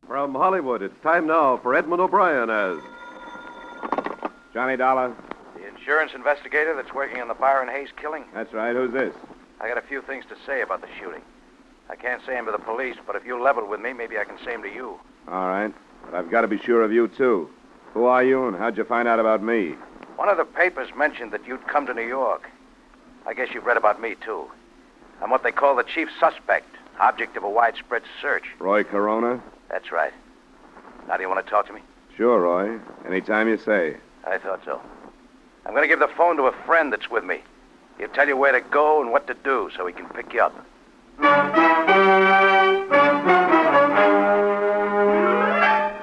From Hollywood, it's time now for Edmond O'Brien as... Johnny Dollar? The insurance investigator that's working on the Byron Hayes killing? That's right. Who's this? I got a few things to say about the shooting. I can't say them to the police, but if you level with me, maybe I can say them to you. All right. But I've got to be sure of you, too. Who are you, and how'd you find out about me? One of the papers mentioned that you'd come to New York. I guess you've read about me, too. I'm what they call the chief suspect, object of a widespread search. Roy Corona? That's right. Now, do you want to talk to me? Sure, Roy. Anytime you say. I thought so. I'm going to give the phone to a friend that's with me. He'll tell you where to go and what to do so he can pick you up.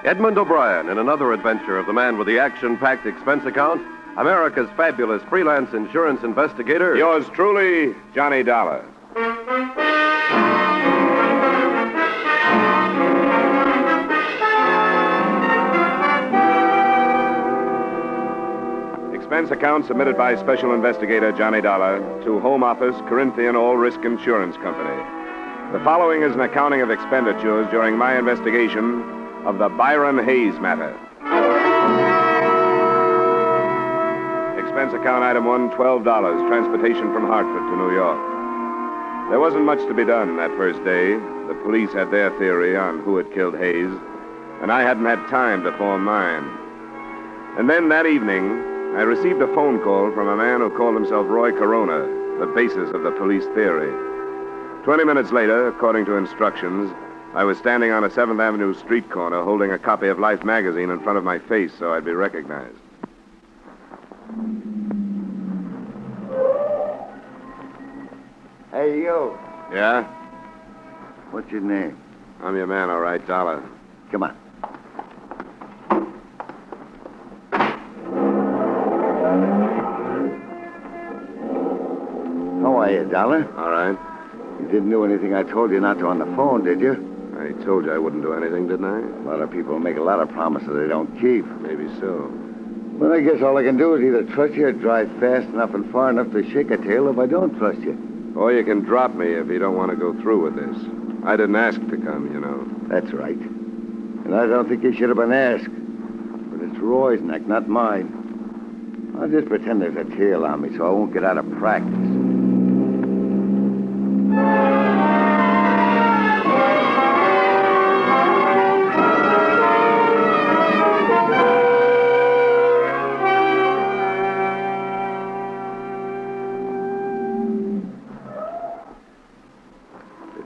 Edmond O'Brien in another adventure of the man with the action-packed expense account, America's fabulous freelance insurance investigator... Yours truly, Johnny Dollar. Expense account submitted by Special Investigator Johnny Dollar to Home Office, Corinthian All Risk Insurance Company. The following is an accounting of expenditures during my investigation of the Byron Hayes Matter. Expense account item 1, $12, transportation from Hartford to New York. There wasn't much to be done that first day. The police had their theory on who had killed Hayes, and I hadn't had time to form mine. And then that evening, I received a phone call from a man who called himself Roy Corona, the basis of the police theory. 20 minutes later, according to instructions, I was standing on a 7th Avenue street corner holding a copy of Life magazine in front of my face so I'd be recognized. Hey, you. Yeah? What's your name? I'm your man, all right, Dollar. Come on. How are you, Dollar? All right. You didn't do anything I told you not to on the phone, did you? I told you I wouldn't do anything, didn't I? A lot of people make a lot of promises they don't keep. Maybe so. Well, I guess all I can do is either trust you or drive fast enough and far enough to shake a tail if I don't trust you. Or you can drop me if you don't want to go through with this. I didn't ask to come, you know. That's right. And I don't think you should have been asked. But it's Roy's neck, not mine. I'll just pretend there's a tail on me so I won't get out of practice.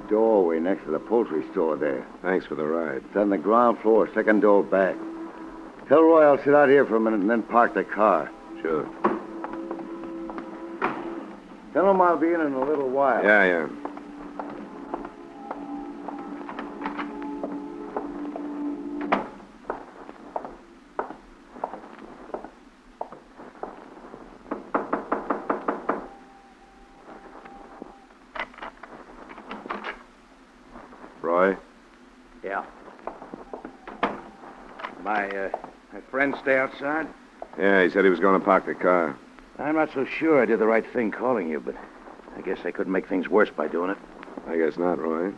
Doorway next to the poultry store there. Thanks for the ride. It's on the ground floor, second door back. Tell Roy I'll sit out here for a minute and then park the car. Sure. Tell him I'll be in a little while. Yeah. Roy? Yeah. My friend stay outside? Yeah, he said he was going to park the car. I'm not so sure I did the right thing calling you, but I guess they couldn't make things worse by doing it. I guess not, Roy.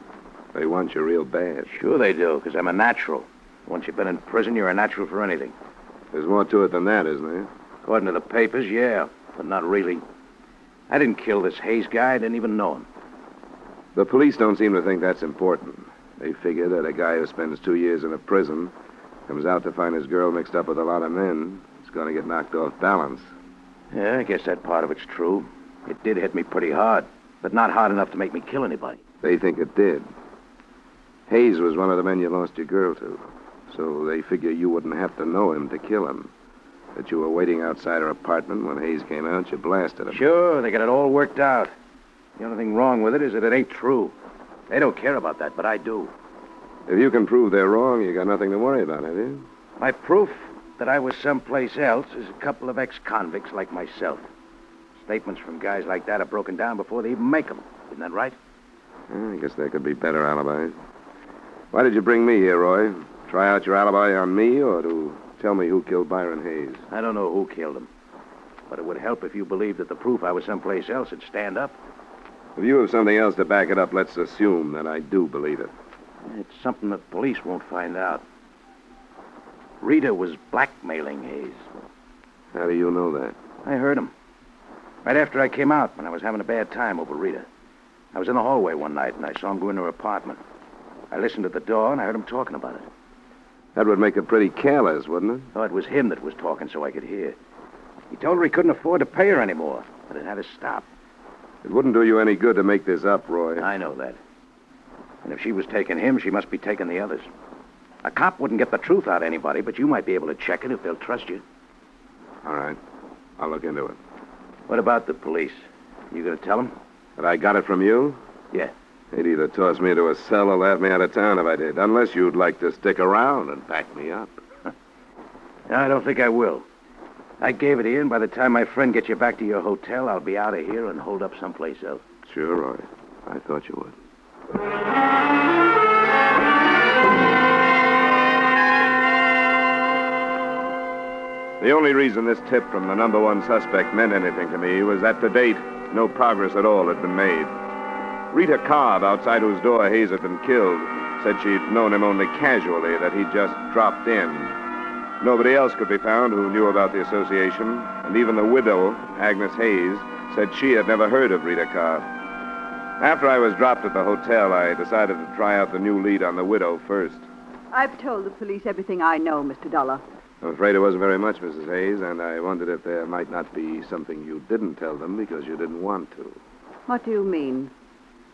They want you real bad. Sure they do, because I'm a natural. Once you've been in prison, you're a natural for anything. There's more to it than that, isn't there? According to the papers, yeah, but not really. I didn't kill this Hayes guy. I didn't even know him. The police don't seem to think that's important. They figure that a guy who spends 2 years in a prison comes out to find his girl mixed up with a lot of men. It's going to get knocked off balance. Yeah, I guess that part of it's true. It did hit me pretty hard, but not hard enough to make me kill anybody. They think it did. Hayes was one of the men you lost your girl to, so they figure you wouldn't have to know him to kill him. That you were waiting outside her apartment when Hayes came out, you blasted him. Sure, they got it all worked out. The only thing wrong with it is that it ain't true. They don't care about that, but I do. If you can prove they're wrong, you got nothing to worry about, have you? My proof that I was someplace else is a couple of ex-convicts like myself. Statements from guys like that are broken down before they even make them. Isn't that right? I guess there could be better alibis. Why did you bring me here, Roy? Try out your alibi on me or to tell me who killed Byron Hayes? I don't know who killed him. But it would help if you believed that the proof I was someplace else would stand up. If you have something else to back it up, let's assume that I do believe it. It's something the police won't find out. Rita was blackmailing Hayes. How do you know that? I heard him. Right after I came out, when I was having a bad time over Rita. I was in the hallway one night, and I saw him go into her apartment. I listened at the door, and I heard him talking about it. That would make it pretty careless, wouldn't it? Oh, it was him that was talking so I could hear. He told her he couldn't afford to pay her anymore, but it had to stop. It wouldn't do you any good to make this up, Roy. I know that. And if she was taking him, she must be taking the others. A cop wouldn't get the truth out of anybody, but you might be able to check it if they'll trust you. All right. I'll look into it. What about the police? You gonna tell them? That I got it from you? Yeah. They'd either toss me into a cell or laugh me out of town if I did. Unless you'd like to stick around and back me up. No, I don't think I will. I gave it to you, and by the time my friend gets you back to your hotel, I'll be out of here and hold up someplace else. Sure, Roy. I thought you would. The only reason this tip from the number one suspect meant anything to me was that to date, no progress at all had been made. Rita Cobb, outside whose door Hayes had been killed, said she'd known him only casually, that he'd just dropped in. Nobody else could be found who knew about the association, and even the widow, Agnes Hayes, said she had never heard of Rita Cobb. After I was dropped at the hotel, I decided to try out the new lead on the widow first. I've told the police everything I know, Mr. Dollar. I'm afraid it wasn't very much, Mrs. Hayes, and I wondered if there might not be something you didn't tell them because you didn't want to. What do you mean?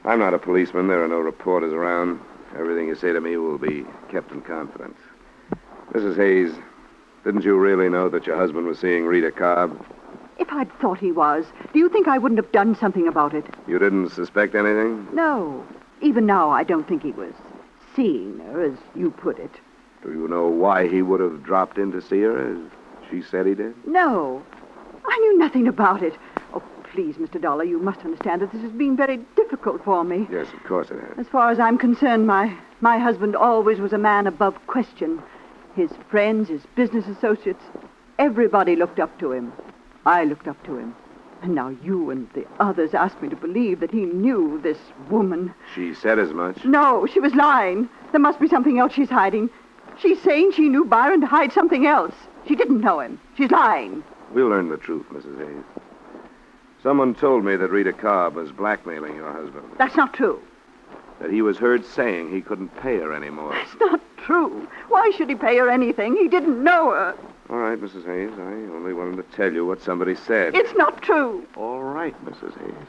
I'm not a policeman. There are no reporters around. Everything you say to me will be kept in confidence. Mrs. Hayes, didn't you really know that your husband was seeing Rita Cobb? If I'd thought he was, do you think I wouldn't have done something about it? You didn't suspect anything? No. Even now, I don't think he was seeing her, as you put it. Do you know why he would have dropped in to see her, as she said he did? No. I knew nothing about it. Oh, please, Mr. Dollar, you must understand that this has been very difficult for me. Yes, of course it has. As far as I'm concerned, my husband always was a man above question. His friends, his business associates, everybody looked up to him. I looked up to him. And now you and the others asked me to believe that he knew this woman. She said as much. No, she was lying. There must be something else she's hiding. She's saying she knew Byron to hide something else. She didn't know him. She's lying. We'll learn the truth, Mrs. Hayes. Someone told me that Rita Cobb was blackmailing your husband. That's not true. That he was heard saying he couldn't pay her anymore. That's not true. Why should he pay her anything? He didn't know her. All right, Mrs. Hayes. I only wanted to tell you what somebody said. It's not true. All right, Mrs. Hayes.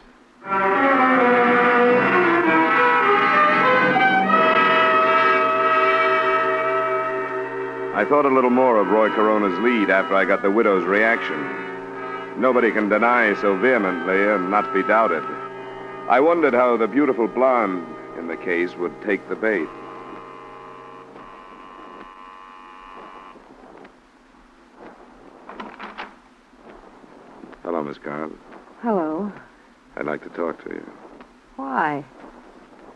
I thought a little more of Roy Corona's lead after I got the widow's reaction. Nobody can deny so vehemently and not be doubted. I wondered how the beautiful blonde in the case would take the bait. Hello, Miss Cobb. Hello. I'd like to talk to you. Why?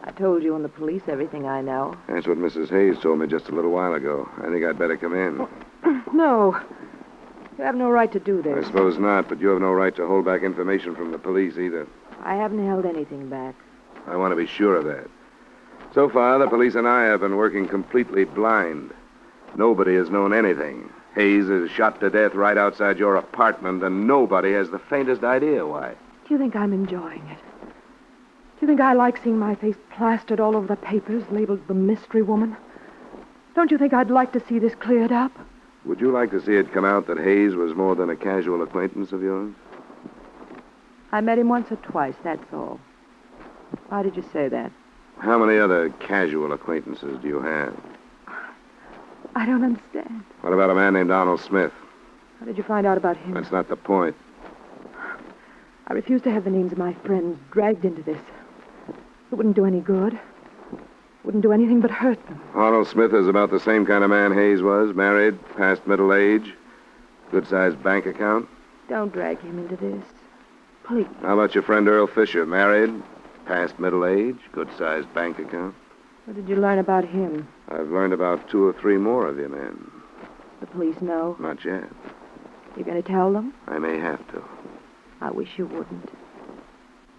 I told you and the police everything I know. That's what Mrs. Hayes told me just a little while ago. I think I'd better come in. No. You have no right to do I this. suppose not, but you have no right to hold back information from the police either. I haven't held anything back. I want to be sure of that. So far, the police and I have been working completely blind. Nobody has known anything. Hayes is shot to death right outside your apartment, and nobody has the faintest idea why. Do you think I'm enjoying it? Do you think I like seeing my face plastered all over the papers, labeled the mystery woman? Don't you think I'd like to see this cleared up? Would you like to see it come out that Hayes was more than a casual acquaintance of yours? I met him once or twice, that's all. Why did you say that? How many other casual acquaintances do you have? I don't understand. What about a man named Donald Smith? How did you find out about him? That's not the point. I refuse to have the names of my friends dragged into this. It wouldn't do any good. Wouldn't do anything but hurt them. Arnold Smith is about the same kind of man Hayes was. Married, past middle age, good-sized bank account. Don't drag him into this. Please. How about your friend Earl Fisher? Married, past middle age, good-sized bank account. What did you learn about him? I've learned about 2 or 3 more of your men. The police know? Not yet. You going to tell them? I may have to. I wish you wouldn't.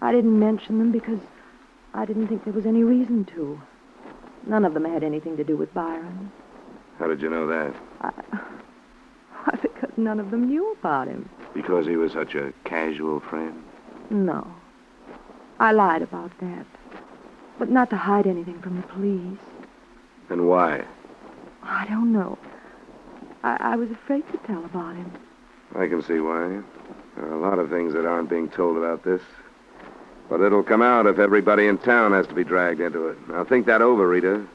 I didn't mention them because I didn't think there was any reason to. None of them had anything to do with Byron. How did you know that? Why, because none of them knew about him. Because he was such a casual friend? No. I lied about that. But not to hide anything from the police. And why? I don't know. I was afraid to tell about him. I can see why. There are a lot of things that aren't being told about this. But it'll come out if everybody in town has to be dragged into it. Now think that over, Rita,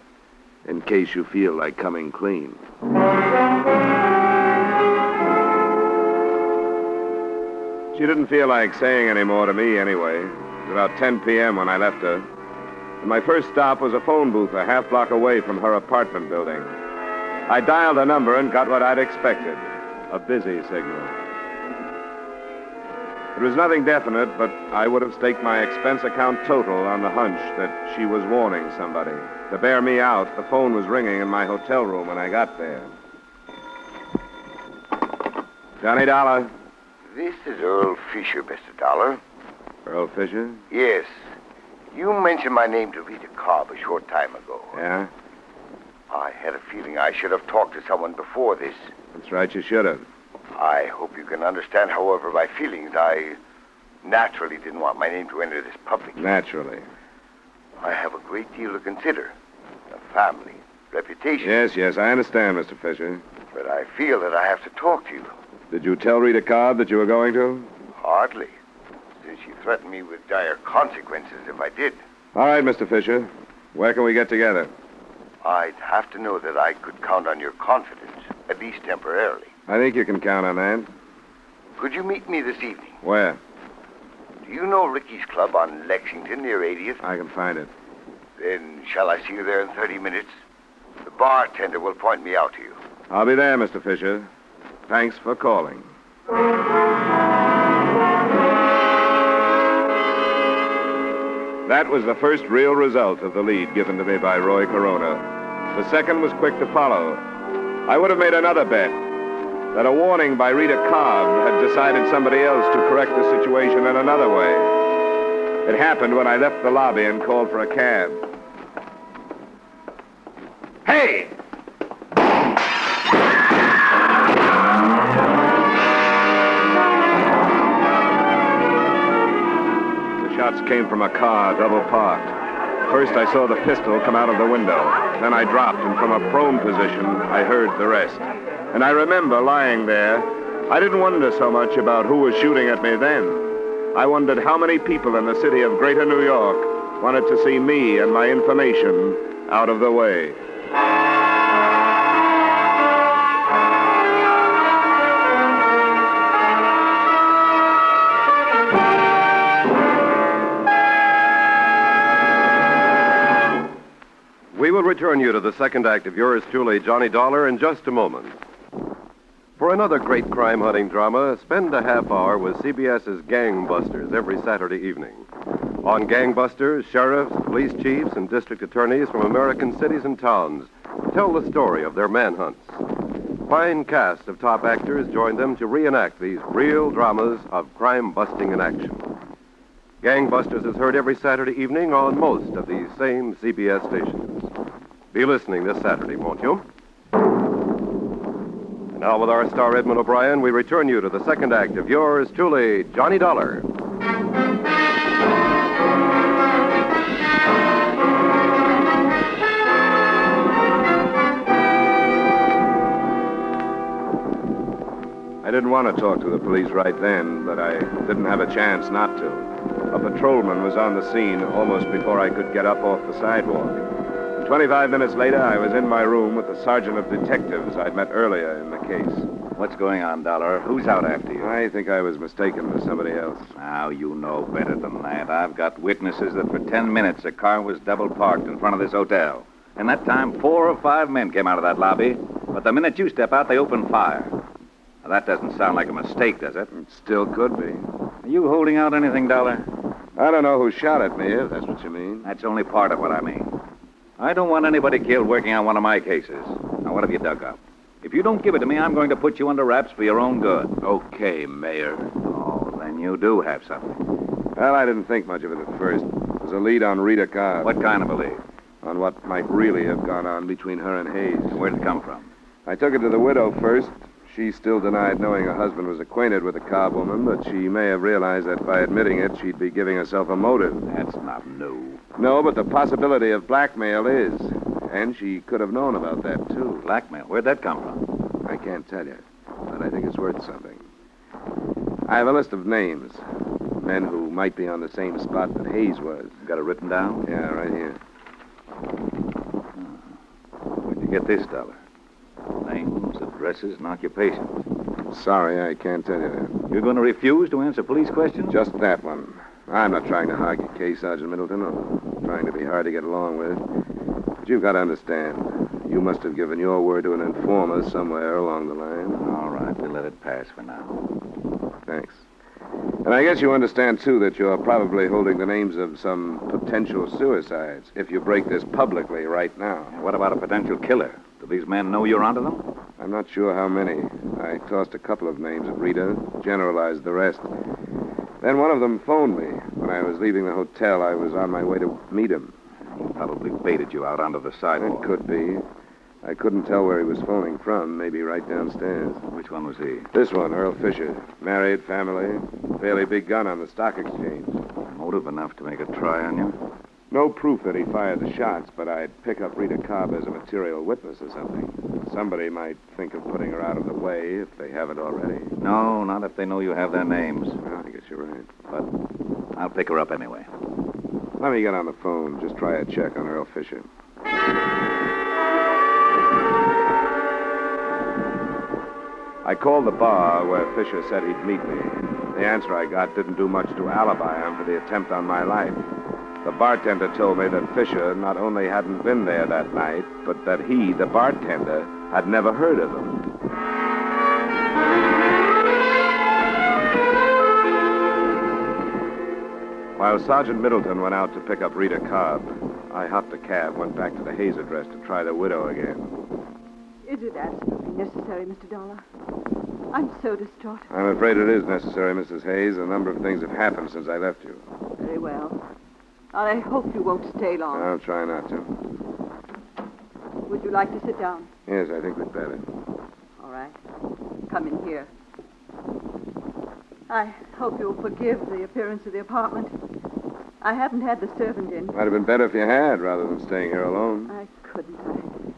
in case you feel like coming clean. She didn't feel like saying any more to me anyway. It was about 10 p.m. when I left her. And my first stop was a phone booth a half block away from her apartment building. I dialed a number and got what I'd expected, a busy signal. It was nothing definite, but I would have staked my expense account total on the hunch that she was warning somebody. To bear me out, the phone was ringing in my hotel room when I got there. Johnny Dollar. This is Earl Fisher, Mr. Dollar. Earl Fisher? Yes. You mentioned my name to Rita Cobb a short time ago. Yeah? I had a feeling I should have talked to someone before this. That's right, you should have. I hope you can understand, however, my feelings. I naturally didn't want my name to enter this public. Naturally. I have a great deal to consider. A family, reputation. Yes, I understand, Mr. Fisher. But I feel that I have to talk to you. Did you tell Rita Cobb that you were going to? Hardly, since she threatened me with dire consequences if I did. All right, Mr. Fisher. Where can we get together? I'd have to know that I could count on your confidence, at least temporarily. I think you can count on that. Could you meet me this evening? Where? Do you know Ricky's Club on Lexington near 80th? I can find it. Then shall I see you there in 30 minutes? The bartender will point me out to you. I'll be there, Mr. Fisher. Thanks for calling. That was the first real result of the lead given to me by Roy Corona. The second was quick to follow. I would have made another bet that a warning by Rita Cobb had decided somebody else to correct the situation in another way. It happened when I left the lobby and called for a cab. Hey! The shots came from a car, double parked. First, I saw the pistol come out of the window. Then I dropped, and from a prone position, I heard the rest. And I remember lying there. I didn't wonder so much about who was shooting at me then. I wondered how many people in the city of Greater New York wanted to see me and my information out of the way. We will return you to the second act of yours truly, Johnny Dollar, in just a moment. For another great crime-hunting drama, spend a half hour with CBS's Gangbusters every Saturday evening. On Gangbusters, sheriffs, police chiefs, and district attorneys from American cities and towns tell the story of their manhunts. Fine cast of top actors join them to reenact these real dramas of crime-busting in action. Gangbusters is heard every Saturday evening on most of these same CBS stations. Be listening this Saturday, won't you? And now with our star Edmond O'Brien, we return you to the second act of yours truly, Johnny Dollar. I didn't want to talk to the police right then, but I didn't have a chance not to. A patrolman was on the scene almost before I could get up off the sidewalk. And 25 minutes later, I was in my room with the sergeant of detectives I'd met earlier in the case. What's going on, Dollar? Who's out after you? I think I was mistaken for somebody else. Now, you know better than that. I've got witnesses that for 10 minutes a car was double parked in front of this hotel. And that time, 4 or 5 men came out of that lobby. But the minute you step out, they open fire. Now, that doesn't sound like a mistake, does it? It still could be. Are you holding out anything, Dollar? I don't know who shot at me, if that's what you mean. That's only part of what I mean. I don't want anybody killed working on one of my cases. Now, what have you dug up? If you don't give it to me, I'm going to put you under wraps for your own good. Okay, Mayor. Oh, then you do have something. Well, I didn't think much of it at first. It was a lead on Rita Cobb. What kind of a lead? On on what might really have gone on between her and Hayes. Where'd it come from? I took it to the widow first. She still denied knowing her husband was acquainted with the Cobb woman, but she may have realized that by admitting it, she'd be giving herself a motive. That's not new. No, but the possibility of blackmail is. And she could have known about that, too. Blackmail? Where'd that come from? I can't tell you, but I think it's worth something. I have a list of names. Men who might be on the same spot that Hayes was. Got it written down? Yeah, right here. Where'd you get this, Dollar? Names, addresses, and occupations. Sorry, I can't tell you that. You're going to refuse to answer police questions? Just that one. I'm not trying to hog your case, Sergeant Middleton, or trying to be hard to get along with. But you've got to understand. You must have given your word to an informer somewhere along the line. All right, we'll let it pass for now. Thanks. And I guess you understand, too, that you're probably holding the names of some potential suicides if you break this publicly right now. What about a potential killer? Do these men know you're onto them? I'm not sure how many. I tossed a couple of names at Rita, generalized the rest. Then one of them phoned me. When I was leaving the hotel, I was on my way to meet him. He probably baited you out onto the sidewalk. It could be. I couldn't tell where he was phoning from. Maybe right downstairs. Which one was he? This one, Earl Fisher. Married, family. Fairly big gun on the stock exchange. Motive enough to make a try on you? No proof that he fired the shots, but I'd pick up Rita Cobb as a material witness or something. Somebody might think of putting her out of the way if they haven't already. No, not if they know you have their names. Well, I guess you're right. But I'll pick her up anyway. Let me get on the phone. Just try a check on Earl Fisher. I called the bar where Fisher said he'd meet me. The answer I got didn't do much to alibi him for the attempt on my life. The bartender told me that Fisher not only hadn't been there that night, but that he, the bartender, had never heard of him. While Sergeant Middleton went out to pick up Rita Cobb, I hopped a cab, went back to the Hayes address to try the widow again. Is it absolutely necessary, Mr. Dollar? I'm so distraught. I'm afraid it is necessary, Mrs. Hayes. A number of things have happened since I left you. Very well. I hope you won't stay long. I'll try not to. Would you like to sit down? Yes, I think we'd better. All right. Come in here. I hope you'll forgive the appearance of the apartment. I haven't had the servant in. Might have been better if you had, rather than staying here alone. I couldn't.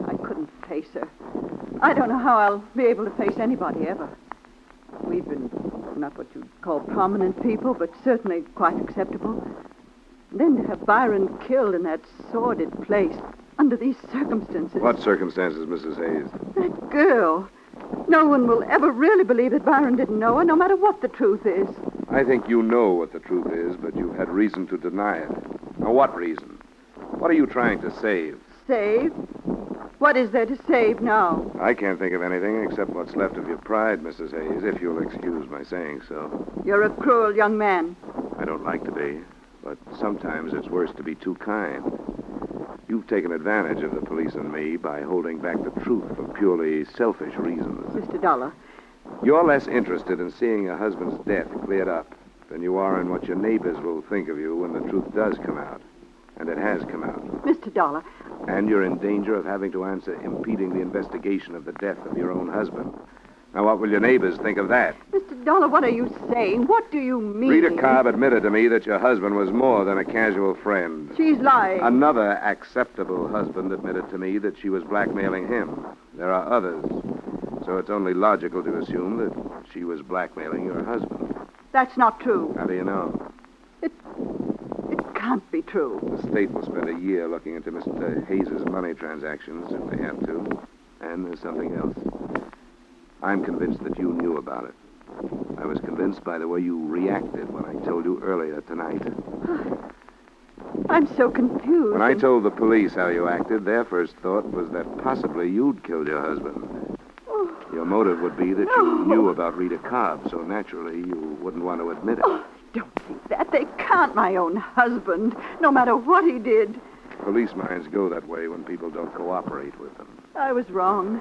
I couldn't face her. I don't know how I'll be able to face anybody ever. We've been not what you'd call prominent people, but certainly quite acceptable. And then to have Byron killed in that sordid place under these circumstances. What circumstances, Mrs. Hayes? That girl. No one will ever really believe that Byron didn't know her, no matter what the truth is. I think you know what the truth is, but you've had reason to deny it. Now, what reason? What are you trying to save? Save? What is there to save now? I can't think of anything except what's left of your pride, Mrs. Hayes, if you'll excuse my saying so. You're a cruel young man. I don't like to be, but sometimes it's worse to be too kind. You've taken advantage of the police and me by holding back the truth for purely selfish reasons. Mr. Dollar. You're less interested in seeing your husband's death cleared up than you are in what your neighbors will think of you when the truth does come out. And it has come out. Mr. Dollar. And you're in danger of having to answer impeding the investigation of the death of your own husband. Now, what will your neighbors think of that? Mr. Dollar, what are you saying? What do you mean? Rita Cobb admitted to me that your husband was more than a casual friend. She's lying. Another acceptable husband admitted to me that she was blackmailing him. There are others. So it's only logical to assume that she was blackmailing your husband. That's not true. How do you know? It can't be true. The state will spend a year looking into Mr. Hayes' money transactions if they have to. And there's something else. I'm convinced that you knew about it. I was convinced by the way you reacted when I told you earlier tonight. I'm so confused. When I told the police how you acted, their first thought was that possibly you'd killed your husband. Oh. Your motive would be that you knew about Rita Cobb, so naturally you wouldn't want to admit it. Oh, don't think that. They can't, my own husband, no matter what he did. Police minds go that way when people don't cooperate with them. I was wrong.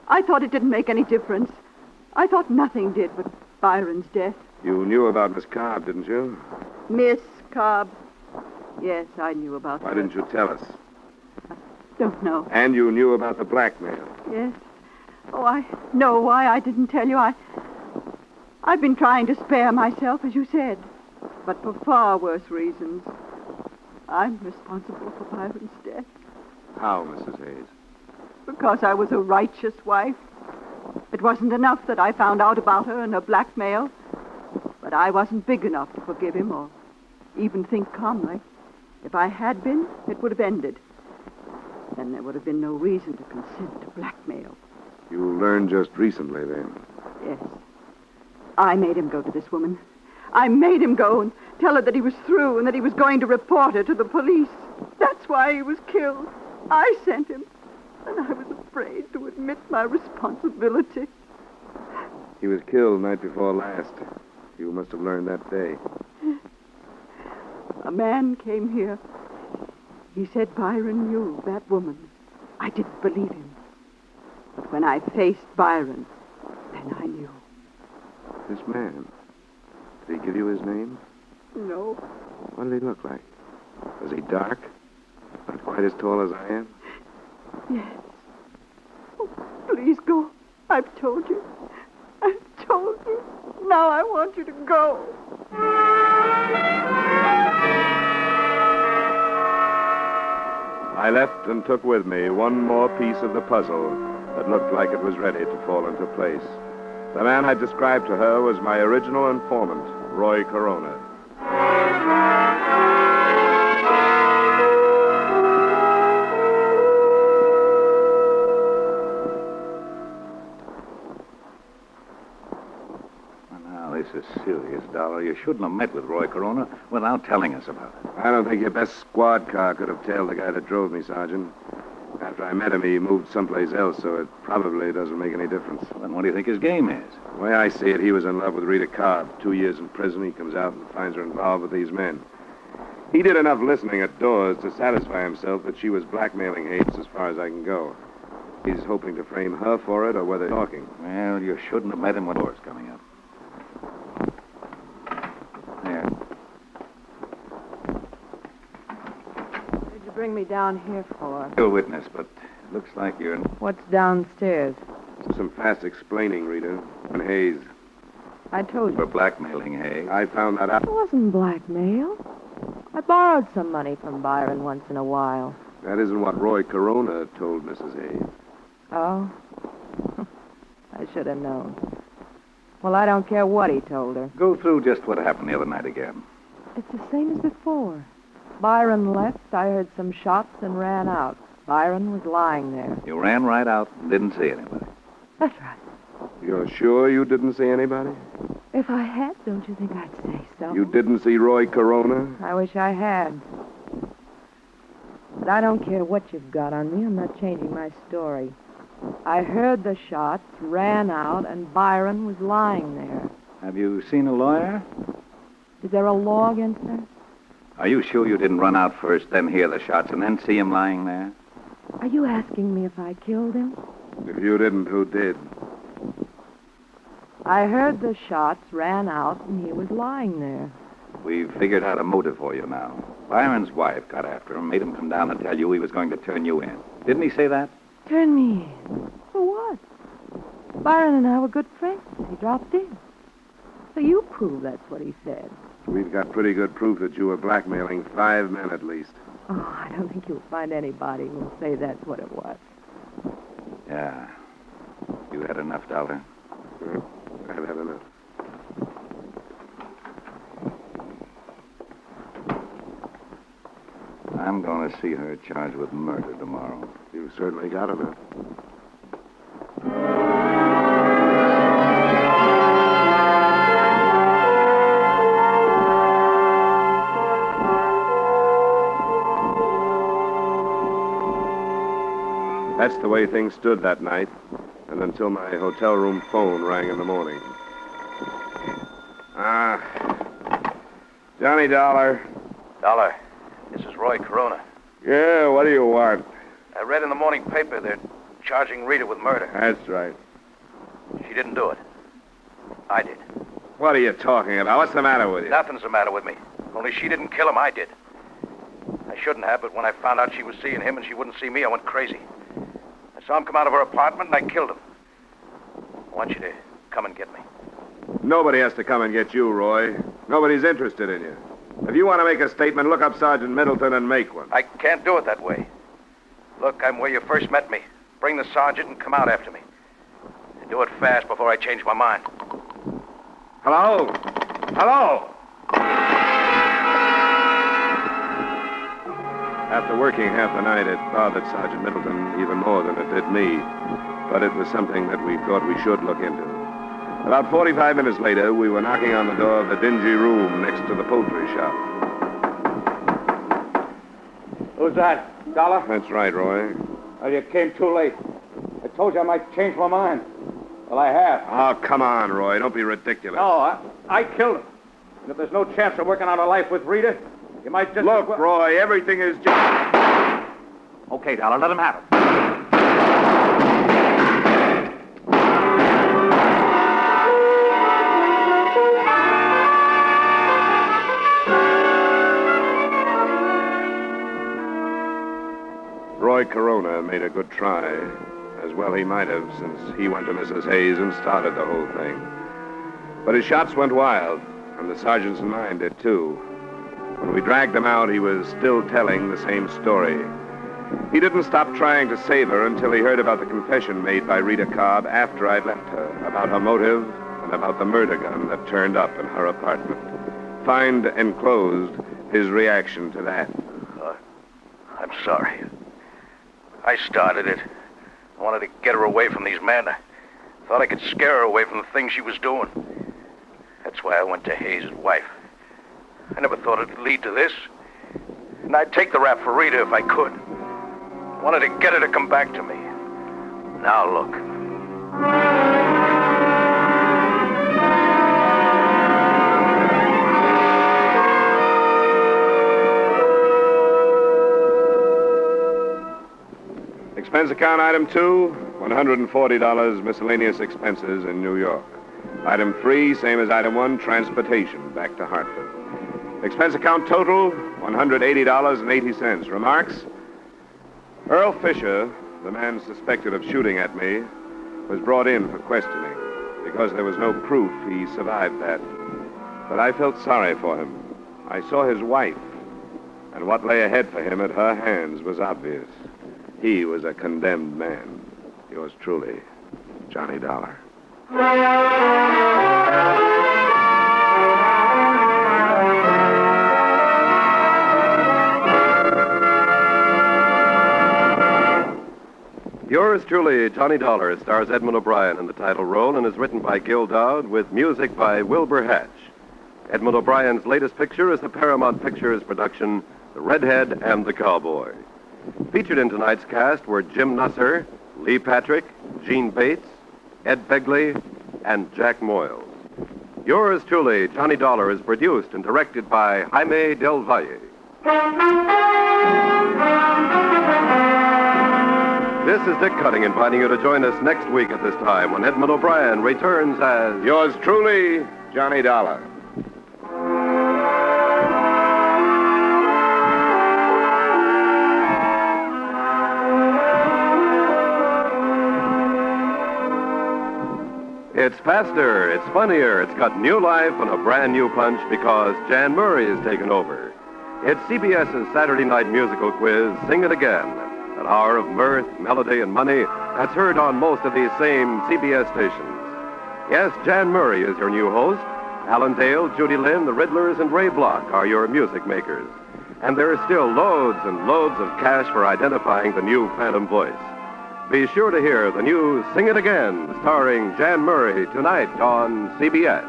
I thought it didn't make any difference. I thought nothing did but Byron's death. You knew about Miss Cobb, didn't you? Miss Cobb. Yes, I knew about her. Why didn't you tell us? I Don't know. And you knew about the blackmail. Yes. Oh, I know why I didn't tell you. I've been trying to spare myself, as you said, but for far worse reasons. I'm responsible for Byron's death. How, Mrs. Hayes? Because I was a righteous wife. It wasn't enough that I found out about her and her blackmail, but I wasn't big enough to forgive him or even think calmly. If I had been, it would have ended. Then there would have been no reason to consent to blackmail. You learned just recently, then. Yes. I made him go to this woman. I made him go and tell her that he was through and that he was going to report her to the police. That's why he was killed. I sent him. And I was afraid to admit my responsibility. He was killed night before last. You must have learned that day. A man came here. He said Byron knew that woman. I didn't believe him. But when I faced Byron, then I knew. This man, did he give you his name? No. What did he look like? Was he dark? Not quite as tall as I am? Yes. Oh, please go. I've told you. I've told you. Now I want you to go. I left and took with me one more piece of the puzzle that looked like it was ready to fall into place. The man I described to her was my original informant, Roy Corona. This is serious, Dollar. You shouldn't have met with Roy Corona without telling us about it. I don't think your best squad car could have tailed the guy that drove me, Sergeant. After I met him, he moved someplace else, so it probably doesn't make any difference. Then what do you think his game is? The way I see it, he was in love with Rita Cobb. 2 years in prison, he comes out and finds her involved with these men. He did enough listening at doors to satisfy himself that she was blackmailing Hayes as far as I can go. He's hoping to frame her for it or whether talking. Well, you shouldn't have met him when doors coming up. There. What did you bring me down here for? You're a witness, but it looks like you're... What's downstairs? Some fast explaining, Rita. And Hayes. I told you. For blackmailing Hayes. I found that out. It wasn't blackmail. I borrowed some money from Byron once in a while. That isn't what Roy Corona told Mrs. Hayes. Oh? I should have known. Well, I don't care what he told her. Go through just what happened the other night again. It's the same as before. Byron left, I heard some shots and ran out. Byron was lying there. You ran right out and didn't see anybody. That's right. You're sure you didn't see anybody? If I had, don't you think I'd say so? You didn't see Roy Corona? I wish I had. But I don't care what you've got on me. I'm not changing my story. I heard the shots, ran out, and Byron was lying there. Have you seen a lawyer? Is there a law against that? Are you sure you didn't run out first, then hear the shots, and then see him lying there? Are you asking me if I killed him? If you didn't, who did? I heard the shots, ran out, and he was lying there. We've figured out a motive for you now. Byron's wife got after him, made him come down and tell you he was going to turn you in. Didn't he say that? Turn me in? For what? Byron and I were good friends. He dropped in. So you prove that's what he said. We've got pretty good proof that you were blackmailing 5 men at least. Oh, I don't think you'll find anybody who'll say that's what it was. Yeah. You had enough, Dollar? I've had enough. I'm going to see her charged with murder tomorrow. You've certainly got enough. That's the way things stood that night, and until my hotel room phone rang in the morning. Johnny Dollar. Dollar, this is Roy Corona. Yeah, what do you want? I read in the morning paper they're charging Rita with murder. That's right. She didn't do it. I did. What are you talking about? What's the matter with you? Nothing's the matter with me. Only she didn't kill him, I did. I I shouldn't have, but when I found out she was seeing him and she wouldn't see me, I went crazy. I saw him come out of her apartment and I killed him. I want you to come and get me. Nobody has to come and get you, Roy. Nobody's interested in you. If you want to make a statement, look up Sergeant Middleton and make one. I can't do it that way. Look, I'm where you first met me. Bring the sergeant and come out after me. And do it fast before I change my mind. Hello? Hello? After working half the night, it bothered Sergeant Middleton even more than it did me. But it was something that we thought we should look into. About 45 minutes later, we were knocking on the door of the dingy room next to the poultry shop. Who's that? Dollar? That's right, Roy. Well, you came too late. I told you I might change my mind. Well, I have. Oh, come on, Roy. Don't be ridiculous. No, I killed him. And if there's no chance of working out a life with Rita, you might just... Look, Roy, everything is just... Okay, Dollar, let him have it. Roy Corona made a good try. As well he might have, since he went to Mrs. Hayes and started the whole thing. But his shots went wild, and the sergeant's mind did too. When we dragged him out, he was still telling the same story. He didn't stop trying to save her until he heard about the confession made by Rita Cobb after I'd left her, about her motive and about the murder gun that turned up in her apartment. Find enclosed his reaction to that. I'm sorry. I started it. I wanted to get her away from these men. I thought I could scare her away from the things she was doing. That's why I went to Hayes' wife. I never thought it'd lead to this. And I'd take the rap for Rita if I could. I wanted to get her to come back to me. Now look. Expense account item 2, $140 miscellaneous expenses in New York. Item 3, same as item 1, transportation back to Hartford. Expense account total, $180.80. Remarks? Earl Fisher, the man suspected of shooting at me, was brought in for questioning. Because there was no proof, he survived that. But I felt sorry for him. I saw his wife, and what lay ahead for him at her hands was obvious. He was a condemned man. Yours truly, Johnny Dollar. Yours truly, Johnny Dollar, stars Edmond O'Brien in the title role and is written by Gil Dowd with music by Wilbur Hatch. Edmond O'Brien's latest picture is the Paramount Pictures production, The Redhead and the Cowboy. Featured in tonight's cast were Jim Nusser, Lee Patrick, Gene Bates, Ed Begley, and Jack Moyles. Yours truly, Johnny Dollar, is produced and directed by Jaime Del Valle. This is Dick Cutting inviting you to join us next week at this time when Edmond O'Brien returns as... Yours truly, Johnny Dollar. It's faster, it's funnier, it's got new life and a brand new punch because Jan Murray has taken over. It's CBS's Saturday night musical quiz, Sing It Again, an hour of mirth, melody, and money that's heard on most of these same CBS stations. Yes, Jan Murray is your new host. Alan Dale, Judy Lynn, the Riddlers, and Ray Block are your music makers. And there are still loads and loads of cash for identifying the new Phantom voice. Be sure to hear the new Sing It Again, starring Jan Murray, tonight on CBS.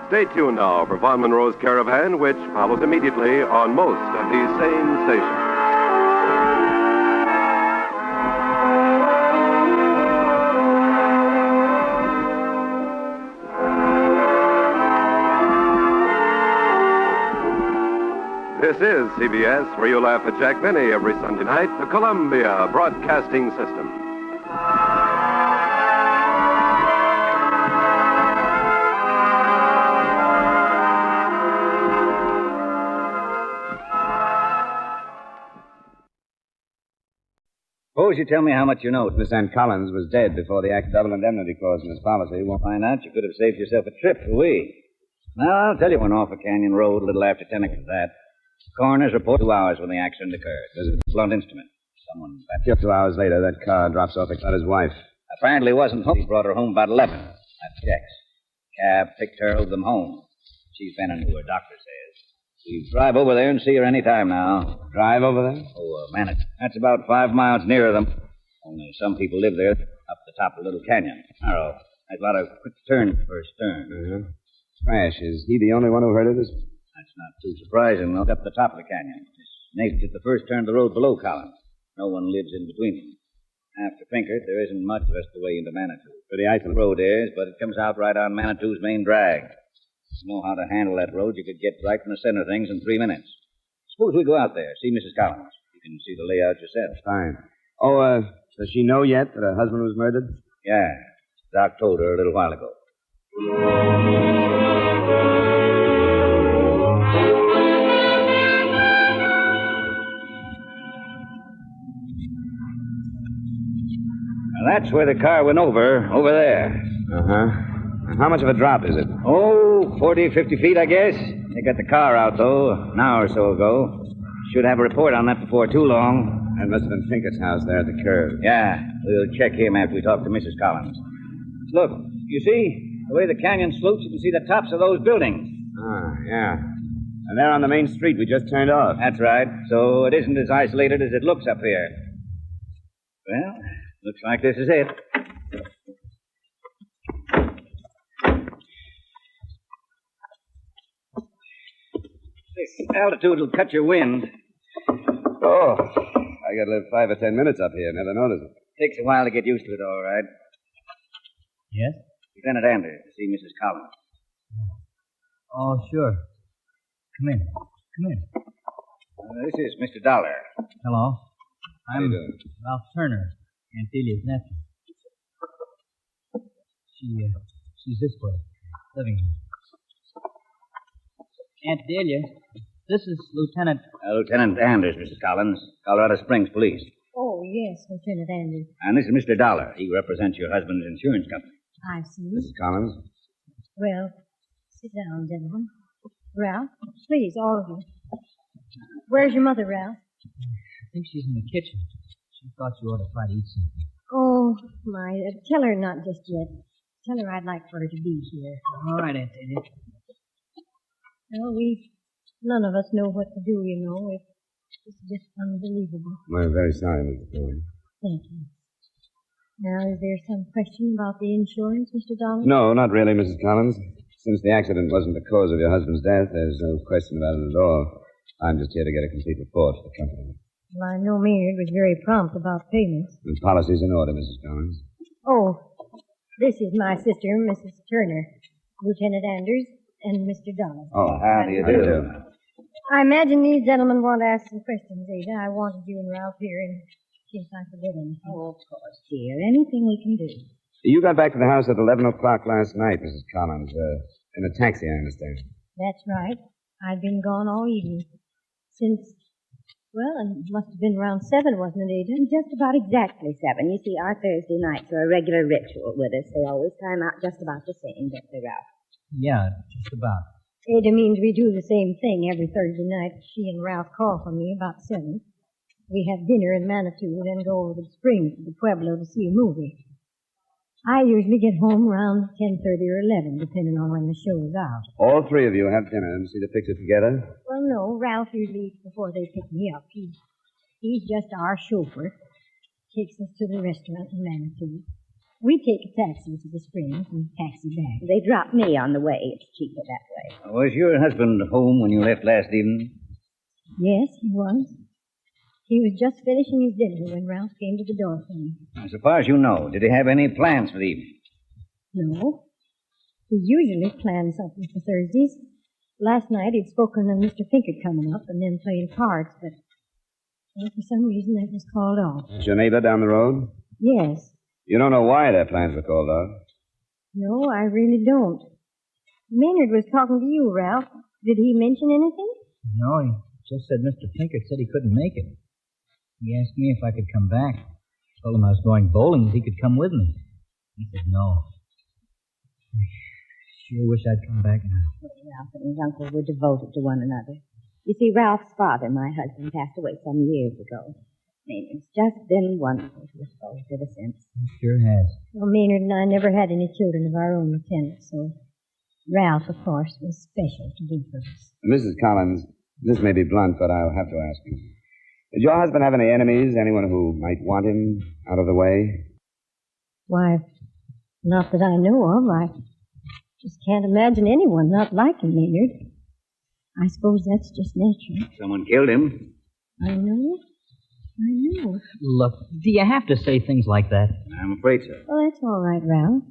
Stay tuned now for Von Monroe's Caravan, which follows immediately on most of these same stations. This is CBS, where you laugh at Jack Benny every Sunday night, the Columbia Broadcasting System. Suppose you tell me how much you know. Miss Ann Collins was dead before the act double indemnity clause in his policy. We'll find out. You could have saved yourself a trip for we. Now, I'll tell you when off a canyon road a little after 10 o'clock. That. Coroner's report 2 hours when the accident occurred. There's a blunt instrument. Someone... 2 hours later, that car drops off at his wife. Apparently wasn't home. He brought her home about 11. That checks. Cab picked her, drove them home. She's been into her, doctor says. We drive over there and see her any time now. Drive over there? Oh, a minute. That's about 5 miles nearer them. Only some people live there up the top of Little Canyon. Narrow. There's a lot of quick turns first turn. Uh-huh. Crash. Is he the only one who heard of this? That's not too surprising, though. Up the top of the canyon. His neighbors at the first turn of the road below Collins. No one lives in between them. After Pinkert, there isn't much the rest of the way into Manitou. Pretty isolated. The road is, but it comes out right on Manitou's main drag. If you know how to handle that road, you could get right from the center of things in 3 minutes. Suppose we go out there, see Mrs. Collins. You can see the layout yourself. Fine. Oh, does she know yet that her husband was murdered? Yeah. Doc told her a little while ago. Now, that's where the car went over there. Uh-huh. How much of a drop is it? Oh, 40, 50 feet, I guess. They got the car out, though, an hour or so ago. Should have a report on that before too long. That must have been Pinkert's house there at the curve. Yeah, we'll check him after we talk to Mrs. Collins. Look, you see, the way the canyon slopes, you can see the tops of those buildings. Ah, yeah. And they're on the main street we just turned off. That's right. So it isn't as isolated as it looks up here. Well, looks like this is it. This altitude will cut your wind. Oh, I got to live 5 or 10 minutes up here. Never noticed it. Takes a while to get used to it, all right. Yes? Lieutenant Anders, to see Mrs. Collins. Oh, sure. Come in. This is Mr. Dollar. Hello. How you doing? Ralph Turner, Aunt Delia's nephew. She's this way, living here. Aunt Delia, this is Lieutenant... Lieutenant Anders, Mrs. Collins, Colorado Springs Police. Oh, yes, Lieutenant Anders. And this is Mr. Dollar. He represents your husband's insurance company. I see. Mrs. Collins? Well, sit down, gentlemen. Ralph, please, all of you. Where's your mother, Ralph? I think she's in the kitchen. She thought you ought to try to eat something. Oh, my. Tell her not just yet. Tell her I'd like for her to be here. All right, Aunt Delia. Well, none of us know what to do, you know. It's just unbelievable. I'm very sorry, Mrs. Collins. Thank you. Now, is there some question about the insurance, Mr. Dollar? No, not really, Mrs. Collins. Since the accident wasn't the cause of your husband's death, there's no question about it at all. I'm just here to get a complete report for the company. Well, I know Maynard was very prompt about payments. The policy's in order, Mrs. Collins. Oh, this is my sister, Mrs. Turner, Lieutenant Anders, and Mr. Dollar. Oh, How do you do? I imagine these gentlemen want to ask some questions, Ada. I wanted you and Ralph here in case I forget anything. Oh, of course, dear. Anything we can do. You got back to the house at 11 o'clock last night, Mrs. Collins. In a taxi, I understand. That's right. I'd been gone all evening. Since, well, it must have been around 7, wasn't it, Ada? Just about exactly 7. You see, our Thursday nights are a regular ritual with us. They always time out just about the same, don't they, Ralph? Yeah, just about. Ada means we do the same thing every Thursday night. She and Ralph call for me about 7. We have dinner in Manitou, then go over to the Springs to the Pueblo to see a movie. I usually get home around 10:30 or 11, depending on when the show is out. All three of you have dinner and see the picture together? Well, no, Ralph usually eats before they pick me up. He's just our chauffeur. Takes us to the restaurant in Manitou. We take a taxi to the Springs and taxi back. They drop me on the way. It's cheaper that way. Was your husband home when you left last evening? Yes, he was. He was just finishing his dinner when Ralph came to the door for me. So far as you know, did he have any plans for the evening? No. He usually plans something for Thursdays. Last night he'd spoken of Mr. Pinkert coming up and then playing cards, but well, for some reason that was called off. Is your neighbor down the road? Yes. You don't know why their plans were called off? No, I really don't. Maynard was talking to you, Ralph. Did he mention anything? No, he just said Mr. Pinkert said he couldn't make it. He asked me if I could come back. Told him I was going bowling, if he could come with me. He said no. I sure wish I'd come back now. Ralph and his uncle were devoted to one another. You see, Ralph's father, my husband, passed away some years ago. It's just been wonderful to us both ever since. It sure has. Well, Maynard and I never had any children of our own, Lieutenant, so Ralph, of course, was special to both of us. Mrs. Collins, this may be blunt, but I'll have to ask you. Did your husband have any enemies, anyone who might want him out of the way? Why, not that I know of. I just can't imagine anyone not liking Maynard. I suppose that's just nature. Someone killed him. I know. Look, do you have to say things like that? I'm afraid so. Well, that's all right, Ralph.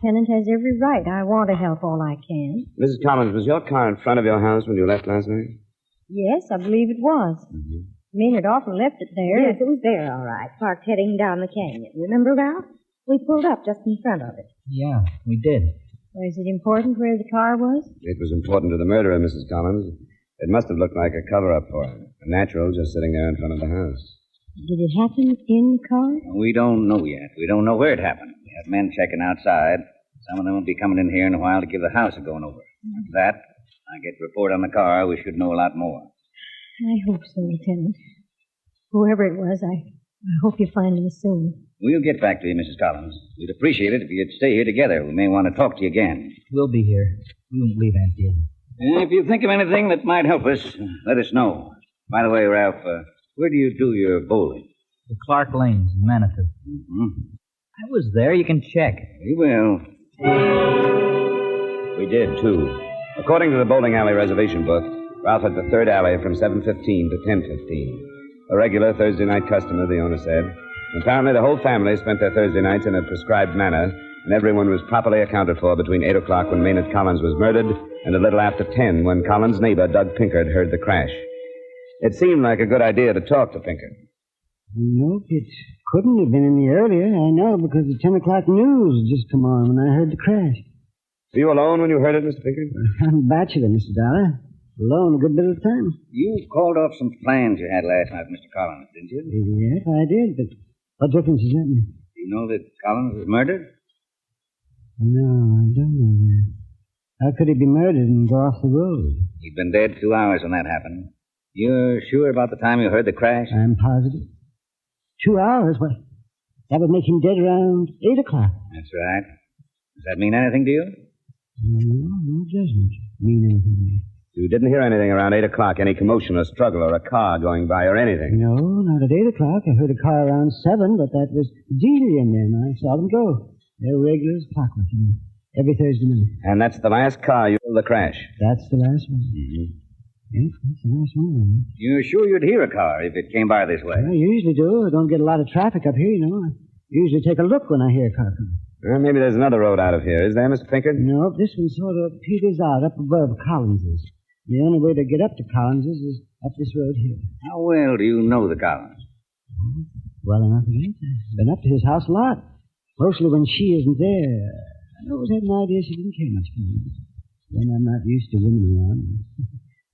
Lieutenant has every right. I want to help all I can. Mrs. Collins, was your car in front of your house when you left last night? Yes, I believe it was. Mm-hmm. Maynard often left it there. Yes, it was there, all right. Parked heading down the canyon. Remember, Ralph? We pulled up just in front of it. Yeah, we did. Was it important where the car was? It was important to the murderer, Mrs. Collins. It must have looked like a cover-up for him. A natural just sitting there in front of the house. Did it happen in the car? We don't know yet. We don't know where it happened. We have men checking outside. Some of them will be coming in here in a while to give the house a going over. After that, I get the report on the car. We should know a lot more. I hope so, Lieutenant. Whoever it was, I hope you find him soon. We'll get back to you, Mrs. Collins. We'd appreciate it if you'd stay here together. We may want to talk to you again. We'll be here. We won't leave Aunt Delia. And if you think of anything that might help us, let us know. By the way, Ralph, where do you do your bowling? The Clark Lanes in Manitou. Mm-hmm. I was there. You can check. We will. We did, too. According to the bowling alley reservation book, Ralph had the third alley from 7:15 to 10:15. A regular Thursday night customer, the owner said. Apparently, the whole family spent their Thursday nights in a prescribed manner, and everyone was properly accounted for between 8 o'clock when Maynard Collins was murdered and a little after 10 when Collins' neighbor, Doug Pinkard, heard the crash. It seemed like a good idea to talk to Pinkard. Nope, it couldn't have been any earlier. I know, because the 10 o'clock news had just come on when I heard the crash. Were you alone when you heard it, Mr. Pinkard? I'm a bachelor, Mr. Dollar. Alone a good bit of the time. You called off some plans you had last night, Mr. Collins, didn't you? Yes, I did, but what difference does that make? Do you know that Collins was murdered? No, I don't know that. How could he be murdered and go off the road? He'd been dead 2 hours when that happened. You're sure about the time you heard the crash? I'm positive. 2 hours? What? That would make him dead around 8 o'clock. That's right. Does that mean anything to you? No, it doesn't mean anything to me. You didn't hear anything around 8 o'clock, any commotion or struggle or a car going by or anything? No, not at 8 o'clock. I heard a car around 7, but that was Delia and them. I saw them go. They're regular as clockwork, you know, every Thursday night. And that's the last car you heard the crash? That's the last one. Mm-hmm. Yes, that's the last one. You're sure you'd hear a car if it came by this way? I usually do. I don't get a lot of traffic up here, you know. I usually take a look when I hear a car come. Well, maybe there's another road out of here. Is there, Mr. Pinkard? No, this one sort of peters out up above Collins's. The only way to get up to Collins's is up this road here. How well do you know the Collins? Well enough again. I've been up to his house a lot. Mostly when she isn't there. I always had an idea she didn't care much for me. Then I'm not used to women around.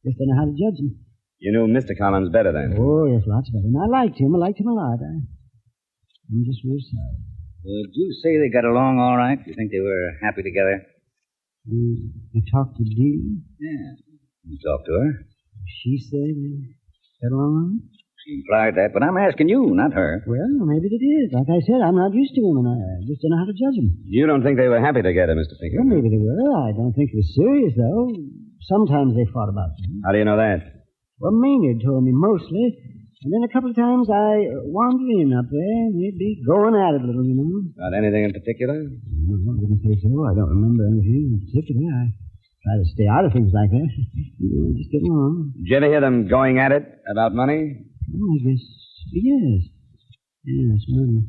Just don't know how to judge them. You knew Mr. Collins better then? Oh, yes, lots better. And I liked him. I liked him a lot. I'm just real sorry. Would you say they got along all right? Do you think they were happy together? You talked to Dee? Yeah. You talked to her? She said they got along? She implied that, but I'm asking you, not her. Well, maybe they did. Like I said, I'm not used to women. I just don't know how to judge them. You don't think they were happy together, Mr. Pinkard? Well, maybe they were. I don't think it was serious, though. Sometimes they fought about things. How do you know that? Well, Maynard told me mostly. And then a couple of times I wandered in up there, and they'd be going at it a little, you know. About anything in particular? No, I wouldn't say so. I don't remember anything in particular. I try to stay out of things like that. Just get along. Did you ever hear them going at it about money? Oh, I guess, yes. Yes, money.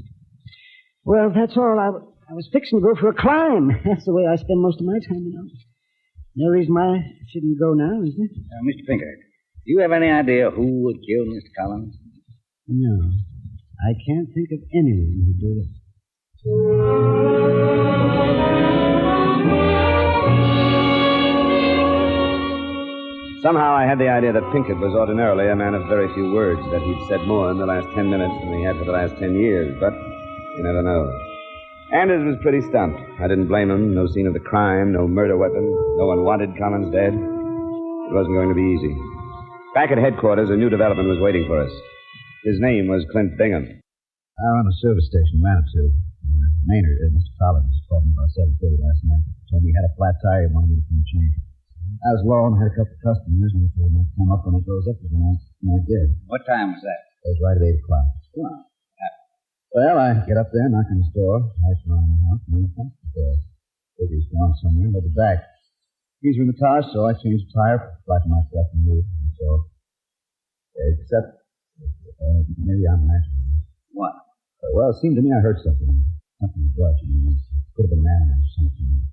Well, that's all. I was fixing to go for a climb. That's the way I spend most of my time, you know. No reason why I shouldn't go now, is there? Mr. Pinkard, do you have any idea who would kill Mr. Collins? No. I can't think of anyone who'd do it. Somehow I had the idea that Pinkett was ordinarily a man of very few words, that he'd said more in the last 10 minutes than he had for the last 10 years, but you never know. Anders was pretty stumped. I didn't blame him. No scene of the crime, no murder weapon. No one wanted Collins dead. It wasn't going to be easy. Back at headquarters, a new development was waiting for us. His name was Clint Bingham. I run a service station, Manitou. Maynard, Mr. Collins, called me about 7:30 last night. Told me he had a flat tire he wanted me to come change. I was low and had a couple of customers, and they might come up when it goes up for the night. And I did. What time was that? It was right at 8 o'clock. Well, Well, I get up there, knock on the door, lights around the house, and then come to the door. Figure he's gone somewhere, but the back. Keys were in the car, so I changed the tire, flattened my left and moved, and so. Except, maybe I'm imagining. What? Well, it seemed to me I heard something. Something brush. It could have been an animal or something.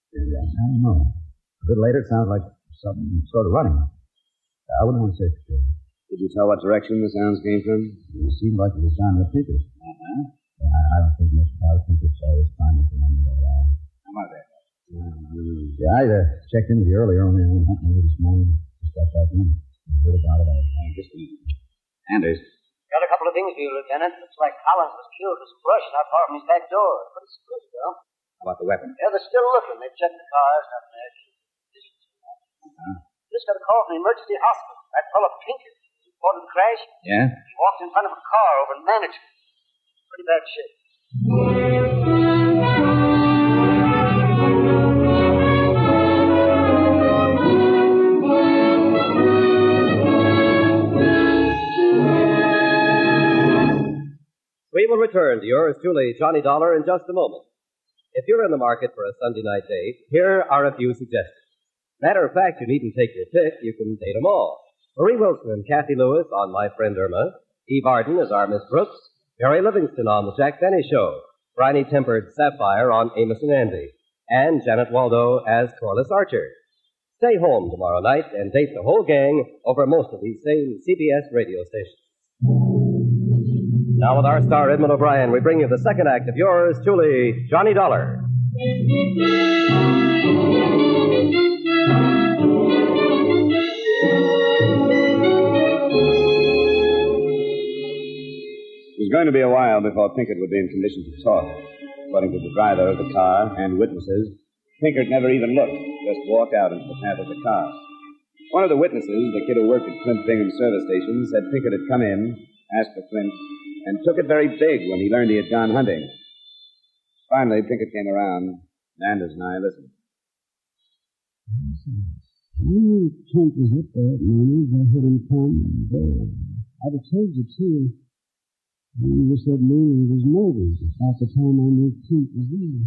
And, I don't know. A bit later, it sounded like something sort of running. I wouldn't want to say for sure. Did you tell what direction the sounds came from? It seemed like it was down the Pinkett. Uh-huh. I don't think much about it. Pinkett's always finding the one that around. How about that? Yeah, I checked in with you earlier, only I went hunting with you this morning. Just got back in. Heard about it. Just a minute. Anders. Got a couple of things for you, Lieutenant. Looks like Collins was killed with some brush not far from his back door. Pretty spruce, though. How about the weapon? Yeah, they're still looking. They've checked the cars, nothing there. Just got a call from the emergency hospital. That fellow Pinkett reported the crash. Yeah? He walked in front of a car over in Manitou. Pretty bad shape. We will return to yours truly, Johnny Dollar, in just a moment. If you're in the market for a Sunday night date, here are a few suggestions. Matter of fact, you needn't take your pick. You can date them all. Marie Wilson and Kathy Lewis on My Friend Irma. Eve Arden as our Miss Brooks. Mary Livingston on The Jack Benny Show. Briny-tempered Sapphire on Amos and Andy. And Janet Waldo as Corliss Archer. Stay home tomorrow night and date the whole gang over most of these same CBS radio stations. Now with our star Edmond O'Brien, we bring you the second act of yours truly, Johnny Dollar. It was going to be a while before Pinkett would be in condition to talk. According to the driver of the car and witnesses, Pinkett never even looked, just walked out into the path of the car. One of the witnesses, the kid who worked at Clint Bingham's service station, said Pinkett had come in, asked for Clint, and took it very big when he learned he had gone hunting. Finally, Pinkett came around, and Anders and I listened. Clint was up there at Maynard. I heard him come there. I'd have told you, too. You said Maynard was murdered about the time I knew Clint was there.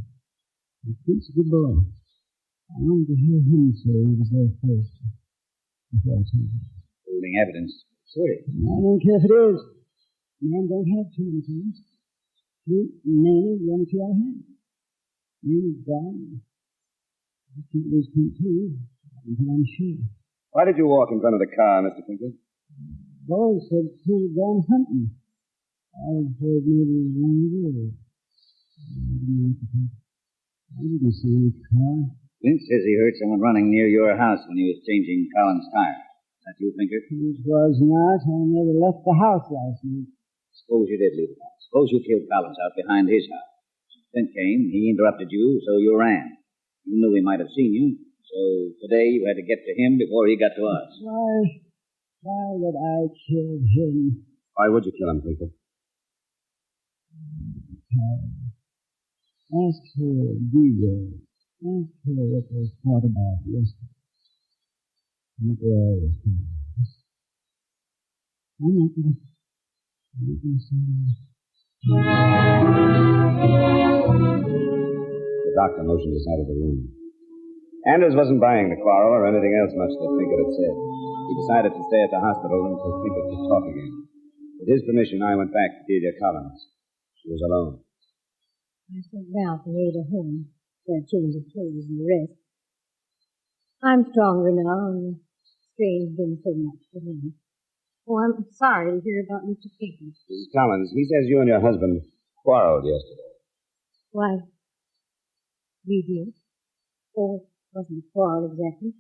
And Clint's a good boy. I wanted to hear him say he was there first. Before I told you. Holding evidence. Serious. I don't care if it is. Man don't have too many things. Clint and Maynard were the two I had. Maynard's gone. I can't lose Clint, too. Until I'm sure. Why did you walk in front of the car, Mr. Pinkett? Boy said Clint had gone hunting. I was afraid maybe it was one year. I didn't see any car. Clint says he heard someone running near your house when he was changing Collins' tire. Is that you, Pinkett? It was not. I never left the house last night. Suppose you did leave the house. Suppose you killed Collins out behind his house. Clint came, he interrupted you, so you ran. You knew he might have seen you, so today you had to get to him before he got to us. Why would I kill him? Why would you kill him, Pinkett? Ask her, DJ. Ask her what they thought about yesterday. I'm not going to say that. The doctor motioned us out of the room. Anders wasn't buying the quarrel or anything else much that Pinkett had said. He decided to stay at the hospital until Pinkett could talk again. With his permission, I went back to Delia Collins. She was alone. I sent Ralph and Ada home for a change of clothes and the rest. I'm stronger now, and the strain's been so much for him. Oh, I'm sorry to hear about Mr. Pinkett. Mrs. Collins, he says you and your husband quarreled yesterday. Why, we did. Oh, it wasn't a quarrel exactly.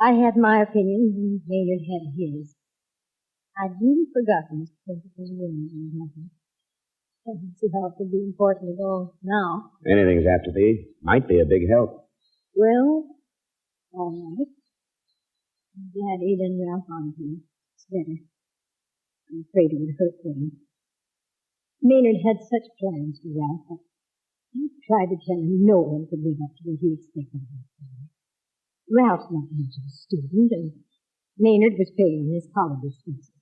I had my opinion, and Maynard had his. I'd really forgotten as perfect as women and nothing. I don't see how it could be important at all now. Anything's apt to be. Might be a big help. Well, all right. I'm glad Ada and Ralph aren't here. It's better. I'm afraid it would hurt them. Maynard had such plans for Ralph, but I tried to tell him no one could live up to what he expected of him. Ralph's not much of a student, and Maynard was paying his college expenses.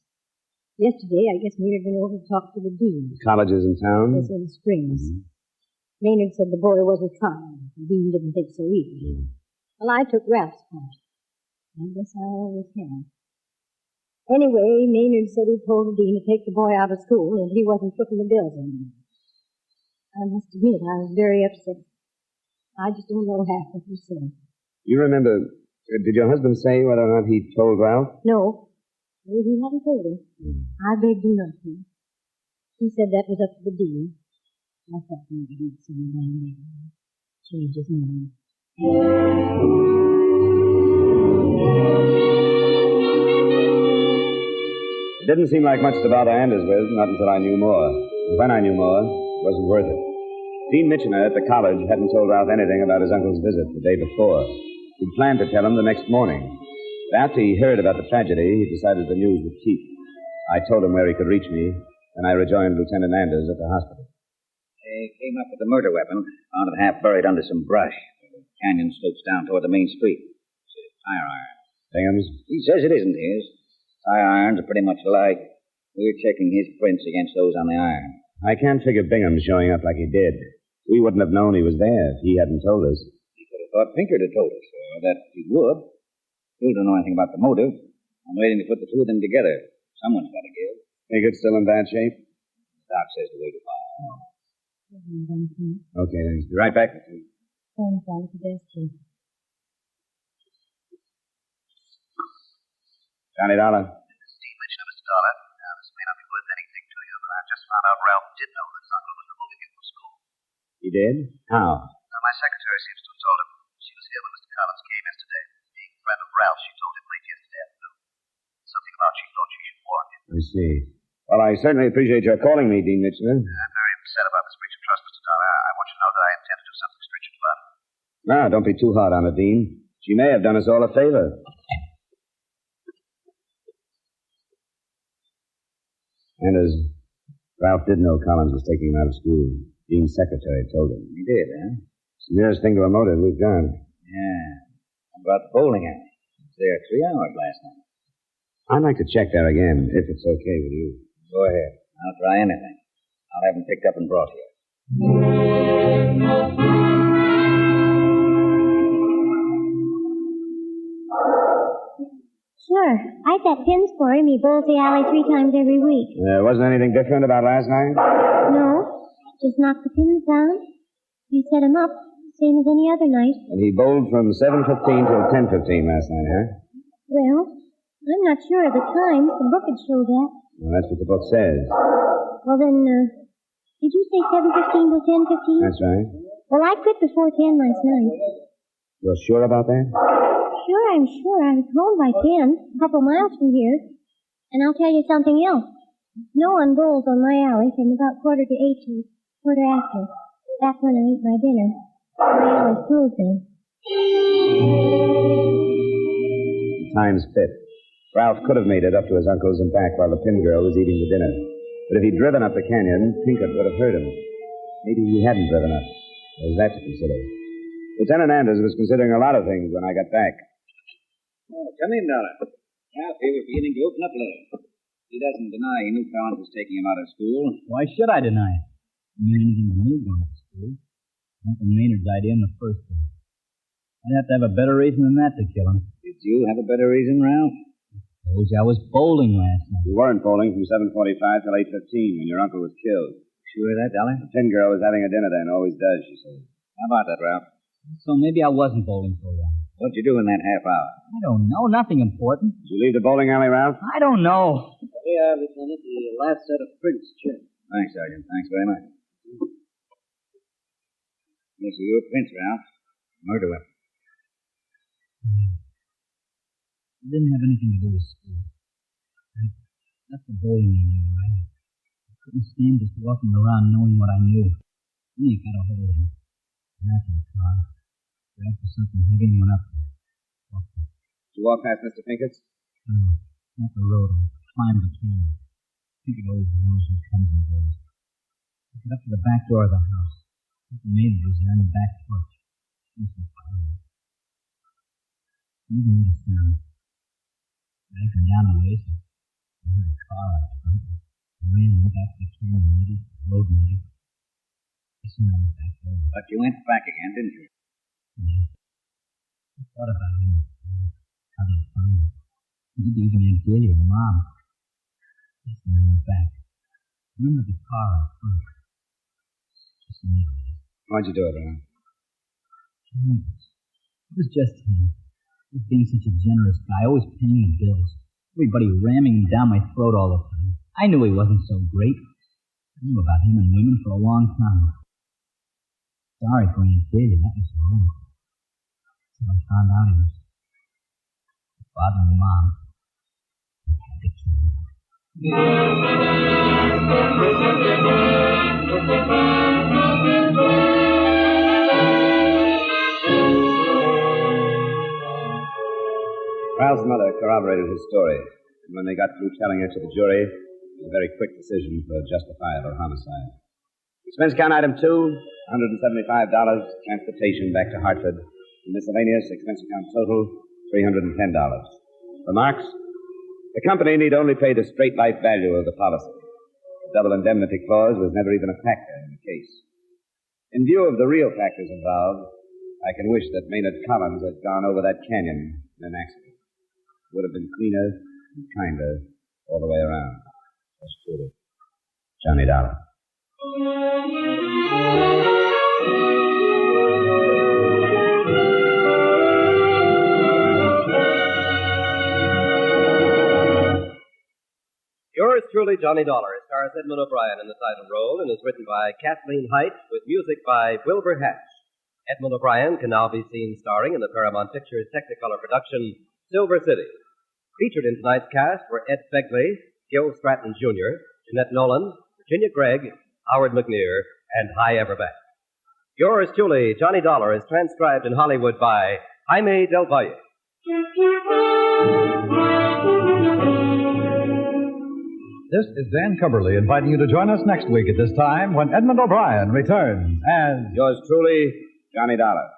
Yesterday, I guess Maynard went over to talk to the dean. Colleges in town? Yes, in Springs. Mm-hmm. Maynard said the boy wasn't trying. The dean didn't think so either. Mm-hmm. Well, I took Ralph's part. I guess I always have. Anyway, Maynard said he told the dean to take the boy out of school and he wasn't footing the bills anymore. I must admit, I was very upset. I just don't know half what he said. You remember, did your husband say whether or not he told Ralph? No. He hadn't told him. I begged him not to. He said that was up to the dean. I thought maybe he'd send him down there and change his mind. It didn't seem like much to bother Anders with, not until I knew more. And when I knew more, it wasn't worth it. Dean Mitchener at the college hadn't told Ralph anything about his uncle's visit the day before. He'd planned to tell him the next morning. But after he heard about the tragedy, he decided the news would keep. I told him where he could reach me, and I rejoined Lieutenant Anders at the hospital. They came up with the murder weapon, found it half buried under some brush. The canyon slopes down toward the main street. It's a tire iron. Bingham's? He says it isn't his. Tire irons are pretty much alike. We're checking his prints against those on the iron. I can't figure Bingham showing up like he did. We wouldn't have known he was there if he hadn't told us. He could have thought Pinkard had told us, or that he would. We don't know anything about the motive. I'm waiting to put the two of them together. Someone's got to give. Pinker's still in bad shape? Doc says to wait a while. Okay, thanks. Be right back. Thanks, I'll be best too. Johnny Dollar. This is Dean Mitchell, Mr. Dollar. Now, this may not be worth anything to you, but I just found out Ralph did know that his uncle was removing him from school. He did? How? Now, my secretary seems to have told him. She was here when Mr. Collins came yesterday. Being a friend of Ralph, she told him late yesterday afternoon. Something about she thought she should warn him. I see. Well, I certainly appreciate your calling me, Dean Mitchell. I'm very upset about this breach of trust, Mr. Dollar. I want you to know that I intend to do something stringent about it. Now, don't be too hard on her, Dean. She may have done us all a favor. And as Ralph did know Collins was taking him out of school, Dean's secretary told him. He did, huh? It's the nearest thing to a motive we've got. Yeah. How about the bowling alley? I was there 3 hours last night. I'd like to check there again, if it's okay with you. Go ahead. I'll try anything. I'll have them picked up and brought here. Sure. I bet pins for him. He bowls the alley 3 times every week. Wasn't anything different about last night? No. Just knocked the pins down. He set him up, same as any other night. And he bowled from 7:15 till 10:15 last night, huh? Well, I'm not sure of the time. The book would show that. Well, that's what the book says. Well, then, did you say 7:15 till 10:15? That's right. Well, I quit before 10 last night. You're sure about that? Sure, I'm sure. I was home by 10, a couple miles from here. And I'll tell you something else. No one bowls on my alley from about 7:45 to 8:15. That's when I eat my dinner. My alley's closed then. The time's fit. Ralph could have made it up to his uncle's and back while the pin girl was eating the dinner. But if he'd driven up the canyon, Pinkard would have heard him. Maybe he hadn't driven up. There's that to consider. Lieutenant Anders was considering a lot of things when I got back. Oh, come in, Dollar. Ralph here was beginning to open up a little. He doesn't deny he knew Collins was taking him out of school. Why should I deny it? It mean anything to me going to school. Uncle Maynard's idea in the first place. I'd have to have a better reason than that to kill him. Did you have a better reason, Ralph? Suppose I was bowling last night. You weren't bowling from 7:45 till 8:15 when your uncle was killed. Sure of that, Dollar? The pin girl was having a dinner then, always does, she said. How about that, Ralph? So maybe I wasn't bowling so long. What'd you do in that half hour? I don't know. Nothing important. Did you leave the bowling alley, Ralph? I don't know. Here, Lieutenant, the last set of prints checked. Thanks, Sergeant. Thanks very much. These are your prints, Ralph. Murder weapon. It didn't have anything to do with school. I left the bowling alley, all right. I couldn't stand just walking around knowing what I knew. Then he got a hold of me. Ran out to the car, grabbed for something heavy and went up there. Walked up. Did you walk past Mr. Pinkett's? No, not the road. I climbed the canyon. Pinkett always knows who comes and goes. I got up to the back door of the house. The maid was there on the back porch. She was firing. Never made a sound. I come down the way, so I heard a car out front. I ran back to the canyon, maybe, road maybe. I soon on the back door. But you went back again, didn't you? Yeah. I thought about him. How they find him. Maybe even Aunt Delia or Mom. I went back. I remember the car out front. Just a minute. Why'd you do it, Ron? It was just him. He was being such a generous guy, always paying the bills. Everybody ramming down my throat all the time. I knew he wasn't so great. I knew about him and women for a long time. Sorry for Aunt Delia, that was wrong. So I found out he was bothering Mom. I had to kill him. Ralph's mother corroborated his story, and when they got through telling it to the jury, it was a very quick decision for a justifiable homicide. Expense count item 2, $175, transportation back to Hartford. And miscellaneous expense account total, $310. Remarks? The company need only pay the straight life value of the policy. The double indemnity clause was never even a factor in the case. In view of the real factors involved, I can wish that Maynard Collins had gone over that canyon in an accident. It would have been cleaner and kinder all the way around. That's truly Johnny Dollar. Yours truly, Johnny Dollar, stars Edmond O'Brien in the title role and is written by Kathleen Height with music by Wilbur Hatch. Edmond O'Brien can now be seen starring in the Paramount Pictures Technicolor production, Silver City. Featured in tonight's cast were Ed Begley, Gil Stratton Jr., Jeanette Nolan, Virginia Gregg, Howard McNear, and Hy Everbeck. Yours truly, Johnny Dollar, is transcribed in Hollywood by Jaime Del Valle. This is Dan Cumberly inviting you to join us next week at this time when Edmond O'Brien returns as... Yours truly, Johnny Dollar.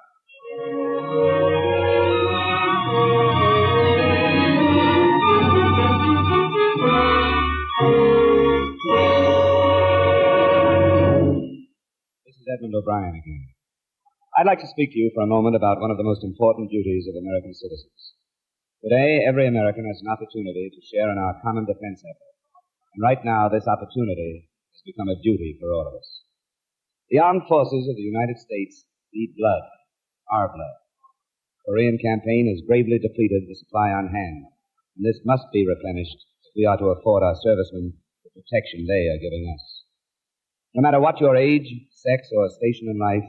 This is Edmond O'Brien again. I'd like to speak to you for a moment about one of the most important duties of American citizens. Today, every American has an opportunity to share in our common defense effort. And right now, this opportunity has become a duty for all of us. The armed forces of the United States need blood, our blood. The Korean campaign has gravely depleted the supply on hand, and this must be replenished if we are to afford our servicemen the protection they are giving us. No matter what your age, sex, or station in life,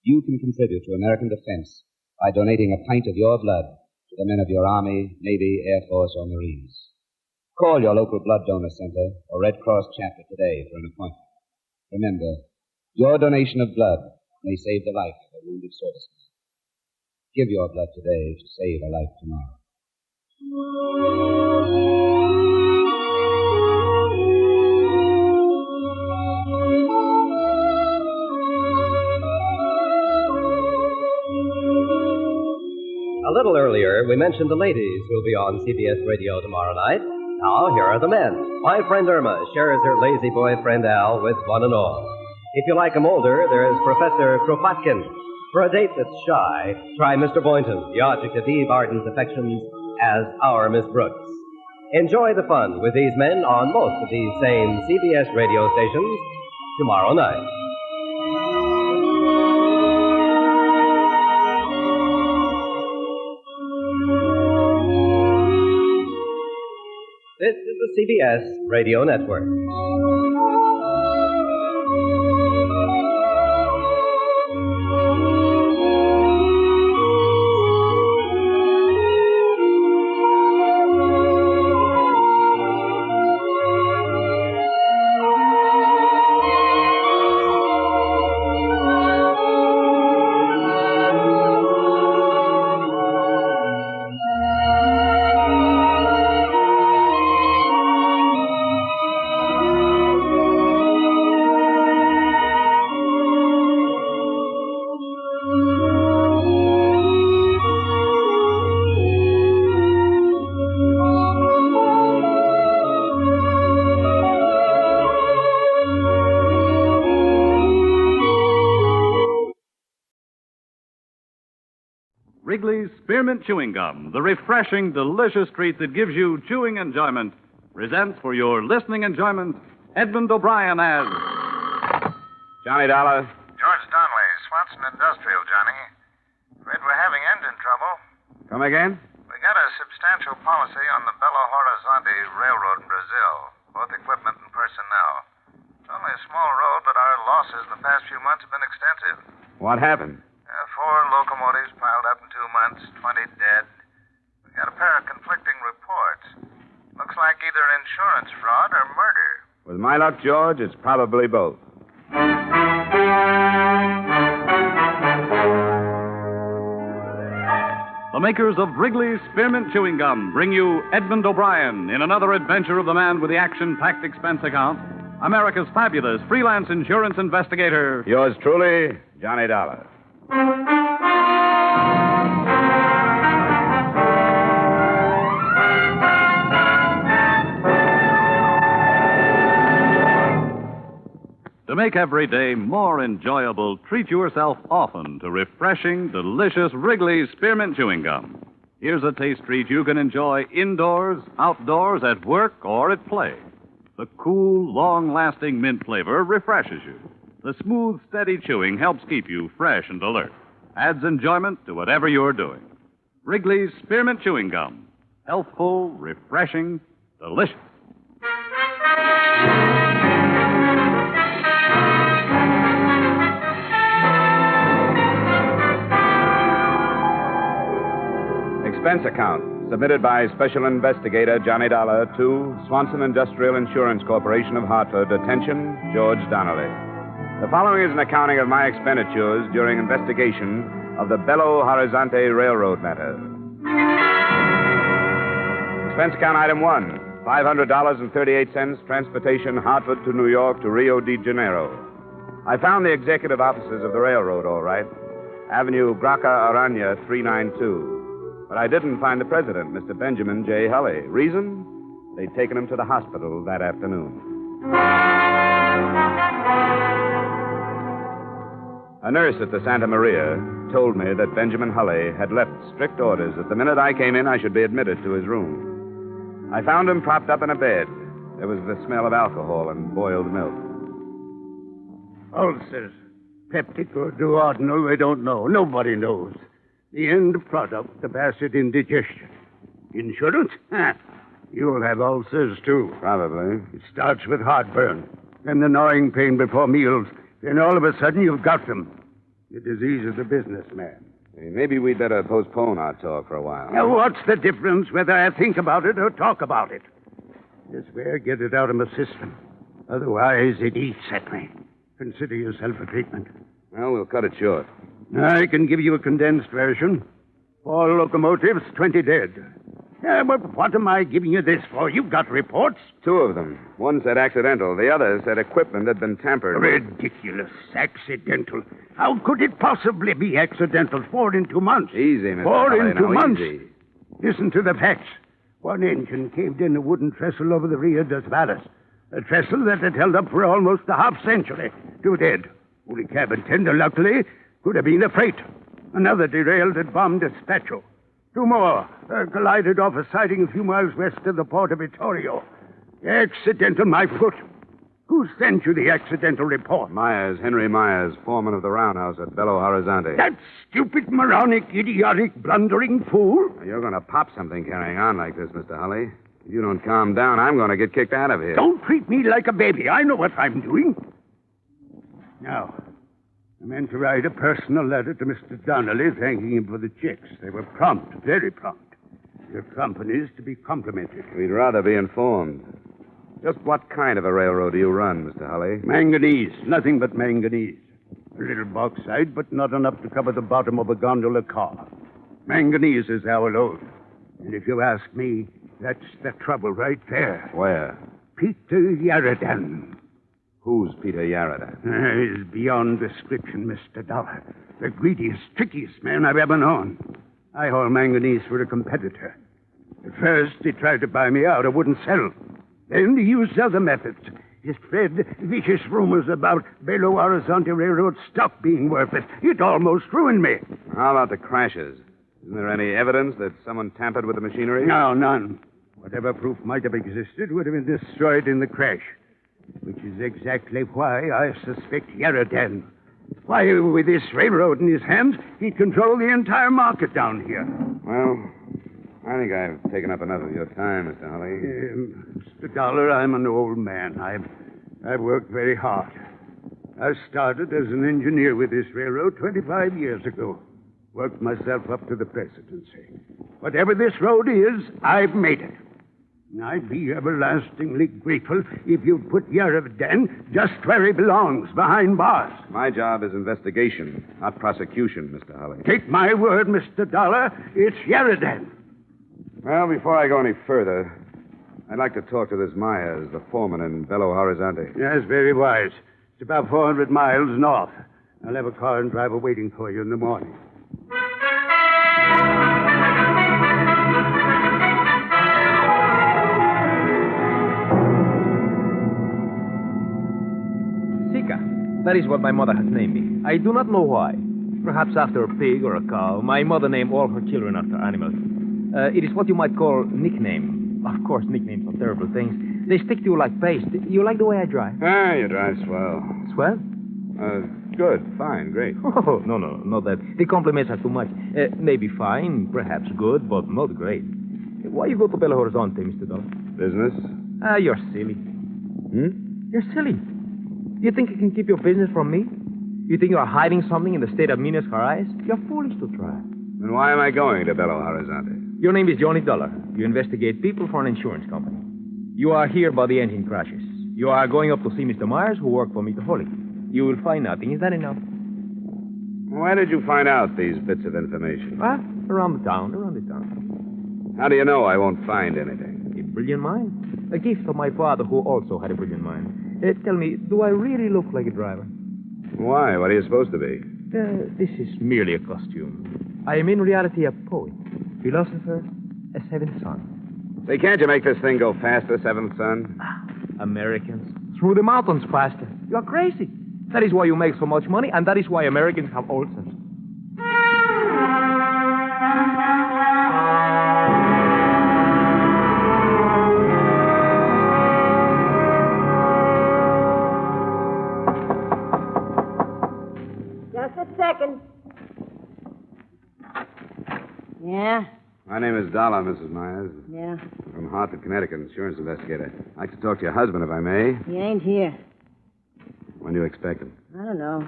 you can contribute to American defense by donating a pint of your blood to the men of your Army, Navy, Air Force, or Marines. Call your local blood donor center or Red Cross chapter today for an appointment. Remember, your donation of blood may save the life of a wounded serviceman. Give your blood today to save a life tomorrow. A little earlier, we mentioned the ladies who'll be on CBS Radio tomorrow night. Now, here are the men. My friend Irma shares her lazy boyfriend Al with one and all. If you like him older, there is Professor Kropotkin. For a date that's shy, try Mr. Boynton, the object of Eve Arden's affections, as our Miss Brooks. Enjoy the fun with these men on most of these same CBS radio stations tomorrow night. This is the CBS Radio Network. Wrigley's Spearmint Chewing Gum, the refreshing, delicious treat that gives you chewing enjoyment, presents for your listening enjoyment Edmond O'Brien as Johnny Dollar. George Donnelly, Swanson Industrial, Johnny. Afraid we're having engine trouble. Come again? We got a substantial policy on the Belo-horizonte Railroad in Brazil, both equipment and personnel. It's only a small road, but our losses the past few months have been extensive. What happened? 4 locomotives piled up in 2 months, 20 dead. We got a pair of conflicting reports. Looks like either insurance fraud or murder. With my luck, George, it's probably both. The makers of Wrigley's Spearmint Chewing Gum bring you Edmond O'Brien in another adventure of the man with the action-packed expense account, America's fabulous freelance insurance investigator. Yours truly, Johnny Dollar. To make every day more enjoyable, treat yourself often to refreshing, delicious Wrigley's Spearmint Chewing Gum. Here's a taste treat you can enjoy indoors, outdoors, at work, or at play. The cool, long-lasting mint flavor refreshes you. The smooth, steady chewing helps keep you fresh and alert. Adds enjoyment to whatever you're doing. Wrigley's Spearmint Chewing Gum. Healthful, refreshing, delicious. Expense account submitted by Special Investigator Johnny Dollar to Swanson Industrial Insurance Corporation of Hartford. Attention, George Donnelly. The following is an accounting of my expenditures during investigation of the Belo-horizonte Railroad matter. Expense account item 1, $500.38, transportation Hartford to New York to Rio de Janeiro. I found the executive offices of the railroad, all right. Avenue Graca Arana, 392. But I didn't find the president, Mr. Benjamin J. Hulley. Reason? They'd taken him to the hospital that afternoon. A nurse at the Santa Maria told me that Benjamin Hulley had left strict orders that the minute I came in, I should be admitted to his room. I found him propped up in a bed. There was the smell of alcohol and boiled milk. Ulcers, peptic or duodenal, we don't know. Nobody knows. The end product, the acid indigestion. Insurance? You'll have ulcers, too. Probably. It starts with heartburn, then the gnawing pain before meals. Then all of a sudden you've got them. The disease of the businessman. Hey, maybe we'd better postpone our talk for a while. Now, what's the difference whether I think about it or talk about it? This way, get it out of my system. Otherwise, it eats at me. Consider yourself a treatment. Well, we'll cut it short. I can give you a condensed version. 4 locomotives, 20 dead. Yeah, but what am I giving you this for? You've got reports. 2 of them. One said accidental. The other said equipment had been tampered with. Ridiculous. Accidental. How could it possibly be accidental? 4 in 2 months. Easy, Mr. 4 Hulley, in 2 now, months. Easy. Listen to the facts. One engine caved in a wooden trestle over the Rio das Valles. A trestle that had held up for almost a half-century. 2 dead. Only cabin tender, luckily, could have been a freight. Another derailed at Bomb Despacho. 2 more collided off a siding a few miles west of the port of Vittorio. Accidental, my foot. Who sent you the accidental report? Myers, Henry Myers, foreman of the roundhouse at Belo-horizonte. That stupid, moronic, idiotic, blundering fool? Now, you're going to pop something carrying on like this, Mr. Hulley. If you don't calm down, I'm going to get kicked out of here. Don't treat me like a baby. I know what I'm doing. Now, I meant to write a personal letter to Mr. Donnelly thanking him for the checks. They were prompt, very prompt. Your company's to be complimented. We'd rather be informed. Just what kind of a railroad do you run, Mr. Hulley? Manganese. Nothing but manganese. A little bauxite, but not enough to cover the bottom of a gondola car. Manganese is our load. And if you ask me, that's the trouble right there. Where? Peter Yaradan. Who's Peter Yaradan? He's beyond description, Mr. Dollar. The greediest, trickiest man I've ever known. I haul manganese for a competitor. At first, he tried to buy me out. I wouldn't sell. Then he used other methods. He spread vicious rumors about Belo-horizonte Railroad stock being worthless. It almost ruined me. How about the crashes? Isn't there any evidence that someone tampered with the machinery? No, none. Whatever proof might have existed would have been destroyed in the crash, which is exactly why I suspect Yaradan. Why, with this railroad in his hands, he'd control the entire market down here. Well, I think I've taken up enough of your time, Mr. Holly. Mr. Dollar, I'm an old man. I've worked very hard. I started as an engineer with this railroad 25 years ago. Worked myself up to the presidency. Whatever this road is, I've made it. And I'd be everlastingly grateful if you'd put Yaradan just where he belongs, behind bars. My job is investigation, not prosecution, Mr. Holly. Take my word, Mr. Dollar, it's Yaradan. Well, before I go any further, I'd like to talk to this Myers, the foreman in Belo-horizonte. Yes, very wise. It's about 400 miles north. I'll have a car and driver waiting for you in the morning. That is what my mother has named me. I do not know why. Perhaps after a pig or a cow. My mother named all her children after animals. It is what you might call nickname. Of course, nicknames are terrible things. They stick to you like paste. You like the way I drive? Ah, you drive swell. Swell? Good, fine, great. Oh, no, not that. The compliments are too much. Maybe fine, perhaps good, but not great. Why you go to Belo-horizonte, Mr. Dollar? Business? You're silly. You're silly. You think you can keep your business from me? You think you are hiding something in the state of Minas Gerais? You're foolish to try. Then why am I going to Belo-horizonte? Your name is Johnny Dollar. You investigate people for an insurance company. You are here by the engine crashes. You are going up to see Mr. Myers, who worked for me to Holly. You will find nothing. Is that enough? Why did you find out these bits of information? Around the town. How do you know I won't find anything? A brilliant mind. A gift of my father, who also had a brilliant mind. Tell me, do I really look like a driver? Why? What are you supposed to be? This is merely a costume. I am in reality a poet, philosopher, a seventh son. Say, can't you make this thing go faster, seventh son? Americans. Through the mountains faster. You're crazy. That is why you make so much money, and that is why Americans have ulcers. Second. Yeah? My name is Dollar, Mrs. Myers. Yeah. From Hartford, Connecticut, insurance investigator. I'd like to talk to your husband, if I may. He ain't here. When do you expect him? I don't know.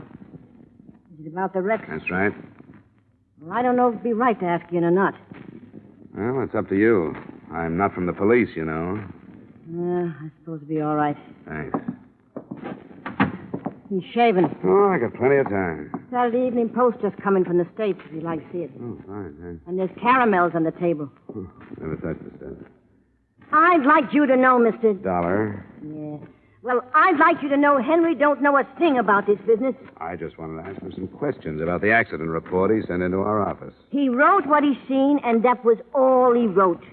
Is it about the wreck? That's right. Well, I don't know if it'd be right to ask you or not. Well, it's up to you. I'm not from the police, you know. Yeah, I suppose it'd be all right. Thanks. He's shaving. Oh, I got plenty of time. Saturday Evening Post just come in from the States, if you'd like to see it. Oh, fine, thanks. And there's caramels on the table. Never touched the stuff. I'd like you to know, Mr. Dollar. Yeah. Well, I'd like you to know Henry don't know a thing about this business. I just wanted to ask him some questions about the accident report he sent into our office. He wrote what he seen, and that was all he wrote.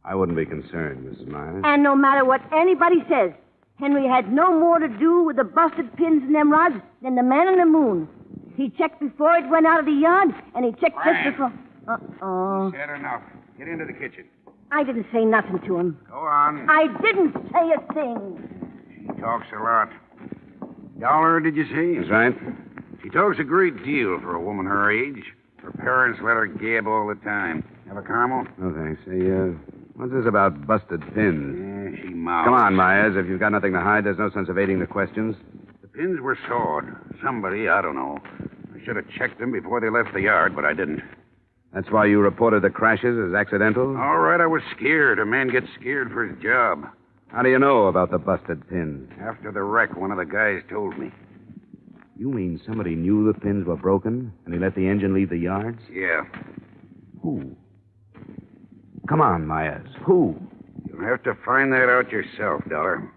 I wouldn't be concerned, Mrs. Myers. And no matter what anybody says, Henry had no more to do with the busted pins in them rods than the man on the moon. He checked before it went out of the yard, and he checked just before... Uh-oh. Said enough. Get into the kitchen. I didn't say nothing to him. Go on. I didn't say a thing. She talks a lot. Dollar, did you see? That's right. She talks a great deal for a woman her age. Her parents let her gab all the time. Have a caramel? No, thanks. Hey, what's this about busted pins? Yeah, she mouths. Come on, Myers. If you've got nothing to hide, there's no sense evading the questions. The pins were sawed. Somebody, I don't know. I should have checked them before they left the yard, but I didn't. That's why you reported the crashes as accidental? All right, I was scared. A man gets scared for his job. How do you know about the busted pins? After the wreck, one of the guys told me. You mean somebody knew the pins were broken, and he let the engine leave the yards? Yeah. Who? Come on, Myers. Who? You'll have to find that out yourself, Dollar.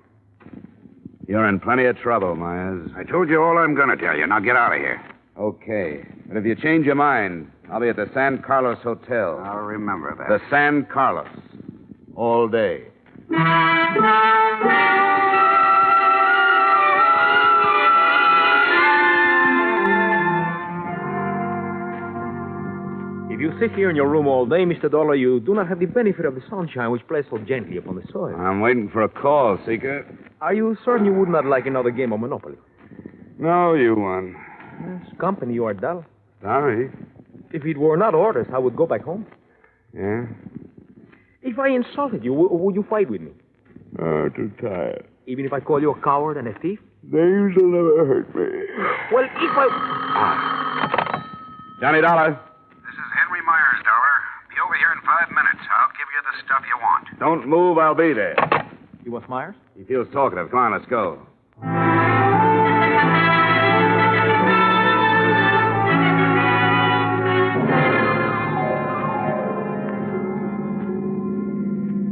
You're in plenty of trouble, Myers. I told you all I'm going to tell you. Now get out of here. Okay. But if you change your mind, I'll be at the San Carlos Hotel. I'll remember that. The San Carlos. All day. If you sit here in your room all day, Mr. Dollar, you do not have the benefit of the sunshine which plays so gently upon the soil. I'm waiting for a call, Seeker. Are you certain you would not like another game of Monopoly? No, you won. Yes, company, you are dull. Sorry. If it were not orders, I would go back home. Yeah? If I insulted you, would you fight with me? Oh, too tired. Even if I call you a coward and a thief? Names will never hurt me. Well, if I... Johnny Dollar. This is Henry Myers, Dollar. Be over here in 5 minutes. I'll give you the stuff you want. Don't move, I'll be there. You want Myers? He feels talkative. Come on, let's go.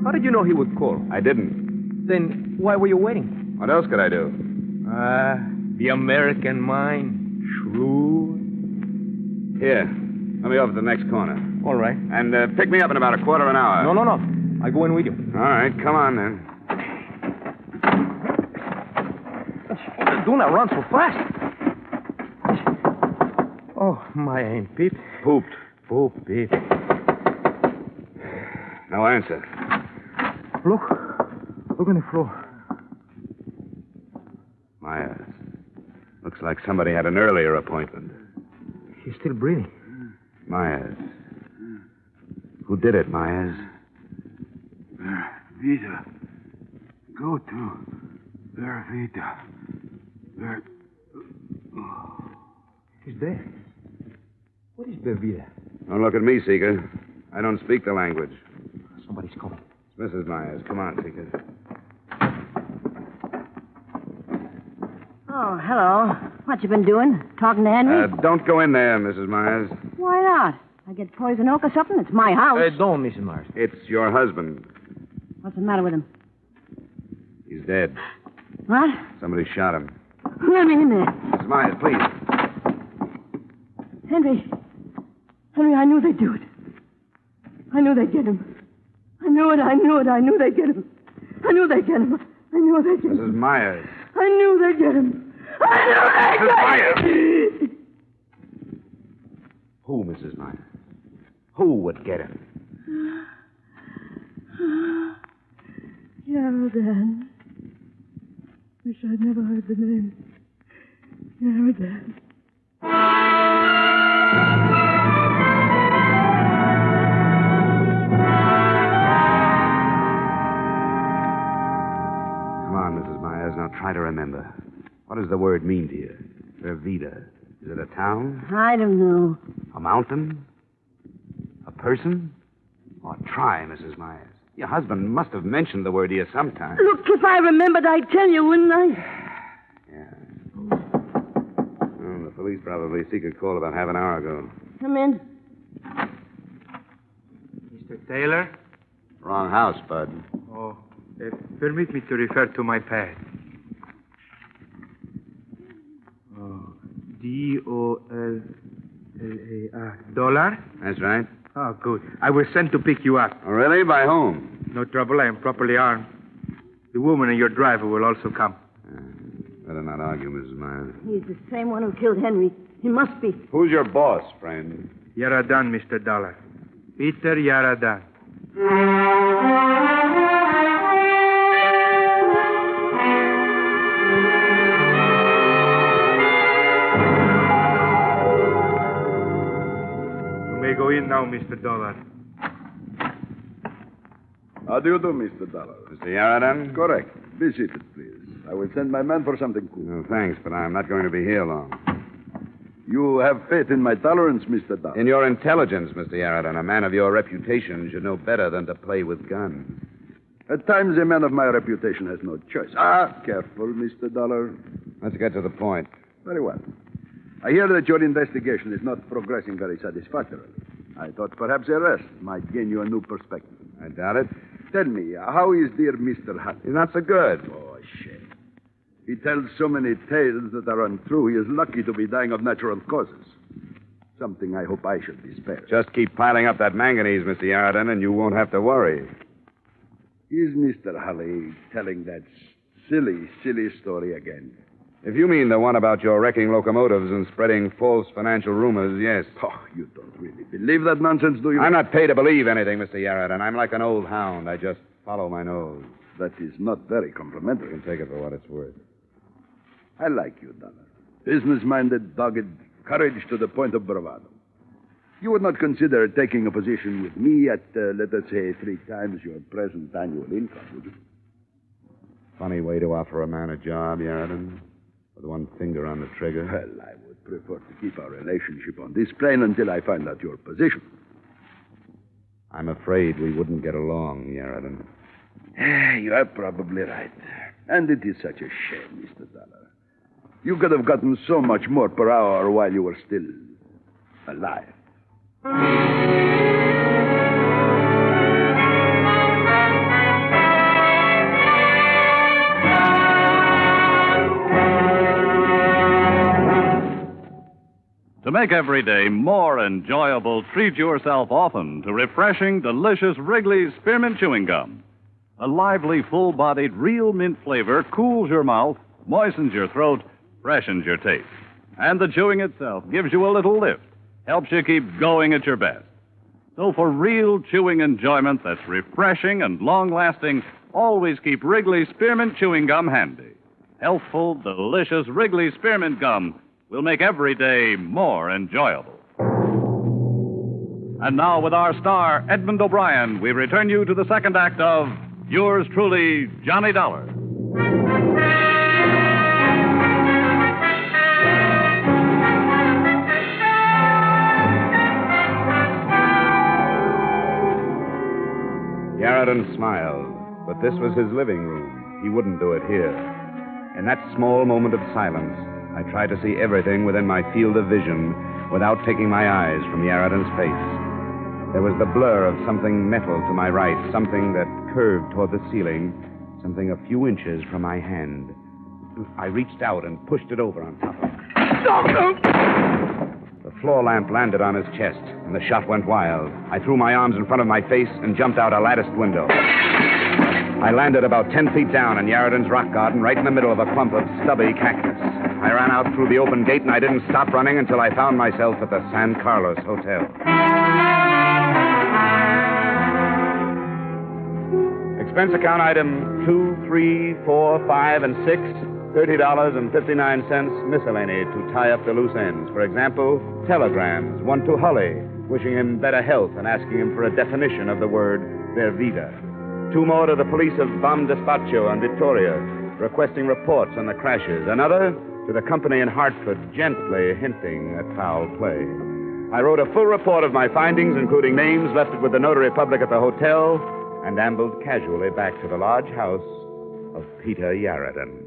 How did you know he would call? I didn't. Then why were you waiting? What else could I do? The American mind. Shrewd. Here. Let me over to the next corner. All right. And pick me up in about a quarter of an hour. No. I go in with you. All right, come on then. Do not run so fast. Oh, my ain't Pete. Pooped. Poop, Pete. No answer. Look on the floor. Myers. Looks like somebody had an earlier appointment. He's still breathing. Myers. Who did it, Myers? Vita. Go to Ver Vita. Ver... He's dead. What is Bervida? Don't look at me, Seeker. I don't speak the language. Somebody's coming. It's Mrs. Myers. Come on, Seeker. Oh, hello. What you been doing? Talking to Henry? Don't go in there, Mrs. Myers. Why not? I get poison oak or something? It's my house. Don't, Mrs. Myers. It's your husband. What's the matter with him? He's dead. What? Somebody shot him. Let me in there. Mrs. Myers, please. Henry, I knew they'd do it. I knew they'd get him. I knew they'd get him. I knew they'd get him. Mrs. Myers. I knew they'd get him. Myers! Who, Mrs. Myers? Who would get him? Yaradan. Wish I'd never heard the name. Yaradan. Come on, Mrs. Myers. Now try to remember. What does the word mean to you? Vervita. Is it a town? I don't know. A mountain? A person? Oh, try, Mrs. Myers. Your husband must have mentioned the word to you sometime. Look, if I remembered, I'd tell you, wouldn't I? Yeah. Well, the police probably seek a call about half an hour ago. Come in. Mr. Taylor? Wrong house, Bud. Oh, permit me to refer to my pad. Oh, Dollar? Dollar? That's right. Oh, good. I was sent to pick you up. Oh, really? By whom? No trouble. I am properly armed. The woman and your driver will also come. Better not argue, Mrs. Myers. He's the same one who killed Henry. He must be. Who's your boss, friend? Yaradan, Mr. Dollar. Peter Yaradan. You may go in now, Mr. Dollar. How do you do, Mr. Dollar? Mr. Yaradan? Correct. Be seated, please. I will send my man for something cool. No, thanks, but I'm not going to be here long. You have faith in my tolerance, Mr. Dollar? In your intelligence, Mr. Yaradan. A man of your reputation should know better than to play with guns. At times, a man of my reputation has no choice. Careful, Mr. Dollar. Let's get to the point. Very well. I hear that your investigation is not progressing very satisfactorily. I thought perhaps arrest might gain you a new perspective. I doubt it. Tell me, how is dear Mr. Hutt? He's not so good. Oh, shame. He tells so many tales that are untrue. He is lucky to be dying of natural causes. Something I hope I should be spared. Just keep piling up that manganese, Mr. Yaradan, and you won't have to worry. Is Mr. Hulley telling that silly story again? If you mean the one about your wrecking locomotives and spreading false financial rumors, yes. Oh, you don't really believe that nonsense, do you? I'm not paid to believe anything, Mr. Yarradin. I'm like an old hound. I just follow my nose. That is not very complimentary. You can take it for what it's worth. I like you, Dollar. Business-minded, dogged, courage to the point of bravado. You would not consider taking a position with me at, let us say, 3 times your present annual income, would you? Funny way to offer a man a job, Yarradin. With one finger on the trigger. Well, I would prefer to keep our relationship on this plane until I find out your position. I'm afraid we wouldn't get along, Yarradin. You are probably right. And it is such a shame, Mr. Dollar. You could have gotten so much more per hour while you were still alive. To make every day more enjoyable, treat yourself often to refreshing, delicious Wrigley's Spearmint Chewing Gum. A lively, full-bodied, real mint flavor cools your mouth, moistens your throat, freshens your taste. And the chewing itself gives you a little lift, helps you keep going at your best. So for real chewing enjoyment that's refreshing and long-lasting, always keep Wrigley's Spearmint Chewing Gum handy. Healthful, delicious Wrigley's Spearmint Gum will make every day more enjoyable. And now, with our star, Edmond O'Brien, we return you to the second act of Yours Truly, Johnny Dollar. Yarradin smiled, but this was his living room. He wouldn't do it here. In that small moment of silence, I tried to see everything within my field of vision without taking my eyes from Yarradin's face. There was the blur of something metal to my right, something that curved toward the ceiling, something a few inches from my hand. I reached out and pushed it over on top of him. The floor lamp landed on his chest, and the shot went wild. I threw my arms in front of my face and jumped out a latticed window. I landed about 10 feet down in Yarradin's rock garden, right in the middle of a clump of stubby cactus. I ran out through the open gate, and I didn't stop running until I found myself at the San Carlos Hotel. Expense account item 2, 3, 4, 5, and 6, $30.59 miscellany to tie up the loose ends. For example, telegrams, one to Hully, wishing him better health and asking him for a definition of the word Vervida. 2 more to the police of Bam Despacho and Victoria, requesting reports on the crashes. Another to the company in Hartford, gently hinting at foul play. I wrote a full report of my findings, including names, left it with the notary public at the hotel, and ambled casually back to the large house of Peter Yarradin.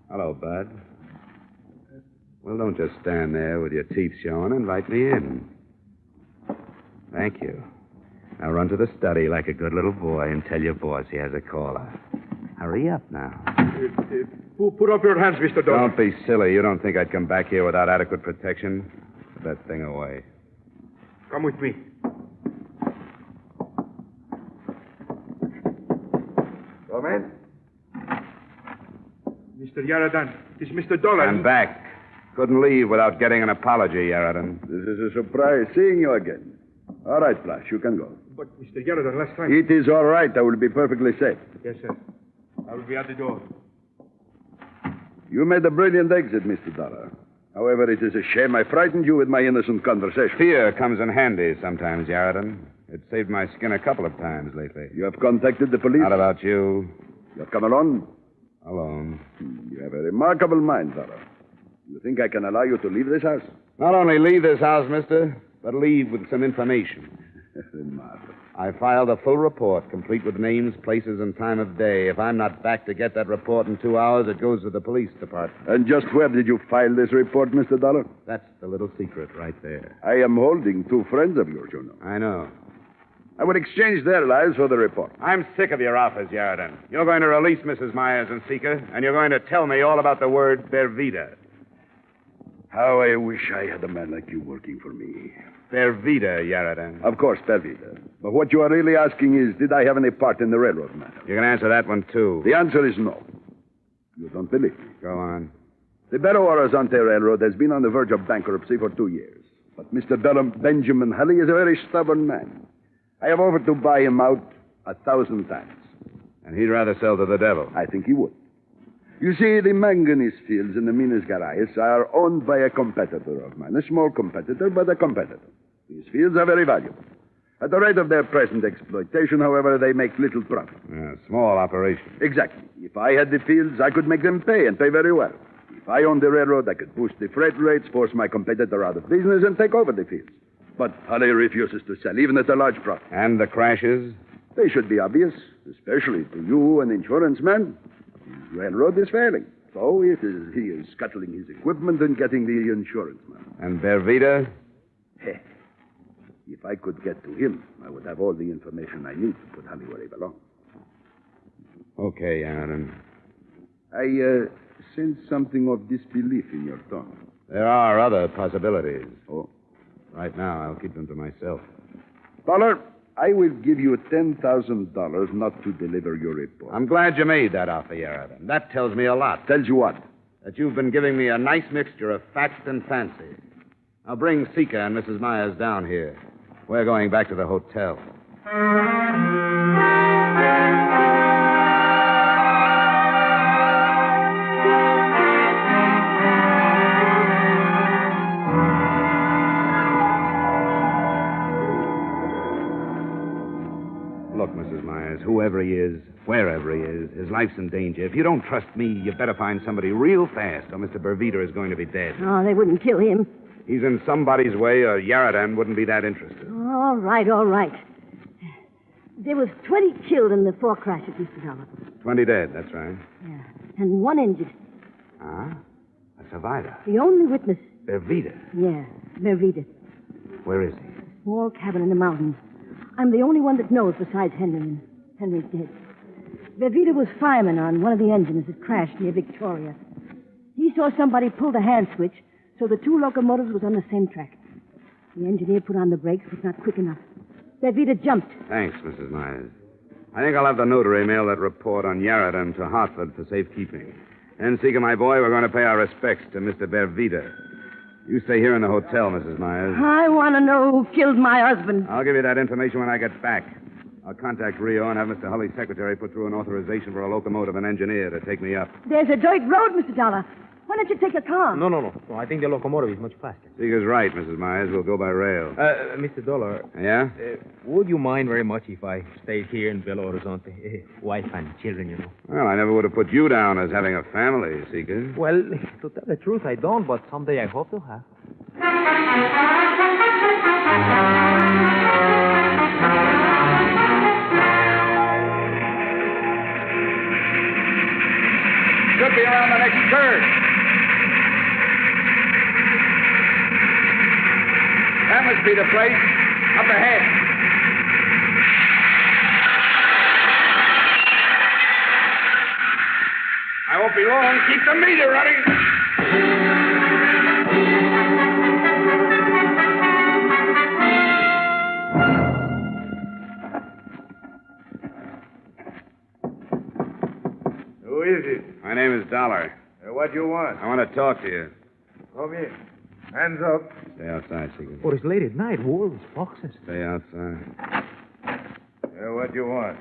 Hello, Bud. Well, don't just stand there with your teeth showing. Invite me in. Thank you. Now run to the study like a good little boy and tell your boss he has a caller. Hurry up now. Put up your hands, Mr. Dollar. Don't be silly. You don't think I'd come back here without adequate protection? Put that thing away. Come with me. Come in. Mr. Yarradin, it's Mr. Dollar. I'm back. Couldn't leave without getting an apology, Yarradin. This is a surprise seeing you again. All right, Flash, you can go. But, Mr. Yarradin, last time... It is all right. I will be perfectly safe. Yes, sir. I will be at the door. You made a brilliant exit, Mr. Dollar. However, it is a shame I frightened you with my innocent conversation. Fear comes in handy sometimes, Yarradin. It saved my skin a couple of times lately. You have contacted the police? Not about you. You have come alone? Alone. You have a remarkable mind, Dollar. You think I can allow you to leave this house? Not only leave this house, mister, but leave with some information. I filed a full report, complete with names, places, and time of day. If I'm not back to get that report in 2 hours, it goes to the police department. And just where did you file this report, Mr. Dollar? That's the little secret right there. I am holding 2 friends of yours, you know. I know. I would exchange their lives for the report. I'm sick of your offers, Yarradin. You're going to release Mrs. Myers and Seeker, and you're going to tell me all about the word Vervida. How I wish I had a man like you working for me. Pervita, Yaradan. Of course, Pervita. But what you are really asking is, did I have any part in the railroad matter? You can answer that one, too. The answer is no. You don't believe me. Go on. The Belo-horizonte Railroad has been on the verge of bankruptcy for 2 years. But Mr. Benjamin Hulley is a very stubborn man. I have offered to buy him out 1,000 times. And he'd rather sell to the devil. I think he would. You see, the manganese fields in the Minas Gerais are owned by a competitor of mine. A small competitor, but a competitor. These fields are very valuable. At the rate of their present exploitation, however, they make little profit. Small operation. Exactly. If I had the fields, I could make them pay, and pay very well. If I owned the railroad, I could boost the freight rates, force my competitor out of business, and take over the fields. But Hulley refuses to sell, even at a large profit. And the crashes? They should be obvious, especially to you, an insurance man. The railroad is failing. So he is scuttling his equipment and getting the insurance money. And Bervita? If I could get to him, I would have all the information I need to put Hulley where he belongs. Okay, Aaron. I sense something of disbelief in your tone. There are other possibilities. Oh? Right now, I'll keep them to myself. Dollar, I will give you $10,000 not to deliver your report. I'm glad you made that offer, Yaradan. That tells me a lot. Tells you what? That you've been giving me a nice mixture of fact and fancy. Now bring Sika and Mrs. Myers down here. We're going back to the hotel. Look, Mrs. Myers, whoever he is, wherever he is, his life's in danger. If you don't trust me, you better find somebody real fast, or Mr. Bervita is going to be dead. Oh, they wouldn't kill him. He's in somebody's way, or Yaradan wouldn't be that interested. All right, all right. There was 20 killed in the 4 crashes, Mr. Dollar. 20 dead, that's right. Yeah. And 1 injured. Ah? A survivor. The only witness. Bervita. Yeah, Bervita. Where is he? Small cabin in the mountains. I'm the only one that knows besides Henry, and Henry's dead. Bervita was fireman on one of the engines that crashed near Victoria. He saw somebody pull the hand switch, so the 2 locomotives was on the same track. The engineer put on the brakes, but not quick enough. Bervita jumped. Thanks, Mrs. Myers. I think I'll have the notary mail that report on Yaradan to Hartford for safekeeping. And, Sika, my boy, we're going to pay our respects to Mr. Bervita. You stay here in the hotel, Mrs. Myers. I want to know who killed my husband. I'll give you that information when I get back. I'll contact Rio and have Mr. Hulley's secretary put through an authorization for a locomotive and engineer to take me up. There's a dirt road, Mr. Dollar. Why don't you take a car? No. I think the locomotive is much faster. Sika's right, Mrs. Myers. We'll go by rail. Mr. Dollar. Yeah? Would you mind very much if I stayed here in Belo-horizonte? Wife and children, you know. Well, I never would have put you down as having a family, Sika. Well, to tell the truth, I don't, but someday I hope to have. Should be around the next curve. That must be the place. Up ahead. I won't be long. Keep the meter running. Who is it? My name is Dollar. What do you want? I want to talk to you. Come in. Hands up. Stay outside, Seeger. Oh, it's late at night. Wolves, foxes. Stay outside. What do you want?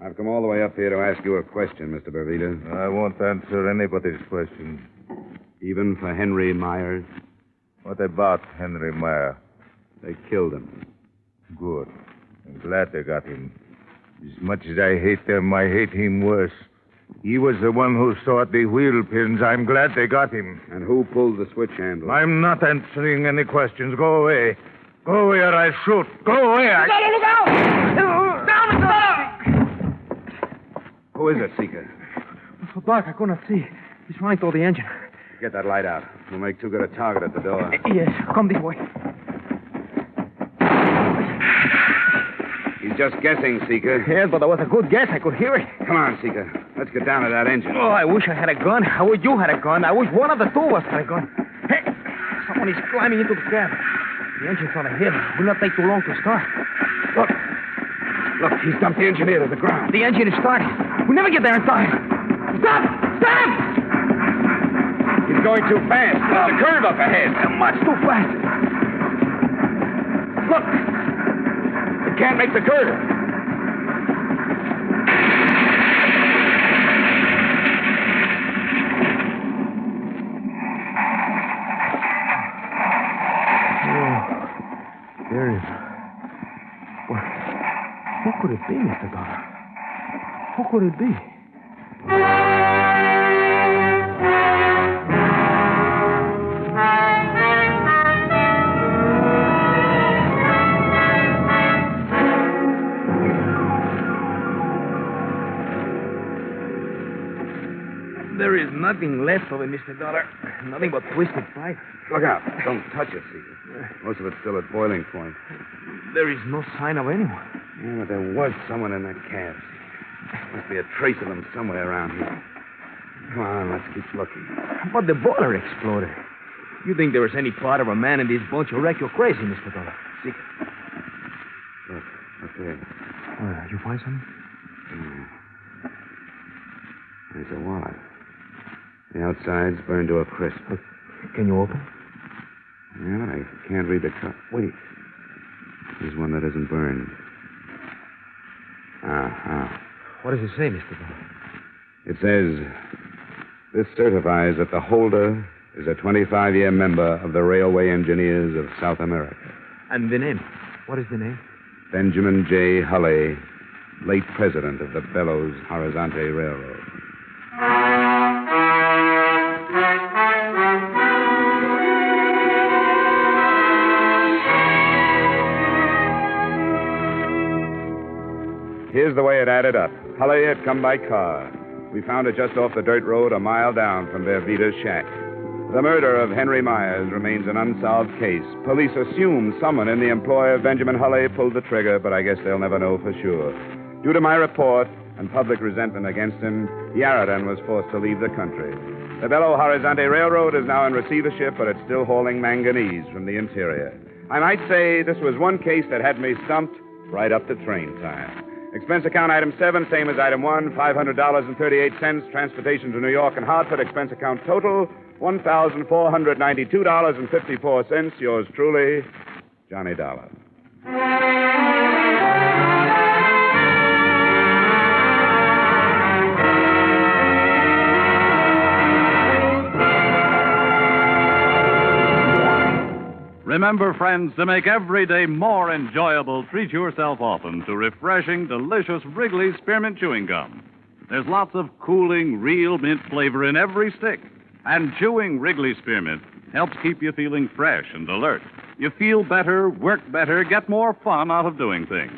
I've come all the way up here to ask you a question, Mr. Bervita. I won't answer anybody's questions. Even for Henry Myers? What about Henry Meyer? They killed him. Good. I'm glad they got him. As much as I hate them, I hate him worse. He was the one who sought the wheel pins. I'm glad they got him. And who pulled the switch handle? I'm not answering any questions. Go away. Go away or I shoot. Go away. Look out! Down, Who is it, Seeker? It's so dark I couldn't see. He's running toward the engine. Get that light out. We'll make too good a target at the door. Yes, come this way. He's just guessing, Seeker. Yes, but that was a good guess. I could hear it. Come on, Seeker. Let's get down to that engine. Oh, I wish I had a gun. I wish you had a gun. I wish one of the two of us had a gun. Hey, someone is climbing into the cab. The engine's on ahead. Will not take too long to start. Look. Look, he's dumped the engine to the ground. The engine is starting. We'll never get there in time. Stop! Stop! He's going too fast. There's a curve up ahead. Much too fast. Look. He can't make the curve. There he is. What? Who could it be, Mr. Dollar? Who could it be? There is nothing left of it, Mr. Dollar. Nothing but twisted pipe. Look out. Don't touch it, Caesar. Most of it's still at boiling point. There is no sign of anyone. Yeah, but there was someone in that cab. Must be a trace of them somewhere around here. Come on, let's keep looking. But the boiler exploded. You think there was any part of a man in this boat, you'll wreck your crazy, Mr. Dollar. See? Look there. You find something? There's a wallet. The outside's burned to a crisp. Can you open? Yeah, but I can't read the cut. Wait. There's one that isn't burned. What does it say, Mr. Dollar? It says, this certifies that the holder is a 25-year member of the Railway Engineers of South America. And the name? What is the name? Benjamin J. Hulley, late president of the Belo-horizonte Railroad. Here's the way it added up. Hulley had come by car. We found it just off the dirt road a mile down from Vervita's shack. The murder of Henry Myers remains an unsolved case. Police assume someone in the employ of Benjamin Hulley pulled the trigger, but I guess they'll never know for sure. Due to my report and public resentment against him, Yarraton was forced to leave the country. The Belo-horizonte Railroad is now in receivership, but it's still hauling manganese from the interior. I might say this was one case that had me stumped right up to train time. Expense account item 7, same as item 1, $500.38. Transportation to New York and Hartford. Expense account total, $1,492.54. Yours truly, Johnny Dollar. Remember, friends, to make every day more enjoyable, treat yourself often to refreshing, delicious Wrigley's Spearmint Chewing Gum. There's lots of cooling, real mint flavor in every stick. And chewing Wrigley's Spearmint helps keep you feeling fresh and alert. You feel better, work better, get more fun out of doing things.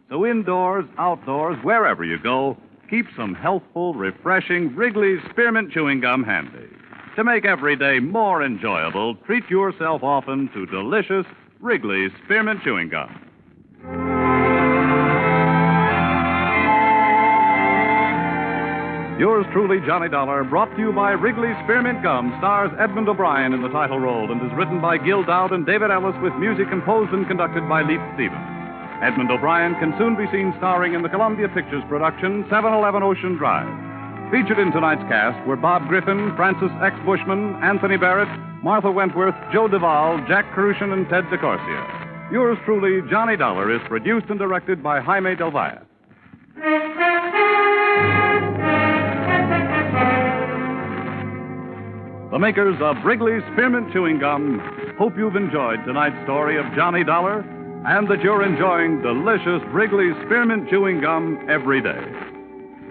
So indoors, outdoors, wherever you go, keep some healthful, refreshing Wrigley's Spearmint Chewing Gum handy. To make every day more enjoyable, treat yourself often to delicious Wrigley's Spearmint Chewing Gum. Yours truly, Johnny Dollar, brought to you by Wrigley's Spearmint Gum, stars Edmond O'Brien in the title role and is written by Gil Dowd and David Ellis with music composed and conducted by Leap Stevens. Edmond O'Brien can soon be seen starring in the Columbia Pictures production 711 Ocean Drive. Featured in tonight's cast were Bob Griffin, Francis X. Bushman, Anthony Barrett, Martha Wentworth, Joe Duvall, Jack Crucian, and Ted DeCorsia. Yours truly, Johnny Dollar, is produced and directed by Jaime Del Valle. The makers of Wrigley's Spearmint Chewing Gum hope you've enjoyed tonight's story of Johnny Dollar and that you're enjoying delicious Wrigley's Spearmint Chewing Gum every day.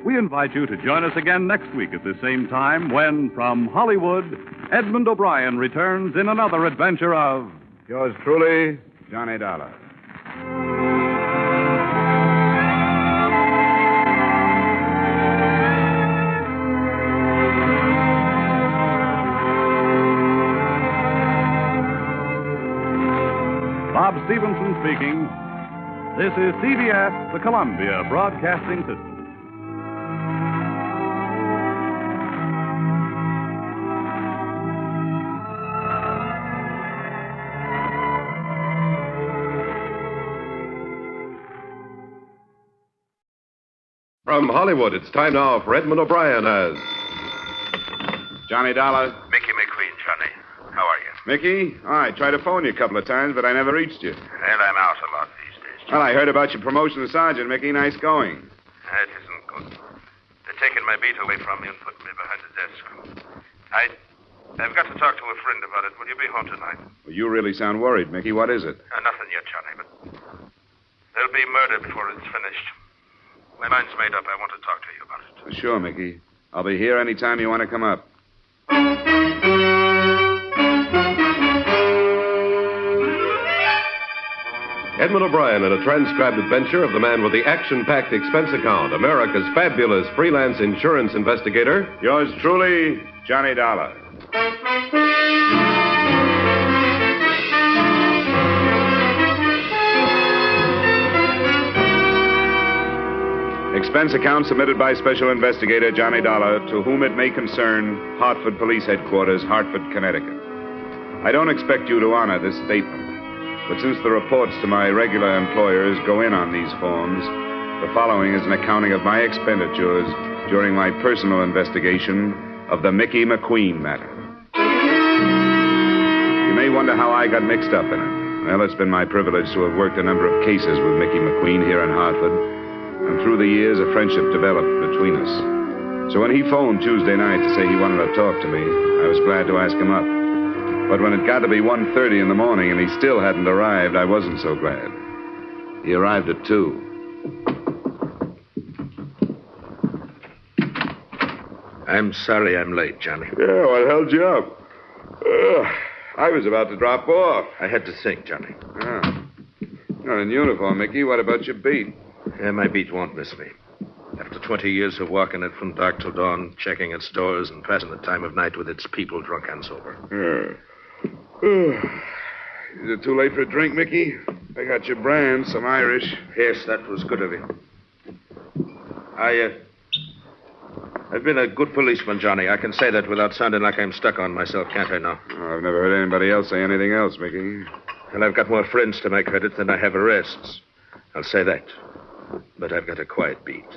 We invite you to join us again next week at the same time when, from Hollywood, Edmond O'Brien returns in another adventure of... Yours truly, Johnny Dollar. Bob Stevenson speaking. This is CBS, the Columbia Broadcasting System. From Hollywood, it's time now for Edmond O'Brien as Johnny Dollar. Mickey McQueen, Johnny. How are you? Mickey? Oh, I tried to phone you a couple of times, but I never reached you. Well, I'm out a lot these days. Well, I heard about your promotion to sergeant, Mickey. Nice going. That isn't good. They're taking my beat away from me and putting me behind the desk. I've got to talk to a friend about it. Will you be home tonight? Well, you really sound worried, Mickey. What is it? Nothing yet, Johnny, but there'll be murder before it's finished. My mind's made up. I want to talk to you about it. Sure, Mickey. I'll be here any time you want to come up. Edmond O'Brien in a transcribed adventure of the man with the action-packed expense account, America's fabulous freelance insurance investigator. Yours truly, Johnny Dollar. Expense account submitted by Special Investigator Johnny Dollar, to whom it may concern, Hartford Police Headquarters, Hartford, Connecticut. I don't expect you to honor this statement, but since the reports to my regular employers go in on these forms, the following is an accounting of my expenditures during my personal investigation of the Mickey Mcqueen Matter. You may wonder how I got mixed up in it. Well, it's been my privilege to have worked a number of cases with Mickey Mcqueen here in Hartford, and through the years, a friendship developed between us. So when he phoned Tuesday night to say he wanted to talk to me, I was glad to ask him up. But when it got to be 1:30 in the morning and he still hadn't arrived, I wasn't so glad. He arrived at 2. I'm sorry I'm late, Johnny. Yeah, what held you up? I was about to drop off. I had to think, Johnny. Ah. You're in uniform, Mickey. What about your beat? Yeah, my beat won't miss me. After 20 years of walking it from dark till dawn, checking its stores and passing the time of night with its people, drunk and sober. Is it too late for a drink, Mickey? I got your brand, some Irish. Yes, that was good of you. I've been a good policeman, Johnny. I can say that without sounding like I'm stuck on myself, can't I now? Oh, I've never heard anybody else say anything else, Mickey. And I've got more friends to my credit than I have arrests. I'll say that. But I've got a quiet beat.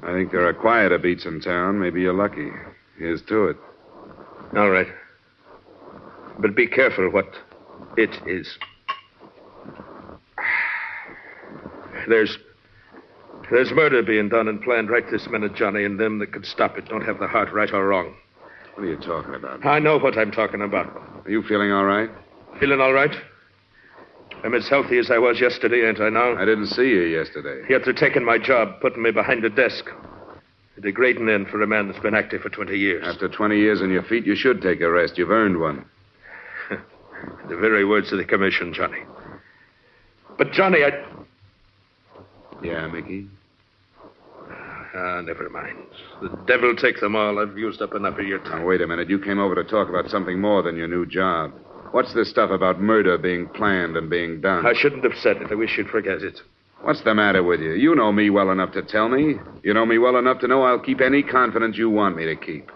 I think there are quieter beats in town. Maybe you're lucky. Here's to it. All right. But be careful what it is. There's murder being done and planned right this minute, Johnny, and them that could stop it don't have the heart, right or wrong. What are you talking about? I know what I'm talking about. Are you feeling all right? Feeling all right? I'm as healthy as I was yesterday, ain't I now? I didn't see you yesterday. Yet they're taking my job, putting me behind the desk. A degrading end for a man that's been active for 20 years. After 20 years on your feet, you should take a rest. You've earned one. The very words of the commission, Johnny. But, Johnny, Yeah, Mickey? Never mind. The devil take them all. I've used up enough of your time. Now, wait a minute. You came over to talk about something more than your new job. What's this stuff about murder being planned and being done? I shouldn't have said it. I wish you'd forget it. What's the matter with you? You know me well enough to tell me. You know me well enough to know I'll keep any confidence you want me to keep.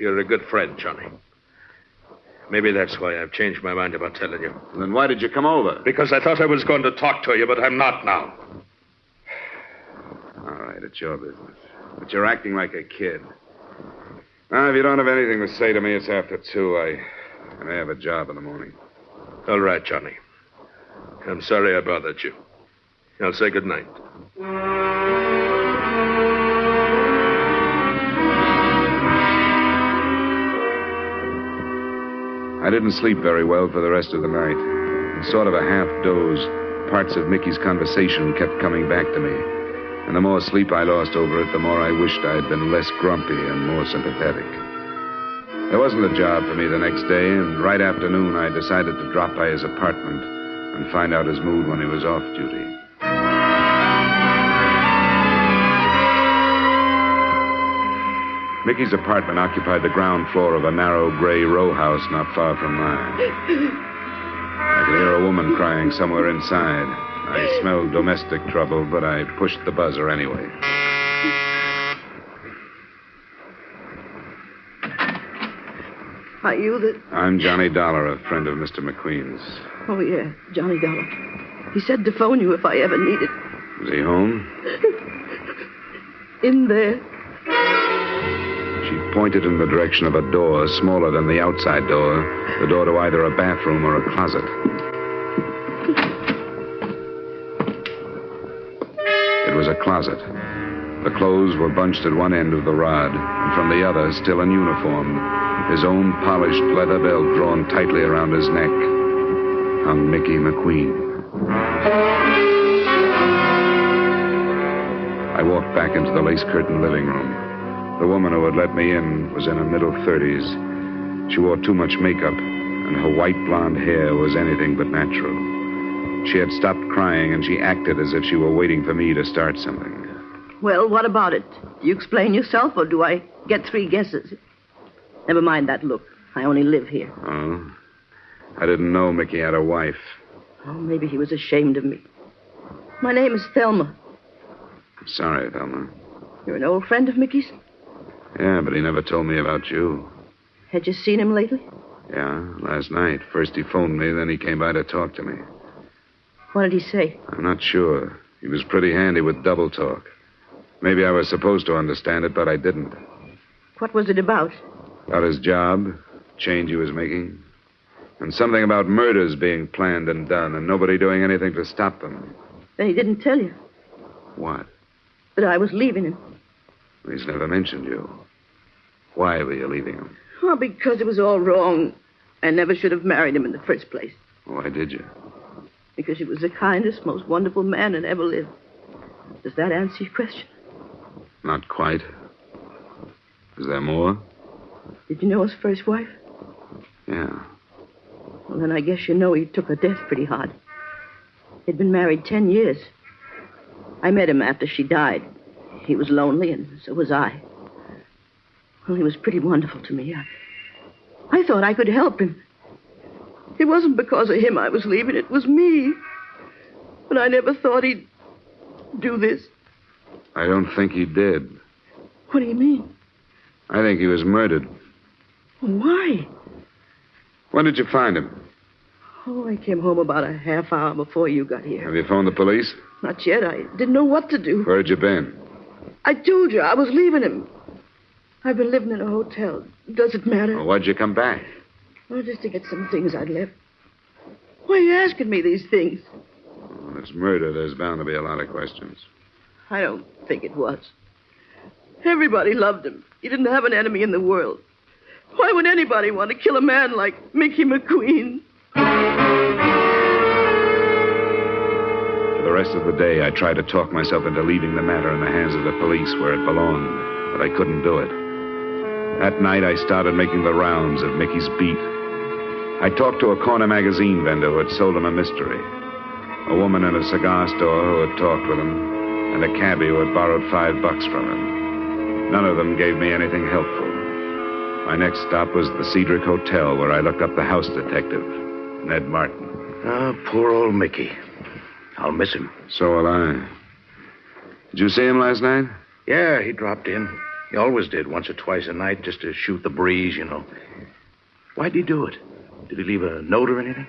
You're a good friend, Johnny. Maybe that's why I've changed my mind about telling you. Then why did you come over? Because I thought I was going to talk to you, but I'm not now. All right, it's your business. But you're acting like a kid. Now, if you don't have anything to say to me, it's after 2. I may have a job in the morning. All right, Johnny. I'm sorry I bothered you. I'll say good night. I didn't sleep very well for the rest of the night. In sort of a half doze, parts of Mickey's conversation kept coming back to me. And the more sleep I lost over it, the more I wished I had been less grumpy and more sympathetic. There wasn't a job for me the next day, and right after noon I decided to drop by his apartment and find out his mood when he was off duty. Mickey's apartment occupied the ground floor of a narrow gray row house not far from mine. I could hear a woman crying somewhere inside. I smelled domestic trouble, but I pushed the buzzer anyway. Are you the... I'm Johnny Dollar, a friend of Mr. McQueen's. Oh, yeah, Johnny Dollar. He said to phone you if I ever needed... Is he home? In there. She pointed in the direction of a door smaller than the outside door, the door to either a bathroom or a closet. It was a closet. The clothes were bunched at one end of the rod, and from the other, still in uniform, his own polished leather belt drawn tightly around his neck, hung Mickey Mcqueen. I walked back into the lace-curtained living room. The woman who had let me in was in her middle 30s. She wore too much makeup, and her white blonde hair was anything but natural. She had stopped crying, and she acted as if she were waiting for me to start something. Well, what about it? Do you explain yourself, or do I get 3 guesses? Never mind that look. I only live here. Oh? I didn't know Mickey had a wife. Oh, maybe he was ashamed of me. My name is Thelma. Sorry, Thelma. You're an old friend of Mickey's? Yeah, but he never told me about you. Had you seen him lately? Yeah, last night. First he phoned me, then he came by to talk to me. What did he say? I'm not sure. He was pretty handy with double talk. Maybe I was supposed to understand it, but I didn't. What was it about? About his job, change he was making, and something about murders being planned and done, and nobody doing anything to stop them. Then he didn't tell you What? that I was leaving him. He's never mentioned you. Why were you leaving him? Oh, because it was all wrong. I never should have married him in the first place. Why did you? Because he was the kindest, most wonderful man that ever lived. Does that answer your question? Not quite. Is there more? Did you know his first wife? Yeah. Well, then I guess you know he took her death pretty hard. He'd been married 10 years. I met him after she died. He was lonely, and so was I. Well, he was pretty wonderful to me. I thought I could help him. It wasn't because of him I was leaving. It was me. But I never thought he'd do this. I don't think he did. What do you mean? I think he was murdered. Why? When did you find him? Oh, I came home about a half hour before you got here. Have you phoned the police? Not yet. I didn't know what to do. Where had you been? I told you I was leaving him. I've been living in a hotel. Does it matter? Well, why'd you come back? Oh, just to get some things I'd left. Why are you asking me these things? When it's murder, there's bound to be a lot of questions. I don't think it was. Everybody loved him. He didn't have an enemy in the world. Why would anybody want to kill a man like Mickey Mcqueen? For the rest of the day, I tried to talk myself into leaving the matter in the hands of the police where it belonged, but I couldn't do it. That night, I started making the rounds of Mickey's beat. I talked to a corner magazine vendor who had sold him a mystery, a woman in a cigar store who had talked with him, and a cabbie who had borrowed $5 from him. None of them gave me anything helpful. My next stop was the Cedric Hotel, where I looked up the house detective, Ned Martin. Oh, poor old Mickey. I'll miss him. So will I. Did you see him last night? Yeah, he dropped in. He always did, once or twice a night, just to shoot the breeze, you know. Why'd he do it? Did he leave a note or anything?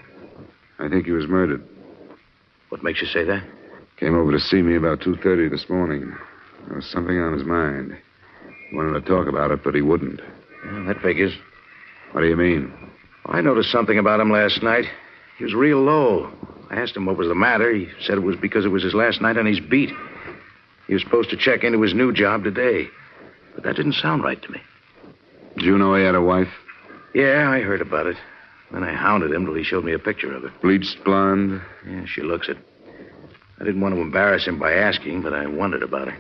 I think he was murdered. What makes you say that? Came over to see me about 2:30 this morning. There was something on his mind. He wanted to talk about it, but he wouldn't. Yeah, that figures. What do you mean? I noticed something about him last night. He was real low. I asked him what was the matter. He said it was because it was his last night on his beat. He was supposed to check into his new job today. But that didn't sound right to me. Did you know he had a wife? Yeah, I heard about it. Then I hounded him till he showed me a picture of her. Bleached blonde? Yeah, she looks it. I didn't want to embarrass him by asking, but I wondered about her.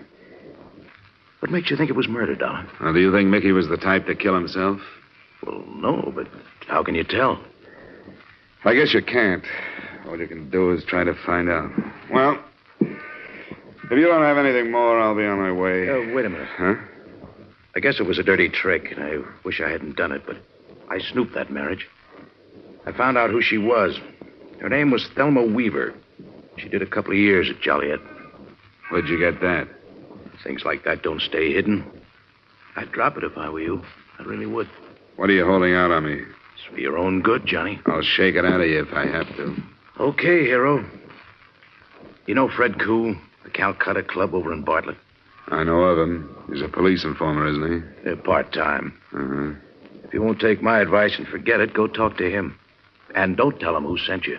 What makes you think it was murder, Dollar? Now, do you think Mickey was the type to kill himself? Well, no, but how can you tell? I guess you can't. All you can do is try to find out. Well, if you don't have anything more, I'll be on my way. Wait a minute. Huh? I guess it was a dirty trick, and I wish I hadn't done it, but I snooped that marriage. I found out who she was. Her name was Thelma Weaver. She did a couple of years at Joliet. Where'd you get that? Things like that don't stay hidden. I'd drop it if I were you. I really would. What are you holding out on me? It's for your own good, Johnny. I'll shake it out of you if I have to. Okay, hero. You know Fred Koo, the Calcutta Club over in Bartlett? I know of him. He's a police informer, isn't he? Part-time. Uh-huh. If you won't take my advice and forget it, go talk to him. And don't tell him who sent you.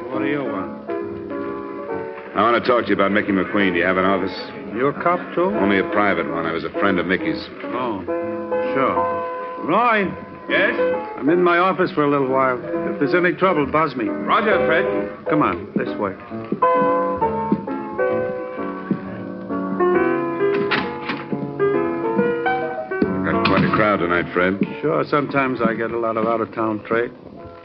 What do you want? I want to talk to you about Mickey McQueen. Do you have an office? You a cop, too? Only a private one. I was a friend of Mickey's. Oh, sure. Roy. Yes? I'm in my office for a little while. If there's any trouble, buzz me. Roger, Fred. Come on, this way. Got quite a crowd tonight, Fred. Sure, sometimes I get a lot of out-of-town trade.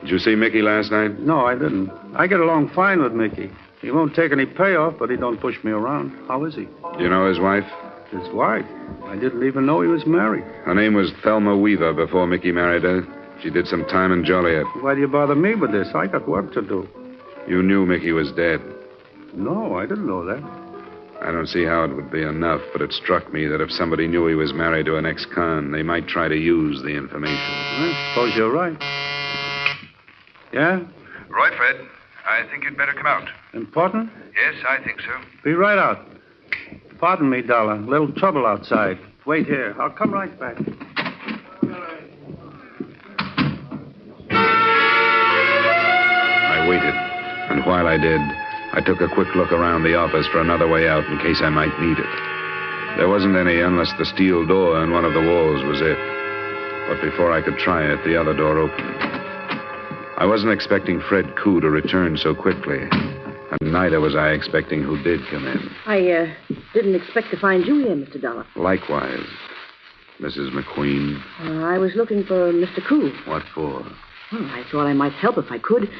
Did you see Mickey last night? No, I didn't. I get along fine with Mickey. He won't take any payoff, but he don't push me around. How is he? Do you know his wife? His wife? I didn't even know he was married. Her name was Thelma Weaver before Mickey married her. She did some time in Joliet. Why do you bother me with this? I got work to do. You knew Mickey was dead. No, I didn't know that. I don't see how it would be enough, but it struck me that if somebody knew he was married to an ex-con, they might try to use the information. I suppose you're right. Yeah? Roy, Fred, I think you'd better come out. Important? Yes, I think so. Be right out. Pardon me, Dollar. A little trouble outside. Wait here. I'll come right back. I waited, and while I did, I took a quick look around the office for another way out in case I might need it. There wasn't any unless the steel door in one of the walls was it. But before I could try it, the other door opened. I wasn't expecting Fred Koo to return so quickly, and neither was I expecting who did come in. I didn't expect to find you here, Mr. Dollar. Likewise, Mrs. McQueen. I was looking for Mr. Koo. What for? Well, I thought I might help if I could.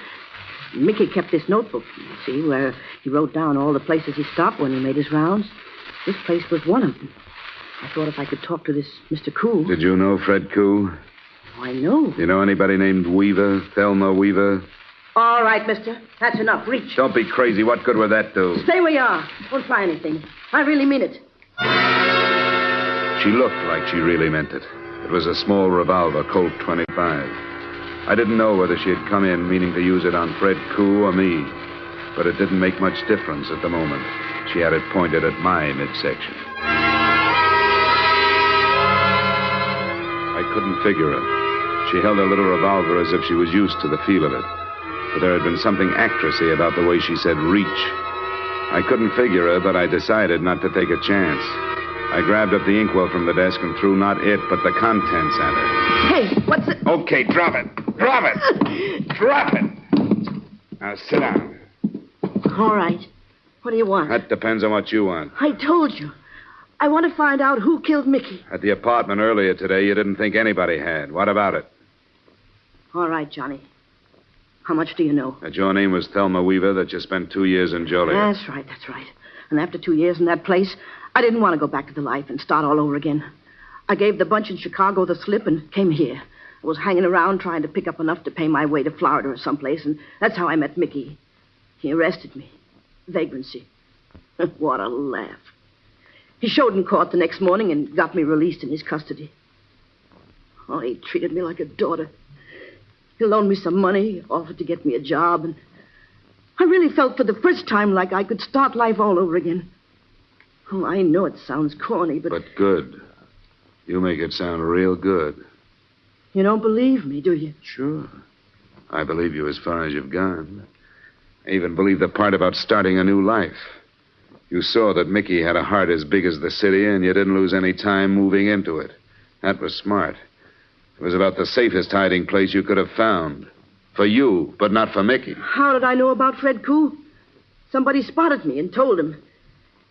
Mickey kept this notebook, you see, where he wrote down all the places he stopped when he made his rounds. This place was one of them. I thought if I could talk to this Mr. Koo. Did you know Fred Koo? Oh, I know. You know anybody named Weaver, Thelma Weaver? All right, mister. That's enough. Reach. Don't be crazy. What good would that do? Stay where you are. Don't try anything. I really mean it. She looked like she really meant it. It was a small revolver, Colt 25. I didn't know whether she had come in meaning to use it on Fred Koo or me, but it didn't make much difference at the moment. She had it pointed at my midsection. I couldn't figure her. She held her little revolver as if she was used to the feel of it, but there had been something actressy about the way she said reach. I couldn't figure her, but I decided not to take a chance. I grabbed up the inkwell from the desk and threw not it, but the contents at her. Hey, what's it? Okay, drop it. Drop it. Drop it. Now, sit down. All right. What do you want? That depends on what you want. I told you. I want to find out who killed Mickey. At the apartment earlier today, you didn't think anybody had. What about it? All right, Johnny. How much do you know? That your name was Thelma Weaver, that you spent 2 years in Joliet. That's right. And after 2 years in that place, I didn't want to go back to the life and start all over again. I gave the bunch in Chicago the slip and came here. I was hanging around trying to pick up enough to pay my way to Florida or someplace, and that's how I met Mickey. He arrested me. Vagrancy. What a laugh. He showed in court the next morning and got me released in his custody. Oh, he treated me like a daughter. He loaned me some money, offered to get me a job, and I really felt for the first time like I could start life all over again. Oh, I know it sounds corny, but... But good. You make it sound real good. You don't believe me, do you? Sure. I believe you as far as you've gone. I even believe the part about starting a new life. You saw that Mickey had a heart as big as the city, and you didn't lose any time moving into it. That was smart. It was about the safest hiding place you could have found. For you, but not for Mickey. How did I know about Fred Koo? Somebody spotted me and told him.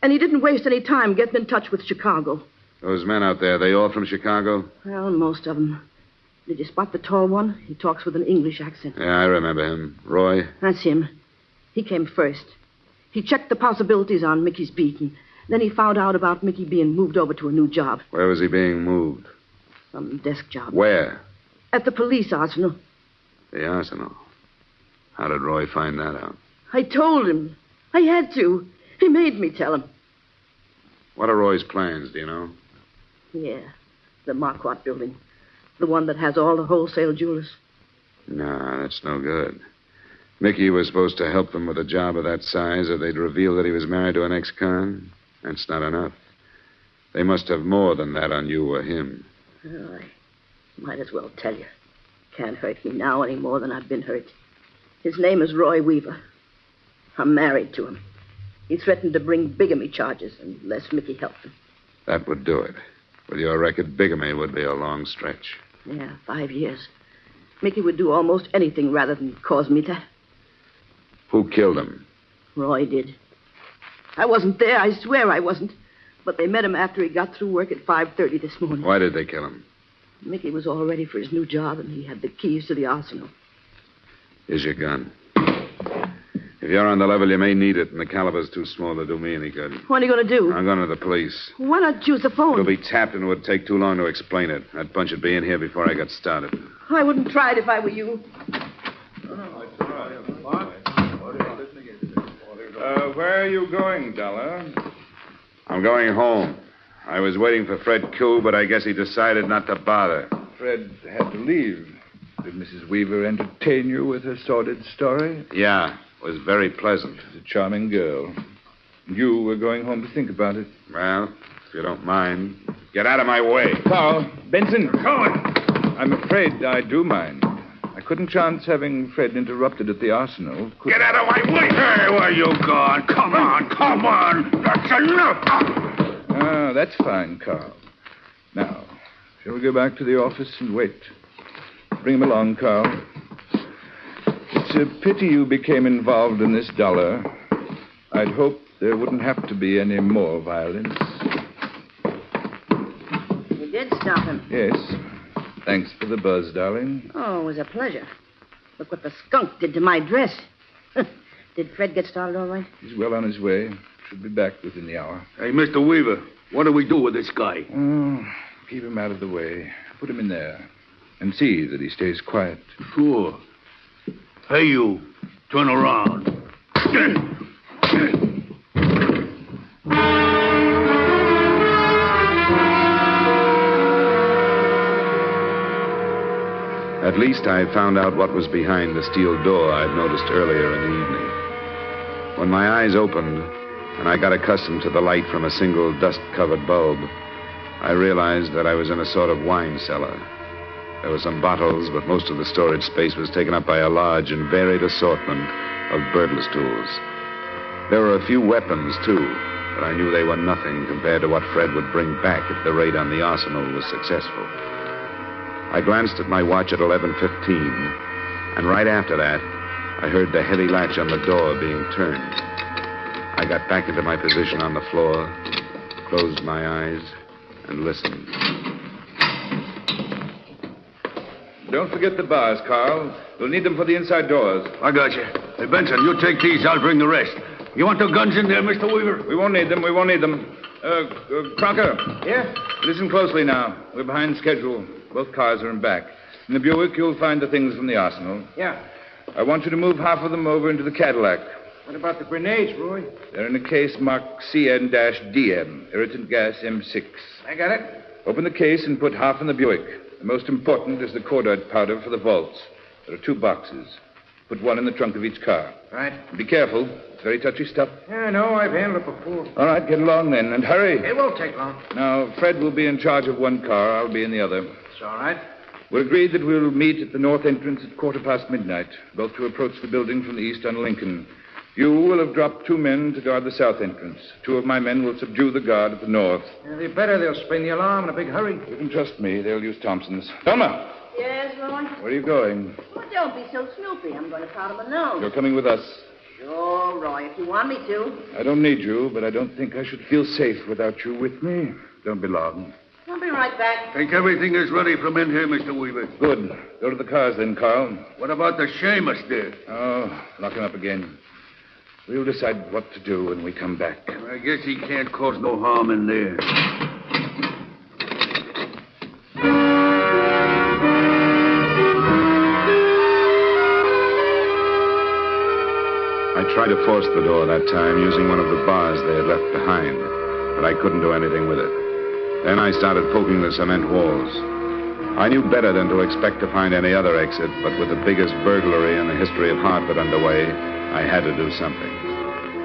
And he didn't waste any time getting in touch with Chicago. Those men out there, they all from Chicago? Well, most of them. Did you spot the tall one? He talks with an English accent. Yeah, I remember him. Roy? That's him. He came first. He checked the possibilities on Mickey's beat, and then he found out about Mickey being moved over to a new job. Where was he being moved? Some desk job. Where? At the police arsenal. The arsenal. How did Roy find that out? I told him. I had to. He made me tell him. What are Roy's plans, do you know? Yeah, the Marquardt building. The one that has all the wholesale jewelers. No, that's no good. Mickey was supposed to help them with a job of that size, or they'd reveal that he was married to an ex-con. That's not enough. They must have more than that on you or him. Well, I might as well tell you. Can't hurt me now any more than I've been hurt. His name is Roy Weaver. I'm married to him. He threatened to bring bigamy charges unless Mickey helped him. That would do it. With your record, bigamy would be a long stretch. Yeah, 5 years. Mickey would do almost anything rather than cause me that. Who killed him? Roy did. I wasn't there. I swear I wasn't. But they met him after he got through work at 5:30 this morning. Why did they kill him? Mickey was all ready for his new job, and he had the keys to the arsenal. Here's your gun. If you're on the level, you may need it, and the caliber's too small to do me any good. What are you going to do? I'm going to the police. Why not use the phone? It'll be tapped, and it would take too long to explain it. That bunch would be in here before I got started. I wouldn't try it if I were you. Where are you going, Dollar? I'm going home. I was waiting for Fred Q, but I guess he decided not to bother. Fred had to leave. Did Mrs. Weaver entertain you with her sordid story? Yeah, it was very pleasant. She's a charming girl. You were going home to think about it. Well, if you don't mind, get out of my way. Carl, Benson. I'm afraid I do mind. I couldn't chance having Fred interrupted at the arsenal. Get out of my way! Hey, where you going? Come on! That's enough! Ah, that's fine, Carl. Now, shall we go back to the office and wait? Bring him along, Carl. It's a pity you became involved in this, Dollar. I'd hoped there wouldn't have to be any more violence. You did stop him. Yes. Thanks for the buzz, darling. Oh, it was a pleasure. Look what the skunk did to my dress. Did Fred get started all right? He's well on his way. Should be back within the hour. Hey, Mr. Weaver, what do we do with this guy? Oh, keep him out of the way. Put him in there. And see that he stays quiet. Sure. Hey, you. Turn around. At least I found out what was behind the steel door I'd noticed earlier in the evening. When my eyes opened, and I got accustomed to the light from a single dust-covered bulb, I realized that I was in a sort of wine cellar. There were some bottles, but most of the storage space was taken up by a large and varied assortment of burglar's tools. There were a few weapons, too, but I knew they were nothing compared to what Fred would bring back if the raid on the arsenal was successful. I glanced at my watch at 11:15, and right after that, I heard the heavy latch on the door being turned. I got back into my position on the floor, closed my eyes, and listened. Don't forget the bars, Carl. We'll need them for the inside doors. I got you. Hey, Benson, you take these. I'll bring the rest. You want the guns in there, Mr. Weaver? We won't need them. Crocker. Yeah? Listen closely now. We're behind schedule. Both cars are in back. In the Buick, you'll find the things from the arsenal. Yeah. I want you to move half of them over into the Cadillac. What about the grenades, Roy? They're in a case marked CN-DM, irritant gas M6. I got it. Open the case and put half in the Buick. The most important is the cordite powder for the vaults. There are 2 boxes. Put one in the trunk of each car. Right. Be careful. It's very touchy stuff. Yeah, I know. I've handled it before. All right, get along then, and hurry. It won't take long. Now, Fred will be in charge of one car. I'll be in the other. It's all right. We're agreed that we'll meet at the north entrance at midnight, both to approach the building from the east on Lincoln. You will have dropped 2 men to guard the south entrance. 2 of my men will subdue the guard at the north. Yeah, they better. They'll spring the alarm in a big hurry. You can trust me. They'll use Thompson's. Thelma! Yes, Roy? Where are you going? Well, don't be so snoopy. I'm going to powder my nose. You're coming with us. Sure, Roy, if you want me to. I don't need you, but I don't think I should feel safe without you with me. Don't be long. I'll be right back. Think everything is ready from in here, Mr. Weaver. Good. Go to the cars then, Carl. What about the Seamus there? Oh, lock him up again. We'll decide what to do when we come back. I guess he can't cause no harm in there. I tried to force the door that time using one of the bars they had left behind, but I couldn't do anything with it. Then I started poking the cement walls. I knew better than to expect to find any other exit, but with the biggest burglary in the history of Hartford underway, I had to do something.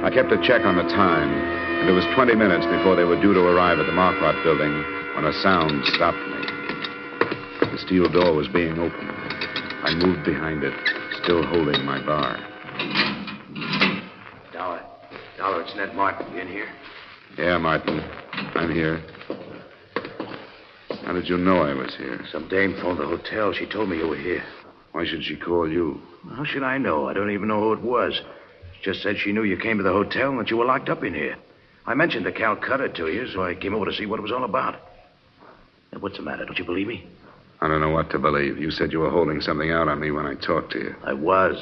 I kept a check on the time, and it was 20 minutes before they were due to arrive at the Marquardt building when a sound stopped me. The steel door was being opened. I moved behind it, still holding my bar. Dollar, it's Ned Martin. You in here? Yeah, Martin. I'm here. How did you know I was here? Some dame phoned the hotel. She told me you were here. Why should she call you? How should I know? I don't even know who it was. She just said she knew you came to the hotel and that you were locked up in here. I mentioned the Calcutta to you, so I came over to see what it was all about. Now, what's the matter? Don't you believe me? I don't know what to believe. You said you were holding something out on me when I talked to you. I was.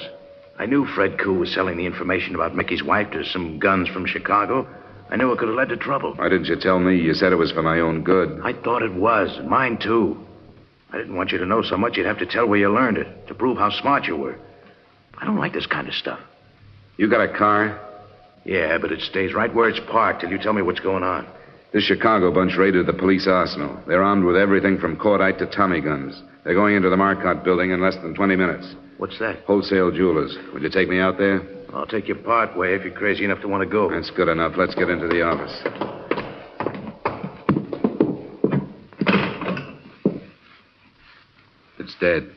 I knew Fred Koo was selling the information about Mickey's wife to some guns from Chicago. I knew it could have led to trouble. Why didn't you tell me? You said it was for my own good. I thought it was. Mine, too. I didn't want you to know so much you'd have to tell where you learned it, to prove how smart you were. I don't like this kind of stuff. You got a car? Yeah, but it stays right where it's parked till you tell me what's going on. This Chicago bunch raided the police arsenal. They're armed with everything from cordite to Tommy guns. They're going into the Marquardt building in less than 20 minutes. What's that? Wholesale jewelers. Will you take me out there? I'll take your part way if you're crazy enough to want to go. That's good enough. Let's get into the office. It's dead.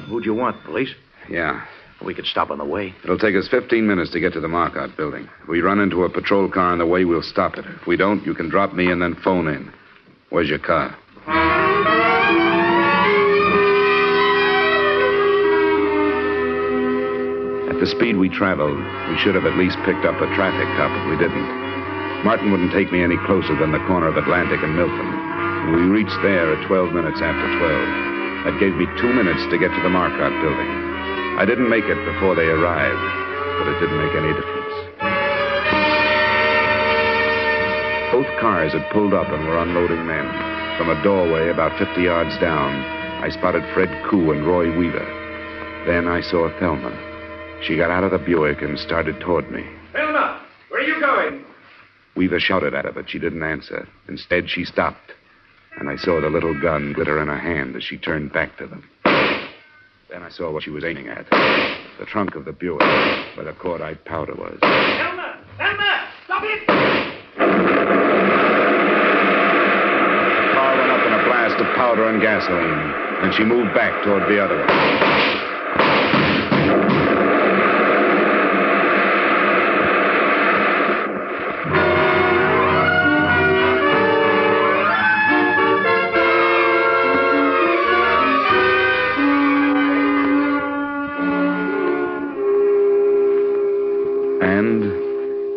Who'd you want, police? Yeah. We could stop on the way. It'll take us 15 minutes to get to the Marquardt building. If we run into a patrol car on the way, we'll stop it. If we don't, you can drop me and then phone in. Where's your car? At the speed we traveled, we should have at least picked up a traffic cop, but we didn't. Martin wouldn't take me any closer than the corner of Atlantic and Milton. And we reached there at 12 minutes after 12. That gave me 2 minutes to get to the Marquardt building. I didn't make it before they arrived, but it didn't make any difference. Both cars had pulled up and were unloading men. From a doorway about 50 yards down, I spotted Fred Koo and Roy Weaver. Then I saw Thelma. She got out of the Buick and started toward me. Thelma, where are you going? Weaver shouted at her, but she didn't answer. Instead, she stopped, and I saw the little gun glitter in her hand as she turned back to them. Then I saw what she was aiming at. The trunk of the Buick, where the cordite powder was. Thelma! Thelma! Stop it! The car went up in a blast of powder and gasoline, and she moved back toward the other one.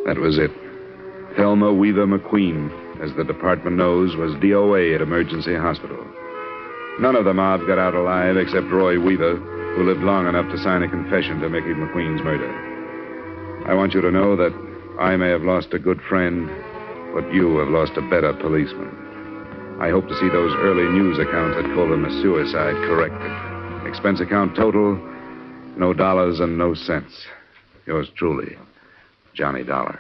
That was it. Thelma Weaver McQueen, as the department knows, was DOA at Emergency Hospital. None of the mob got out alive except Roy Weaver, who lived long enough to sign a confession to Mickey McQueen's murder. I want you to know that I may have lost a good friend, but you have lost a better policeman. I hope to see those early news accounts that called him a suicide corrected. Expense account total, no dollars and no cents. Yours truly, Johnny Dollar.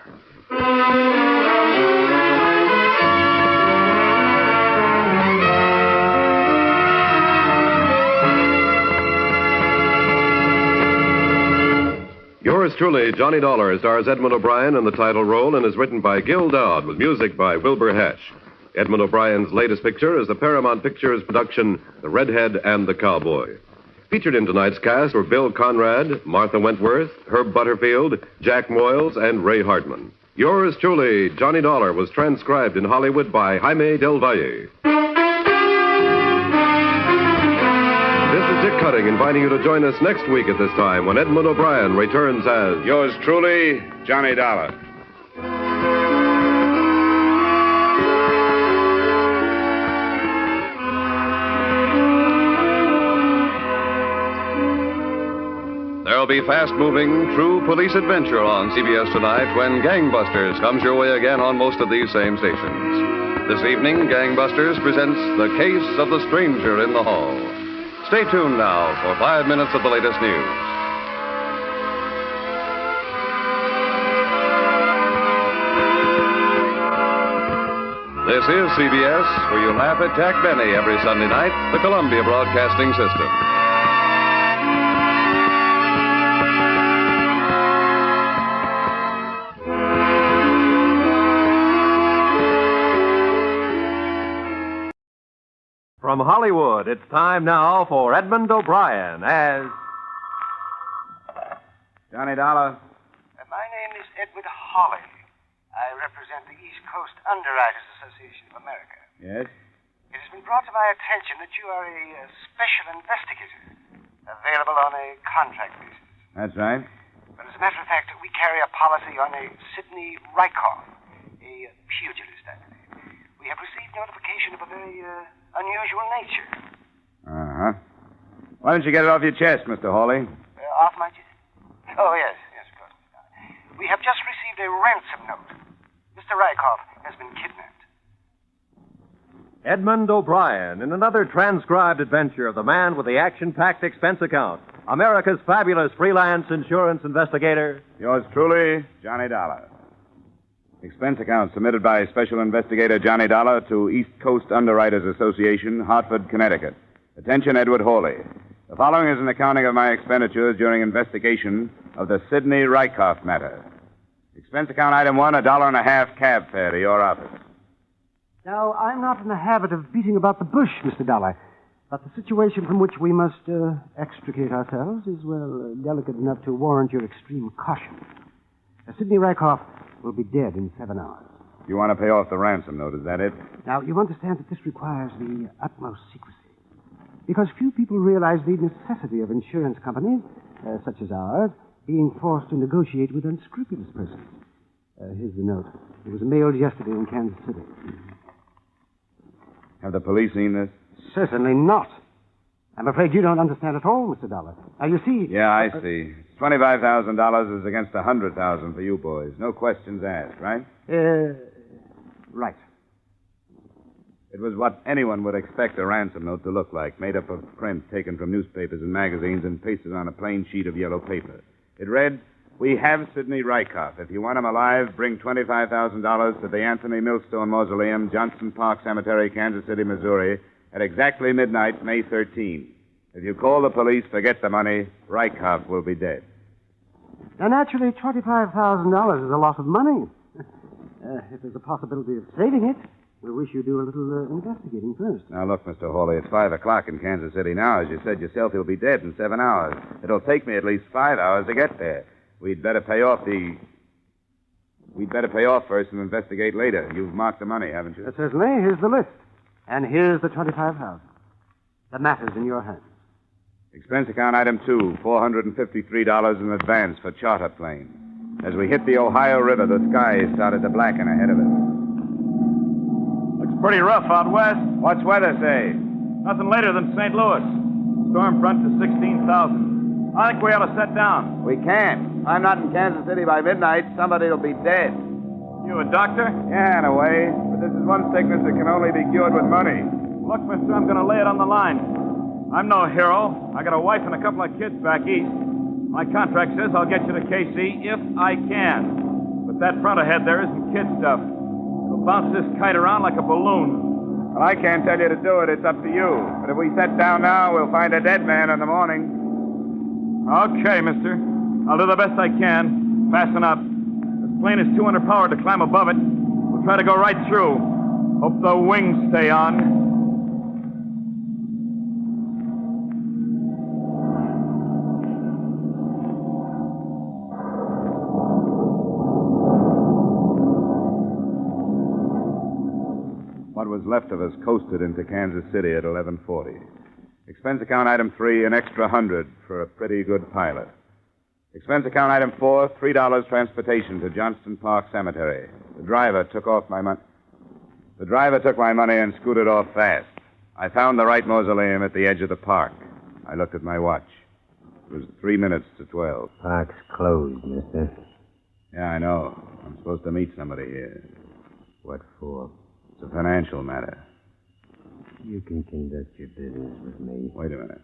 Yours truly, Johnny Dollar, stars Edmond O'Brien in the title role and is written by Gil Dowd with music by Wilbur Hatch. Edmond O'Brien's latest picture is the Paramount Pictures production, The Redhead and the Cowboy. Featured in tonight's cast were Bill Conrad, Martha Wentworth, Herb Butterfield, Jack Moyles, and Ray Hartman. Yours truly, Johnny Dollar, was transcribed in Hollywood by Jaime Del Valle. This is Dick Cutting inviting you to join us next week at this time when Edmond O'Brien returns as... Yours truly, Johnny Dollar. There'll be fast-moving, true police adventure on CBS tonight when Gangbusters comes your way again on most of these same stations. This evening, Gangbusters presents The Case of the Stranger in the Hall. Stay tuned now for 5 minutes of the latest news. This is CBS, where you laugh at Jack Benny every Sunday night, the Columbia Broadcasting System. From Hollywood, it's time now for Edmond O'Brien as... Johnny Dollar. My name is Edward Hawley. I represent the East Coast Underwriters Association of America. Yes? It has been brought to my attention that you are a special investigator, available on a contract basis. That's right. But as a matter of fact, we carry a policy on a Sidney Rykoff, a pugilist, I believe. We have received notification of a very unusual nature. Uh-huh. Why don't you get it off your chest, Mr. Hawley? Off my chest? Oh, yes, of course. We have just received a ransom note. Mr. Rykoff has been kidnapped. Edmond O'Brien in another transcribed adventure of the man with the action-packed expense account, America's fabulous freelance insurance investigator. Yours truly, Johnny Dollar. Expense account submitted by Special Investigator Johnny Dollar to East Coast Underwriters Association, Hartford, Connecticut. Attention, Edward Hawley. The following is an accounting of my expenditures during investigation of the Sidney Rykoff matter. Expense account item 1, $1.50 cab fare to your office. Now, I'm not in the habit of beating about the bush, Mr. Dollar, but the situation from which we must extricate ourselves is, well, delicate enough to warrant your extreme caution. Sidney Rykoff will be dead in 7 hours. You want to pay off the ransom note, is that it? Now, you understand that this requires the utmost secrecy, because few people realize the necessity of insurance companies, such as ours, being forced to negotiate with unscrupulous persons. Here's the note. It was mailed yesterday in Kansas City. Have the police seen this? Certainly not. I'm afraid you don't understand at all, Mr. Dollar. Now, you see... Yeah, I see. $25,000 is against $100,000 for you boys. No questions asked, right? Right. It was what anyone would expect a ransom note to look like, made up of print taken from newspapers and magazines and pasted on a plain sheet of yellow paper. It read, "We have Sidney Rykoff. If you want him alive, bring $25,000 to the Anthony Millstone Mausoleum, Johnson Park Cemetery, Kansas City, Missouri, at exactly midnight, May 13. If you call the police, forget the money. Rykoff will be dead." Now, naturally, $25,000 is a lot of money. If there's a possibility of saving it, we wish you do a little investigating first. Now, look, Mr. Hawley, it's 5 o'clock in Kansas City now. As you said yourself, he'll be dead in 7 hours. It'll take me at least 5 hours to get there. We'd better pay off first and investigate later. You've marked the money, haven't you? Certainly. Here's the list. And here's the $25,000. The matter's in your hands. Expense account item 2, $453 in advance for charter plane. As we hit the Ohio River, the sky started to blacken ahead of us. Looks pretty rough out west. What's weather say? Nothing later than St. Louis. Storm front to 16,000. I think we ought to set down. We can't. If I'm not in Kansas City by midnight, somebody will be dead. You a doctor? Yeah, in a way. But this is one sickness that can only be cured with money. Look, mister, I'm going to lay it on the line. I'm no hero. I got a wife and a couple of kids back east. My contract says I'll get you to KC if I can. But that front ahead there isn't kid stuff. It'll bounce this kite around like a balloon. Well, I can't tell you to do it. It's up to you. But if we set down now, we'll find a dead man in the morning. Okay, mister. I'll do the best I can. Fasten up. This plane is 200 power to climb above it. We'll try to go right through. Hope the wings stay on. What was left of us coasted into Kansas City at 11:40. Expense account item 3, an extra $100 for a pretty good pilot. Expense account item 4, $3 transportation to Johnston Park Cemetery. The driver took my money and scooted off fast. I found the right mausoleum at the edge of the park. I looked at my watch. It was 3 minutes to 12. Park's closed, mister. Yeah, I know. I'm supposed to meet somebody here. What for? It's a financial matter. You can conduct your business with me. Wait a minute.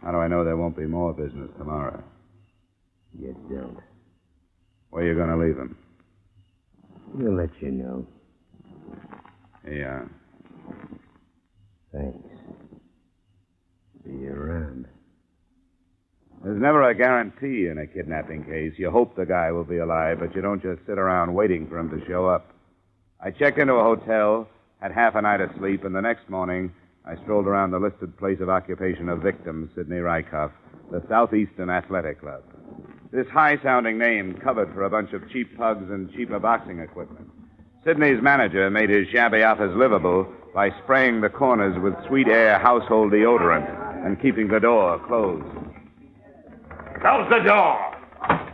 How do I know there won't be more business tomorrow? You don't. Where are you going to leave him? We'll let you know. Here you are. Thanks. See you around. There's never a guarantee in a kidnapping case. You hope the guy will be alive, but you don't just sit around waiting for him to show up. I checked into a hotel, had half a night of sleep, and the next morning I strolled around the listed place of occupation of victim, Sidney Rykoff, the Southeastern Athletic Club. This high-sounding name covered for a bunch of cheap pugs and cheaper boxing equipment. Sidney's manager made his shabby office livable by spraying the corners with Sweet Air household deodorant and keeping the door closed. Close the door. What's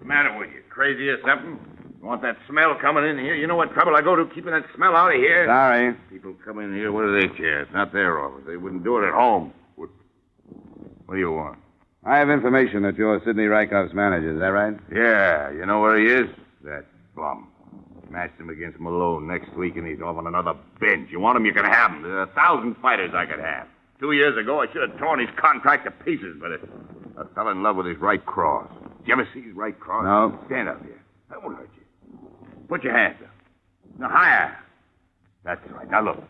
the matter with you? Crazy or something? You want that smell coming in here? You know what trouble I go to keeping that smell out of here? Sorry. People come in here, what do they care? It's not their office. They wouldn't do it at home. What do you want? I have information that you're Sidney Rykoff's manager. Is that right? Yeah, you know where he is? That bum. Matched him against Malone next week, and he's off on another binge. You want him, you can have him. There are 1,000 fighters I could have. 2 years ago, I should have torn his contract to pieces, but I fell in love with his right cross. Did you ever see his right cross? No. Stand up here. That won't hurt you. Put your hands up. Now, higher. That's right. Now, look.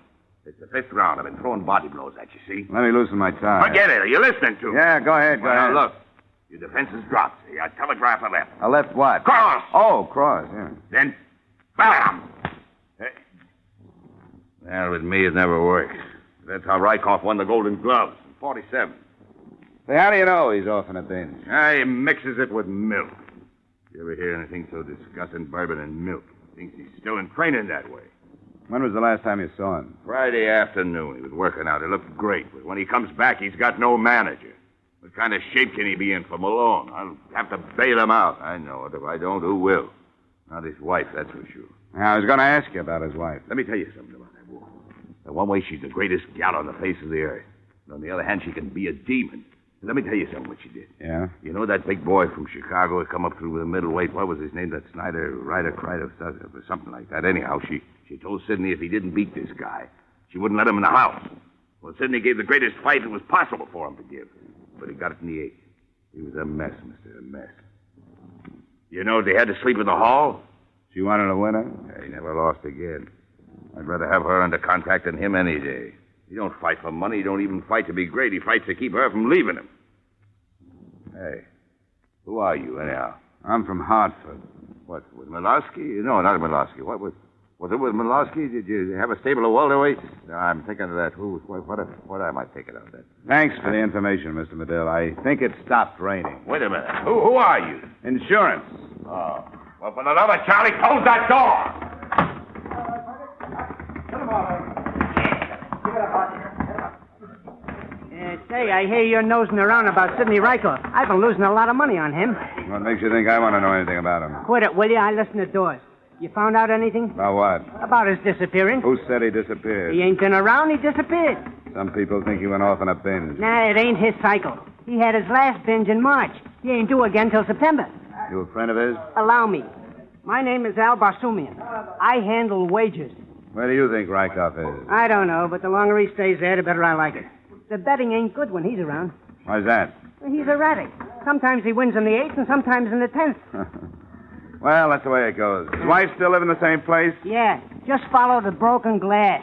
It's the 5th round. I've been throwing body blows at you, see? Let me loosen my tie. Forget it. Are you listening to me? Yeah, go ahead, go ahead. Now, look. Your defense is dropped. See, I telegraph a left. A left what? Cross! Oh, cross, yeah. Then, bam! Hey. Well, with me, it never works. That's how Rykoff won the Golden Gloves in 47. Say, how do you know he's off in a binge? He mixes it with milk. You ever hear anything so disgusting? Bourbon and milk. Thinks he's still in training that way. When was the last time you saw him? Friday afternoon. He was working out. It looked great. But when he comes back, he's got no manager. What kind of shape can he be in for Malone? I'll have to bail him out. I know it. If I don't, who will? Not his wife, that's for sure. I was going to ask you about his wife. Let me tell you something about that woman. In one way, she's the greatest gal on the face of the earth. And on the other hand, she can be a demon. Let me tell you something what she did. Yeah? You know that big boy from Chicago who come up through the middleweight? What was his name? That Snyder, Ryder, or something like that. Anyhow, she told Sidney if he didn't beat this guy, she wouldn't let him in the house. Well, Sidney gave the greatest fight it was possible for him to give. But he got it in the 8th. He was a mess, mister, a mess. You know they had to sleep in the hall? She wanted a winner? Yeah, he never lost again. I'd rather have her under contract than him any day. He don't fight for money. He don't even fight to be great. He fights to keep her from leaving him. Hey, who are you, anyhow? I'm from Hartford. What, with Milosky? No, not Milosky. Was it with Milosky? Did you have a stable of welterweights? No, I'm thinking of that. What am I thinking of that? Thanks for the information, Mr. Medill. I think it stopped raining. Wait a minute. Who are you? Insurance. Oh. Well, for the love of Charlie, close that door! Say, I hear you're nosing around about Sidney Rykoff. I've been losing a lot of money on him. What makes you think I want to know anything about him? Quit it, will you? I listen to doors. You found out anything? About what? About his disappearing. Who said he disappeared? He ain't been around. He disappeared. Some people think he went off on a binge. Nah, it ain't his cycle. He had his last binge in March. He ain't due again till September. You a friend of his? Allow me. My name is Al Barsumian. I handle wagers. Where do you think Rykoff is? I don't know, but the longer he stays there, the better I like it. The betting ain't good when he's around. Why's that? He's erratic. Sometimes he wins in the 8th and sometimes in the 10th. Well, that's the way it goes. His wife still live in the same place? Yeah, just follow the broken glass.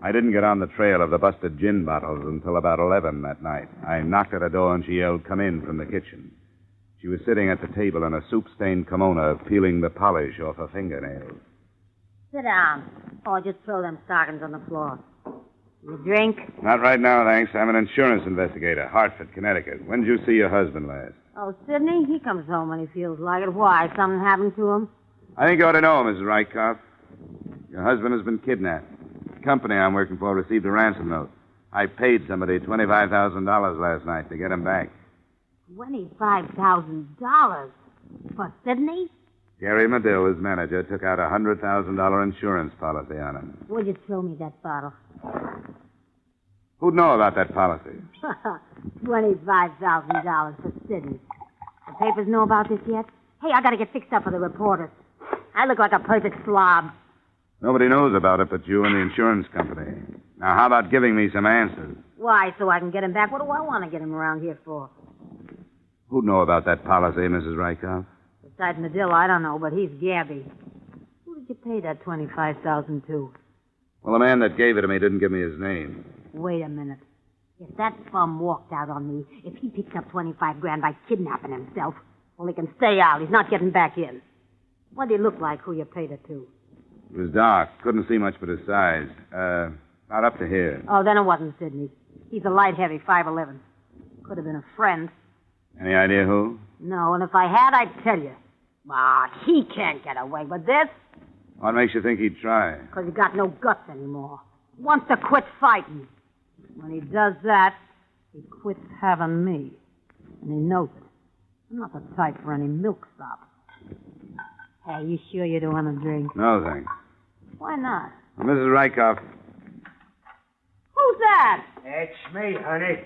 I didn't get on the trail of the busted gin bottles until about 11 that night. I knocked at her door and she yelled, "Come in," from the kitchen. She was sitting at the table in a soup-stained kimono, peeling the polish off her fingernails. Sit down. Or just throw them stockings on the floor. You drink? Not right now, thanks. I'm an insurance investigator, Hartford, Connecticut. When did you see your husband last? Oh, Sidney, he comes home when he feels like it. Why? Something happened to him? I think you ought to know, Mrs. Rykoff. Your husband has been kidnapped. The company I'm working for received a ransom note. I paid somebody $25,000 last night to get him back. $25,000? For Sidney? Gary Medill, his manager, took out a $100,000 insurance policy on him. Will you throw me that bottle? Who'd know about that policy? $25,000 for Sidney. The papers know about this yet? Hey, I gotta get fixed up for the reporters. I look like a perfect slob. Nobody knows about it but you and the insurance company. Now, how about giving me some answers? Why, so I can get him back? What do I want to get him around here for? Who'd know about that policy, Mrs. Rykoff? Besides Medill, I don't know, but he's Gabby. Who did Who'd you pay that $25,000 to? Well, the man that gave it to me didn't give me his name. Wait a minute. If that bum walked out on me, if he picked up 25 grand by kidnapping himself, well, he can stay out. He's not getting back in. What did he look like, who you paid it to? It was dark. Couldn't see much but his size. About up to here. Oh, then it wasn't Sidney. He's a light heavy, 5'11". Could have been a friend. Any idea who? No, and if I had, I'd tell you. Ah, he can't get away with this. What makes you think he'd try? Because he got no guts anymore. Wants to quit fighting. When he does that, he quits having me. And he knows it. I'm not the type for any milk stop. Hey, you sure you don't want a drink? No, thanks. Why not? Well, Mrs. Rykoff. Who's that? It's me, honey.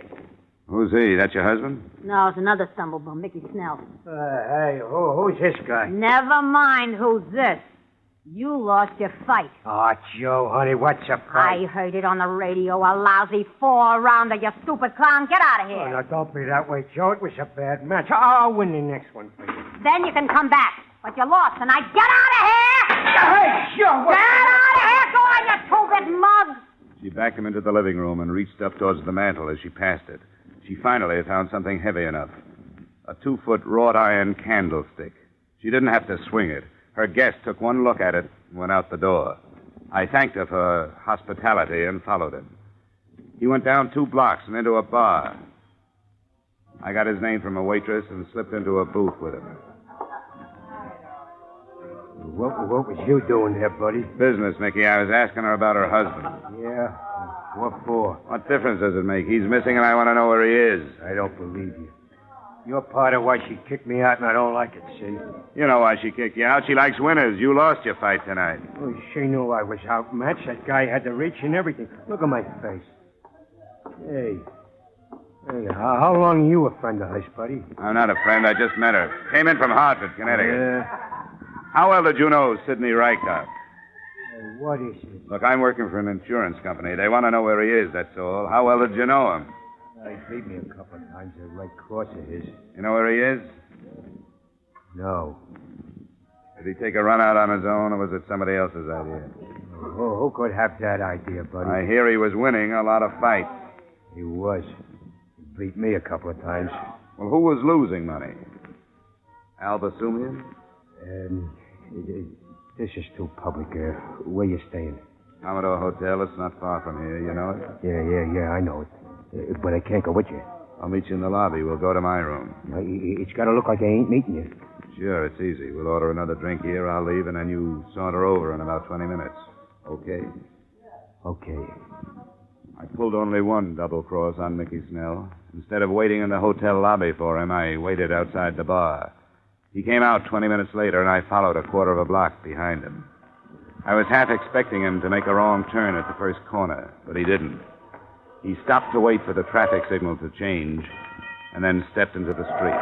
Who's he? That your husband? No, it's another stumblebum, Mickey Snell. Hey, who's this guy? Never mind who's this. You lost your fight. Oh, Joe, honey, what's up? I heard it on the radio, a lousy four-rounder, you stupid clown. Get out of here. Oh, now, don't be that way, Joe. It was a bad match. I'll win the next one for you. Then you can come back. But you lost tonight. Get out of here! Hey, Joe, what? Get out of here! Go on, you two-bit mug! She backed him into the living room and reached up towards the mantel as she passed it. She finally found something heavy enough. A 2-foot wrought iron candlestick. She didn't have to swing it. Her guest took one look at it and went out the door. I thanked her for her hospitality and followed him. He went down 2 blocks and into a bar. I got his name from a waitress and slipped into a booth with him. What was you doing there, buddy? Business, Mickey. I was asking her about her husband. Yeah? What for? What difference does it make? He's missing and I want to know where he is. I don't believe you. You're part of why she kicked me out, and I don't like it, see? You know why she kicked you out. She likes winners. You lost your fight tonight. Oh, she knew I was outmatched. That guy had the reach and everything. Look at my face. Hey, how long are you a friend of hers, buddy? I'm not a friend. I just met her. Came in from Hartford, Connecticut. Yeah. How well did you know Sidney Rykoff? What is it? Look, I'm working for an insurance company. They want to know where he is, that's all. How well did you know him? He beat me a couple of times at right cross of his. You know where he is? No. Did he take a run out on his own, or was it somebody else's idea? Who could have that idea, buddy? I hear he was winning a lot of fights. He was. He beat me a couple of times. Well, who was losing money? Albasumian? This is too public. Where you staying? Commodore Hotel. It's not far from here. You know it? Yeah, I know it. But I can't go with you. I'll meet you in the lobby. We'll go to my room. It's got to look like I ain't meeting you. Sure, it's easy. We'll order another drink here. I'll leave, and then you saunter over in about 20 minutes. Okay? Okay. I pulled only one double cross on Mickey Snell. Instead of waiting in the hotel lobby for him, I waited outside the bar. He came out 20 minutes later, and I followed a quarter of a block behind him. I was half expecting him to make a wrong turn at the first corner, but he didn't. He stopped to wait for the traffic signal to change, and then stepped into the street.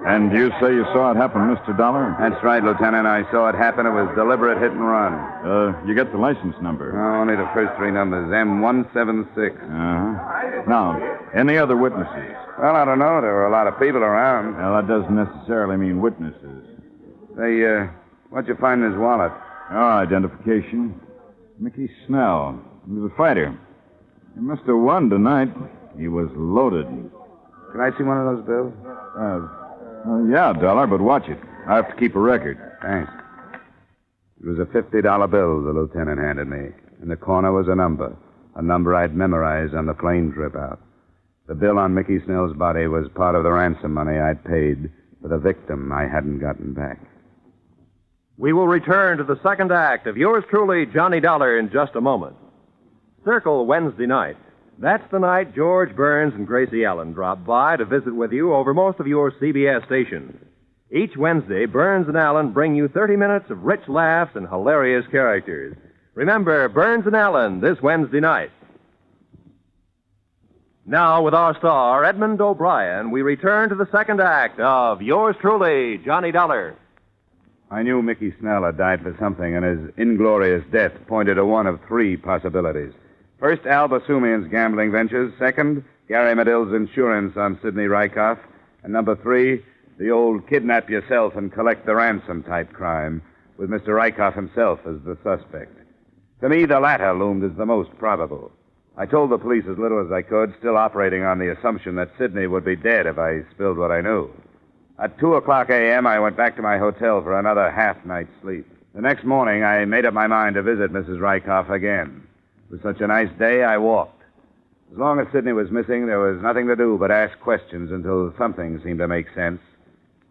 And you say you saw it happen, Mr. Dollar? That's right, Lieutenant. I saw it happen. It was deliberate hit and run. You get the license number? Oh, only the first 3 numbers. M176. Uh-huh. Now, any other witnesses? Well, I don't know. There were a lot of people around. Well, that doesn't necessarily mean witnesses. Say, what'd you find in his wallet? Oh, identification. Mickey Snell. He was a fighter. He must have won tonight. He was loaded. Can I see one of those bills? Yeah, Dollar, but watch it. I have to keep a record. Thanks. It was a $50 bill the lieutenant handed me. In the corner was a number I'd memorized on the plane trip out. The bill on Mickey Snell's body was part of the ransom money I'd paid for the victim I hadn't gotten back. We will return to the second act of yours truly, Johnny Dollar, in just a moment. Circle Wednesday night. That's the night George Burns and Gracie Allen drop by to visit with you over most of your CBS stations. Each Wednesday, Burns and Allen bring you 30 minutes of rich laughs and hilarious characters. Remember, Burns and Allen this Wednesday night. Now, with our star, Edmond O'Brien, we return to the second act of yours truly, Johnny Dollar. I knew Mickey Snell had died for something, and his inglorious death pointed to one of 3 possibilities. First, Al Basumian's gambling ventures. Second, Gary Medill's insurance on Sidney Rykoff. And number 3, the old kidnap yourself and collect the ransom type crime, with Mr. Rykoff himself as the suspect. To me, the latter loomed as the most probable. I told the police as little as I could, still operating on the assumption that Sidney would be dead if I spilled what I knew. At 2:00 a.m., I went back to my hotel for another half-night's sleep. The next morning, I made up my mind to visit Mrs. Rykoff again. It was such a nice day, I walked. As long as Sidney was missing, there was nothing to do but ask questions until something seemed to make sense.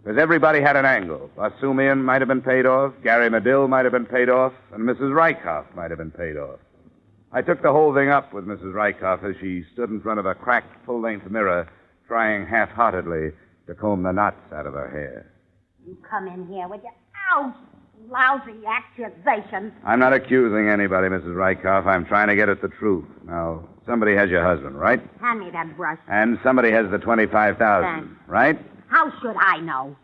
Because everybody had an angle. Basumian might have been paid off, Gary Medill might have been paid off, and Mrs. Rykoff might have been paid off. I took the whole thing up with Mrs. Rykoff as she stood in front of a cracked full-length mirror, trying half-heartedly to comb the knots out of her hair. You come in here with your ouch, lousy accusation. I'm not accusing anybody, Mrs. Rykoff. I'm trying to get at the truth. Now, somebody has your husband, right? Hand me that brush. And somebody has the $25,000, right? How should I know?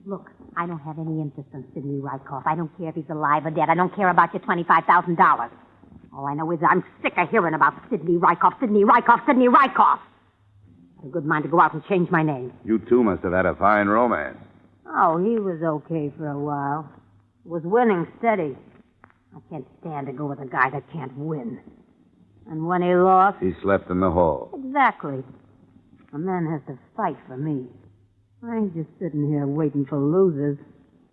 Look, I don't have any interest in Sidney Rykoff. I don't care if he's alive or dead. I don't care about your $25,000. All I know is I'm sick of hearing about Sidney Rykoff, Sidney Rykoff, Sidney Rykoff. I had a good mind to go out and change my name. You two must have had a fine romance. Oh, he was okay for a while. Was winning steady. I can't stand to go with a guy that can't win. And when he lost... He slept in the hall. Exactly. A man has to fight for me. I ain't just sitting here waiting for losers.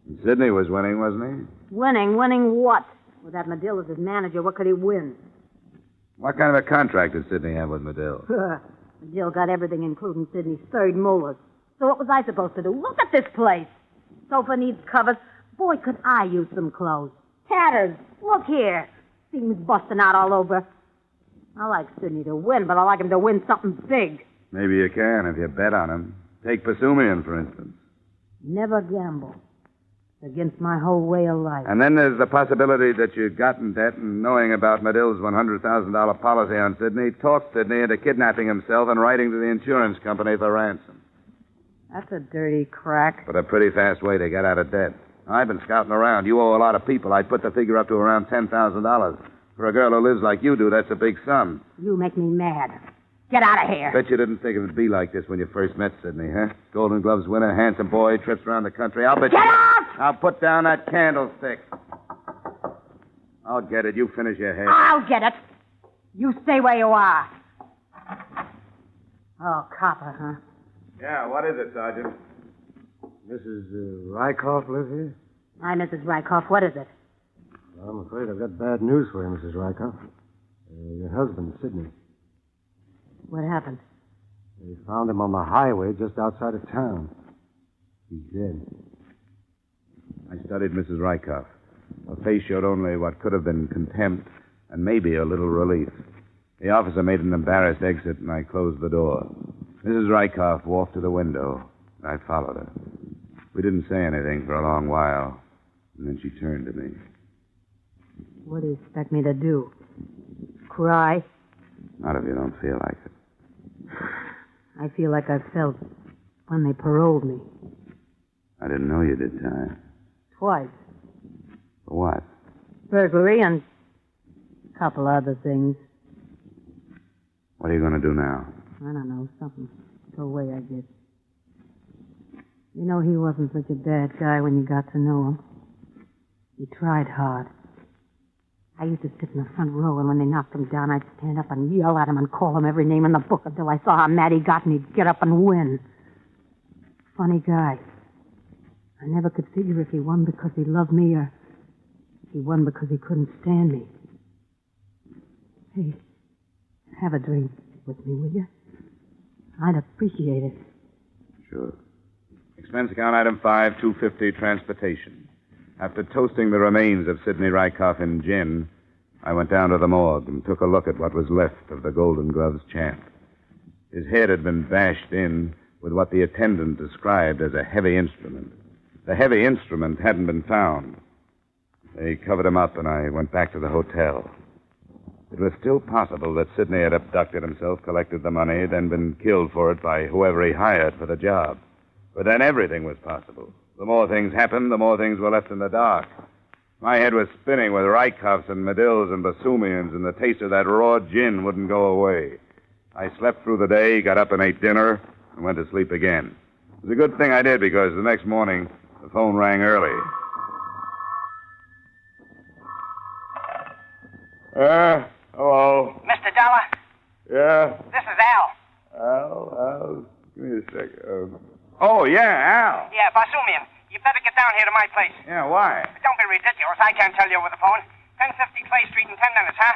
And Sidney was winning, wasn't he? Winning? Winning what? With that Medill as his manager, what could he win? What kind of a contract did Sidney have with Medill? Medill got everything, including Sidney's third molars. So what was I supposed to do? Look at this place. Sofa needs covers. Boy, could I use some clothes. Tatters. Look here. Seams busting out all over. I like Sidney to win, but I like him to win something big. Maybe you can if you bet on him. Take Basumian, for instance. Never gamble. It's against my whole way of life. And then there's the possibility that you got in debt and, knowing about Medill's $100,000 policy on Sidney, talked Sidney into kidnapping himself and writing to the insurance company for ransom. That's a dirty crack. But a pretty fast way to get out of debt. I've been scouting around. You owe a lot of people. I'd put the figure up to around $10,000. For a girl who lives like you do, that's a big sum. You make me mad. Get out of here. Bet you didn't think it would be like this when you first met Sidney, huh? Golden Gloves winner, handsome boy, trips around the country. I'll bet Get out! I'll put down that candlestick. I'll get it. You finish your hair. I'll get it. You stay where you are. Oh, copper, huh? Yeah, what is it, Sergeant? Mrs. Rykoff live here? Hi, Mrs. Rykoff. What is it? Well, I'm afraid I've got bad news for you, Mrs. Rykoff. Your husband, Sidney. What happened? They found him on the highway just outside of town. He's dead. I studied Mrs. Rykoff. Her face showed only what could have been contempt and maybe a little relief. The officer made an embarrassed exit, and I closed the door. Mrs. Rykoff walked to the window. I followed her. We didn't say anything for a long while, and then she turned to me. What do you expect me to do? Cry? Not if you don't feel like it. I feel like I felt when they paroled me. I didn't know you did time. Twice. For what? Burglary and a couple other things. What are you going to do now? I don't know, something. Go away, I guess. You know, he wasn't such a bad guy when you got to know him. He tried hard. I used to sit in the front row, and when they knocked him down, I'd stand up and yell at him and call him every name in the book until I saw how mad he got, and he'd get up and win. Funny guy. I never could figure if he won because he loved me or if he won because he couldn't stand me. Hey, have a drink with me, will you? I'd appreciate it. Sure. Expense account item 5, $250, transportation. After toasting the remains of Sidney Rykoff in gin, I went down to the morgue and took a look at what was left of the Golden Gloves champ. His head had been bashed in with what the attendant described as a heavy instrument. The heavy instrument hadn't been found. They covered him up, and I went back to the hotel. It was still possible that Sidney had abducted himself, collected the money, then been killed for it by whoever he hired for the job. But then everything was possible. The more things happened, the more things were left in the dark. My head was spinning with Rykoffs and Medills and Basumians, and the taste of that raw gin wouldn't go away. I slept through the day, got up and ate dinner, and went to sleep again. It was a good thing I did, because the next morning, the phone rang early. Hello. Mr. Dollar, Yeah? this is Al. Al, give me a sec. Oh, yeah, Al. Yeah, Basumian. You better get down here to my place. Yeah, why? Don't be ridiculous. I can't tell you over the phone. 1050 Clay Street in 10 minutes, huh?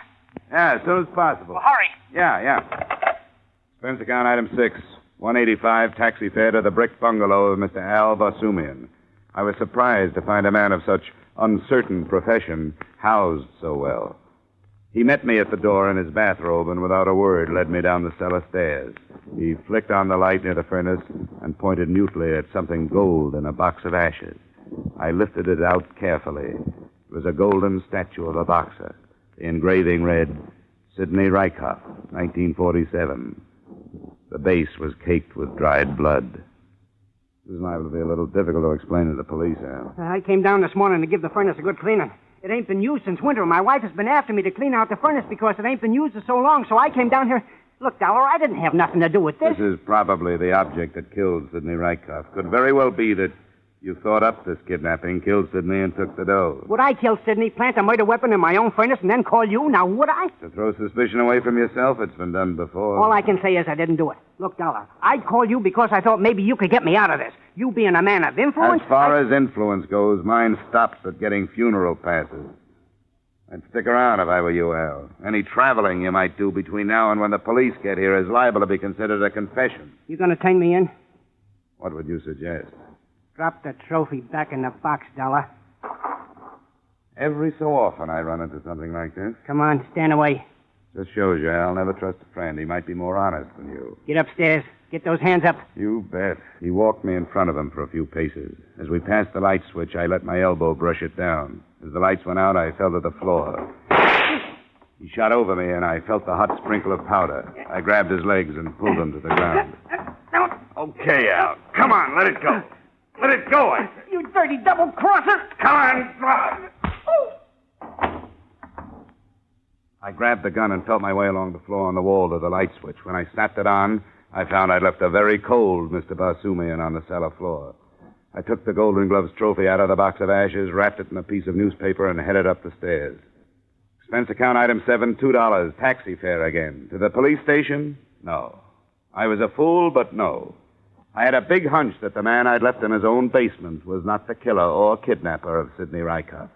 Yeah, as soon as possible. Well, hurry. Yeah. Expense account item 6, 185 taxi fare to the brick bungalow of Mr. Al Basumian. I was surprised to find a man of such uncertain profession housed so well. He met me at the door in his bathrobe and without a word led me down the cellar stairs. He flicked on the light near the furnace and pointed mutely at something gold in a box of ashes. I lifted it out carefully. It was a golden statue of a boxer. The engraving read, Sidney Rykoff, 1947. The base was caked with dried blood. This is liable to be a little difficult to explain to the police, Al. I came down this morning to give the furnace a good cleaning. It ain't been used since winter. My wife has been after me to clean out the furnace because it ain't been used in so long, so I came down here. Look, Dollar, I didn't have nothing to do with this. This is probably the object that killed Sidney Rykoff. Could very well be that you thought up this kidnapping, killed Sidney, and took the dough. Would I kill Sidney, plant a murder weapon in my own furnace, and then call you? Now, would I? To throw suspicion away from yourself, it's been done before. All I can say is I didn't do it. Look, Dollar, I'd call you because I thought maybe you could get me out of this. You being a man of influence... As far as influence goes, mine stops at getting funeral passes. I'd stick around if I were you, Al. Any traveling you might do between now and when the police get here is liable to be considered a confession. You gonna turn me in? What would you suggest? Drop the trophy back in the box, Dollar. Every so often I run into something like this. Come on, stand away. Just shows you I'll never trust a friend. He might be more honest than you. Get upstairs. Get those hands up. You bet. He walked me in front of him for a few paces. As we passed the light switch, I let my elbow brush it down. As the lights went out, I fell to the floor. He shot over me, and I felt the hot sprinkle of powder. I grabbed his legs and pulled him to the ground. Okay, Al. Come on, let it go. Let it go, I said. You dirty double-crosser. Come on. I grabbed the gun and felt my way along the floor on the wall to the light switch. When I snapped it on, I found I'd left a very cold Mr. Basumian on the cellar floor. I took the Golden Gloves trophy out of the box of ashes, wrapped it in a piece of newspaper, and headed up the stairs. Expense account item 7, $2. Taxi fare again. To the police station? No. I was a fool, but no. I had a big hunch that the man I'd left in his own basement was not the killer or kidnapper of Sidney Rykoff.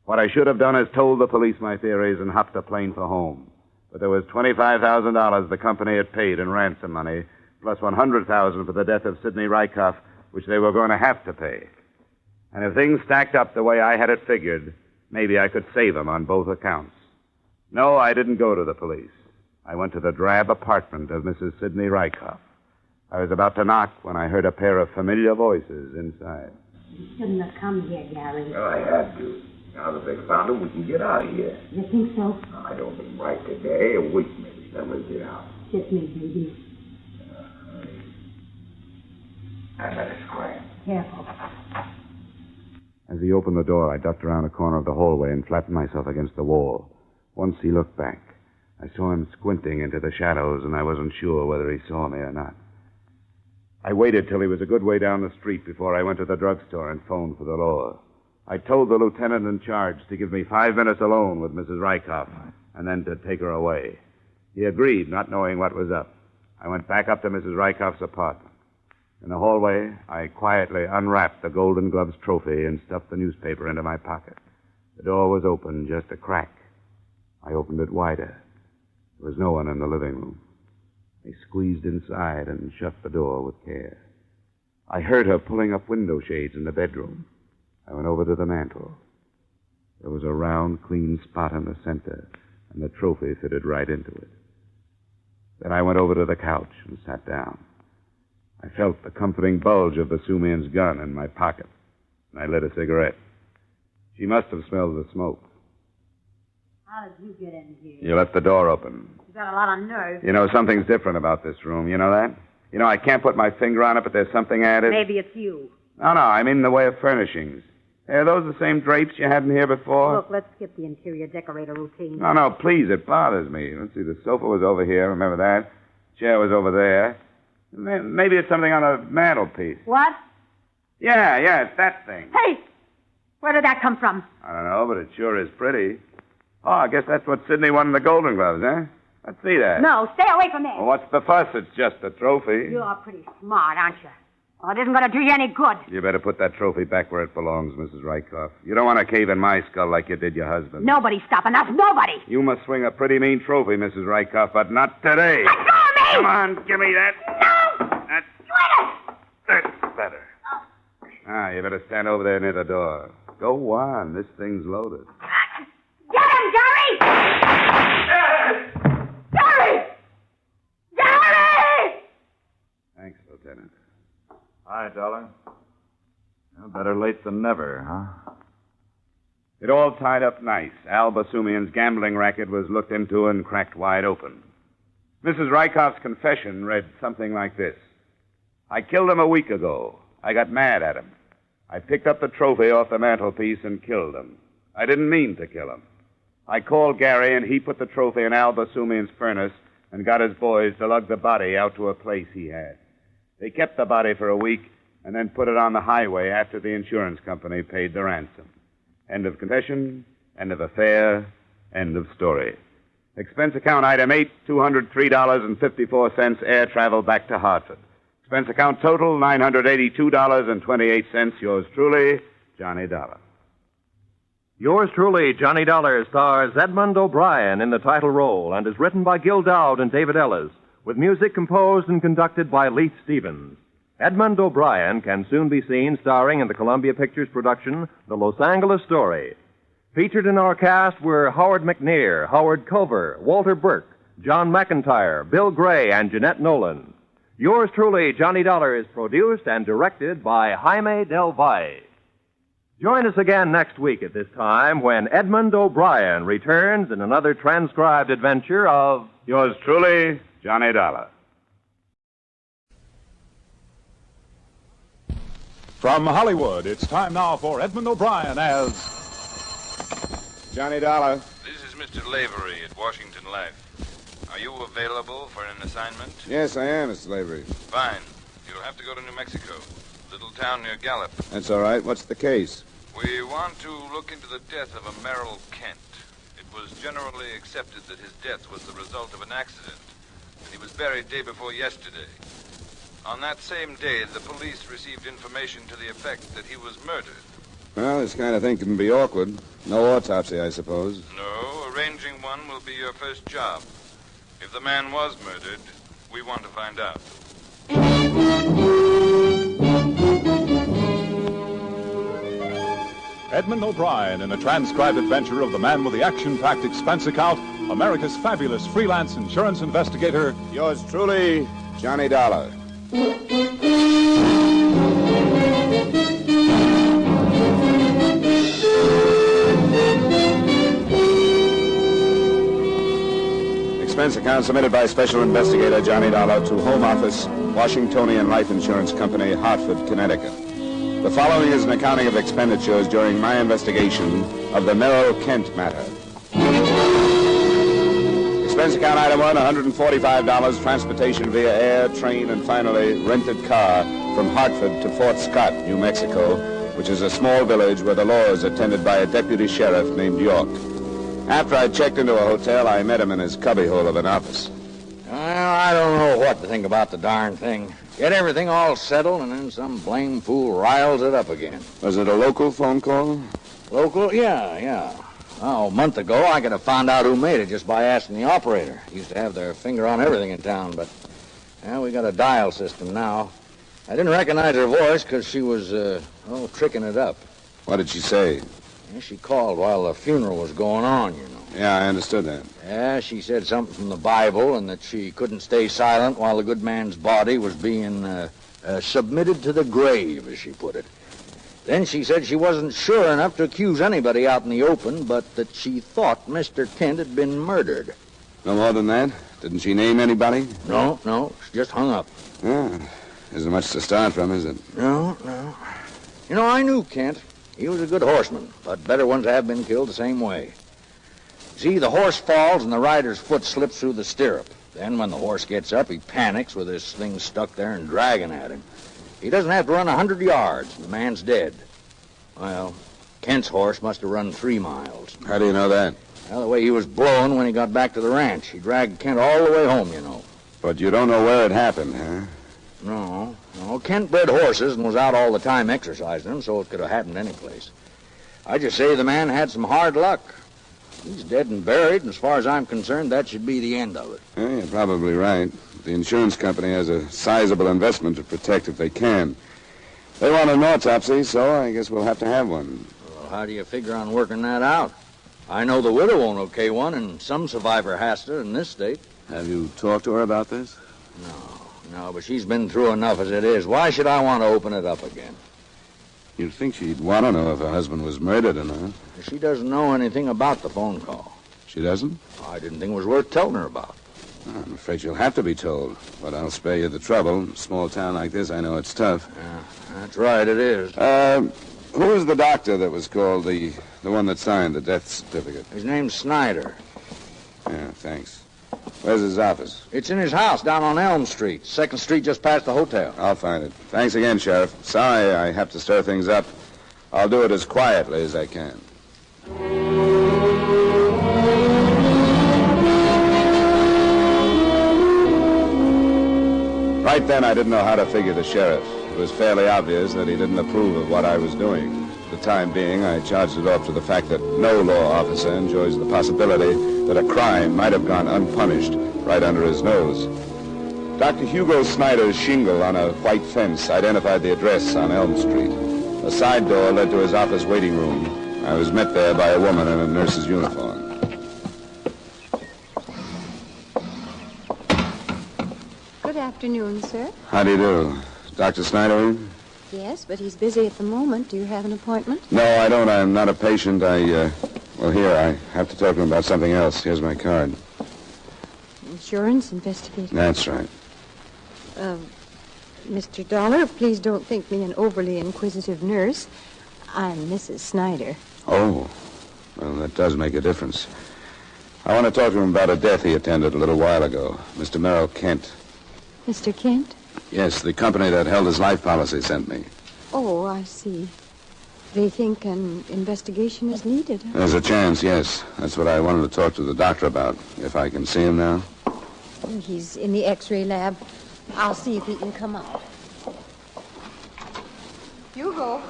What I should have done is told the police my theories and hopped a plane for home. But there was $25,000 the company had paid in ransom money, plus $100,000 for the death of Sidney Rykoff, which they were going to have to pay. And if things stacked up the way I had it figured, maybe I could save him on both accounts. No, I didn't go to the police. I went to the drab apartment of Mrs. Sidney Rykoff. I was about to knock when I heard a pair of familiar voices inside. You shouldn't have come here, Gary. Well, I had to. Now that they found him, we can get out of here. You think so? I don't think right today. A week, maybe. Then we'll get out. Kiss me, baby. I let it scram. Careful. As he opened the door, I ducked around a corner of the hallway and flattened myself against the wall. Once he looked back. I saw him squinting into the shadows, and I wasn't sure whether he saw me or not. I waited till he was a good way down the street before I went to the drugstore and phoned for the law. I told the lieutenant in charge to give me 5 minutes alone with Mrs. Rykoff and then to take her away. He agreed, not knowing what was up. I went back up to Mrs. Rykoff's apartment. In the hallway, I quietly unwrapped the Golden Gloves trophy and stuffed the newspaper into my pocket. The door was open, just a crack. I opened it wider. There was no one in the living room. I squeezed inside and shut the door with care. I heard her pulling up window shades in the bedroom. I went over to the mantel. There was a round, clean spot in the center, and the trophy fitted right into it. Then I went over to the couch and sat down. I felt the comforting bulge of Basumian's gun in my pocket, and I lit a cigarette. She must have smelled the smoke. How did you get in here? You left the door open. You got a lot of nerve. You know, something's different about this room. You know that? You know, I can't put my finger on it, but there's something added. Maybe it's you. No, I mean in the way of furnishings. Hey, are those the same drapes you had in here before? Look, let's skip the interior decorator routine. No, please, it bothers me. Let's see, the sofa was over here, remember that? Chair was over there. Maybe it's something on a mantelpiece. What? Yeah, it's that thing. Hey! Where did that come from? I don't know, but it sure is pretty. Oh, I guess that's what Sidney won in the Golden Gloves, eh? Let's see that. No, stay away from there. Well, what's the fuss? It's just a trophy. You're pretty smart, aren't you? Well, it isn't going to do you any good. You better put that trophy back where it belongs, Mrs. Rykoff. You don't want to cave in my skull like you did your husband. Nobody's stopping us. Nobody. You must swing a pretty mean trophy, Mrs. Rykoff, but not today. Let go of me! Come on, give me that. No! That's better. You better stand over there near the door. Go on. This thing's loaded. Get him, Jerry! Jerry! Jerry! Thanks, Lieutenant. Hi, Dollar. Well, better late than never, huh? It all tied up nice. Al Basumian's gambling racket was looked into and cracked wide open. Mrs. Rykoff's confession read something like this. I killed him a week ago. I got mad at him. I picked up the trophy off the mantelpiece and killed him. I didn't mean to kill him. I called Gary, and he put the trophy in Al Basumian's furnace and got his boys to lug the body out to a place he had. They kept the body for a week and then put it on the highway after the insurance company paid the ransom. End of confession, end of affair, end of story. Expense account item 8, $203.54, air travel back to Hartford. Expense account total, $982.28. Yours truly, Johnny Dollar. Yours truly, Johnny Dollar, stars Edmond O'Brien in the title role and is written by Gil Dowd and David Ellis, with music composed and conducted by Leith Stevens. Edmond O'Brien can soon be seen starring in the Columbia Pictures production, The Los Angeles Story. Featured in our cast were Howard McNear, Howard Culver, Walter Burke, John McIntyre, Bill Gray, and Jeanette Nolan. Yours truly, Johnny Dollar, is produced and directed by Jaime Del Valle. Join us again next week at this time when Edmond O'Brien returns in another transcribed adventure of Yours truly, Johnny Dollar. From Hollywood, it's time now for Edmond O'Brien as Johnny Dollar. This is Mr. Lavery at Washington Life. Are you available for an assignment? Yes, I am, Mr. Lavery. Fine. You'll have to go to New Mexico, little town near Gallup. That's all right. What's the case? We want to look into the death of a Merrill Kent. It was generally accepted that his death was the result of an accident, and he was buried day before yesterday. On that same day, the police received information to the effect that he was murdered. Well, this kind of thing can be awkward. No autopsy, I suppose. No, arranging one will be your first job. If the man was murdered, we want to find out. Edmond O'Brien in a transcribed adventure of the man with the action-packed expense account, America's fabulous freelance insurance investigator. Yours truly, Johnny Dollar. Expense account submitted by Special Investigator Johnny Dollar to Home Office, Washingtonian Life Insurance Company, Hartford, Connecticut. The following is an accounting of expenditures during my investigation of the Merrill Kent Matter. Expense account item 1, $145, transportation via air, train, and finally rented car from Hartford to Fort Scott, New Mexico, which is a small village where the law is attended by a deputy sheriff named York. After I checked into a hotel, I met him in his cubbyhole of an office. Well, I don't know what to think about the darn thing. Get everything all settled, and then some blame fool riles it up again. Was it a local phone call? Local? Yeah. Oh, a month ago, I could have found out who made it just by asking the operator. Used to have their finger on everything in town, but we got a dial system now. I didn't recognize her voice because she was, tricking it up. What did she say? Yeah, she called while the funeral was going on, you know. Yeah, I understood that. Yeah, she said something from the Bible and that she couldn't stay silent while the good man's body was being submitted to the grave, as she put it. Then she said she wasn't sure enough to accuse anybody out in the open, but that she thought Mr. Kent had been murdered. No more than that? Didn't she name anybody? No, she just hung up. Yeah, isn't much to start from, is it? No. You know, I knew Kent. He was a good horseman, but better ones have been killed the same way. See, the horse falls and the rider's foot slips through the stirrup. Then when the horse gets up, he panics with his thing stuck there and dragging at him. He doesn't have to run 100 yards, and the man's dead. Well, Kent's horse must have run 3 miles. How do you know that? Well, the way he was blowing when he got back to the ranch. He dragged Kent all the way home, you know. But you don't know where it happened, huh? No. Kent bred horses and was out all the time exercising them, so it could have happened any place. I just say the man had some hard luck. He's dead and buried, and as far as I'm concerned, that should be the end of it. Yeah, you're probably right. The insurance company has a sizable investment to protect if they can. They want an autopsy, so I guess we'll have to have one. Well, how do you figure on working that out? I know the widow won't okay one, and some survivor has to in this state. Have you talked to her about this? No, but she's been through enough as it is. Why should I want to open it up again? You'd think she'd want to know if her husband was murdered or not. She doesn't know anything about the phone call. She doesn't? I didn't think it was worth telling her about. I'm afraid you'll have to be told, but I'll spare you the trouble. Small town like this, I know it's tough. Yeah, that's right, it is. Who was the doctor that was called, the one that signed the death certificate? His name's Snyder. Yeah, thanks. Where's his office? It's in his house down on Elm Street, 2nd Street just past the hotel. I'll find it. Thanks again, Sheriff. Sorry I have to stir things up. I'll do it as quietly as I can. Right then, I didn't know how to figure the sheriff. It was fairly obvious that he didn't approve of what I was doing. For the time being, I charged it off to the fact that no law officer enjoys the possibility that a crime might have gone unpunished right under his nose. Dr. Hugo Snyder's shingle on a white fence identified the address on Elm Street. A side door led to his office waiting room. I was met there by a woman in a nurse's uniform. Good afternoon, sir. How do you do? Dr. Snyder in? Yes, but he's busy at the moment. Do you have an appointment? No, I don't. I'm not a patient. Well, here, I have to talk to him about something else. Here's my card. Insurance investigator. That's right. Mr. Dollar, please don't think me an overly inquisitive nurse. I'm Mrs. Snyder. Oh, well, that does make a difference. I want to talk to him about a death he attended a little while ago. Mr. Merrill Kent. Mr. Kent? Yes, the company that held his life policy sent me. Oh, I see. They think an investigation is needed. There's a chance, yes. That's what I wanted to talk to the doctor about. If I can see him now. He's in the X-ray lab. I'll see if he can come out. Hugo.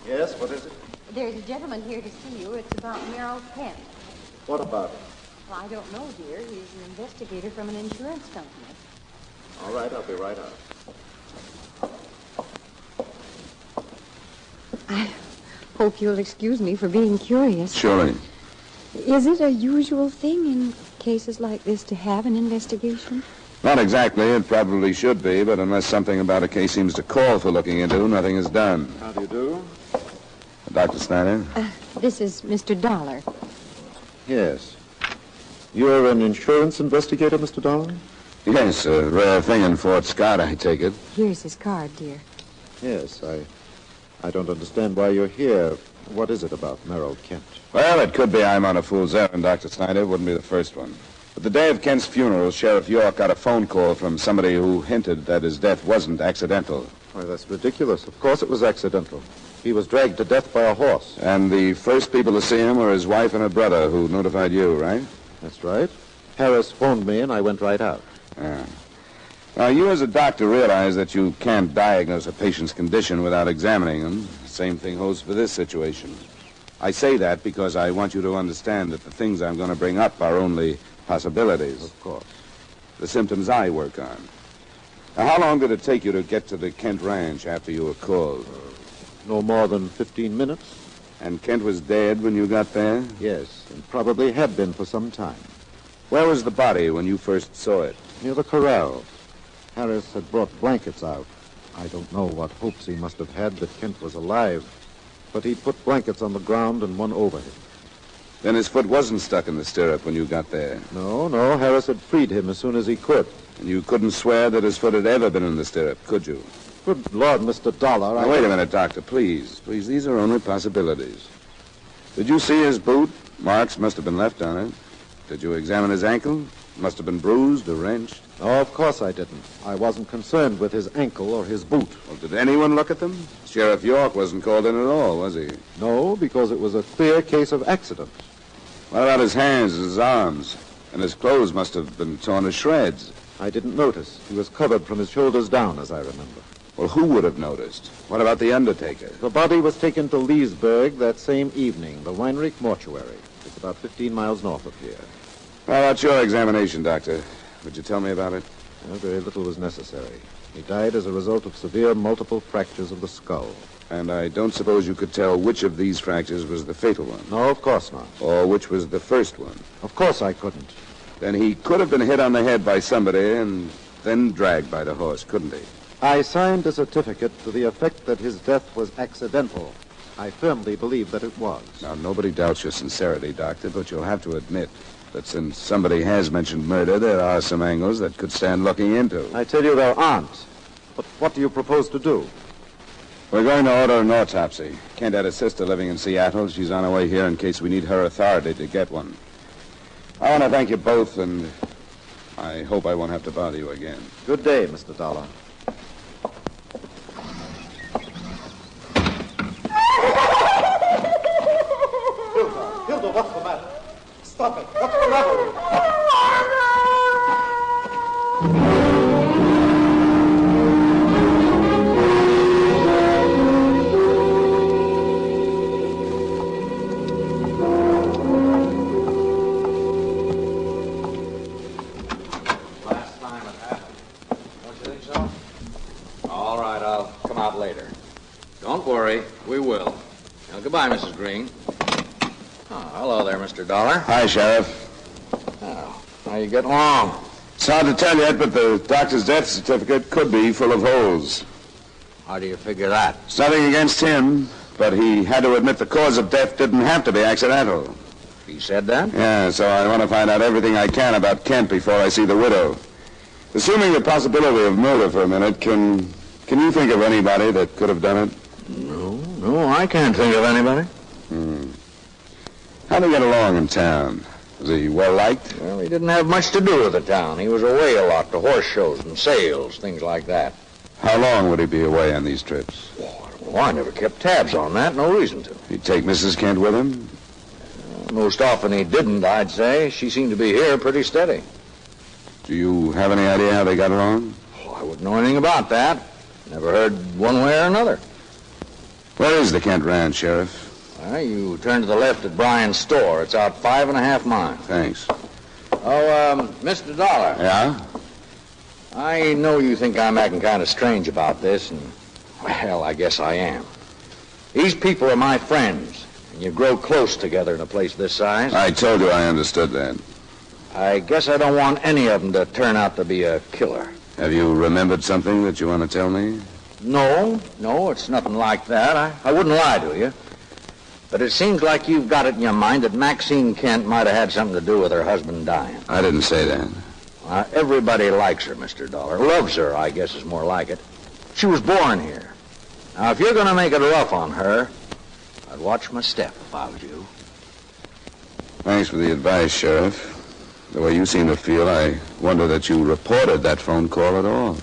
Yes, what is it? There's a gentleman here to see you. It's about Merrill Kent. What about it? Well, I don't know, dear. He's an investigator from an insurance company. All right, I'll be right out. I hope you'll excuse me for being curious. Surely. Is it a usual thing in cases like this to have an investigation? Not exactly. It probably should be, but unless something about a case seems to call for looking into, nothing is done. How do you do? Dr. Snyder? This is Mr. Dollar. Yes. You're an insurance investigator, Mr. Dollar? Yes, a rare thing in Fort Scott, I take it. Here's his card, dear. Yes, I don't understand why you're here. What is it about Merrill Kent? Well, it could be I'm on a fool's errand, Dr. Snyder. It wouldn't be the first one. But the day of Kent's funeral, Sheriff York got a phone call from somebody who hinted that his death wasn't accidental. Why, that's ridiculous. Of course it was accidental. He was dragged to death by a horse. And the first people to see him were his wife and her brother, who notified you, right? That's right. Harris phoned me, and I went right out. Ah. Now, you as a doctor realize that you can't diagnose a patient's condition without examining them. The same thing holds for this situation. I say that because I want you to understand that the things I'm going to bring up are only possibilities. Of course. The symptoms I work on. Now, how long did it take you to get to the Kent ranch after you were called? No more than 15 minutes. And Kent was dead when you got there? Yes, and probably had been for some time. Where was the body when you first saw it? Near the corral. Harris had brought blankets out. I don't know what hopes he must have had that Kent was alive, but he put blankets on the ground and one over him. Then his foot wasn't stuck in the stirrup when you got there? No, Harris had freed him as soon as he could. And you couldn't swear that his foot had ever been in the stirrup, could you? Good Lord, Mr. Dollar. Now, wait a minute, Doctor, please. Please, these are only possibilities. Did you see his boot? Marks must have been left on it. Did you examine his ankle? Must have been bruised or wrenched. No, of course I didn't. I wasn't concerned with his ankle or his boot. Well, did anyone look at them? Sheriff York wasn't called in at all, was he? No, because it was a clear case of accident. What about his hands, his arms? And his clothes must have been torn to shreds. I didn't notice. He was covered from his shoulders down, as I remember. Well, who would have noticed? What about the undertaker? The body was taken to Leesburg that same evening, the Weinrich mortuary. It's about 15 miles north of here. How about your examination, Doctor? Would you tell me about it? Very little was necessary. He died as a result of severe multiple fractures of the skull. And I don't suppose you could tell which of these fractures was the fatal one? No, of course not. Or which was the first one? Of course I couldn't. Then he could have been hit on the head by somebody and then dragged by the horse, couldn't he? I signed a certificate to the effect that his death was accidental. I firmly believe that it was. Now, nobody doubts your sincerity, Doctor, but you'll have to admit that since somebody has mentioned murder, there are some angles that could stand looking into. I tell you there aren't. But what do you propose to do? We're going to order an autopsy. Kent had a sister living in Seattle. She's on her way here in case we need her authority to get one. I want to thank you both, and I hope I won't have to bother you again. Good day, Mr. Dollar. Hilda, what's the matter? Stop it. What's the matter? Last time it happened. Don't you think so? All right, I'll come out later. Don't worry, we will. Now, goodbye, Mrs. Green. Oh, hello there, Mr. Dollar. Hi, Sheriff. Oh, how you getting along? It's hard to tell yet, but the doctor's death certificate could be full of holes. How do you figure that? It's nothing against him, but he had to admit the cause of death didn't have to be accidental. He said that? Yeah, so I want to find out everything I can about Kent before I see the widow. Assuming the possibility of murder for a minute, can you think of anybody that could have done it? No, I can't think of anybody. How'd he get along in town? Was he well-liked? Well, he didn't have much to do with the town. He was away a lot to horse shows and sales, things like that. How long would he be away on these trips? Well, I never kept tabs on that. No reason to. He'd take Mrs. Kent with him? Most often he didn't, I'd say. She seemed to be here pretty steady. Do you have any idea how they got along? Oh, I wouldn't know anything about that. Never heard one way or another. Where is the Kent Ranch, Sheriff? Well, you turn to the left at Bryan's store. It's out 5.5 miles. Thanks. Oh, Mr. Dollar. Yeah? I know you think I'm acting kind of strange about this, and, well, I guess I am. These people are my friends, and you grow close together in a place this size. I told you I understood that. I guess I don't want any of them to turn out to be a killer. Have you remembered something that you want to tell me? No, it's nothing like that. I wouldn't lie to you. But it seems like you've got it in your mind that Maxine Kent might have had something to do with her husband dying. I didn't say that. Everybody likes her, Mr. Dollar. Loves her, I guess is more like it. She was born here. Now, if you're going to make it rough on her, I'd watch my step if I was you. Thanks for the advice, Sheriff. The way you seem to feel, I wonder that you reported that phone call at all.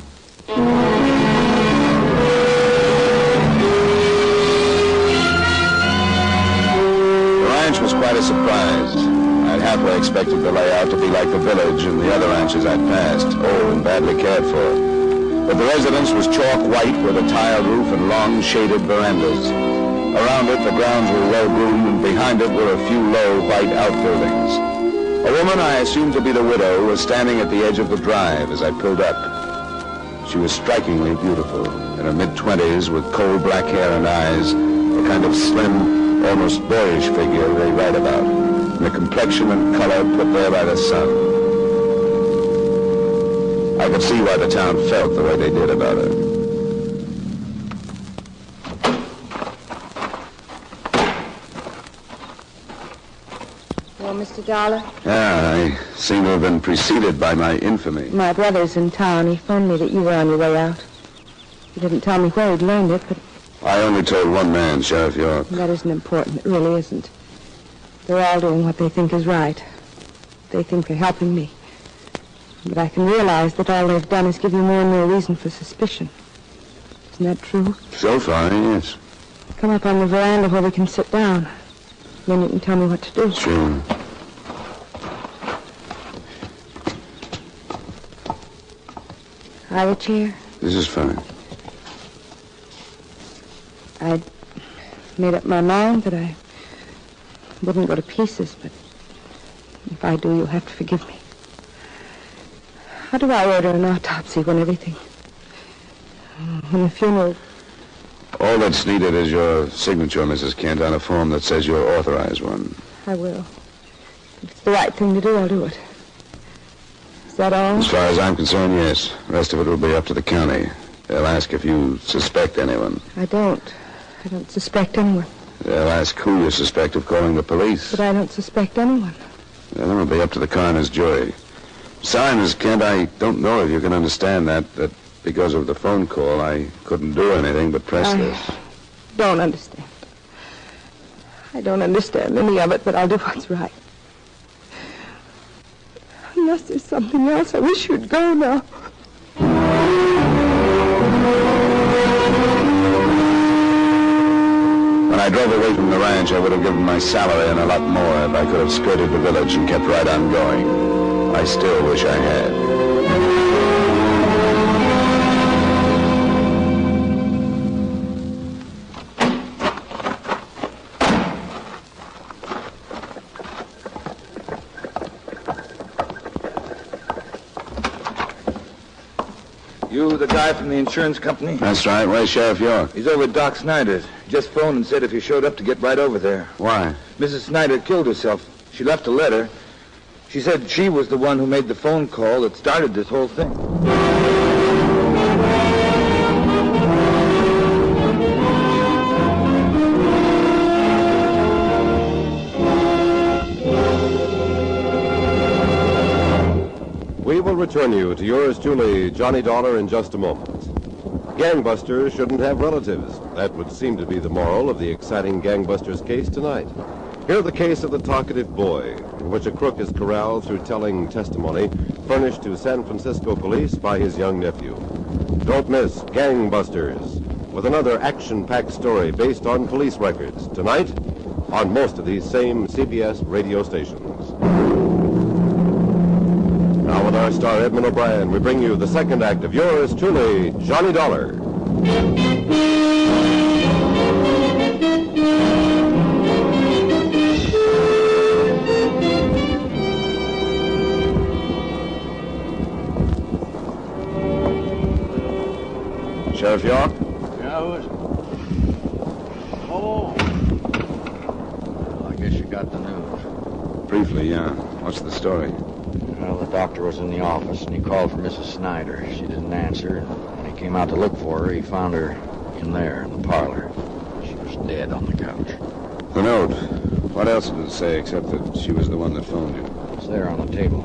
Was quite a surprise. I'd halfway expected the layout to be like the village and the other ranches I'd passed, old and badly cared for. But the residence was chalk white with a tiled roof and long shaded verandas. Around it, the grounds were well-groomed, and behind it were a few low white outbuildings. A woman I assumed to be the widow was standing at the edge of the drive as I pulled up. She was strikingly beautiful, in her mid-20s with coal black hair and eyes, a kind of slim, almost boyish figure they write about, and the complexion and color put there by the sun. I could see why the town felt the way they did about her. Well, Mr. Dollar? Yeah, I seem to have been preceded by my infamy. My brother's in town. He phoned me that you were on your way out. He didn't tell me where he'd learned it, but I only told one man, Sheriff York. that isn't important. It really isn't. They're all doing what they think is right. They think they're helping me. But I can realize that all they've done is give you more and more reason for suspicion. Isn't that true? So far, yes. Come up on the veranda where we can sit down. Then you can tell me what to do. Sure. Have a chair. This is fine. I'd made up my mind that I wouldn't go to pieces, but if I do, you'll have to forgive me. How do I order an autopsy when the funeral... All that's needed is your signature, Mrs. Kent, on a form that says you'll authorize one. I will. If it's the right thing to do, I'll do it. Is that all? As far as I'm concerned, yes. The rest of it will be up to the county. They'll ask if you suspect anyone. I don't. I don't suspect anyone. They'll ask who you suspect of calling the police. But I don't suspect anyone. Then it'll be up to the coroner's jury. Sorry, Miss Kent, I don't know if you can understand that because of the phone call, I couldn't do anything but press this. Don't understand. I don't understand any of it, but I'll do what's right. Unless there's something else, I wish you'd go now. When I drove away from the ranch, I would have given my salary and a lot more if I could have skirted the village and kept right on going. I still wish I had. You the guy from the insurance company? That's right. Where's Sheriff York? He's over at Doc Snyder's. Just phoned and said if you showed up to get right over there. Why? Mrs. Snyder killed herself. She left a letter. She said she was the one who made the phone call that started this whole thing. We will return you to yours truly, Johnny Dollar, in just a moment. Gangbusters shouldn't have relatives. That would seem to be the moral of the exciting gangbusters case tonight. Hear the case of the talkative boy, in which a crook is corralled through telling testimony furnished to San Francisco police by his young nephew. Don't miss Gangbusters, with another action-packed story based on police records, tonight on most of these same CBS radio stations. Now with our star Edmond O'Brien, we bring you the second act of yours truly, Johnny Dollar. Sheriff York? Yeah, who is it? Oh. Well, I guess you got the news. Briefly, yeah. What's the story? Well, the doctor was in the office, and he called for Mrs. Snyder. She didn't answer, and when he came out to look for her, he found her in there, in the parlor. She was dead on the couch. The note. What else did it say except that she was the one that phoned you? It's there on the table.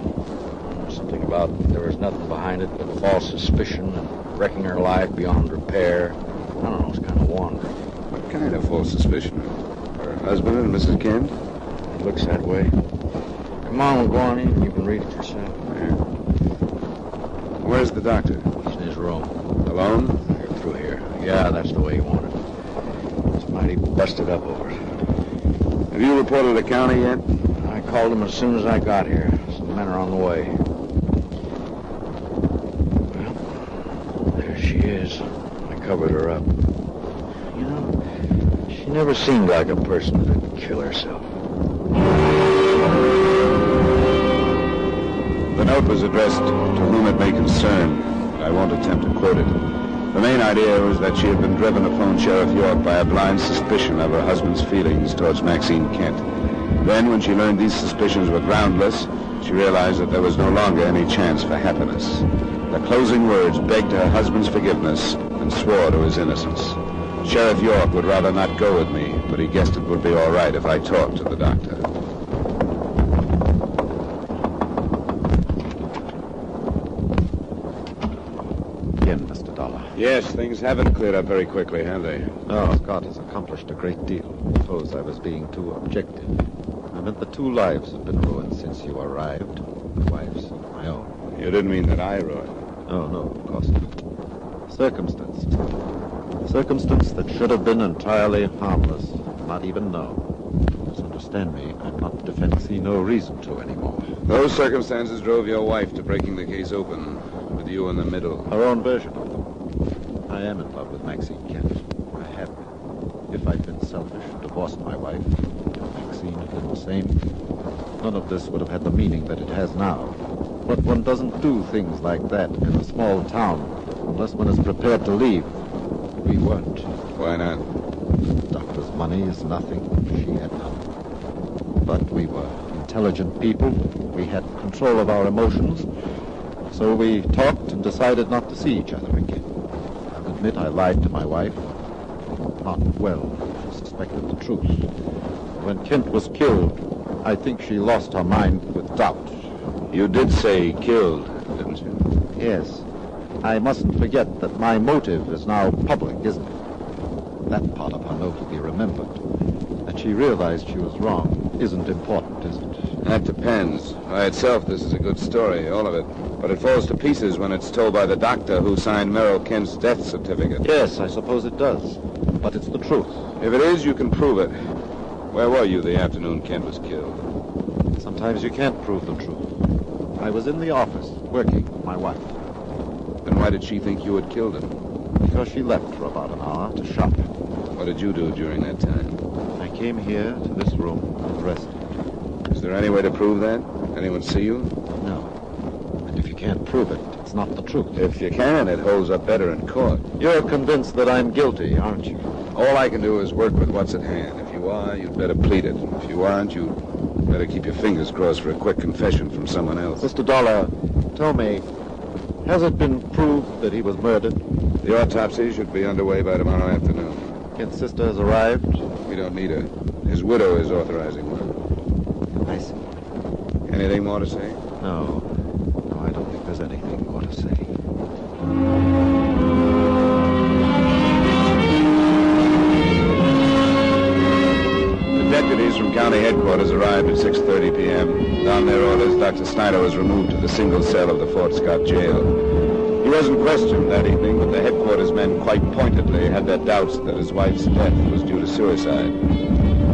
Something about there was nothing behind it but false suspicion and wrecking her life beyond repair. I don't know, it's kind of wandering. What kind of false suspicion? Her husband and Mrs. Kent? It looks that way. Come on, we'll go on in. You can read it yourself. Yeah. Where's the doctor? He's in his room. Alone? You're through here. Yeah, that's the way he wanted it. He's mighty busted up over it. Have you reported the county yet? I called him as soon as I got here. Some men are on the way. Well, there she is. I covered her up. You know, she never seemed like a person that'd kill herself. The note was addressed to whom it may concern. I won't attempt to quote it. The main idea was that she had been driven to phone Sheriff York by a blind suspicion of her husband's feelings towards Maxine Kent. Then, when she learned these suspicions were groundless, she realized that there was no longer any chance for happiness. The closing words begged her husband's forgiveness and swore to his innocence. Sheriff York would rather not go with me, but he guessed it would be all right if I talked to the doctor. Yes, things haven't cleared up very quickly, have they? No, Scott has accomplished a great deal. Suppose I was being too objective. I meant the 2 lives have been ruined since you arrived. Wives, my own. You didn't mean that I ruined. Oh, no, of course not. Circumstance. Circumstance that should have been entirely harmless. Not even know. Misunderstand me. I'm not defending no reason to anymore. Those circumstances drove your wife to breaking the case open, with you in the middle. Her own version of them. I am in love with Maxine Kent. I have been. If I'd been selfish and divorced my wife, if Maxine had been the same, none of this would have had the meaning that it has now. But one doesn't do things like that in a small town unless one is prepared to leave. We weren't. Why not? The doctor's money is nothing. She had none. But we were intelligent people. We had control of our emotions. So we talked and decided not to see each other again. I'll admit I lied to my wife. Not well. She suspected the truth. When Kent was killed, I think she lost her mind with doubt. You did say killed, didn't you? Yes. I mustn't forget that my motive is now public, isn't it? That part of her note will be remembered. That she realized she was wrong isn't important, is it? That depends. By itself, this is a good story, all of it. But it falls to pieces when it's told by the doctor who signed Merrill Kent's death certificate. Yes, I suppose it does. But it's the truth. If it is, you can prove it. Where were you the afternoon Kent was killed? Sometimes you can't prove the truth. I was in the office, working with my wife. Then why did she think you had killed him? Because she left for about an hour to shop. What did you do during that time? I came here to this room and rested. Is there any way to prove that? Anyone see you? No. And if you can't prove it, it's not the truth. If you can, it holds up better in court. You're convinced that I'm guilty, aren't you? All I can do is work with what's at hand. If you are, you'd better plead it. If you aren't, you'd better keep your fingers crossed for a quick confession from someone else. Mr. Dollar, tell me, has it been proved that he was murdered? The autopsy should be underway by tomorrow afternoon. Kent's sister has arrived? We don't need her. His widow is authorizing one. I see. Anything more to say? No. No, I don't think there's anything more to say. Deputies from county headquarters arrived at 6:30 p.m. On their orders, Dr. Snyder was removed to the single cell of the Fort Scott jail. He wasn't questioned that evening, but the headquarters men quite pointedly had their doubts that his wife's death was due to suicide.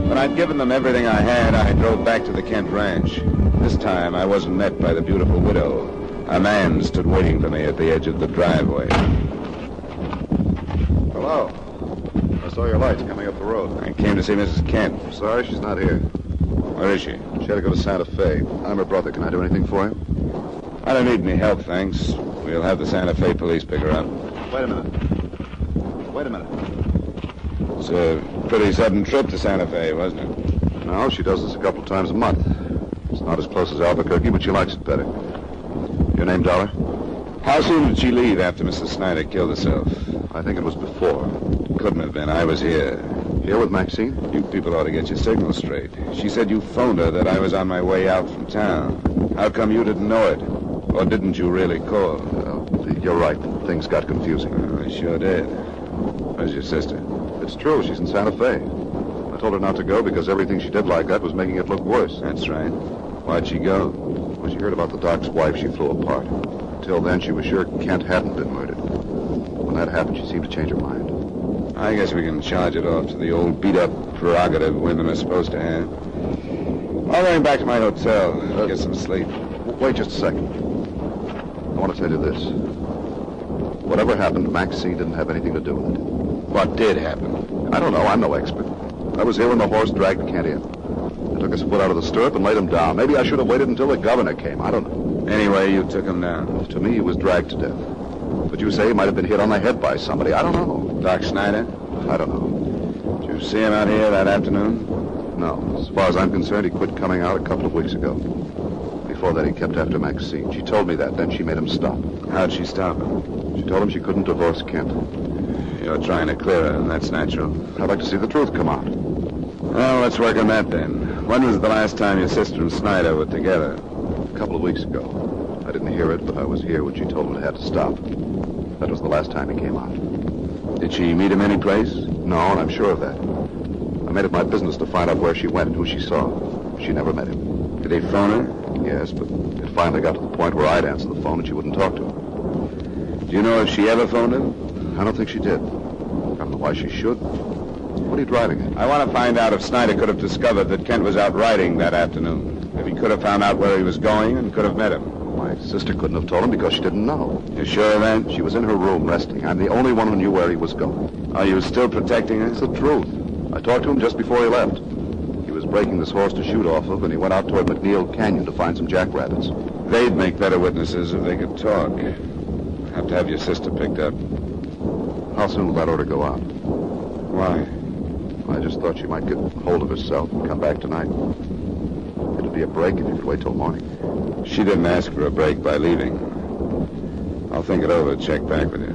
When I'd given them everything I had, I drove back to the Kent ranch. This time, I wasn't met by the beautiful widow. A man stood waiting for me at the edge of the driveway. Hello. I saw your lights coming up the road. I came to see Mrs. Kent. I'm sorry, she's not here. Where is she? She had to go to Santa Fe. I'm her brother. Can I do anything for you? I don't need any help, thanks. We'll have the Santa Fe police pick her up. Wait a minute. Wait a minute. It's a pretty sudden trip to Santa Fe, wasn't it? No, she does this a couple of times a month. It's not as close as Albuquerque, but she likes it better. Your name, Dollar? How soon did she leave after Mrs. Snyder killed herself? I think it was before. Couldn't have been. I was here. Here with Maxine? You people ought to get your signal straight. She said you phoned her that I was on my way out from town. How come you didn't know it? Or didn't you really call? Well, you're right. Things got confusing. Oh, I sure did. Where's your sister? It's true. She's in Santa Fe. I told her not to go because everything she did like that was making it look worse. That's right. Why'd she go? When she heard about the doc's wife, she flew apart. Until then, she was sure Kent hadn't been murdered. When that happened, she seemed to change her mind. I guess we can charge it off to the old beat-up prerogative women are supposed to have. I'll run back to my hotel. Get some sleep. Wait just a second. I want to tell you this. Whatever happened, Maxine didn't have anything to do with it. What did happen? I don't know. I'm no expert. I was here when the horse dragged Kent in. I took his foot out of the stirrup and laid him down. Maybe I should have waited until the governor came. I don't know. Anyway, you took him down. To me, he was dragged to death. But you say he might have been hit on the head by somebody. I don't know. Doc Snyder? I don't know. Did you see him out here that afternoon? No. As far as I'm concerned, he quit coming out a couple of weeks ago. Before that, he kept after Maxine. She told me that. Then she made him stop. How'd she stop him? She told him she couldn't divorce Kent. You're trying to clear her, and that's natural. I'd like to see the truth come out. Well, let's work on that then. When was the last time your sister and Snyder were together? A couple of weeks ago. I didn't hear it, but I was here when she told him it had to stop. That was the last time he came out. Did she meet him any place? No, and I'm sure of that. I made it my business to find out where she went and who she saw. She never met him. Did they phone her? Yes, but it finally got to the point where I'd answer the phone and she wouldn't talk to him. Do you know if she ever phoned him? I don't think she did. I don't know why she should. What are you driving at? I want to find out if Snyder could have discovered that Kent was out riding that afternoon. If he could have found out where he was going and could have met him. My sister couldn't have told him because she didn't know. You sure of that? She was in her room resting. I'm the only one who knew where he was going. Are you still protecting her? It's the truth. I talked to him just before he left. He was breaking this horse to shoot off of, and he went out toward McNeil Canyon to find some jackrabbits. They'd make better witnesses if they could talk. Have to have your sister picked up. How soon will that order go out? Why? I just thought she might get hold of herself and come back tonight. It'd be a break if you could wait till morning. She didn't ask for a break by leaving. I'll think it over and check back with you.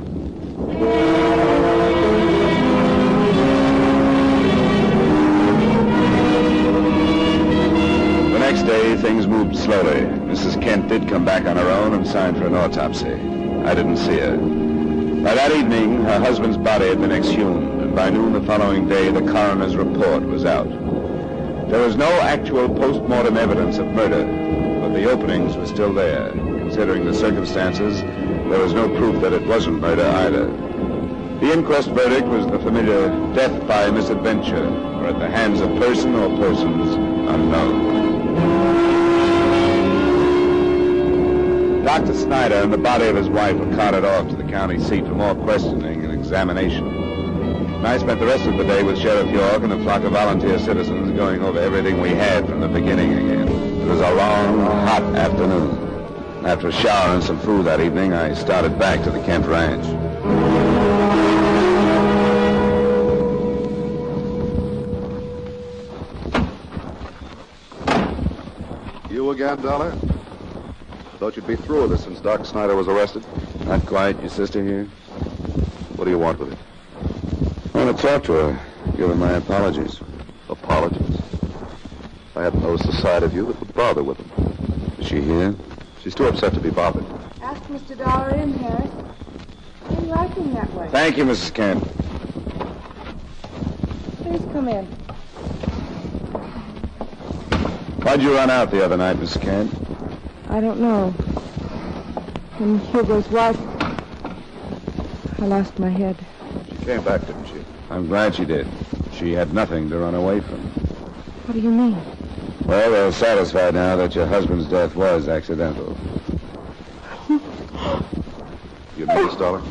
The next day, things moved slowly. Mrs. Kent did come back on her own and signed for an autopsy. I didn't see her. By that evening, her husband's body had been exhumed, and by noon the following day, the coroner's report was out. There was no actual post-mortem evidence of murder, but the openings were still there. Considering the circumstances, there was no proof that it wasn't murder either. The inquest verdict was the familiar death by misadventure, or at the hands of person or persons unknown. Dr. Snyder and the body of his wife were carted off to the county seat for more questioning and examination. And I spent the rest of the day with Sheriff York and a flock of volunteer citizens going over everything we had from the beginning again. It was a long, hot afternoon. After a shower and some food that evening, I started back to the Kent Ranch. You again, Dollar? Thought you'd be through with this since Doc Snyder was arrested. Not quite. Your sister here? What do you want with her? I want to talk to her. Give her my apologies. Apologies? I hadn't noticed a side of you that would bother with them. Is she here? She's too upset to be bothered. Ask Mr. Dollar in, Harris. Why are you acting that way? Thank you, Mrs. Kent. Please come in. Why'd you run out the other night, Mrs. Kent? I don't know. When Hugo's wife, I lost my head. She came back, didn't she? I'm glad she did. She had nothing to run away from. What do you mean? Well, they're satisfied now that your husband's death was accidental. You know this, Dollar?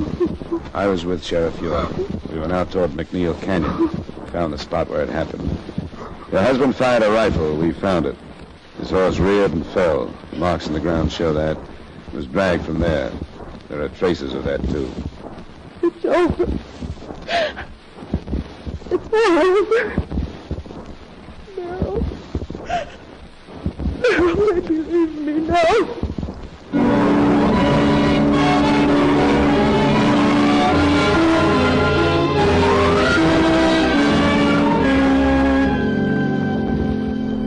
I was with Sheriff York. We went out toward McNeil Canyon. Found the spot where it happened. Your husband fired a rifle. We found it. His horse reared and fell. The marks in the ground show that. It was dragged from there. There are traces of that, too. It's over. It's over. Merrill. Merrill, they believe me now.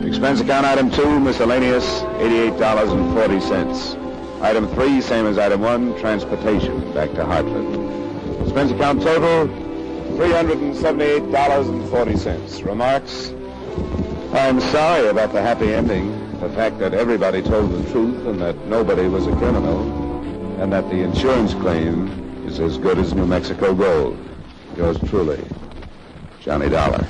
Expense account item 2, miscellaneous, $88.40. Item 3, same as item 1, transportation back to Hartford. Expense account total, $378.40. Remarks? I'm sorry about the happy ending. The fact that everybody told the truth and that nobody was a criminal. And that the insurance claim is as good as New Mexico gold. Yours truly, Johnny Dollar.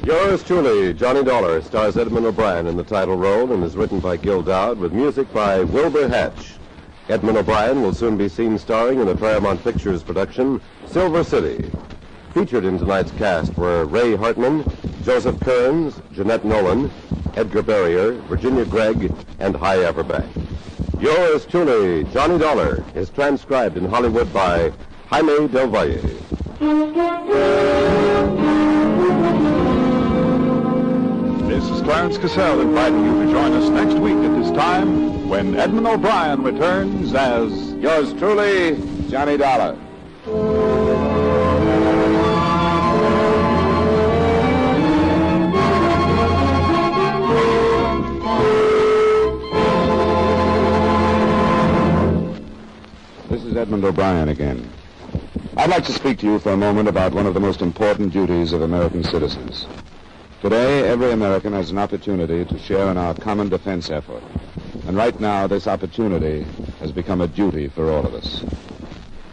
Yours truly, Johnny Dollar, stars Edmond O'Brien in the title role and is written by Gil Dowd with music by Wilbur Hatch. Edmond O'Brien will soon be seen starring in the Paramount Pictures production, Silver City. Featured in tonight's cast were Ray Hartman, Joseph Kearns, Jeanette Nolan, Edgar Barrier, Virginia Gregg, and Hy Averback. Yours truly, Johnny Dollar, is transcribed in Hollywood by Jaime Del Valle. This is Clarence Cassell inviting you to join us next week at this time when Edmond O'Brien returns as Yours truly, Johnny Dollar. Edmond O'Brien again. I'd like to speak to you for a moment about one of the most important duties of American citizens. Today, every American has an opportunity to share in our common defense effort. And right now, this opportunity has become a duty for all of us.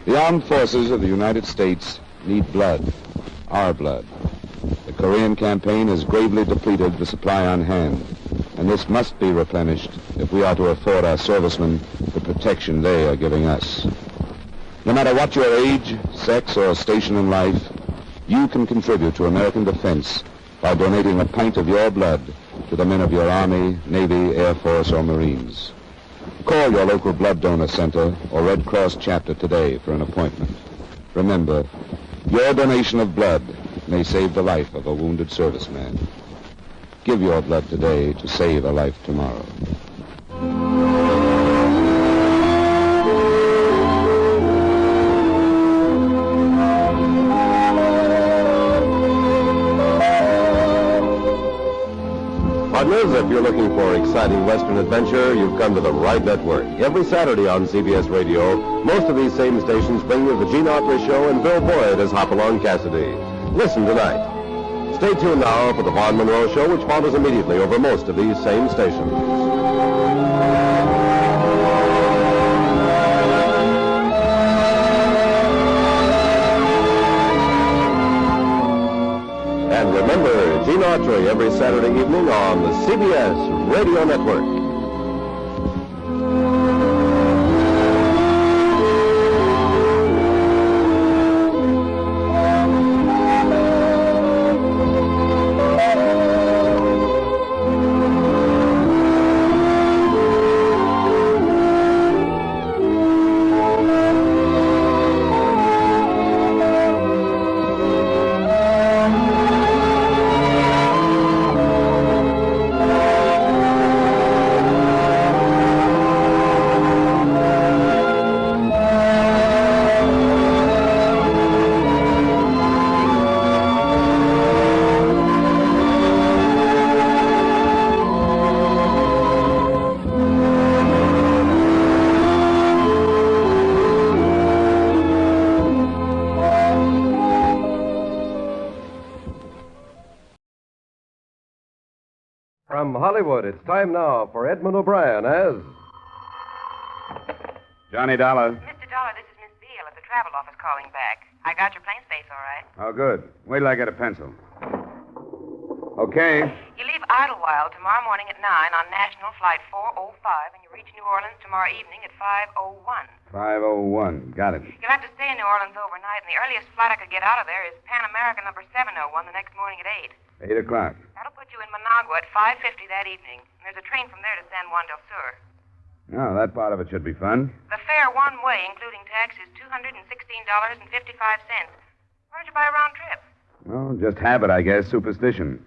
The armed forces of the United States need blood, our blood. The Korean campaign has gravely depleted the supply on hand, and this must be replenished if we are to afford our servicemen the protection they are giving us. No matter what your age, sex, or station in life, you can contribute to American defense by donating a pint of your blood to the men of your Army, Navy, Air Force, or Marines. Call your local blood donor center or Red Cross chapter today for an appointment. Remember, your donation of blood may save the life of a wounded serviceman. Give your blood today to save a life tomorrow. Partners, if you're looking for exciting Western adventure, you've come to the right network. Every Saturday on CBS Radio, most of these same stations bring you the Gene Autry Show and Bill Boyd as Hopalong Cassidy. Listen tonight. Stay tuned now for the Vaughn Monroe Show, which follows immediately over most of these same stations. And remember, Gene Autry every Saturday evening on the CBS Radio Network. From Hollywood, it's time now for Edmond O'Brien as... Johnny Dollar. Mr. Dollar, this is Miss Beale at the travel office calling back. I got your plane space all right. Oh, good. Wait till I get a pencil. Okay. You leave Idlewild tomorrow morning at 9 on National Flight 405, and you reach New Orleans tomorrow evening at 5:01. 5:01. Got it. You'll have to stay in New Orleans overnight, and the earliest flight I could get out of there is Pan America number 701 the next morning at 8. 8 o'clock. That'll put you in Managua at 5:50 that evening. And there's a train from there to San Juan del Sur. Oh, that part of it should be fun. The fare one way, including tax, is $216.55. Why don't you buy a round trip? Well, just habit, I guess, superstition.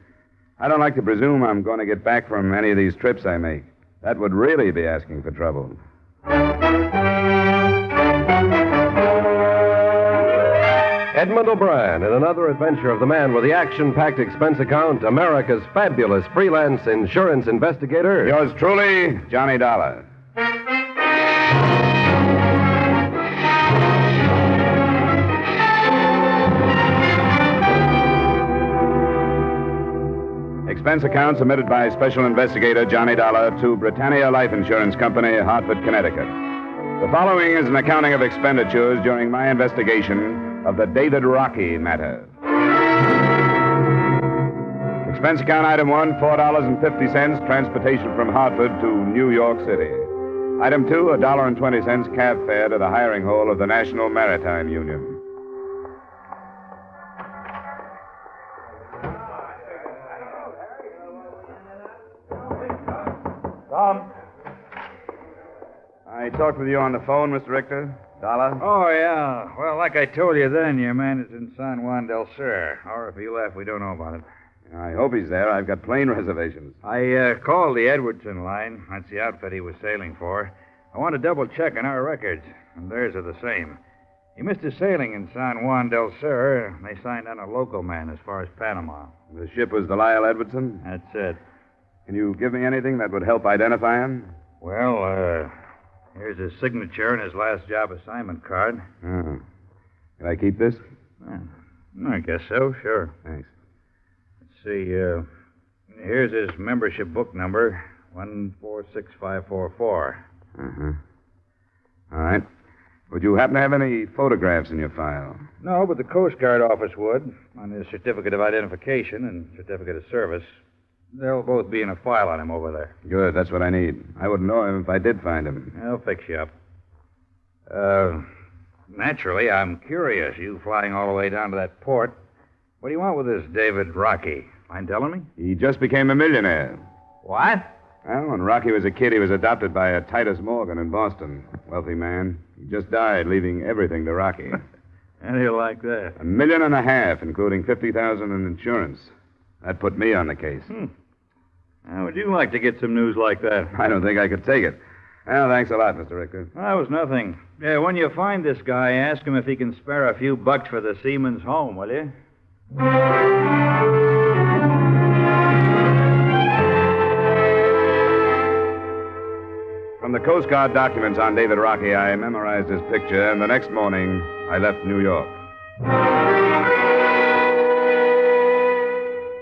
I don't like to presume I'm going to get back from any of these trips I make. That would really be asking for trouble. Edmond O'Brien in another adventure of the man with the action-packed expense account, America's fabulous freelance insurance investigator. Yours truly, Johnny Dollar. Expense account submitted by Special Investigator Johnny Dollar to Britannia Life Insurance Company, Hartford, Connecticut. The following is an accounting of expenditures during my investigation of the David Rockey Matter. Expense account item 1, $4.50, transportation from Hartford to New York City. Item 2, $1.20 cab fare to the hiring hall of the National Maritime Union. Tom? I talked with you on the phone, Mr. Richter. Dollar? Oh, yeah. Well, like I told you then, your man is in San Juan del Sur. Or if he left, we don't know about it. I hope he's there. I've got plane reservations. I called the Edwardson line. That's the outfit he was sailing for. I want to double check on our records, and theirs are the same. He missed his sailing in San Juan del Sur. They signed on a local man as far as Panama. The ship was the Lyle Edwardson? That's it. Can you give me anything that would help identify him? Well, here's his signature and his last job assignment card. Oh. Can I keep this? I guess so, sure. Thanks. Let's see, here's his membership book number, 146544. Uh-huh. All right. Would you happen to have any photographs in your file? No, but the Coast Guard office would, on his certificate of identification and certificate of service. They'll both be in a file on him over there. Good, that's what I need. I wouldn't know him if I did find him. I'll fix you up. Naturally, I'm curious, you flying all the way down to that port. What do you want with this David Rockey? Mind telling me? He just became a millionaire. What? Well, when Rocky was a kid, he was adopted by a Titus Morgan in Boston. Wealthy man. He just died, leaving everything to Rocky. And he'll like that. $1.5 million, including $50,000 in insurance. That put me on the case. How would you like to get some news like that? I don't think I could take it. Well, thanks a lot, Mr. Richter. That was nothing. Yeah, when you find this guy, ask him if he can spare a few bucks for the seaman's home, will you? From the Coast Guard documents on David Rockey, I memorized his picture, and the next morning, I left New York.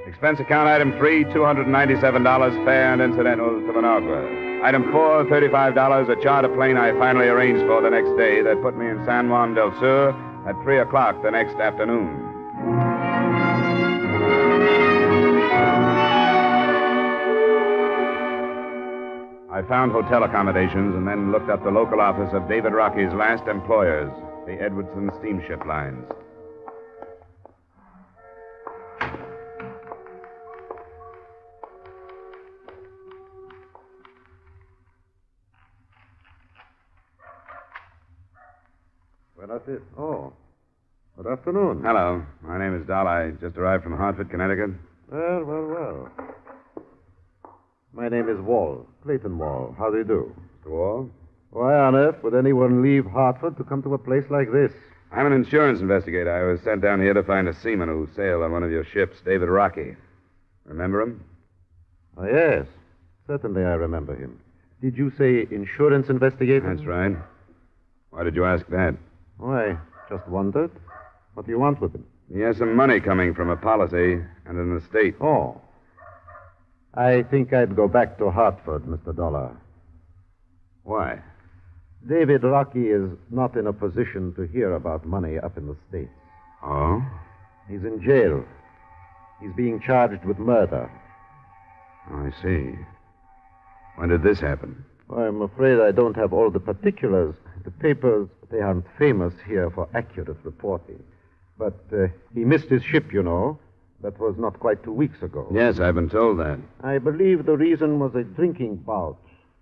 Expense account item 3, $297, fare and incidentals to Managua. Item 4, $35, a charter plane I finally arranged for the next day that put me in San Juan del Sur at 3 o'clock the next afternoon. I found hotel accommodations and then looked up the local office of David Rockey's last employers, the Edwardson Steamship Lines. Oh, good afternoon. Hello. My name is Dahl. I just arrived from Hartford, Connecticut. Well. My name is Wall, Clayton Wall. How do you do? Mr. Wall? Why on earth would anyone leave Hartford to come to a place like this? I'm an insurance investigator. I was sent down here to find a seaman who sailed on one of your ships, David Rockey. Remember him? Oh, yes. Certainly I remember him. Did you say insurance investigator? That's right. Why did you ask that? Oh, I just wondered. What do you want with him? He has some money coming from a policy and an estate. Oh. I think I'd go back to Hartford, Mr. Dollar. Why? David Rockey is not in a position to hear about money up in the States. Oh? He's in jail. He's being charged with murder. Oh, I see. When did this happen? Well, I'm afraid I don't have all the particulars. The papers, they aren't famous here for accurate reporting. But he missed his ship, you know. That was not quite 2 weeks ago. Yes, I've been told that. I believe the reason was a drinking bout.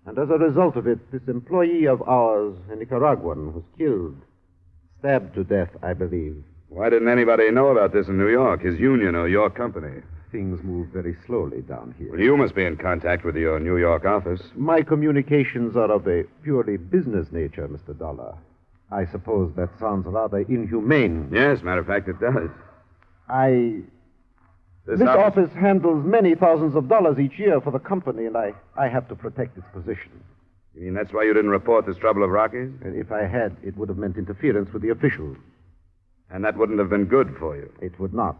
And as a result of it, this employee of ours, a Nicaraguan, was killed. Stabbed to death, I believe. Why didn't anybody know about this in New York, his union or your company? Things move very slowly down here. Well, you must be in contact with your New York office. My communications are of a purely business nature, Mr. Dollar. I suppose that sounds rather inhumane. Yes, matter of fact, it does. This office handles many thousands of dollars each year for the company, and I have to protect its position. You mean that's why you didn't report this trouble of Rocky's? And if I had, it would have meant interference with the officials. And that wouldn't have been good for you? It would not.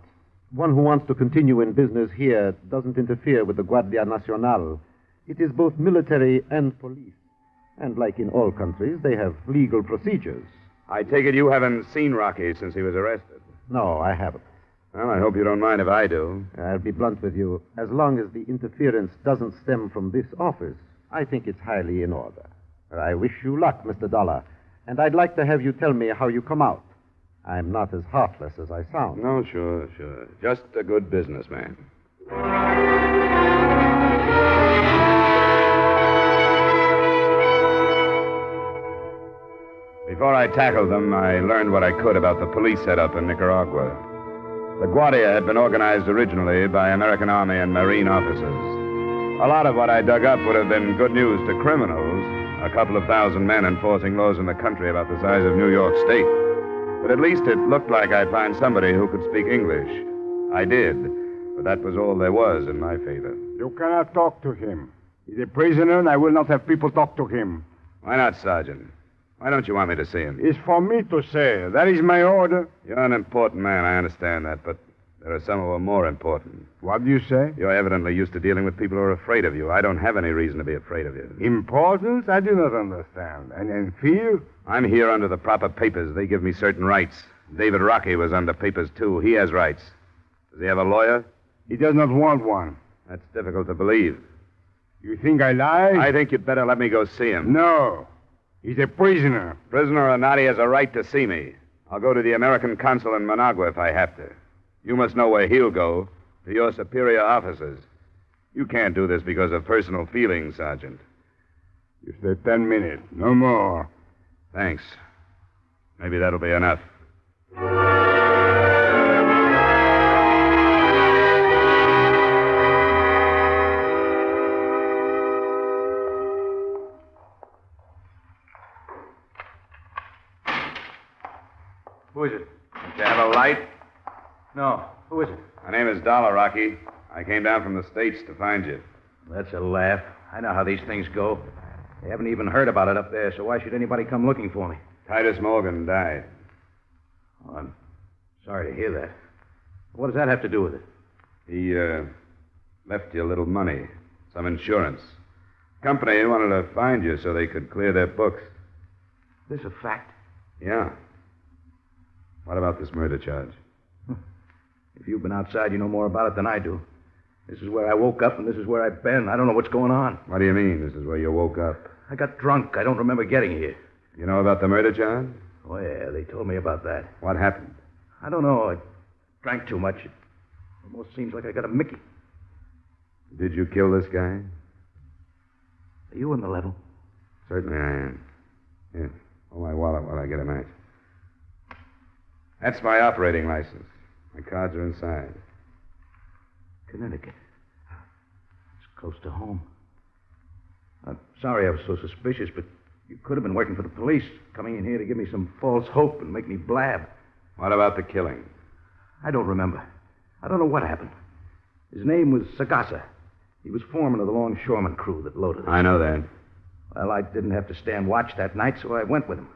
One who wants to continue in business here doesn't interfere with the Guardia Nacional. It is both military and police. And like in all countries, they have legal procedures. I take it you haven't seen Rocky since he was arrested? No, I haven't. Well, I hope you don't mind if I do. I'll be blunt with you. As long as the interference doesn't stem from this office, I think it's highly in order. I wish you luck, Mr. Dollar. And I'd like to have you tell me how you come out. I'm not as heartless as I sound. No, sure. Just a good businessman. Before I tackled them, I learned what I could about the police setup in Nicaragua. The Guardia had been organized originally by American Army and Marine officers. A lot of what I dug up would have been good news to criminals, a couple of thousand men enforcing laws in the country about the size of New York State. But at least it looked like I'd find somebody who could speak English. I did, but that was all there was in my favor. You cannot talk to him. He's a prisoner, and I will not have people talk to him. Why not, Sergeant? Why don't you want me to see him? It's for me to say. That is my order. You're an important man, I understand that, but there are some who are more important. What do you say? You're evidently used to dealing with people who are afraid of you. I don't have any reason to be afraid of you. Importance? I do not understand. And fear? I'm here under the proper papers. They give me certain rights. David Rockey was under papers, too. He has rights. Does he have a lawyer? He does not want one. That's difficult to believe. You think I lie? I think you'd better let me go see him. No. He's a prisoner. Prisoner or not, he has a right to see me. I'll go to the American consul in Managua if I have to. You must know where he'll go, to your superior officers. You can't do this because of personal feelings, Sergeant. You stay 10 minutes, no more. Thanks. Maybe that'll be enough. Who is it? Don't you have a light? No. Who is it? My name is Dollar, Rocky. I came down from the States to find you. That's a laugh. I know how these things go. They haven't even heard about it up there, so why should anybody come looking for me? Titus Morgan died. Oh, I'm sorry to hear that. What does that have to do with it? He, left you a little money. Some insurance. Company wanted to find you so they could clear their books. This a fact? Yeah. What about this murder charge? If you've been outside, you know more about it than I do. This is where I woke up, and this is where I've been. I don't know what's going on. What do you mean, this is where you woke up? I got drunk. I don't remember getting here. You know about the murder charge? Oh, yeah, they told me about that. What happened? I don't know. I drank too much. It almost seems like I got a Mickey. Did you kill this guy? Are you on the level? Certainly I am. Here, hold my wallet while I get a match. That's my operating license. My cards are inside. Connecticut. It's close to home. I'm sorry I was so suspicious, but you could have been working for the police, coming in here to give me some false hope and make me blab. What about the killing? I don't remember. I don't know what happened. His name was Sagasa. He was foreman of the longshoreman crew that loaded us. I know that. Well, I didn't have to stand watch that night, so I went with him.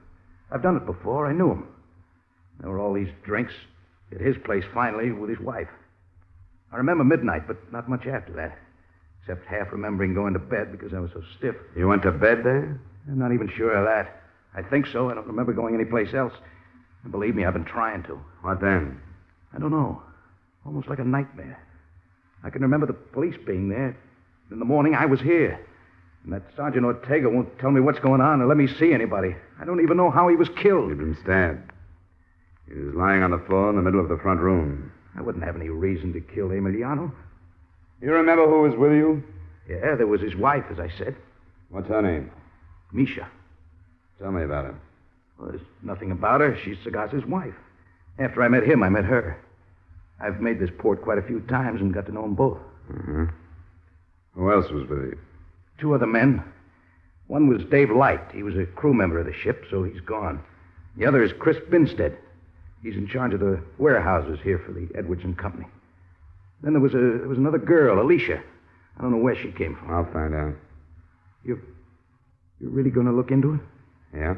I've done it before. I knew him. There were all these drinks at his place finally with his wife. I remember midnight, but not much after that, except half remembering going to bed because I was so stiff. You went to bed there? I'm not even sure of that. I think so. I don't remember going anyplace else. And believe me, I've been trying to. What then? I don't know. Almost like a nightmare. I can remember the police being there. In the morning, I was here. And that Sergeant Ortega won't tell me what's going on or let me see anybody. I don't even know how he was killed. He'd been stabbed. He was lying on the floor in the middle of the front room. I wouldn't have any reason to kill Emiliano. You remember who was with you? Yeah, there was his wife, as I said. What's her name? Misha. Tell me about her. Well, there's nothing about her. She's Sagasa's wife. After I met him, I met her. I've made this port quite a few times and got to know them both. Mm-hmm. Who else was with you? 2 other men. One was Dave Light. He was a crew member of the ship, so he's gone. The other is Chris Binstead. He's in charge of the warehouses here for the Edwards and Company. Then there was another girl, Alicia. I don't know where she came from. I'll find out. You're really going to look into it? Yeah.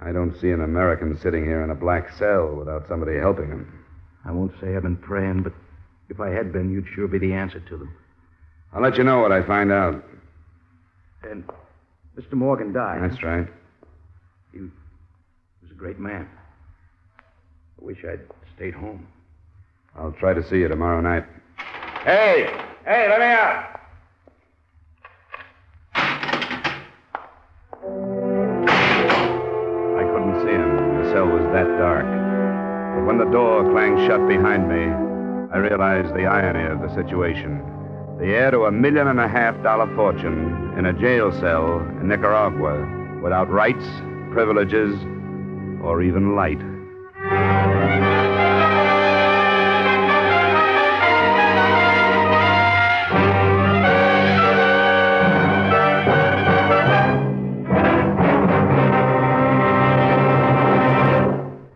I don't see an American sitting here in a black cell without somebody helping him. I won't say I've been praying, but if I had been, you'd sure be the answer to them. I'll let you know what I find out. And Mr. Morgan died. That's right. He was a great man. I wish I'd stayed home. I'll try to see you tomorrow night. Hey! Hey, let me out! I couldn't see him. The cell was that dark. But when the door clanged shut behind me, I realized the irony of the situation. The heir to $1.5 million fortune in a jail cell in Nicaragua without rights, privileges, or even light.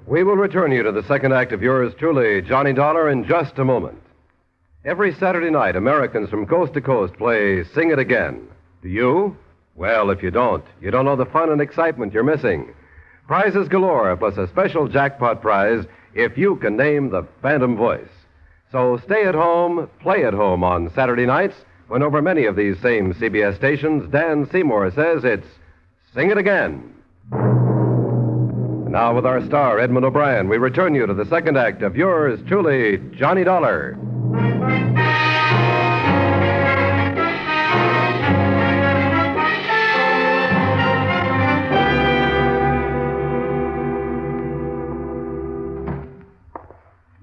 We will return you to the second act of yours truly, Johnny Dollar, in just a moment. Every Saturday night, Americans from coast to coast play Sing It Again. Do you? Well, if you don't know the fun and excitement you're missing. Prizes galore, plus a special jackpot prize if you can name the Phantom Voice. So stay at home, play at home on Saturday nights when over many of these same CBS stations, Dan Seymour says it's Sing It Again. Now with our star, Edmond O'Brien, we return you to the second act of yours truly, Johnny Dollar.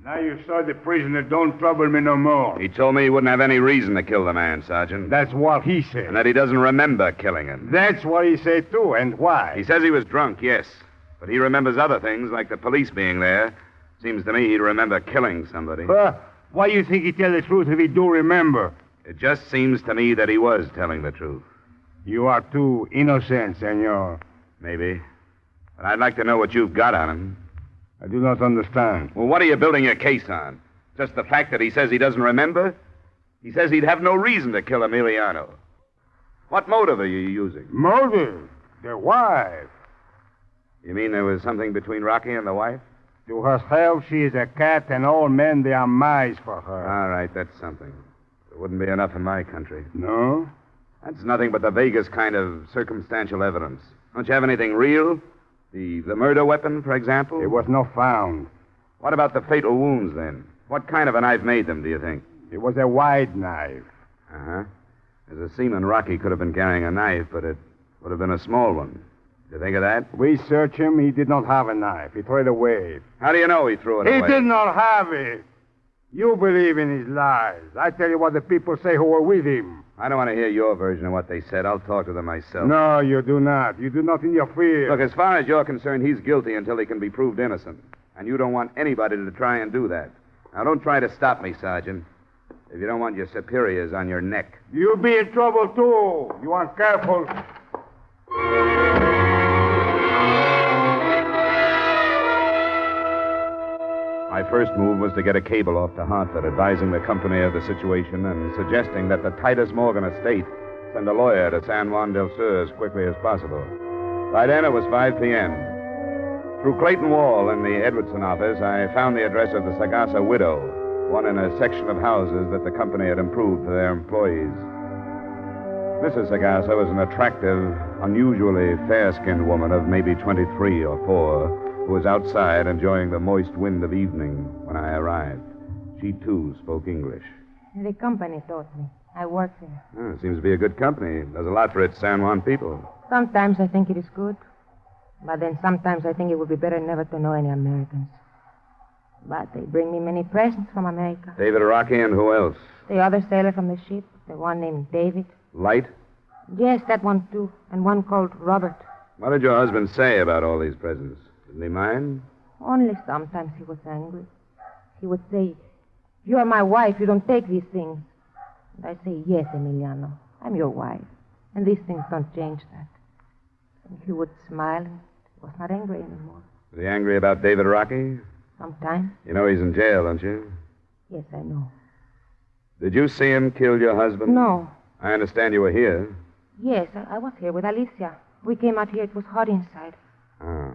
Now you saw the prisoner don't trouble me no more. He told me he wouldn't have any reason to kill the man, Sergeant. That's what he said. And that he doesn't remember killing him. That's what he said, too. And why? He says he was drunk, yes. But he remembers other things, like the police being there. Seems to me he'd remember killing somebody. Why you think he tell the truth if he do remember? It just seems to me that he was telling the truth. You are too innocent, senor. Maybe. But I'd like to know what you've got on him. I do not understand. Well, what are you building your case on? Just the fact that he says he doesn't remember? He says he'd have no reason to kill Emiliano. What motive are you using? Motive? The wife. You mean there was something between Rocky and the wife? To herself, she is a cat, and all men, they are mice for her. All right, that's something. It wouldn't be enough in my country. No? That's nothing but the vaguest kind of circumstantial evidence. Don't you have anything real? The murder weapon, for example? It was not found. What about the fatal wounds, then? What kind of a knife made them, do you think? It was a wide knife. Uh-huh. As a seaman, Rocky could have been carrying a knife, but it would have been a small one. Do you think of that? We searched him. He did not have a knife. He threw it away. How do you know he threw it away? He did not have it. You believe in his lies. I tell you what the people say who were with him. I don't want to hear your version of what they said. I'll talk to them myself. No, you do not. You do not interfere. Look, as far as you're concerned, he's guilty until he can be proved innocent. And you don't want anybody to try and do that. Now, don't try to stop me, Sergeant. If you don't want your superiors on your neck. You'll be in trouble, too. You aren't careful. My first move was to get a cable off to Hartford advising the company of the situation and suggesting that the Titus Morgan estate send a lawyer to San Juan del Sur as quickly as possible. By then, it was 5 p.m. Through Clayton Wall in the Edwardson office, I found the address of the Sagasa widow, one in a section of houses that the company had improved for their employees. Mrs. Sagasa was an attractive, unusually fair-skinned woman of maybe 23 or 4, who was outside enjoying the moist wind of evening when I arrived. She, too, spoke English. The company taught me. I work there. Oh, it seems to be a good company. Does a lot for its San Juan people. Sometimes I think it is good. But then sometimes I think it would be better never to know any Americans. But they bring me many presents from America. David Rockey and who else? The other sailor from the ship, the one named David. Light? Yes, that one, too. And one called Robert. What did your husband say about all these presents? Didn't he mind? Only sometimes he was angry. He would say, "You are my wife. You don't take these things." And I say, "Yes, Emiliano. I'm your wife. And these things don't change that." And he would smile and was not angry anymore. Was he angry about David Rockey? Sometimes. You know he's in jail, don't you? Yes, I know. Did you see him kill your husband? No. I understand you were here. Yes, I was here with Alicia. We came out here. It was hot inside. Oh.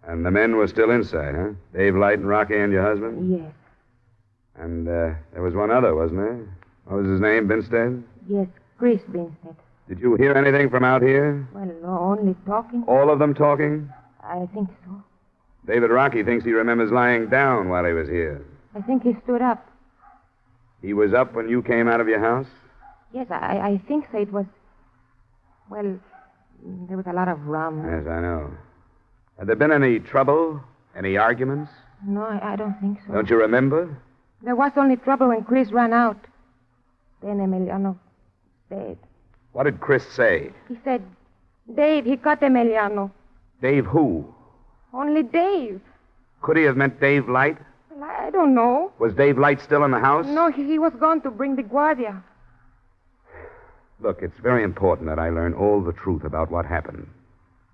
And the men were still inside, huh? Dave Light and Rocky and your husband? Yes. And there was one other, wasn't there? What was his name, Binstead? Yes, Chris Binstead. Did you hear anything from out here? Well, only talking. All of them talking? I think so. David Rockey thinks he remembers lying down while he was here. I think he stood up. He was up when you came out of your house? Yes, I think so. It was... Well, there was a lot of rum. Yes, I know. Had there been any trouble? Any arguments? No, I don't think so. Don't you remember? There was only trouble when Chris ran out. Then Emiliano stayed. What did Chris say? He said, "Dave, he cut Emiliano." Dave who? Only Dave. Could he have meant Dave Light? Well, I don't know. Was Dave Light still in the house? No, he was gone to bring the Guardia. Look, it's very important that I learn all the truth about what happened.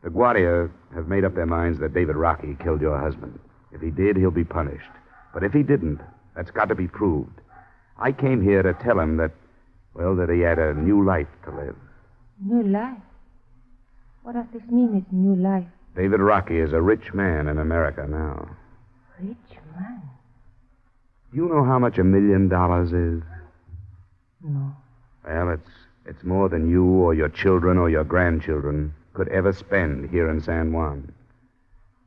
The Guardia have made up their minds that David Rockey killed your husband. If he did, he'll be punished. But if he didn't, that's got to be proved. I came here to tell him that he had a new life to live. New life? What does this mean, his new life? David Rockey is a rich man in America now. Rich man? Do you know how much $1 million is? No. Well, it's more than you or your children or your grandchildren could ever spend here in San Juan.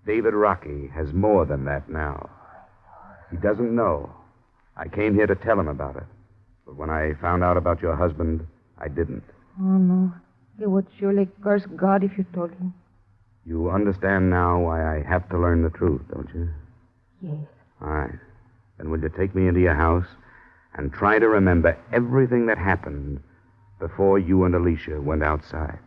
David Rockey has more than that now. He doesn't know. I came here to tell him about it. But when I found out about your husband, I didn't. Oh, no. He would surely curse God if you told him. You understand now why I have to learn the truth, don't you? Yes. All right. Then will you take me into your house and try to remember everything that happened before you and Alicia went outside?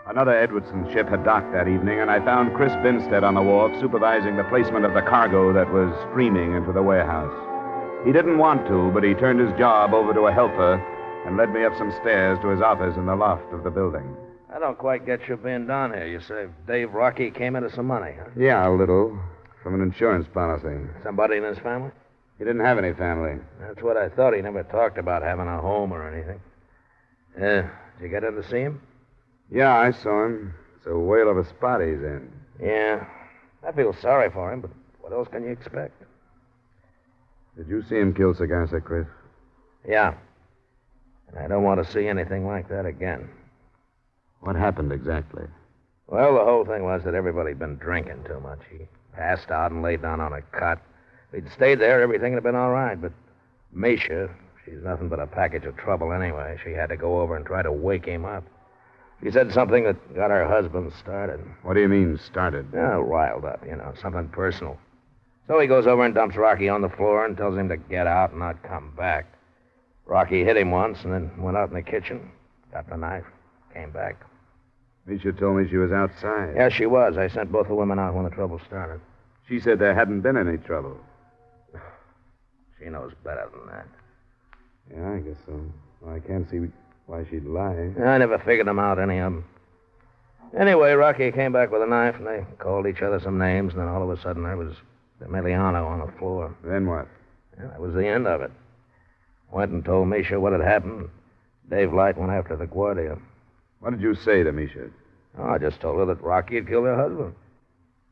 Another Edwardson ship had docked that evening, and I found Chris Binstead on the wharf supervising the placement of the cargo that was streaming into the warehouse. He didn't want to, but he turned his job over to a helper and led me up some stairs to his office in the loft of the building. I don't quite get you being down here. You say Dave Rockey came into some money, huh? Yeah, a little. From an insurance policy. Somebody in his family? He didn't have any family. That's what I thought. He never talked about having a home or anything. Did you get in to see him? Yeah, I saw him. It's a whale of a spot he's in. Yeah. I feel sorry for him, but what else can you expect? Did you see him kill Sagasa, Chris? Yeah. And I don't want to see anything like that again. What happened exactly? Well, the whole thing was that everybody had been drinking too much. He passed out and laid down on a cot. If he'd stayed there, everything would have been all right. But Misha, she's nothing but a package of trouble anyway. She had to go over and try to wake him up. She said something that got her husband started. What do you mean, started? Yeah, riled up, something personal. So he goes over and dumps Rocky on the floor and tells him to get out and not come back. Rocky hit him once and then went out in the kitchen, got the knife, came back. Misha told me she was outside. Yeah, she was. I sent both the women out when the trouble started. She said there hadn't been any trouble. She knows better than that. Yeah, I guess so. Well, I can't see why she'd lie. I never figured them out, any of them. Anyway, Rocky came back with a knife, and they called each other some names, and then all of a sudden there was Emiliano on the floor. Then what? Yeah, that was the end of it. Went and told Misha what had happened. Dave Light went after the Guardia. What did you say to Misha? Oh, I just told her that Rocky had killed her husband.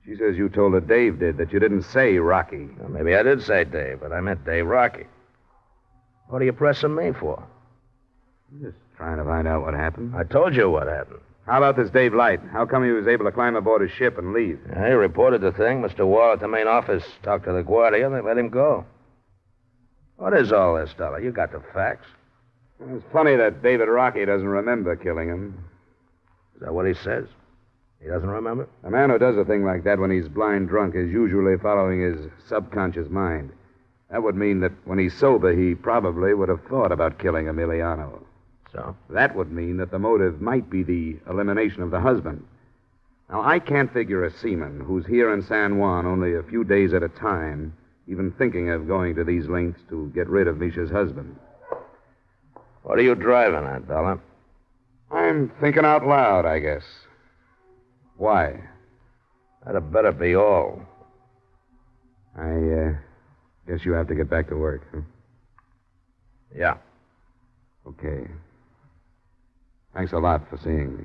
She says you told her Dave did, that you didn't say Rocky. Well, maybe I did say Dave, but I meant Dave Rocky. What are you pressing me for? Just trying to find out what happened. I told you what happened. How about this Dave Light? How come he was able to climb aboard his ship and leave? He reported the thing. Mr. Wall at the main office talked to the Guardia, and they let him go. What is all this, Dollar? You got the facts. Well, it's funny that David Rockey doesn't remember killing him. Is that what he says? He doesn't remember? A man who does a thing like that when he's blind drunk is usually following his subconscious mind. That would mean that when he's sober, he probably would have thought about killing Emiliano. So? That would mean that the motive might be the elimination of the husband. Now, I can't figure a seaman who's here in San Juan only a few days at a time even thinking of going to these lengths to get rid of Misha's husband. What are you driving at, Dollar? I'm thinking out loud, I guess. Why? That'd better be all. I guess you have to get back to work, huh? Yeah. Okay. Thanks a lot for seeing me.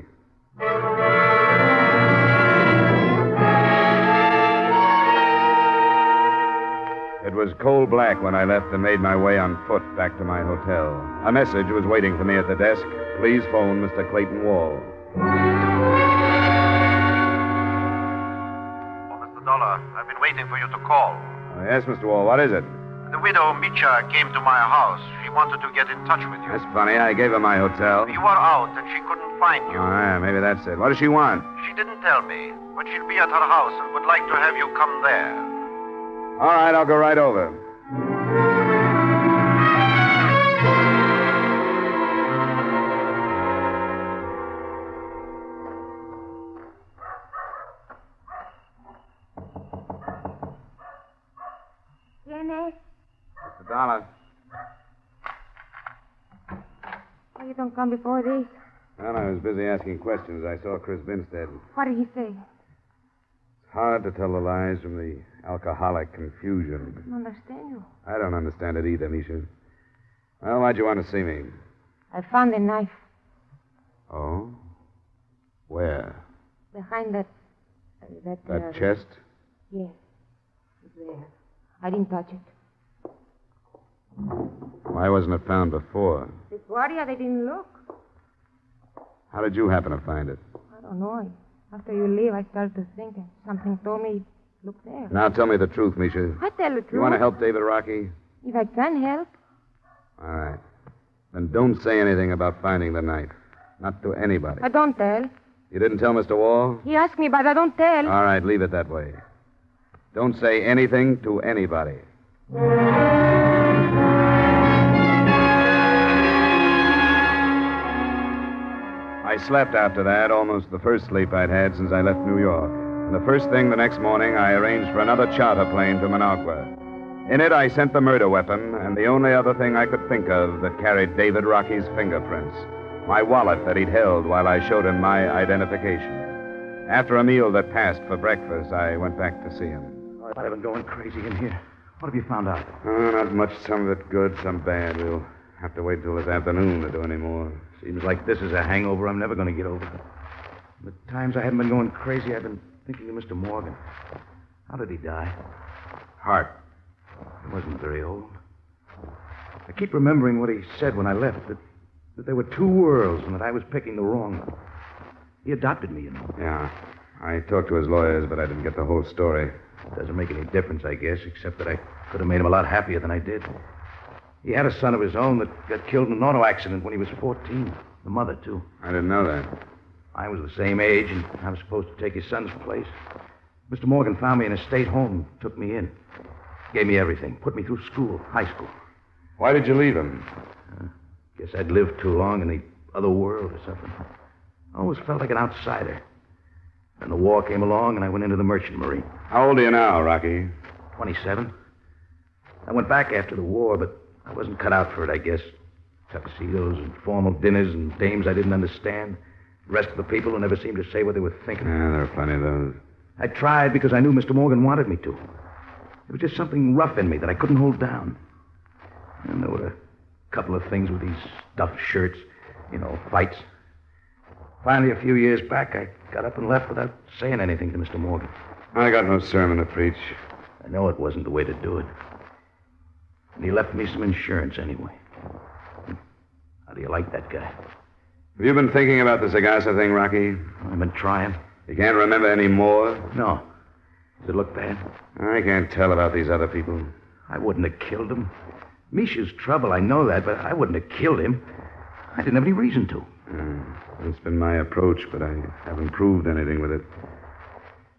It was coal black when I left and made my way on foot back to my hotel. A message was waiting for me at the desk. Please phone Mr. Clayton Wall. Oh, Mr. Dollar, I've been waiting for you to call. Yes, Mr. Wall, what is it? The widow, Micha, came to my house. She wanted to get in touch with you. That's funny. I gave her my hotel. You were out and she couldn't find you. Oh, yeah, maybe that's it. What does she want? She didn't tell me, but she'll be at her house and would like to have you come there. All right, I'll go right over. Mr. Dollar. Oh, you don't come before this? Well, I was busy asking questions. I saw Chris Binstead. What did he say? Hard to tell the lies from the alcoholic confusion. I don't understand you. I don't understand it either, Misha. Well, why'd you want to see me? I found a knife Oh? Where? behind that... That chest? Yes. It's there. I didn't touch it. Why wasn't it found before? This warrior, they didn't look. How did you happen to find it? I don't know. After you leave, I started to think, and something told me, look there. Now tell me the truth, Misha. I tell the truth. You want to help David Rockey? If I can help. All right. Then don't say anything about finding the knife. Not to anybody. I don't tell. You didn't tell Mr. Wall? He asked me, but I don't tell. All right, leave it that way. Don't say anything to anybody. I slept after that, almost the first sleep I'd had since I left New York. And the first thing the next morning, I arranged for another charter plane to Managua. In it, I sent the murder weapon and the only other thing I could think of that carried David Rockey's fingerprints. My wallet that he'd held while I showed him my identification. After a meal that passed for breakfast, I went back to see him. I've been going crazy in here. What have you found out? Oh, not much. Some of it good, some bad. We'll have to wait till this afternoon to do any more. Seems like this is a hangover I'm never going to get over. The times I haven't been going crazy, I've been thinking of Mr. Morgan. How did he die? Heart. He wasn't very old. I keep remembering what he said when I left, that there were two worlds and that I was picking the wrong one. He adopted me, you know. Yeah. I talked to his lawyers, but I didn't get the whole story. It doesn't make any difference, I guess, except that I could have made him a lot happier than I did. He had a son of his own that got killed in an auto accident when he was 14. The mother, too. I didn't know that. I was the same age, and I was supposed to take his son's place. Mr. Morgan found me in a state home, took me in. Gave me everything, put me through school, high school. Why did you leave him? Guess I'd lived too long in the other world or something. I always felt like an outsider. Then the war came along, and I went into the merchant marine. How old are you now, Rocky? 27. I went back after the war, but I wasn't cut out for it, I guess. Tuxedos and formal dinners and dames I didn't understand. The rest of the people who never seemed to say what they were thinking. Yeah, there are plenty of those. I tried because I knew Mr. Morgan wanted me to. There was just something rough in me that I couldn't hold down. And there were a couple of things with these stuffed shirts, fights. Finally, a few years back, I got up and left without saying anything to Mr. Morgan. I got no sermon to preach. I know it wasn't the way to do it. And he left me some insurance anyway. How do you like that guy? Have you been thinking about the Sagasa thing, Rocky? I've been trying. You can't remember any more? No. Does it look bad? I can't tell about these other people. I wouldn't have killed him. Misha's trouble, I know that, but I wouldn't have killed him. I didn't have any reason to. It's been my approach, but I haven't proved anything with it.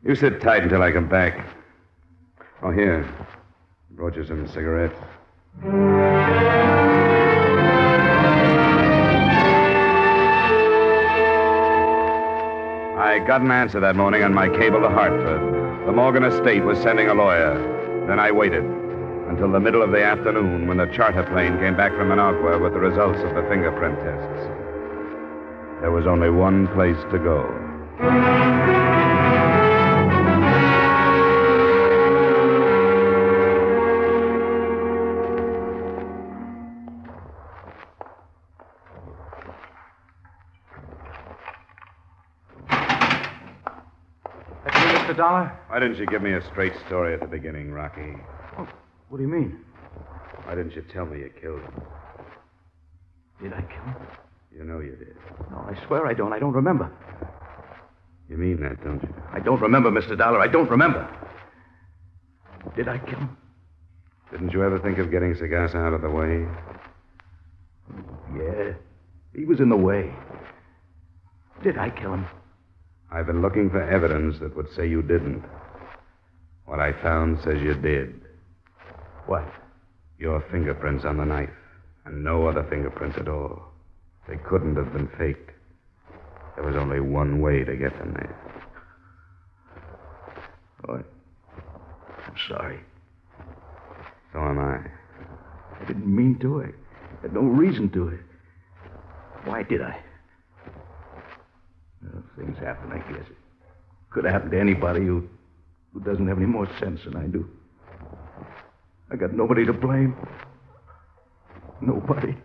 You sit tight until I come back. Oh, here. I brought you some cigarettes. I got an answer that morning on my cable to Hartford. The Morgan estate was sending a lawyer. Then I waited until the middle of the afternoon when the charter plane came back from Managua with the results of the fingerprint tests. There was only one place to go. Mr. Dollar? Why didn't you give me a straight story at the beginning, Rocky? Oh, what do you mean? Why didn't you tell me you killed him? Did I kill him? You know you did. No, I swear I don't. I don't remember. You mean that, don't you? I don't remember, Mr. Dollar. I don't remember. Did I kill him? Didn't you ever think of getting Sagasa out of the way? Yeah. He was in the way. Did I kill him? I've been looking for evidence that would say you didn't. What I found says you did. What? Your fingerprints on the knife, and no other fingerprints at all. They couldn't have been faked. There was only one way to get them there. Oh, I'm sorry. So am I. I didn't mean to. I had no reason to. Why did I? Well, things happen, I guess. It could have happened to anybody who who doesn't have any more sense than I do. I got nobody to blame. Nobody.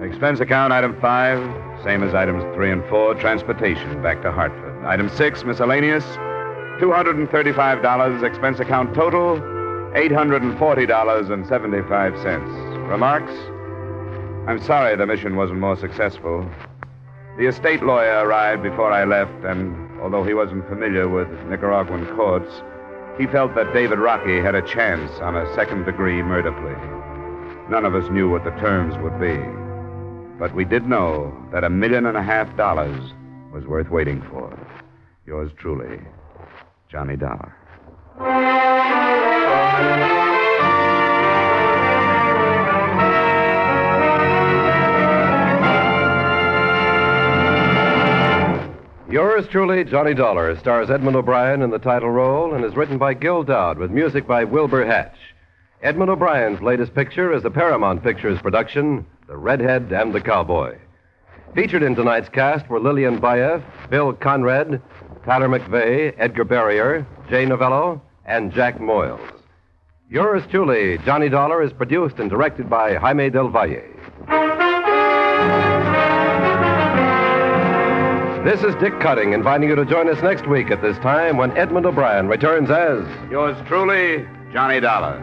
Expense account, item 5, same as items 3 and 4, transportation back to Hartford. Item 6, miscellaneous, $235. Expense account total, $840.75. Remarks? I'm sorry the mission wasn't more successful. The estate lawyer arrived before I left, and although he wasn't familiar with Nicaraguan courts, he felt that David Rockey had a chance on a second-degree murder plea. None of us knew what the terms would be. But we did know that $1.5 million was worth waiting for. Yours truly, Johnny Dollar. Yours truly, Johnny Dollar, stars Edmond O'Brien in the title role and is written by Gil Dowd with music by Wilbur Hatch. Edmond O'Brien's latest picture is a Paramount Pictures production, The Redhead and the Cowboy. Featured in tonight's cast were Lillian Baeff, Bill Conrad, Tyler McVeigh, Edgar Barrier, Jay Novello, and Jack Moyles. Yours truly, Johnny Dollar, is produced and directed by Jaime Del Valle. This is Dick Cutting, inviting you to join us next week at this time when Edmond O'Brien returns as... Yours truly, Johnny Dollar.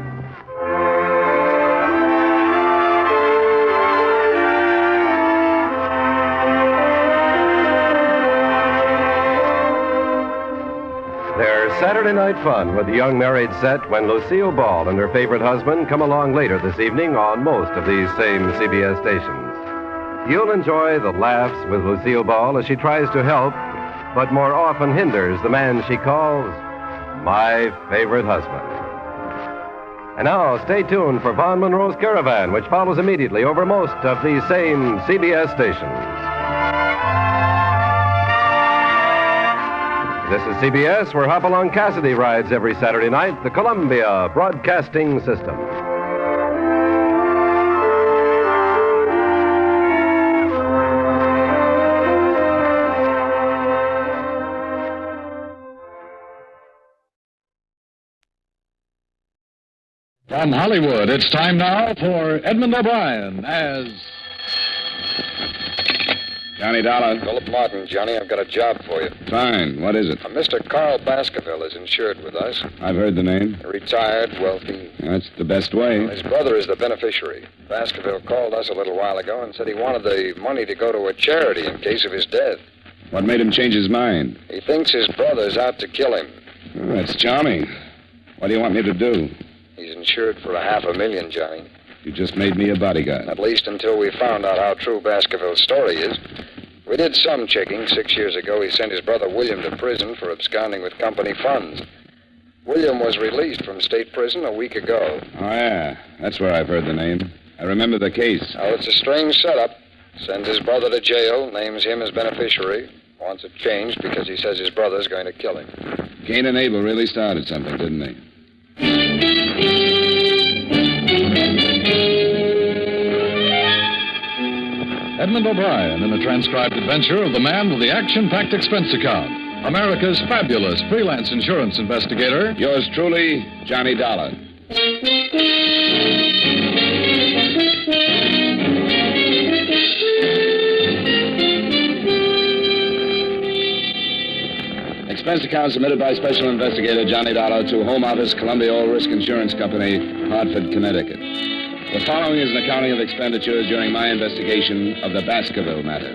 There's Saturday night fun with the young married set when Lucille Ball and her favorite husband come along later this evening on most of these same CBS stations. You'll enjoy the laughs with Lucille Ball as she tries to help, but more often hinders the man she calls my favorite husband. And now, stay tuned for Von Monroe's Caravan, which follows immediately over most of these same CBS stations. This is CBS, where Hopalong Cassidy rides every Saturday night, the Columbia Broadcasting System. From Hollywood, it's time now for Edmond O'Brien as... Johnny Dollar. Philip Martin, Johnny, I've got a job for you. Fine. What is it? Mr. Carl Baskerville is insured with us. I've heard the name. Retired, wealthy. That's the best way. His brother is the beneficiary. Baskerville called us a little while ago and said he wanted the money to go to a charity in case of his death. What made him change his mind? He thinks his brother's out to kill him. Oh, that's charming. What do you want me to do? He's insured for $500,000, Johnny. You just made me a bodyguard. At least until we found out how true Baskerville's story is. We did some checking. 6 years ago, he sent his brother William to prison for absconding with company funds. William was released from state prison a week ago. Oh, yeah. That's where I've heard the name. I remember the case. Oh, it's a strange setup. Sends his brother to jail, names him as beneficiary, wants it changed because he says his brother's going to kill him. Cain and Abel really started something, didn't they? Edmond O'Brien in a transcribed adventure of the man with the action-packed expense account. America's fabulous freelance insurance investigator. Yours truly, Johnny Dollar. Expense account submitted by Special Investigator Johnny Dollar to Home Office, Columbia All Risk Insurance Company, Hartford, Connecticut. The following is an accounting of expenditures during my investigation of the Baskerville matter.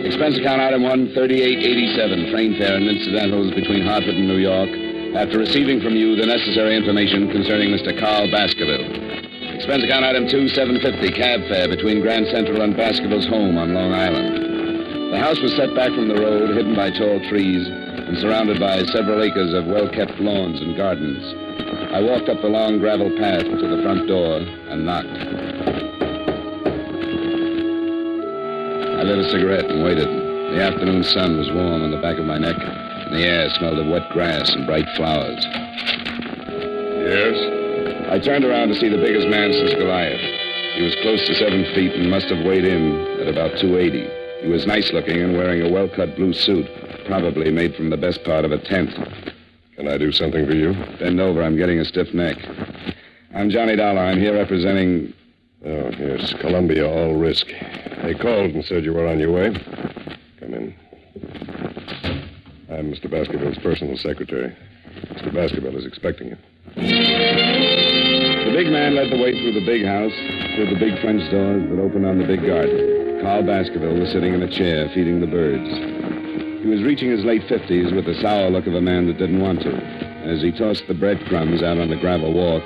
Expense account item 1, 3887, train fare and incidentals between Hartford and New York, after receiving from you the necessary information concerning Mr. Carl Baskerville. Expense account item 2, 750, cab fare between Grand Central and Baskerville's home on Long Island. The house was set back from the road, hidden by tall trees, and surrounded by several acres of well-kept lawns and gardens. I walked up the long gravel path to the front door and knocked. I lit a cigarette and waited. The afternoon sun was warm on the back of my neck. The air smelled of wet grass and bright flowers. Yes? I turned around to see the biggest man since Goliath. He was close to 7 feet and must have weighed in at about 280. He was nice-looking and wearing a well-cut blue suit, probably made from the best part of a tent. Can I do something for you? Bend over. I'm getting a stiff neck. I'm Johnny Dollar. I'm here representing... Oh, yes, Columbia All Risk. They called and said you were on your way. Come in. I'm Mr. Baskerville's personal secretary. Mr. Baskerville is expecting you. The big man led the way through the big house, through the big French doors that opened on the big garden. Carl Baskerville was sitting in a chair feeding the birds. He was reaching his late 50s with the sour look of a man that didn't want to. As he tossed the breadcrumbs out on the gravel walk,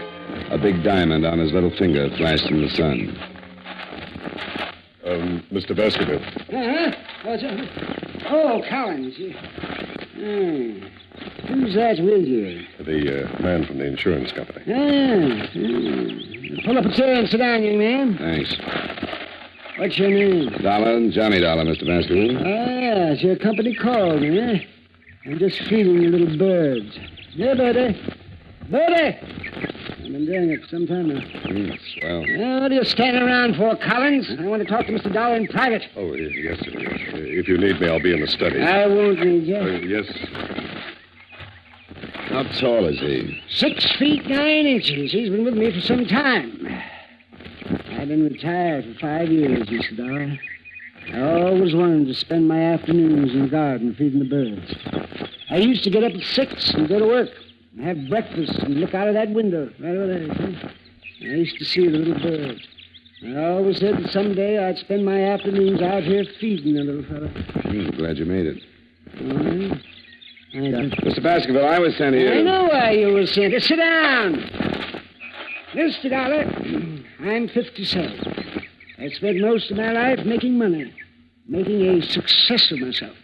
a big diamond on his little finger flashed in the sun. Mr. Baskerville. Oh, Collins. Who's that with you? The man from the insurance company. Pull up a chair and sit down, young man. Thanks. What's your name? Dollar, Johnny Dollar, Mr. Baskerville. It's your company called me, eh? I'm just feeding the little birds. Yeah, Birdy. Birdy! I've been doing it for some time now. Swell. What are you standing around for, Collins? I want to talk to Mr. Dollar in private. Oh, yes, sir. If you need me, I'll be in the study. I won't need you. Yes. How tall is he? 6 feet 9 inches. He's been with me for some time. I've been retired for 5 years, Mr. Dollar. I always wanted to spend my afternoons in the garden feeding the birds. I used to get up at 6 and go to work and have breakfast and look out of that window right over there. See? I used to see the little birds. I always said that someday I'd spend my afternoons out here feeding the little fella. I'm glad you made it. Right. Mr. Baskerville, I was sent here. I know why you were sent here. Sit down. Mr. Dollar, I'm 57. I spent most of my life making money, making a success of myself.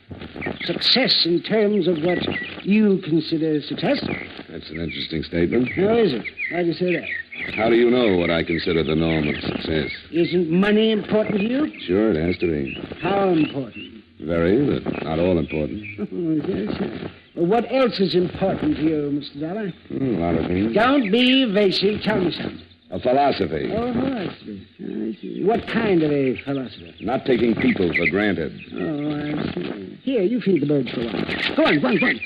Success in terms of what you consider success. That's an interesting statement. How is it? Why do you say that? How do you know what I consider the norm of success? Isn't money important to you? Sure, it has to be. How important? Very, but not all important. Oh, yes. Well, what else is important to you, Mr. Dollar? A lot of things. Don't be evasive. Tell me something. A philosophy. Oh, philosophy. I see. What kind of a philosophy? Not taking people for granted. Oh, I see. Here, you feed the birds for a while. Go on.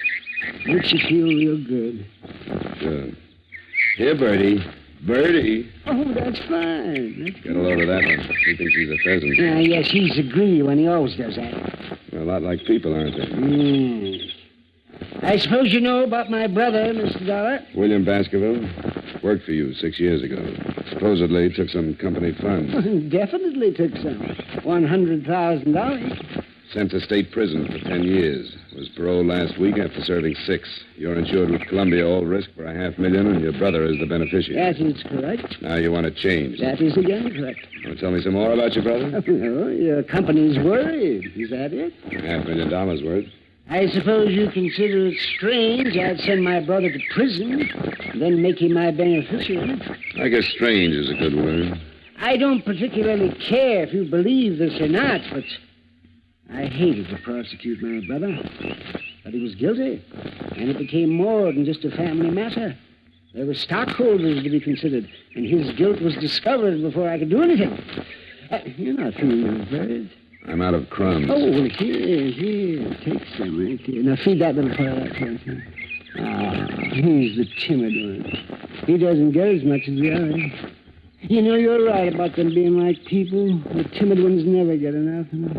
Makes you feel real good. Good. Here, Birdy. Birdy. Oh, that's fine. Get a load of that one. He thinks he's a pheasant. Yes, he's a greedy one. He always does that. They're a lot like people, aren't they? I suppose you know about my brother, Mr. Dollar? William Baskerville worked for you 6 years ago. Supposedly took some company funds. Definitely took some. $100,000. Sent to state prison for 10 years. Was paroled last week after serving 6. You're insured with Columbia All Risk for $500,000, and your brother is the beneficiary. That is correct. Now you want to change. That is again correct. Want to tell me some more about your brother? No, your company's worried. Is that it? $500,000 worth. I suppose you consider it strange I'd send my brother to prison, then make him my beneficiary. I guess strange is a good word. I don't particularly care if you believe this or not, but I hated to prosecute my brother. But he was guilty, and it became more than just a family matter. There were stockholders to be considered, and his guilt was discovered before I could do anything. You're not feeding those birds. I'm out of crumbs. Oh, well, here. Take some right here. Now, feed that little fellow out there. He's the timid one. He doesn't get as much as the others. You know, you're right about them being like people. The timid ones never get enough and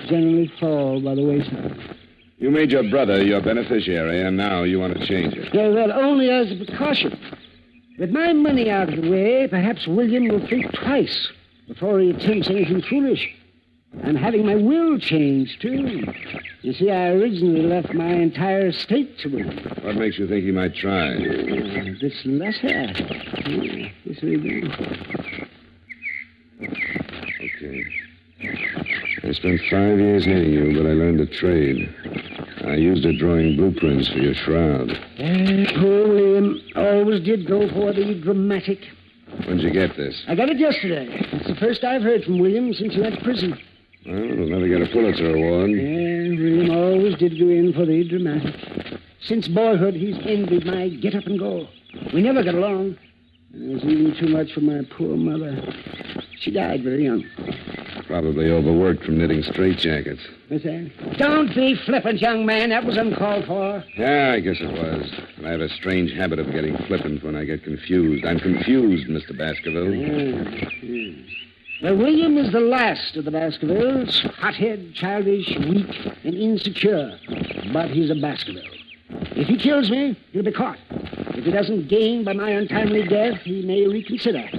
generally fall by the wayside. You made your brother your beneficiary, and now you want to change it. Yeah, well, only as a precaution. With my money out of the way, perhaps William will think twice before he attempts anything foolish. I'm having my will changed, too. You see, I originally left my entire estate to William. What makes you think he might try? This letter. This will do. Okay. I spent 5 years hating you, but I learned a trade. I used it drawing blueprints for your shroud. Poor William always did go for the dramatic. When'd you get this? I got it yesterday. It's the first I've heard from William since he went to prison. Well, we'll never get a Pulitzer Award. Yeah, William always did go in for the dramatic. Since boyhood, he's envied my get up and go. We never got along. It was even too much for my poor mother. She died very young. Probably overworked from knitting straitjackets. What's that? Don't be flippant, young man. That was uncalled for. Yeah, I guess it was. And I have a strange habit of getting flippant when I get confused. I'm confused, Mr. Baskerville. Yeah. Well, William is the last of the Baskervilles. Hothead, childish, weak, and insecure. But he's a Baskerville. If he kills me, he'll be caught. If he doesn't gain by my untimely death, he may reconsider.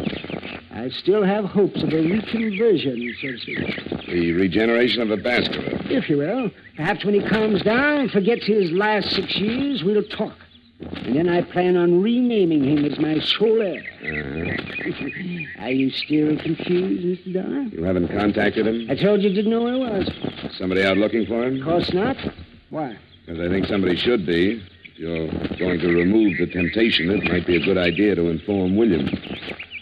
I still have hopes of a reconversion, so to speak. The regeneration of a Baskerville. If you will. Perhaps when he calms down and forgets his last 6 years, we'll talk. And then I plan on renaming him as my sole heir. Are you still confused, Mr. Dollar? You haven't contacted him? I told you didn't know where I was. Somebody out looking for him? Of course not. Why? Because I think somebody should be. If you're going to remove the temptation, it might be a good idea to inform William.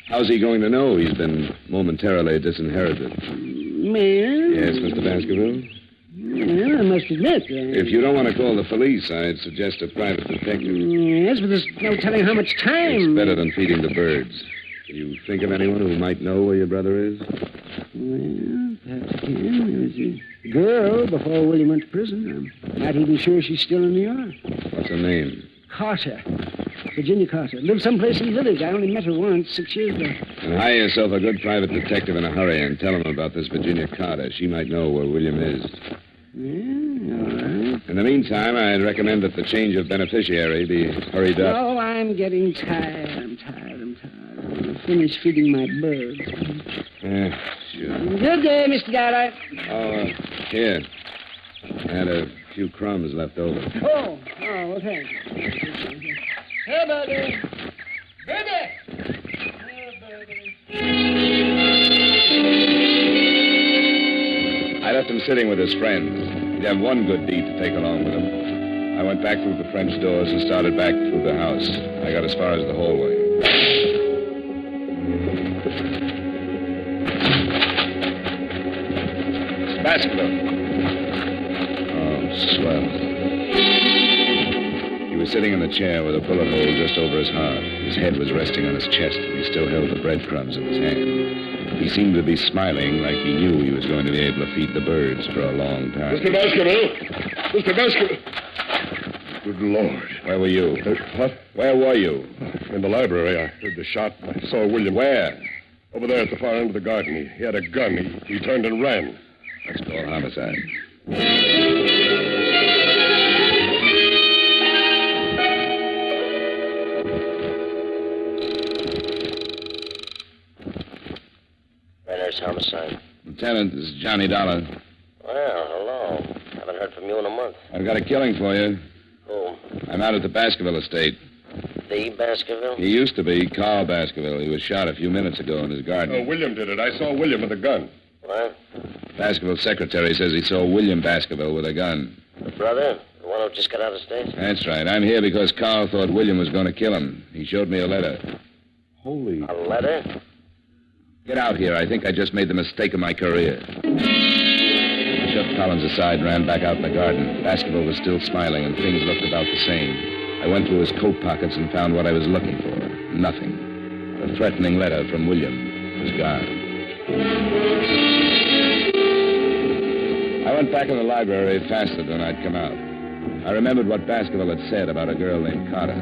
How's he going to know he's been momentarily disinherited? Man? Yes, Mr. Baskerville? Well, I must admit... If you don't want to call the police, I'd suggest a private detective. Yes, but there's no telling how much time... It's better than feeding the birds. Can you think of anyone who might know where your brother is? Well, perhaps I can. There was a girl before William went to prison. I'm not even sure she's still in New York. What's her name? Carter. Virginia Carter. Lived someplace in the village. I only met her once, 6 years ago. And hire yourself a good private detective in a hurry and tell him about this Virginia Carter. She might know where William is. Yeah, all right. In the meantime, I'd recommend that the change of beneficiary be hurried up. Oh, I'm getting tired. I'm going to finish feeding my birds. Yeah, sure. Good day, Mr. Garrett. Oh, here. I had a few crumbs left over. Oh, well, thanks. Hey, Birdy. Birdy! I left him sitting with his friends. He'd have one good deed to take along with him. I went back through the French doors and started back through the house. I got as far as the hallway. It's Baskerville. Oh, swell. He was sitting in the chair with a bullet hole just over his heart. His head was resting on his chest, and he still held the breadcrumbs in his hand. He seemed to be smiling like he knew he was going to be able to feed the birds for a long time. Mr. Baskerville! Mr. Baskerville! Good Lord. Where were you? What? Where were you? In the library. I heard the shot. I saw William. Where? Over there at the far end of the garden. He had a gun. He turned and ran. Let's call homicide. Homicide. Lieutenant, this is Johnny Dollar. Well, hello. Haven't heard from you in a month. I've got a killing for you. Who? I'm out at the Baskerville estate. The Baskerville? He used to be Carl Baskerville. He was shot a few minutes ago in his garden. Oh, William did it. I saw William with a gun. What? Baskerville's secretary says he saw William Baskerville with a gun. The brother? The one who just got out of state? That's right. I'm here because Carl thought William was going to kill him. He showed me a letter. Holy... A letter? Get out here. I think I just made the mistake of my career. I shoved Collins aside and ran back out in the garden. Baskerville was still smiling, and things looked about the same. I went through his coat pockets and found what I was looking for. Nothing. A threatening letter from William was gone. I went back in the library faster than I'd come out. I remembered what Baskerville had said about a girl named Carter.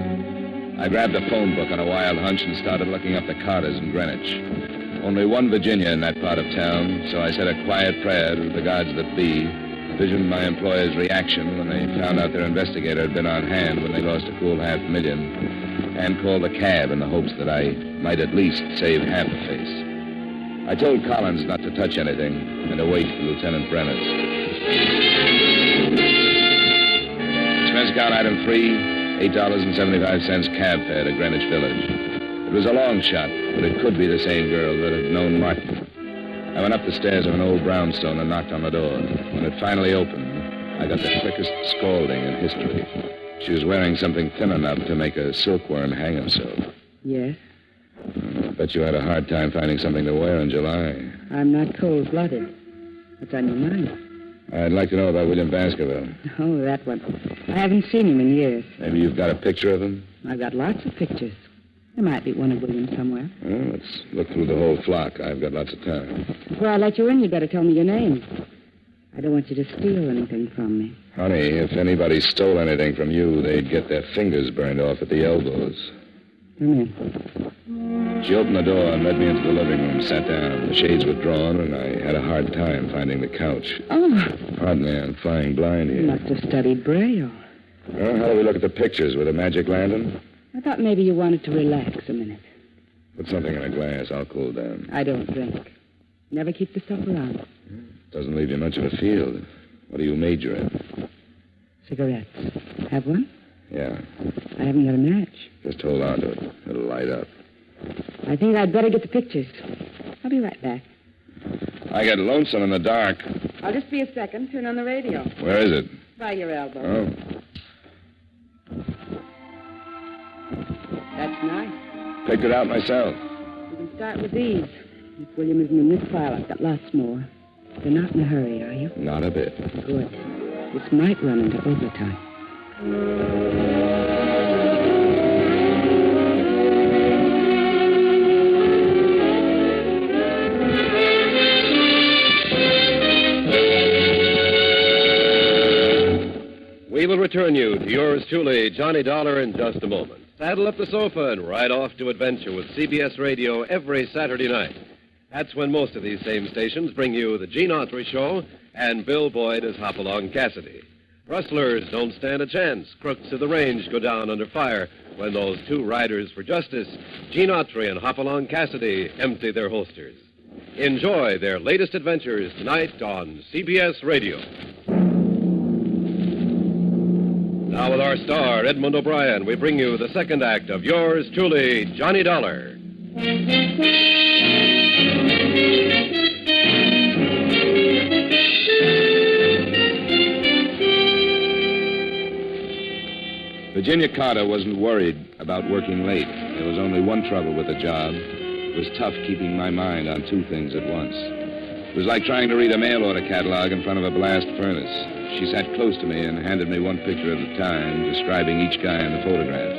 I grabbed a phone book on a wild hunch and started looking up the Carters in Greenwich. Only one Virginia in that part of town, so I said a quiet prayer to the gods that be, visioned my employer's reaction when they found out their investigator had been on hand when they lost a cool $500,000, and called a cab in the hopes that I might at least save half a face. I told Collins not to touch anything and to wait for Lieutenant Brenner's. Expense account item 3, $8.75 cab fare to Greenwich Village. It was a long shot, but it could be the same girl that had known Martin. I went up the stairs of an old brownstone and knocked on the door. When it finally opened, I got the quickest scalding in history. She was wearing something thin enough to make a silkworm hang himself. Yes? I bet you had a hard time finding something to wear in July. I'm not cold-blooded. What's on your mind? I'd like to know about William Baskerville. Oh, that one. I haven't seen him in years. Maybe you've got a picture of him? I've got lots of pictures. There might be one of William somewhere. Well, let's look through the whole flock. I've got lots of time. Before I let you in, you'd better tell me your name. I don't want you to steal anything from me. Honey, if anybody stole anything from you, they'd get their fingers burned off at the elbows. Come in. She opened the door and led me into the living room, sat down. The shades were drawn, and I had a hard time finding the couch. Oh. Pardon me, I'm flying blind You here. must have studied Braille. Well, how do we look at the pictures? With a magic lantern? I thought maybe you wanted to relax a minute. Put something in a glass. I'll cool down. I don't drink. Never keep the stuff around. Doesn't leave you much of a field. What do you major in? Cigarettes. Have one? Yeah. I haven't got a match. Just hold on to it. It'll light up. I think I'd better get the pictures. I'll be right back. I get lonesome in the dark. I'll just be a second. Turn on the radio. Where is it? By your elbow. Oh. That's nice. Picked it out myself. You can start with these. If William isn't in this file, I've got lots more. You're not in a hurry, are you? Not a bit. Good. This might run into overtime. We will return you to yours truly, Johnny Dollar, in just a moment. Saddle up the sofa and ride off to adventure with CBS Radio every Saturday night. That's when most of these same stations bring you the Gene Autry Show and Bill Boyd as Hopalong Cassidy. Rustlers don't stand a chance. Crooks of the range go down under fire when those two riders for justice, Gene Autry and Hopalong Cassidy, empty their holsters. Enjoy their latest adventures tonight on CBS Radio. Now with our star, Edmond O'Brien, we bring you the second act of yours truly, Johnny Dollar. Virginia Carter wasn't worried about working late. There was only one trouble with the job. It was tough keeping my mind on two things at once. It was like trying to read a mail order catalog in front of a blast furnace. She sat close to me and handed me one picture at a time, describing each guy in the photographs.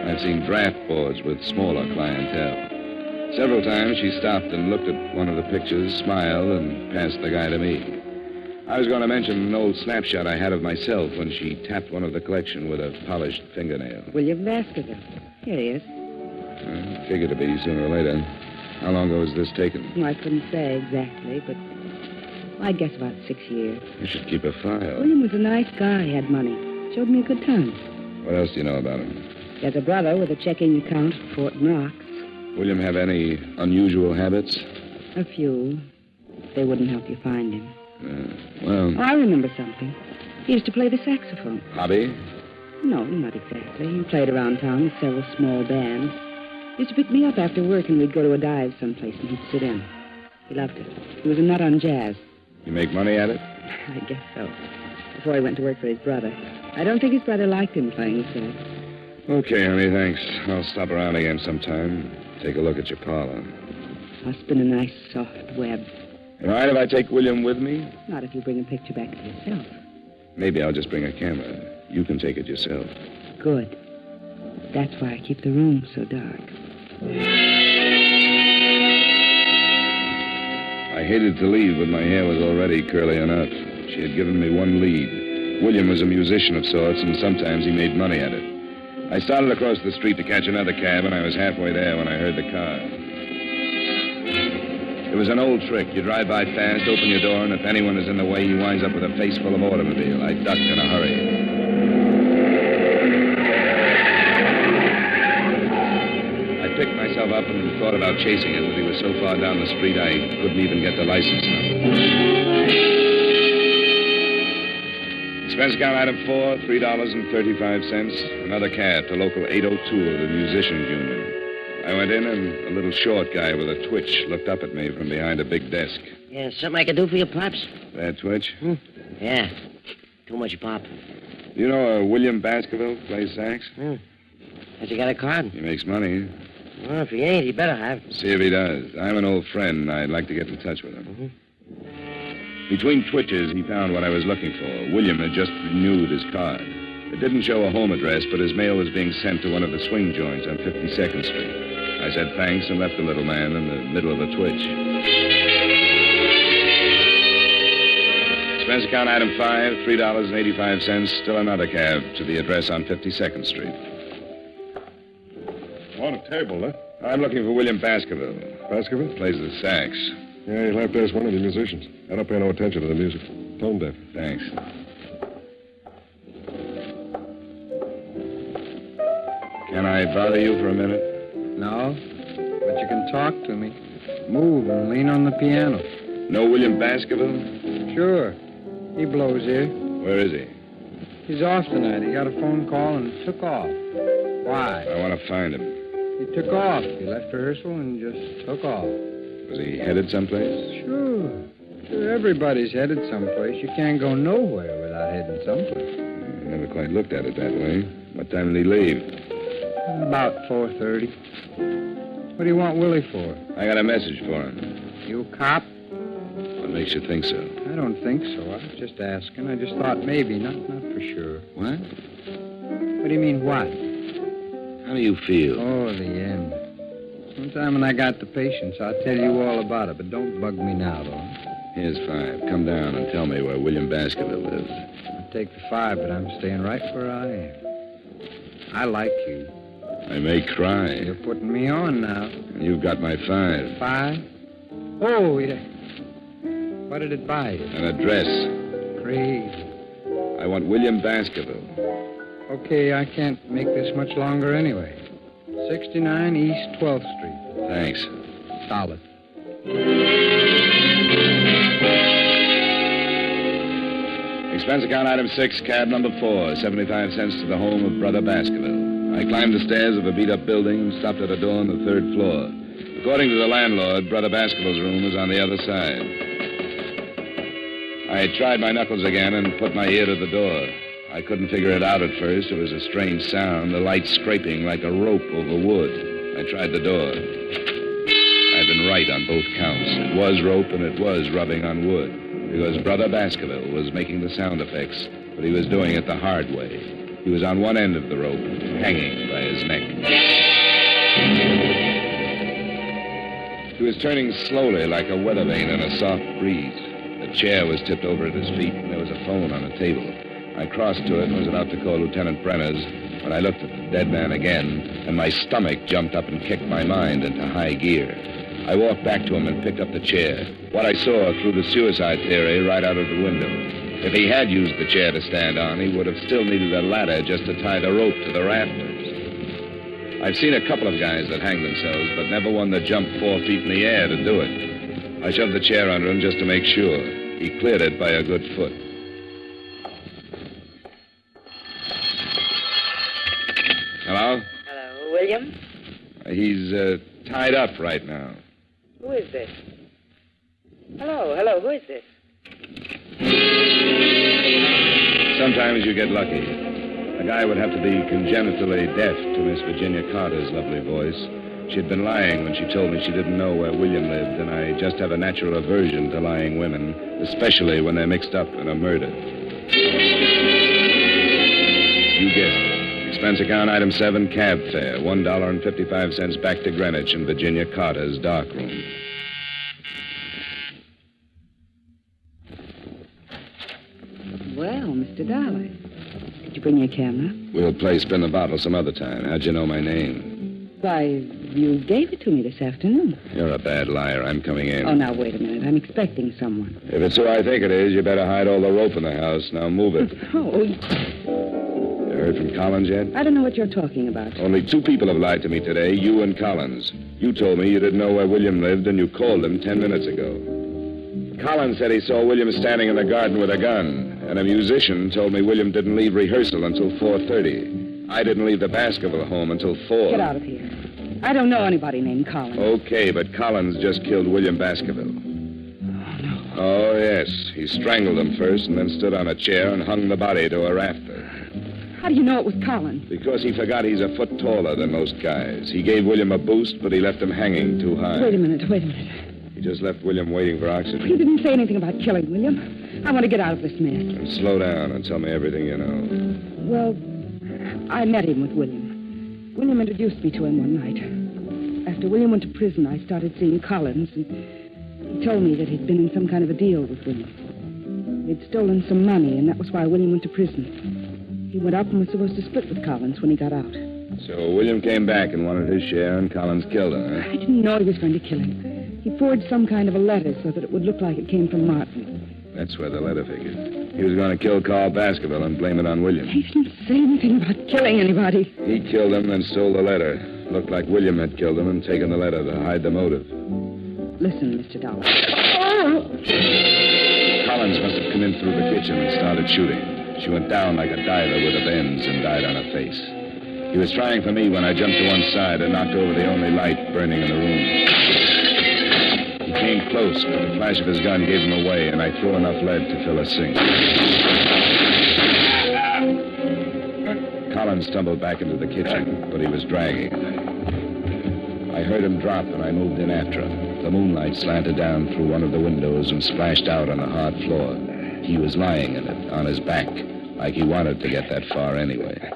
I've seen draft boards with smaller clientele. Several times she stopped and looked at one of the pictures, smiled, and passed the guy to me. I was going to mention an old snapshot I had of myself when she tapped one of the collection with a polished fingernail. William Baskerville. Here he is. Figured to be sooner or later. How long ago was this taken? Well, I couldn't say exactly, but I'd guess about 6 years. You should keep a file. William was a nice guy, had money. Showed me a good time. What else do you know about him? He has a brother with a checking account at Fort Knox. William have any unusual habits? A few. They wouldn't help you find him. Well... Oh, I remember something. He used to play the saxophone. Hobby? No, not exactly. He played around town with several small bands. He used to pick me up after work, and we'd go to a dive someplace, and he'd sit in. He loved it. He was a nut on jazz. You make money at it? I guess so. Before he went to work for his brother. I don't think his brother liked him playing sax. Okay, honey, thanks. I'll stop around again sometime. Take a look at your parlor. I'll spin a nice, soft web. You all right if I take William with me? Not if you bring a picture back to yourself. Maybe I'll just bring a camera. You can take it yourself. Good. That's why I keep the room so dark. I hated to leave, but my hair was already curly enough. She had given me one lead. William was a musician of sorts, and sometimes he made money at it. I started across the street to catch another cab, and I was halfway there when I heard the car. It was an old trick. You drive by fast, open your door, and if anyone is in the way, he winds up with a face full of automobile. I ducked in a hurry. I picked myself up and thought about chasing him, but he was so far down the street I couldn't even get the license number. Expense account item 4, $3.35. Another cab to local 802 of the Musicians Union. I went in, and a little short guy with a twitch looked up at me from behind a big desk. Yeah, something I can do for you, Pops? That twitch? Yeah. Too much, Pop. You know William Baskerville plays sax? Has he got a card? He makes money. Well, if he ain't, he better have. See if he does. I'm an old friend. I'd like to get in touch with him. Between twitches, he found what I was looking for. William had just renewed his card. It didn't show a home address, but his mail was being sent to one of the swing joints on 52nd Street. I said thanks and left the little man in the middle of a twitch. Expense account item 5, $3.85, still another cab to the address on 52nd Street. On a table, huh? I'm looking for William Baskerville. Baskerville? Plays the sax. Yeah, you'll have to ask one of the musicians. I don't pay no attention to the music. Tone deaf. Thanks. Can I bother you for a minute? No, but you can talk to me. Move and lean on the piano. Know William Baskerville? Sure. He blows here. Where is he? He's off tonight. He got a phone call and took off. Why? I want to find him. He took off. He left rehearsal and just took off. Was he headed someplace? Sure. Everybody's headed someplace. You can't go nowhere without heading someplace. I never quite looked at it that way. What time did he leave? About 4:30. What do you want Willie for? I got a message for him. You a cop? What makes you think so? I don't think so. I was just asking. I just thought maybe, not for sure. What? What do you mean, what? How do you feel? Oh, the end. Sometime when I got the patience, I'll tell you all about it, but don't bug me now, though. Here's 5. Come down and tell me where William Baskerville lives. I'll take the 5, but I'm staying right where I am. I like you. I may cry. You're putting me on now. And you've got my 5. 5? Oh, yeah. What did it buy you? An address. Crazy. I want William Baskerville. Okay, I can't make this much longer anyway. 69 East 12th Street. Thanks. Solid. Expense account item 6, cab number 4, 75 cents to the home of Brother Baskerville. I climbed the stairs of a beat-up building and stopped at a door on the 3rd floor. According to the landlord, Brother Baskerville's room is on the other side. I tried my knuckles again and put my ear to the door. I couldn't figure it out at first. It was a strange sound, the light scraping like a rope over wood. I tried the door. I'd been right on both counts. It was rope and it was rubbing on wood. Because Brother Baskerville was making the sound effects, but he was doing it the hard way. He was on one end of the rope, hanging by his neck. He was turning slowly like a weather vane in a soft breeze. A chair was tipped over at his feet, and there was a phone on a table. I crossed to it and was about to call Lieutenant Brenner's when I looked at the dead man again, and my stomach jumped up and kicked my mind into high gear. I walked back to him and picked up the chair. What I saw threw the suicide theory right out of the window. If he had used the chair to stand on, he would have still needed a ladder just to tie the rope to the rafters. I've seen a couple of guys that hang themselves, but never one that jumped 4 feet in the air to do it. I shoved the chair under him just to make sure. He cleared it by a good foot. Hello? Hello, William? He's tied up right now. Who is this? Hello, who is this? Sometimes you get lucky. A guy would have to be congenitally deaf to Miss Virginia Carter's lovely voice. She'd been lying when she told me she didn't know where William lived, and I just have a natural aversion to lying women, especially when they're mixed up in a murder. You guessed it. Expense account item 7, cab fare, $1.55 back to Greenwich in Virginia Carter's darkroom. Well, Mr. Dollar, did you bring your camera? We'll play spin the bottle some other time. How'd you know my name? Why, you gave it to me this afternoon. You're a bad liar. I'm coming in. Oh, now, wait a minute. I'm expecting someone. If it's who I think it is, you better hide all the rope in the house. Now move it. Oh, You heard from Collins yet? I don't know what you're talking about. Only 2 people have lied to me today, you and Collins. You told me you didn't know where William lived, and you called him 10 minutes ago. Collins said he saw William standing in the garden with a gun, and a musician told me William didn't leave rehearsal until 4:30. I didn't leave the Baskerville home until 4. Get out of here. I don't know anybody named Collins. Okay, but Collins just killed William Baskerville. Oh, yes. He strangled him first and then stood on a chair and hung the body to a rafter. How do you know it was Collins? Because he forgot he's a foot taller than most guys. He gave William a boost, but he left him hanging too high. Wait a minute. He just left William waiting for oxygen. He didn't say anything about killing William. I want to get out of this mess. And slow down and tell me everything you know. Well, I met him with William. William introduced me to him one night. After William went to prison, I started seeing Collins, and he told me that he'd been in some kind of a deal with William. He'd stolen some money, and that was why William went to prison. He went up and was supposed to split with Collins when he got out. So William came back and wanted his share, and Collins killed him, huh? I didn't know he was going to kill him. He forged some kind of a letter so that it would look like it came from Martin. That's where the letter figured. He was going to kill Carl Baskerville and blame it on William. He didn't say anything about killing anybody. He killed him and stole the letter. Looked like William had killed him and taken the letter to hide the motive. Listen, Mr. Dollar. Collins must have come in through the kitchen and started shooting. She went down like a diver with her bends and died on her face. He was trying for me when I jumped to one side and knocked over the only light burning in the room. He came close, but the flash of his gun gave him away, and I threw enough lead to fill a sink. Collins stumbled back into the kitchen, but he was dragging. I heard him drop, and I moved in after him. The moonlight slanted down through one of the windows and splashed out on the hard floor. He was lying in it, on his back, like he wanted to get that far anyway.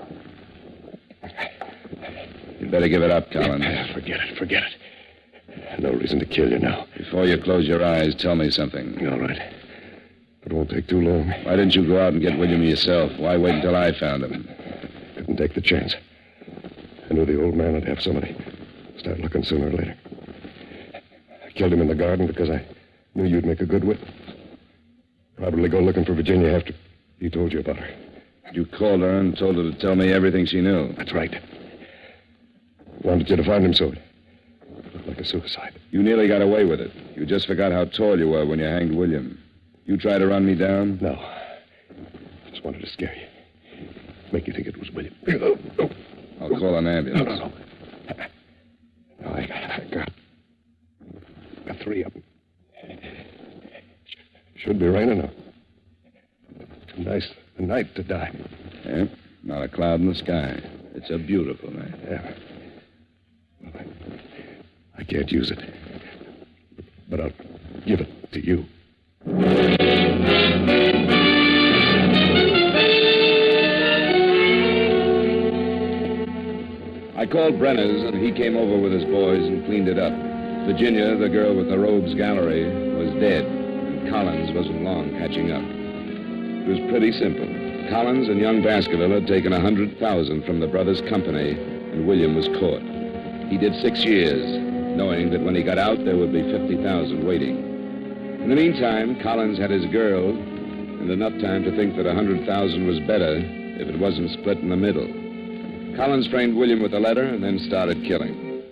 You'd better give it up, Collins. Forget it. No reason to kill you now. Before you close your eyes, tell me something. All right. It won't take too long. Why didn't you go out and get William yourself? Why wait until I found him? Couldn't take the chance. I knew the old man would have somebody. Start looking sooner or later. I killed him in the garden because I knew you'd make a good witness. Probably go looking for Virginia after he told you about her. You called her and told her to tell me everything she knew. That's right. Wanted you to find him so it looked like a suicide. You nearly got away with it. You just forgot how tall you were when you hanged William. You tried to run me down? No. Just wanted to scare you. Make you think it was William. I'll call an ambulance. No. No, I got three of them. Should be right enough. Nice night to die. Yeah, not a cloud in the sky. It's a beautiful night. Yeah. Well, I can't use it. But I'll give it to you. I called Brenner's, and he came over with his boys and cleaned it up. Virginia, the girl with the rogues gallery, was dead, and Collins wasn't long catching up. It was pretty simple. Collins and young Baskerville had taken $100,000 from the brothers' company, and William was caught. He did 6 years, knowing that when he got out, there would be $50,000 waiting. In the meantime, Collins had his girl, and enough time to think that $100,000 was better if it wasn't split in the middle. Collins framed William with a letter and then started killing.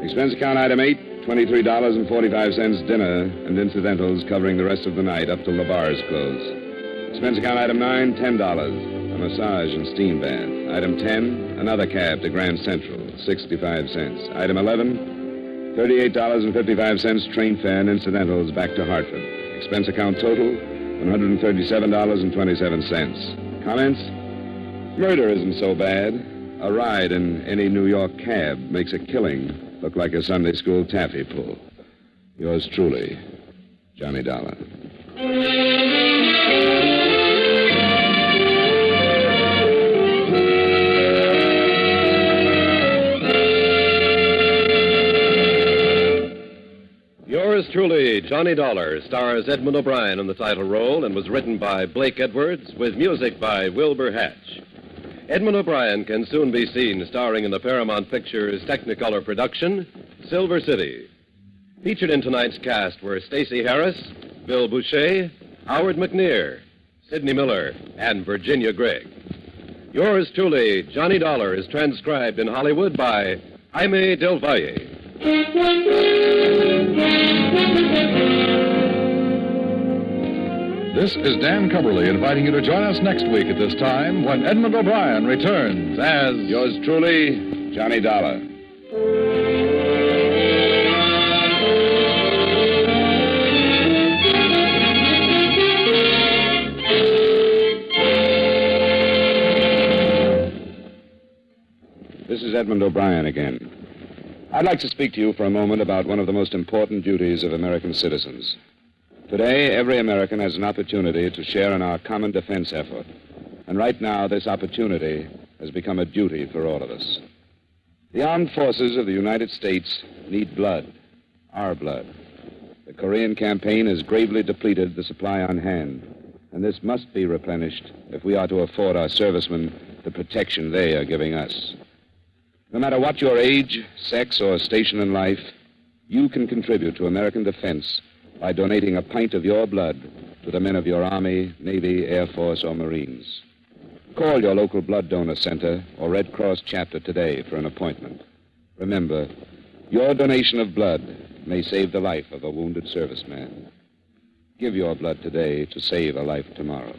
Expense account item 8, $23.45 dinner and incidentals covering the rest of the night up till the bars close. Expense account item 9, $10, a massage and steam bath. Item 10, another cab to Grand Central, 65 cents. Item 11, $38.55 train fare and incidentals back to Hartford. Expense account total, $137.27. Comments? Murder isn't so bad. A ride in any New York cab makes a killing look like a Sunday school taffy pull. Yours truly, Johnny Dollar. Yours truly, Johnny Dollar, stars Edmond O'Brien in the title role and was written by Blake Edwards with music by Wilbur Hatch. Edmond O'Brien can soon be seen starring in the Paramount Pictures Technicolor production, Silver City. Featured in tonight's cast were Stacey Harris, Bill Boucher, Howard McNear, Sidney Miller, and Virginia Gregg. Yours truly, Johnny Dollar, is transcribed in Hollywood by Jaime Del Valle. This is Dan Cumberly inviting you to join us next week at this time when Edmond O'Brien returns as... Yours truly, Johnny Dollar. Edmond O'Brien again. I'd like to speak to you for a moment about one of the most important duties of American citizens. Today, every American has an opportunity to share in our common defense effort. And right now, this opportunity has become a duty for all of us. The armed forces of the United States need blood, our blood. The Korean campaign has gravely depleted the supply on hand, and this must be replenished if we are to afford our servicemen the protection they are giving us. No matter what your age, sex, or station in life, you can contribute to American defense by donating a pint of your blood to the men of your Army, Navy, Air Force, or Marines. Call your local blood donor center or Red Cross chapter today for an appointment. Remember, your donation of blood may save the life of a wounded serviceman. Give your blood today to save a life tomorrow.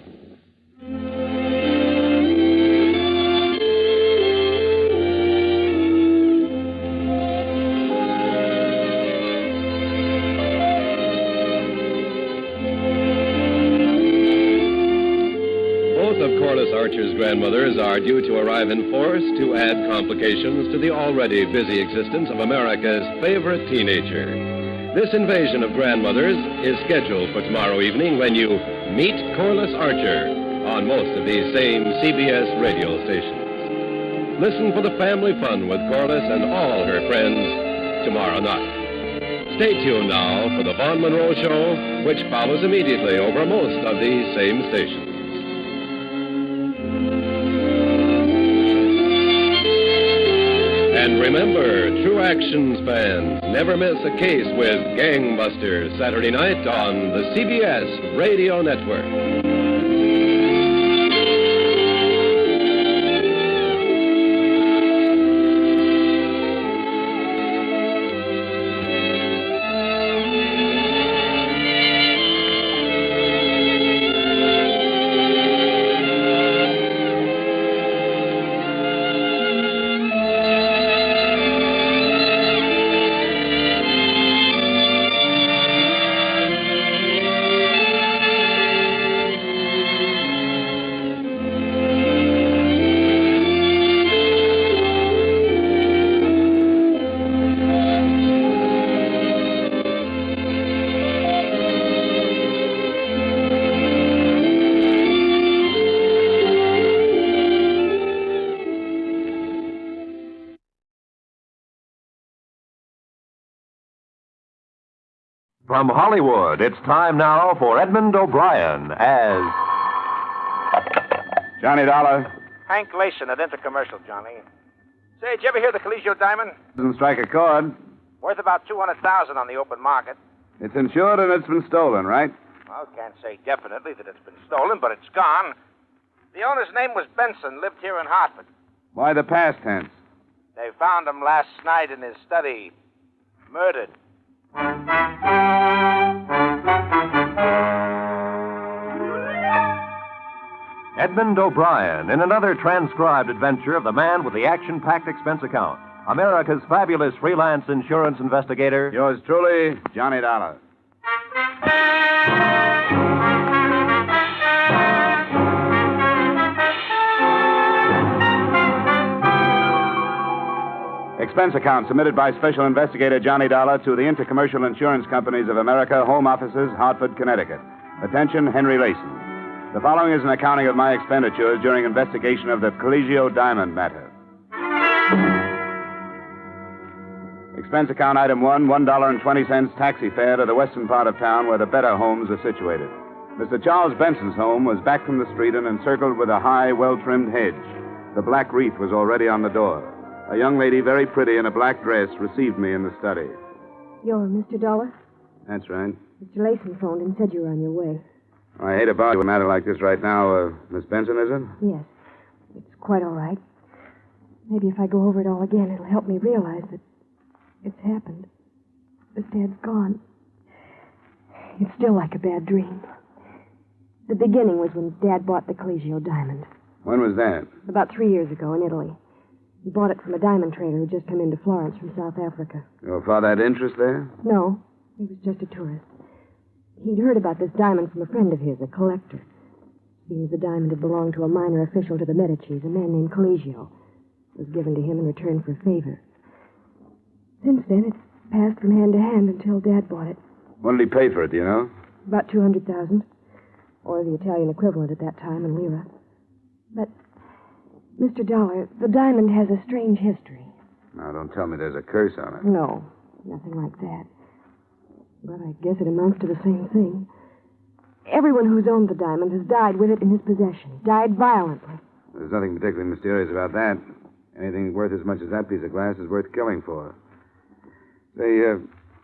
Archer's grandmothers are due to arrive in force to add complications to the already busy existence of America's favorite teenager. This invasion of grandmothers is scheduled for tomorrow evening when you meet Corliss Archer on most of these same CBS radio stations. Listen for the family fun with Corliss and all her friends tomorrow night. Stay tuned now for the Vaughn Monroe Show, which follows immediately over most of these same stations. And remember, True Actions fans, never miss a case with Gangbusters Saturday night on the CBS Radio Network. From Hollywood, it's time now for Edmond O'Brien as Johnny Dollar. Hank Layson at Intercommercial, Johnny. Say, did you ever hear the Caligio Diamond? Doesn't strike a chord. Worth about $200,000 on the open market. It's insured and it's been stolen, right? Well, can't say definitely that it's been stolen, but it's gone. The owner's name was Benson, lived here in Hartford. Why the past tense? They found him last night in his study, murdered. Edmond O'Brien in another transcribed adventure of the man with the action-packed expense account. America's fabulous freelance insurance investigator. Yours truly, Johnny Dollar. Expense account submitted by Special Investigator Johnny Dollar to the Intercommercial Insurance Companies of America, Home Offices, Hartford, Connecticut. Attention, Henry Layson. The following is an accounting of my expenditures during investigation of the Caligio Diamond Matter. Expense account item 1, $1.20 taxi fare to the western part of town where the better homes are situated. Mr. Charles Benson's home was back from the street and encircled with a high, well-trimmed hedge. The black wreath was already on the door. A young lady, very pretty in a black dress, received me in the study. You're Mr. Dollar? That's right. Mr. Layson phoned and said you were on your way. I hate about a matter like this right now. Miss Benson, is it? Yes. It's quite all right. Maybe if I go over it all again, it'll help me realize that it's happened. That Dad's gone. It's still like a bad dream. The beginning was when Dad bought the Caligio Diamond. When was that? About 3 years ago in Italy. He bought it from a diamond trader who'd just come into Florence from South Africa. Your father had interest there? No, he was just a tourist. He'd heard about this diamond from a friend of his, a collector. Seems the diamond had belonged to a minor official to the Medicis, a man named Caligio. was given to him in return for a favor. Since then, it's passed from hand to hand until Dad bought it. What did he pay for it, do you know? About $200,000, or the Italian equivalent at that time in lira. But, Mr. Dollar, the diamond has a strange history. Now, don't tell me there's a curse on it. No, nothing like that. But I guess it amounts to the same thing. Everyone who's owned the diamond has died with it in his possession, died violently. There's nothing particularly mysterious about that. Anything worth as much as that piece of glass is worth killing for. Say,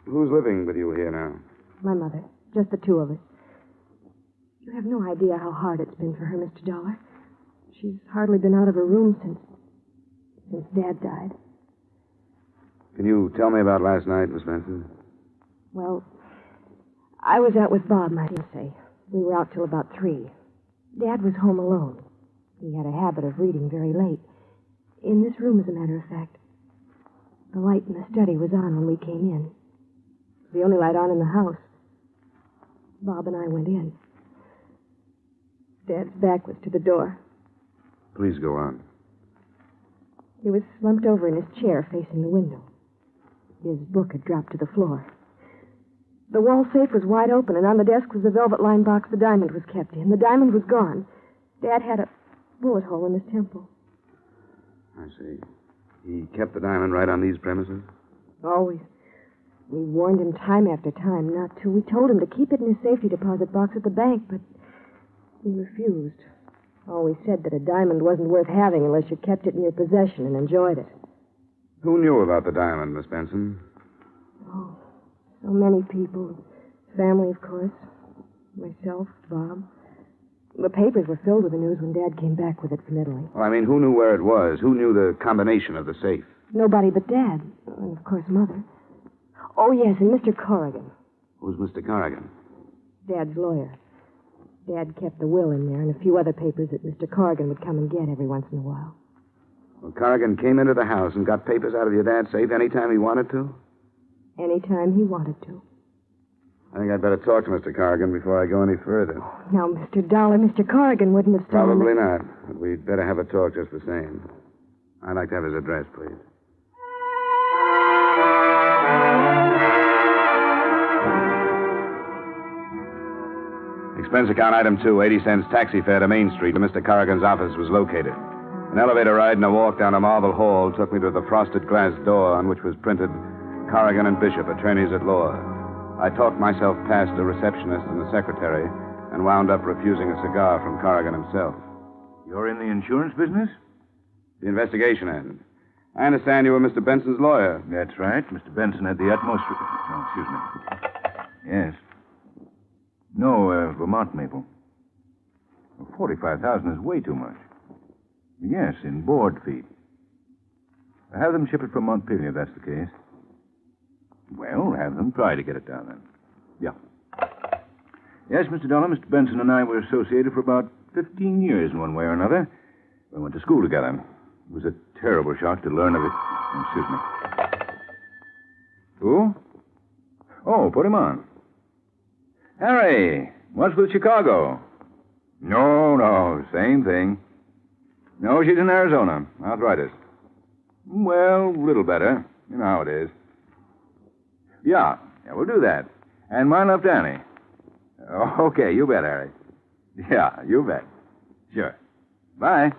who's living with you here now? My mother. Just the two of us. You have no idea how hard it's been for her, Mr. Dollar. She's hardly been out of her room since Dad died. Can you tell me about last night, Miss Benson? Well, I was out with Bob, might I say. We were out till about 3. Dad was home alone. He had a habit of reading very late. In this room, as a matter of fact. The light in the study was on when we came in. It was the only light on in the house. Bob and I went in. Dad's back was to the door. Please go on. He was slumped over in his chair facing the window. His book had dropped to the floor. The wall safe was wide open, and on the desk was the velvet-lined box the diamond was kept in. The diamond was gone. Dad had a bullet hole in his temple. I see. He kept the diamond right on these premises? Always. We warned him time after time not to. We told him to keep it in his safety deposit box at the bank, but he refused. Always said that a diamond wasn't worth having unless you kept it in your possession and enjoyed it. Who knew about the diamond, Miss Benson? Oh, so many people. Family, of course. Myself, Bob. The papers were filled with the news when Dad came back with it from Italy. Well, I mean, who knew where it was? Who knew the combination of the safe? Nobody but Dad. And, of course, Mother. Oh, yes, and Mr. Corrigan. Who's Mr. Corrigan? Dad's lawyer. Dad kept the will in there and a few other papers that Mr. Corrigan would come and get every once in a while. Well, Corrigan came into the house and got papers out of your dad's safe any time he wanted to? Anytime he wanted to. I think I'd better talk to Mr. Corrigan before I go any further. Now, Mr. Dollar, Mr. Corrigan wouldn't have stolen Probably it. not. But we'd better have a talk just the same. I'd like to have his address, please. Expense account item 2, 80 cents taxi fare to Main Street, where Mr. Corrigan's office was located. An elevator ride and a walk down a marble hall took me to the frosted glass door on which was printed Corrigan and Bishop, attorneys at law. I talked myself past a receptionist and the secretary and wound up refusing a cigar from Corrigan himself. You're in the insurance business? The investigation end. I understand you were Mr. Benson's lawyer. That's right. Mr. Benson had the utmost... Oh, excuse me. Yes. No, Vermont maple. Well, $45,000 is way too much. Yes, in board feet. Have them ship it from Montpelier, if that's the case. Well, have them try to get it down then. Yeah. Yes, Mr. Dollar, Mr. Benson and I were associated for about 15 years in one way or another. We went to school together. It was a terrible shock to learn of it. Oh, excuse me. Who? Oh, put him on. Harry, what's with Chicago? No, same thing. No, she's in Arizona. Arthritis. Well, a little better. You know how it is. Yeah, we'll do that. And my love to Annie. Okay, you bet, Harry. Yeah, you bet. Sure. Bye.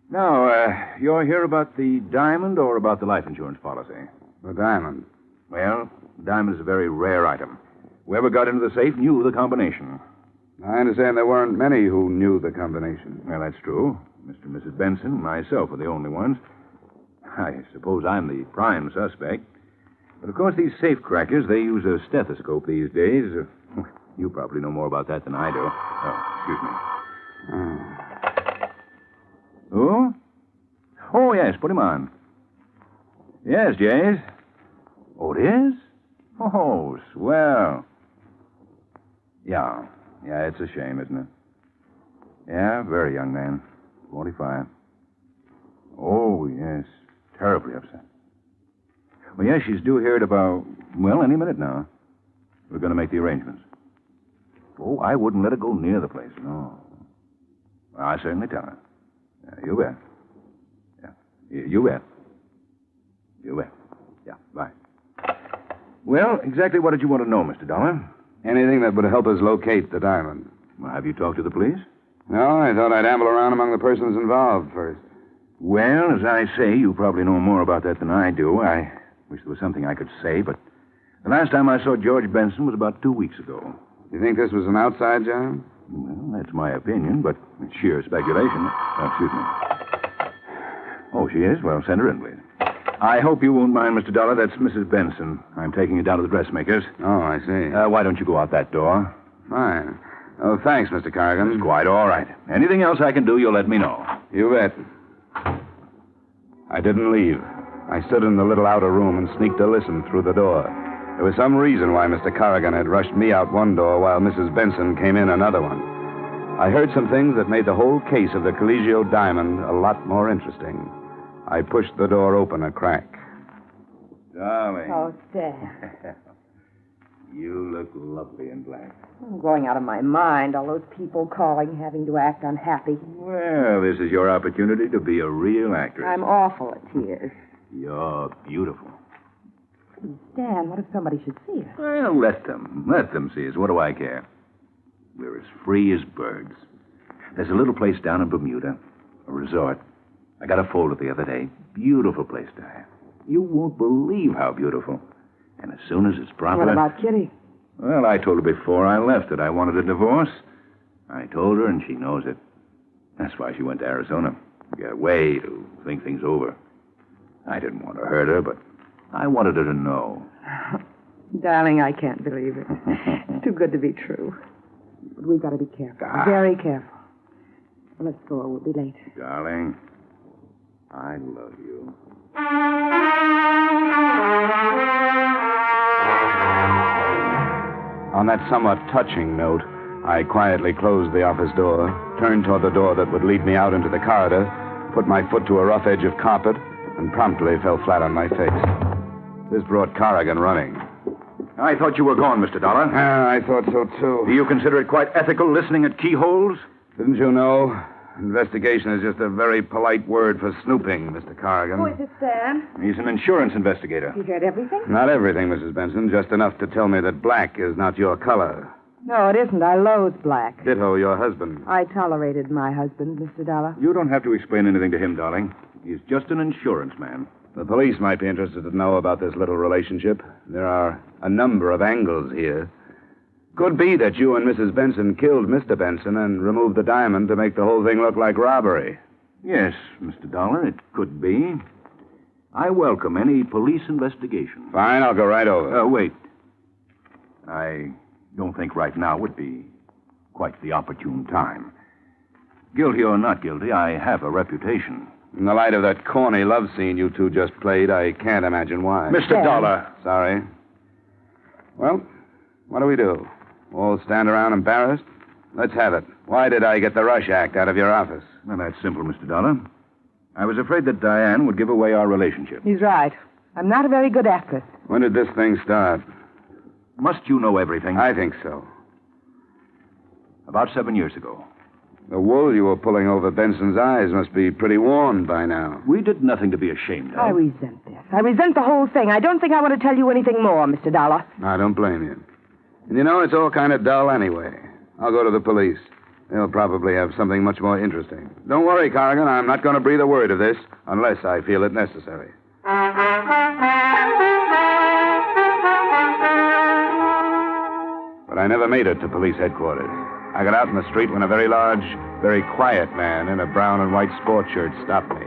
Now, you're here about the diamond or about the life insurance policy? The diamond. Well, the diamond is a very rare item. Whoever got into the safe knew the combination. I understand there weren't many who knew the combination. Well, that's true. Mr. and Mrs. Benson and myself are the only ones. I suppose I'm the prime suspect. But, of course, these safe crackers, they use a stethoscope these days. You probably know more about that than I do. Oh, excuse me. Who? Oh, yes, put him on. Yes, Jays. Oh, it is? Oh, swell. Yeah, it's a shame, isn't it? Yeah, very young man. 45. Oh, yes. Terribly upset. Well, yes, she's due here at about, any minute now. We're going to make the arrangements. Oh, I wouldn't let her go near the place, no. Well, I certainly tell her. Yeah, you bet. You bet. You bet. Yeah, bye. Well, exactly what did you want to know, Mr. Dollar? Anything that would help us locate the diamond. Well, have you talked to the police? No, I thought I'd amble around among the persons involved first. Well, as I say, you probably know more about that than I do. I wish there was something I could say, but the last time I saw George Benson was about 2 weeks ago. You think this was an outside job? Well, that's my opinion, but it's sheer speculation. Excuse me. Oh, she is? Well, send her in, please. I hope you won't mind, Mr. Dollar. That's Mrs. Benson. I'm taking her down to the dressmaker's. Oh, I see. Why don't you go out that door? Fine. Oh, thanks, Mr. Corrigan. It's quite all right. Anything else I can do, you'll let me know. You bet. I didn't leave. I stood in the little outer room and sneaked to listen through the door. There was some reason why Mr. Corrigan had rushed me out one door while Mrs. Benson came in another one. I heard some things that made the whole case of the Caligio Diamond a lot more interesting. I pushed the door open a crack. Darling. Oh, Stan. You look lovely in black. I'm going out of my mind. All those people calling, having to act unhappy. Well, this is your opportunity to be a real actress. I'm awful at tears. You're beautiful. Stan, what if somebody should see us? Well, let them see us. What do I care? We're as free as birds. There's a little place down in Bermuda, a resort. I got a folder the other day. Beautiful place to have. You won't believe how beautiful. And as soon as it's proper... What about Kitty? Well, I told her before I left that I wanted a divorce. I told her, and she knows it. That's why she went to Arizona. To get away, to think things over. I didn't want to hurt her, but I wanted her to know. Darling, I can't believe it. It's too good to be true. But we've got to be careful. Very careful. Well, let's go. We'll be late. Darling, I love you. On that somewhat touching note, I quietly closed the office door, turned toward the door that would lead me out into the corridor, put my foot to a rough edge of carpet, and promptly fell flat on my face. This brought Corrigan running. I thought you were gone, Mr. Dollar. I thought so, too. Do you consider it quite ethical listening at keyholes? Didn't you know? Investigation is just a very polite word for snooping, Mr. Corrigan. Who is it, Stan? He's an insurance investigator. You heard everything? Not everything, Mrs. Benson. Just enough to tell me that black is not your color. No, it isn't. I loathe black. Ditto your husband. I tolerated my husband, Mr. Dollar. You don't have to explain anything to him, darling. He's just an insurance man. The police might be interested to know about this little relationship. There are a number of angles here. Could be that you and Mrs. Benson killed Mr. Benson and removed the diamond to make the whole thing look like robbery. Yes, Mr. Dollar, it could be. I welcome any police investigation. Fine, I'll go right over. Wait. I don't think right now would be quite the opportune time. Guilty or not guilty, I have a reputation. In the light of that corny love scene you two just played, I can't imagine why. Mr. Dollar. Sorry. Well, what do we do? All stand around embarrassed? Let's have it. Why did I get the Rush Act out of your office? Well, that's simple, Mr. Dollar. I was afraid that Diane would give away our relationship. He's right. I'm not a very good actress. When did this thing start? Must you know everything? I think so. About 7 years ago. The wool you were pulling over Benson's eyes must be pretty worn by now. We did nothing to be ashamed of. I resent this. I resent the whole thing. I don't think I want to tell you anything more, Mr. Dollar. I don't blame you. And you know, it's all kind of dull anyway. I'll go to the police. They'll probably have something much more interesting. Don't worry, Corrigan. I'm not going to breathe a word of this unless I feel it necessary. But I never made it to police headquarters. I got out in the street when a very large, very quiet man in a brown and white sport shirt stopped me.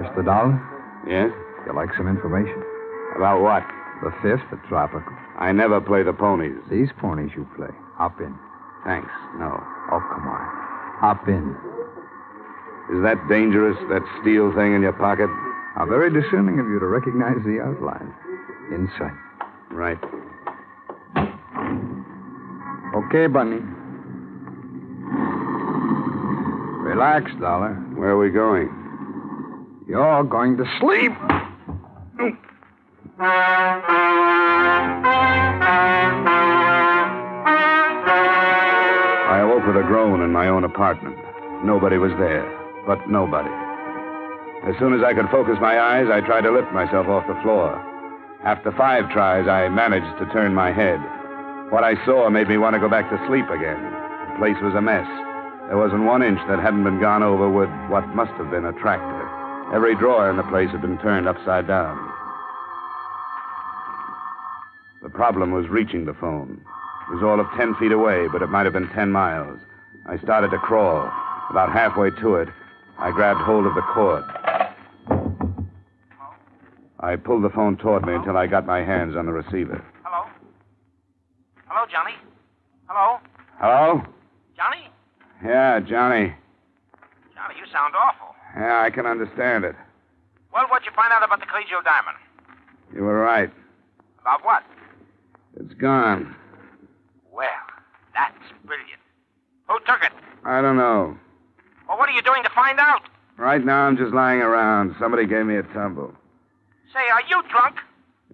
Mr. Dollar? Yes? You like some information? About what? The fifth, the tropical. I never play the ponies. These ponies you play. Hop in. Thanks. No. Oh, come on. Hop in. Is that dangerous, that steel thing in your pocket? How very discerning of you to recognize the outline. Inside. Right. Okay, Bunny. Relax, Dollar. Where are we going? You're going to sleep. I awoke with a groan in my own apartment. Nobody was there, but nobody. As soon as I could focus my eyes, I tried to lift myself off the floor. After 5 tries, I managed to turn my head. What I saw made me want to go back to sleep again. The place was a mess. There wasn't 1 inch that hadn't been gone over with what must have been a tractor. Every drawer in the place had been turned upside down. The problem was reaching the phone. It was all of 10 feet away, but it might have been 10 miles. I started to crawl. About halfway to it, I grabbed hold of the cord. I pulled the phone toward me until I got my hands on the receiver. Hello? Hello, Johnny? Hello? Hello? Johnny? Yeah, Johnny. Johnny, you sound awful. Yeah, I can understand it. Well, what'd you find out about the Caligio Diamond? You were right. About what? It's gone. Well, that's brilliant. Who took it? I don't know. Well, what are you doing to find out? Right now, I'm just lying around. Somebody gave me a tumble. Say, are you drunk?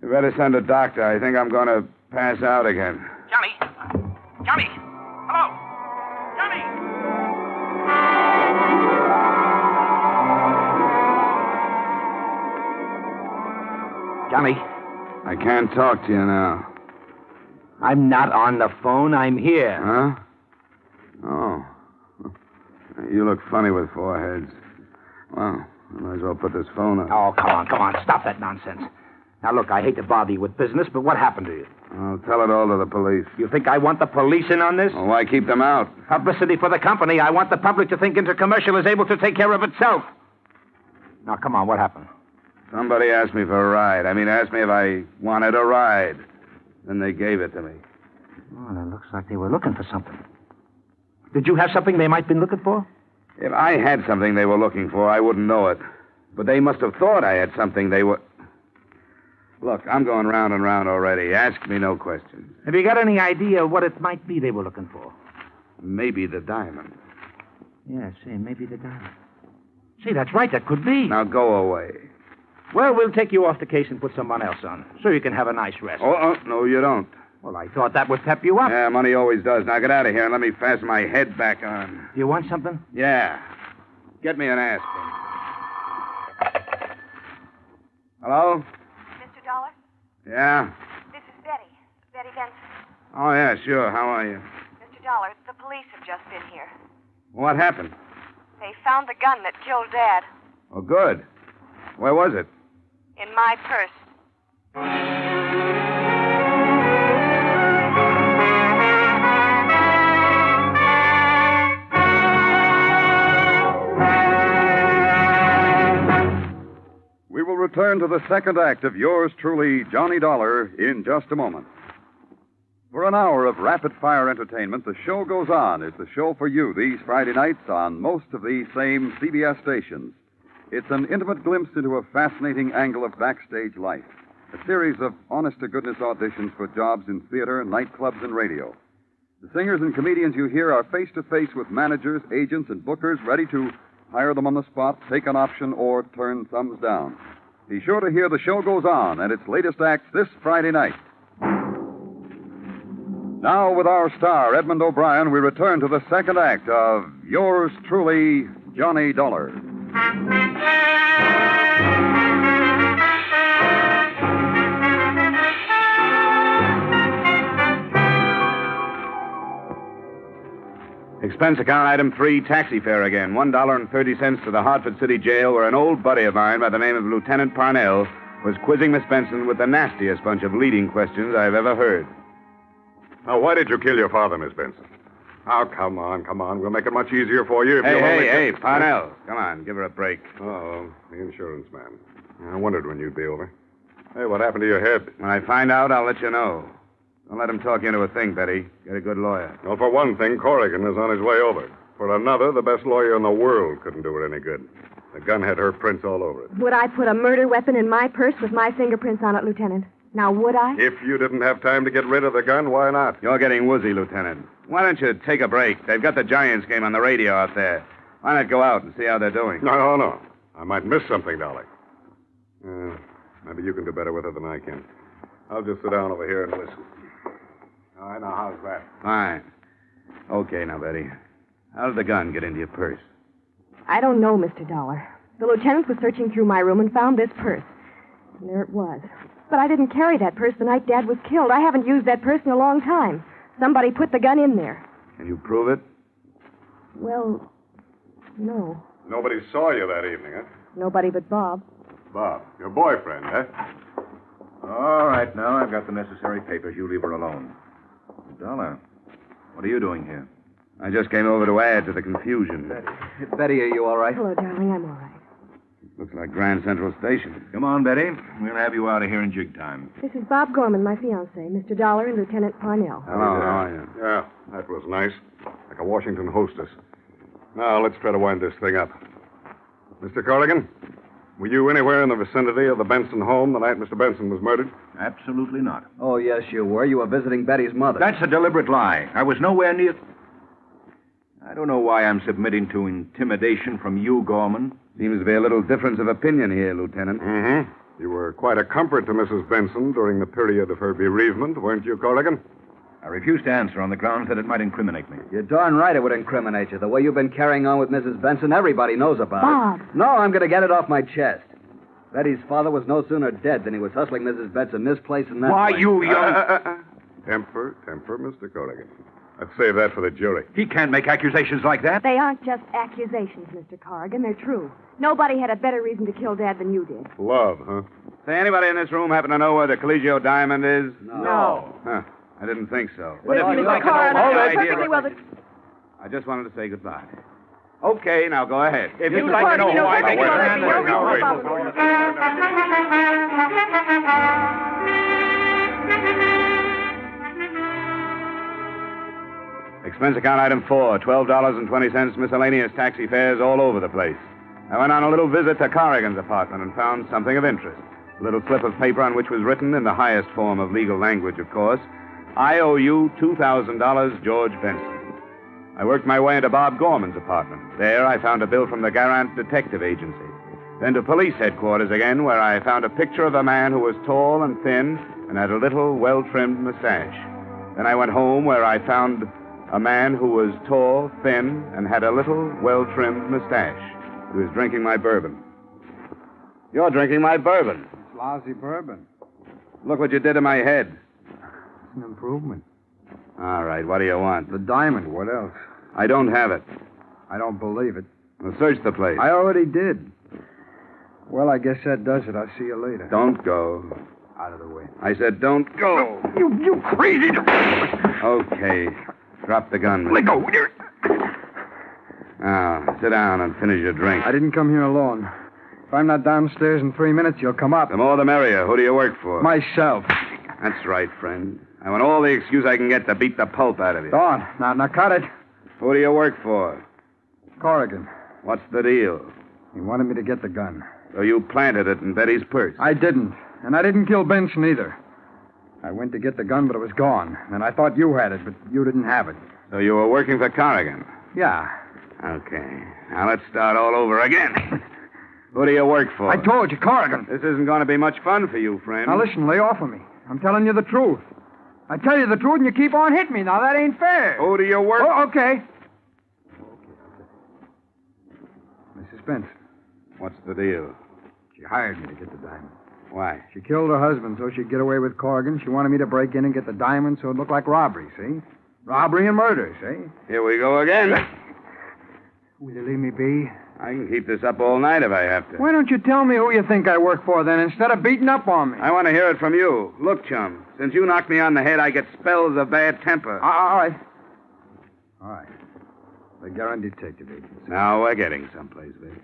You better send a doctor. I think I'm going to pass out again. Johnny? Johnny? Hello? Johnny? Johnny? I can't talk to you now. I'm not on the phone. I'm here. Huh? Oh. You look funny with 4 heads. Well, I might as well put this phone up. Oh, come on. Stop that nonsense. Now, look, I hate to bother you with business, but what happened to you? I'll tell it all to the police. You think I want the police in on this? Well, why keep them out? Publicity for the company. I want the public to think Intercommercial is able to take care of itself. Now, come on, what happened? Somebody asked me for a ride. Asked me if I wanted a ride. Then they gave it to me. Oh, it looks like they were looking for something. Did you have something they might have been looking for? If I had something they were looking for, I wouldn't know it. But they must have thought I had something they were... Look, I'm going round and round already. Ask me no questions. Have you got any idea what it might be they were looking for? Maybe the diamond. Yeah, say, maybe the diamond. Say, that's right, that could be. Now go away. Well, we'll take you off the case and put someone else on, so you can have a nice rest. Oh, no, you don't. Well, I thought that would pep you up. Yeah, money always does. Now get out of here and let me fasten my head back on. You want something? Yeah. Get me an aspirin. Hello? Mr. Dollar? Yeah? This is Betty. Betty Benson. Oh, yeah, sure. How are you? Mr. Dollar, the police have just been here. What happened? They found the gun that killed Dad. Oh, good. Where was it? In my purse. We will return to the second act of yours truly, Johnny Dollar, in just a moment. For an hour of rapid-fire entertainment, the show goes on. It's the show for you these Friday nights on most of these same CBS stations. It's an intimate glimpse into a fascinating angle of backstage life. A series of honest-to-goodness auditions for jobs in theater, nightclubs, and radio. The singers and comedians you hear are face-to-face with managers, agents, and bookers ready to hire them on the spot, take an option, or turn thumbs down. Be sure to hear The Show Goes On and its latest acts this Friday night. Now, with our star, Edmond O'Brien, we return to the second act of yours truly, Johnny Dollar. Expense account item 3, taxi fare again. $1.30 to the Hartford City Jail, where an old buddy of mine by the name of Lieutenant Parnell was quizzing Miss Benson with the nastiest bunch of leading questions I've ever heard. Now, why did you kill your father, Miss Benson? Oh, come on. We'll make it much easier for you if you'll only... Hey, Parnell. Come on, give her a break. Oh, the insurance man. I wondered when you'd be over. Hey, what happened to your head? When I find out, I'll let you know. Don't let him talk you into a thing, Betty. Get a good lawyer. Well, for one thing, Corrigan is on his way over. For another, the best lawyer in the world couldn't do it any good. The gun had her prints all over it. Would I put a murder weapon in my purse with my fingerprints on it, Lieutenant? Now, would I? If you didn't have time to get rid of the gun, why not? You're getting woozy, Lieutenant. Why don't you take a break? They've got the Giants game on the radio out there. Why not go out and see how they're doing? No. I might miss something, Dolly. Maybe you can do better with it than I can. I'll just sit down over here and listen. All right, now, how's that? Fine. Okay, now, Betty. How did the gun get into your purse? I don't know, Mr. Dollar. The lieutenant was searching through my room and found this purse. And there it was. But I didn't carry that purse the night Dad was killed. I haven't used that purse in a long time. Somebody put the gun in there. Can you prove it? Well, no. Nobody saw you that evening, huh? Nobody but Bob. Bob, your boyfriend, huh? All right, now I've got the necessary papers. You leave her alone. Dollar, what are you doing here? I just came over to add to the confusion. Betty, are you all right? Hello, darling. I'm all right. Looks like Grand Central Station. Come on, Betty. We'll have you out of here in jig time. This is Bob Gorman, my fiancé, Mr. Dollar and Lieutenant Parnell. Hello, how are you? Yeah, that was nice. Like a Washington hostess. Now, let's try to wind this thing up. Mr. Corrigan, were you anywhere in the vicinity of the Benson home the night Mr. Benson was murdered? Absolutely not. Oh, yes, you were. You were visiting Betty's mother. That's a deliberate lie. I was nowhere near... I don't know why I'm submitting to intimidation from you, Gorman. Seems to be a little difference of opinion here, Lieutenant. Mm-hmm. You were quite a comfort to Mrs. Benson during the period of her bereavement, weren't you, Corrigan? I refuse to answer on the grounds that it might incriminate me. You're darn right it would incriminate you. The way you've been carrying on with Mrs. Benson, everybody knows about Bob. it. No, I'm going to get it off my chest. Betty's father was no sooner dead than he was hustling Mrs. Benson this place and that Why, place. you young... Temper, Mr. Corrigan. Let's save that for the jury. He can't make accusations like that. They aren't just accusations, Mr. Corrigan. They're true. Nobody had a better reason to kill Dad than you did. Love, huh? Say, anybody in this room happen to know where the Caligio Diamond is? No. Huh. I didn't think so. But if you'd like to know... Hold it. Perfectly well. I just wanted to say goodbye. Okay, now go ahead. If you'd like to know who I think... Expense account item 4, $12.20 miscellaneous taxi fares all over the place. I went on a little visit to Corrigan's apartment and found something of interest. A little slip of paper on which was written in the highest form of legal language, of course, I owe you $2,000, George Benson. I worked my way into Bob Gorman's apartment. There I found a bill from the Garant Detective Agency. Then to police headquarters again, where I found a picture of a man who was tall and thin and had a little well-trimmed mustache. Then I went home, where I found a man who was tall, thin, and had a little well-trimmed mustache. He was drinking my bourbon. You're drinking my bourbon. It's lousy bourbon. Look what you did to my head. It's an improvement. All right, what do you want? The diamond. What else? I don't have it. I don't believe it. Well, search the place. I already did. Well, I guess that does it. I'll see you later. Don't go. Out of the way. I said don't go. You crazy... Okay. Drop the gun. Let go. Now, sit down and finish your drink. I didn't come here alone. If I'm not downstairs in 3 minutes, you'll come up. The more the merrier. Who do you work for? Myself. That's right, friend. I want all the excuse I can get to beat the pulp out of you. Go on. Now cut it. Who do you work for? Corrigan. What's the deal? He wanted me to get the gun. So you planted it in Betty's purse? I didn't. And I didn't kill Benson either. I went to get the gun, but it was gone. And I thought you had it, but you didn't have it. So you were working for Corrigan? Yeah. Okay. Now let's start all over again. Who do you work for? I told you, Corrigan. This isn't going to be much fun for you, friend. Now listen, lay off of me. I'm telling you the truth. I tell you the truth, and you keep on hitting me. Now that ain't fair. Who do you work for? Oh, okay. Mrs. Benson. What's the deal? She hired me to get the diamond. Why? She killed her husband so she'd get away with Corrigan. She wanted me to break in and get the diamond so it looked like robbery, see? Robbery and murder, see? Here we go again. Will you leave me be? I can keep this up all night if I have to. Why don't you tell me who you think I work for, then, instead of beating up on me? I want to hear it from you. Look, chum, since you knocked me on the head, I get spells of bad temper. All right. All right. The Garant Detective Agency. Now we're getting someplace, baby.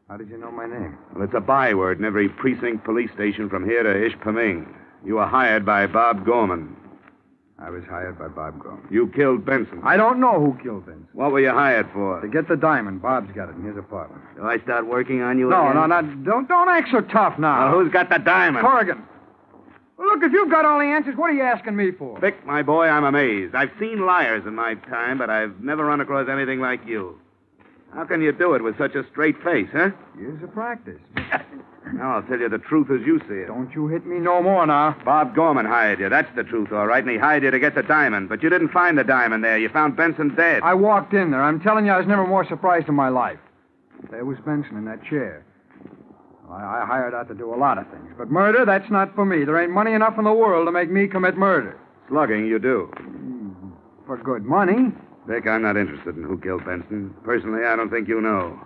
How did you know my name? Well, it's a byword in every precinct police station from here to Ishpeming. You were hired by Bob Gorman. I was hired by Bob Gorman. You killed Benson. I don't know who killed Benson. What were you hired for? To get the diamond. Bob's got it in his apartment. Shall I start working on you No, again? don't act so tough now. Well, who's got the diamond? Corrigan. Well, look, if you've got all the answers, what are you asking me for? Vic, my boy, I'm amazed. I've seen liars in my time, but I've never run across anything like you. How can you do it with such a straight face, huh? Years of practice. Now, I'll tell you the truth as you see it. Don't you hit me no more now. Bob Gorman hired you. That's the truth, all right. And he hired you to get the diamond. But you didn't find the diamond there. You found Benson dead. I walked in there. I'm telling you, I was never more surprised in my life. There was Benson in that chair. I hired out to do a lot of things. But murder, that's not for me. There ain't money enough in the world to make me commit murder. Slugging, you do. For good money. Vic, I'm not interested in who killed Benson. Personally, I don't think you know.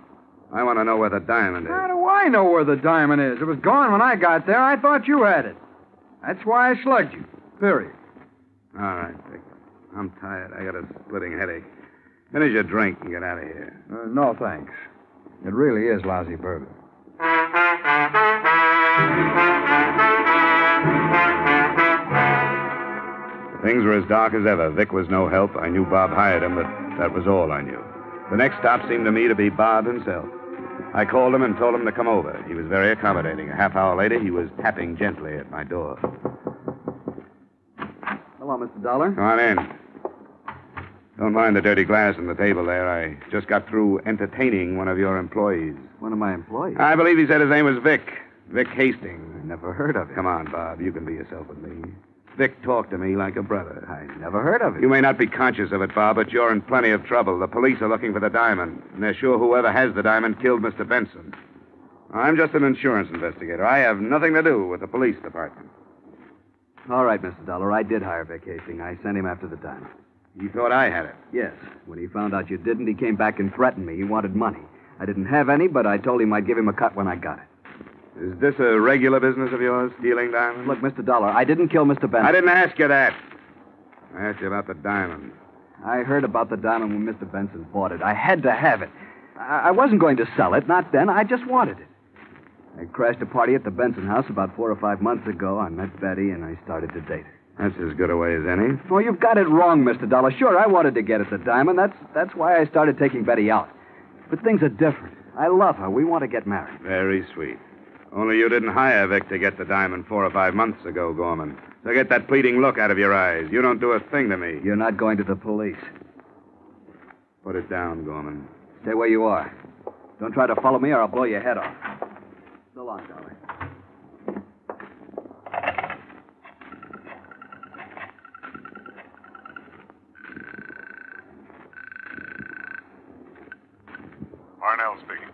I want to know where the diamond is. How do I know where the diamond is? It was gone when I got there. I thought you had it. That's why I slugged you. Period. All right, Vic. I'm tired. I got a splitting headache. Finish your drink and get out of here. No, thanks. It really is lousy bourbon. Things were as dark as ever. Vic was no help. I knew Bob hired him, but that was all I knew. The next stop seemed to me to be Bob himself. I called him and told him to come over. He was very accommodating. A half hour later, he was tapping gently at my door. Hello, Mr. Dollar. Come on in. Don't mind the dirty glass on the table there. I just got through entertaining one of your employees. One of my employees? I believe he said his name was Vic. Vic Hastings. I never heard of him. Come on, Bob. You can be yourself with me. Vic talked to me like a brother. I never heard of him. You may not be conscious of it, Bob, but you're in plenty of trouble. The police are looking for the diamond, and they're sure whoever has the diamond killed Mr. Benson. I'm just an insurance investigator. I have nothing to do with the police department. All right, Mr. Dollar. I did hire Vic Hastings. I sent him after the diamond. He thought I had it. Yes. When he found out you didn't, he came back and threatened me. He wanted money. I didn't have any, but I told him I'd give him a cut when I got it. Is this a regular business of yours, stealing diamonds? Look, Mr. Dollar, I didn't kill Mr. Benson. I didn't ask you that. I asked you about the diamond. I heard about the diamond when Mr. Benson bought it. I had to have it. I wasn't going to sell it, not then. I just wanted it. I crashed a party at the Benson house about 4 or 5 months ago. I met Betty, and I started to date her. That's as good a way as any. Oh, you've got it wrong, Mr. Dollar. Sure, I wanted to get at the diamond. That's why I started taking Betty out. But things are different. I love her. We want to get married. Very sweet. Only you didn't hire Vic to get the diamond 4 or 5 months ago, Gorman. So get that pleading look out of your eyes. You don't do a thing to me. You're not going to the police. Put it down, Gorman. Stay where you are. Don't try to follow me or I'll blow your head off. So long, darling. Parnell speaking.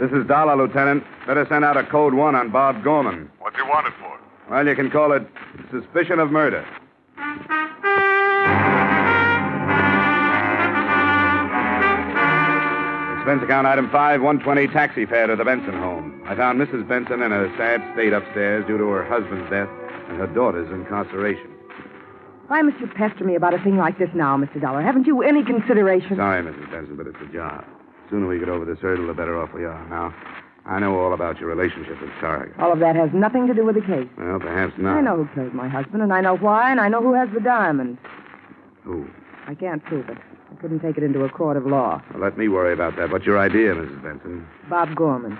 This is Dollar, Lieutenant. Better send out a code 1 on Bob Gorman. What's he wanted for? Well, you can call it suspicion of murder. Expense account item 5, 120 taxi fare to the Benson home. I found Mrs. Benson in a sad state upstairs due to her husband's death and her daughter's incarceration. Why must you pester me about a thing like this now, Mr. Dollar? Haven't you any consideration? Sorry, Mrs. Benson, but it's a job. The sooner we get over this hurdle, the better off we are. Now, I know all about your relationship with Target. All of that has nothing to do with the case. Well, perhaps not. I know who killed my husband, and I know why, and I know who has the diamond. Who? I can't prove it. I couldn't take it into a court of law. Well, let me worry about that. What's your idea, Mrs. Benson? Bob Gorman.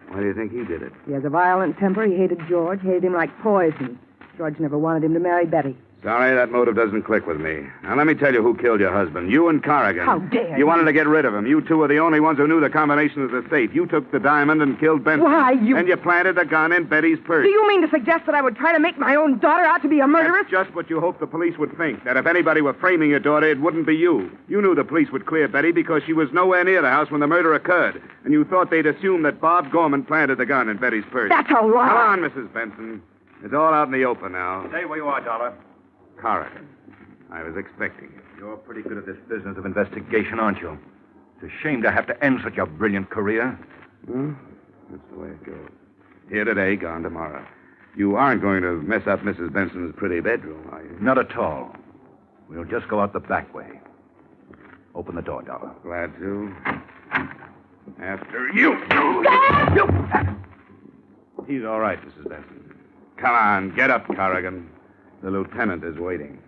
Why do you think he did it? He has a violent temper. He hated George, hated him like poison. George never wanted him to marry Betty. Sorry, that motive doesn't click with me. Now, let me tell you who killed your husband. You and Corrigan. How dare you? wanted to get rid of him. You two were the only ones who knew the combination of the safe. You took the diamond and killed Benson. Why, you... And you planted the gun in Betty's purse. Do you mean to suggest that I would try to make my own daughter out to be a murderess? That's just what you hoped the police would think. That if anybody were framing your daughter, it wouldn't be you. You knew the police would clear Betty because she was nowhere near the house when the murder occurred. And you thought they'd assume that Bob Gorman planted the gun in Betty's purse. That's a lie. Come on, Mrs. Benson. It's all out in the open now. Stay where you are, Dollar. Corrigan. I was expecting you. You're pretty good at this business of investigation, aren't you? It's a shame to have to end such a brilliant career. Well, that's the way it goes. Here today, gone tomorrow. You aren't going to mess up Mrs. Benson's pretty bedroom, are you? Not at all. We'll just go out the back way. Open the door, Dollar. Glad to. After you. He's all right, Mrs. Benson. Come on, get up, Corrigan. The lieutenant is waiting.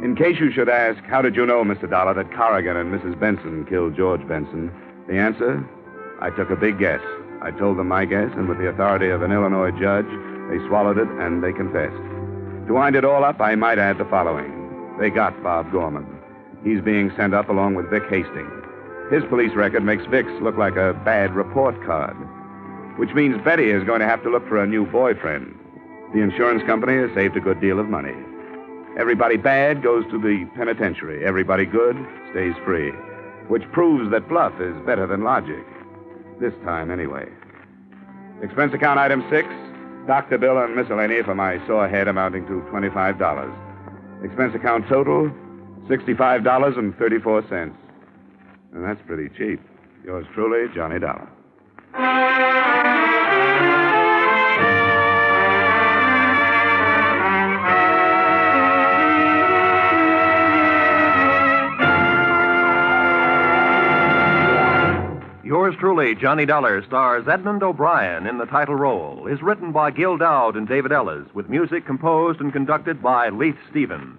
In case you should ask, how did you know, Mr. Dollar, that Corrigan and Mrs. Benson killed George Benson? The answer? I took a big guess. I told them my guess, and with the authority of an Illinois judge, they swallowed it and they confessed. To wind it all up, I might add the following. They got Bob Gorman. He's being sent up along with Vic Hastings. His police record makes Vic's look like a bad report card, which means Betty is going to have to look for a new boyfriend. The insurance company has saved a good deal of money. Everybody bad goes to the penitentiary. Everybody good stays free, which proves that bluff is better than logic. This time, anyway. Expense account item 6, doctor bill and miscellany for my sore head amounting to $25. Expense account total, $65.34. And that's pretty cheap. Yours truly, Johnny Dollar. Yours truly, Johnny Dollar, stars Edmond O'Brien in the title role. Is written by Gil Dowd and David Ellis, with music composed and conducted by Leith Stevens.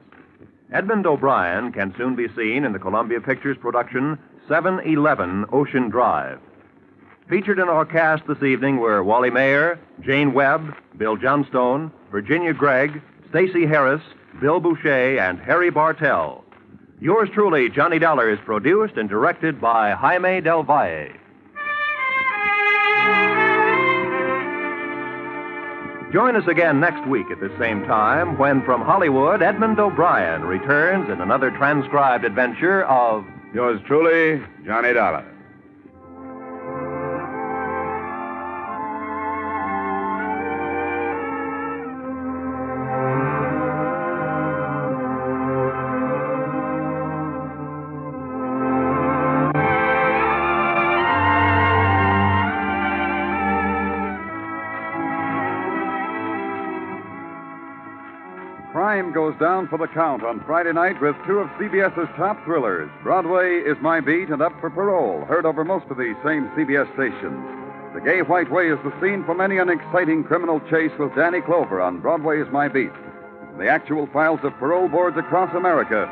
Edmond O'Brien can soon be seen in the Columbia Pictures production 711 Ocean Drive. Featured in our cast this evening were Wally Mayer, Jane Webb, Bill Johnstone, Virginia Gregg, Stacey Harris, Bill Boucher, and Harry Bartell. Yours truly, Johnny Dollar, is produced and directed by Jaime Del Valle. Join us again next week at the same time when, from Hollywood, Edmond O'Brien returns in another transcribed adventure of Yours truly, Johnny Dollar. Crime goes down for the count on Friday night with two of CBS's top thrillers. Broadway is My Beat and Up for Parole, heard over most of these same CBS stations. The Gay White Way is the scene for many an exciting criminal chase with Danny Clover on Broadway is My Beat. From the actual files of parole boards across America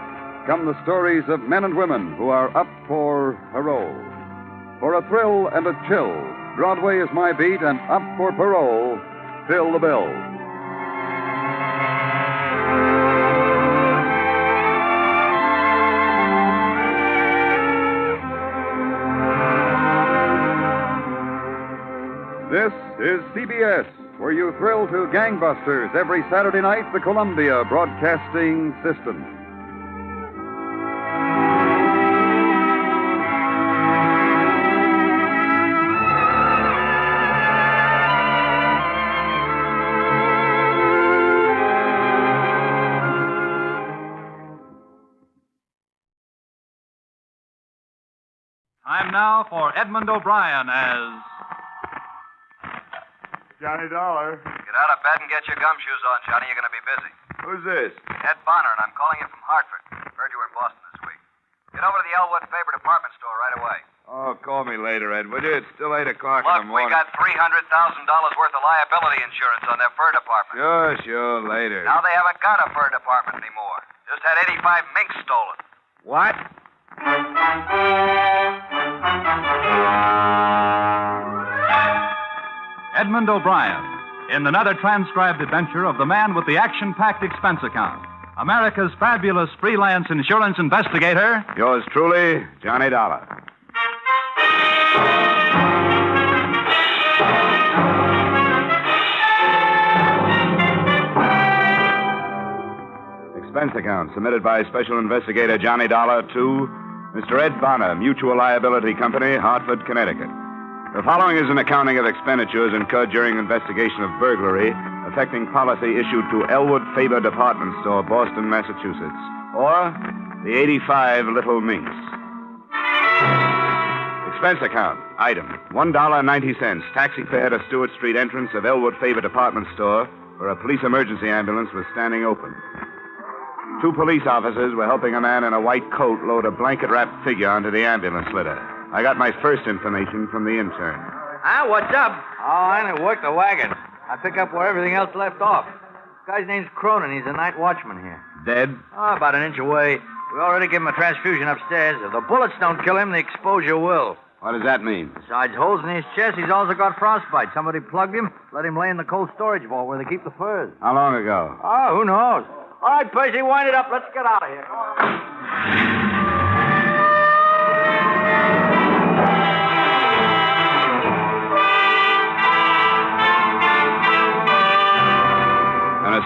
come the stories of men and women who are up for parole. For a thrill and a chill, Broadway is My Beat and Up for Parole, fill the bill. This is CBS, where you thrill to gangbusters every Saturday night, the Columbia Broadcasting System. Time now for Edmond O'Brien as Johnny Dollar. Get out of bed and get your gumshoes on, Johnny. You're going to be busy. Who's this? Ed Bonner, and I'm calling you from Hartford. Heard you were in Boston this week. Get over to the Elwood Faber department store right away. Oh, call me later, Ed, would you? It's still 8 o'clock in Look, the morning. we got $300,000 worth of liability insurance on their fur department. Sure, later. Now they haven't got a fur department anymore. Just had 85 minks stolen. What? Edmond O'Brien in another transcribed adventure of the man with the action-packed expense account, America's fabulous freelance insurance investigator. Yours truly, Johnny Dollar. Expense account submitted by Special Investigator Johnny Dollar to Mr. Ed Bonner, Mutual Liability Company, Hartford, Connecticut. The following is an accounting of expenditures incurred during investigation of burglary affecting policy issued to Elwood Faber Department Store, Boston, Massachusetts, or the 85 Little Minks. Expense account, item, $1.90, taxi fare to Stewart Street entrance of Elwood Faber Department Store, where a police emergency ambulance was standing open. 2 police officers were helping a man in a white coat load a blanket-wrapped figure onto the ambulance litter. I got my first information from the intern. Ah, what's up? Oh, I didn't work the wagon. I pick up where everything else left off. This guy's name's Cronin. He's a night watchman here. Dead? Oh, about an inch away. We already gave him a transfusion upstairs. If the bullets don't kill him, the exposure will. What does that mean? Besides holes in his chest, he's also got frostbite. Somebody plugged him, let him lay in the cold storage vault where they keep the furs. How long ago? Oh, who knows? All right, Percy, wind it up. Let's get out of here. Come on.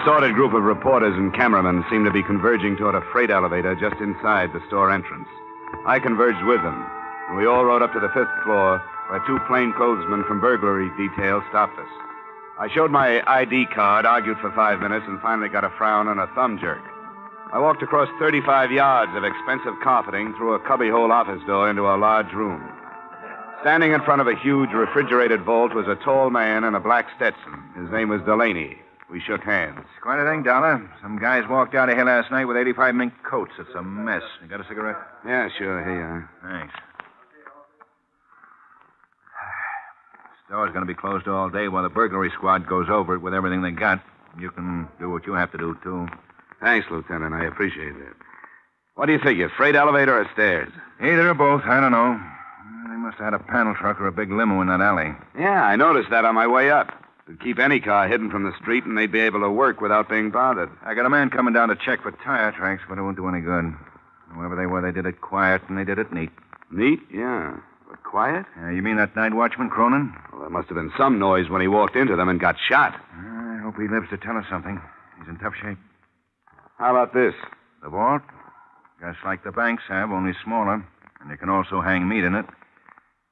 assorted group of reporters and cameramen seemed to be converging toward a freight elevator just inside the store entrance. I converged with them, and we all rode up to the 5th floor where 2 plainclothesmen from burglary detail stopped us. I showed my ID card, argued for 5 minutes, and finally got a frown and a thumb jerk. I walked across 35 yards of expensive carpeting through a cubbyhole office door into a large room. Standing in front of a huge refrigerated vault was a tall man in a black Stetson. His name was Delaney. We shook hands. Quite a thing, Dollar. Some guys walked out of here last night with 85 mink coats. It's a mess. You got a cigarette? Yeah, sure. Here you are. Thanks. Store's going to be closed all day while the burglary squad goes over it with everything they got. You can do what you have to do, too. Thanks, Lieutenant. I appreciate that. What do you figure, freight elevator or stairs? Either or both. I don't know. They must have had a panel truck or a big limo in that alley. Yeah, I noticed that on my way up. It'd keep any car hidden from the street, and they'd be able to work without being bothered. I got a man coming down to check for tire tracks, but it won't do any good. Whoever they were, they did it quiet, and they did it neat. Neat? Yeah. But quiet? You mean that night watchman, Cronin? Well, there must have been some noise when he walked into them and got shot. I hope he lives to tell us something. He's in tough shape. How about this? The vault? Just like the banks have, only smaller. And you can also hang meat in it.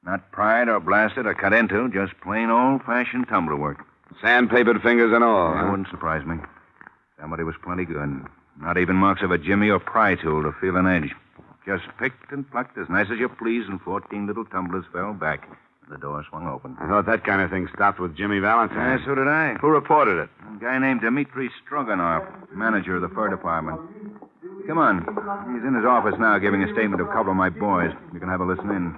Not pried or blasted or cut into, just plain old-fashioned tumbler work. Sandpapered fingers and all. That wouldn't surprise me. Somebody was plenty good. Not even marks of a jimmy or pry tool to feel an edge. Just picked and plucked as nice as you please, and 14 little tumblers fell back. The door swung open. I thought that kind of thing stopped with Jimmy Valentine. Yeah, so did I. Who reported it? A guy named Dmitri Stroganoff, manager of the fur department. Come on. He's in his office now giving a statement of a couple of my boys. You can have a listen in.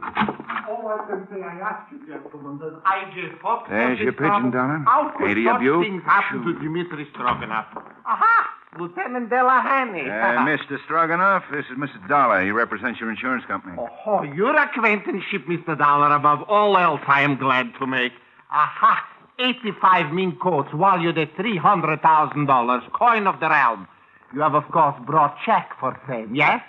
All I can say, I ask you, gentlemen, that I just hope... There's your pigeon, Dollar. How could 80 of you? things happen to Dmitri Stroganoff? Aha! Lieutenant Delahanty. Mr. Stroganoff, this is Mr. Dollar. He represents your insurance company. Oh, your acquaintanceship, Mr. Dollar, above all else, I am glad to make. Aha! 85 mink coats, valued at $300,000, coin of the realm. You have, of course, brought check for same, yes?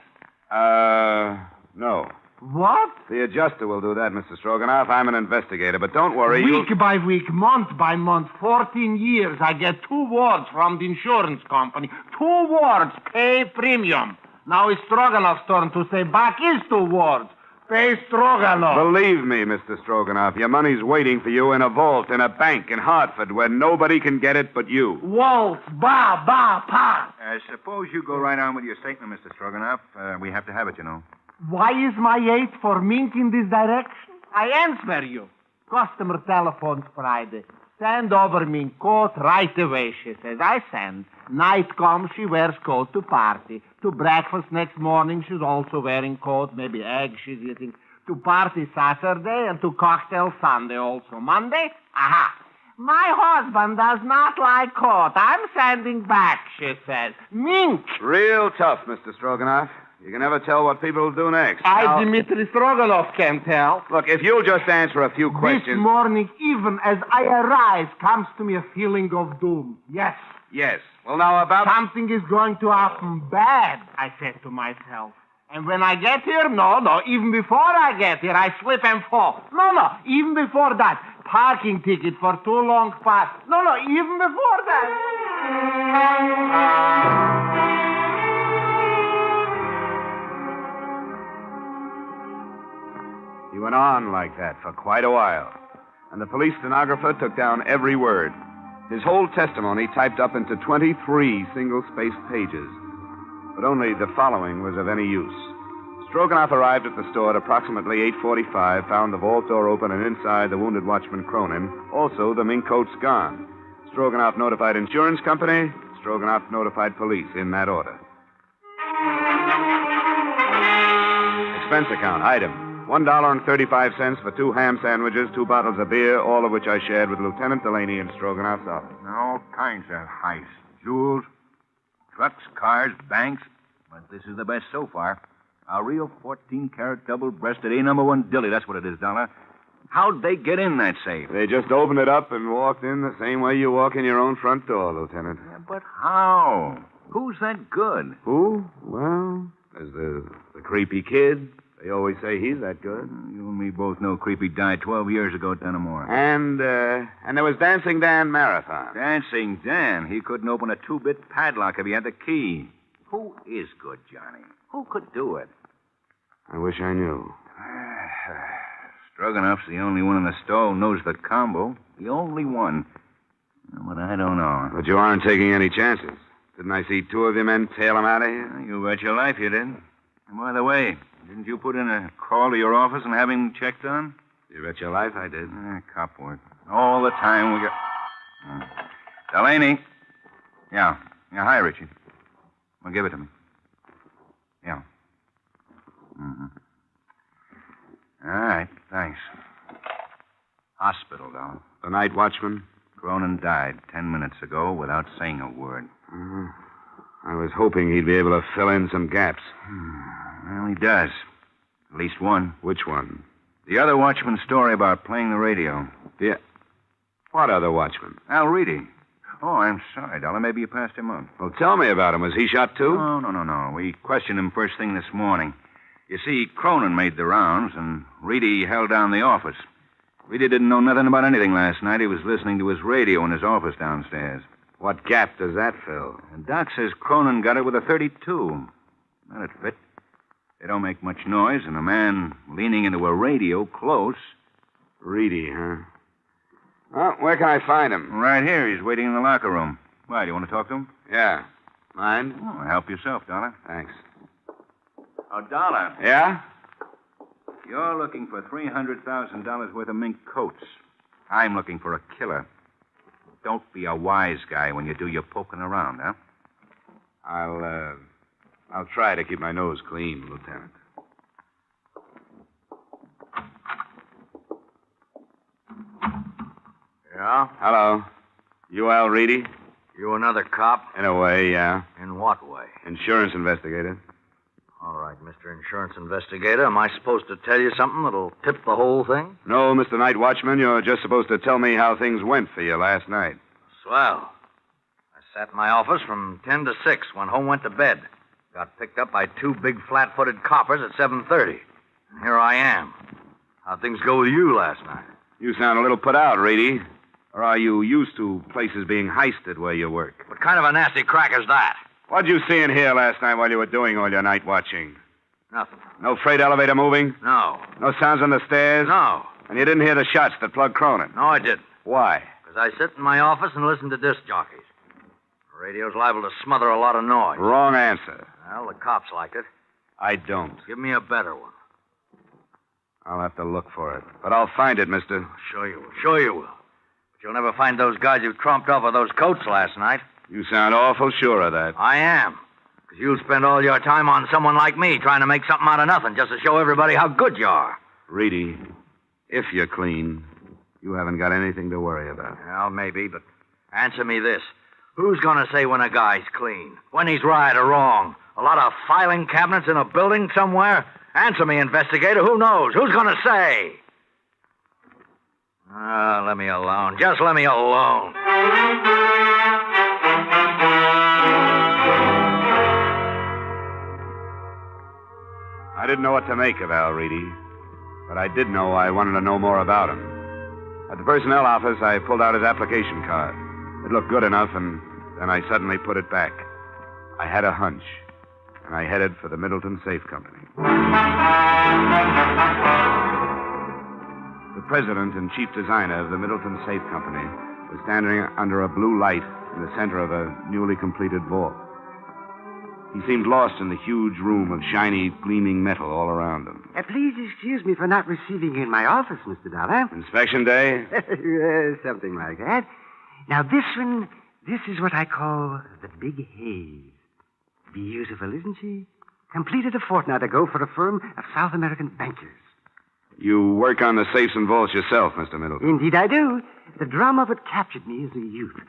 No. What? The adjuster will do that, Mr. Stroganoff. I'm an investigator, but don't worry. Week by week, month by month, 14 years, I get 2 words from the insurance company. 2 words, pay premium. Now it's Stroganoff's turn to say back his 2 words. Pay Stroganoff. Believe me, Mr. Stroganoff, your money's waiting for you in a vault in a bank in Hartford where nobody can get it but you. Waltz, ba, ba, pa. Suppose you go right on with your statement, Mr. Stroganoff. We have to have it, you know. Why is my 8 for mink in this direction? I answer you. Customer telephones Friday. Send over mink coat right away, she says. I send. Night comes, she wears coat to party. To breakfast next morning, she's also wearing coat. Maybe eggs she's eating. To party Saturday and to cocktail Sunday also. Monday, aha. My husband does not like coat. I'm sending back, she says. Mink. Real tough, Mr. Stroganoff. You can never tell what people will do next. Dmitri Stroganoff can tell. Look, if you'll just answer a few questions... This morning, even as I arise, comes to me a feeling of doom. Yes. Yes. Well, now about... Something is going to happen bad, I said to myself. And when I get here, no, even before I get here, I slip and fall. No, even before that. Parking ticket for too long pass. No, even before that. He went on like that for quite a while, and the police stenographer took down every word. His whole testimony typed up into 23 single-spaced pages, but only the following was of any use. Stroganoff arrived at the store at approximately 8:45, found the vault door open and inside the wounded watchman Cronin, also the mink coats gone. Stroganoff notified insurance company, Stroganoff notified police, in that order. Expense account, item. $1.35 for 2 ham sandwiches, 2 bottles of beer, all of which I shared with Lieutenant Delaney in Stroganoff's office. All kinds of heists. Jewels, trucks, cars, banks. But this is the best so far. A real 14-carat double-breasted A-number-1 dilly. That's what it is, Dollar. How'd they get in that safe? They just opened it up and walked in the same way you walk in your own front door, Lieutenant. Yeah, but how? Who's that good? Who? Well, there's the creepy kid, They always say he's that good. You and me both know Creepy died 12 years ago at Dunamore. And there was Dancing Dan Marathon. Dancing Dan. He couldn't open a 2-bit padlock if he had the key. Who is good, Johnny? Who could do it? I wish I knew. Stroganough's the only one in the stall who knows the combo. The only one. But I don't know. But you aren't taking any chances. Didn't I see 2 of your men tail him out of here? You bet your life you did. And by the way, didn't you put in a call to your office and have him checked on? You bet your life I did. Cop work. All the time we got... Delaney. Yeah. Hi, Richie. Well, give it to me. Yeah. Mm-hmm. All right, thanks. Hospital, Dollar. The night watchman? Cronin died 10 minutes ago without saying a word. I was hoping he'd be able to fill in some gaps. Well, he does. At least one. Which one? The other watchman's story about playing the radio. Yeah. What other watchman? Al Reedy. Oh, I'm sorry, Dollar. Maybe you passed him on. Well, tell me about him. Was he shot, too? No. We questioned him first thing this morning. You see, Cronin made the rounds, and Reedy held down the office. Reedy didn't know nothing about anything last night. He was listening to his radio in his office downstairs. What gap does that fill? And Doc says Cronin got it with a .32. That'd fit. They don't make much noise, and a man leaning into a radio close. Reedy, huh? Well, where can I find him? Right here. He's waiting in the locker room. Why, do you want to talk to him? Yeah. Mind? Oh, help yourself, Dollar. Thanks. Oh, Dollar. Yeah? You're looking for $300,000 worth of mink coats. I'm looking for a killer. Don't be a wise guy when you do your poking around, huh? I'll try to keep my nose clean, Lieutenant. Yeah? Hello. You Al Reedy? You another cop? In a way, yeah. In what way? Insurance investigator. All right, Mr. Insurance Investigator. Am I supposed to tell you something that'll tip the whole thing? No, Mr. Night Watchman. You're just supposed to tell me how things went for you last night. Swell. I sat in my office from 10 to 6, went home, went to bed. Got picked up by 2 big flat-footed coppers at 7:30. And here I am. How'd things go with you last night? You sound a little put out, Reedy. Or are you used to places being heisted where you work? What kind of a nasty crack is that? What'd you see in here last night while you were doing all your night watching? Nothing. No freight elevator moving? No. No sounds on the stairs? No. And you didn't hear the shots that plugged Cronin? No, I didn't. Why? Because I sit in my office and listen to disc jockeys. The radio's liable to smother a lot of noise. Wrong answer. Well, the cops like it. I don't. Give me a better one. I'll have to look for it. But I'll find it, mister. Sure you will. Sure you will. But you'll never find those guys who tromped off with those coats last night. You sound awful sure of that. I am. Because you'll spend all your time on someone like me trying to make something out of nothing just to show everybody how good you are. Reedy, if you're clean, you haven't got anything to worry about. Well, maybe, but answer me this. Who's going to say when a guy's clean? When he's right or wrong? A lot of filing cabinets in a building somewhere? Answer me, investigator. Who knows? Who's going to say? Let me alone. Just let me alone. I didn't know what to make of Al Reedy, but I did know I wanted to know more about him. At the personnel office, I pulled out his application card. It looked good enough, and then I suddenly put it back. I had a hunch, and I headed for the Middleton Safe Company. The president and chief designer of the Middleton Safe Company was standing under a blue light in the center of a newly completed vault. He seemed lost in the huge room of shiny, gleaming metal all around him. Please excuse me for not receiving you in my office, Mr. Dollar. Inspection day? Something like that. Now, this is what I call the Big Haze. Beautiful, isn't she? Completed a fortnight ago for a firm of South American bankers. You work on the safes and vaults yourself, Mr. Middleton. Indeed, I do. The drama of it captured me as a youth.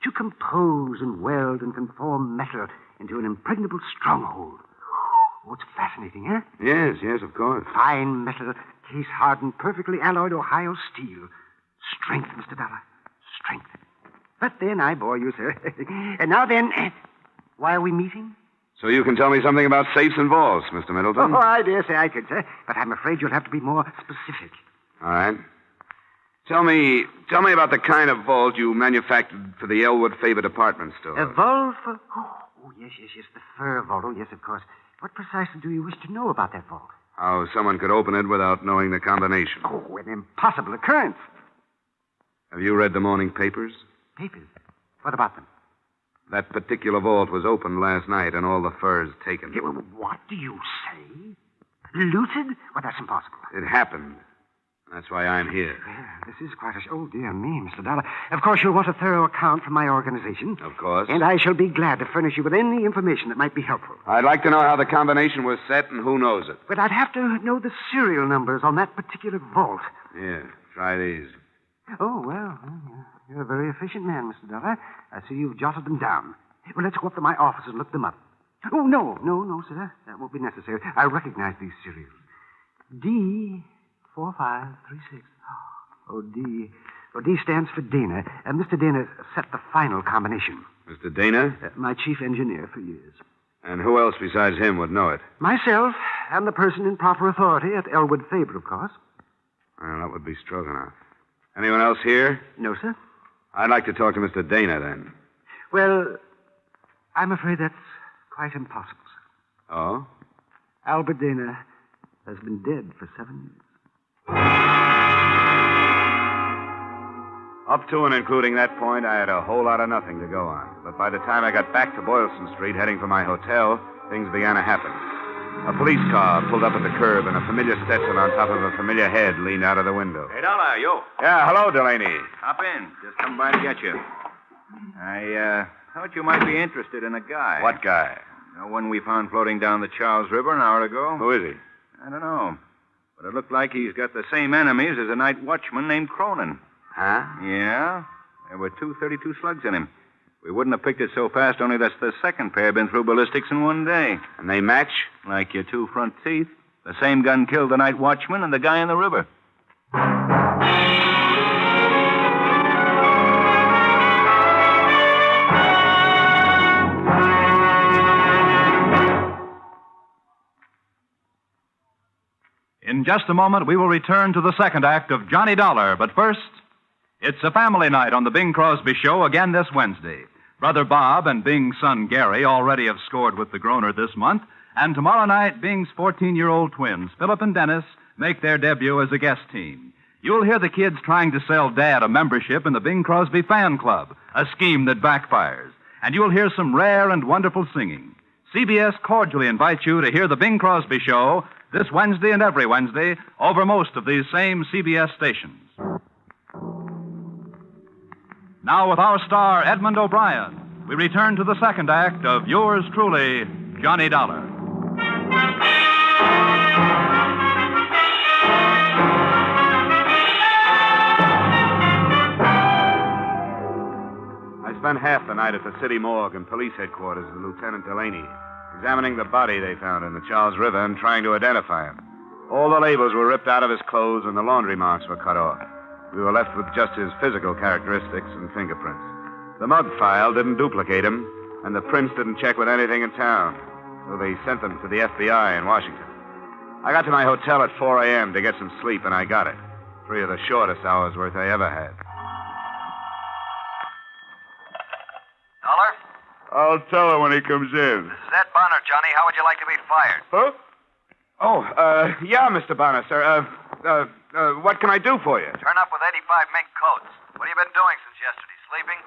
To compose and weld and conform metal into an impregnable stronghold. Oh, it's fascinating, huh? Yes, of course. Fine metal, case-hardened, perfectly alloyed Ohio steel. Strength, Mr. Dollar. Strength. But then I bore you, sir. And now then, why are we meeting? So you can tell me something about safes and vaults, Mr. Middleton? Oh, I dare say I could, sir. But I'm afraid you'll have to be more specific. All right. Tell me about the kind of vault you manufactured for the Elwood Faber department store. A vault for... Oh, yes, the fur vault. Oh, yes, of course. What precisely do you wish to know about that vault? How someone could open it without knowing the combination. Oh, an impossible occurrence. Have you read the morning papers? Papers? What about them? That particular vault was opened last night and all the furs taken. Yeah, well, what do you say? Looted? Well, that's impossible. It happened. That's why I'm here. Well, this is quite a... Oh, dear me, Mr. Dollar. Of course, you'll want a thorough account from my organization. Of course. And I shall be glad to furnish you with any information that might be helpful. I'd like to know how the combination was set and who knows it. But I'd have to know the serial numbers on that particular vault. Yeah, try these. Oh, well, you're a very efficient man, Mr. Dollar. I see you've jotted them down. Well, let's go up to my office and look them up. Oh, no, sir. That won't be necessary. I recognize these serials. D4536. Oh, D. Oh, D stands for Dana. Mr. Dana set the final combination. Mr. Dana? My chief engineer for years. And who else besides him would know it? Myself and the person in proper authority at Elwood Faber, of course. Well, that would be Stroganoff. Anyone else here? No, sir. I'd like to talk to Mr. Dana, then. Well, I'm afraid that's quite impossible, sir. Oh? Albert Dana has been dead for 7 years. Up to and including that point, I had a whole lot of nothing to go on. But by the time I got back to Boylston Street, heading for my hotel, things began to happen. A police car pulled up at the curb, and a familiar Stetson on top of a familiar head leaned out of the window. Hey, Dollar, yo. Yeah, hello, Delaney. Hop in. Just come by to get you. I thought you might be interested in a guy. What guy? The one we found floating down the Charles River an hour ago. Who is he? I don't know. But it looked like he's got the same enemies as a night watchman named Cronin. Huh? Yeah. There were 232 slugs in him. We wouldn't have picked it so fast, only that's the second pair been through ballistics in one day. And they match? Like your two front teeth. The same gun killed the night watchman and the guy in the river. In just a moment, we will return to the second act of Johnny Dollar. But first, it's a family night on the Bing Crosby Show again this Wednesday. Brother Bob and Bing's son Gary already have scored with the Groner this month. And tomorrow night, Bing's 14-year-old twins, Philip and Dennis, make their debut as a guest team. You'll hear the kids trying to sell Dad a membership in the Bing Crosby Fan Club, a scheme that backfires. And you'll hear some rare and wonderful singing. CBS cordially invites you to hear the Bing Crosby Show this Wednesday and every Wednesday over most of these same CBS stations. Now, with our star, Edmond O'Brien, we return to the second act of yours truly, Johnny Dollar. I spent half the night at the city morgue and police headquarters with Lieutenant Delaney, examining the body they found in the Charles River and trying to identify him. All the labels were ripped out of his clothes and the laundry marks were cut off. We were left with just his physical characteristics and fingerprints. The mug file didn't duplicate him, and the prints didn't check with anything in town, so they sent them to the FBI in Washington. I got to my hotel at 4 a.m. to get some sleep, and I got it. 3 of the shortest hours' worth I ever had. Dollar? I'll tell her when he comes in. This is Ed Bonner, Johnny. How would you like to be fired? Huh? Oh, yeah, Mr. Bonner, sir. What can I do for you? Turn up with 85 mink coats. What have you been doing since yesterday? Sleeping?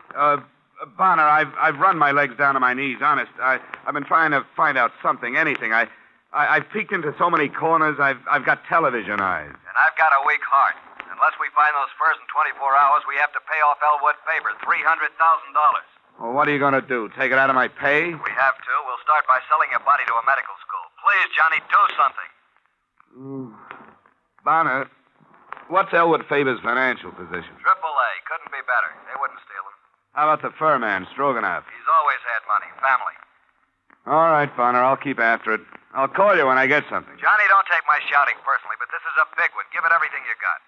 Bonner, I've run my legs down to my knees, honest. I've been trying to find out something, anything. I've peeked into so many corners, I've got television eyes. And I've got a weak heart. Unless we find those furs in 24 hours, we have to pay off Elwood Faber $300,000. Well, what are you going to do? Take it out of my pay? We have to. We'll start by selling your body to a medical school. Please, Johnny, do something. Bonner, what's Elwood Faber's financial position? AAA. Couldn't be better. They wouldn't steal him. How about the fur man, Stroganoff? He's always had money. Family. All right, Bonner, I'll keep after it. I'll call you when I get something. Johnny, don't take my shouting personally, but this is a big one. Give it everything you got.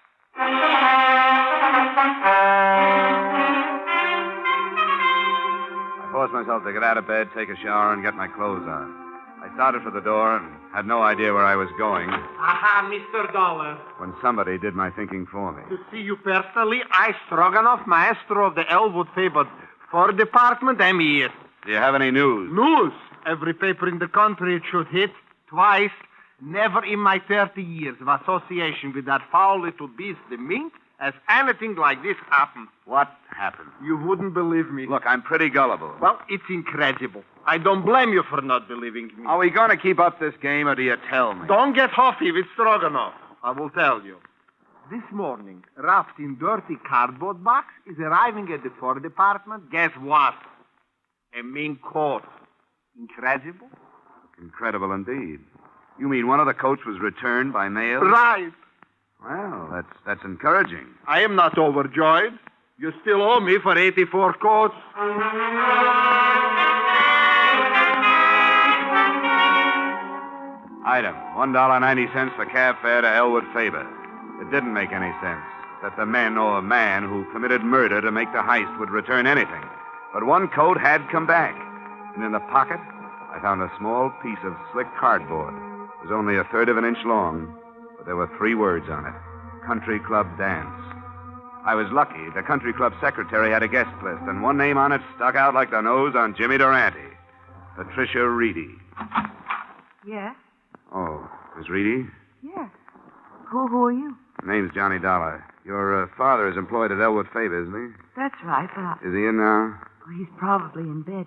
forced myself to get out of bed, take a shower, and get my clothes on. I started for the door and had no idea where I was going Aha, Mr. Dollar. when somebody did my thinking for me. To see you personally, I Stroganoff, maestro of the Elwood favored for department, am here. Do you have any news? News? Every paper in the country it should hit. Twice. Never in my 30 years of association with that foul little beast, the mink, has anything like this happened. What happened? You wouldn't believe me. Look, I'm pretty gullible. Well, it's incredible. I don't blame you for not believing me. Are we going to keep up this game, or do you tell me? Don't get huffy with Stroganoff. I will tell you. This morning, wrapped in dirty cardboard box, is arriving at the Fur Department. Guess what? A mink coat. Incredible? Incredible indeed. You mean one of the coats was returned by mail? Right. Well, that's encouraging. I am not overjoyed. You still owe me for 84 coats. Item, $1.90 for cab fare to Elwood Faber. It didn't make any sense that the men or a man who committed murder to make the heist would return anything. But one coat had come back. And in the pocket, I found a small piece of slick cardboard. It was only 1/3 of an inch long, but there were 3 words on it. Country Club Dance. I was lucky. The country club secretary had a guest list, and one name on it stuck out like the nose on Jimmy Durante. Patricia Reedy. Yes? Oh, Miss Reedy? Yes. Who are you? Name's Johnny Dollar. Your father is employed at Elwood Faber, isn't he? That's right, but Is he in now? he's probably in bed.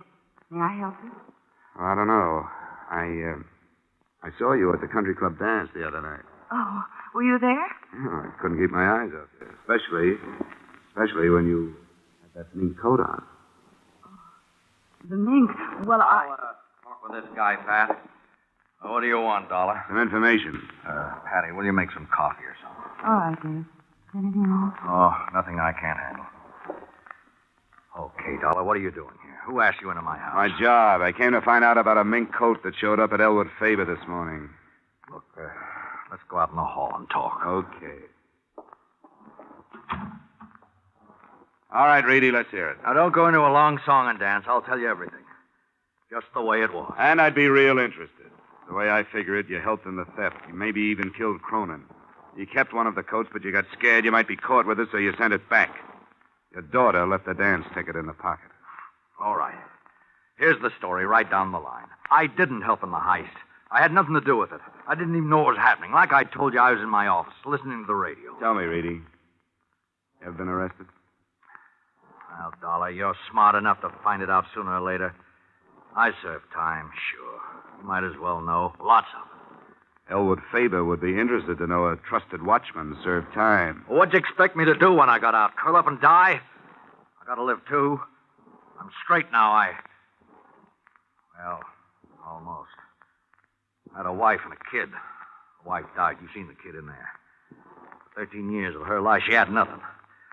May I help you? Oh, I don't know. I saw you at the country club dance the other night. Oh, were you there? Oh, I couldn't keep my eyes off you. Especially when you had that mink coat on. The mink. Well, Talk with this guy, Pat. What do you want, Dollar? Some information. Patty, will you make some coffee or something? all right, Dave. Anything else? Oh, nothing I can't handle. Okay, Dollar, what are you doing here? Who asked you into my house? My job. I came to find out about a mink coat that showed up at Elwood Faber this morning. Look, let's go out in the hall and talk. Okay. All right, Reedy, let's hear it. Now, don't go into a long song and dance. I'll tell you everything. Just the way it was. And I'd be real interested. The way I figure it, you helped in the theft. You maybe even killed Cronin. You kept one of the coats, but you got scared you might be caught with it, so you sent it back. Your daughter left the dance ticket in the pocket. All right. Here's the story right down the line. I didn't help in the heist. I had nothing to do with it. I didn't even know what was happening. Like I told you, I was in my office, listening to the radio. Tell me, Reedy. You ever been arrested? Well, Dollar, you're smart enough to find it out sooner or later. I served time, sure. You might as well know. Lots of it. Elwood Faber would be interested to know a trusted watchman served time. Well, what'd you expect me to do when I got out? Curl up and die? I gotta live, too. I'm straight now. Well, almost. I had a wife and a kid. The wife died. You've seen the kid in there. 13 years of her life, she had nothing.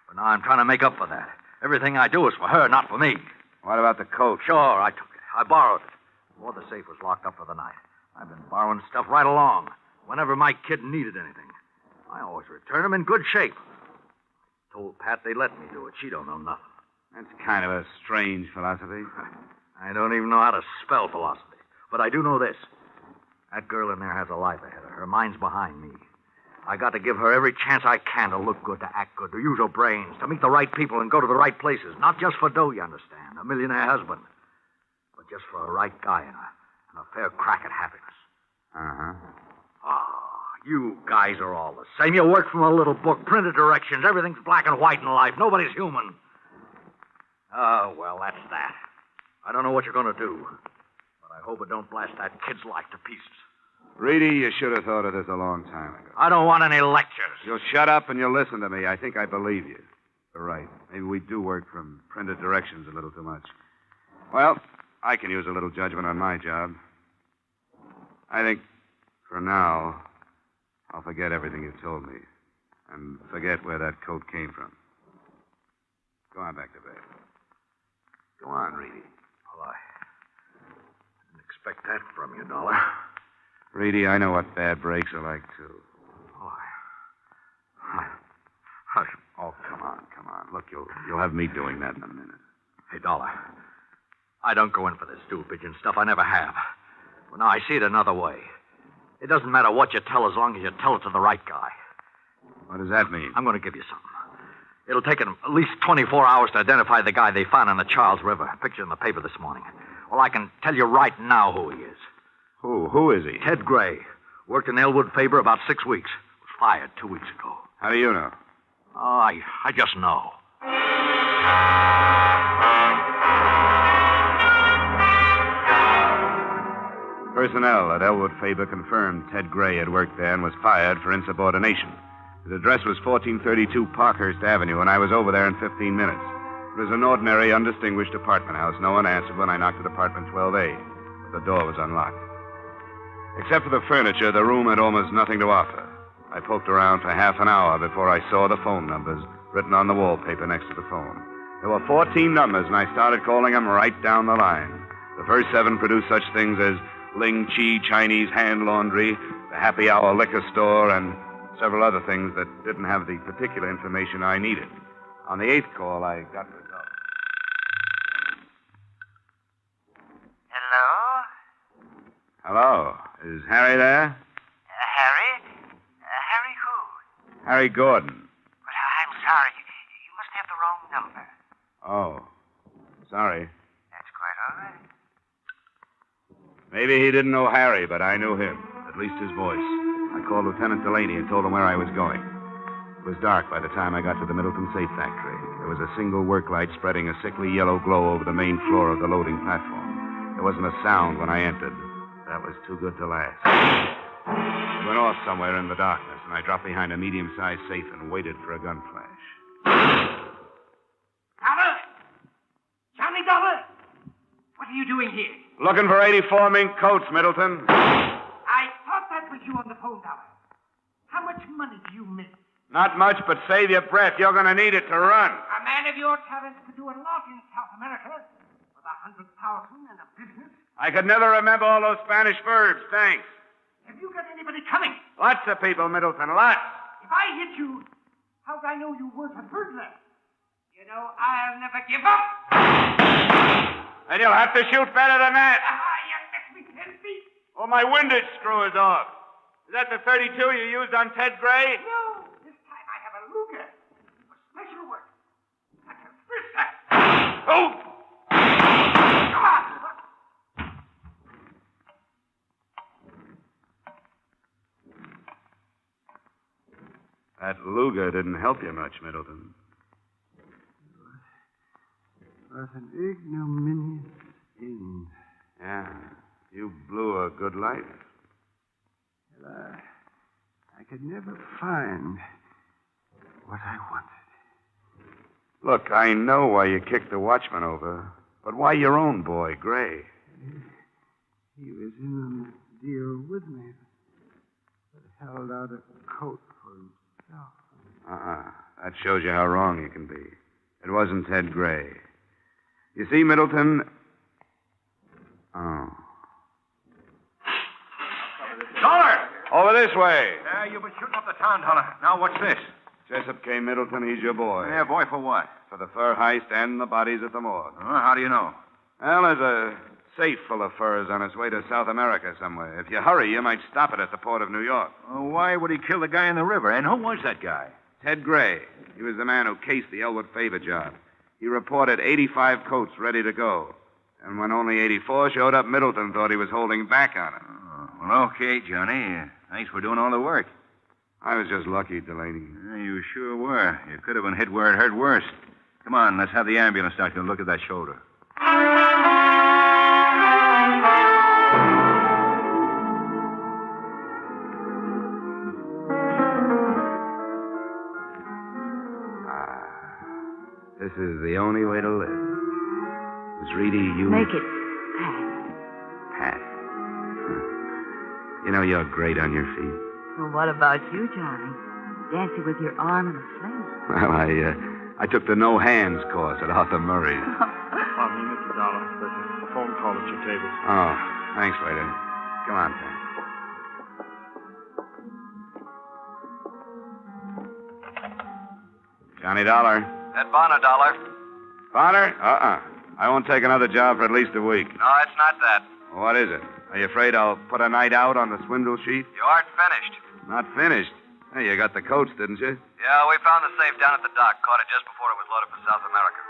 But now I'm trying to make up for that. Everything I do is for her, not for me. What about the coat? Sure, I took it. I borrowed it. Before the safe was locked up for the night. I've been borrowing stuff right along. Whenever my kid needed anything, I always return them in good shape. Told Pat they let me do it. She don't know nothing. That's kind of a strange philosophy. I don't even know how to spell philosophy. But I do know this. That girl in there has a life ahead of her. Mine's behind me. I got to give her every chance I can to look good, to act good, to use her brains, to meet the right people and go to the right places. Not just for dough, you understand, a millionaire husband, but just for a right guy and a fair crack at happiness. Uh-huh. You guys are all the same. You work from a little book, printed directions. Everything's black and white in life. Nobody's human. Oh, well, that's that. I don't know what you're going to do, but I hope it don't blast that kid's life to pieces. Reedy, you should have thought of this a long time ago. I don't want any lectures. You'll shut up and you'll listen to me. I think I believe you. You're right. Maybe we do work from printed directions a little too much. Well, I can use a little judgment on my job. I think, for now, I'll forget everything you told me and forget where that coat came from. Go on back to bed. Go on, Reedy. Well, I didn't expect that from you, Dollar. Reedy, I know what bad breaks are like, too. Oh, come on. Look, you'll have me doing that in a minute. Hey, Dollar. I don't go in for this stool pigeon stuff. I never have. Well, now, I see it another way. It doesn't matter what you tell as long as you tell it to the right guy. What does that mean? I'm going to give you something. It'll take them at least 24 hours to identify the guy they found in the Charles River. Picture in the paper this morning. Well, I can tell you right now who he is. Who is he? Ted Gray. Worked in Elwood Faber about 6 weeks. Was fired 2 weeks ago. How do you know? Oh, I just know. Personnel at Elwood Faber confirmed Ted Gray had worked there and was fired for insubordination. His address was 1432 Parkhurst Avenue, and I was over there in 15 minutes. It was an ordinary, undistinguished apartment house. No one answered when I knocked at apartment 12A. But the door was unlocked. Except for the furniture, the room had almost nothing to offer. I poked around for half an hour before I saw the phone numbers written on the wallpaper next to the phone. There were 14 numbers, and I started calling them right down the line. The first 7 produced such things as Ling Chi Chinese Hand Laundry, the Happy Hour Liquor Store, and several other things that didn't have the particular information I needed. On the 8th call, I got results. Hello? Hello. Is Harry there? Harry? Harry who? Harry Gordon. Well, I'm sorry. You must have the wrong number. Oh. Sorry. That's quite all right. Maybe he didn't know Harry, but I knew him. At least his voice. I called Lieutenant Delaney and told him where I was going. It was dark by the time I got to the Middleton Safe Factory. There was a single work light spreading a sickly yellow glow over the main floor of the loading platform. There wasn't a sound when I entered. That was too good to last. It went off somewhere in the darkness, and I dropped behind a medium-sized safe and waited for a gun flash. Dollar! Johnny Dollar! What are you doing here? Looking for 84 mink coats, Middleton. I thought that was you on the phone, Dollar. How much money do you make? Not much, but save your breath. You're going to need it to run. A man of your talents could do a lot in South America. With 100,000 and a business. I could never remember all those Spanish verbs. Thanks. Have you got anybody coming? Lots of people, Middleton. Lots. If I hit you, how'd I know you weren't a burglar? You know, I'll never give up. And you'll have to shoot better than that. You missed me 10 feet. Oh, my windage screw is off. Is that the 32 you used on Ted Gray? No. This time I have a Luger. For special work. That's a frisker. Oh! Come on. That Luger didn't help you much, Middleton. What an ignominious end. Yeah, you blew a good life. Well, I could never find what I wanted. Look, I know why you kicked the watchman over, but why your own boy, Gray? He was in on the deal with me, but held out a coat for himself. That shows you how wrong you can be. It wasn't Ted Gray. You see, Middleton... Oh. Dollar! Over this way. You've been shooting up the town, Dollar. Now, what's this? Jessup K. Middleton, he's your boy. Yeah, boy, for what? For the fur heist and the bodies at the morgue. How do you know? Well, there's a safe full of furs on its way to South America somewhere. If you hurry, you might stop it at the port of New York. Why would he kill the guy in the river? And who was that guy? Ted Gray. He was the man who cased the Elwood Faber job. He reported 85 coats ready to go. And when only 84 showed up, Middleton thought he was holding back on it. Well, okay, Johnny. Thanks for doing all the work. I was just lucky, Delaney. You sure were. You could have been hit where it hurt worse. Come on, let's have the ambulance doctor look at that shoulder. This is the only way to live. Miss Reedy, you... Make it Pat. You know, you're great on your feet. Well, what about you, Johnny? Dancing with your arm in a sling. Well, I took the no hands course at Arthur Murray's. Pardon me, Mr. Dollar. There's a phone call at your table. Oh, thanks, waiter. Come on, Pat. Johnny Dollar. Ed Bonner, Dollar. Bonner? I won't take another job for at least a week. No, it's not that. What is it? Are you afraid I'll put a night out on the swindle sheet? You aren't finished. Not finished. Hey, you got the coats, didn't you? Yeah, we found the safe down at the dock. Caught it just before it was loaded for South America.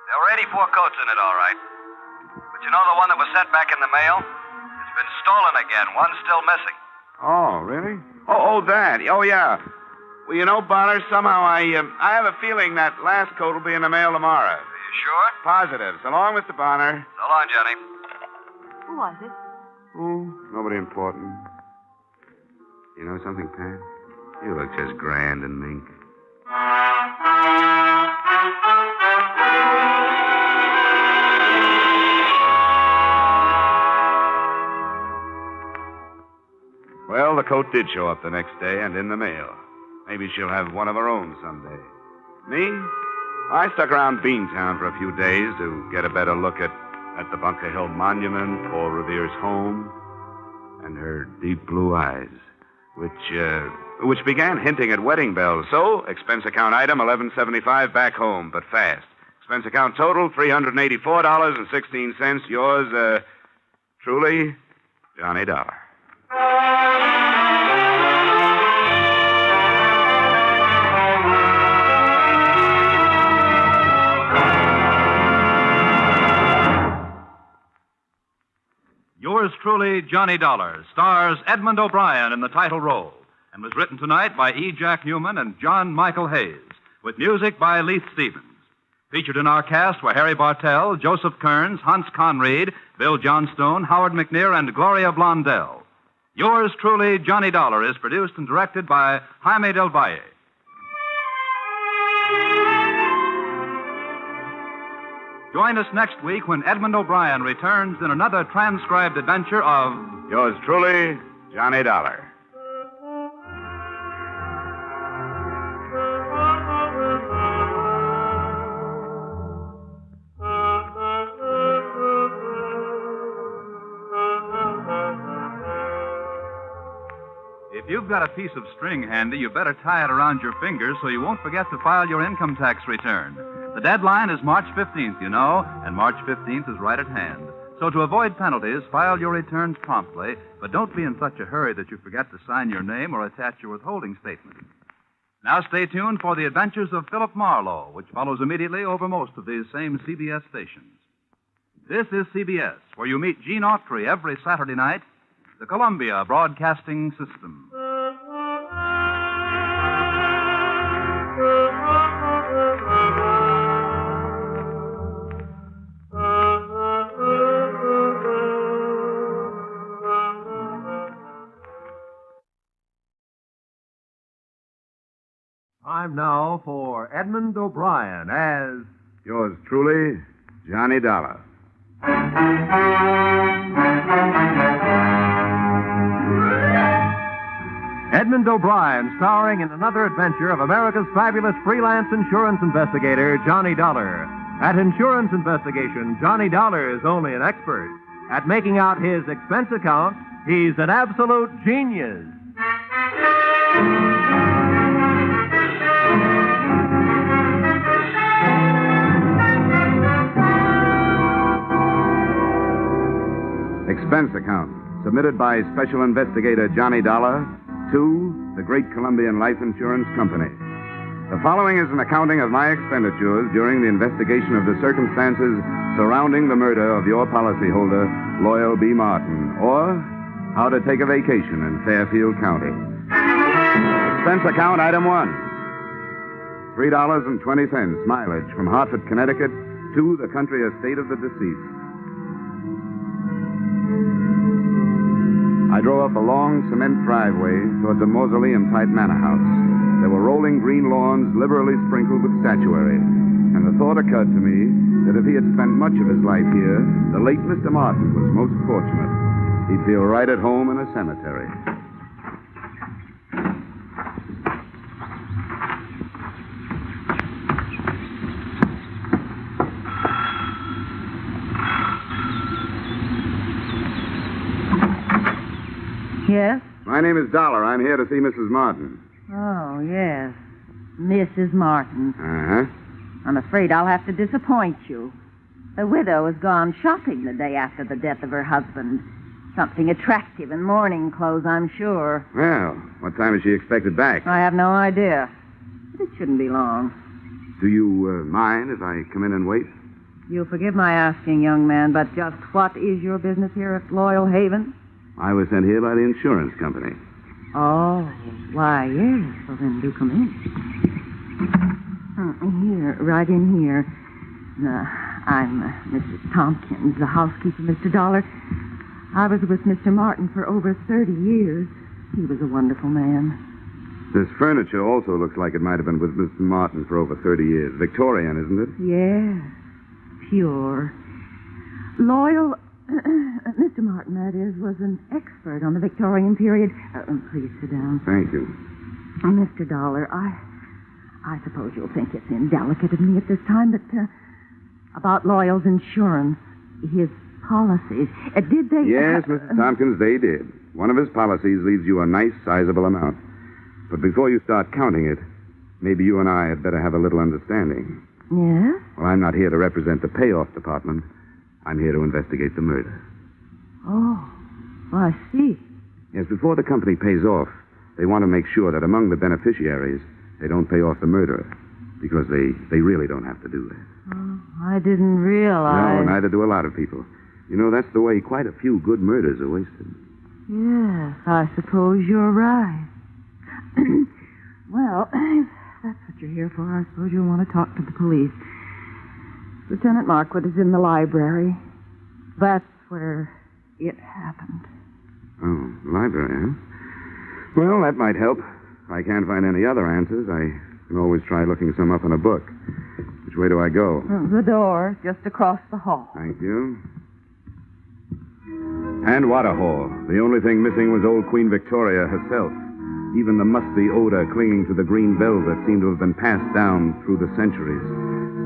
There were 84 coats in it, all right. But you know the one that was sent back in the mail? It's been stolen again. One's still missing. Oh, really? Oh, that. Oh, yeah. Well, you know, Bonner, somehow I have a feeling that last coat will be in the mail tomorrow. Are you sure? Positive. So long, Mr. Bonner. So long, Johnny. Who was it? Oh, nobody important. You know something, Pat? You look just grand in mink. Well, the coat did show up the next day and in the mail. Maybe she'll have one of her own someday. Me? I stuck around Beantown for a few days to get a better look at the Bunker Hill Monument, Paul Revere's home, and her deep blue eyes, which began hinting at wedding bells. So, expense account item $11.75 back home, but fast. Expense account total $384.16. Yours, truly, Johnny Dollar. Yours truly, Johnny Dollar, stars Edmond O'Brien in the title role and was written tonight by E. Jack Newman and John Michael Hayes, with music by Leith Stevens. Featured in our cast were Harry Bartell, Joseph Kearns, Hans Conried, Bill Johnstone, Howard McNear, and Gloria Blondell. Yours truly, Johnny Dollar, is produced and directed by Jaime Del Valle. Join us next week when Edmond O'Brien returns in another transcribed adventure of Yours truly, Johnny Dollar. If you've got a piece of string handy, you better tie it around your finger so you won't forget to file your income tax return. The deadline is March 15th, you know, and March 15th is right at hand. So to avoid penalties, file your returns promptly, but don't be in such a hurry that you forget to sign your name or attach your withholding statement. Now stay tuned for the adventures of Philip Marlowe, which follows immediately over most of these same CBS stations. This is CBS, where you meet Gene Autry every Saturday night, the Columbia Broadcasting System. Time now for Edmond O'Brien as Yours truly, Johnny Dollar. Edmond O'Brien, starring in another adventure of America's fabulous freelance insurance investigator, Johnny Dollar. At insurance investigation, Johnny Dollar is only an expert. At making out his expense account, he's an absolute genius. Expense account, submitted by Special Investigator Johnny Dollar to the Great Columbian Life Insurance Company. The following is an accounting of my expenditures during the investigation of the circumstances surrounding the murder of your policyholder, Loyal B. Martin, or how to take a vacation in Fairfield County. Expense account item 1. $3.20 mileage from Hartford, Connecticut to the country estate of the deceased. I drove up a long cement driveway towards a mausoleum-type manor house. There were rolling green lawns liberally sprinkled with statuary. And the thought occurred to me that if he had spent much of his life here, the late Mr. Martin was most fortunate. He'd feel right at home in a cemetery. Yes? My name is Dollar. I'm here to see Mrs. Martin. Oh, yes. Mrs. Martin. Uh-huh. I'm afraid I'll have to disappoint you. The widow has gone shopping the day after the death of her husband. Something attractive in mourning clothes, I'm sure. Well, what time is she expected back? I have no idea. But it shouldn't be long. Do you mind if I come in and wait? You'll forgive my asking, young man, but just what is your business here at Loyal Haven? I was sent here by the insurance company. Oh, why, yes. Well, then do come in. Here, right in here. I'm Mrs. Tompkins, the housekeeper, Mr. Dollar. I was with Mr. Martin for over 30 years. He was a wonderful man. This furniture also looks like it might have been with Mr. Martin for over 30 years. Victorian, isn't it? Yes, pure. Loyal, Mr. Martin, that is, was an expert on the Victorian period. Please sit down. Thank you. Mr. Dollar, I suppose you'll think it's indelicate of me at this time, but about Loyal's insurance, his policies, did they... Yes, Mrs. Tompkins, they did. One of his policies leaves you a nice, sizable amount. But before you start counting it, maybe you and I had better have a little understanding. Yes? Well, I'm not here to represent the payoff department. I'm here to investigate the murder. Oh, I see. Yes, before the company pays off, they want to make sure that among the beneficiaries, they don't pay off the murderer, because they really don't have to do that. Oh, I didn't realize... No, neither do a lot of people. You know, that's the way quite a few good murders are wasted. Yes, I suppose you're right. Well, if that's what you're here for, I suppose you'll want to talk to the police. Lieutenant Markwood is in the library. That's where it happened. Oh, library, huh? Well, that might help. If I can't find any other answers, I can always try looking some up in a book. Which way do I go? The door, just across the hall. Thank you. And what a hall. The only thing missing was old Queen Victoria herself. Even the musty odor clinging to the green velvet seemed to have been passed down through the centuries.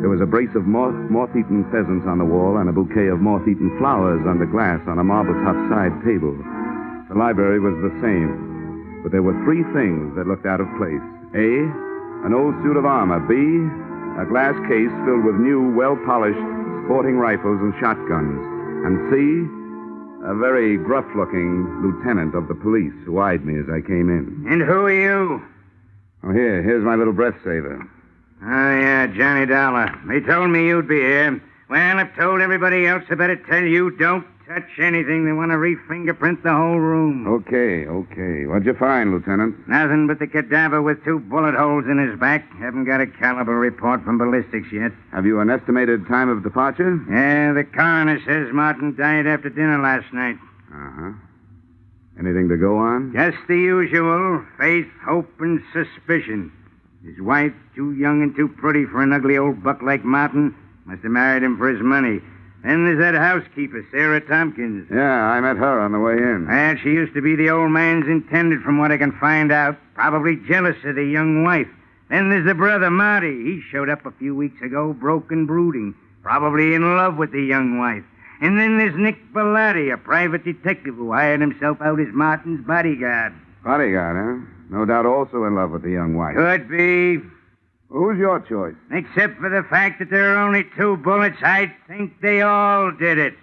There was a brace of moth-eaten pheasants on the wall and a bouquet of moth-eaten flowers under glass on a marble-top side table. The library was the same, but there were three things that looked out of place. A, an old suit of armor. B, a glass case filled with new, well-polished sporting rifles and shotguns. And C, a very gruff-looking lieutenant of the police who eyed me as I came in. And who are you? Oh, here's my little breath saver. Oh, yeah, Johnny Dollar. They told me you'd be here. Well, I've told everybody else I better tell you, don't touch anything. They want to re-fingerprint the whole room. Okay. What'd you find, Lieutenant? Nothing but the cadaver with 2 bullet holes in his back. Haven't got a caliber report from ballistics yet. Have you an estimated time of departure? Yeah, the coroner says Martin died after dinner last night. Uh-huh. Anything to go on? Just the usual. Faith, hope, and suspicion. His wife, too young and too pretty for an ugly old buck like Martin, must have married him for his money. Then there's that housekeeper, Sarah Tompkins. Yeah, I met her on the way in. Well, she used to be the old man's intended, from what I can find out. Probably jealous of the young wife. Then there's the brother, Marty. He showed up a few weeks ago, broke and brooding. Probably in love with the young wife. And then there's Nick Bellotti, a private detective who hired himself out as Martin's bodyguard. Bodyguard, huh? No doubt also in love with the young wife. Could be. Who's your choice? Except for the fact that there are only 2 bullets, I think they all did it.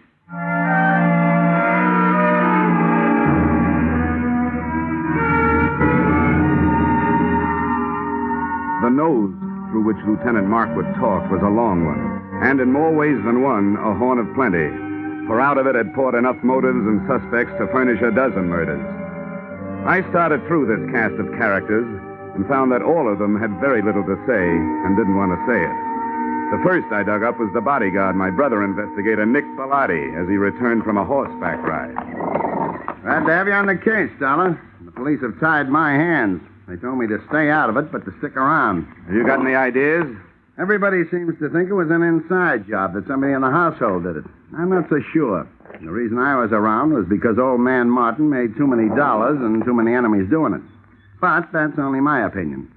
The nose through which Lieutenant Markwood talked was a long one, and in more ways than one, a horn of plenty, for out of it had poured enough motives and suspects to furnish a dozen murders. I started through this cast of characters and found that all of them had very little to say and didn't want to say it. The first I dug up was the bodyguard, my brother investigator, Nick Bellotti, as he returned from a horseback ride. Glad to have you on the case, Dollar. The police have tied my hands. They told me to stay out of it, but to stick around. Have you got any ideas? Everybody seems to think it was an inside job, that somebody in the household did it. I'm not so sure. The reason I was around was because old man Martin made too many dollars and too many enemies doing it. But that's only my opinion.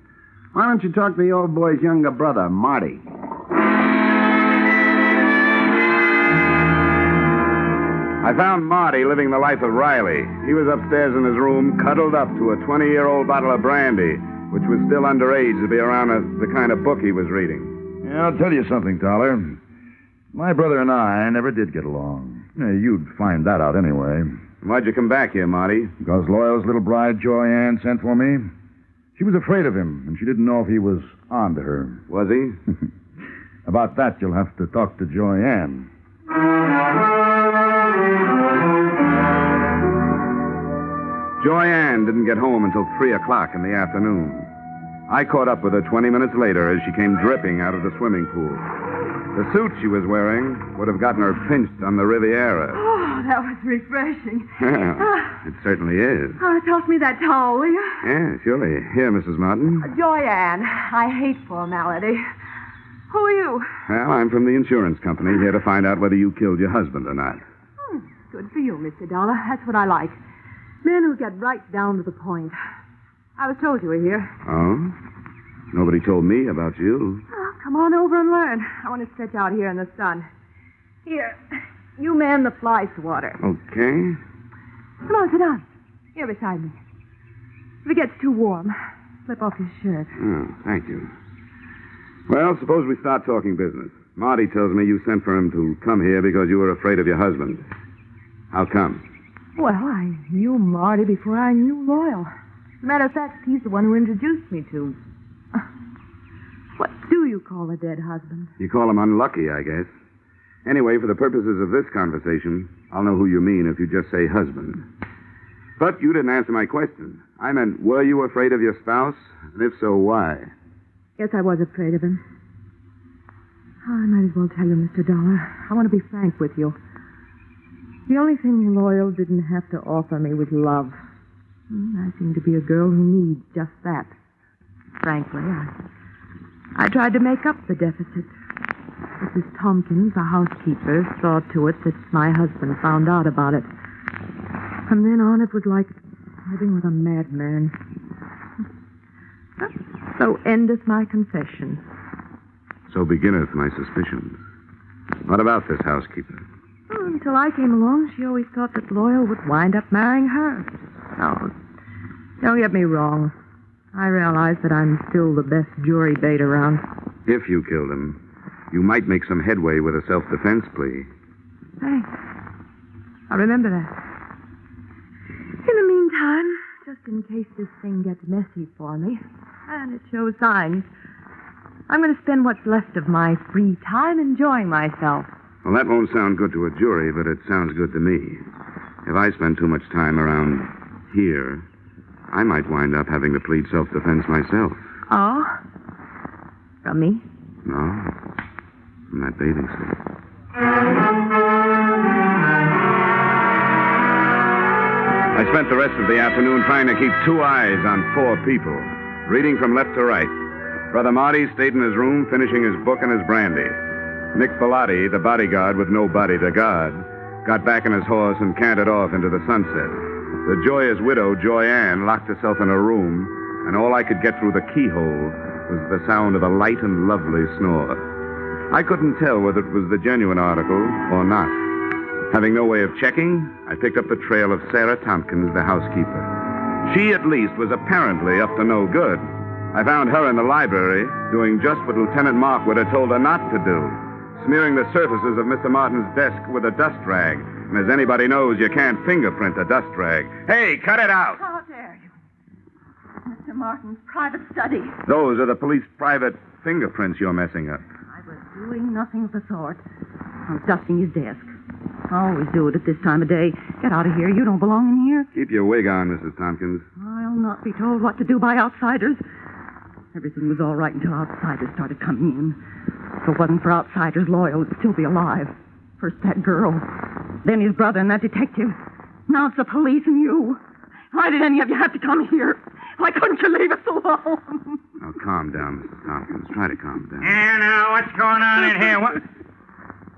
Why don't you talk to the old boy's younger brother, Marty? I found Marty living the life of Riley. He was upstairs in his room, cuddled up to a 20-year-old bottle of brandy, which was still underage to be around the kind of book he was reading. Yeah, I'll tell you something, Dollar. My brother and I never did get along. You'd find that out anyway. Why'd you come back here, Marty? Because Loyal's little bride, Joyanne, sent for me. She was afraid of him, and she didn't know if he was on to her. Was he? About that, you'll have to talk to Joyanne. Joyanne didn't get home until 3 o'clock in the afternoon. I caught up with her 20 minutes later as she came dripping out of the swimming pool. The suit she was wearing would have gotten her pinched on the Riviera. Oh, that was refreshing. It certainly is. Oh, toss me that towel, will you? Yeah, surely. Here, Mrs. Martin. Joyanne, I hate formality. Who are you? Well, I'm from the insurance company, here to find out whether you killed your husband or not. Good for you, Mr. Dollar. That's what I like. Men who get right down to the point. I was told you were here. Oh? Nobody told me about you. Oh, come on over and learn. I want to stretch out here in the sun. Here, you man the fly swatter. Okay. Come on, sit down. Here beside me. If it gets too warm, slip off your shirt. Oh, thank you. Well, suppose we start talking business. Marty tells me you sent for him to come here because you were afraid of your husband. How come? Well, I knew Marty before I knew Loyal. As a matter of fact, he's the one who introduced me to. What do you call a dead husband? You call him unlucky, I guess. Anyway, for the purposes of this conversation, I'll know who you mean if you just say husband. But you didn't answer my question. I meant, were you afraid of your spouse? And if so, why? Yes, I was afraid of him. Oh, I might as well tell you, Mr. Dollar. I want to be frank with you. The only thing Loyal didn't have to offer me was love. I seem to be a girl who needs just that. Frankly, I tried to make up the deficit. Mrs. Tompkins, the housekeeper, saw to it that my husband found out about it. From then on, it was like living with a madman. So endeth my confession. So beginneth my suspicions. What about this housekeeper? Until I came along, she always thought that Loyal would wind up marrying her. No, don't get me wrong. I realize that I'm still the best jury bait around. If you killed him, you might make some headway with a self-defense plea. Thanks. I'll remember that. In the meantime, just in case this thing gets messy for me, and it shows signs, I'm going to spend what's left of my free time enjoying myself. Well, that won't sound good to a jury, but it sounds good to me. If I spend too much time around here, I might wind up having to plead self-defense myself. Oh? From me? No, from that bathing suit. I spent the rest of the afternoon trying to keep 2 eyes on 4 people, reading from left to right. Brother Marty stayed in his room finishing his book and his brandy. Mick Bellotti, the bodyguard with no body to guard, got back on his horse and cantered off into the sunset. The joyous widow, Joyanne, locked herself in her room, and all I could get through the keyhole was the sound of a light and lovely snore. I couldn't tell whether it was the genuine article or not. Having no way of checking, I picked up the trail of Sarah Tompkins, the housekeeper. She, at least, was apparently up to no good. I found her in the library doing just what Lieutenant Markwood had told her not to do, smearing the surfaces of Mr. Martin's desk with a dust rag. And as anybody knows, you can't fingerprint a dust rag. Hey, cut it out! How dare you? Mr. Martin's private study. Those are the police private fingerprints you're messing up. I was doing nothing of the sort. I was dusting his desk. I always do it at this time of day. Get out of here. You don't belong in here. Keep your wig on, Mrs. Tompkins. I'll not be told what to do by outsiders. Everything was all right until outsiders started coming in. If it wasn't for outsiders, Loyal would still be alive. First that girl, then his brother and that detective. Now it's the police and you. Why did any of you have to come here? Why couldn't you leave us alone? Now, calm down, Mrs. Tompkins. Try to calm down. Yeah, now, what's going on in here? What?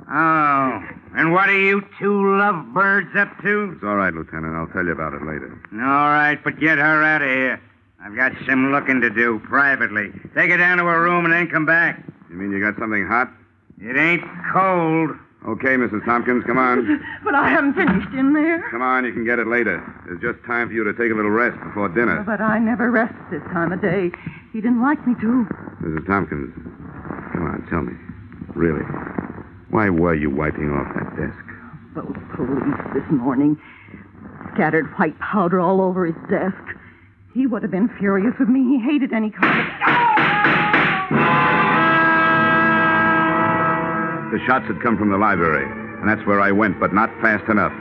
Oh, and what are you 2 lovebirds up to? It's all right, Lieutenant. I'll tell you about it later. All right, but get her out of here. I've got some looking to do privately. Take her down to her room and then come back. You mean you got something hot? It ain't cold. Okay, Mrs. Tompkins, come on. But I haven't finished in there. Come on, you can get it later. There's just time for you to take a little rest before dinner. But I never rest this time of day. He didn't like me to. Mrs. Tompkins, come on, tell me. Really. Why were you wiping off that desk? Those police this morning scattered white powder all over his desk. He would have been furious with me. He hated any kind of... The shots had come from the library, and that's where I went, but not fast enough.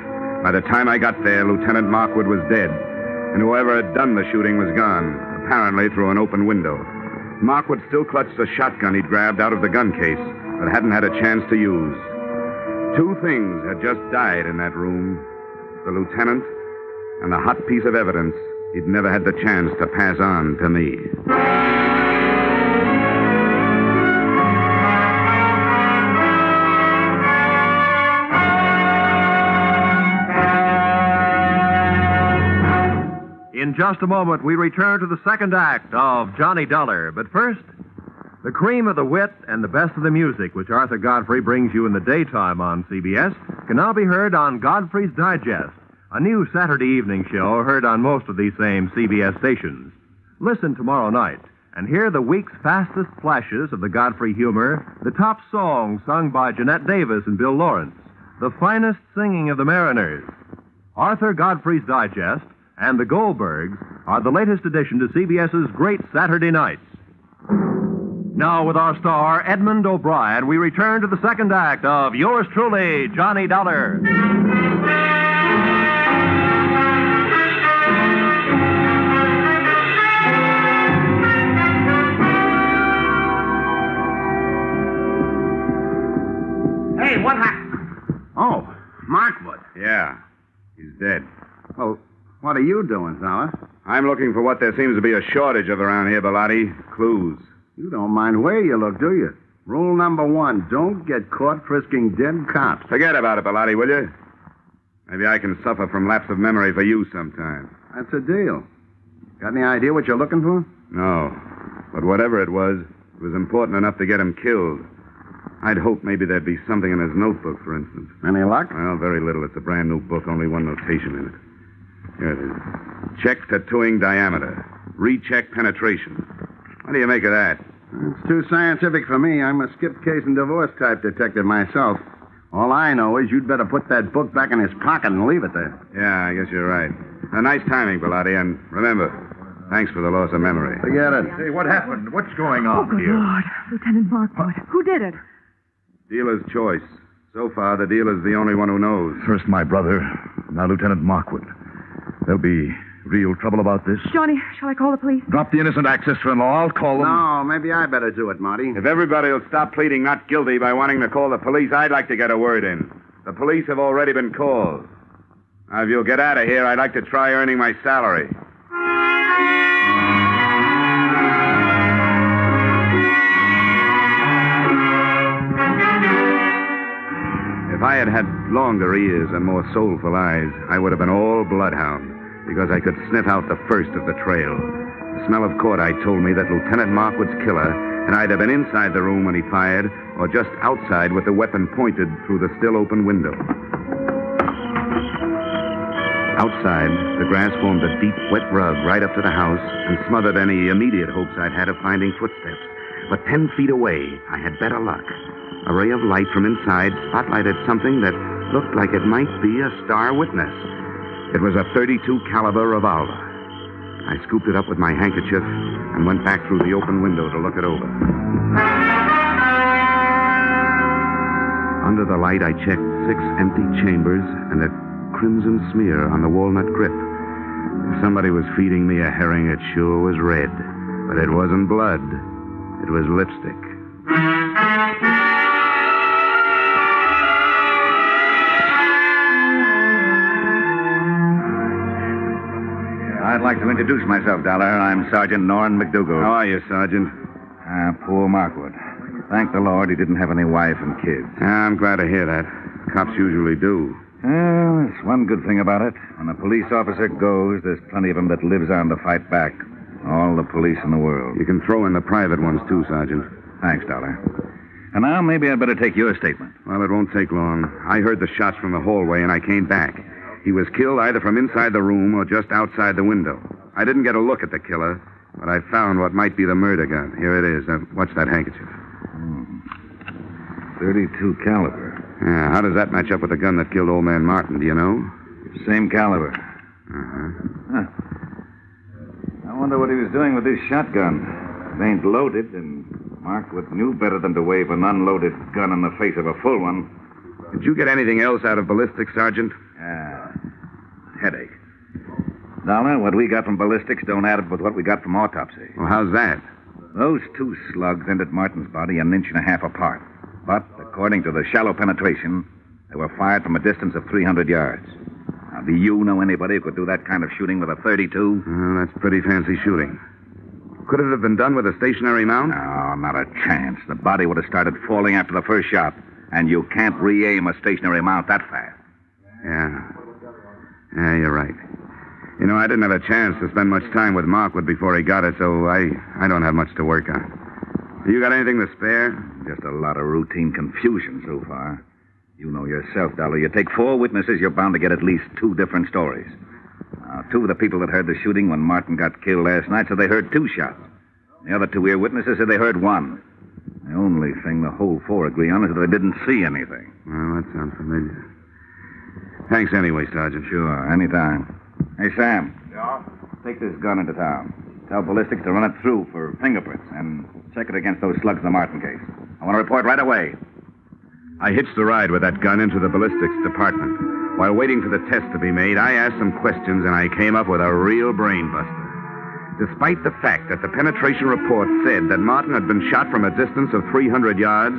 By the time I got there, Lieutenant Markwood was dead, and whoever had done the shooting was gone, apparently through an open window. Markwood still clutched the shotgun he'd grabbed out of the gun case, but hadn't had a chance to use. Two things had just died in that room: the lieutenant and a hot piece of evidence he'd never had the chance to pass on to me. In just a moment, we return to the second act of Johnny Dollar. But first, the cream of the wit and the best of the music, which Arthur Godfrey brings you in the daytime on CBS, can now be heard on Godfrey's Digest, a new Saturday evening show heard on most of these same CBS stations. Listen tomorrow night and hear the week's fastest flashes of the Godfrey humor, the top songs sung by Jeanette Davis and Bill Lawrence, the finest singing of the Mariners. Arthur Godfrey's Digest and the Goldbergs are the latest addition to CBS's Great Saturday Nights. Now, with our star, Edmond O'Brien, we return to the second act of yours truly, Johnny Dollar. Hey, what happened? Oh, Markwood. Yeah, he's dead. Well, what are you doing, fella? I'm looking for what there seems to be a shortage of around here, Bellotti. Clues. You don't mind where you look, do you? Rule number 1, don't get caught frisking dead cops. Forget about it, Bellotti, will you? Maybe I can suffer from lapse of memory for you sometime. That's a deal. Got any idea what you're looking for? No. But whatever it was important enough to get him killed. I'd hoped maybe there'd be something in his notebook, for instance. Any luck? Well, very little. It's a brand new book, only one notation in it. Here it is. Check tattooing diameter. Recheck penetration. What do you make of that? It's too scientific for me. I'm a skip case and divorce type detective myself. All I know is you'd better put that book back in his pocket and leave it there. Yeah, I guess you're right. Nice timing, Bellotti, and remember, thanks for the loss of memory. Forget it. Hey, what happened? What's going on Good here? Lord. Lieutenant Markwood. Who did it? Dealer's choice. So far, the dealer's the only one who knows. First my brother, now Lieutenant Markwood. There'll be real trouble about this. Johnny, shall I call the police? Drop the innocent accessor-in-law. I'll call them. No, maybe I better do it, Marty. If everybody will stop pleading not guilty by wanting to call the police, I'd like to get a word in. The police have already been called. Now, if you'll get out of here, I'd like to try earning my salary. If I had had longer ears and more soulful eyes, I would have been all bloodhound, because I could sniff out the first of the trail. The smell of cordite told me that Lieutenant Markwood's killer had either been inside the room when he fired or just outside with the weapon pointed through the still open window. Outside, the grass formed a deep, wet rug right up to the house and smothered any immediate hopes I'd had of finding footsteps. But 10 feet away, I had better luck. A ray of light from inside spotlighted something that looked like it might be a star witness. It was a .32 caliber revolver. I scooped it up with my handkerchief and went back through the open window to look it over. Under the light, I checked 6 empty chambers and a crimson smear on the walnut grip. If somebody was feeding me a herring, it sure was red. But it wasn't blood. It was lipstick. I'd like to introduce myself, Dollar. I'm Sergeant Norrin McDougal. How are you, Sergeant? Poor Markwood. Thank the Lord he didn't have any wife and kids. I'm glad to hear that. Cops usually do. Well, there's one good thing about it. When a police officer goes, there's plenty of them that lives on to fight back. All the police in the world. You can throw in the private ones, too, Sergeant. Thanks, Dollar. And now maybe I'd better take your statement. Well, it won't take long. I heard the shots from the hallway, and I came back. He was killed either from inside the room or just outside the window. I didn't get a look at the killer, but I found what might be the murder gun. Here it is. Watch that handkerchief. .32 caliber. Yeah, how does that match up with the gun that killed old man Martin, do you know? Same caliber. Uh-huh. I wonder what he was doing with this shotgun. It ain't loaded, and Markwood knew better than to wave an unloaded gun in the face of a full one. Did you get anything else out of ballistics, Sergeant? Headache. Dollar, what we got from ballistics don't add up with what we got from autopsy. Well, how's that? Those two slugs entered Martin's body an inch and a half apart. But, according to the shallow penetration, they were fired from a distance of 300 yards. Now, do you know anybody who could do that kind of shooting with a .32? Well, that's pretty fancy shooting. Could it have been done with a stationary mount? No, not a chance. The body would have started falling after the first shot, and you can't re-aim a stationary mount that fast. Yeah, you're right. You know, I didn't have a chance to spend much time with Markwood before he got it, so I don't have much to work on. You got anything to spare? Just a lot of routine confusion so far. You know yourself, Dollar. You take 4 witnesses, you're bound to get at least 2 different stories. Now, 2 of the people that heard the shooting when Martin got killed last night said they heard 2 shots. The other 2 ear-witnesses said they heard 1. The only thing the whole 4 agree on is that they didn't see anything. Well, that sounds familiar. Thanks anyway, Sergeant. Sure, anytime. Hey, Sam. Yeah? Take this gun into town. Tell ballistics to run it through for fingerprints and check it against those slugs in the Martin case. I want to report right away. I hitched the ride with that gun into the ballistics department. While waiting for the test to be made, I asked some questions, and I came up with a real brain buster. Despite the fact that the penetration report said that Martin had been shot from a distance of 300 yards,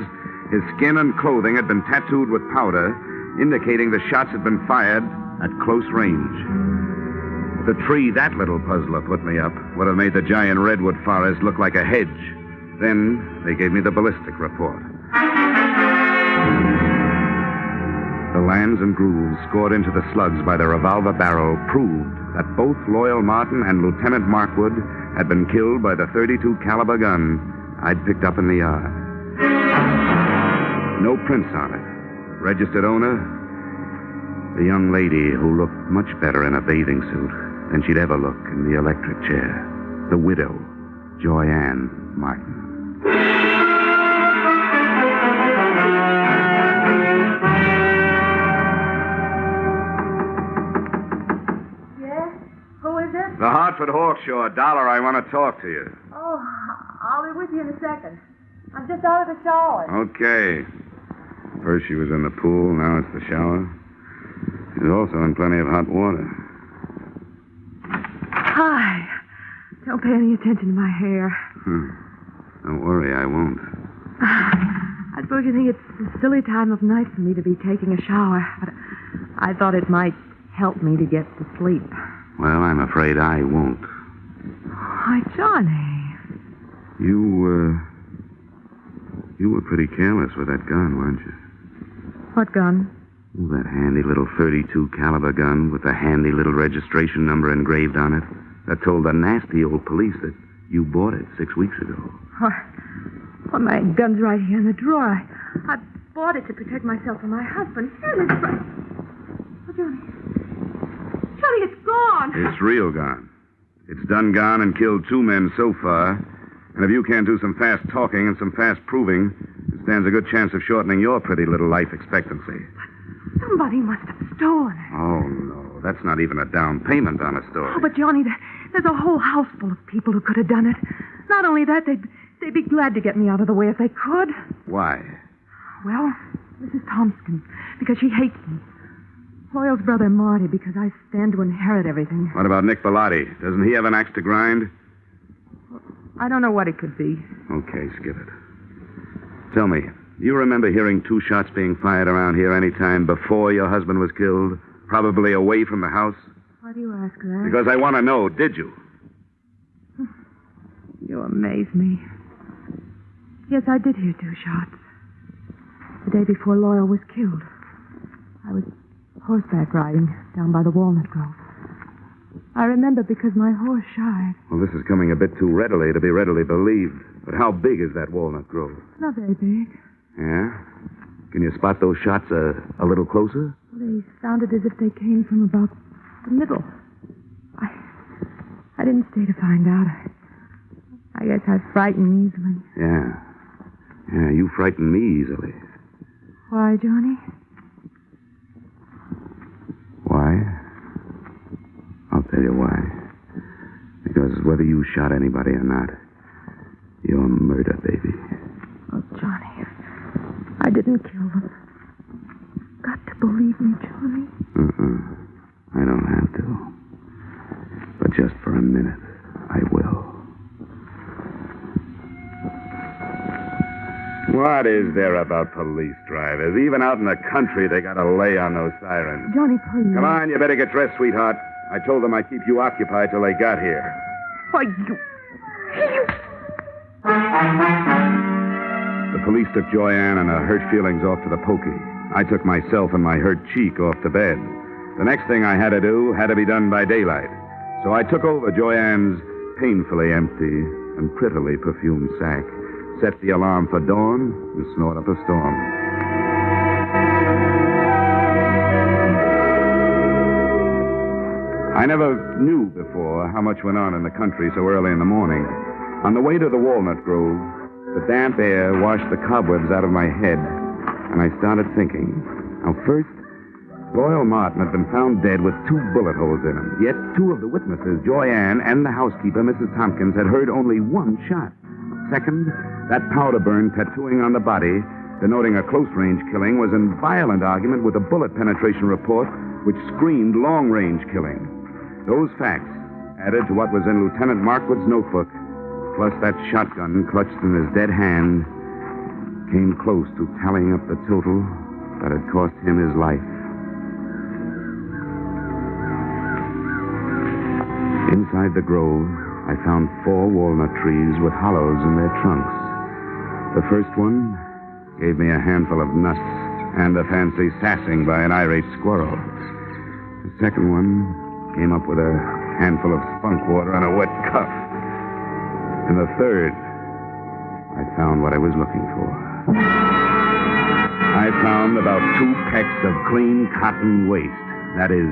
his skin and clothing had been tattooed with powder, indicating the shots had been fired at close range. The tree that little puzzler put me up would have made the giant redwood forest look like a hedge. Then they gave me the ballistic report. The lands and grooves scored into the slugs by the revolver barrel proved that both Loyal Martin and Lieutenant Markwood had been killed by the .32 caliber gun I'd picked up in the yard. No prints on it. Registered owner, the young lady who looked much better in a bathing suit than she'd ever look in the electric chair. The widow, Joyanne Martin. Yes? Who is it? The Hartford Hawkshaw. Dollar, I want to talk to you. Oh, I'll be with you in a second. I'm just out of the shower. Okay. First she was in the pool, now it's the shower. She's also in plenty of hot water. Hi. Don't pay any attention to my hair. Don't worry, I won't. I suppose you think it's a silly time of night for me to be taking a shower, but I thought it might help me to get to sleep. Well, I'm afraid I won't. Why, Johnny. You were pretty careless with that gun, weren't you? What gun? Oh, that handy little .32 caliber gun with the handy little registration number engraved on it that told the nasty old police that you bought it 6 weeks ago. Well, my gun's right here in the drawer. I bought it to protect myself from my husband. Here it is. Oh, Johnny. Johnny, it's gone. It's real gone. It's done gone and killed 2 men so far. And if you can't do some fast talking and some fast proving, it stands a good chance of shortening your pretty little life expectancy. Somebody must have stolen it. Oh, no. That's not even a down payment on a story. Oh, but Johnny, there's a whole house full of people who could have done it. Not only that, they'd be glad to get me out of the way if they could. Why? Well, Mrs. Thompson, because she hates me. Loyal's brother, Marty, because I stand to inherit everything. What about Nick Bellotti? Doesn't he have an axe to grind? I don't know what it could be. Okay, skip it. Tell me, do you remember hearing 2 shots being fired around here any time before your husband was killed? Probably away from the house? Why do you ask that? Because I want to know, did you? You amaze me. Yes, I did hear 2 shots. The day before Loyal was killed. I was horseback riding down by the walnut grove. I remember because my horse shied. Well, this is coming a bit too readily to be readily believed. But how big is that walnut grove? Not very big. Yeah? Can you spot those shots a little closer? They sounded as if they came from about the middle. I didn't stay to find out. I guess I frighten easily. Yeah. Yeah, you frighten me easily. Why, Johnny? Why? I'll tell you why. Because whether you shot anybody or not, you're a murder, baby. Oh, Johnny, I didn't kill them. Got to believe me, Johnny. I don't have to. But just for a minute, I will. What is there about police drivers? Even out in the country, they got to lay on those sirens. Johnny, please. Come on, you better get dressed, sweetheart. I told them I'd keep you occupied till they got here. Why, you... The police took Joyanne and her hurt feelings off to the pokey. I took myself and my hurt cheek off to bed. The next thing I had to do had to be done by daylight. So I took over Joyanne's painfully empty and prettily perfumed sack, set the alarm for dawn, and snort up a storm. I never knew before how much went on in the country so early in the morning. On the way to the walnut grove, the damp air washed the cobwebs out of my head, and I started thinking. Now, first, Royal Martin had been found dead with 2 bullet holes in him. Yet 2 of the witnesses, Joyanne and the housekeeper, Mrs. Tompkins, had heard only 1 shot. Second, that powder burn tattooing on the body, denoting a close-range killing, was in violent argument with a bullet penetration report which screamed long-range killing. Those facts, added to what was in Lieutenant Markwood's notebook, plus that shotgun clutched in his dead hand, came close to tallying up the total that had cost him his life. Inside the grove, I found 4 walnut trees with hollows in their trunks. The first one gave me a handful of nuts and a fancy sassing by an irate squirrel. The second one came up with a handful of spunk water and a wet cuff. And the third, I found what I was looking for. I found about 2 pecks of clean cotton waste. That is,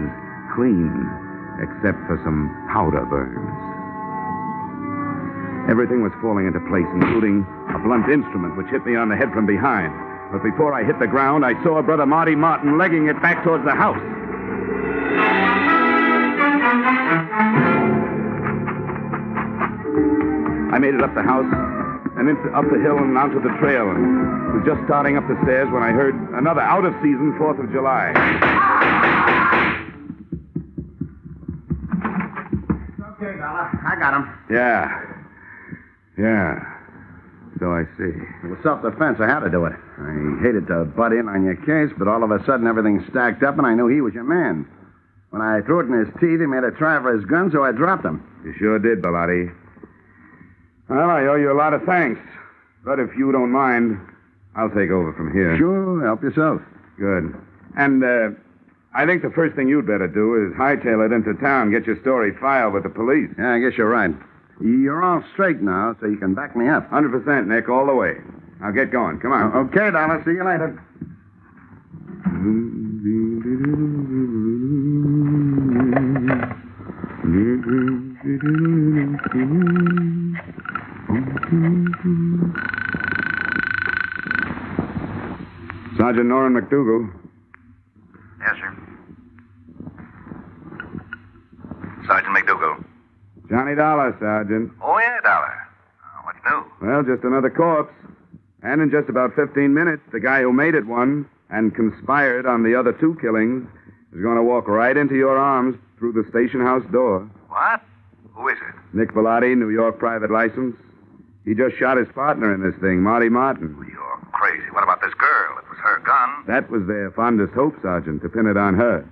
clean, except for some powder burns. Everything was falling into place, including a blunt instrument which hit me on the head from behind. But before I hit the ground, I saw Brother Marty Martin legging it back towards the house. I made it up the house and up the hill and onto the trail, and was just starting up the stairs when I heard another out-of-season 4th of July. Okay, Dollar. I got him. Yeah. So I see. It was self-defense. I had to do it. I hated to butt in on your case, but all of a sudden everything stacked up, and I knew he was your man. When I threw it in his teeth, he made a try for his gun, so I dropped him. You sure did, Bellotti. Well, I owe you a lot of thanks. But if you don't mind, I'll take over from here. Sure, help yourself. Good. And, I think the first thing you'd better do is hightail it into town, get your story filed with the police. Yeah, I guess you're right. You're all straight now, so you can back me up. 100%, Nick, all the way. Now get going. Come on. Okay, Dollar. See you later. Sergeant Norman McDougal. Yes, sir. Sergeant McDougal. Johnny Dollar, Sergeant. Oh, yeah, Dollar. What's new? Well, just another corpse. And in just about 15 minutes, the guy who made it one and conspired on the other 2 killings is going to walk right into your arms through the station house door. What? Who is it? Nick Bellotti, New York private license. He just shot his partner in this thing, Marty Martin. You're crazy. What about this girl? It was her gun. That was their fondest hope, Sergeant, to pin it on her.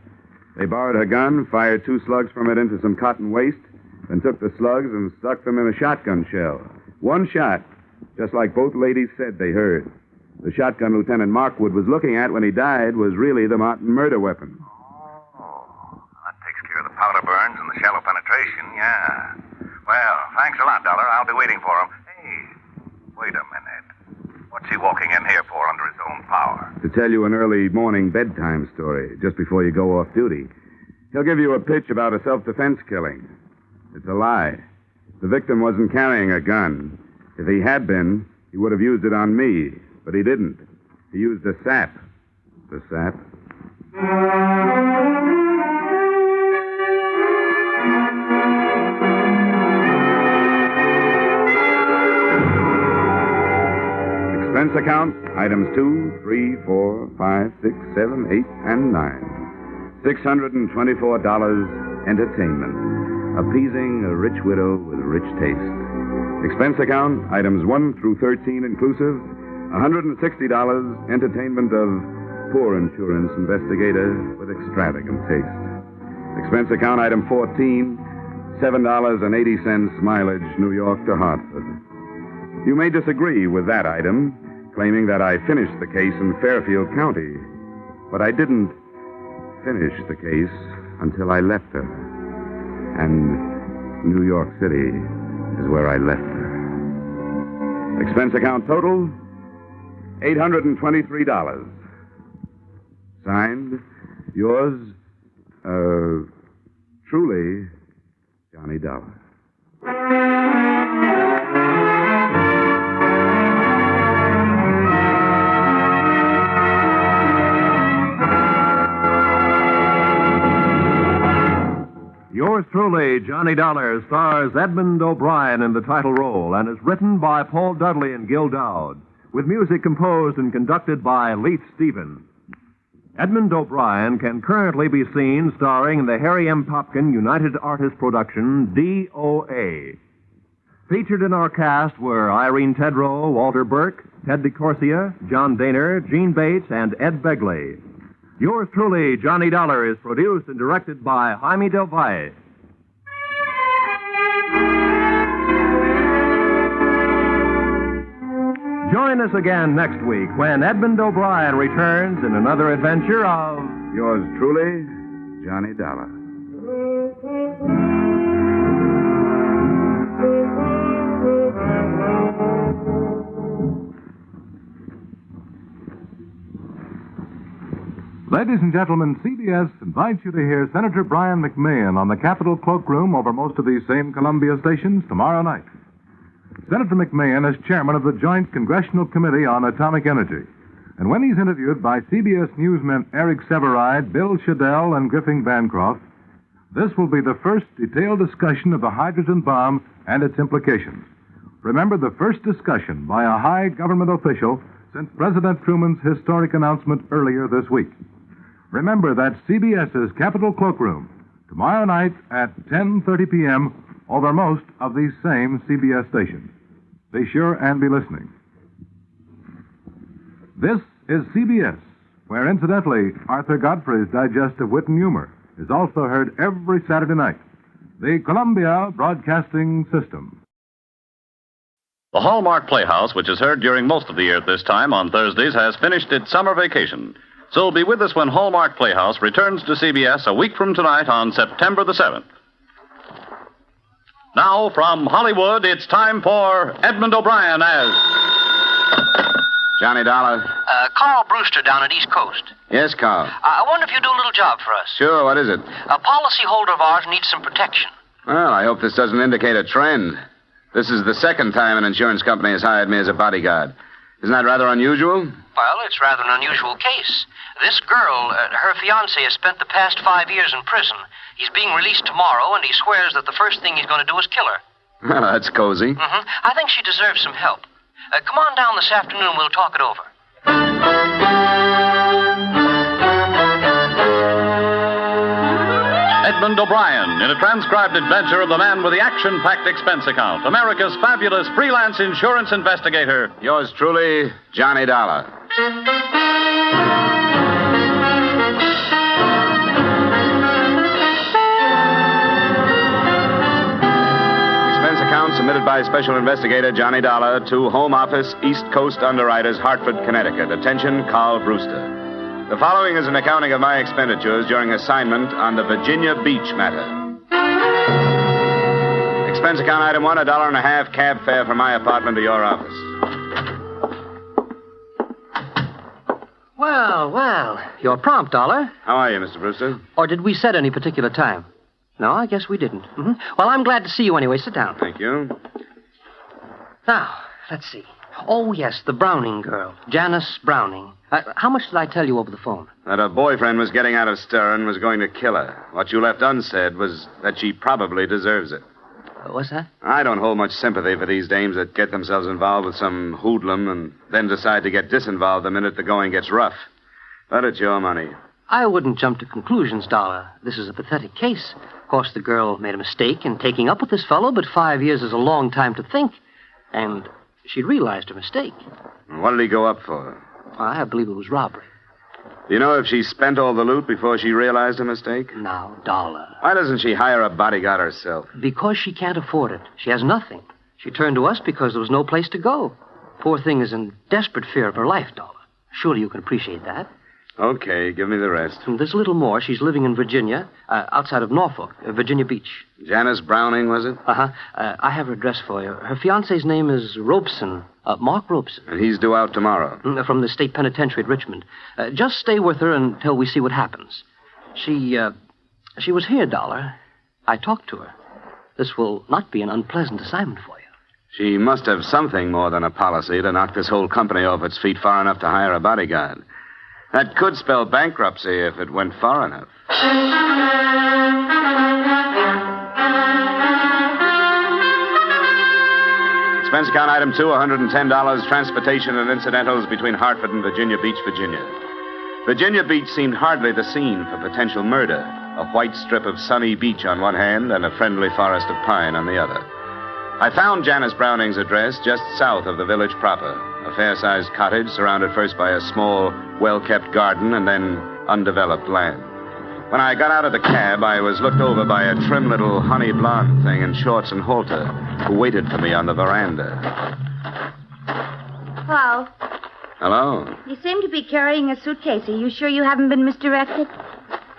They borrowed her gun, fired 2 slugs from it into some cotton waste, then took the slugs and stuck them in a shotgun shell. 1 shot, just like both ladies said they heard. The shotgun Lieutenant Markwood was looking at when he died was really the Martin murder weapon. Oh, that takes care of the powder burns and the shallow penetration, yeah. Well, thanks a lot, Dollar. I'll be waiting for him. Hey, wait a minute. What's he walking in here for under his own power? To tell you an early morning bedtime story, just before you go off duty. He'll give you a pitch about a self-defense killing. It's a lie. The victim wasn't carrying a gun. If he had been, he would have used it on me, but he didn't. He used a sap, The sap. Expense account, items 2, 3, 4, 5, 6, 7, 8, and 9. $624 entertainment. Appeasing a rich widow with rich taste. Expense account, items 1 through 13 inclusive, $160 entertainment of poor insurance investigator with extravagant taste. Expense account, item 14, $7.80 mileage New York to Hartford. You may disagree with that item, claiming that I finished the case in Fairfield County. But I didn't finish the case until I left her. And New York City is where I left her. Expense account total, $823. Signed, yours, truly, Johnny Dollar. Yours truly, Johnny Dollar, stars Edmond O'Brien in the title role and is written by Paul Dudley and Gil Dowd, with music composed and conducted by Leith Stevens. Edmond O'Brien can currently be seen starring in the Harry M. Popkin United Artists production, DOA. Featured in our cast were Irene Tedrow, Walter Burke, Ted DeCorsia, John Daner, Gene Bates, and Ed Begley. Yours truly, Johnny Dollar, is produced and directed by Jaime Del Valle. Join us again next week when Edmond O'Brien returns in another adventure of... Yours truly, Johnny Dollar. Ladies and gentlemen, CBS invites you to hear Senator Brian McMahon on the Capitol Cloakroom over most of these same Columbia stations tomorrow night. Senator McMahon is chairman of the Joint Congressional Committee on Atomic Energy. And when he's interviewed by CBS newsmen Eric Severide, Bill Shadell, and Griffin Bancroft, this will be the first detailed discussion of the hydrogen bomb and its implications. Remember, the first discussion by a high government official since President Truman's historic announcement earlier this week. Remember, that's CBS's Capitol Cloakroom, tomorrow night at 10:30 p.m. over most of these same CBS stations. Be sure and be listening. This is CBS, where, incidentally, Arthur Godfrey's Digest of Wit and Humor is also heard every Saturday night. The Columbia Broadcasting System. The Hallmark Playhouse, which is heard during most of the year at this time on Thursdays, has finished its summer vacation. So be with us when Hallmark Playhouse returns to CBS a week from tonight on September the 7th. Now, from Hollywood, it's time for Edmond O'Brien as... Johnny Dollar. Carl Brewster down at East Coast. Yes, Carl. I wonder if you'll do a little job for us. Sure, what is it? A policyholder of ours needs some protection. Well, I hope this doesn't indicate a trend. This is the second time an insurance company has hired me as a bodyguard. Isn't that rather unusual? Well, it's rather an unusual case. This girl, her fiancé, has spent the past 5 years in prison. He's being released tomorrow, and he swears that the first thing he's going to do is kill her. Well, that's cozy. Mm-hmm. I think she deserves some help. Come on down this afternoon and we'll talk it over. Edmond O'Brien in a transcribed adventure of the man with the action-packed expense account, America's fabulous freelance insurance investigator. Yours truly, Johnny Dollar. Expense account submitted by Special Investigator Johnny Dollar to Home Office, East Coast Underwriters, Hartford, Connecticut. Attention, Carl Brewster. The following is an accounting of my expenditures during assignment on the Virginia Beach matter. Expense account item 1, $1.50 cab fare from my apartment to your office. Well, you're prompt, Dollar. How are you, Mr. Brewster? Or did we set any particular time? No, I guess we didn't. Mm-hmm. Well, I'm glad to see you anyway. Sit down. Thank you. Now, let's see. Oh, yes, the Browning girl. Janice Browning. How much did I tell you over the phone? That her boyfriend was getting out of stir and was going to kill her. What you left unsaid was that she probably deserves it. What's that? I don't hold much sympathy for these dames that get themselves involved with some hoodlum and then decide to get disinvolved the minute the going gets rough. But it's your money. I wouldn't jump to conclusions, Dollar. This is a pathetic case. Of course, the girl made a mistake in taking up with this fellow, but 5 years is a long time to think. And she'd realized her mistake. What did he go up for? I believe it was robbery. Do you know if she spent all the loot before she realized her mistake? Now, Dollar. Why doesn't she hire a bodyguard herself? Because she can't afford it. She has nothing. She turned to us because there was no place to go. Poor thing is in desperate fear of her life, Dollar. Surely you can appreciate that. Okay, give me the rest. And there's a little more. She's living in Virginia, outside of Norfolk, Virginia Beach. Janice Browning, was it? Uh-huh. I have her address for you. Her fiancé's name is Robeson, Mark Robeson. And he's due out tomorrow. From the state penitentiary at Richmond. Just stay with her until we see what happens. She was here, Dollar. I talked to her. This will not be an unpleasant assignment for you. She must have something more than a policy to knock this whole company off its feet far enough to hire a bodyguard. That could spell bankruptcy if it went far enough. Expense account item 2, $110, transportation and incidentals between Hartford and Virginia Beach, Virginia. Virginia Beach seemed hardly the scene for potential murder. A white strip of sunny beach on one hand and a friendly forest of pine on the other. I found Janice Browning's address just south of the village proper. A fair-sized cottage surrounded first by a small, well-kept garden and then undeveloped land. When I got out of the cab, I was looked over by a trim little honey blonde thing in shorts and halter who waited for me on the veranda. Hello. Hello. You seem to be carrying a suitcase. Are you sure you haven't been misdirected?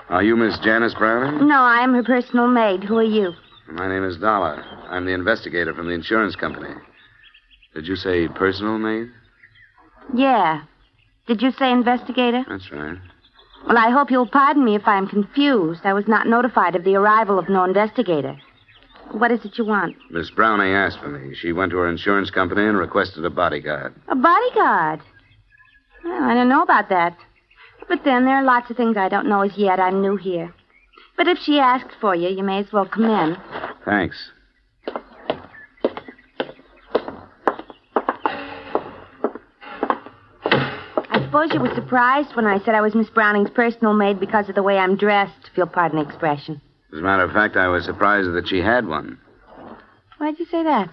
Are you Miss Janice Browning? No, I am her personal maid. Who are you? My name is Dollar. I'm the investigator from the insurance company. Did you say personal maid? Yeah. Did you say investigator? That's right. Well, I hope you'll pardon me if I'm confused. I was not notified of the arrival of no investigator. What is it you want? Miss Browning asked for me. She went to her insurance company and requested a bodyguard. A bodyguard? Well, I don't know about that. But then there are lots of things I don't know as yet. I'm new here. But if she asked for you, you may as well come in. Thanks. I suppose you were surprised when I said I was Miss Browning's personal maid because of the way I'm dressed, if you'll pardon the expression. As a matter of fact, I was surprised that she had one. Why'd you say that?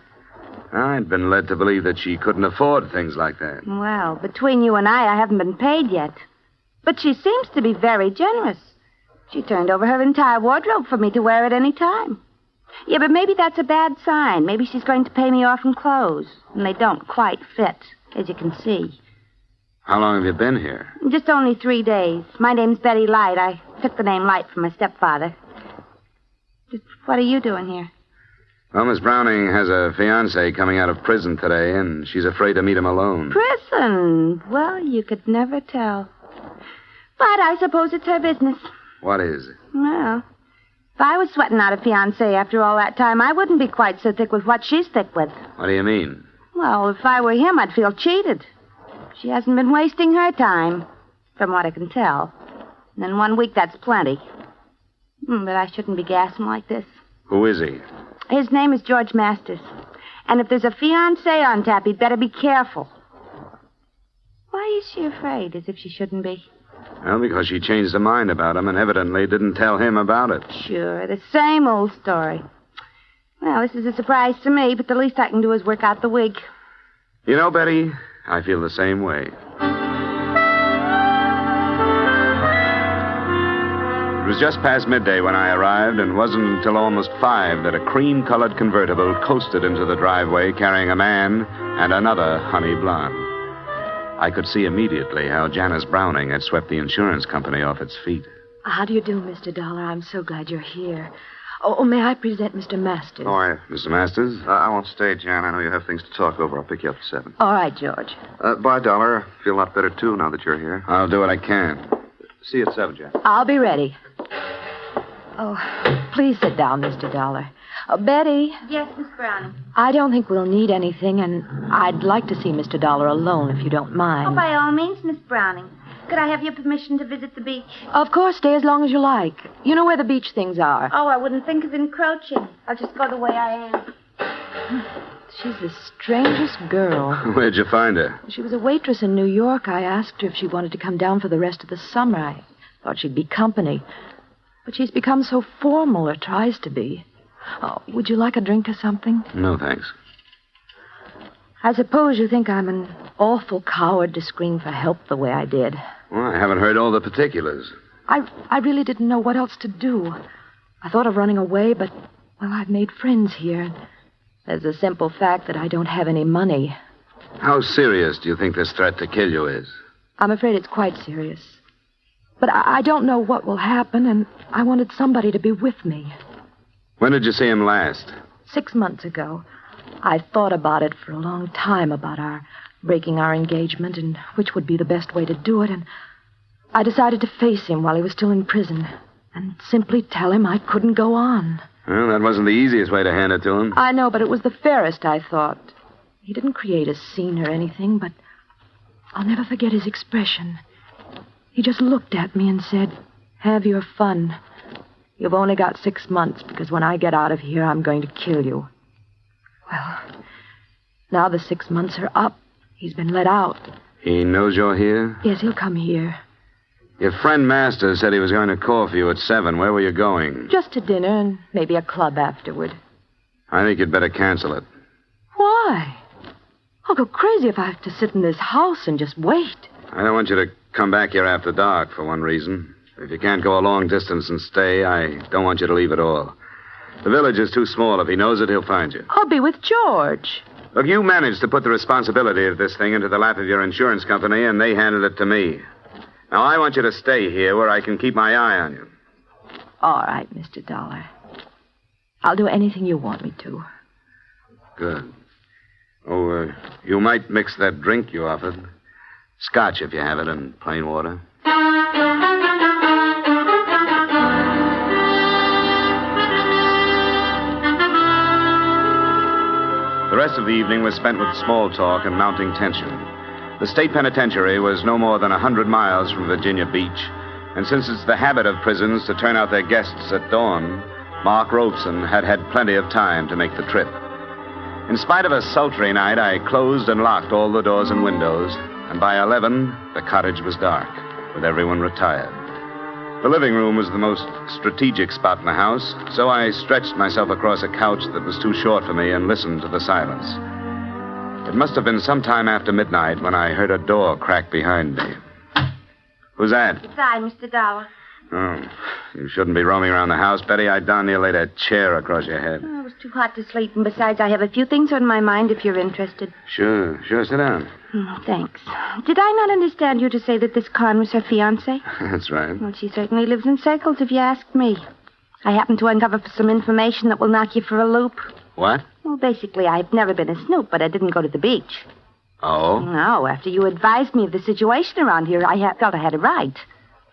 I'd been led to believe that she couldn't afford things like that. Well, between you and I haven't been paid yet. But she seems to be very generous. She turned over her entire wardrobe for me to wear at any time. Yeah, but maybe that's a bad sign. Maybe she's going to pay me off in clothes. And they don't quite fit, as you can see. How long have you been here? Just only 3 days. My name's Betty Light. I took the name Light from my stepfather. Just what are you doing here? Well, Miss Browning has a fiancé coming out of prison today, and she's afraid to meet him alone. Prison? Well, you could never tell. But I suppose it's her business. What is it? Well, if I was sweating out a fiancé after all that time, I wouldn't be quite so thick with what she's thick with. What do you mean? Well, if I were him, I'd feel cheated. She hasn't been wasting her time, from what I can tell. And in 1 week, that's plenty. But I shouldn't be gassing like this. Who is he? His name is George Masters. And if there's a fiancé on tap, he'd better be careful. Why is she afraid, as if she shouldn't be? Well, because she changed her mind about him and evidently didn't tell him about it. Sure, the same old story. Well, this is a surprise to me, but the least I can do is work out the wig. You know, Betty, I feel the same way. It was just past midday when I arrived, and wasn't until almost 5 that a cream-colored convertible coasted into the driveway carrying a man and another honey blonde. I could see immediately how Janice Browning had swept the insurance company off its feet. How do you do, Mr. Dollar? I'm so glad you're here. Oh, may I present Mr. Masters? Oh, Mr. Masters? I won't stay, Jan. I know you have things to talk over. I'll pick you up at 7. All right, George. Bye, Dollar. Feel a lot better, too, now that you're here. I'll do what I can. See you at 7, Jan. I'll be ready. Oh, please sit down, Mr. Dollar. Betty. Yes, Miss Browning. I don't think we'll need anything, and I'd like to see Mr. Dollar alone, if you don't mind. Oh, by all means, Miss Browning. Could I have your permission to visit the beach? Of course, stay as long as you like. You know where the beach things are. Oh, I wouldn't think of encroaching. I'll just go the way I am. She's the strangest girl. Where'd you find her? She was a waitress in New York. I asked her if she wanted to come down for the rest of the summer. I thought she'd be company. But she's become so formal, or tries to be. Oh, would you like a drink or something? No, thanks. I suppose you think I'm an awful coward to scream for help the way I did. Well, I haven't heard all the particulars. I really didn't know what else to do. I thought of running away, but, well, I've made friends here. There's the simple fact that I don't have any money. How serious do you think this threat to kill you is? I'm afraid it's quite serious. But I don't know what will happen, and I wanted somebody to be with me. When did you see him last? 6 months ago. I thought about it for a long time, about our breaking our engagement and which would be the best way to do it, and I decided to face him while he was still in prison and simply tell him I couldn't go on. Well, that wasn't the easiest way to hand it to him. I know, but it was the fairest, I thought. He didn't create a scene or anything, but I'll never forget his expression. He just looked at me and said, "Have your fun. You've only got 6 months, because when I get out of here, I'm going to kill you." Well, now the 6 months are up. He's been let out. He knows you're here? Yes, he'll come here. Your friend Master said he was going to call for you at 7. Where were you going? Just to dinner and maybe a club afterward. I think you'd better cancel it. Why? I'll go crazy if I have to sit in this house and just wait. I don't want you to come back here after dark, for one reason. If you can't go a long distance and stay, I don't want you to leave at all. The village is too small. If he knows it, he'll find you. I'll be with George. Look, you managed to put the responsibility of this thing into the lap of your insurance company, and they handed it to me. Now, I want you to stay here where I can keep my eye on you. All right, Mr. Dollar. I'll do anything you want me to. Good. Oh, you might mix that drink you offered. Scotch, if you have it, and plain water. The rest of the evening was spent with small talk and mounting tension. The state penitentiary was no more than 100 miles from Virginia Beach, and since it's the habit of prisons to turn out their guests at dawn, Mark Robeson had had plenty of time to make the trip. In spite of a sultry night, I closed and locked all the doors and windows, and by 11, the cottage was dark, with everyone retired. The living room was the most strategic spot in the house, so I stretched myself across a couch that was too short for me and listened to the silence. It must have been some time after midnight when I heard a door crack behind me. Who's that? It's I, Mr. Dollar. Oh, you shouldn't be roaming around the house, Betty. I darn near laid a chair across your head. Oh, it was too hot to sleep, and besides, I have a few things on my mind if you're interested. Sure. Sit down. Thanks. Did I not understand you to say that this Con was her fiancé? That's right. Well, she certainly lives in circles, if you ask me. I happened to uncover some information that will knock you for a loop. What? Well, basically, I've never been a snoop, but I didn't go to the beach. Oh? No, after you advised me of the situation around here, I felt I had a right.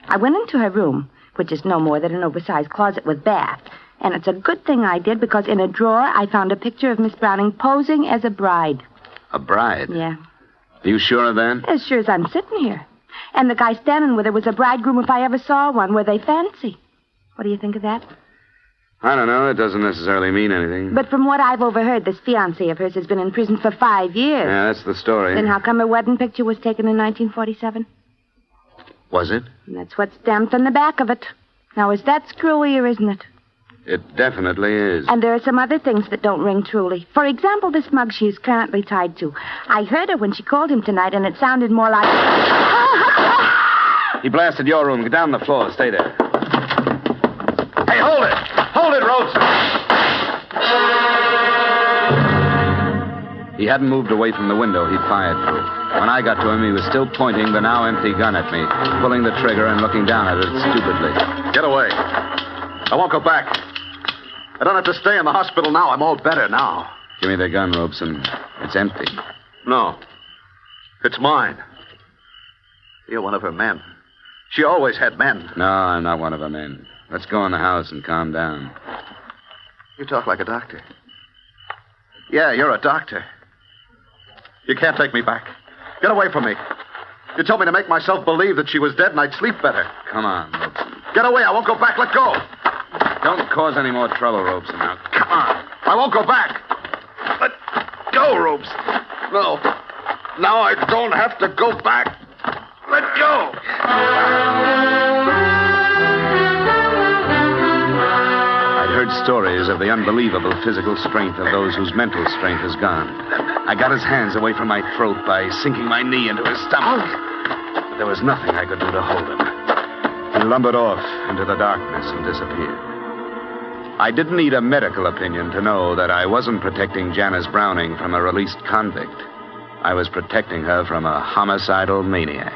I went into her room, which is no more than an oversized closet with bath. And it's a good thing I did, because in a drawer, I found a picture of Miss Browning posing as a bride. A bride? Yeah. Are you sure of that? As sure as I'm sitting here. And the guy standing with her was a bridegroom if I ever saw one. Were they fancy? What do you think of that? I don't know. It doesn't necessarily mean anything. But from what I've overheard, this fiancé of hers has been in prison for 5 years. Yeah, that's the story. Then how come her wedding picture was taken in 1947? Was it? And that's what's stamped on the back of it. Now, is that screwy or isn't it? It definitely is. And there are some other things that don't ring truly. For example, this mug she is currently tied to. I heard her when she called him tonight, and it sounded more like... He blasted your room. Get down on the floor. Stay there. Hey, hold it! Hold it, Robeson! He hadn't moved away from the window he'd fired through. When I got to him, he was still pointing the now empty gun at me, pulling the trigger and looking down at it stupidly. Get away. I won't go back. I don't have to stay in the hospital now. I'm all better now. Give me the gun, Robeson. It's empty. No. It's mine. You're one of her men. She always had men. No, I'm not one of her men. Let's go in the house and calm down. You talk like a doctor. Yeah, you're a doctor. You can't take me back. Get away from me. You told me to make myself believe that she was dead and I'd sleep better. Come on, Robeson. Get away. I won't go back. Let go. Don't cause any more trouble, Robeson. Now, come on. I won't go back. Let go, Robeson. No. Now I don't have to go back. Let go. I'd heard stories of the unbelievable physical strength of those whose mental strength is gone. I got his hands away from my throat by sinking my knee into his stomach. But there was nothing I could do to hold him. He lumbered off into the darkness and disappeared. I didn't need a medical opinion to know that I wasn't protecting Janice Browning from a released convict. I was protecting her from a homicidal maniac.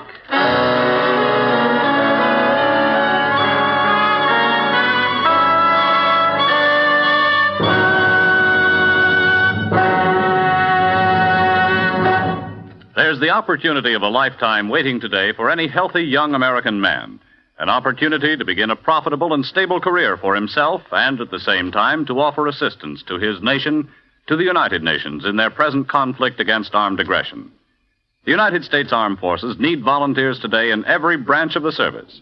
There's the opportunity of a lifetime waiting today for any healthy young American man. An opportunity to begin a profitable and stable career for himself and at the same time to offer assistance to his nation, to the United Nations in their present conflict against armed aggression. The United States Armed Forces need volunteers today in every branch of the service.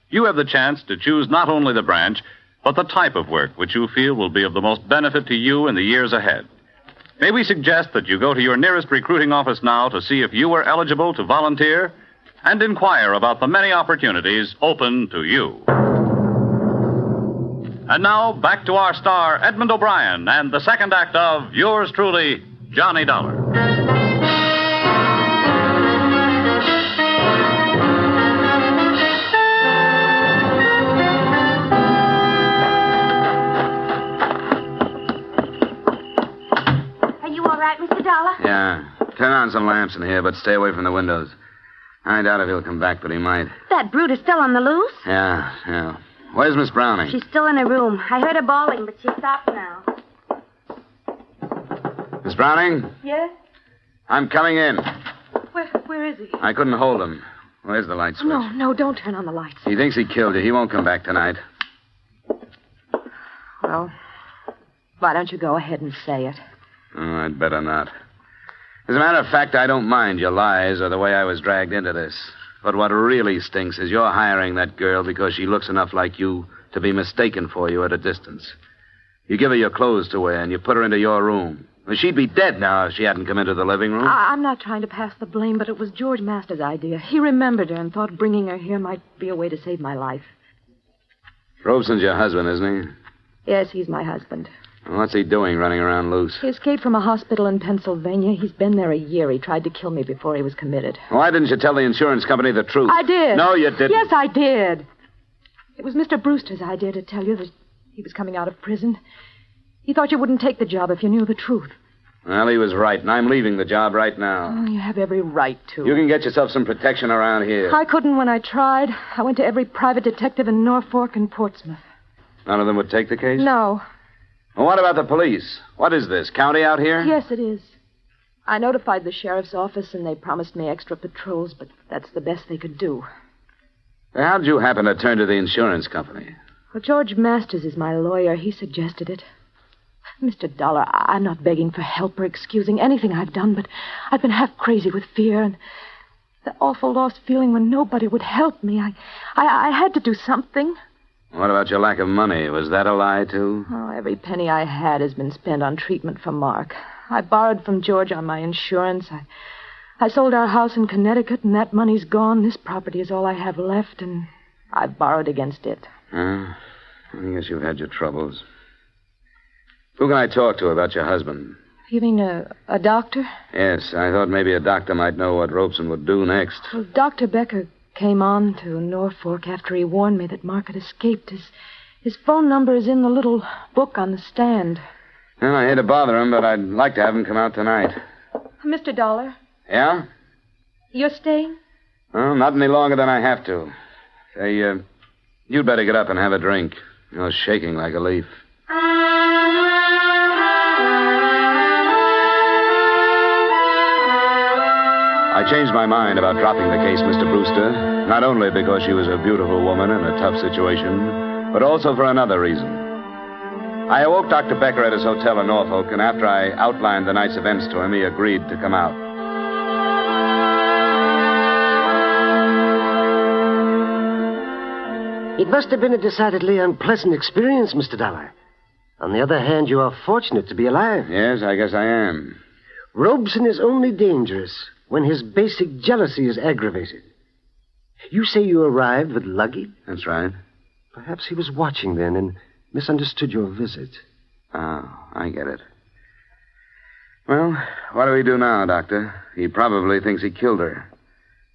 You have the chance to choose not only the branch, but the type of work which you feel will be of the most benefit to you in the years ahead. May we suggest that you go to your nearest recruiting office now to see if you are eligible to volunteer and inquire about the many opportunities open to you. And now, back to our star, Edmond O'Brien, and the second act of yours truly, Johnny Dollar. Are you all right, Mr. Dollar? Yeah. Turn on some lamps in here, but stay away from the windows. I doubt if he'll come back, but he might. That brute is still on the loose? Yeah. Where's Miss Browning? She's still in her room. I heard her bawling, but she stopped now. Miss Browning? Yes? I'm coming in. Where is he? I couldn't hold him. Where's the light switch? No, don't turn on the lights. He thinks he killed you. He won't come back tonight. Well, why don't you go ahead and say it? Oh, I'd better not. As a matter of fact, I don't mind your lies or the way I was dragged into this. But what really stinks is you're hiring that girl because she looks enough like you to be mistaken for you at a distance. You give her your clothes to wear and you put her into your room. Well, she'd be dead now if she hadn't come into the living room. I'm not trying to pass the blame, but it was George Masters' idea. He remembered her and thought bringing her here might be a way to save my life. Robeson's your husband, isn't he? Yes, he's my husband. Well, what's he doing running around loose? He escaped from a hospital in Pennsylvania. He's been there a year. He tried to kill me before he was committed. Why didn't you tell the insurance company the truth? I did. No, you didn't. Yes, I did. It was Mr. Brewster's idea to tell you that he was coming out of prison. He thought you wouldn't take the job if you knew the truth. Well, he was right, and I'm leaving the job right now. Oh, you have every right to. You can get yourself some protection around here. I couldn't when I tried. I went to every private detective in Norfolk and Portsmouth. None of them would take the case? No. Well, what about the police? What is this, county out here? Yes, it is. I notified the sheriff's office, and they promised me extra patrols, but that's the best they could do. How did you happen to turn to the insurance company? Well, George Masters is my lawyer. He suggested it. Mr. Dollar, I'm not begging for help or excusing anything I've done, but I've been half crazy with fear and the awful lost feeling when nobody would help me. I had to do something. What about your lack of money? Was that a lie, too? Oh, every penny I had has been spent on treatment for Mark. I borrowed from George on my insurance. I sold our house in Connecticut, and that money's gone. This property is all I have left, and I've borrowed against it. I guess you've had your troubles. Who can I talk to about your husband? You mean a doctor? Yes, I thought maybe a doctor might know what Robeson would do next. Well, Dr. Becker came on to Norfolk after he warned me that Mark had escaped. His phone number is in the little book on the stand. Well, I hate to bother him, but I'd like to have him come out tonight. Mr. Dollar? Yeah? You're staying? Well, not any longer than I have to. Say, you'd better get up and have a drink. You're shaking like a leaf. I changed my mind about dropping the case, Mr. Brewster, not only because she was a beautiful woman in a tough situation, but also for another reason. I awoke Dr. Becker at his hotel in Norfolk, and after I outlined the night's events to him, he agreed to come out. It must have been a decidedly unpleasant experience, Mr. Dollar. On the other hand, you are fortunate to be alive. Yes, I guess I am. Robeson is only dangerous when his basic jealousy is aggravated. You say you arrived with luggage? That's right. Perhaps he was watching then and misunderstood your visit. Oh, I get it. Well, what do we do now, Doctor? He probably thinks he killed her.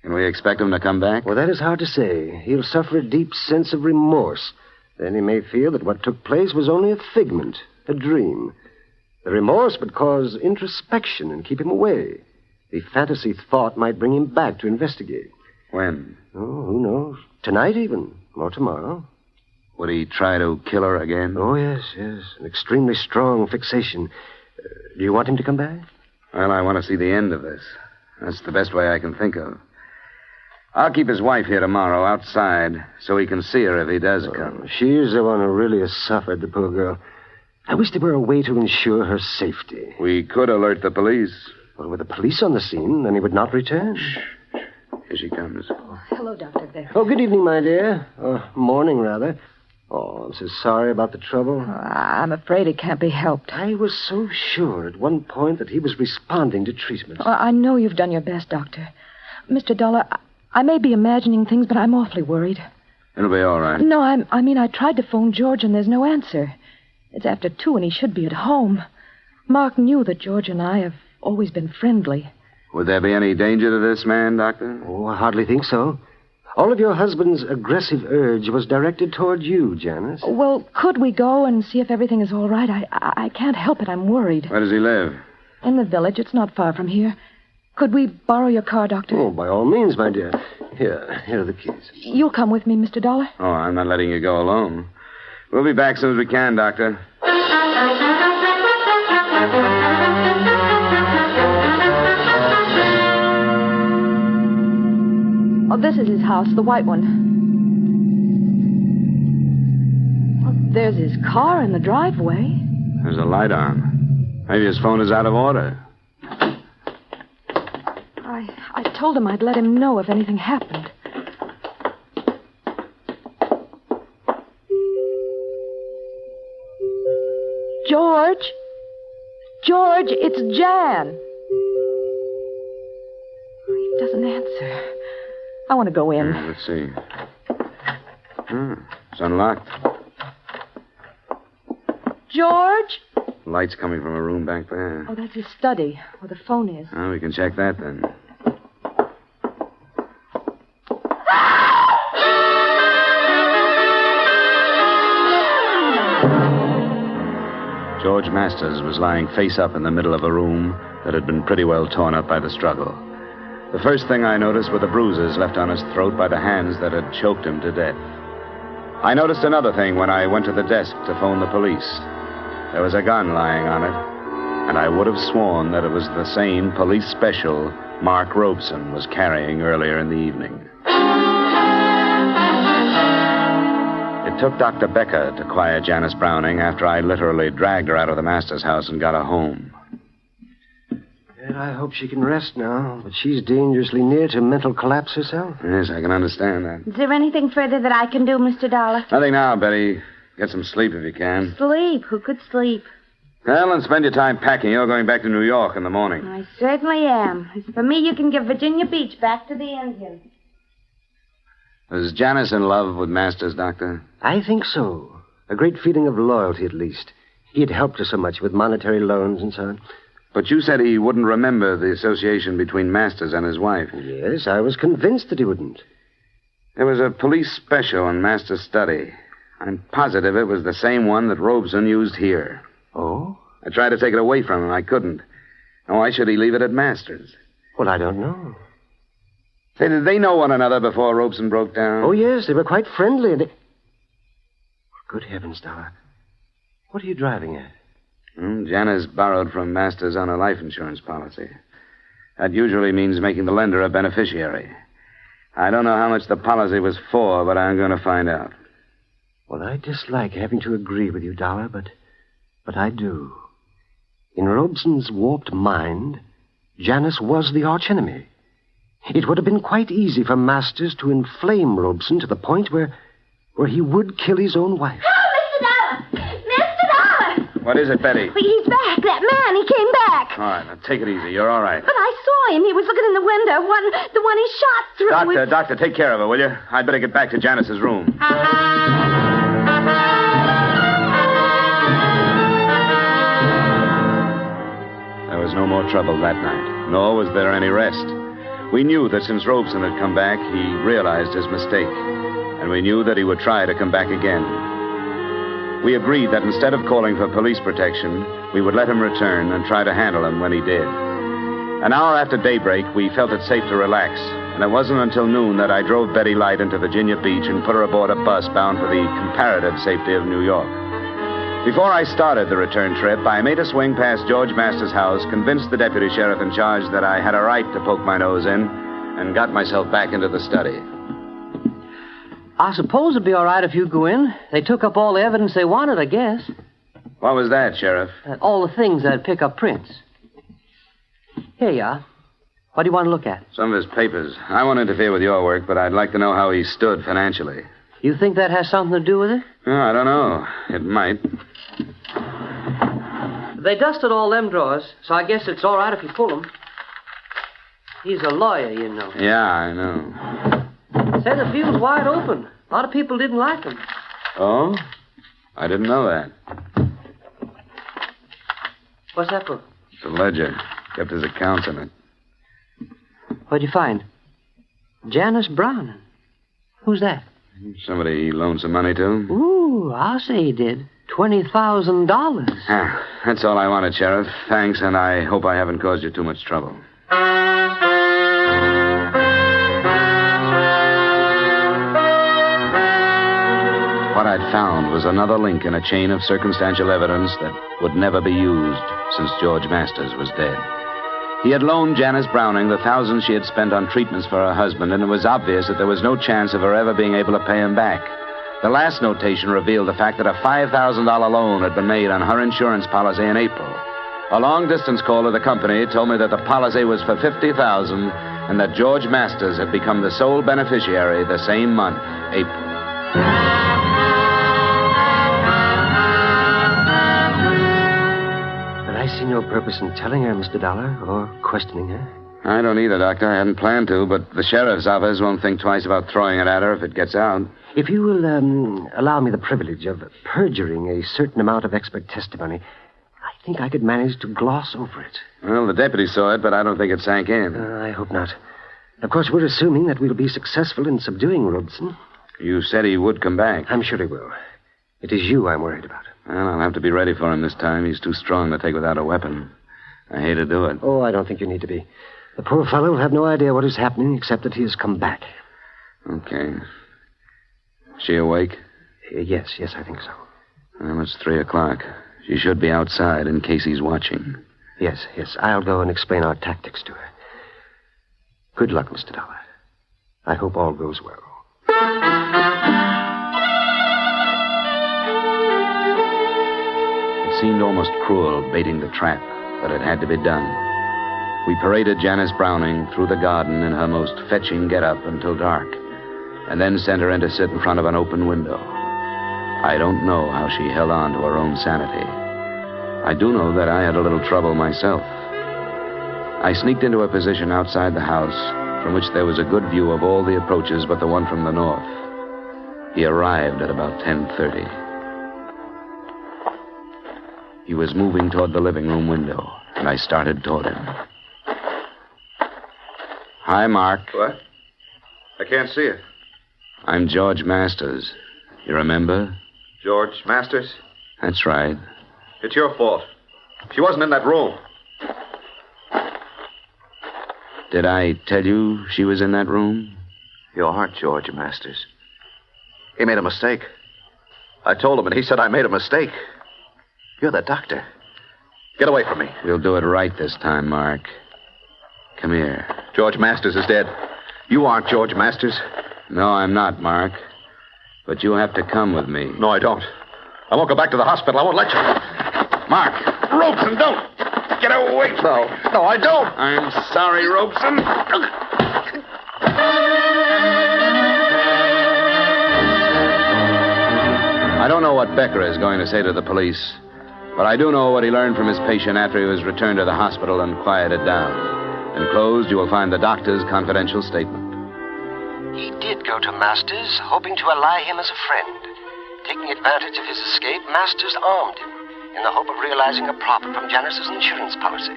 Can we expect him to come back? Well, that is hard to say. He'll suffer a deep sense of remorse. Then he may feel that what took place was only a figment, a dream. The remorse would cause introspection and keep him away. The fantasy thought might bring him back to investigate. When? Oh, who knows? Tonight even, or tomorrow. Would he try to kill her again? Oh, yes. An extremely strong fixation. Do you want him to come back? Well, I want to see the end of this. That's the best way I can think of. I'll keep his wife here tomorrow outside so he can see her if he does come. She's the one who really has suffered, the poor girl. I wish there were a way to ensure her safety. We could alert the police. Well, with the police on the scene, then he would not return. Shh. Here she comes. Hello, Dr. Becker. Oh, good evening, my dear. Or morning, rather. Oh, I'm so sorry about the trouble. I'm afraid it can't be helped. I was so sure at one point that he was responding to treatment. I know you've done your best, Doctor. Mr. Dollar, I may be imagining things, but I'm awfully worried. It'll be all right. No, I mean, I tried to phone George, and there's no answer. It's after 2, and he should be at home. Mark knew that George and I have always been friendly. Would there be any danger to this man, Doctor? Oh, I hardly think so. All of your husband's aggressive urge was directed toward you, Janice. Well, could we go and see if everything is all right? I can't help it. I'm worried. Where does he live? In the village. It's not far from here. Could we borrow your car, Doctor? Oh, by all means, my dear. Here are the keys. You'll come with me, Mr. Dollar? Oh, I'm not letting you go alone. We'll be back as soon as we can, Doctor. Oh, this is his house, the white one. Oh, there's his car in the driveway. There's a light on. Maybe his phone is out of order. I told him I'd let him know if anything happened. George? George, it's Jan. He doesn't answer. I want to go in. Let's see. It's unlocked. George? Light's coming from a room back there. Oh, that's his study, where the phone is. Oh, we can check that then. George Masters was lying face up in the middle of a room that had been pretty well torn up by the struggle. The first thing I noticed were the bruises left on his throat by the hands that had choked him to death. I noticed another thing when I went to the desk to phone the police. There was a gun lying on it, and I would have sworn that it was the same police special Mark Robeson was carrying earlier in the evening. It took Dr. Becker to quiet Janice Browning after I literally dragged her out of the master's house and got her home. And I hope she can rest now, but she's dangerously near to mental collapse herself. Yes, I can understand that. Is there anything further that I can do, Mr. Dollar? Nothing now, Betty. Get some sleep if you can. Sleep? Who could sleep? Well, and spend your time packing. You're going back to New York in the morning. I certainly am. As for me, you can give Virginia Beach back to the Indians. Was Janice in love with Masters, Doctor? I think so. A great feeling of loyalty, at least. He had helped her so much with monetary loans and so on. But you said he wouldn't remember the association between Masters and his wife. Yes, I was convinced that he wouldn't. There was a police special in Masters' study. I'm positive it was the same one that Robeson used here. Oh? I tried to take it away from him. I couldn't. Now, why should he leave it at Masters? Well, I don't know. Say, did they know one another before Robeson broke down? Oh, yes, they were quite friendly. And Good heavens, Dollar. What are you driving at? Janice borrowed from Masters on a life insurance policy. That usually means making the lender a beneficiary. I don't know how much the policy was for, but I'm going to find out. Well, I dislike having to agree with you, Dollar, but I do. In Robeson's warped mind, Janice was the archenemy. It would have been quite easy for Masters to inflame Robeson to the point where he would kill his own wife. Oh, Mr. Dollar! Mr. Dollar! What is it, Betty? He's back. That man, he came back. All right, now take it easy. You're all right. But I saw him. He was looking in the window. The one he shot through. Doctor, take care of her, will you? I'd better get back to Janice's room. There was no more trouble that night, nor was there any rest. We knew that since Robeson had come back, he realized his mistake, and we knew that he would try to come back again. We agreed that instead of calling for police protection, we would let him return and try to handle him when he did. An hour after daybreak, we felt it safe to relax, and it wasn't until noon that I drove Betty Light into Virginia Beach and put her aboard a bus bound for the comparative safety of New York. Before I started the return trip, I made a swing past George Masters' house, convinced the deputy sheriff in charge that I had a right to poke my nose in, and got myself back into the study. I suppose it'd be all right if you go in. They took up all the evidence they wanted, I guess. What was that, Sheriff? All the things that'd pick up prints. Here you are. What do you want to look at? Some of his papers. I won't interfere with your work, but I'd like to know how he stood financially. You think that has something to do with it? Oh, I don't know. It might. They dusted all them drawers, so I guess it's all right if you pull them. He's a lawyer, you know. Yeah, I know. Said the field's wide open. A lot of people didn't like him. Oh? I didn't know that. What's that for? It's a ledger. Kept his accounts in it. What'd you find? Janice Brown. Who's that? Somebody he loaned some money to. Ooh, I'll say he did. $20,000. Ah, that's all I wanted, Sheriff. Thanks, and I hope I haven't caused you too much trouble. What I'd found was another link in a chain of circumstantial evidence that would never be used since George Masters was dead. He had loaned Janice Browning the thousands she had spent on treatments for her husband, and it was obvious that there was no chance of her ever being able to pay him back. The last notation revealed the fact that a $5,000 loan had been made on her insurance policy in April. A long-distance call to the company told me that the policy was for $50,000 and that George Masters had become the sole beneficiary the same month, April. I see no purpose in telling her, Mr. Dollar, or questioning her. I don't either, Doctor. I hadn't planned to, but the sheriff's office won't think twice about throwing it at her if it gets out. If you will allow me the privilege of perjuring a certain amount of expert testimony, I think I could manage to gloss over it. Well, the deputy saw it, but I don't think it sank in. I hope not. Of course, we're assuming that we'll be successful in subduing Robeson. You said he would come back. I'm sure he will. It is you I'm worried about. Well, I'll have to be ready for him this time. He's too strong to take without a weapon. I hate to do it. Oh, I don't think you need to be. The poor fellow will have no idea what is happening except that he has come back. Okay. She awake? Yes, I think so. Well, it's 3:00. She should be outside in case he's watching. Yes. I'll go and explain our tactics to her. Good luck, Mr. Dollar. I hope all goes well. It seemed almost cruel baiting the trap, but it had to be done. We paraded Janice Browning through the garden in her most fetching get-up until dark, and then sent her in to sit in front of an open window. I don't know how she held on to her own sanity. I do know that I had a little trouble myself. I sneaked into a position outside the house from which there was a good view of all the approaches but the one from the north. He arrived at about 10:30. He was moving toward the living room window, and I started toward him. Hi, Mark. What? I can't see it. I'm George Masters. You remember? George Masters? That's right. It's your fault. She wasn't in that room. Did I tell you she was in that room? You aren't George Masters. He made a mistake. I told him, and he said I made a mistake. You're the doctor. Get away from me. We'll do it right this time, Mark. Come here. George Masters is dead. You aren't George Masters. No, I'm not, Mark. But you have to come with me. No, I don't. I won't go back to the hospital. I won't let you. Mark, Robeson, don't. Get away. No, I don't. I'm sorry, Robeson. I don't know what Becker is going to say to the police, but I do know what he learned from his patient after he was returned to the hospital and quieted down. Enclosed, you will find the doctor's confidential statement. He did go to Masters, hoping to ally him as a friend. Taking advantage of his escape, Masters armed him in the hope of realizing a profit from Janice's insurance policy.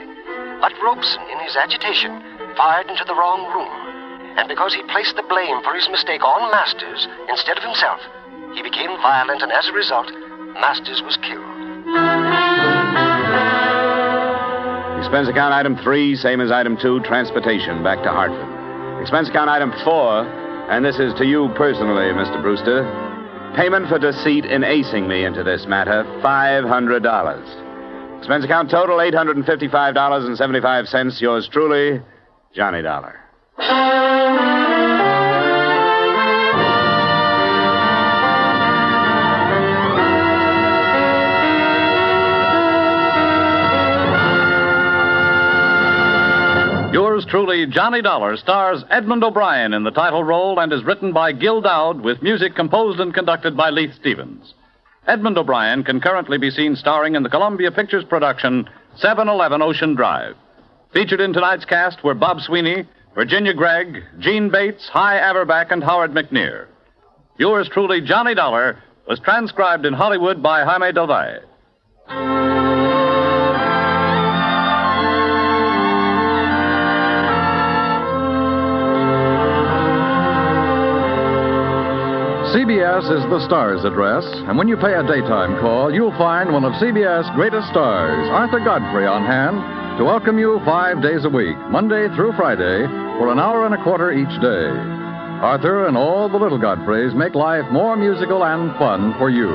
But Robeson, in his agitation, fired into the wrong room. And because he placed the blame for his mistake on Masters instead of himself, he became violent, and as a result, Masters was killed. Expense account item 3, same as item 2, transportation back to Hartford. Expense account item 4, and this is to you personally, Mr. Brewster. Payment for deceit in acing me into this matter, $500. Expense account total, $855.75. Yours truly, Johnny Dollar. Yours truly, Johnny Dollar, stars Edmond O'Brien in the title role and is written by Gil Dowd with music composed and conducted by Leith Stevens. Edmond O'Brien can currently be seen starring in the Columbia Pictures production 711 Ocean Drive. Featured in tonight's cast were Bob Sweeney, Virginia Gregg, Gene Bates, Hy Averback, and Howard McNear. Yours truly, Johnny Dollar, was transcribed in Hollywood by Jaime Del Valle. CBS is the star's address, and when you pay a daytime call, you'll find one of CBS' greatest stars, Arthur Godfrey, on hand to welcome you 5 days a week, Monday through Friday, for an hour and a quarter each day. Arthur and all the little Godfreys make life more musical and fun for you.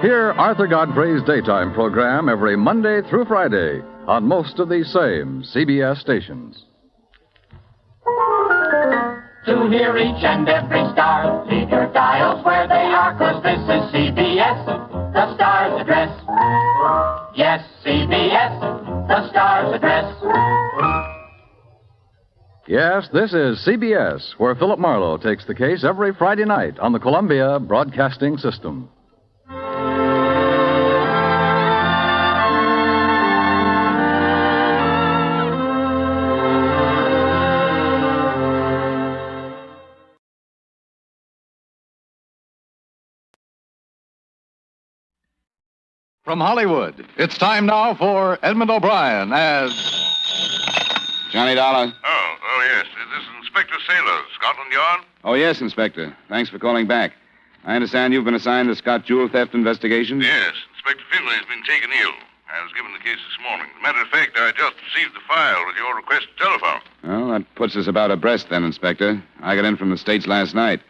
Hear Arthur Godfrey's daytime program every Monday through Friday on most of these same CBS stations. To hear each and every star, leave your dials where they are, 'cause this is CBS, the star's address. Yes, CBS, the star's address. Yes, this is CBS, where Philip Marlowe takes the case every Friday night on the Columbia Broadcasting System. From Hollywood, it's time now for Edmond O'Brien as Johnny Dollar. Oh, yes. This is Inspector Sailor, Scotland Yard. Oh, yes, Inspector. Thanks for calling back. I understand you've been assigned the Scott jewel theft investigation? Yes. Inspector Finlay has been taken ill. I was given the case this morning. As a matter of fact, I just received the file with your request to telephone. Well, that puts us about abreast then, Inspector. I got in from the States last night.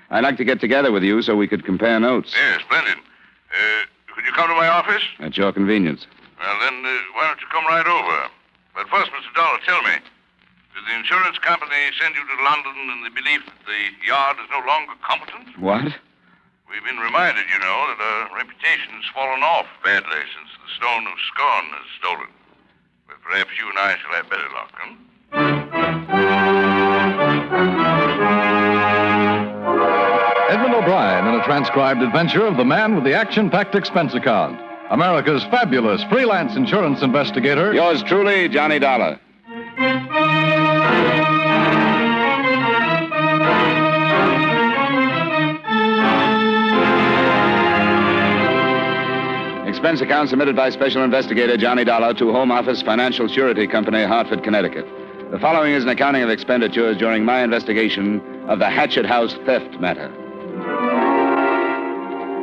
I'd like to get together with you so we could compare notes. Yes, splendid. Could you come to my office? At your convenience. Well, then, why don't you come right over? But first, Mr. Dollar, tell me, did the insurance company send you to London in the belief that the yard is no longer competent? What? We've been reminded, you know, that our reputation has fallen off badly since the Stone of Scorn is stolen. But perhaps you and I shall have better luck, huh? Edmond O'Brien in a transcribed adventure of the man with the action-packed expense account. America's fabulous freelance insurance investigator. Yours truly, Johnny Dollar. Expense account submitted by Special Investigator Johnny Dollar to Home Office Financial Surety Company, Hartford, Connecticut. The following is an accounting of expenditures during my investigation of the Hatchet House Theft Matter.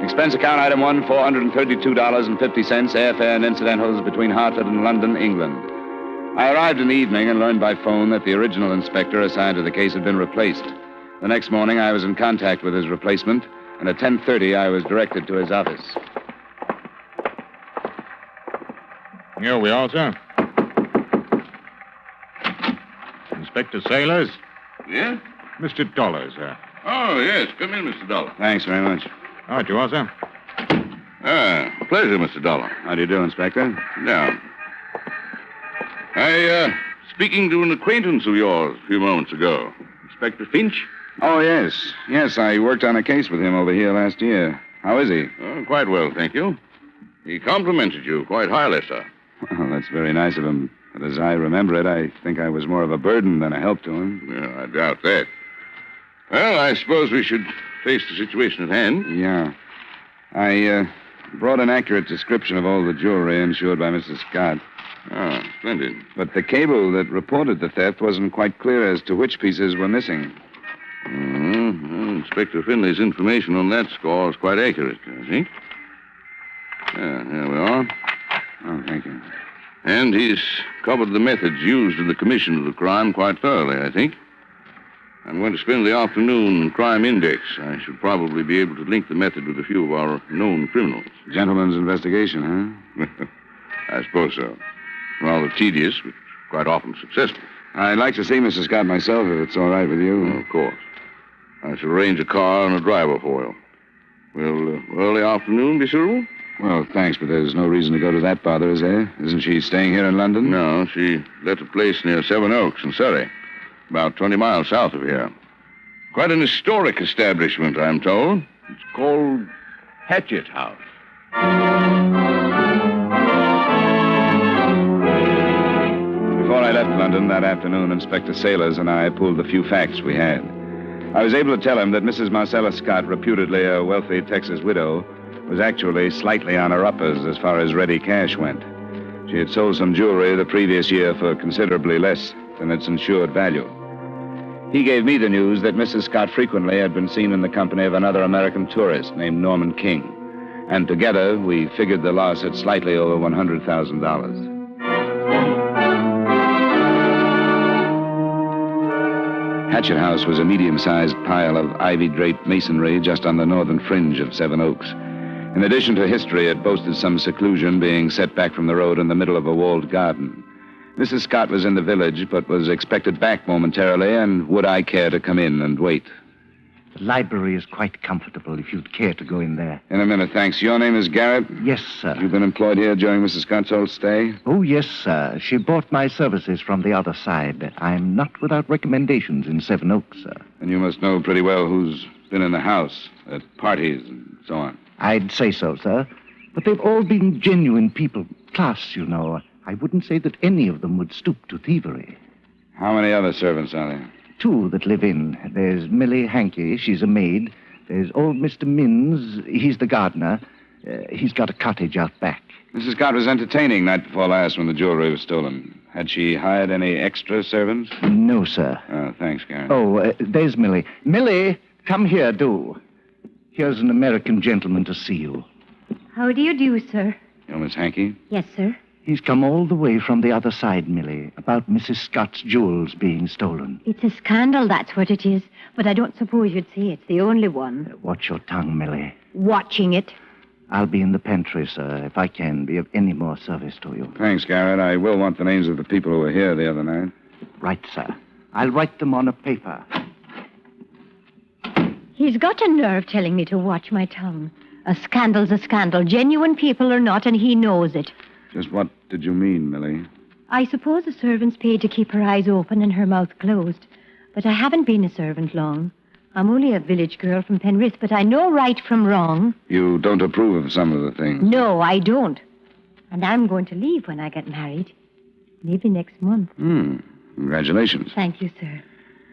Expense account item 1, $432.50, airfare and incidentals between Hartford and London, England. I arrived in the evening and learned by phone that the original inspector assigned to the case had been replaced. The next morning, I was in contact with his replacement, and at 10:30, I was directed to his office. Here we are, sir. Inspector Sailors? Yeah? Mr. Dollar, sir. Oh, yes. Come in, Mr. Dollar. Thanks very much. All right, you all, sir? Pleasure, Mr. Dollar. How do you do, Inspector? Yeah. Speaking to an acquaintance of yours a few moments ago. Inspector Finch? Oh, yes. Yes, I worked on a case with him over here last year. How is he? Oh, quite well, thank you. He complimented you quite highly, sir. Well, that's very nice of him. But as I remember it, I think I was more of a burden than a help to him. Yeah, I doubt that. Well, I suppose we should face the situation at hand. Yeah. I brought an accurate description of all the jewelry insured by Mrs. Scott. Ah, splendid. But the cable that reported the theft wasn't quite clear as to which pieces were missing. Well, Inspector Finley's information on that score is quite accurate, I think. Yeah, here we are. Oh, thank you. And he's covered the methods used in the commission of the crime quite thoroughly, I think. I'm going to spend the afternoon crime index. I should probably be able to link the method with a few of our known criminals. Gentleman's investigation, huh? I suppose so. Rather tedious, but quite often successful. I'd like to see Mrs. Scott myself, if it's all right with you. Oh, of course. I shall arrange a car and a driver for you. Will early afternoon be suitable? Well, thanks, but there's no reason to go to that bother, is there? Isn't she staying here in London? No, she let a place near Seven Oaks in Surrey, about 20 miles south of here. Quite an historic establishment, I'm told. It's called Hatchet House. Before I left London that afternoon, Inspector Sailors and I pulled the few facts we had. I was able to tell him that Mrs. Marcella Scott, reputedly a wealthy Texas widow, was actually slightly on her uppers as far as ready cash went. She had sold some jewelry the previous year for considerably less than its insured value. He gave me the news that Mrs. Scott frequently had been seen in the company of another American tourist named Norman King. And together, we figured the loss at slightly over $100,000. Hatchet House was a medium-sized pile of ivy-draped masonry just on the northern fringe of Seven Oaks. In addition to history, it boasted some seclusion, being set back from the road in the middle of a walled garden. Mrs. Scott was in the village, but was expected back momentarily, and would I care to come in and wait? The library is quite comfortable if you'd care to go in there. In a minute, thanks. Your name is Garrett? Yes, sir. You've been employed here during Mrs. Scott's whole stay? Oh, yes, sir. She bought my services from the other side. I'm not without recommendations in Seven Oaks, sir. And you must know pretty well who's been in the house, at parties and so on. I'd say so, sir. But they've all been genuine people. Class, you know. I wouldn't say that any of them would stoop to thievery. How many other servants are there? 2 that live in. There's Millie Hankey, she's a maid. There's old Mr. Minns, he's the gardener. He's got a cottage out back. Mrs. Scott was entertaining night before last when the jewelry was stolen. Had she hired any extra servants? No, sir. Oh, thanks, Garrett. Oh, there's Millie. Millie, come here, do. Here's an American gentleman to see you. How do you do, sir? You're Miss Hankey? Yes, sir. He's come all the way from the other side, Millie, about Mrs. Scott's jewels being stolen. It's a scandal, that's what it is. But I don't suppose you'd say it's the only one. Watch your tongue, Millie. Watching it. I'll be in the pantry, sir, if I can be of any more service to you. Thanks, Garrett. I will want the names of the people who were here the other night. Right, sir. I'll write them on a paper. He's got a nerve telling me to watch my tongue. A scandal's a scandal, genuine people or not, and he knows it. Just what did you mean, Millie? I suppose a servant's paid to keep her eyes open and her mouth closed. But I haven't been a servant long. I'm only a village girl from Penrith, but I know right from wrong. You don't approve of some of the things? No, I don't. And I'm going to leave when I get married. Maybe next month. Congratulations. Thank you, sir.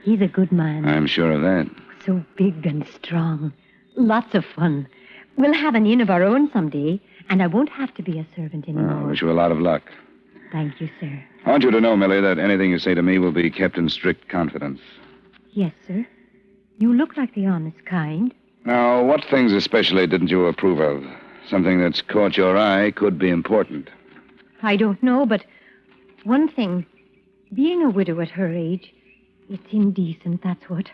He's a good man. I'm sure of that. So big and strong. Lots of fun. We'll have an inn of our own someday, and I won't have to be a servant anymore. I wish you a lot of luck. Thank you, sir. I want you to know, Millie, that anything you say to me will be kept in strict confidence. Yes, sir. You look like the honest kind. Now, what things especially didn't you approve of? Something that's caught your eye could be important. I don't know, but one thing. Being a widow at her age, it's indecent, that's what.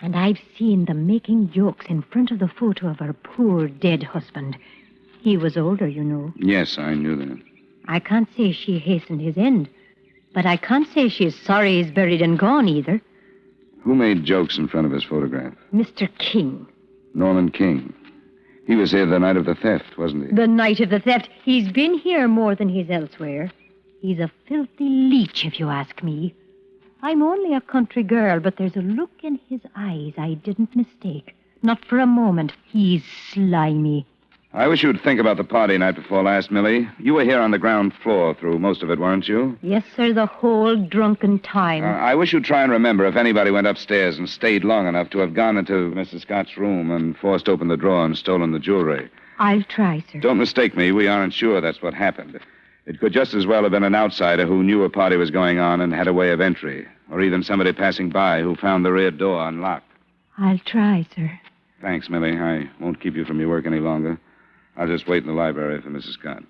And I've seen them making jokes in front of the photo of her poor dead husband. He was older, you know. Yes, I knew that. I can't say she hastened his end, but I can't say she's sorry he's buried and gone either. Who made jokes in front of his photograph? Mr. King. Norman King. He was here the night of the theft, wasn't he? The night of the theft. He's been here more than he's elsewhere. He's a filthy leech, if you ask me. I'm only a country girl, but there's a look in his eyes I didn't mistake. Not for a moment. He's slimy. I wish you'd think about the party night before last, Millie. You were here on the ground floor through most of it, weren't you? Yes, sir, the whole drunken time. I wish you'd try and remember if anybody went upstairs and stayed long enough to have gone into Mrs. Scott's room and forced open the drawer and stolen the jewelry. I'll try, sir. Don't mistake me. We aren't sure that's what happened. It could just as well have been an outsider who knew a party was going on and had a way of entry, or even somebody passing by who found the rear door unlocked. I'll try, sir. Thanks, Millie. I won't keep you from your work any longer. I'll just wait in the library for Mrs. Scott.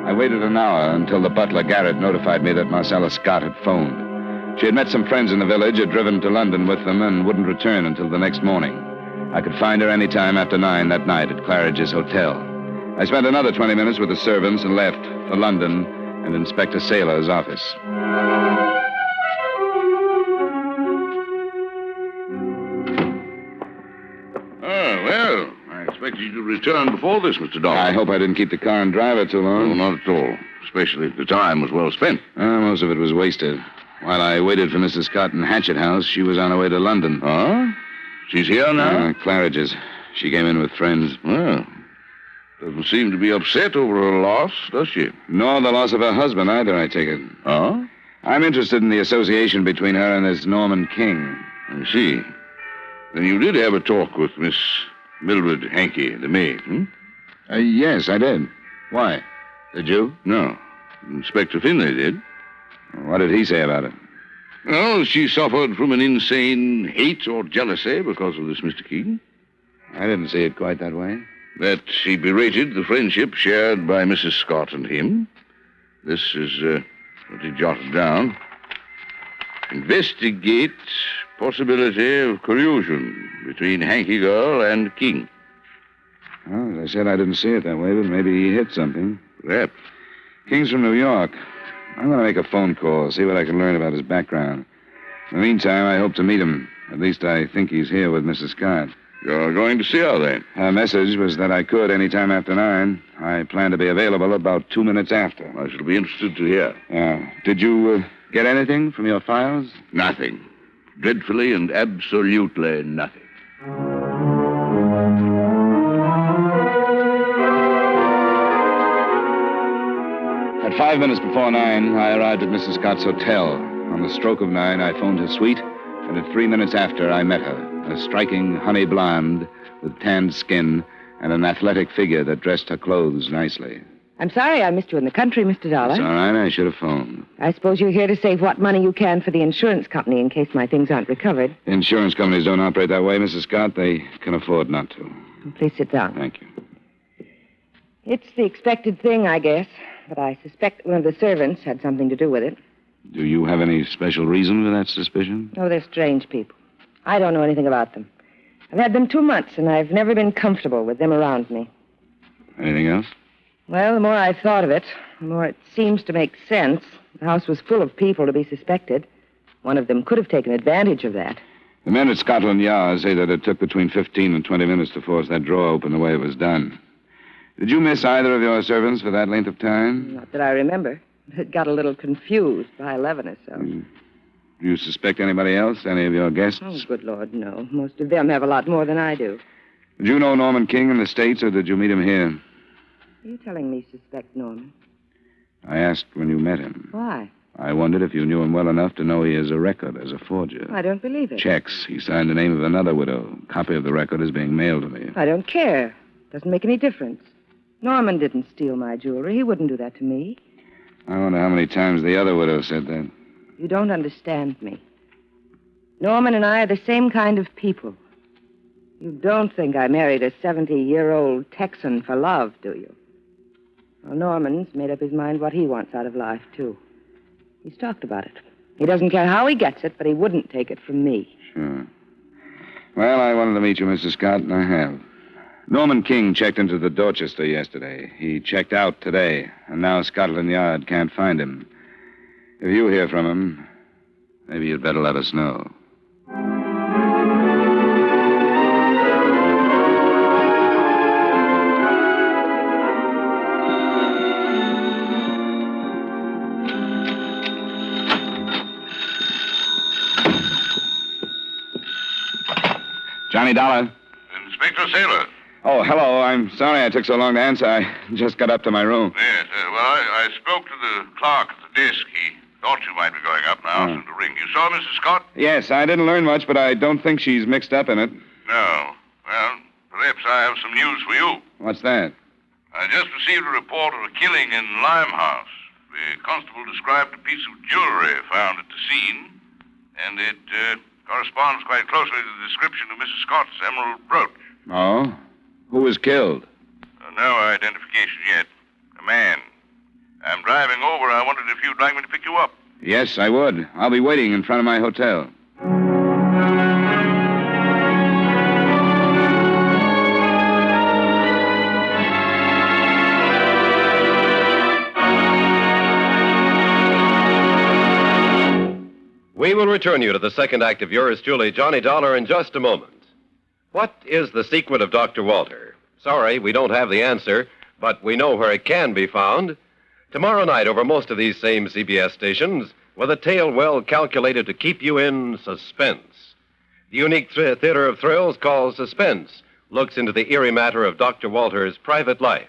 I waited an hour until the butler, Garrett, notified me that Marcella Scott had phoned. She had met some friends in the village, had driven to London with them, and wouldn't return until the next morning. I could find her any time after 9 that night at Claridge's Hotel. I spent another 20 minutes with the servants and left for London and Inspector Saylor's office. Well, I expected you to return before this, Mr. Dollar. I hope I didn't keep the car and driver too long. No, not at all. Especially if the time was well spent. Most of it was wasted. While I waited for Mrs. Scott in Hatchet House, she was on her way to London. Huh? She's here now? Claridge's. She came in with friends. Well, doesn't seem to be upset over her loss, does she? Nor the loss of her husband either, I take it. Huh? I'm interested in the association between her and this Norman King. I see. Then you did have a talk with Miss Mildred Hankey, the maid, hmm? Yes, I did. Why? Did you? No. Inspector Finlay did. What did he say about it? Well, she suffered from an insane hate or jealousy because of this Mr. King. I didn't see it quite that way. That she berated the friendship shared by Mrs. Scott and him. This is what he jotted down. Investigate possibility of collusion between Hankey girl and King. Well, as I said, I didn't see it that way, but maybe he hit something. Perhaps. King's from New York. I'm going to make a phone call, see what I can learn about his background. In the meantime, I hope to meet him. At least I think he's here with Mrs. Scott. You're going to see her, then? Her message was that I could any time after 9. I plan to be available about 2 minutes after. I shall be interested to hear. Did you get anything from your files? Nothing. Dreadfully and absolutely nothing. At 5 minutes before 9, I arrived at Mrs. Scott's hotel. On the stroke of 9, I phoned her suite, and at 3 minutes after, I met her. A striking honey blonde with tanned skin and an athletic figure that dressed her clothes nicely. I'm sorry I missed you in the country, Mr. Dollar. It's all right. I should have phoned. I suppose you're here to save what money you can for the insurance company in case my things aren't recovered. Insurance companies don't operate that way, Mrs. Scott. They can afford not to. Please sit down. Thank you. It's the expected thing, I guess. But I suspect one of the servants had something to do with it. Do you have any special reason for that suspicion? Oh, they're strange people. I don't know anything about them. I've had them 2 months, and I've never been comfortable with them around me. Anything else? Well, the more I've thought of it, the more it seems to make sense. The house was full of people to be suspected. One of them could have taken advantage of that. The men at Scotland Yard say that it took between 15 and 20 minutes to force that drawer open the way it was done. Did you miss either of your servants for that length of time? Not that I remember. It got a little confused by 11 or so. Do you suspect anybody else? Any of your guests? Oh, good Lord, no. Most of them have a lot more than I do. Did you know Norman King in the States, or did you meet him here? Are you telling me suspect Norman? I asked when you met him. Why? I wondered if you knew him well enough to know he has a record as a forger. I don't believe it. Checks. He signed the name of another widow. A copy of the record is being mailed to me. I don't care. Doesn't make any difference. Norman didn't steal my jewelry. He wouldn't do that to me. I wonder how many times the other widow said that. You don't understand me. Norman and I are the same kind of people. You don't think I married a 70-year-old Texan for love, do you? Well, Norman's made up his mind what he wants out of life, too. He's talked about it. He doesn't care how he gets it, but he wouldn't take it from me. Sure. Well, I wanted to meet you, Mrs. Scott, and I have. Norman King checked into the Dorchester yesterday. He checked out today, and now Scotland Yard can't find him. If you hear from him, maybe you'd better let us know. Johnny Dollar. Inspector Sailor. Oh, hello. I'm sorry I took so long to answer. I just got up to my room. Yes, well, I spoke to the clerk at the desk. He thought you might be going up and asked him to ring you. Saw Mrs. Scott? Yes, I didn't learn much, but I don't think she's mixed up in it. No. Well, perhaps I have some news for you. What's that? I just received a report of a killing in Limehouse. The constable described a piece of jewelry found at the scene, and it corresponds quite closely to the description of Mrs. Scott's emerald brooch. Oh? Who was killed? No identification yet. A man. I'm driving over. I wondered if you'd like me to pick you up. Yes, I would. I'll be waiting in front of my hotel. We will return you to the second act of yours truly, Johnny Dollar, in just a moment. What is the secret of Dr. Walter? Sorry, we don't have the answer, but we know where it can be found. Tomorrow night over most of these same CBS stations, with a tale well calculated to keep you in suspense. The unique theater of thrills called Suspense looks into the eerie matter of Dr. Walter's private life.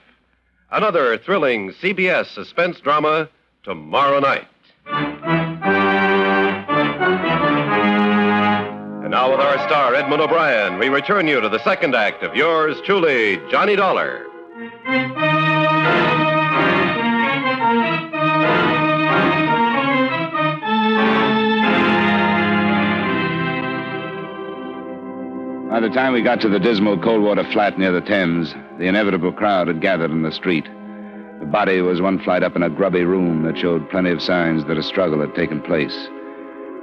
Another thrilling CBS suspense drama tomorrow night. And now with our star, Edmond O'Brien, we return you to the second act of yours truly, Johnny Dollar. By the time we got to the dismal Coldwater flat near the Thames, the inevitable crowd had gathered in the street. The body was one flight up in a grubby room that showed plenty of signs that a struggle had taken place.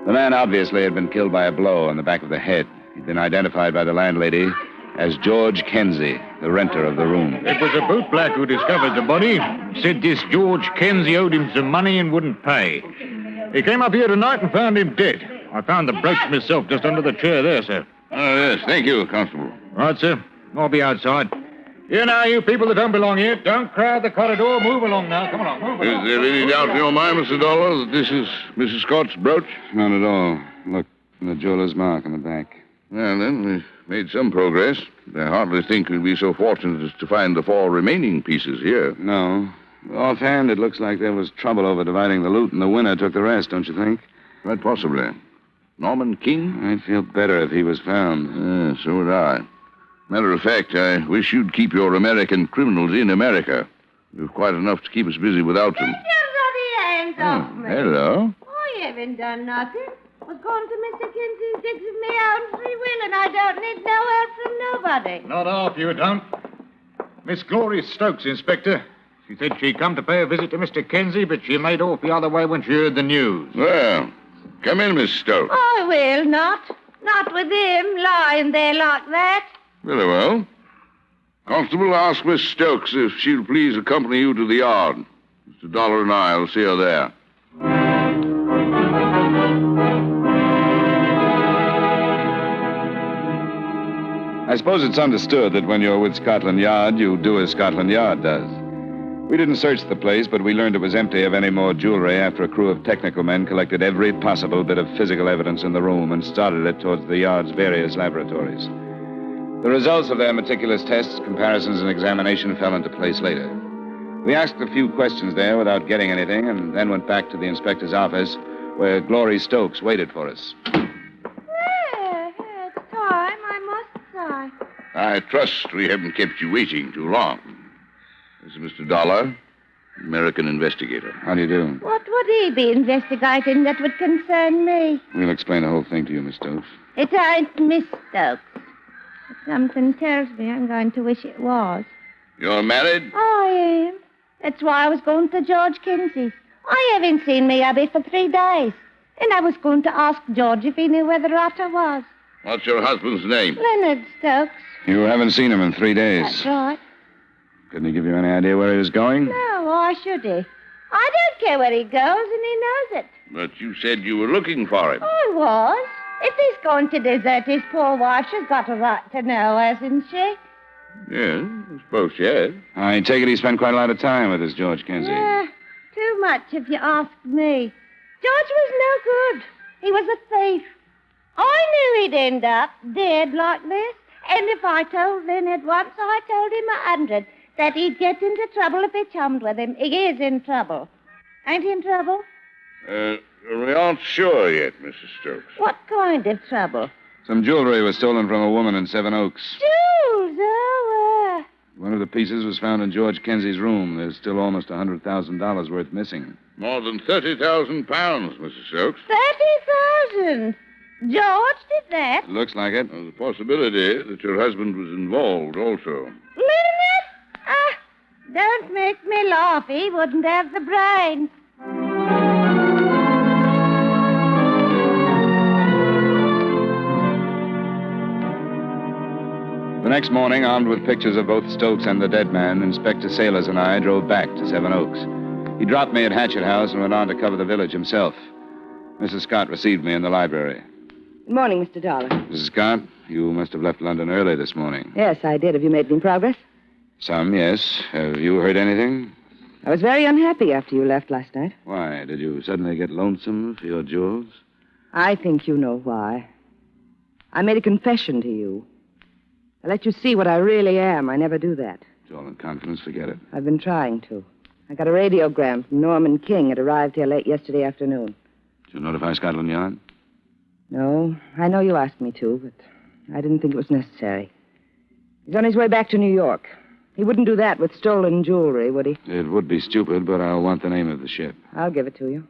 The man obviously had been killed by a blow on the back of the head. He'd been identified by the landlady as George Kenzie, the renter of the room. It was a bootblack who discovered the body. Said this George Kenzie owed him some money and wouldn't pay. He came up here tonight and found him dead. I found the brooch myself just under the chair there, sir. Oh, yes. Thank you, Constable. Right, sir. I'll be outside. You know, you people that don't belong here, don't crowd the corridor. Move along now. Come along, move along. Is there any doubt in your mind, Mr. Dollar, that this is Mrs. Scott's brooch? None at all. Look, the jeweler's mark on the back. Well, then, we've made some progress. I hardly think we'll be so fortunate as to find the 4 remaining pieces here. No. Offhand, it looks like there was trouble over dividing the loot, and the winner took the rest, don't you think? Quite possibly. Norman King? I'd feel better if he was found. So would I. Matter of fact, I wish you'd keep your American criminals in America. You've quite enough to keep us busy without them. Hands off me. Hello. I haven't done nothing. I was going to Mr. Kinsey's digs of me own free will, and I don't need no help from nobody. Not half, you don't. Miss Glory Stokes, Inspector. She said she'd come to pay a visit to Mr. Kinsey, but she made off the other way when she heard the news. Well, come in, Miss Stokes. I will not. Not with him lying there like that. Very well. Constable, ask Miss Stokes if she'll please accompany you to the yard. Mr. Dollar and I'll see her there. I suppose it's understood that when you're with Scotland Yard, you do as Scotland Yard does. We didn't search the place, but we learned it was empty of any more jewelry after a crew of technical men collected every possible bit of physical evidence in the room and started it towards the yard's various laboratories. The results of their meticulous tests, comparisons, and examination fell into place later. We asked a few questions there without getting anything, and then went back to the inspector's office, where Glory Stokes waited for us. It's time, I must say. I trust we haven't kept you waiting too long. This is Mr. Dollar, American investigator. How do you do? What would he be investigating that would concern me? We'll explain the whole thing to you, Miss Stokes. It ain't Miss Stokes. But something tells me I'm going to wish it was. You're married? I am. That's why I was going to George Kinsey's. I haven't seen me hubby for 3 days. And I was going to ask George if he knew where the rotter was. What's your husband's name? Leonard Stokes. You haven't seen him in 3 days. That's right. Couldn't he give you any idea where he was going? No, why should he? I don't care where he goes, and he knows it. But you said you were looking for him. I was. If he's going to desert his poor wife, she's got a right to know, hasn't she? Yeah, I suppose she has. I take it he spent quite a lot of time with this George Kinsey. Yeah, too much if you ask me. George was no good. He was a thief. I knew he'd end up dead like this. And if I told Leonard once, I told him 100 that he'd get into trouble if he chummed with him. He is in trouble. Ain't he in trouble? We aren't sure yet, Mrs. Stokes. What kind of trouble? Some jewelry was stolen from a woman in Seven Oaks. Jewels, oh, One of the pieces was found in George Kinsey's room. There's still almost $100,000 worth missing. More than 30,000 pounds, Mrs. Stokes. 30,000. George did that. It looks like it. There's a possibility that your husband was involved also. Leonard? Ah, don't make me laugh. He wouldn't have the brains. The next morning, armed with pictures of both Stokes and the dead man, Inspector Sailors and I drove back to Seven Oaks. He dropped me at Hatchet House and went on to cover the village himself. Mrs. Scott received me in the library. Good morning, Mr. Dollar. Mrs. Scott, you must have left London early this morning. Yes, I did. Have you made any progress? Some, yes. Have you heard anything? I was very unhappy after you left last night. Why? Did you suddenly get lonesome for your jewels? I think you know why. I made a confession to you. I let you see what I really am. I never do that. It's all in confidence. Forget it. I've been trying to. I got a radiogram from Norman King. It arrived here late yesterday afternoon. Did you notify Scotland Yard? No, I know you asked me to, but I didn't think it was necessary. He's on his way back to New York. He wouldn't do that with stolen jewelry, would he? It would be stupid, but I'll want the name of the ship. I'll give it to you.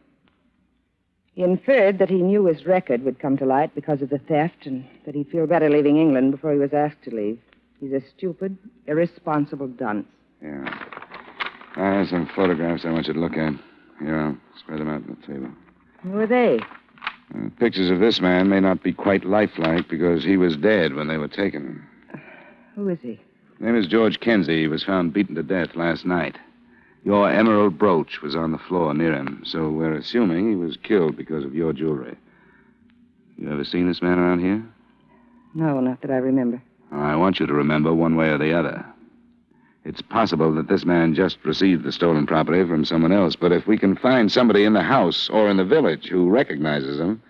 He inferred that he knew his record would come to light because of the theft and that he'd feel better leaving England before he was asked to leave. He's a stupid, irresponsible dunce. Yeah. I have some photographs I want you to look at. Here, I'll spread them out on the table. Who are they? Pictures of this man may not be quite lifelike because he was dead when they were taken. Who is he? His name is George Kinsey. He was found beaten to death last night. Your emerald brooch was on the floor near him, so we're assuming he was killed because of your jewelry. You ever seen this man around here? No, not that I remember. I want you to remember one way or the other. It's possible that this man just received the stolen property from someone else, but if we can find somebody in the house or in the village who recognizes him,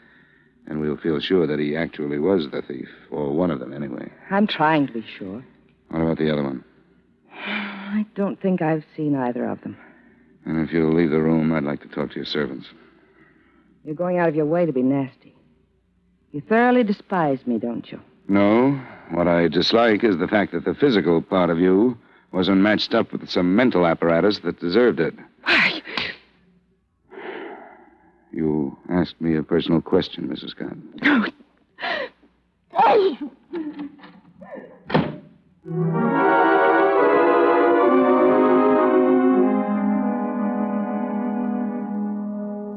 then we'll feel sure that he actually was the thief, or one of them anyway. I'm trying to be sure. What about the other one? I don't think I've seen either of them. And if you'll leave the room, I'd like to talk to your servants. You're going out of your way to be nasty. You thoroughly despise me, don't you? No. What I dislike is the fact that the physical part of you wasn't matched up with some mental apparatus that deserved it. You asked me a personal question, Mrs. Scott.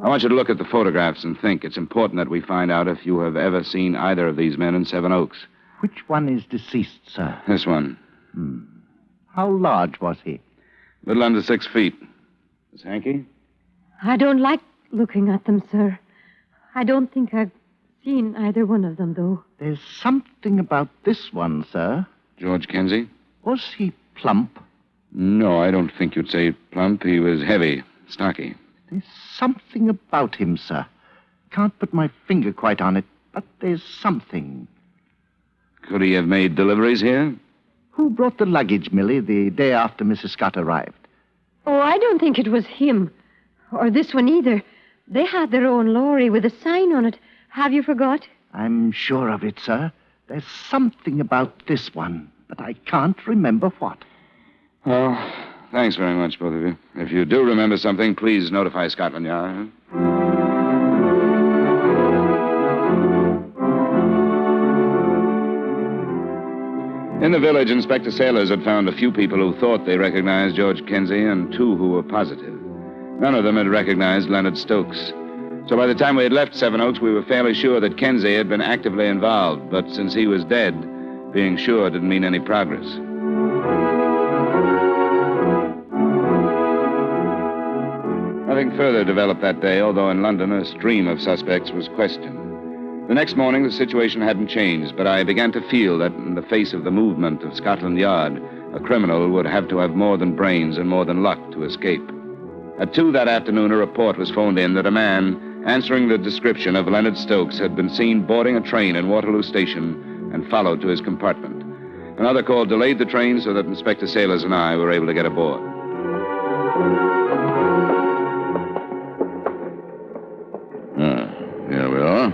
I want you to look at the photographs and think. It's important that we find out if you have ever seen either of these men in Seven Oaks. Which one is deceased, sir? This one. How large was he? A little under 6 feet. Miss Hankey? I don't like looking at them, sir. I don't think I've seen either one of them, though. There's something about this one, sir. George Kinsey? Was he plump? No, I don't think you'd say plump. He was heavy, stocky. There's something about him, sir. Can't put my finger quite on it, but there's something. Could he have made deliveries here? Who brought the luggage, Millie, the day after Mrs. Scott arrived? Oh, I don't think it was him. Or this one either. They had their own lorry with a sign on it. Have you forgot? I'm sure of it, sir. There's something about this one, but I can't remember what. Well, thanks very much, both of you. If you do remember something, please notify Scotland Yard. In the village, Inspector Sailors had found a few people who thought they recognized George Kinsey and 2 who were positive. None of them had recognized Leonard Stokes. So by the time we had left Seven Oaks, we were fairly sure that Kenzie had been actively involved. But since he was dead, being sure didn't mean any progress. Nothing further developed that day, although in London a stream of suspects was questioned. The next morning, the situation hadn't changed, but I began to feel that in the face of the movement of Scotland Yard, a criminal would have to have more than brains and more than luck to escape. At 2 that afternoon, a report was phoned in that a man answering the description of Leonard Stokes had been seen boarding a train in Waterloo Station and followed to his compartment. Another call delayed the train so that Inspector Sailors and I were able to get aboard. Here we are.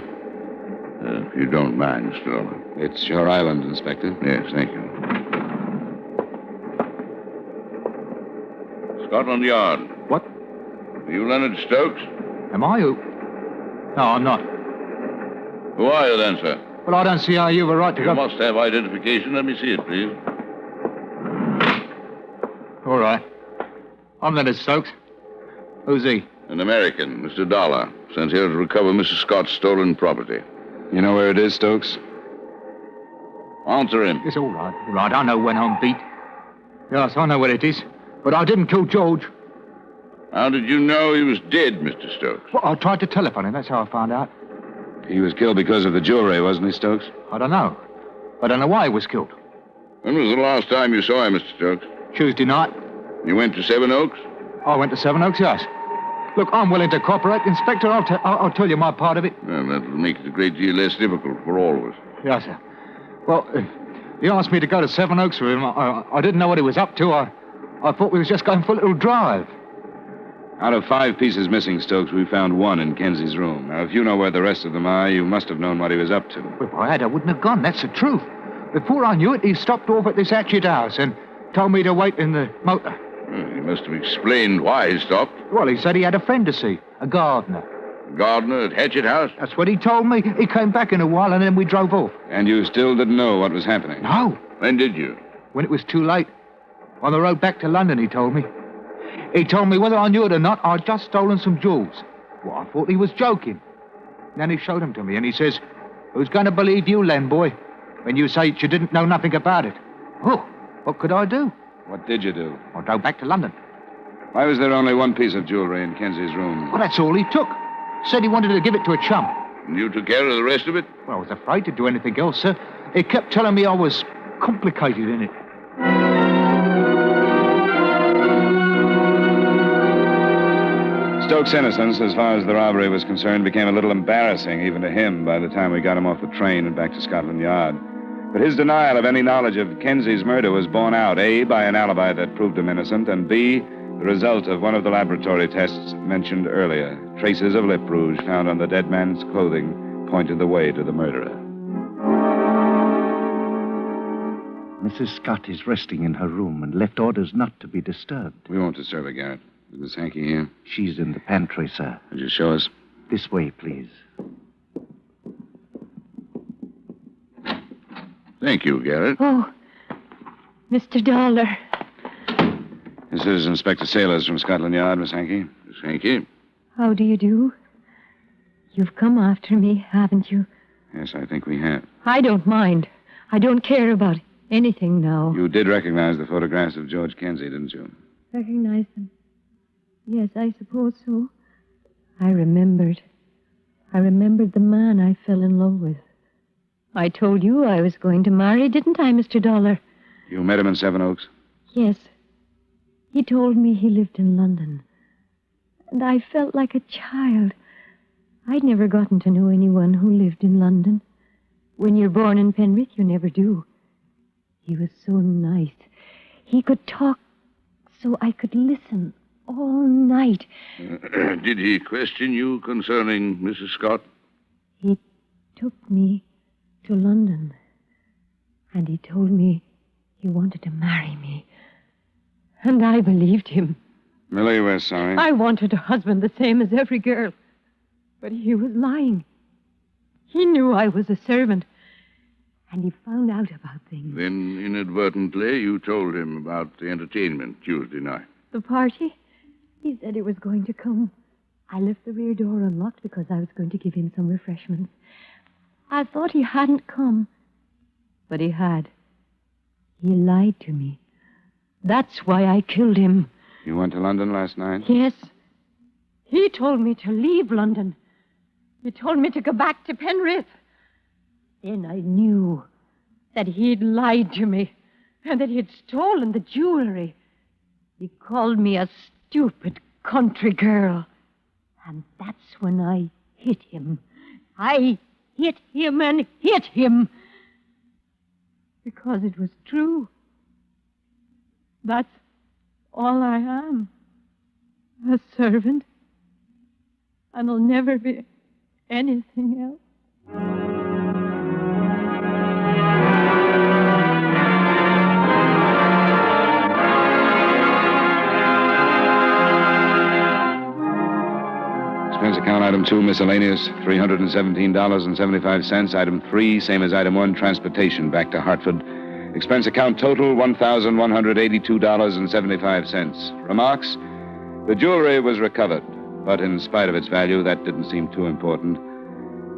If you don't mind, Mr. Dollar. It's your island, Inspector. Yes, thank you. Scotland Yard. What? Are you Leonard Stokes? Am I? Who? No, I'm not. Who are you then, sir? Well, I don't see how you have a right to You go... must have identification. Let me see it, please. All right. I'm Leonard Stokes. Who's he? An American, Mr. Dollar, sent here to recover Mrs. Scott's stolen property. You know where it is, Stokes? Answer him. It's all right. All right, I know when I'm beat. Yes, I know where it is. But I didn't kill George. How did you know he was dead, Mr. Stokes? Well, I tried to telephone him. That's how I found out. He was killed because of the jewelry, wasn't he, Stokes? I don't know. I don't know why he was killed. When was the last time you saw him, Mr. Stokes? Tuesday night. You went to Seven Oaks? I went to Seven Oaks, yes. Look, I'm willing to cooperate. Inspector, I'll tell you my part of it. Well, that will make it a great deal less difficult for all of us. Yes, sir. Well, he asked me to go to Seven Oaks with him. I didn't know what he was up to. I thought we was just going for a little drive. Out of 5 pieces missing, Stokes, we found 1 in Kenzie's room. Now, if you know where the rest of them are, you must have known what he was up to. Well, if I had, I wouldn't have gone. That's the truth. Before I knew it, he stopped off at this Hatchet House and told me to wait in the motor. He must have explained why he stopped. Well, he said he had a friend to see, a gardener. A gardener at Hatchet House? That's what he told me. He came back in a while, and then we drove off. And you still didn't know what was happening? No. When did you? When it was too late. On the road back to London, he told me. He told me whether I knew it or not, I'd just stolen some jewels. Well, I thought he was joking. Then he showed them to me, and he says, "Who's going to believe you, Len boy, when you say you didn't know nothing about it?" Oh, what could I do? What did you do? I drove back to London. Why was there only 1 piece of jewelry in Kenzie's room? Well, that's all he took. Said he wanted to give it to a chum. And you took care of the rest of it? Well, I was afraid to do anything else, sir. He kept telling me I was complicated in it. Stokes' innocence, as far as the robbery was concerned, became a little embarrassing even to him by the time we got him off the train and back to Scotland Yard. But his denial of any knowledge of Kenzie's murder was borne out, A, by an alibi that proved him innocent, and B, the result of one of the laboratory tests mentioned earlier. Traces of lip rouge found on the dead man's clothing pointed the way to the murderer. Mrs. Scott is resting in her room and left orders not to be disturbed. We won't disturb her, Garrett. Is Miss Hankey here? She's in the pantry, sir. Would you show us? This way, please. Thank you, Garrett. Oh, Mr. Dollar. This is Inspector Sailors from Scotland Yard, Miss Hankey. Miss Hankey? How do you do? You've come after me, haven't you? Yes, I think we have. I don't mind. I don't care about anything now. You did recognize the photographs of George Kenzie, didn't you? Recognize them? Yes, I suppose so. I remembered. I remembered the man I fell in love with. I told you I was going to marry, didn't I, Mr. Dollar? You met him in Seven Oaks? Yes. He told me he lived in London. And I felt like a child. I'd never gotten to know anyone who lived in London. When you're born in Penrith, you never do. He was so nice. He could talk so I could listen all night. Did he question you concerning Mrs. Scott? He took me to London. And he told me he wanted to marry me. And I believed him. Millie, we're sorry. I wanted a husband the same as every girl. But he was lying. He knew I was a servant. And he found out about things. Then, inadvertently, you told him about the entertainment Tuesday night. The party? He said he was going to come. I left the rear door unlocked because I was going to give him some refreshments. I thought he hadn't come, but he had. He lied to me. That's why I killed him. You went to London last night? Yes. He told me to leave London. He told me to go back to Penrith. Then I knew that he'd lied to me and that he'd stolen the jewelry. He called me a stupid country girl. And that's when I hit him. I hit him and hit him. Because it was true. That's all I am. A servant. And I'll never be anything else. Expense account item 2, miscellaneous, $317.75. Item 3, same as item 1, transportation back to Hartford. Expense account total, $1,182.75. Remarks? The jewelry was recovered, but in spite of its value, that didn't seem too important.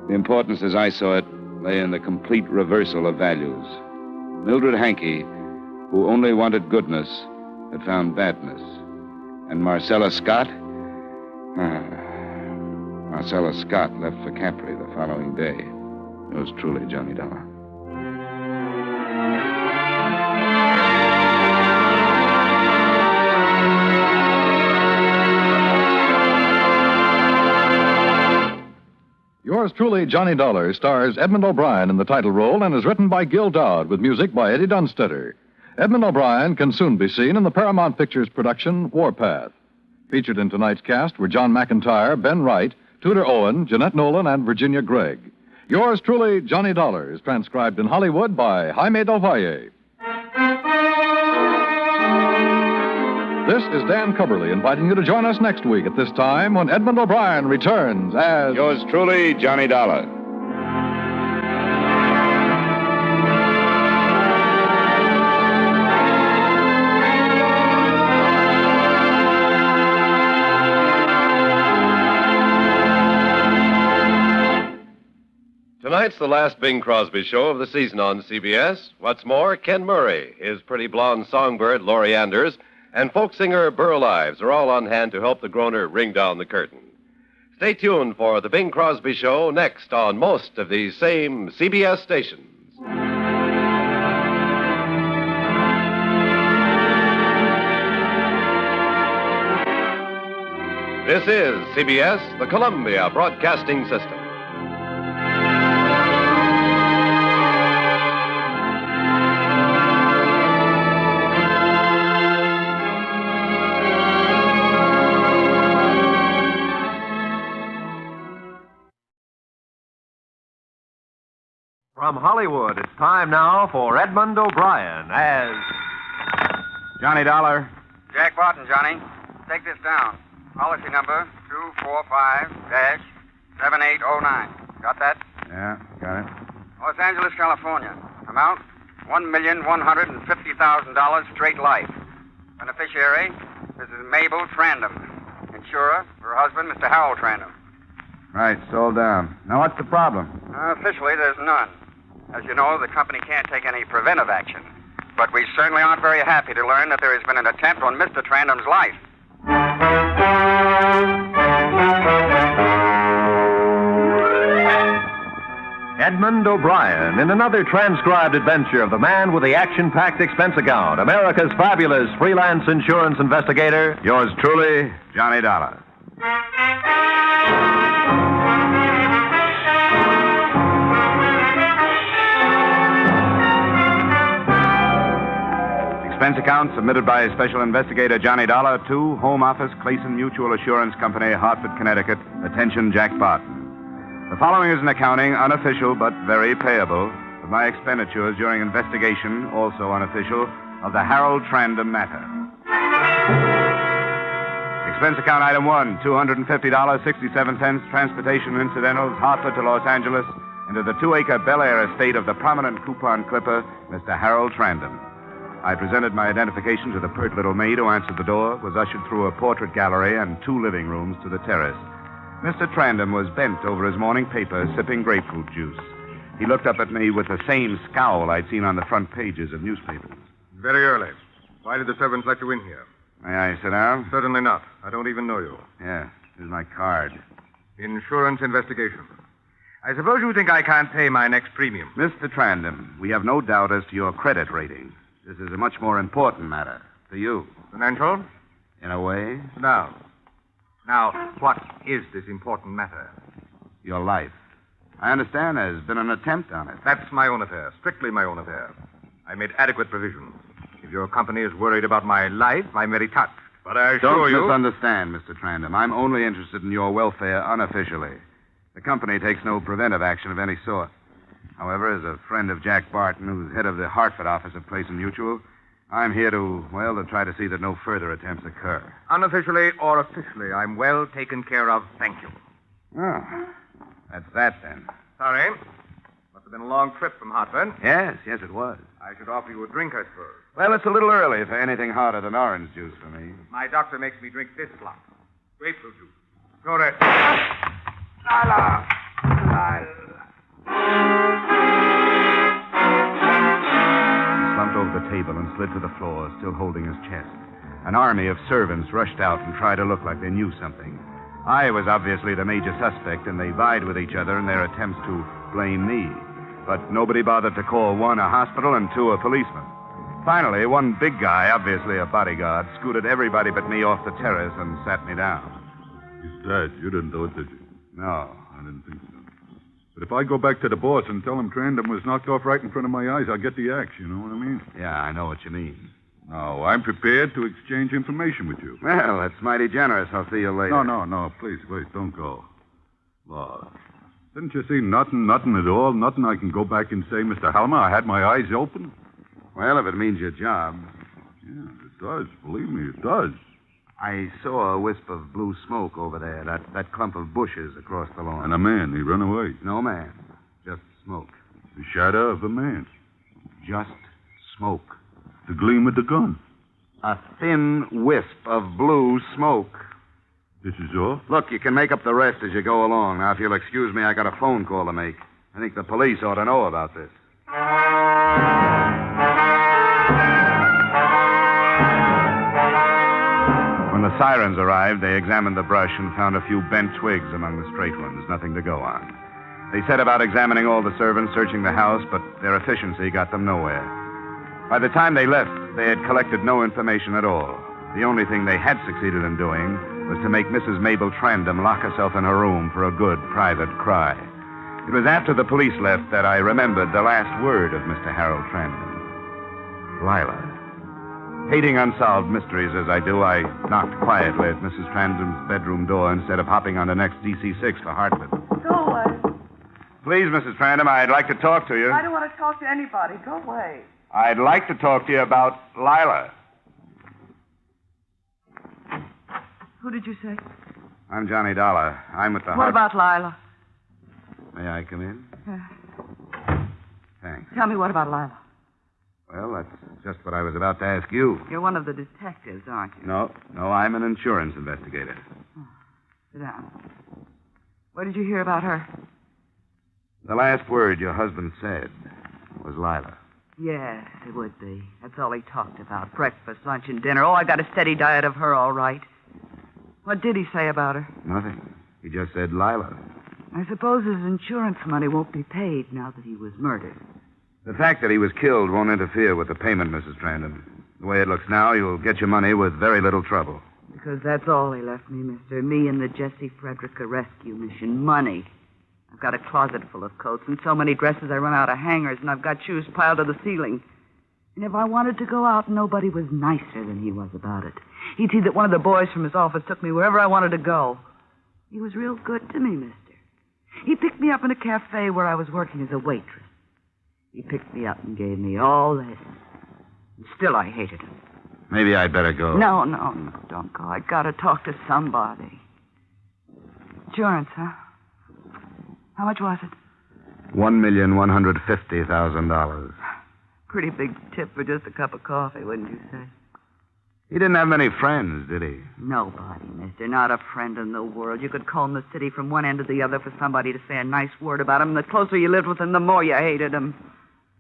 The importance, as I saw it, lay in the complete reversal of values. Mildred Hankey, who only wanted goodness, had found badness. And Marcella Scott? Marcella Scott left for Capri the following day. Yours truly, Johnny Dollar. Yours truly, Johnny Dollar, stars Edmond O'Brien in the title role and is written by Gil Doud with music by Eddie Dunstetter. Edmond O'Brien can soon be seen in the Paramount Pictures production Warpath. Featured in tonight's cast were John McIntyre, Ben Wright, Tudor Owen, Jeanette Nolan, and Virginia Gregg. Yours truly, Johnny Dollar, is transcribed in Hollywood by Jaime Del Valle. This is Dan Cubberly inviting you to join us next week at this time when Edmond O'Brien returns as... Yours truly, Johnny Dollar. Tonight's the last Bing Crosby show of the season on CBS. What's more, Ken Murray, his pretty blonde songbird, Laurie Anders, and folk singer Burl Ives are all on hand to help the groaner ring down the curtain. Stay tuned for the Bing Crosby Show next on most of these same CBS stations. This is CBS, the Columbia Broadcasting System. From Hollywood, it's time now for Edmond O'Brien as... Johnny Dollar. Jack Barton, Johnny. Take this down. Policy number 245-7809. Got that? Yeah, got it. Los Angeles, California. Amount, $1,150,000 straight life. Beneficiary, Mrs. Mabel Trandem. Insurer, her husband, Mr. Harold Trandem. Right, sold down. Now, what's the problem? Officially, there's none. As you know, the company can't take any preventive action. But we certainly aren't very happy to learn that there has been an attempt on Mr. Trandem's life. Edmond O'Brien in another transcribed adventure of the man with the action-packed expense account, America's fabulous freelance insurance investigator, yours truly, Johnny Dollar. Expense account submitted by Special Investigator Johnny Dollar to Home Office, Clayson Mutual Assurance Company, Hartford, Connecticut. Attention, Jack Barton. The following is an accounting, unofficial but very payable, of my expenditures during investigation, also unofficial, of the Harold Trandem Matter. Expense account item 1, $250.67, transportation incidentals, Hartford to Los Angeles, into the 2-acre Bel Air estate of the prominent coupon clipper, Mr. Harold Trandem. I presented my identification to the pert little maid who answered the door, was ushered through a portrait gallery and 2 living rooms to the terrace. Mr. Trandem was bent over his morning paper, sipping grapefruit juice. He looked up at me with the same scowl I'd seen on the front pages of newspapers. Very early. Why did the servants let you in here? May I sit down? Certainly not. I don't even know you. Yeah, here's my card. Insurance investigation. I suppose you think I can't pay my next premium. Mr. Trandem, we have no doubt as to your credit rating. This is a much more important matter to you. Financial? In a way. Now, what is this important matter? Your life. I understand there's been an attempt on it. That's my own affair. Strictly my own affair. I made adequate provisions. If your company is worried about my life, I'm very touched. But I assure you... Don't misunderstand, Mr. Trandem. I'm only interested in your welfare unofficially. The company takes no preventive action of any sort. However, as a friend of Jack Barton, who's head of the Hartford office of Place and Mutual, I'm here to try to see that no further attempts occur. Unofficially or officially, I'm well taken care of. Thank you. Oh, that's that then. Sorry. Must have been a long trip from Hartford. Yes, it was. I should offer you a drink, I suppose. Well, it's a little early for anything hotter than orange juice for me. My doctor makes me drink this lot. Grapefruit juice. Go there. Lila! He slumped over the table and slid to the floor, still holding his chest. An army of servants rushed out and tried to look like they knew something. I was obviously the major suspect, and they vied with each other in their attempts to blame me. But nobody bothered to call one a hospital and two a policeman. Finally, one big guy, obviously a bodyguard, scooted everybody but me off the terrace and sat me down. Besides, you didn't do it, did you? No. I didn't think so. But if I go back to the boss and tell him Trandem was knocked off right in front of my eyes, I'll get the axe, you know what I mean? Yeah, I know what you mean. No, I'm prepared to exchange information with you. Well, that's mighty generous. I'll see you later. No. Please, wait, don't go. Lord. Didn't you see nothing at all? Nothing I can go back and say, Mr. Halmer, I had my eyes open? Well, if it means your job. Yeah, it does. Believe me, it does. I saw a wisp of blue smoke over there, that clump of bushes across the lawn. And a man, he run away. No man, just smoke. The shadow of a man. Just smoke. The gleam of the gun. A thin wisp of blue smoke. This is all? Look, you can make up the rest as you go along. Now, if you'll excuse me, I got a phone call to make. I think the police ought to know about this. When the sirens arrived, they examined the brush and found a few bent twigs among the straight ones, nothing to go on. They set about examining all the servants, searching the house, but their efficiency got them nowhere. By the time they left, they had collected no information at all. The only thing they had succeeded in doing was to make Mrs. Mabel Trandem lock herself in her room for a good private cry. It was after the police left that I remembered the last word of Mr. Harold Trandem. Lila. Hating unsolved mysteries as I do, I knocked quietly at Mrs. Trandem's bedroom door instead of hopping on the next DC-6 for Hartford. Go away. Please, Mrs. Trandem, I'd like to talk to you. I don't want to talk to anybody. Go away. I'd like to talk to you about Lila. Who did you say? I'm Johnny Dollar. I'm with the What about Lila? May I come in? Thanks. Tell me what about Lila? Well, that's just what I was about to ask you. You're one of the detectives, aren't you? No, I'm an insurance investigator. Sit down. What did you hear about her? The last word your husband said was Lila. Yes, it would be. That's all he talked about. Breakfast, lunch, and dinner. Oh, I got a steady diet of her, all right. What did he say about her? Nothing. He just said Lila. I suppose his insurance money won't be paid now that he was murdered. The fact that he was killed won't interfere with the payment, Mrs. Trandem. The way it looks now, you'll get your money with very little trouble. Because that's all he left me, mister. Me and the Jessie Frederica rescue mission. Money. I've got a closet full of coats and so many dresses I run out of hangers, and I've got shoes piled to the ceiling. And if I wanted to go out, nobody was nicer than he was about it. He'd see that one of the boys from his office took me wherever I wanted to go. He was real good to me, mister. He picked me up in a cafe where I was working as a waitress. He picked me up and gave me all this. And still, I hated him. Maybe I'd better go. No, don't go. I gotta talk to somebody. Insurance, huh? How much was it? $1,150,000. Pretty big tip for just a cup of coffee, wouldn't you say? He didn't have many friends, did he? Nobody, mister. Not a friend in the world. You could comb the city from one end to the other for somebody to say a nice word about him. The closer you lived with him, the more you hated him.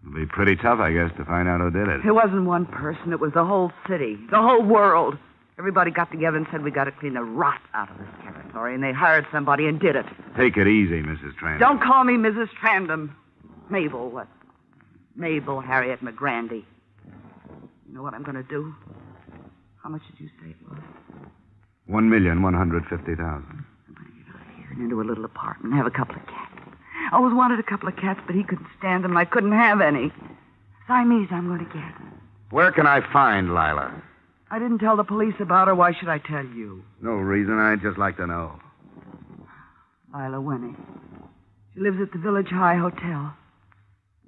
It'll be pretty tough, I guess, to find out who did it. It wasn't one person. It was the whole city, the whole world. Everybody got together and said we got to clean the rot out of this territory, and they hired somebody and did it. Take it easy, Mrs. Trandem. Don't call me Mrs. Trandem. Mabel, what? Mabel Harriet McGrandy. You know what I'm going to do? How much did you say it was? $1,150,000. And into a little apartment, have a couple of cats. I always wanted a couple of cats, but he couldn't stand them. I couldn't have any. Siamese I'm going to get. Where can I find Lila? I didn't tell the police about her. Why should I tell you? No reason. I'd just like to know. Lila Winnie. She lives at the Village High Hotel.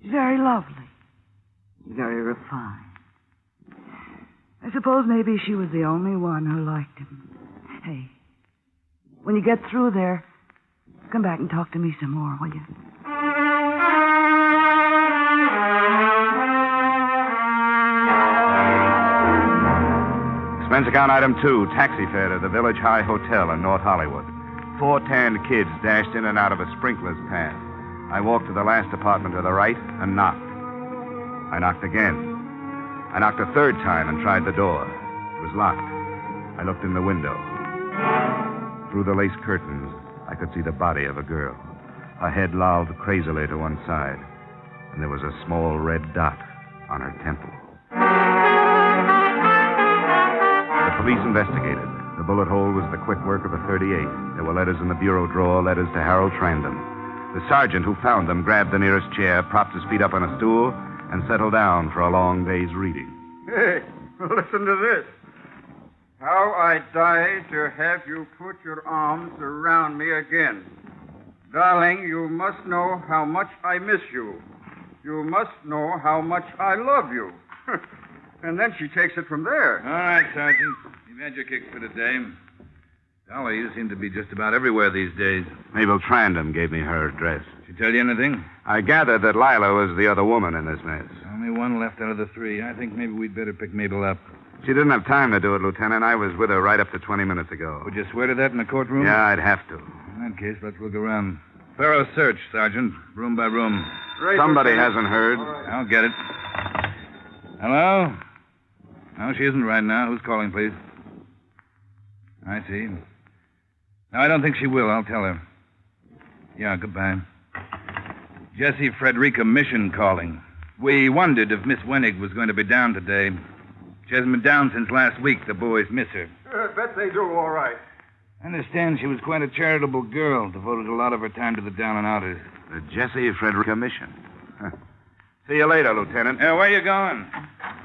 She's very lovely. Very refined. I suppose maybe she was the only one who liked him. Hey, when you get through there, come back and talk to me some more, will you? Expense account item 2, taxi fare to the Village High Hotel in North Hollywood. 4 tanned kids dashed in and out of a sprinkler's path. I walked to the last apartment to the right and knocked. I knocked again. I knocked a third time and tried the door. It was locked. I looked in the window. Through the lace curtains, I could see the body of a girl. Her head lolled crazily to one side, and there was a small red dot on her temple. The police investigated. The bullet hole was the quick work of a .38. There were letters in the bureau drawer, letters to Harold Trandem. The sergeant who found them grabbed the nearest chair, propped his feet up on a stool, and settled down for a long day's reading. Hey, listen to this. How I die to have you put your arms around me again. Darling, you must know how much I miss you. You must know how much I love you. And then she takes it from there. All right, Sergeant. You've had your kicks for today. Dolly, you seem to be just about everywhere these days. Mabel Trandem gave me her address. Did she tell you anything? I gathered that Lila was the other woman in this mess. Only one left out of the 3. I think maybe we'd better pick Mabel up. She didn't have time to do it, Lieutenant. I was with her right up to 20 minutes ago. Would you swear to that in the courtroom? Yeah, I'd have to. In that case, let's look around. Thorough search, Sergeant. Room by room. Somebody hasn't heard. I'll get it. Hello? No, she isn't right now. Who's calling, please? I see. No, I don't think she will. I'll tell her. Yeah, goodbye. Jessie Frederica Mission calling. We wondered if Miss Wenig was going to be down today. She hasn't been down since last week. The boys miss her. I bet they do all right. I understand she was quite a charitable girl, devoted a lot of her time to the down and outers. The Jessie Frederica Mission. Huh. See you later, Lieutenant. Where are you going?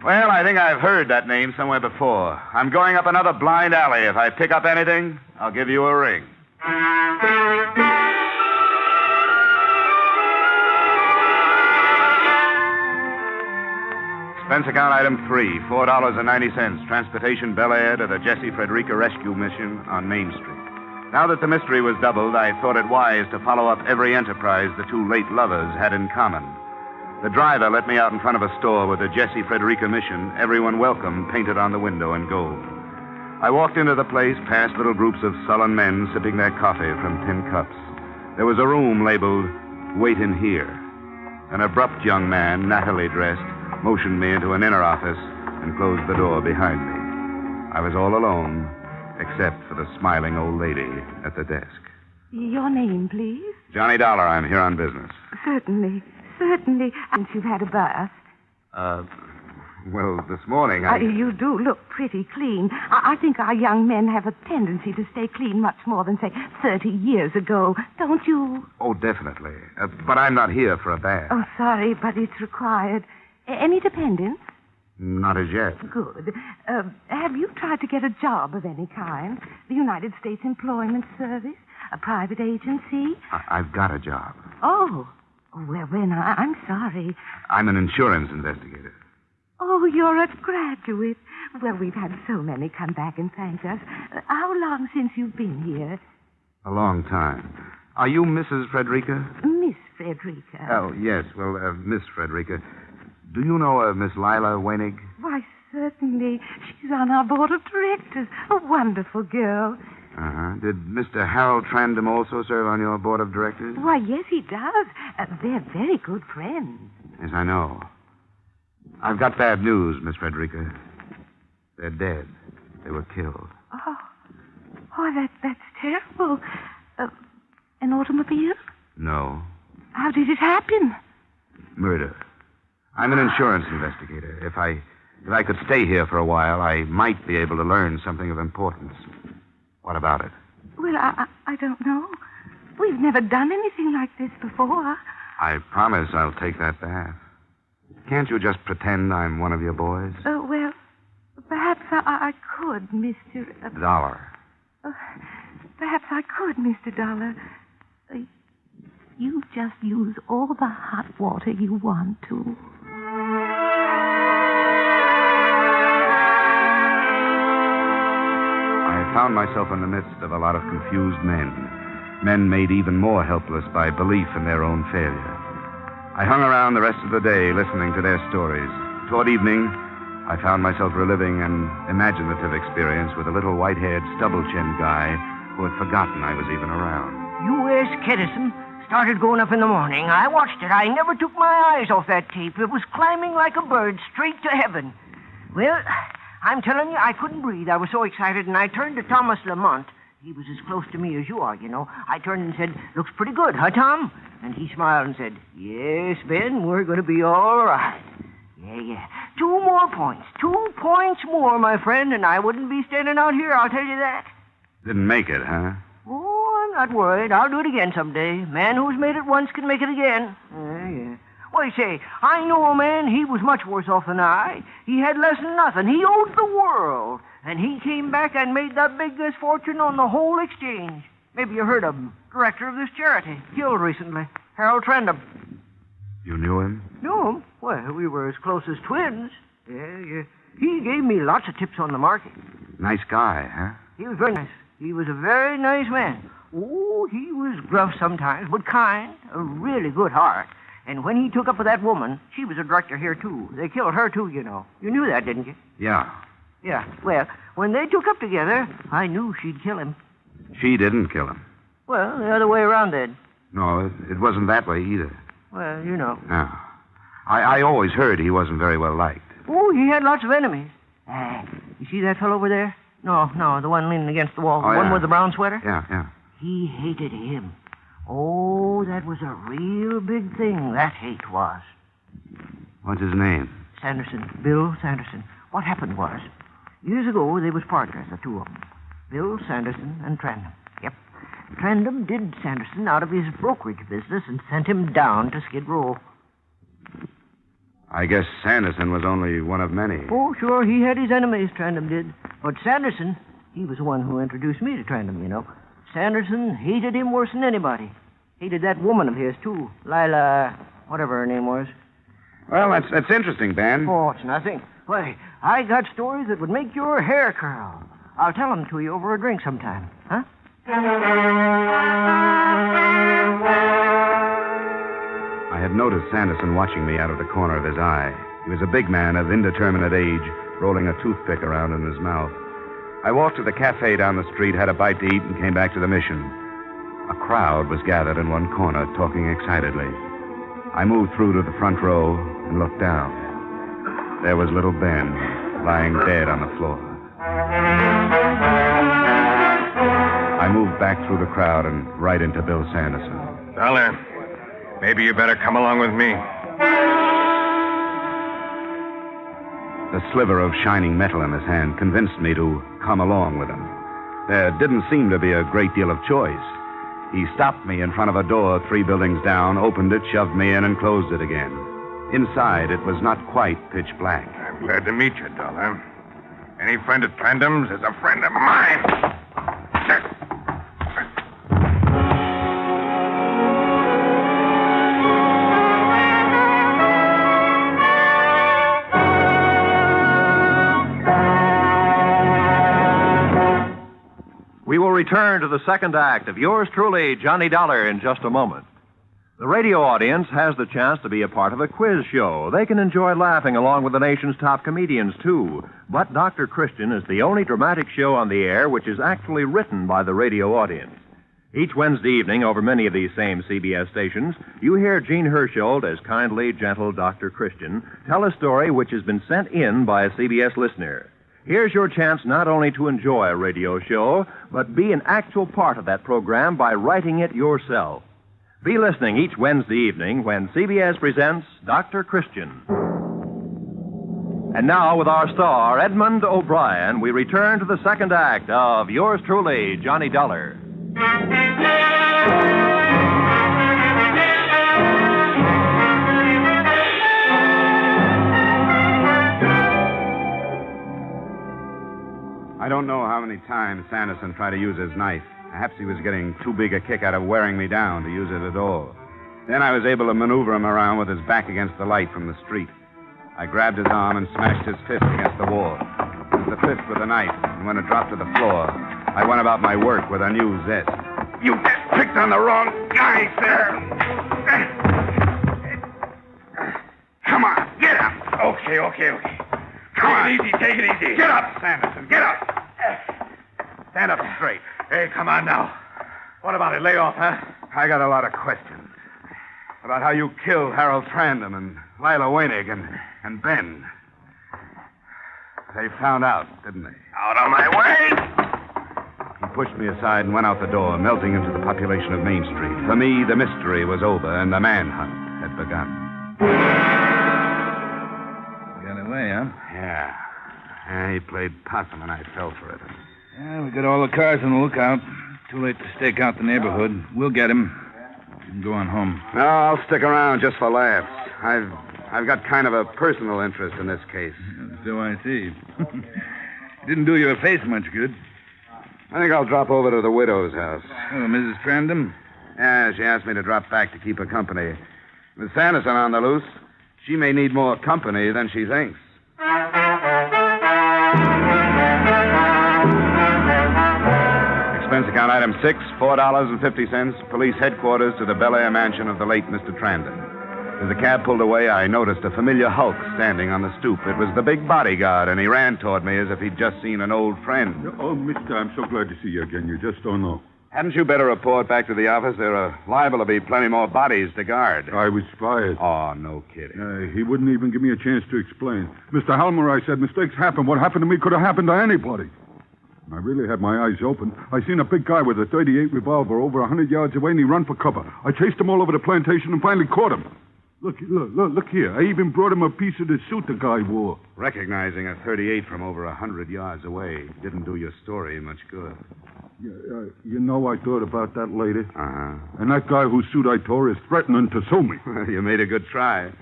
Well, I think I've heard that name somewhere before. I'm going up another blind alley. If I pick up anything, I'll give you a ring. Expense account item 3, $4.90. Transportation Bel Air to the Jessie Frederica Rescue Mission on Main Street. Now that the mystery was doubled, I thought it wise to follow up every enterprise the 2 late lovers had in common. The driver let me out in front of a store with the Jessie Frederica Mission, everyone welcome, painted on the window in gold. I walked into the place past little groups of sullen men sipping their coffee from tin cups. There was a room labeled, Wait in Here. An abrupt young man, nattily dressed, motioned me into an inner office and closed the door behind me. I was all alone, except for the smiling old lady at the desk. Your name, please? Johnny Dollar, I'm here on business. Certainly. And you've had a bath. Well, this morning You do look pretty clean. I think our young men have a tendency to stay clean much more than, say, 30 years ago. Don't you? Oh, definitely. But I'm not here for a bath. Oh, sorry, but it's required. Any dependents? Not as yet. Good. Have you tried to get a job of any kind? The United States Employment Service? A private agency? I've got a job. Oh. Well, then, I'm sorry. I'm an insurance investigator. Oh, you're a graduate. Well, we've had so many come back and thank us. How long since you've been here? A long time. Are you Mrs. Frederica? Miss Frederica. Oh, yes. Well, Miss Frederica. Do you know Miss Lila Wenig? Why, certainly. She's on our board of directors. A wonderful girl. Uh-huh. Did Mr. Harold Trandem also serve on your board of directors? Why, yes, he does. They're very good friends. Yes, I know. I've got bad news, Miss Frederica. They're dead. They were killed. Oh, that's terrible. An automobile? No. How did it happen? Murder. I'm an insurance investigator. If I could stay here for a while, I might be able to learn something of importance. What about it? Well, I don't know. We've never done anything like this before. I promise I'll take that bath. Can't you just pretend I'm one of your boys? Well, perhaps I could, Mr. Dollar. Perhaps I could, Mr. Dollar. You just use all the hot water you want to. I found myself in the midst of a lot of confused men. Men made even more helpless by belief in their own failure. I hung around the rest of the day listening to their stories. Toward evening, I found myself reliving an imaginative experience with a little white-haired, stubble-chinned guy who had forgotten I was even around. U.S. Kedison started going up in the morning. I watched it. I never took my eyes off that tape. It was climbing like a bird straight to heaven. Well, I'm telling you, I couldn't breathe. I was so excited, and I turned to Thomas Lamont. He was as close to me as you are, you know. I turned and said, "Looks pretty good, huh, Tom?" And he smiled and said, "Yes, Ben, we're going to be all right." Yeah. 2 more points. 2 points more, my friend, and I wouldn't be standing out here, I'll tell you that. Didn't make it, huh? Oh, I'm not worried. I'll do it again someday. Man who's made it once can make it again. Yeah. Well, you say, I know a man, he was much worse off than I. He had less than nothing. He owed the world. And he came back and made the biggest fortune on the whole exchange. Maybe you heard of him. Director of this charity. Killed recently. Harold Trandem. You knew him? Knew him? Well, we were as close as twins. Yeah. He gave me lots of tips on the market. Nice guy, huh? He was very nice. He was a very nice man. Oh, he was gruff sometimes, but kind. A really good heart. And when he took up with that woman, she was a director here, too. They killed her, too, you know. You knew that, didn't you? Yeah. Yeah. Well, when they took up together, I knew she'd kill him. She didn't kill him. Well, the other way around, then. No, it wasn't that way either. Well, you know. No. I always heard he wasn't very well liked. Oh, he had lots of enemies. You see that fellow over there? No, the one leaning against the wall. The one with the brown sweater? Yeah. He hated him. Oh, that was a real big thing, that hate was. What's his name? Sanderson. Bill Sanderson. What happened was, years ago, they was partners, the two of them. Bill Sanderson and Trandem. Yep. Trandem did Sanderson out of his brokerage business and sent him down to Skid Row. I guess Sanderson was only one of many. Oh, sure, he had his enemies, Trandem did. But Sanderson, he was the one who introduced me to Trandem, you know. Sanderson hated him worse than anybody. Hated that woman of his, too. Lila, whatever her name was. Well, that's interesting, Ben. Oh, it's nothing. Why, I got stories that would make your hair curl. I'll tell them to you over a drink sometime, huh? I had noticed Sanderson watching me out of the corner of his eye. He was a big man of indeterminate age, rolling a toothpick around in his mouth. I walked to the cafe down the street, had a bite to eat, and came back to the mission. A crowd was gathered in one corner, talking excitedly. I moved through to the front row and looked down. There was little Ben, lying dead on the floor. I moved back through the crowd and right into Bill Sanderson. Dollar, maybe you better come along with me. The sliver of shining metal in his hand convinced me to come along with him. There didn't seem to be a great deal of choice. He stopped me in front of a door 3 buildings down, opened it, shoved me in, and closed it again. Inside, it was not quite pitch black. I'm glad to meet you, Dollar. Any friend of Trandem's is a friend of mine. We will return to the second act of yours truly, Johnny Dollar, in just a moment. The radio audience has the chance to be a part of a quiz show. They can enjoy laughing along with the nation's top comedians, too. But Dr. Christian is the only dramatic show on the air which is actually written by the radio audience. Each Wednesday evening, over many of these same CBS stations, you hear Gene Hersholt as kindly, gentle Dr. Christian tell a story which has been sent in by a CBS listener. Here's your chance not only to enjoy a radio show, but be an actual part of that program by writing it yourself. Be listening each Wednesday evening when CBS presents Dr. Christian. And now, with our star, Edmond O'Brien, we return to the second act of Yours Truly, Johnny Dollar. I don't know how many times Sanderson tried to use his knife. Perhaps he was getting too big a kick out of wearing me down to use it at all. Then I was able to maneuver him around with his back against the light from the street. I grabbed his arm and smashed his fist against the wall. It was the fist with the knife, and when it dropped to the floor, I went about my work with a new zest. You picked on the wrong guy, sir. Come on, get up. Okay. Come on. Take it easy. Get up, Sanderson. Get up. Stand up straight. Hey, come on now. What about it? Lay off, huh? I got a lot of questions. About how you killed Harold Trandem and Lila Wenig and Ben. They found out, didn't they? Out of my way! He pushed me aside and went out the door, melting into the population of Main Street. For me, the mystery was over and the manhunt had begun. Got away, huh? Yeah. He played possum and I fell for it. Yeah, we got all the cars on the lookout. Too late to stake out the neighborhood. We'll get him. You can go on home. No, I'll stick around just for laughs. I've got kind of a personal interest in this case. So I see. Didn't do your face much good. I think I'll drop over to the widow's house. Oh, Mrs. Trandem? Yeah, she asked me to drop back to keep her company. With Sanderson on the loose, she may need more company than she thinks. Expense account item 6, $4.50, police headquarters to the Bel Air mansion of the late Mr. Trandem. As the cab pulled away, I noticed a familiar hulk standing on the stoop. It was the big bodyguard, and he ran toward me as if he'd just seen an old friend. Oh, mister, I'm so glad to see you again. You just don't know. Hadn't you better report back to the office? There are liable to be plenty more bodies to guard. I was fired. Oh, no kidding. He wouldn't even give me a chance to explain. Mr. Halmer, I said, mistakes happen. What happened to me could have happened to anybody. I really had my eyes open. I seen a big guy with a .38 revolver over 100 yards away, and he run for cover. I chased him all over the plantation and finally caught him. Look here. I even brought him a piece of the suit the guy wore. Recognizing a .38 from over 100 yards away didn't do your story much good. Yeah, you know, I thought about that later. Uh-huh. And that guy whose suit I tore is threatening to sue me. You made a good try.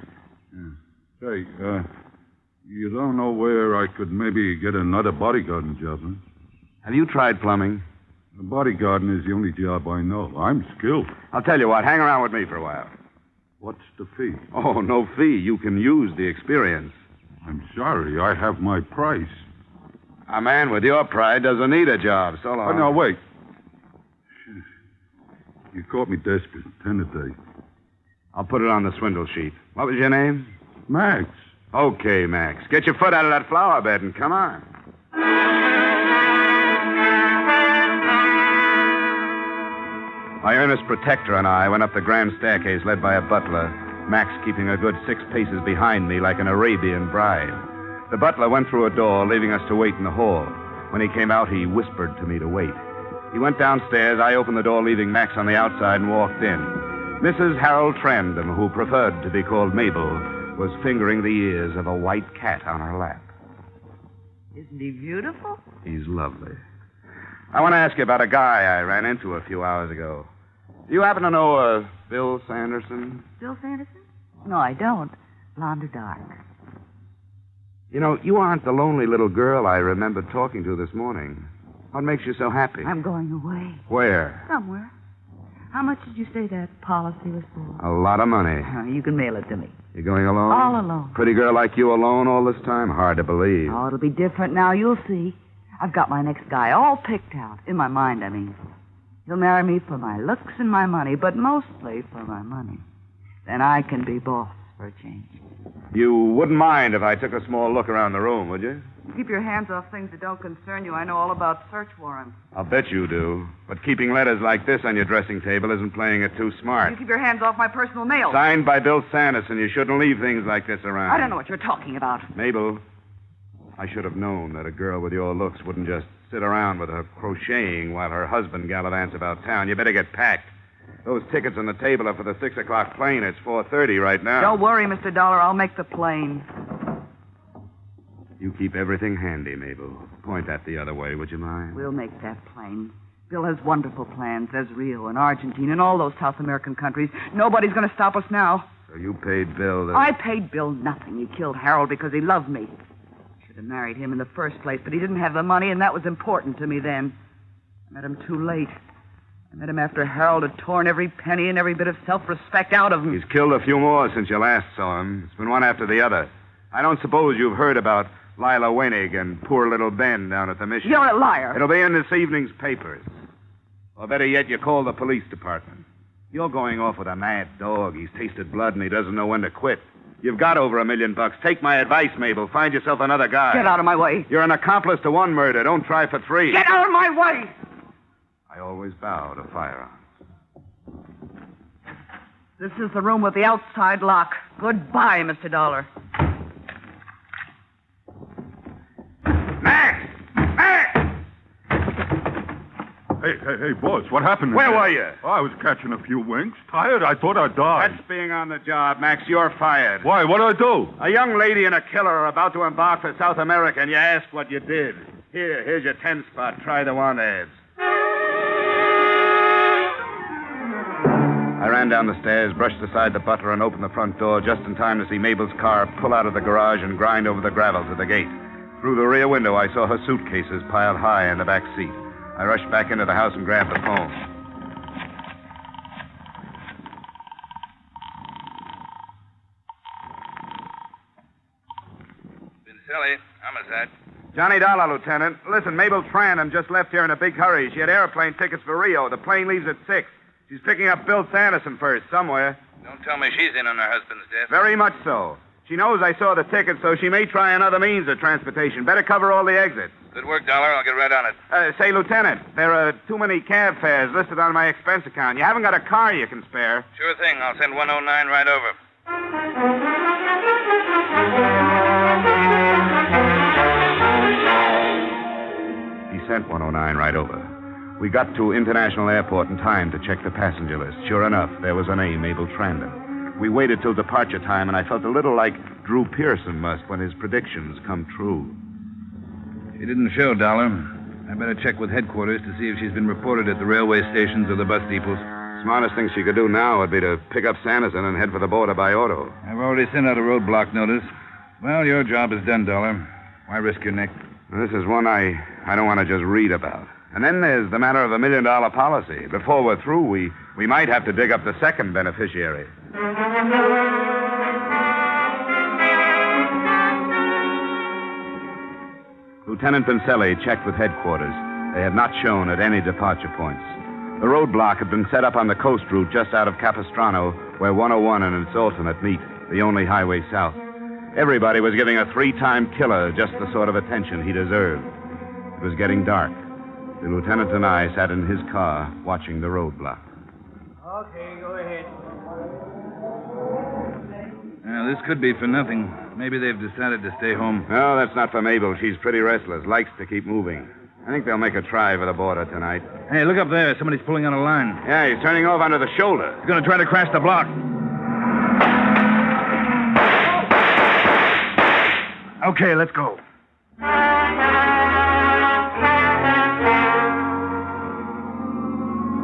Yeah. Say, you don't know where I could maybe get another bodyguarding job, huh? Have you tried plumbing? Bodyguarding is the only job I know. I'm skilled. I'll tell you what. Hang around with me for a while. What's the fee? Oh, no fee. You can use the experience. I'm sorry. I have my price. A man with your pride doesn't need a job. So long. Oh, no, wait. You caught me desperate. 10 a day. I'll put it on the swindle sheet. What was your name? Max. Okay, Max. Get your foot out of that flower bed and come on. My earnest protector and I went up the grand staircase led by a butler, Max keeping a good 6 paces behind me like an Arabian bride. The butler went through a door, leaving us to wait in the hall. When he came out, he whispered to me to wait. He went downstairs, I opened the door, leaving Max on the outside, and walked in. Mrs. Harold Trandem, who preferred to be called Mabel, was fingering the ears of a white cat on her lap. Isn't he beautiful? He's lovely. I want to ask you about a guy I ran into a few hours ago. Do you happen to know Bill Sanderson? Bill Sanderson? No, I don't. Blonde or dark? You know, you aren't the lonely little girl I remember talking to this morning. What makes you so happy? I'm going away. Where? Somewhere. How much did you say that policy was for? A lot of money. You can mail it to me. You going alone? All alone. Pretty girl like you alone all this time? Hard to believe. Oh, it'll be different now. You'll see. I've got my next guy all picked out. In my mind, I mean. He'll marry me for my looks and my money, but mostly for my money. Then I can be boss for a change. You wouldn't mind if I took a small look around the room, would you? Keep your hands off things that don't concern you. I know all about search warrants. I'll bet you do. But keeping letters like this on your dressing table isn't playing it too smart. You keep your hands off my personal mail. Signed by Bill Sanderson. You shouldn't leave things like this around. I don't know what you're talking about. Mabel, I should have known that a girl with your looks wouldn't just sit around with her crocheting while her husband gallivants about town. You better get packed. Those tickets on the table are for the 6 o'clock plane. It's 4:30 right now. Don't worry, Mr. Dollar. I'll make the plane. You keep everything handy, Mabel. Point that the other way, would you mind? We'll make that plane. Bill has wonderful plans. There's Rio and Argentina and all those South American countries. Nobody's going to stop us now. So you paid Bill the... I paid Bill nothing. He killed Harold because he loved me. Should have married him in the first place, but he didn't have the money, and that was important to me then. I met him too late. I met him after Harold had torn every penny and every bit of self-respect out of him. He's killed a few more since you last saw him. It's been one after the other. I don't suppose you've heard about Lila Wenig and poor little Ben down at the mission. You're a liar. It'll be in this evening's papers. Or better yet, you call the police department. You're going off with a mad dog. He's tasted blood and he doesn't know when to quit. You've got over $1 million. Take my advice, Mabel. Find yourself another guy. Get out of my way. You're an accomplice to one murder. Don't try for 3. Get out of my way! I always bow to firearms. This is the room with the outside lock. Goodbye, Mr. Dollar. Hey, boss, what happened? Where were you? Oh, I was catching a few winks. Tired, I thought I'd die. That's being on the job, Max. You're fired. Why? What'd I do? A young lady and a killer are about to embark for South America, and you asked what you did. Here's your 10 spot. Try the want ads. I ran down the stairs, brushed aside the butler, and opened the front door just in time to see Mabel's car pull out of the garage and grind over the gravel to the gate. Through the rear window, I saw her suitcases piled high in the back seat. I rushed back into the house and grabbed the phone. Vincelli, homicide. Johnny Dollar, Lieutenant. Listen, Mabel Trandem just left here in a big hurry. She had airplane tickets for Rio. The plane leaves at 6. She's picking up Bill Sanderson first, somewhere. Don't tell me she's in on her husband's death. Very much so. She knows I saw the tickets, so she may try another means of transportation. Better cover all the exits. Good work, Dollar. I'll get right on it. Say, Lieutenant, there are too many cab fares listed on my expense account. You haven't got a car you can spare. Sure thing. I'll send 109 right over. He sent 109 right over. We got to International Airport in time to check the passenger list. Sure enough, there was a name, Mabel Trandem. We waited till departure time, and I felt a little like Drew Pearson must when his predictions come true. She didn't show, Dollar. I better check with headquarters to see if she's been reported at the railway stations or the bus depots. Smartest thing she could do now would be to pick up Sanderson and head for the border by auto. I've already sent out a roadblock notice. Well, your job is done, Dollar. Why risk your neck? This is one I don't want to just read about. And then there's the matter of $1 million policy. Before we're through, we might have to dig up the second beneficiary. Lieutenant Vincelli checked with headquarters. They had not shown at any departure points. The roadblock had been set up on the coast route just out of Capistrano, where 101 and its alternate meet, the only highway south. Everybody was giving a 3-time killer just the sort of attention he deserved. It was getting dark. The lieutenant and I sat in his car watching the roadblock. Okay, go ahead. This could be for nothing. Maybe they've decided to stay home. No, that's not for Mabel. She's pretty restless, likes to keep moving. I think they'll make a try for the border tonight. Hey, look up there. Somebody's pulling on a line. Yeah, he's turning off onto the shoulder. He's going to try to crash the block. Okay, let's go.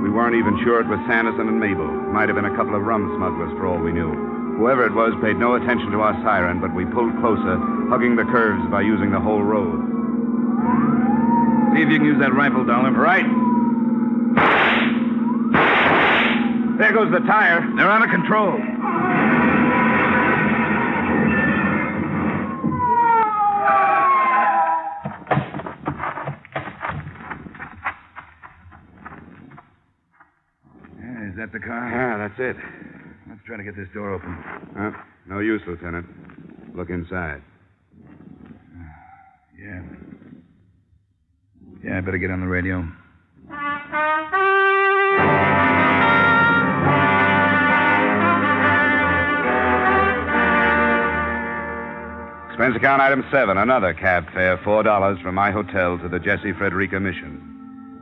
We weren't even sure it was Sanderson and Mabel. Might have been a couple of rum smugglers for all we knew. Whoever it was paid no attention to our siren, but we pulled closer, hugging the curves by using the whole road. See if you can use that rifle, Dollar. Right. There goes the tire. They're out of control. that's it. Let's try to get this door open. No use, Lieutenant. Look inside. Yeah. Yeah, I better get on the radio. Expense account item 7, another cab fare, $4 from my hotel to the Jesse Frederica mission.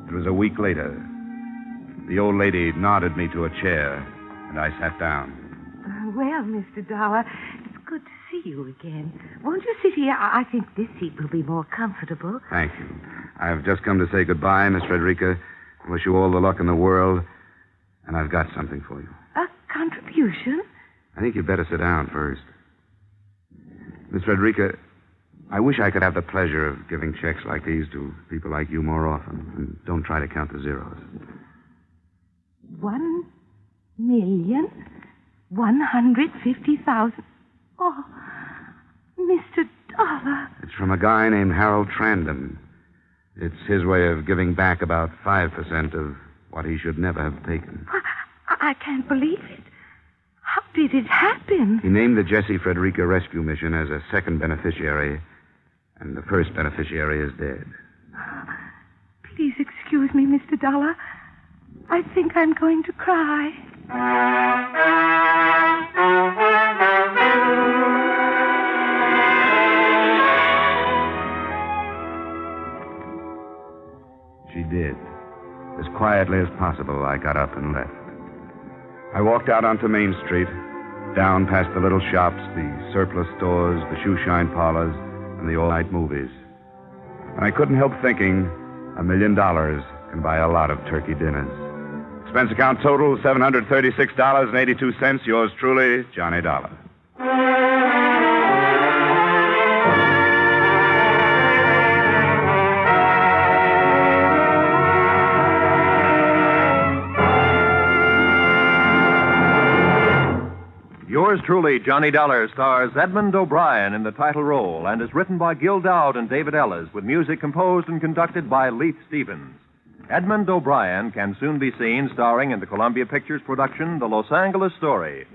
It was a week later. The old lady nodded me to a chair, and I sat down. Well, Mr. Dollar, it's good to see you again. Won't you sit here? I think this seat will be more comfortable. Thank you. I've just come to say goodbye, Miss Frederica. I wish you all the luck in the world, and I've got something for you. A contribution? I think you'd better sit down first. Miss Frederica, I wish I could have the pleasure of giving checks like these to people like you more often. And don't try to count the zeros. 1,150,000. Oh, Mr. Dollar. It's from a guy named Harold Trandem. It's his way of giving back about 5% of what he should never have taken. I can't believe it. How did it happen? He named the Jesse Frederica Rescue Mission as a second beneficiary, and the first beneficiary is dead. Please excuse me, Mr. Dollar. I think I'm going to cry. She did. As quietly as possible, I got up and left. I walked out onto Main Street, down past the little shops, the surplus stores, the shoe-shine parlors, and the all-night movies. And I couldn't help thinking, $1 million can buy a lot of turkey dinners. Expense account total, $736.82. Yours truly, Johnny Dollar. Yours truly, Johnny Dollar, stars Edmond O'Brien in the title role and is written by Gil Dowd and David Ellis, with music composed and conducted by Leith Stevens. Edmond O'Brien can soon be seen starring in the Columbia Pictures production, The Los Angeles Story.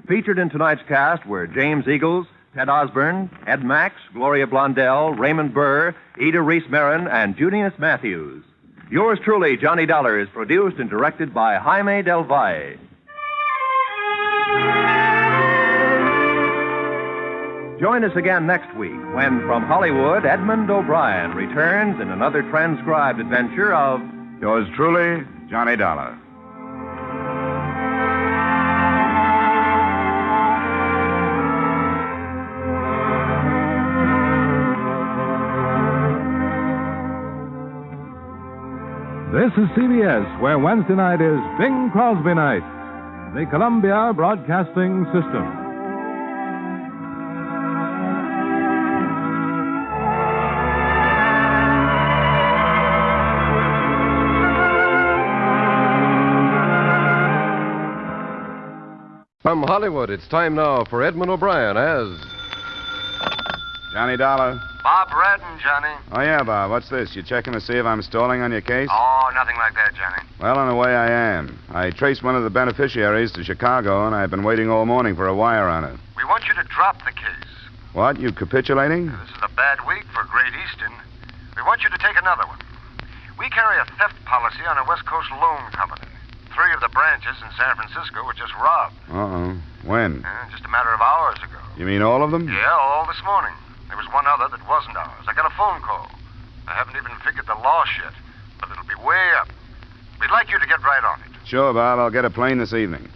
Featured in tonight's cast were James Eagles, Ted Osborne, Ed Max, Gloria Blondell, Raymond Burr, Ida Reese-Marin, and Junius Matthews. Yours truly, Johnny Dollar, is produced and directed by Jaime Del Valle. Join us again next week when, from Hollywood, Edmond O'Brien returns in another transcribed adventure of... Yours truly, Johnny Dollar. This is CBS, where Wednesday night is Bing Crosby night. The Columbia Broadcasting System. From Hollywood, it's time now for Edmond O'Brien as... Johnny Dollar. Bob Redden, Johnny. Oh, yeah, Bob. What's this? You checking to see if I'm stalling on your case? Oh, nothing like that, Johnny. Well, in a way, I am. I traced one of the beneficiaries to Chicago, and I've been waiting all morning for a wire on it. We want you to drop the case. What? You capitulating? This is a bad week for Great Eastern. We want you to take another one. We carry a theft policy on a West Coast loan company. 3 of the branches in San Francisco were just robbed. Uh-oh. When? Just a matter of hours ago. You mean all of them? Yeah, all this morning. There was one other that wasn't ours. I got a phone call. I haven't even figured the loss yet, but it'll be way up. We'd like you to get right on it. Sure, Bob. I'll get a plane this evening.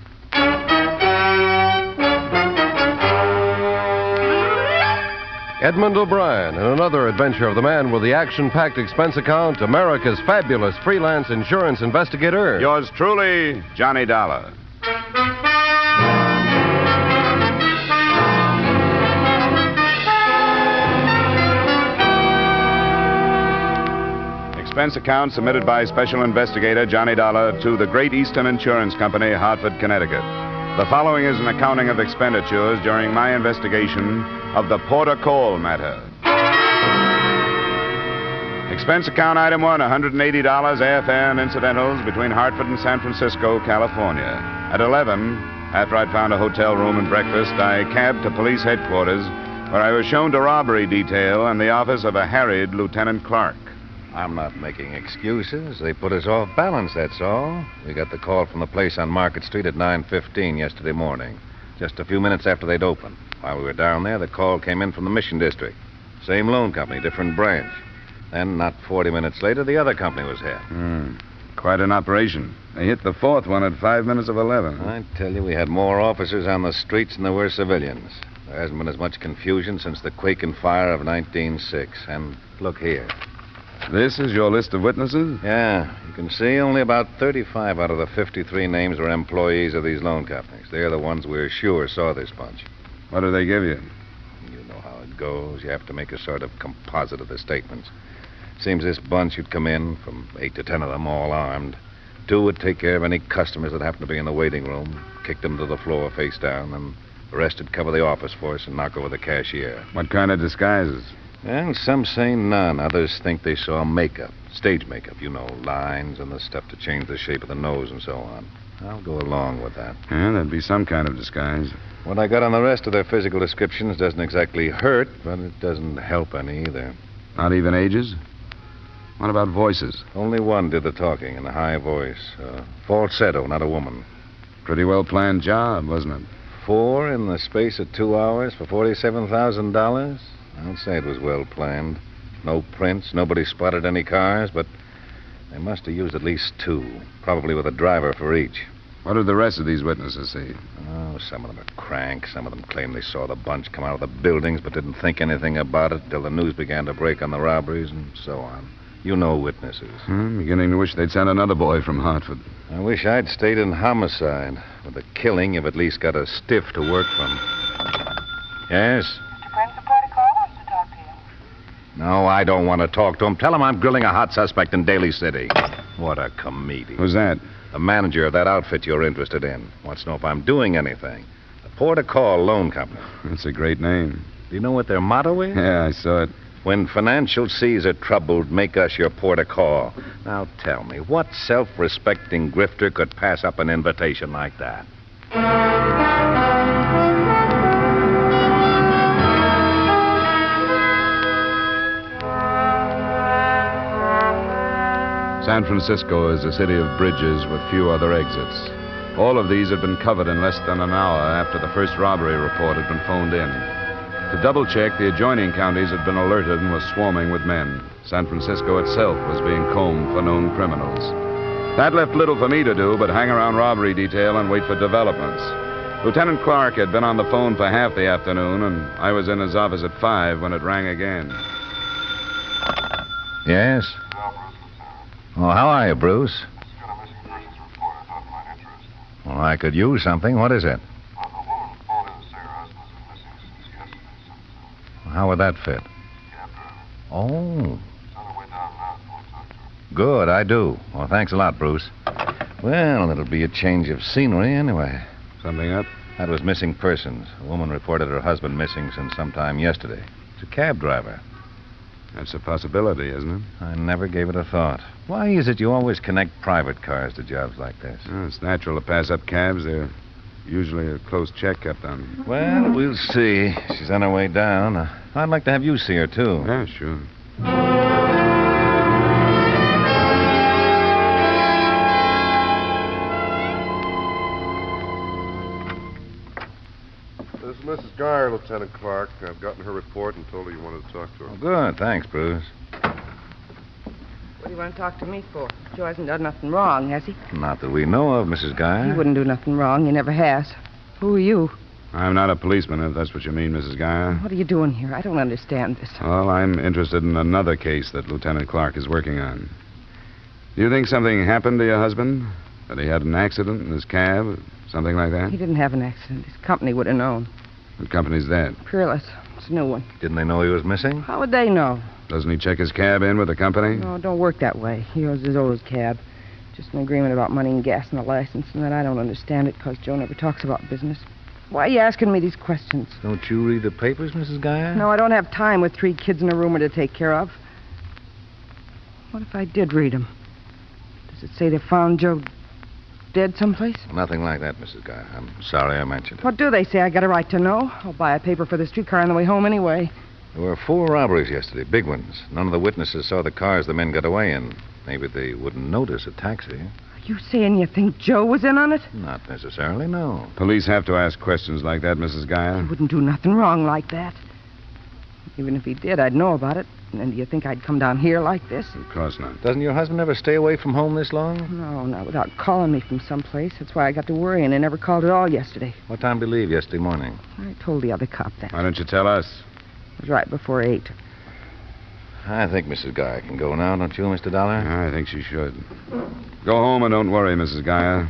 Edmond O'Brien in another adventure of the man with the action-packed expense account, America's fabulous freelance insurance investigator. Yours truly, Johnny Dollar. Expense account submitted by Special Investigator Johnny Dollar to the Great Eastern Insurance Company, Hartford, Connecticut. The following is an accounting of expenditures during my investigation of the Porter Cole matter. Expense account item 1, $180 airfare and incidentals between Hartford and San Francisco, California. At 11, after I'd found a hotel room and breakfast, I cabbed to police headquarters, where I was shown to robbery detail and the office of a harried Lieutenant Clark. I'm not making excuses. They put us off balance, that's all. We got the call from the place on Market Street at 9:15 yesterday morning, just a few minutes after they'd opened. While we were down there, the call came in from the Mission District. Same loan company, different branch. Then, not 40 minutes later, the other company was hit. Quite an operation. They hit the fourth one at 5 minutes of 11. I tell you, we had more officers on the streets than there were civilians. There hasn't been as much confusion since the quake and fire of 1906. And look here. This is your list of witnesses? Yeah. You can see only about 35 out of the 53 names were employees of these loan companies. They're the ones we're sure saw this bunch. What do they give you? You know how it goes. You have to make a sort of composite of the statements. Seems this bunch would come in, from 8 to 10 of them, all armed. 2 would take care of any customers that happened to be in the waiting room, kick them to the floor face down, and the rest would cover the office for us and knock over the cashier. What kind of disguises? Well, some say none. Others think they saw makeup, stage makeup, you know, lines and the stuff to change the shape of the nose and so on. I'll go along with that. Yeah, there'd be some kind of disguise. What I got on the rest of their physical descriptions doesn't exactly hurt, but it doesn't help any either. Not even ages? What about voices? Only one did the talking in a high voice. Falsetto, not a woman. Pretty well planned job, wasn't it? 4 in the space of 2 hours for $47,000? I'd say it was well planned. No prints, nobody spotted any cars, but they must have used at least 2, probably with a driver for each. What did the rest of these witnesses see? Oh, some of them are cranks. Some of them claim they saw the bunch come out of the buildings but didn't think anything about it till the news began to break on the robberies and so on. You know witnesses. Beginning to wish they'd sent another boy from Hartford. I wish I'd stayed in homicide. With the killing, you've at least got a stiff to work from. Yes? No, I don't want to talk to him. Tell him I'm grilling a hot suspect in Daly City. What a comedian. Who's that? The manager of that outfit you're interested in. Wants to know if I'm doing anything. The Port of Call Loan Company. That's a great name. Do you know what their motto is? Yeah, I saw it. When financial seas are troubled, make us your port of call. Now tell me, what self-respecting grifter could pass up an invitation like that? San Francisco is a city of bridges with few other exits. All of these had been covered in less than an hour after the first robbery report had been phoned in. To double-check, the adjoining counties had been alerted and was swarming with men. San Francisco itself was being combed for known criminals. That left little for me to do but hang around robbery detail and wait for developments. Lieutenant Clark had been on the phone for half the afternoon, and I was in his office at 5 when it rang again. Yes? Oh, how are you, Bruce? Well, I could use something. What is it? How would that fit? Oh. Good, I do. Well, thanks a lot, Bruce. Well, it'll be a change of scenery anyway. Something up? That was missing persons. A woman reported her husband missing since sometime yesterday. It's a cab driver. That's a possibility, isn't it? I never gave it a thought. Why is it you always connect private cars to jobs like this? Well, it's natural to pass up cabs. They're usually a close check kept on them. Well, we'll see. She's on her way down. I'd like to have you see her, too. Yeah, sure. This is Mrs. Geyer, Lieutenant Clark. I've gotten her report and told her you wanted to talk to her. Oh, good. Thanks, Bruce. What do you want to talk to me for? Joe hasn't done nothing wrong, has he? Not that we know of, Mrs. Geyer. He wouldn't do nothing wrong. He never has. Who are you? I'm not a policeman, if that's what you mean, Mrs. Geyer. What are you doing here? I don't understand this. Well, I'm interested in another case that Lieutenant Clark is working on. Do you think something happened to your husband? That he had an accident in his cab? Something like that? He didn't have an accident. His company would have known. What company's that? Peerless. It's a new one. Didn't they know he was missing? How would they know? Doesn't he check his cab in with the company? No, it don't work that way. He owes his old cab. Just an agreement about money and gas and a license, and then I don't understand it because Joe never talks about business. Why are you asking me these questions? Don't you read the papers, Mrs. Geyer? No, I don't have time with 3 kids and a roomer to take care of. What if I did read them? Does it say they found Joe dead someplace? Nothing like that, Mrs. Guy. I'm sorry I mentioned it. What do they say? I got a right to know. I'll buy a paper for the streetcar on the way home anyway. There were 4 robberies yesterday, big ones. None of the witnesses saw the cars the men got away in. Maybe they wouldn't notice a taxi. Are you saying you think Joe was in on it? Not necessarily, no. Police have to ask questions like that, Mrs. Geyer. He wouldn't do nothing wrong like that. Even if he did, I'd know about it. And do you think I'd come down here like this? Of course not. Doesn't your husband ever stay away from home this long? No, not without calling me from someplace. That's why I got to worrying and never called at all yesterday. What time did he leave yesterday morning? I told the other cop that. Why don't you tell us? It was right before 8. I think Mrs. Geyer can go now, don't you, Mr. Dollar? I think she should. Go home and don't worry, Mrs. Geyer.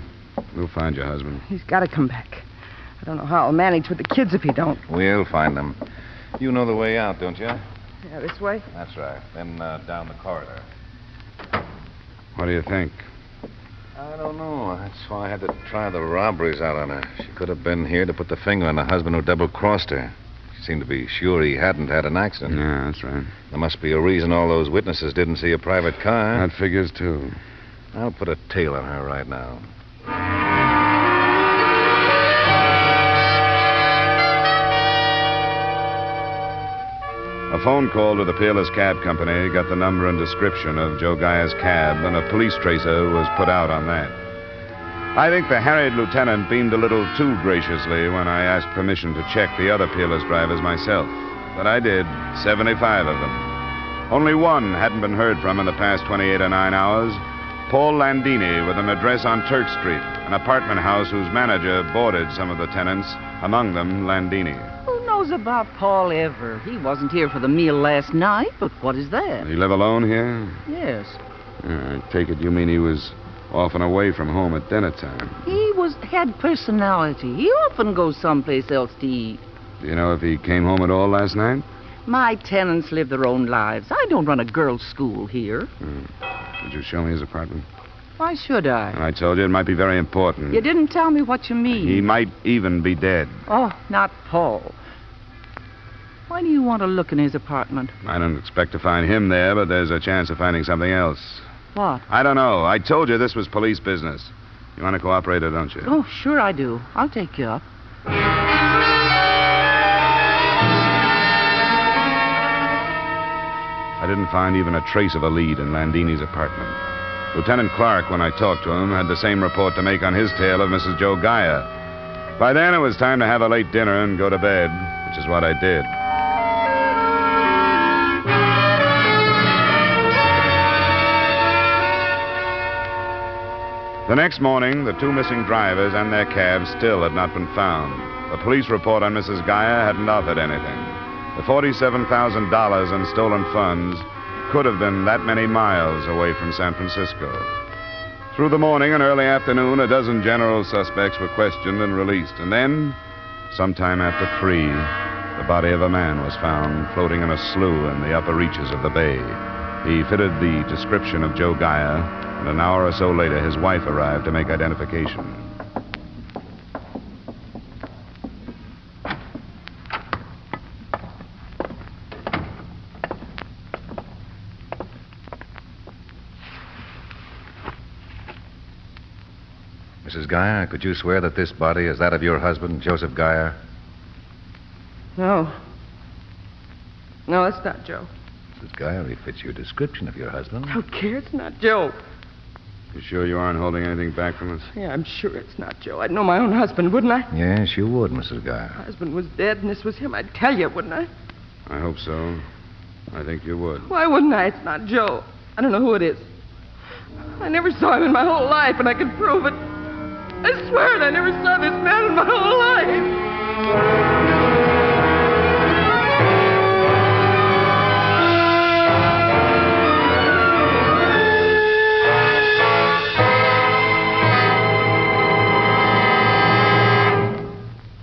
We'll find your husband. He's got to come back. I don't know how I'll manage with the kids if he don't. We'll find them. You know the way out, don't you? Yeah, this way? That's right. Then down the corridor. What do you think? I don't know. That's why I had to try the robberies out on her. She could have been here to put the finger on the husband who double-crossed her. She seemed to be sure he hadn't had an accident. Yeah, that's right. There must be a reason all those witnesses didn't see a private car. That figures, too. I'll put a tail on her right now. A phone call to the Peerless Cab Company got the number and description of Joe Guyer's cab, and a police tracer was put out on that. I think the harried lieutenant beamed a little too graciously when I asked permission to check the other Peerless drivers myself. But I did, 75 of them. Only one hadn't been heard from in the past 28 or 9 hours. Paul Landini, with an address on Turk Street, an apartment house whose manager boarded some of the tenants, among them Landini. Who knows about Paul ever? He wasn't here for the meal last night, but what is that? Did he live alone here? Yes. I take it you mean he was off and away from home at dinner time. He had personality. He often goes someplace else to eat. Do you know if he came home at all last night? My tenants live their own lives. I don't run a girls' school here. Did you show me his apartment? Why should I? I told you it might be very important. You didn't tell me what you mean. He might even be dead. Oh, not Paul. Why do you want to look in his apartment? I don't expect to find him there, but there's a chance of finding something else. What? I don't know. I told you this was police business. You want to cooperate or don't you? Oh, sure I do. I'll take you up. I didn't find even a trace of a lead in Landini's apartment. Lieutenant Clark, when I talked to him, had the same report to make on his tale of Mrs. Joe Geyer. By then, it was time to have a late dinner and go to bed, which is what I did. The next morning, the 2 missing drivers and their cabs still had not been found. The police report on Mrs. Geyer hadn't offered anything. The $47,000 in stolen funds could have been that many miles away from San Francisco. Through the morning and early afternoon, a dozen general suspects were questioned and released. And then, sometime after 3, the body of a man was found floating in a slough in the upper reaches of the bay. He fitted the description of Joe Geyer, and an hour or so later, his wife arrived to make identification. Mrs. Geyer, could you swear that this body is that of your husband, Joseph Geyer? No. No, it's not Joe. Mrs. Geyer, he fits your description of your husband. I don't care. It's not Joe. You sure you aren't holding anything back from us? Yeah, I'm sure it's not Joe. I'd know my own husband, wouldn't I? Yes, you would, Mrs. Geyer. My husband was dead, and this was him. I'd tell you, wouldn't I? I hope so. I think you would. Why wouldn't I? It's not Joe. I don't know who it is. I never saw him in my whole life, and I can prove it. I swear it, I never saw this man in my whole life.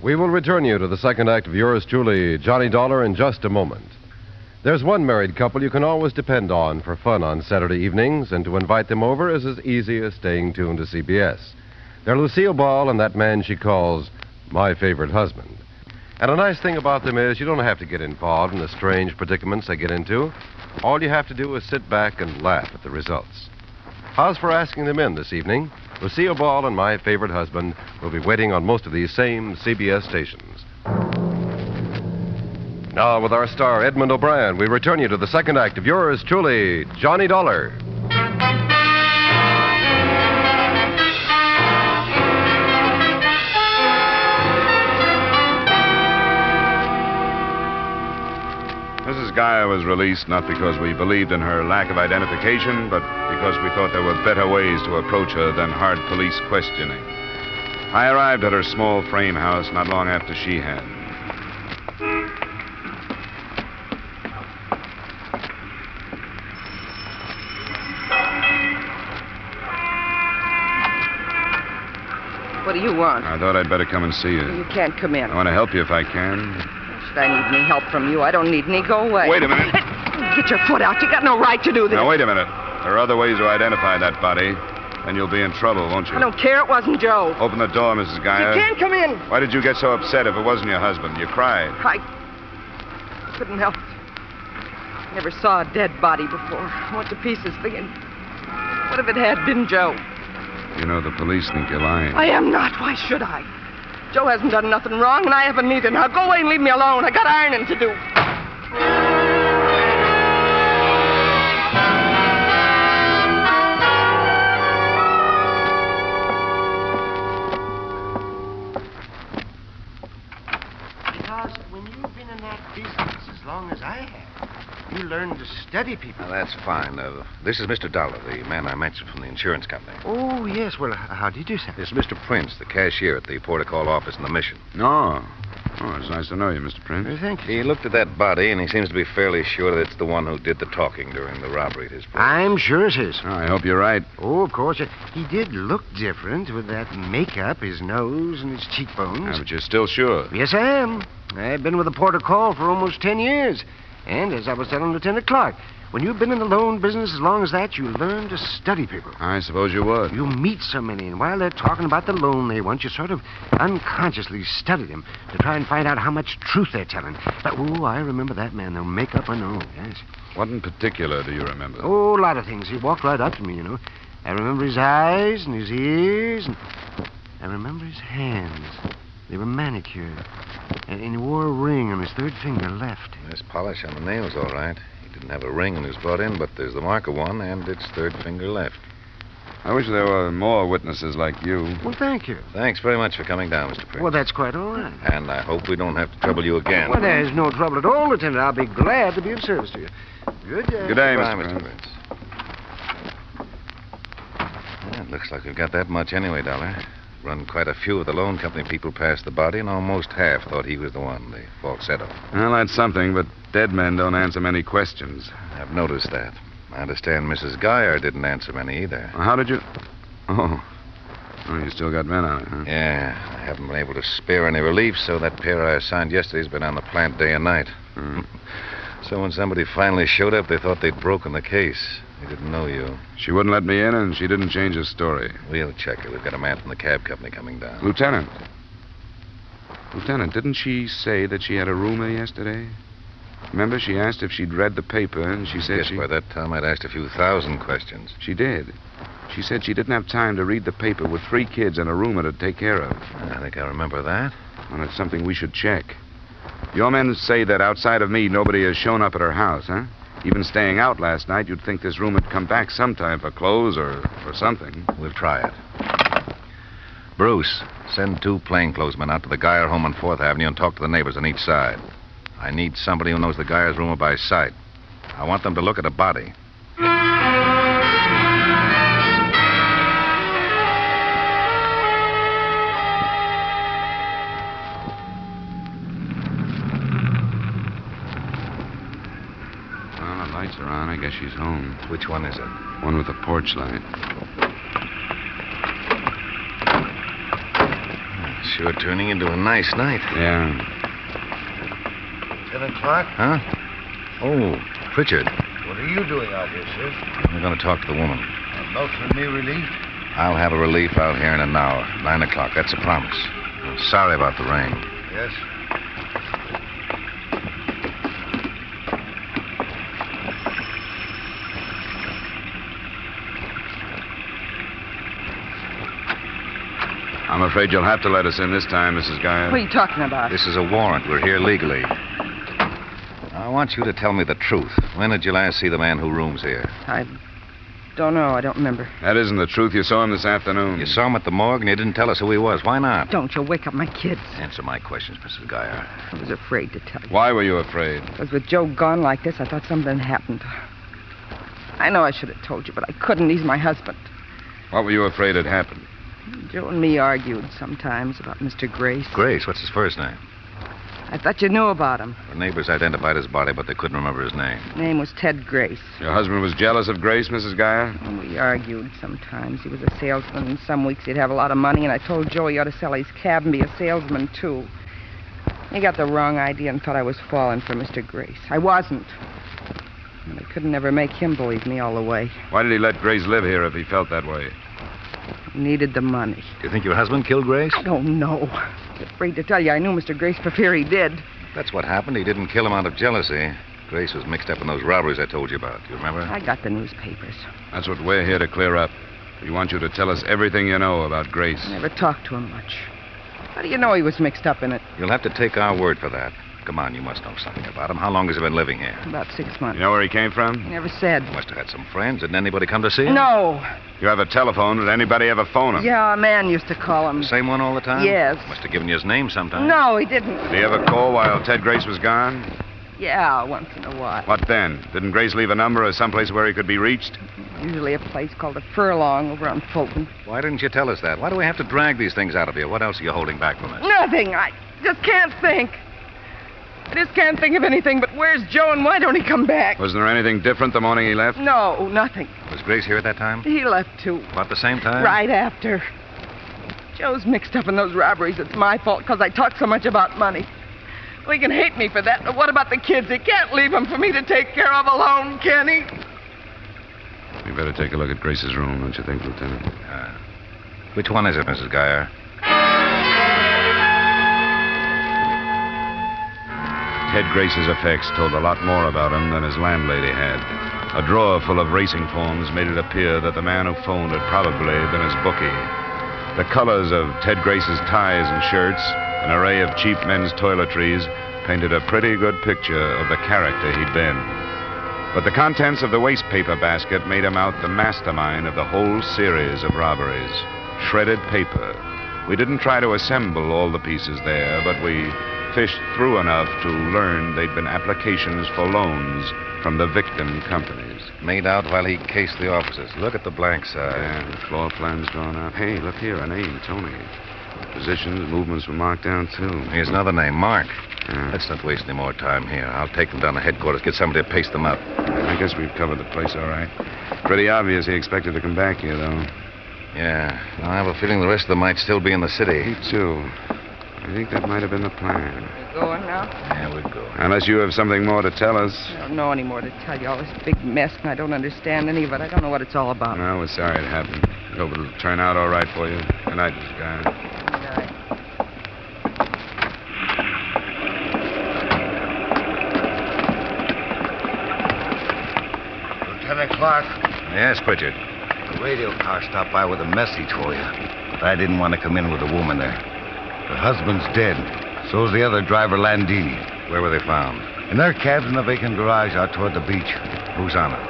We will return you to the second act of yours truly, Johnny Dollar, in just a moment. There's one married couple you can always depend on for fun on Saturday evenings, and to invite them over is as easy as staying tuned to CBS. They're Lucille Ball and that man she calls my favorite husband. And a nice thing about them is you don't have to get involved in the strange predicaments they get into. All you have to do is sit back and laugh at the results. How's for asking them in this evening? Lucille Ball and my favorite husband will be waiting on most of these same CBS stations. Now, with our star, Edmond O'Brien, we return you to the second act of yours truly, Johnny Dollar. Mrs. Geyer was released not because we believed in her lack of identification, but because we thought there were better ways to approach her than hard police questioning. I arrived at her small frame house not long after she had. What do you want? I thought I'd better come and see you. You can't come in. I want to help you if I can. Should I need any help from you? I don't need any. Go away. Wait a minute. Get your foot out. You got no right to do this. Now, wait a minute. There are other ways to identify that body. Then you'll be in trouble, won't you? I don't care. It wasn't Joe. Open the door, Mrs. Geyer. You can't come in. Why did you get so upset if it wasn't your husband? You cried. I couldn't help it. I never saw a dead body before. I went to pieces thinking, what if it had been Joe? You know, the police think you're lying. I am not. Why should I? Joe hasn't done nothing wrong, and I haven't either. Now go away and leave me alone. I got ironing to do. Because when you've been in that business as long as I have, you learn to study people. Now, that's fine. This is Mr. Dollar, the man I mentioned from the insurance company. Oh, yes. Well, how do you do, sir? This is Mr. Prince, the cashier at the Port of Call office in the Mission. Oh, it's nice to know you, Mr. Prince. Thank you. He looked at that body, and he seems to be fairly sure that it's the one who did the talking during the robbery at his place. I'm sure it is. Oh, I hope you're right. Oh, of course. He did look different with that makeup, his nose, and his cheekbones. Yeah, but you're still sure? Yes, I am. I've been with the Port of Call for almost 10 years. And as I was telling Lieutenant Clark, when you've been in the loan business as long as that, you learn to study people. I suppose you would. You meet so many, and while they're talking about the loan they want, you sort of unconsciously study them to try and find out how much truth they're telling. But, I remember that man, though, makeup and all, yes. What in particular do you remember? Oh, a lot of things. He walked right up to me, you know. I remember his eyes and his ears, and I remember his hands. They were manicured. And he wore a ring on his third finger left. There's polish on the nails, all right. He didn't have a ring when he was brought in, but there's the mark of one, and it's third finger left. I wish there were more witnesses like you. Well, thank you. Thanks very much for coming down, Mr. Prince. Well, that's quite all right. And I hope we don't have to trouble you again. Well, there's no trouble at all, Lieutenant. I'll be glad to be of service to you. Good day. Good day, Goodbye, Mr. Prince. Well, it looks like we've got that much anyway, Dollar. Run quite a few of the loan company people past the body, and almost half thought he was the one, the falsetto. Well, that's something, but dead men don't answer many questions. I've noticed that. I understand Mrs. Geyer didn't answer many either. Well, how did you... Oh, you still got men on it, huh? Yeah, I haven't been able to spare any relief, so that pair I assigned yesterday's been on the plant day and night. So when somebody finally showed up, they thought they'd broken the case. They didn't know you. She wouldn't let me in, and she didn't change her story. We'll check her. We've got a man from the cab company coming down. Lieutenant, didn't she say that she had a roomer yesterday? Remember, she asked if she'd read the paper, and she said By that time, I'd asked a few thousand questions. She did. She said she didn't have time to read the paper with 3 kids and a roomer to take care of. I think I remember that. Well, it's something we should check. Your men say that outside of me, nobody has shown up at her house, huh? Even staying out last night, you'd think this room had come back sometime for clothes or for something. We'll try it. Bruce, send 2 plainclothesmen out to the Geyer home on 4th Avenue and talk to the neighbors on each side. I need somebody who knows the Geyer's roomer by sight. I want them to look at a body. Lights are on. I guess she's home. Which one is it? One with a porch light. Sure turning into a nice night. Yeah. 10 o'clock? Huh? Oh, Pritchard. What are you doing out here, sir? We're going to talk to the woman. A note for me relief? I'll have a relief out here in an hour. 9 o'clock. That's a promise. I'm sorry about the rain. Yes. afraid you'll have to let us in this time, Mrs. Geyer. What are you talking about? This is a warrant. We're here legally. I want you to tell me the truth. When did you last see the man who rooms here? I don't know. I don't remember. That isn't the truth. You saw him this afternoon. You saw him at the morgue and you didn't tell us who he was. Why not? Don't you wake up my kids. Answer my questions, Mrs. Geyer. I was afraid to tell you. Why were you afraid? Because with Joe gone like this, I thought something happened. I know I should have told you, but I couldn't. He's my husband. What were you afraid had happened? Joe and me argued sometimes about Mr. Grace. Grace? What's his first name? I thought you knew about him. The neighbors identified his body, but they couldn't remember his name. His name was Ted Grace. Your husband was jealous of Grace, Mrs. Geyer? And we argued sometimes. He was a salesman, and some weeks he'd have a lot of money, and I told Joe he ought to sell his cab and be a salesman, too. He got the wrong idea and thought I was falling for Mr. Grace. I wasn't. And I couldn't ever make him believe me all the way. Why did he let Grace live here if he felt that way? He needed the money. Do you think your husband killed Grace? I don't know. I'm afraid to tell you. I knew Mr. Grace for fear he did. That's what happened. He didn't kill him out of jealousy. Grace was mixed up in those robberies I told you about. Do you remember? I got the newspapers. That's what we're here to clear up. We want you to tell us everything you know about Grace. I never talked to him much. How do you know he was mixed up in it? You'll have to take our word for that. Come on, you must know something about him. How long has he been living here? About 6 months. You know where he came from? He never said. He must have had some friends. Didn't anybody come to see him? No. You have a telephone. Did anybody ever phone him? Yeah, a man used to call him. The same one all the time? Yes. Must have given you his name sometime. No, he didn't. Did he ever call while Ted Grace was gone? Yeah, once in a while. What then? Didn't Grace leave a number or someplace where he could be reached? Usually a place called a Furlong over on Fulton. Why didn't you tell us that? Why do we have to drag these things out of you? What else are you holding back from us? Nothing. I just can't think. I just can't think of anything, but where's Joe and why don't he come back? Wasn't there anything different the morning he left? No, nothing. Was Grace here at that time? He left, too. About the same time? Right after. Joe's mixed up in those robberies. It's my fault because I talk so much about money. Well, he can hate me for that, but what about the kids? He can't leave them for me to take care of alone, can he? We better take a look at Grace's room, don't you think, Lieutenant? Which one is it, Mrs. Geyer? Ted Grace's effects told a lot more about him than his landlady had. A drawer full of racing forms made it appear that the man who phoned had probably been his bookie. The colors of Ted Grace's ties and shirts, an array of cheap men's toiletries, painted a pretty good picture of the character he'd been. But the contents of the waste paper basket made him out the mastermind of the whole series of robberies. Shredded paper. We didn't try to assemble all the pieces there, but we fished through enough to learn they'd been applications for loans from the victim companies. Made out while he cased the offices. Look at the blank side. Yeah, the floor plans drawn up. Hey, look here, a name, Tony. Positions, movements were marked down, too. Here's another name, Mark. Yeah. Let's not waste any more time here. I'll take them down to headquarters, get somebody to paste them up. I guess we've covered the place all right. Pretty obvious he expected to come back here, though. Yeah. I have a feeling the rest of them might still be in the city. Me, too. I think that might have been the plan. You going now? Yeah, we're going. Unless you have something more to tell us. I don't know any more to tell you. All this big mess, and I don't understand any of it. I don't know what it's all about. No, we're sorry it happened. We hope it'll turn out all right for you. Good night, Mrs. Geyer. Good night. Lieutenant Clark. Yes, Pritchard. The radio car stopped by with a message for you. But I didn't want to come in with a woman there. Her husband's dead. So's the other driver, Landini. Where were they found? In their cabs in the vacant garage out toward the beach. Who's on it?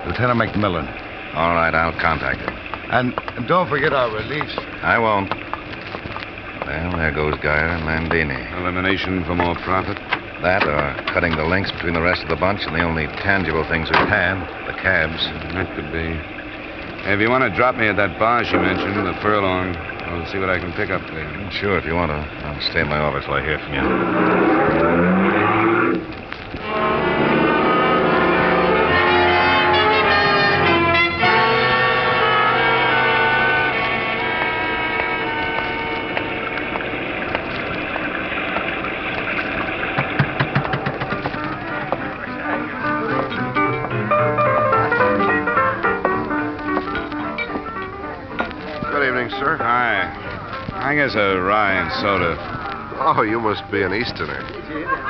Lieutenant McMillan. All right, I'll contact him. And don't forget our reliefs. I won't. Well, there goes Geyer and Landini. Elimination for more profit? That or cutting the links between the rest of the bunch and the only tangible things we've had, the cabs. That could be. Hey, if you want to drop me at that bar she mentioned, the Furlong, I'll see what I can pick up there. Sure, if you want to. I'll stay in my office till I hear from you. Sir? Hi. I guess a rye and soda. Oh, you must be an Easterner.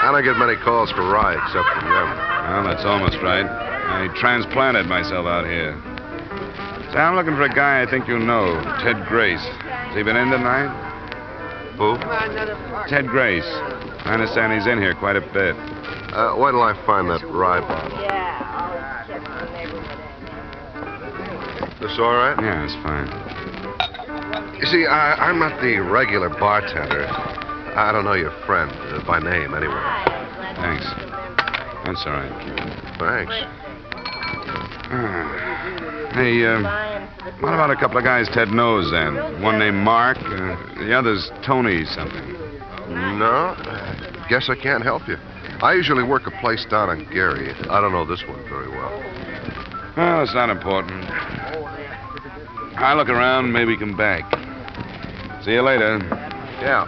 I don't get many calls for rye except from them. Well, that's almost right. I transplanted myself out here. So I'm looking for a guy I think you know, Ted Grace. Has he been in tonight? Who? Ted Grace. I understand he's in here quite a bit. Wait till I find that rye bottle. This all right? Yeah, it's fine. You see, I'm not the regular bartender. I don't know your friend, by name, anyway. Thanks. That's all right. Thanks. Hey, what about a couple of guys Ted knows, then? One named Mark, the other's Tony something. No, guess I can't help you. I usually work a place down on Gary. I don't know this one very well. Well, it's not important. I'll look around, maybe come back. See you later. Yeah.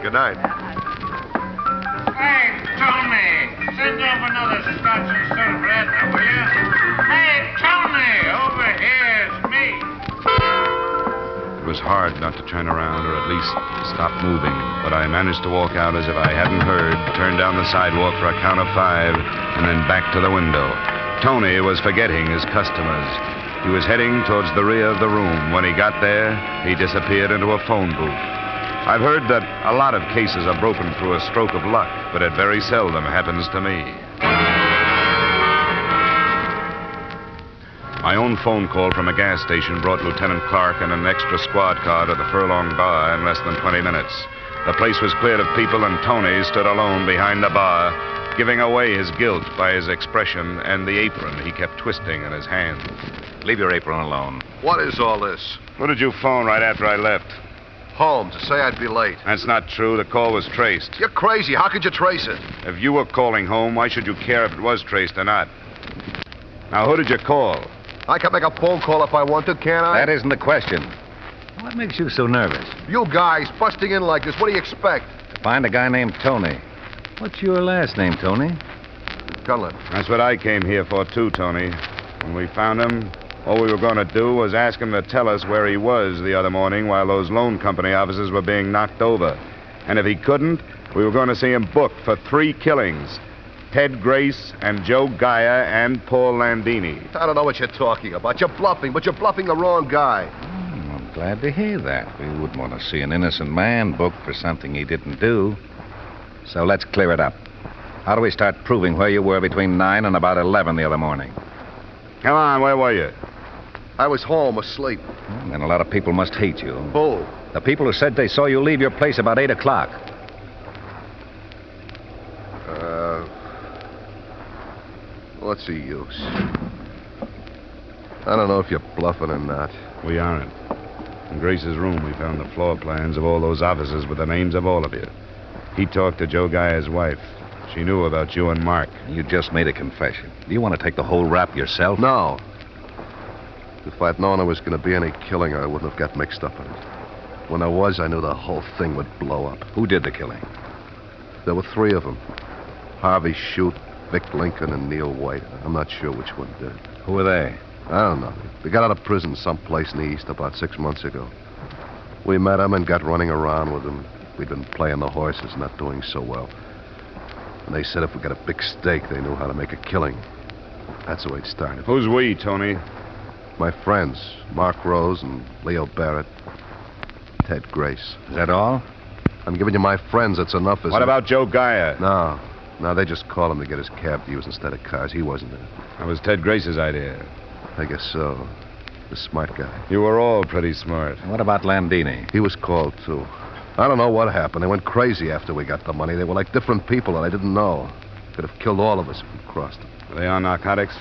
Good night. Hey, Tony, send over another scotch and soda for Edna, will you? Hey, Tony, over here's me. It was hard not to turn around or at least stop moving, but I managed to walk out as if I hadn't heard, turn down the sidewalk for a count of 5, and then back to the window. Tony was forgetting his customers. He was heading towards the rear of the room. When he got there, he disappeared into a phone booth. I've heard that a lot of cases are broken through a stroke of luck, but it very seldom happens to me. My own phone call from a gas station brought Lieutenant Clark and an extra squad car to the Furlong Bar in less than 20 minutes. The place was cleared of people, and Tony stood alone behind the bar, giving away his guilt by his expression and the apron he kept twisting in his hand. Leave your apron alone. What is all this? Who did you phone right after I left? Home, to say I'd be late. That's not true. The call was traced. You're crazy. How could you trace it? If you were calling home, why should you care if it was traced or not? Now, who did you call? I can make a phone call if I want to, can't I? That isn't the question. What makes you so nervous? You guys busting in like this, what do you expect? Find a guy named Tony. What's your last name, Tony? Cullen. That's what I came here for, too, Tony. When we found him, all we were going to do was ask him to tell us where he was the other morning while those loan company officers were being knocked over. And if he couldn't, we were going to see him booked for 3 killings. Ted Grace and Joe Gaia and Paul Landini. I don't know what you're talking about. You're bluffing, but you're bluffing the wrong guy. I'm glad to hear that. We wouldn't want to see an innocent man booked for something he didn't do. So let's clear it up. How do we start proving where you were between 9 and about 11 the other morning? Come on, where were you? I was home asleep. Then a lot of people must hate you. Who? The people who said they saw you leave your place about 8 o'clock. What's the use? I don't know if you're bluffing or not. We aren't. In Grace's room, we found the floor plans of all those officers with the names of all of you. He talked to Joe Gaia's wife. She knew about you and Mark. You just made a confession. Do you want to take the whole rap yourself? No. If I'd known there was going to be any killing, I wouldn't have got mixed up in it. When there was, I knew the whole thing would blow up. Who did the killing? There were 3 of them. Harvey Shute, Vic Lincoln, and Neil White. I'm not sure which one did. Who are they? I don't know. They got out of prison someplace in the East about 6 months ago. We met them and got running around with them. We'd been playing the horses, not doing so well. And they said if we got a big stake, they knew how to make a killing. That's the way it started. Who's we, Tony? My friends, Mark Rose and Leo Barrett, Ted Grace. Is that all? I'm giving you my friends. That's enough, isn't it? What about Joe Gaia? No, they just called him to get his cab to use instead of cars. He wasn't in it. That was Ted Grace's idea. I guess so. The smart guy. You were all pretty smart. What about Landini? He was called, too. I don't know what happened. They went crazy after we got the money. They were like different people that I didn't know. Could have killed all of us if we crossed them. Are they on narcotics?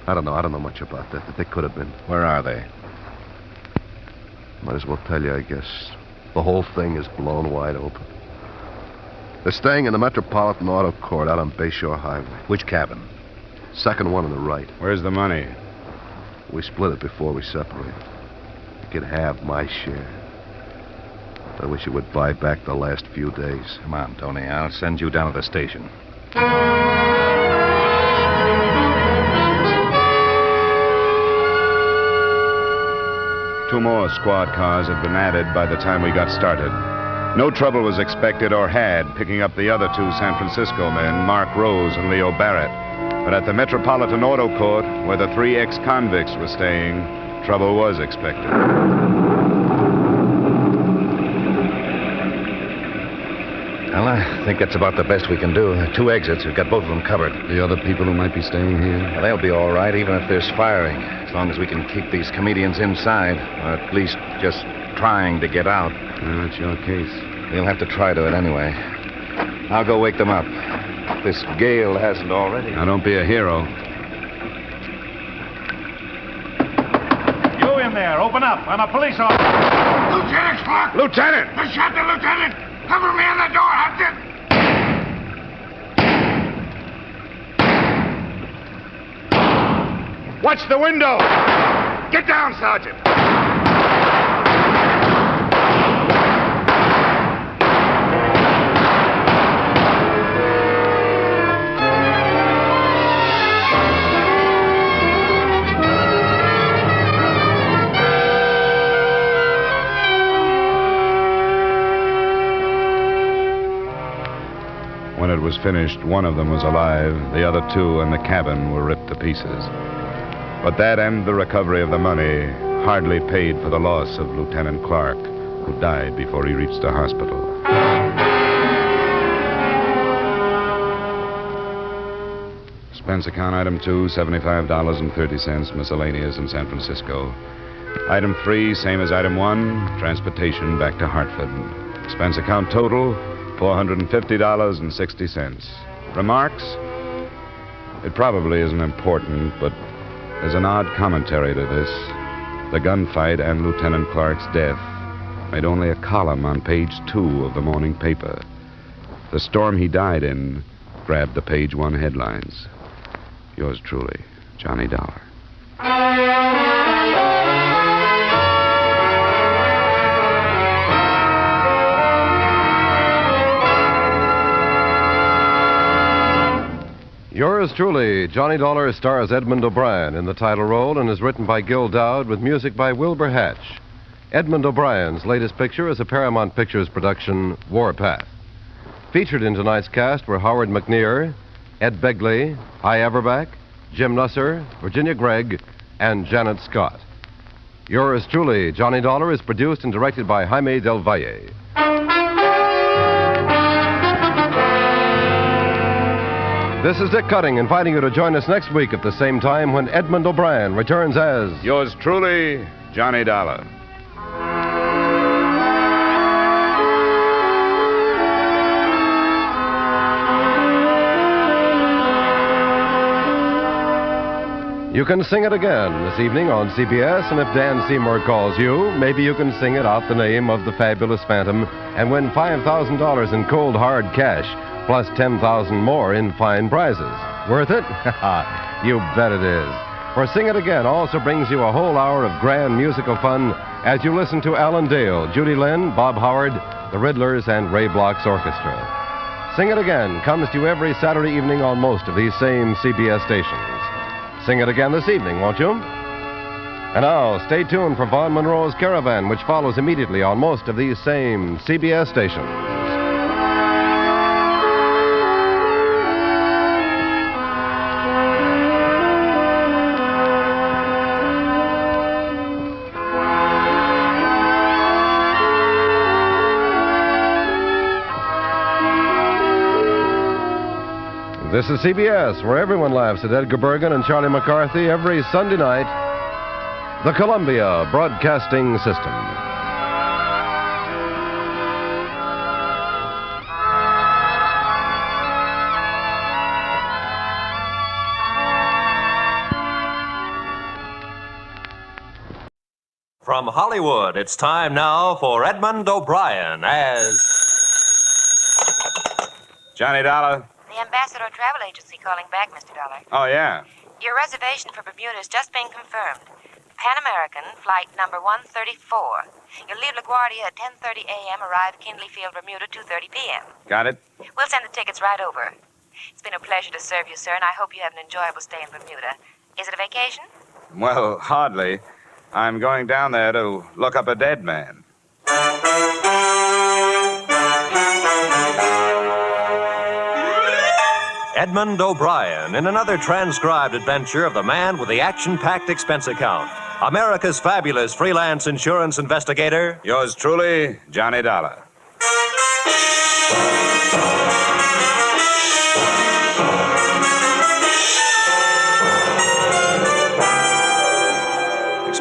I don't know much about that, but they could have been. Where are they? Might as well tell you, I guess. The whole thing is blown wide open. They're staying in the Metropolitan Auto Court out on Bayshore Highway. Which cabin? Second one on the right. Where's the money? We split it before we separated. You could have my share. I wish you would buy back the last few days. Come on, Tony. I'll send you down to the station. 2 more squad cars had been added by the time we got started. No trouble was expected or had picking up the other 2 San Francisco men, Mark Rose and Leo Barrett. But at the Metropolitan Auto Court, where the 3 ex-convicts were staying, trouble was expected. Well, I think that's about the best we can do. There are 2 exits. We've got both of them covered. The other people who might be staying here? Well, they'll be all right, even if there's firing, as long as we can keep these comedians inside, or at least just trying to get out. Well, that's your case. We'll have to try to it anyway. I'll go wake them up. If this gale hasn't already. Now, don't be a hero. You in there, open up. I'm a police officer. Lieutenant Clark! Lieutenant! They shot the lieutenant! Cover me on the door, Hudson! Watch the window! Get down, Sergeant! When it was finished, one of them was alive. The other 2 in the cabin were ripped to pieces. But that and the recovery of the money hardly paid for the loss of Lieutenant Clark, who died before he reached the hospital. Expense account item 2, $75.30, miscellaneous in San Francisco. Item 3, same as item 1, transportation back to Hartford. Expense account total, $450.60. Remarks? It probably isn't important, but there's an odd commentary to this. The gunfight and Lieutenant Clark's death made only a column on page 2 of the morning paper. The storm he died in grabbed the page 1 headlines. Yours truly, Johnny Dollar. Yours truly, Johnny Dollar, stars Edmond O'Brien in the title role and is written by Gil Dowd with music by Wilbur Hatch. Edmond O'Brien's latest picture is a Paramount Pictures production, Warpath. Featured in tonight's cast were Howard McNear, Ed Begley, Hy Averback, Jim Nusser, Virginia Gregg, and Janet Scott. Yours truly, Johnny Dollar, is produced and directed by Jaime Del Valle. This is Dick Cutting, inviting you to join us next week at the same time when Edmond O'Brien returns as... Yours truly, Johnny Dollar. You can sing it again this evening on CBS, and if Dan Seymour calls you, maybe you can sing it out the name of the fabulous Phantom and win $5,000 in cold, hard cash, plus $10,000 more in fine prizes. Worth it? You bet it is. For Sing It Again also brings you a whole hour of grand musical fun as you listen to Alan Dale, Judy Lynn, Bob Howard, the Riddlers, and Ray Bloch's orchestra. Sing It Again comes to you every Saturday evening on most of these same CBS stations. Sing it again this evening, won't you? And now, stay tuned for Vaughn Monroe's Caravan, which follows immediately on most of these same CBS stations. This is CBS, where everyone laughs at Edgar Bergen and Charlie McCarthy every Sunday night. The Columbia Broadcasting System. From Hollywood, it's time now for Edmond O'Brien as... Johnny Dollar. The Ambassador Travel Agency calling back, Mr. Dollar. Oh, yeah. Your reservation for Bermuda has just been confirmed. Pan American, flight number 134. You'll leave LaGuardia at 10:30 a.m., arrive at Kindley Field, Bermuda, 2:30 p.m. Got it? We'll send the tickets right over. It's been a pleasure to serve you, sir, and I hope you have an enjoyable stay in Bermuda. Is it a vacation? Well, hardly. I'm going down there to look up a dead man. Edmond O'Brien in another transcribed adventure of the man with the action-packed expense account. America's fabulous freelance insurance investigator. Yours truly, Johnny Dollar.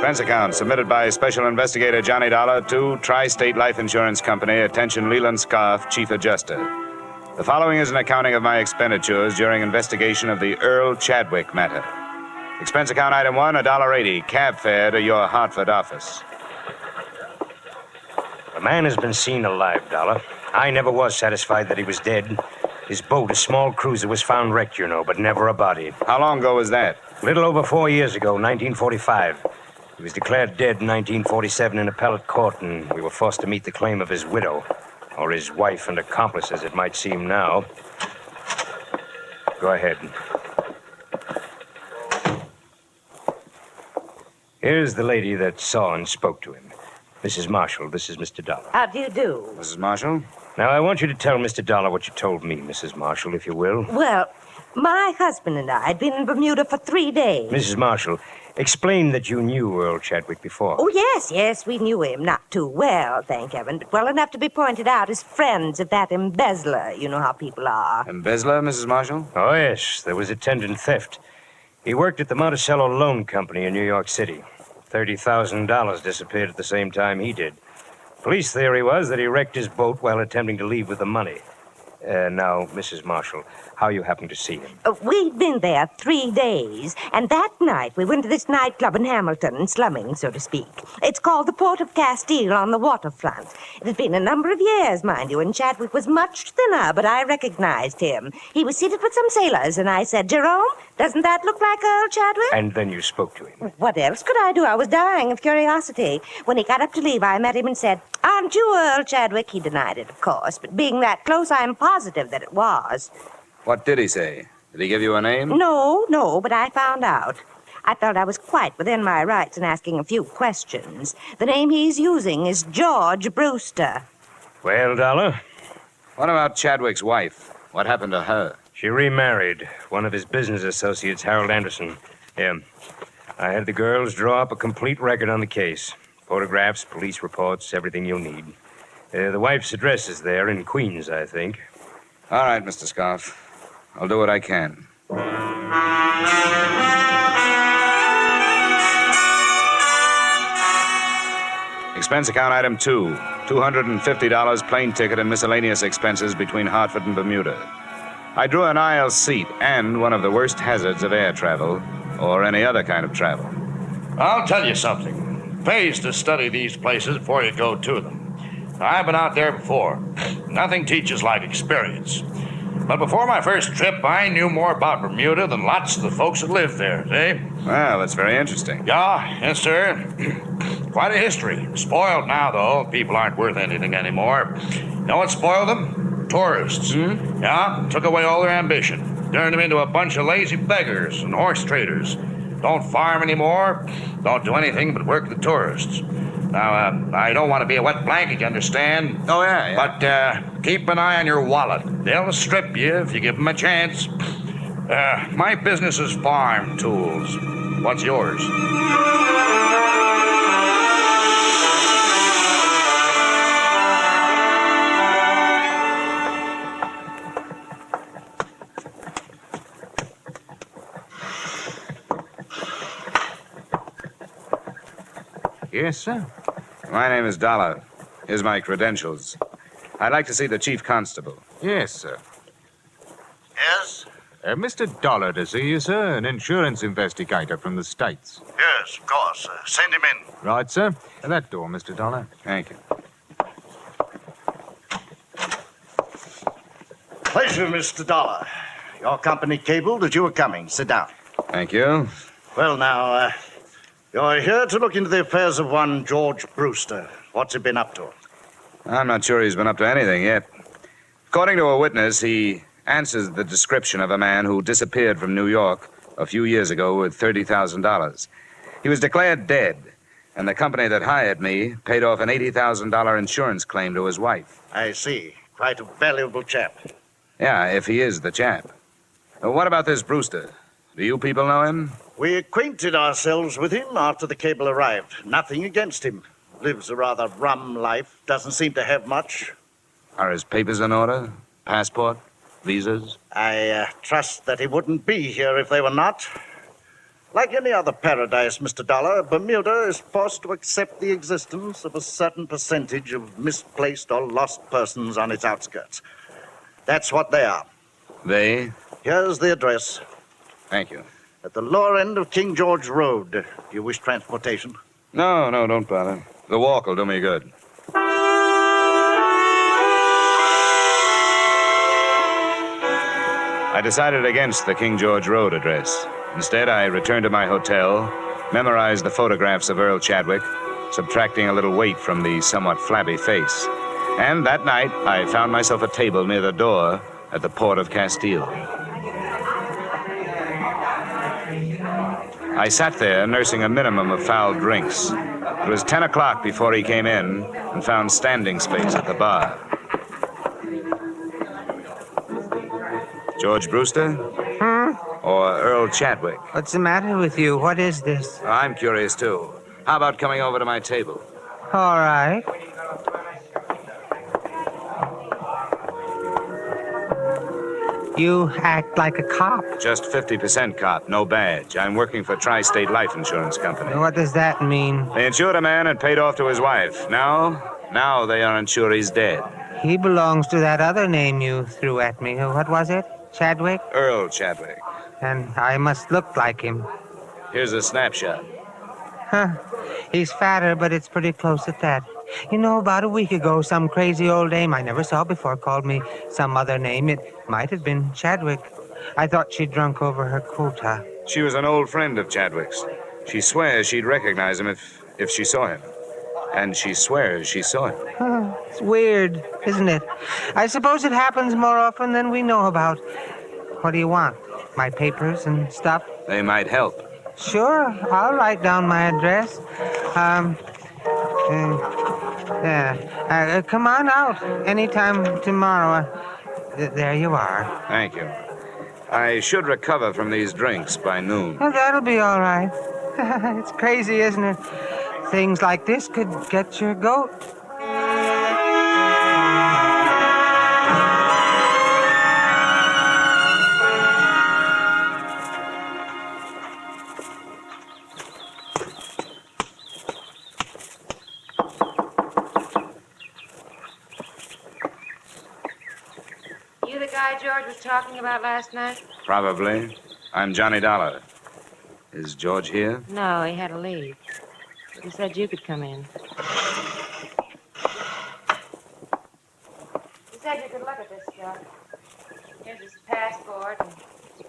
Expense account submitted by Special Investigator Johnny Dollar to Tri-State Life Insurance Company. Attention, Leland Scarf, Chief Adjuster. The following is an accounting of my expenditures during investigation of the Earl Chadwick Matter. Expense account item 1, $1.80, cab fare to your Hartford office. The man has been seen alive, Dollar. I never was satisfied that he was dead. His boat, a small cruiser, was found wrecked, you know, but never a body. How long ago was that? A little over 4 years ago, 1945. He was declared dead in 1947 in appellate court, and we were forced to meet the claim of his widow, or his wife and accomplice, as it might seem now. Go ahead. Here's the lady that saw and spoke to him. Mrs. Marshall, this is Mr. Dollar. How do you do? Mrs. Marshall? Now, I want you to tell Mr. Dollar what you told me, Mrs. Marshall, if you will. Well, my husband and I had been in Bermuda for 3 days. Mrs. Marshall, explain that you knew Earl Chadwick before. Oh, yes, we knew him. Not too well, thank heaven, but well enough to be pointed out as friends of that embezzler. You know how people are. Embezzler, Mrs. Marshall? Oh, yes, there was attendant theft. He worked at the Monticello Loan Company in New York City. $30,000 disappeared at the same time he did. Police theory was that he wrecked his boat while attempting to leave with the money. Now, Mrs. Marshall, how you happened to see him? We'd been there 3 days, and that night we went to this nightclub in Hamilton, slumming, so to speak. It's called the Port of Castile on the waterfront. It had been a number of years, mind you, and Chadwick was much thinner, but I recognized him. He was seated with some sailors, and I said, Jerome, doesn't that look like Earl Chadwick? And then you spoke to him. What else could I do? I was dying of curiosity. When he got up to leave, I met him and said, Aren't you Earl Chadwick? He denied it, of course, but being that close, I'm positive that it was. What did he say? Did he give you a name? No, but I found out. I felt I was quite within my rights in asking a few questions. The name he's using is George Brewster. Well, Dollar? What about Chadwick's wife? What happened to her? She remarried one of his business associates, Harold Anderson. Yeah. I had the girls draw up a complete record on the case. Photographs, police reports, everything you'll need. The wife's address is there in Queens, I think. All right, Mr. Scarf. I'll do what I can. Expense account item 2, $250 plane ticket and miscellaneous expenses between Hartford and Bermuda. I drew an aisle seat and one of the worst hazards of air travel, or any other kind of travel. I'll tell you something. It pays to study these places before you go to them. I've been out there before. Nothing teaches like experience. But before my first trip, I knew more about Bermuda than lots of the folks that live there, see? Well, that's very interesting. Yeah, yes, sir. Quite a history. Spoiled now, though. People aren't worth anything anymore. You know what spoiled them? Tourists. Yeah, took away all their ambition. Turned them into a bunch of lazy beggars and horse traders. Don't farm anymore. Don't do anything but work the tourists. Now, I don't want to be a wet blanket, you understand? Oh, yeah. But keep an eye on your wallet. They'll strip you if you give them a chance. My business is farm tools. What's yours? Yes, sir. My name is Dollar. Here's my credentials. I'd like to see the chief constable. Yes, sir. Yes? Mr. Dollar to see you, sir, an insurance investigator from the States. Yes, of course. Send him in. Right, sir. That door, Mr. Dollar. Thank you. Pleasure, Mr. Dollar. Your company cabled that you were coming. Sit down. Thank you. Well, now, you're here to look into the affairs of one George Brewster. What's he been up to? I'm not sure he's been up to anything yet. According to a witness, he answers the description of a man who disappeared from New York a few years ago with $30,000. He was declared dead, and the company that hired me paid off an $80,000 insurance claim to his wife. I see. Quite a valuable chap. Yeah, if he is the chap. What about this Brewster? Do you people know him? We acquainted ourselves with him after the cable arrived. Nothing against him. Lives a rather rum life. Doesn't seem to have much. Are his papers in order? Passport? Visas? I trust that he wouldn't be here if they were not. Like any other paradise, Mr. Dollar, Bermuda is forced to accept the existence of a certain percentage of misplaced or lost persons on its outskirts. That's what they are. They? Here's the address. Thank you. At the lower end of King George Road. Do you wish transportation? No, don't bother. The walk will do me good. I decided against the King George Road address. Instead, I returned to my hotel, memorized the photographs of Earl Chadwick, subtracting a little weight from the somewhat flabby face. And that night, I found myself a table near the door at the port of Castile. I sat there nursing a minimum of foul drinks. It was 10 o'clock before he came in and found standing space at the bar. George Brewster? Or Earl Chadwick? What's the matter with you? What is this? I'm curious, too. How about coming over to my table? All right. You act like a cop. Just 50% cop, no badge. I'm working for Tri-State Life Insurance Company. What does that mean? They insured a man and paid off to his wife. Now they are unsure he's dead. He belongs to that other name you threw at me. What was it? Chadwick? Earl Chadwick. And I must look like him. Here's a snapshot. Huh. He's fatter, but it's pretty close at that. You know, about a week ago, some crazy old dame I never saw before called me some other name. It might have been Chadwick. I thought she'd drunk over her quota. She was an old friend of Chadwick's. She swears she'd recognize him if she saw him. And she swears she saw him. Huh. It's weird, isn't it? I suppose it happens more often than we know about. What do you want? My papers and stuff? They might help. Sure, I'll write down my address. Come on out anytime tomorrow. There you are. Thank you. I should recover from these drinks by noon. Well, that'll be all right. It's crazy, isn't it? Things like this could get your goat. You the guy George was talking about last night? Probably. I'm Johnny Dollar. Is George here? No, he had to leave. He said you could come in. He said you could look at this stuff. Here's his passport and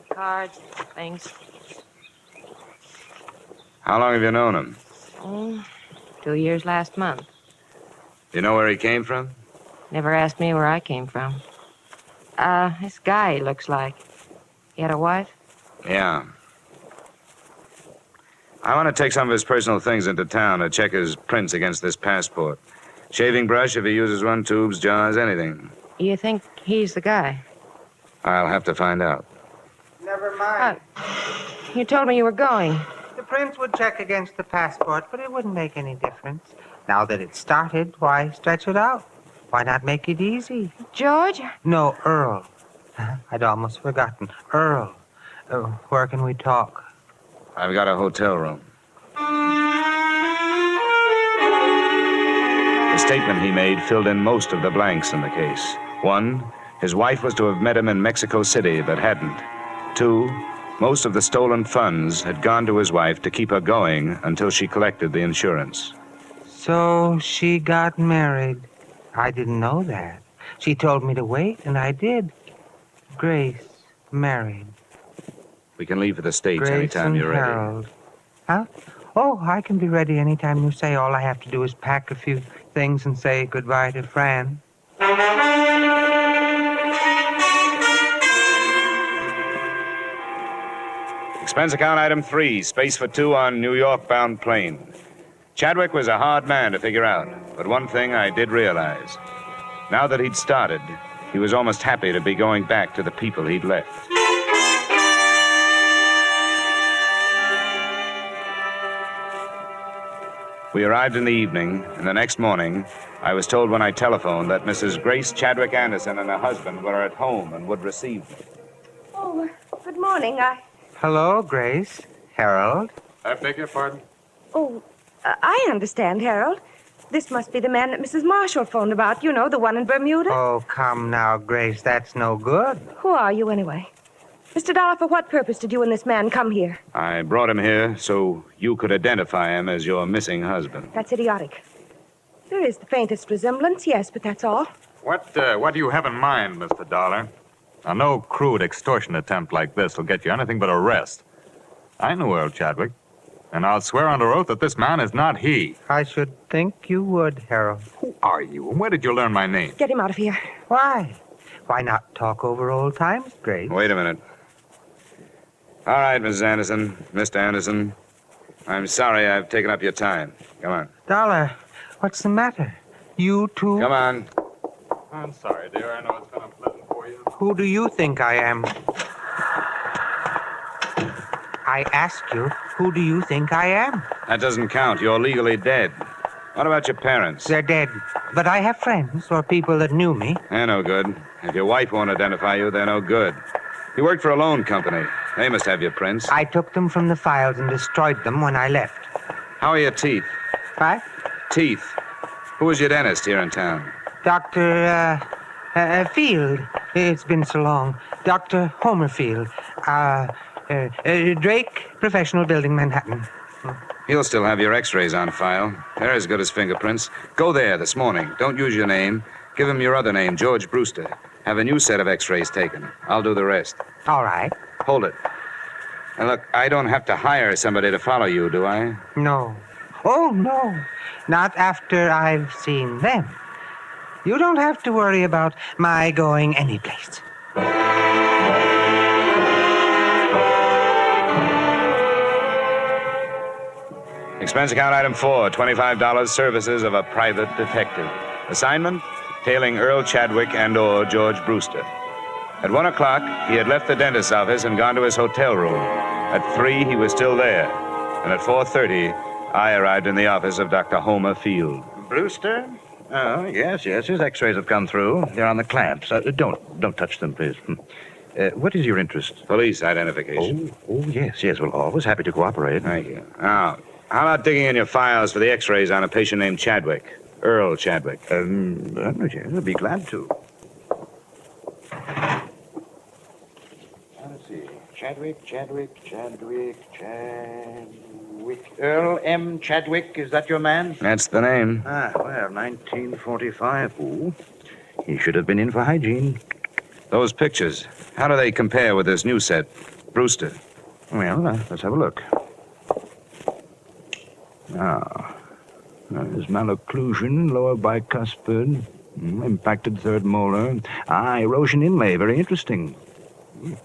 cards and things. How long have you known him? 2 years last month. You know where he came from? Never asked me where I came from. This guy, he looks like. He had a wife? Yeah. I want to take some of his personal things into town to check his prints against this passport. Shaving brush if he uses one, tubes, jars, anything. You think he's the guy? I'll have to find out. Never mind. You told me you were going. The prince would check against the passport, but it wouldn't make any difference. Now that it's started, why stretch it out? Why not make it easy? George? No, Earl. I'd almost forgotten. Earl. Where can we talk? I've got a hotel room. The statement he made filled in most of the blanks in the case. 1, his wife was to have met him in Mexico City, but hadn't. 2, most of the stolen funds had gone to his wife to keep her going until she collected the insurance. So she got married. I didn't know that. She told me to wait, and I did. Grace married. We can leave for the States Grace anytime and you're ready. Harold. Huh? Oh, I can be ready anytime you say. All I have to do is pack a few things and say goodbye to Fran. Expense account item 3, space for 2 on New York-bound plane. Chadwick was a hard man to figure out, but one thing I did realize. Now that he'd started, he was almost happy to be going back to the people he'd left. We arrived in the evening, and the next morning, I was told when I telephoned that Mrs. Grace Chadwick Anderson and her husband were at home and would receive me. Oh, good morning. Hello, Grace. Harold? I beg your pardon? Oh, I understand, Harold. This must be the man that Mrs. Marshall phoned about. You know, the one in Bermuda. Oh, come now, Grace. That's no good. Who are you, anyway? Mr. Dollar, for what purpose did you and this man come here? I brought him here so you could identify him as your missing husband. That's idiotic. There is the faintest resemblance, yes, but that's all. What do you have in mind, Mr. Dollar? Now, no crude extortion attempt like this will get you anything but arrest. I know Earl Chadwick, and I'll swear under oath that this man is not he. I should think you would, Harold. Who are you, and where did you learn my name? Get him out of here. Why? Why not talk over old times, Grace? Wait a minute. All right, Mrs. Anderson, Mr. Anderson. I'm sorry I've taken up your time. Come on. Dollar, what's the matter? You too? Come on. I'm sorry, dear. I know it's been unpleasant for you. Who do you think I am? I ask you, who do you think I am? That doesn't count. You're legally dead. What about your parents? They're dead. But I have friends or people that knew me. They're no good. If your wife won't identify you, they're no good. You worked for a loan company. They must have your prints. I took them from the files and destroyed them when I left. How are your teeth? What? Teeth. Who was your dentist here in town? Dr. Field. It's been so long. Dr. Homer Field. Drake, Professional Building, Manhattan. He'll still have your x-rays on file. They're as good as fingerprints. Go there this morning. Don't use your name. Give him your other name, George Brewster. Have a new set of x-rays taken. I'll do the rest. All right. Hold it. Now, look, I don't have to hire somebody to follow you, do I? No. Oh, no. Not after I've seen them. You don't have to worry about my going anyplace. Expense account item 4, $25 services of a private detective. Assignment, tailing Earl Chadwick and/or George Brewster. At 1 o'clock, he had left the dentist's office and gone to his hotel room. At 3, he was still there. And at 4:30, I arrived in the office of Dr. Homer Field. Brewster? Oh, yes. His x-rays have come through. They're on the clamps. Don't touch them, please. What is your interest? Police identification. Oh, yes. Well, always happy to cooperate. Thank you. Now, how about digging in your files for the x-rays on a patient named Chadwick? Earl Chadwick. I'd be glad to. Let's see. Chadwick. Earl M. Chadwick, is that your man? That's the name. 1945. Ooh, he should have been in for hygiene. Those pictures, how do they compare with this new set? Brewster. Well, let's have a look. There's malocclusion, lower bicuspid, impacted third molar. Erosion inlay, very interesting.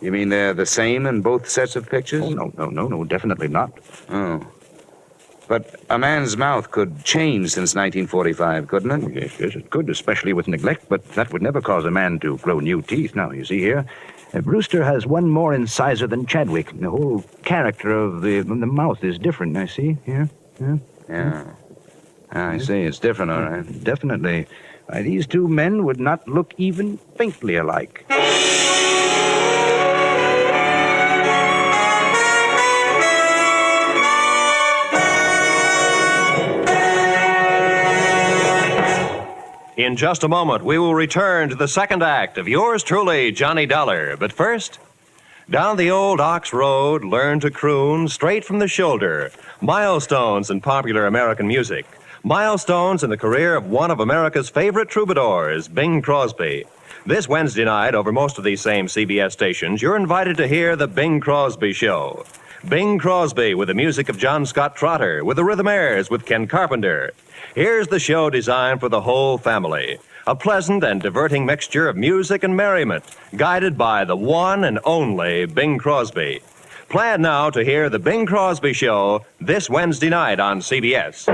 You mean they're the same in both sets of pictures? Oh, no, definitely not. Oh. But a man's mouth could change since 1945, couldn't it? Yes, it could, especially with neglect, but that would never cause a man to grow new teeth. Now, you see here, Brewster has one more incisor than Chadwick. The whole character of the mouth is different, I see, here. Yeah. I see. It's different, all right. Definitely. These two men would not look even faintly alike. In just a moment, we will return to the second act of yours truly, Johnny Dollar. But first, down the old Ox Road, learn to croon straight from the shoulder. Milestones in popular American music. Milestones in the career of one of America's favorite troubadours, Bing Crosby. This Wednesday night, over most of these same CBS stations, you're invited to hear The Bing Crosby Show. Bing Crosby with the music of John Scott Trotter, with the Rhythmaires, with Ken Carpenter. Here's the show designed for the whole family. A pleasant and diverting mixture of music and merriment, guided by the one and only Bing Crosby. Plan now to hear The Bing Crosby Show this Wednesday night on CBS.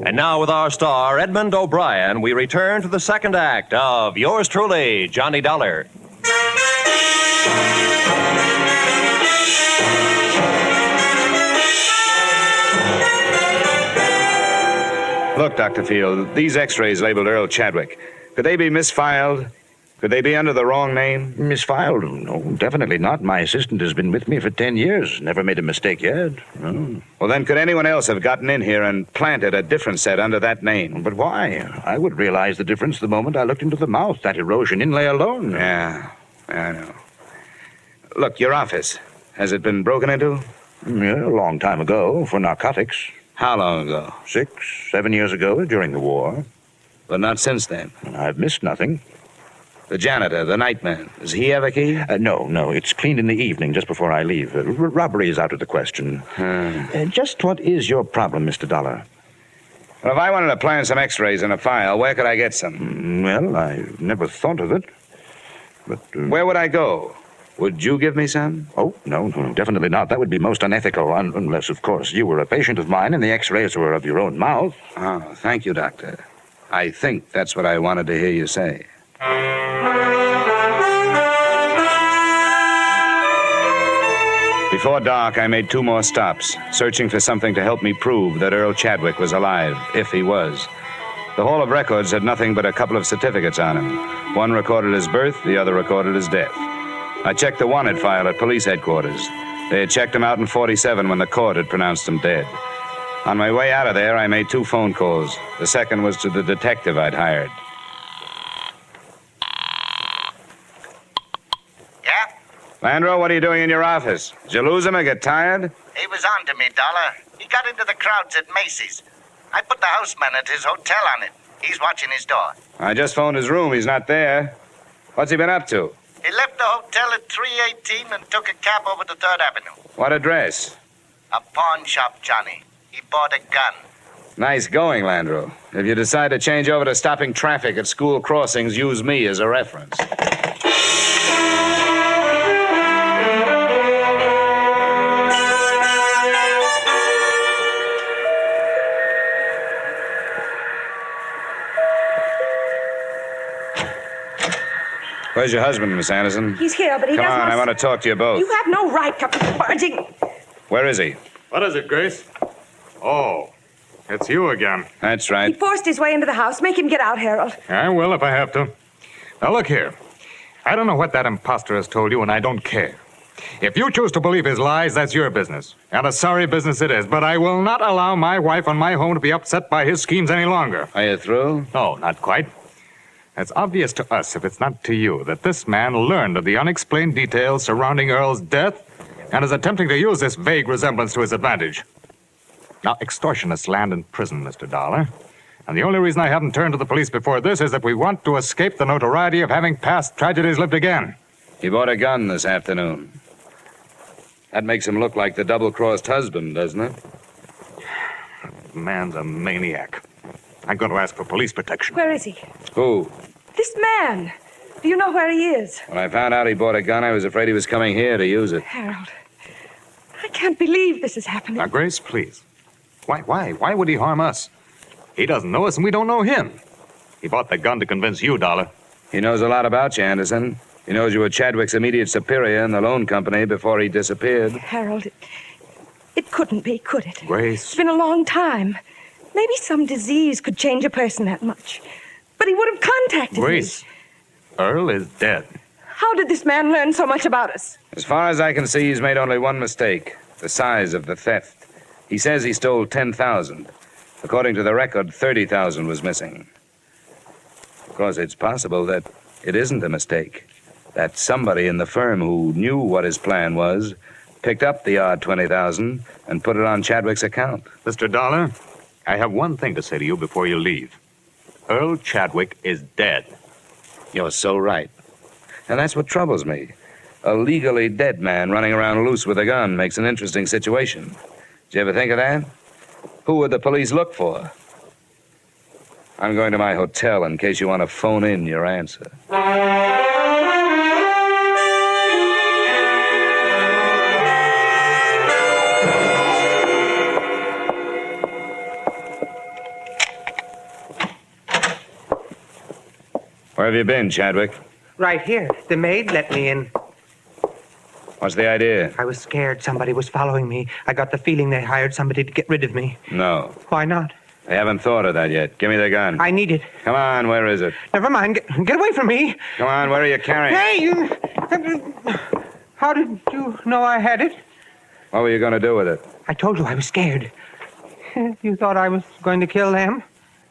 And now with our star, Edmond O'Brien, we return to the second act of yours truly, Johnny Dollar. Look, Dr. Field, these x-rays labeled Earl Chadwick. Could they be misfiled? Could they be under the wrong name? Misfiled? No, definitely not. My assistant has been with me for 10 years. Never made a mistake yet. No. Well, then could anyone else have gotten in here and planted a different set under that name? But why? I would realize the difference the moment I looked into the mouth. That erosion inlay alone. Yeah, I know. Look, your office. Has it been broken into? Yeah, a long time ago, for narcotics. How long ago? 6, 7 years ago, during the war. But not since then? I've missed nothing. The janitor, the nightman, does he have a key? No. It's cleaned in the evening, just before I leave. Robbery is out of the question. Just what is your problem, Mr. Dollar? Well, if I wanted to plan some x-rays in a file, where could I get some? Well, I never thought of it. But... Where would I go? Would you give me some? Oh, no, definitely not. That would be most unethical, unless, of course, you were a patient of mine and the x-rays were of your own mouth. Oh, thank you, Doctor. I think that's what I wanted to hear you say. Before dark, I made 2 more stops, searching for something to help me prove that Earl Chadwick was alive, if he was. The Hall of Records had nothing but a couple of certificates on him. One recorded his birth, the other recorded his death. I checked the wanted file at police headquarters. They had checked him out in 47 when the court had pronounced him dead. On my way out of there, I made 2 phone calls. The second was to the detective I'd hired. Yeah? Landro, what are you doing in your office? Did you lose him or get tired? He was on to me, Dollar. He got into the crowds at Macy's. I put the houseman at his hotel on it. He's watching his door. I just phoned his room. He's not there. What's he been up to? He left the hotel at 318 and took a cab over to 3rd Avenue. What address? A pawn shop, Johnny. He bought a gun. Nice going, Landro. If you decide to change over to stopping traffic at school crossings, use me as a reference. Where's your husband, Miss Anderson? He's here, but he doesn't... Come on, I want to talk to you both. You have no right to come barging... Where is he? What is it, Grace? Oh, it's you again. That's He right. forced his way into the house. Make him get out, Harold. I will if I have to. Now, look here. I don't know what that imposter has told you, and I don't care. If you choose to believe his lies, that's your business. And a sorry business it is. But I will not allow my wife and my home to be upset by his schemes any longer. Are you through? No, not quite. It's obvious to us, if it's not to you, that this man learned of the unexplained details surrounding Earl's death and is attempting to use this vague resemblance to his advantage. Now, extortionists land in prison, Mr. Dollar. And the only reason I haven't turned to the police before this is that we want to escape the notoriety of having past tragedies lived again. He bought a gun this afternoon. That makes him look like the double-crossed husband, doesn't it? The man's a maniac. I'm going to ask for police protection. Where is he? Who? This man. Do you know where he is? When I found out he bought a gun, I was afraid he was coming here to use it. Harold, I can't believe this is happening. Now, Grace, please. Why would he harm us? He doesn't know us, and we don't know him. He bought the gun to convince you, Dollar. He knows a lot about you, Anderson. He knows you were Chadwick's immediate superior in the loan company before he disappeared. Harold, it couldn't be, could it? Grace. It's been a long time. Maybe some disease could change a person that much. But he would have contacted Grace, me. Earl is dead. How did this man learn so much about us? As far as I can see, he's made only one mistake. The size of the theft. He says he stole 10,000. According to the record, 30,000 was missing. Of course, it's possible that it isn't a mistake. That somebody in the firm who knew what his plan was picked up the odd 20,000 and put it on Chadwick's account. Mr. Dollar, I have one thing to say to you before you leave. Earl Chadwick is dead. You're so right. And that's what troubles me. A legally dead man running around loose with a gun makes an interesting situation. Did you ever think of that? Who would the police look for? I'm going to my hotel in case you want to phone in your answer. Where have you been, Chadwick? Right here. The maid let me in. What's the idea? I was scared somebody was following me. I got the feeling they hired somebody to get rid of me. No. Why not? They haven't thought of that yet. Give me the gun. I need it. Come on, where is it? Never mind. Get away from me. Come on, where are you carrying it? Hey, you... How did you know I had it? What were you going to do with it? I told you I was scared. You thought I was going to kill them?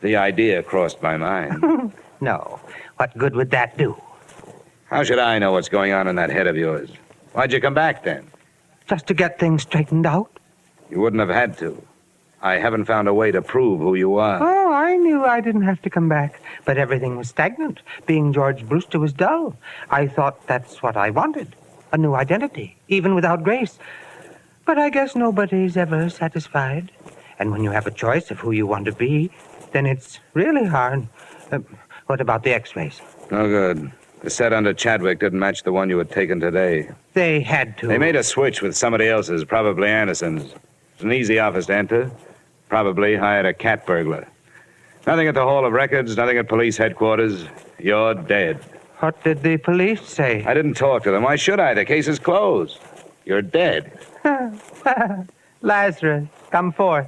The idea crossed my mind. No. What good would that do? How should I know what's going on in that head of yours? Why'd you come back then? Just to get things straightened out. You wouldn't have had to. I haven't found a way to prove who you are. Oh, I knew I didn't have to come back. But everything was stagnant. Being George Brewster was dull. I thought that's what I wanted. A new identity, even without Grace. But I guess nobody's ever satisfied. And when you have a choice of who you want to be, then it's really hard. What about the x-rays? No good. The set under Chadwick didn't match the one you had taken today. They had to. They made a switch with somebody else's, probably Anderson's. It's an easy office to enter. Probably hired a cat burglar. Nothing at the Hall of Records, nothing at police headquarters. You're dead. What did the police say? I didn't talk to them. Why should I? The case is closed. You're dead. Lazarus, come forth.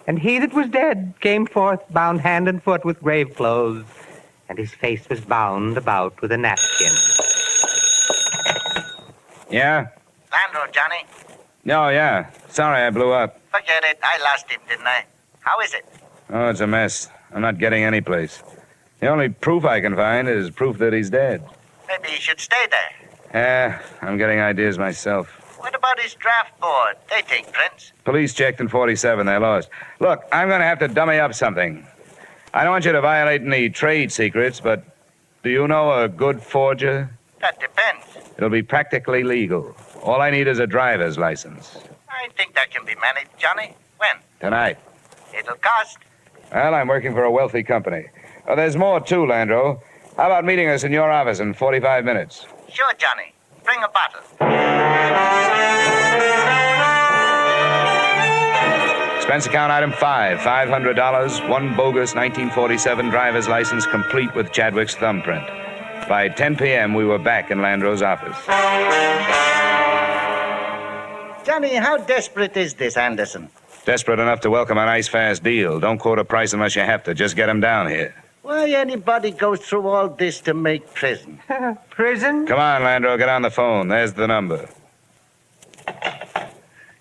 And he that was dead came forth, bound hand and foot with grave clothes, and his face was bound about with a napkin. Yeah? Landro, Johnny. Oh, yeah. Sorry I blew up. Forget it. I lost him, didn't I? How is it? Oh, it's a mess. I'm not getting any place. The only proof I can find is proof that he's dead. Maybe he should stay there. Yeah, I'm getting ideas myself. What about his draft board? They take prints. Police checked in 47. They're lost. Look, I'm going to have to dummy up something. I don't want you to violate any trade secrets, but do you know a good forger? That depends. It'll be practically legal. All I need is a driver's license. I think that can be managed, Johnny. When? Tonight. It'll cost. Well, I'm working for a wealthy company. Oh, there's more, too, Landro. How about meeting us in your office in 45 minutes? Sure, Johnny. Bring a bottle. Expense account item 5, $500, one bogus 1947 driver's license complete with Chadwick's thumbprint. By 10 p.m., we were back in Landro's office. Johnny, how desperate is this Anderson? Desperate enough to welcome a nice, fast deal. Don't quote a price unless you have to. Just get him down here. Why anybody goes through all this to make prison? Prison? Come on, Landro, get on the phone. There's the number.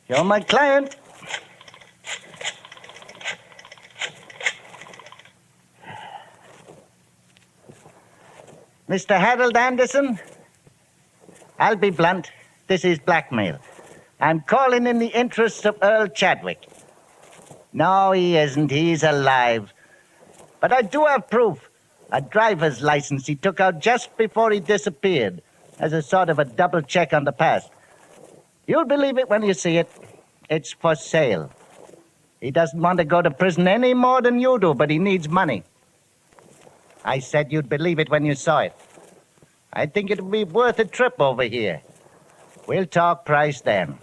You're my client. Mr. Harold Anderson? I'll be blunt. This is blackmail. I'm calling in the interests of Earl Chadwick. No, he isn't. He's alive. But I do have proof. A driver's license he took out just before he disappeared, as a sort of a double check on the past. You'll believe it when you see it. It's for sale. He doesn't want to go to prison any more than you do, but he needs money. I said you'd believe it when you saw it. I think it'll be worth a trip over here. We'll talk price then.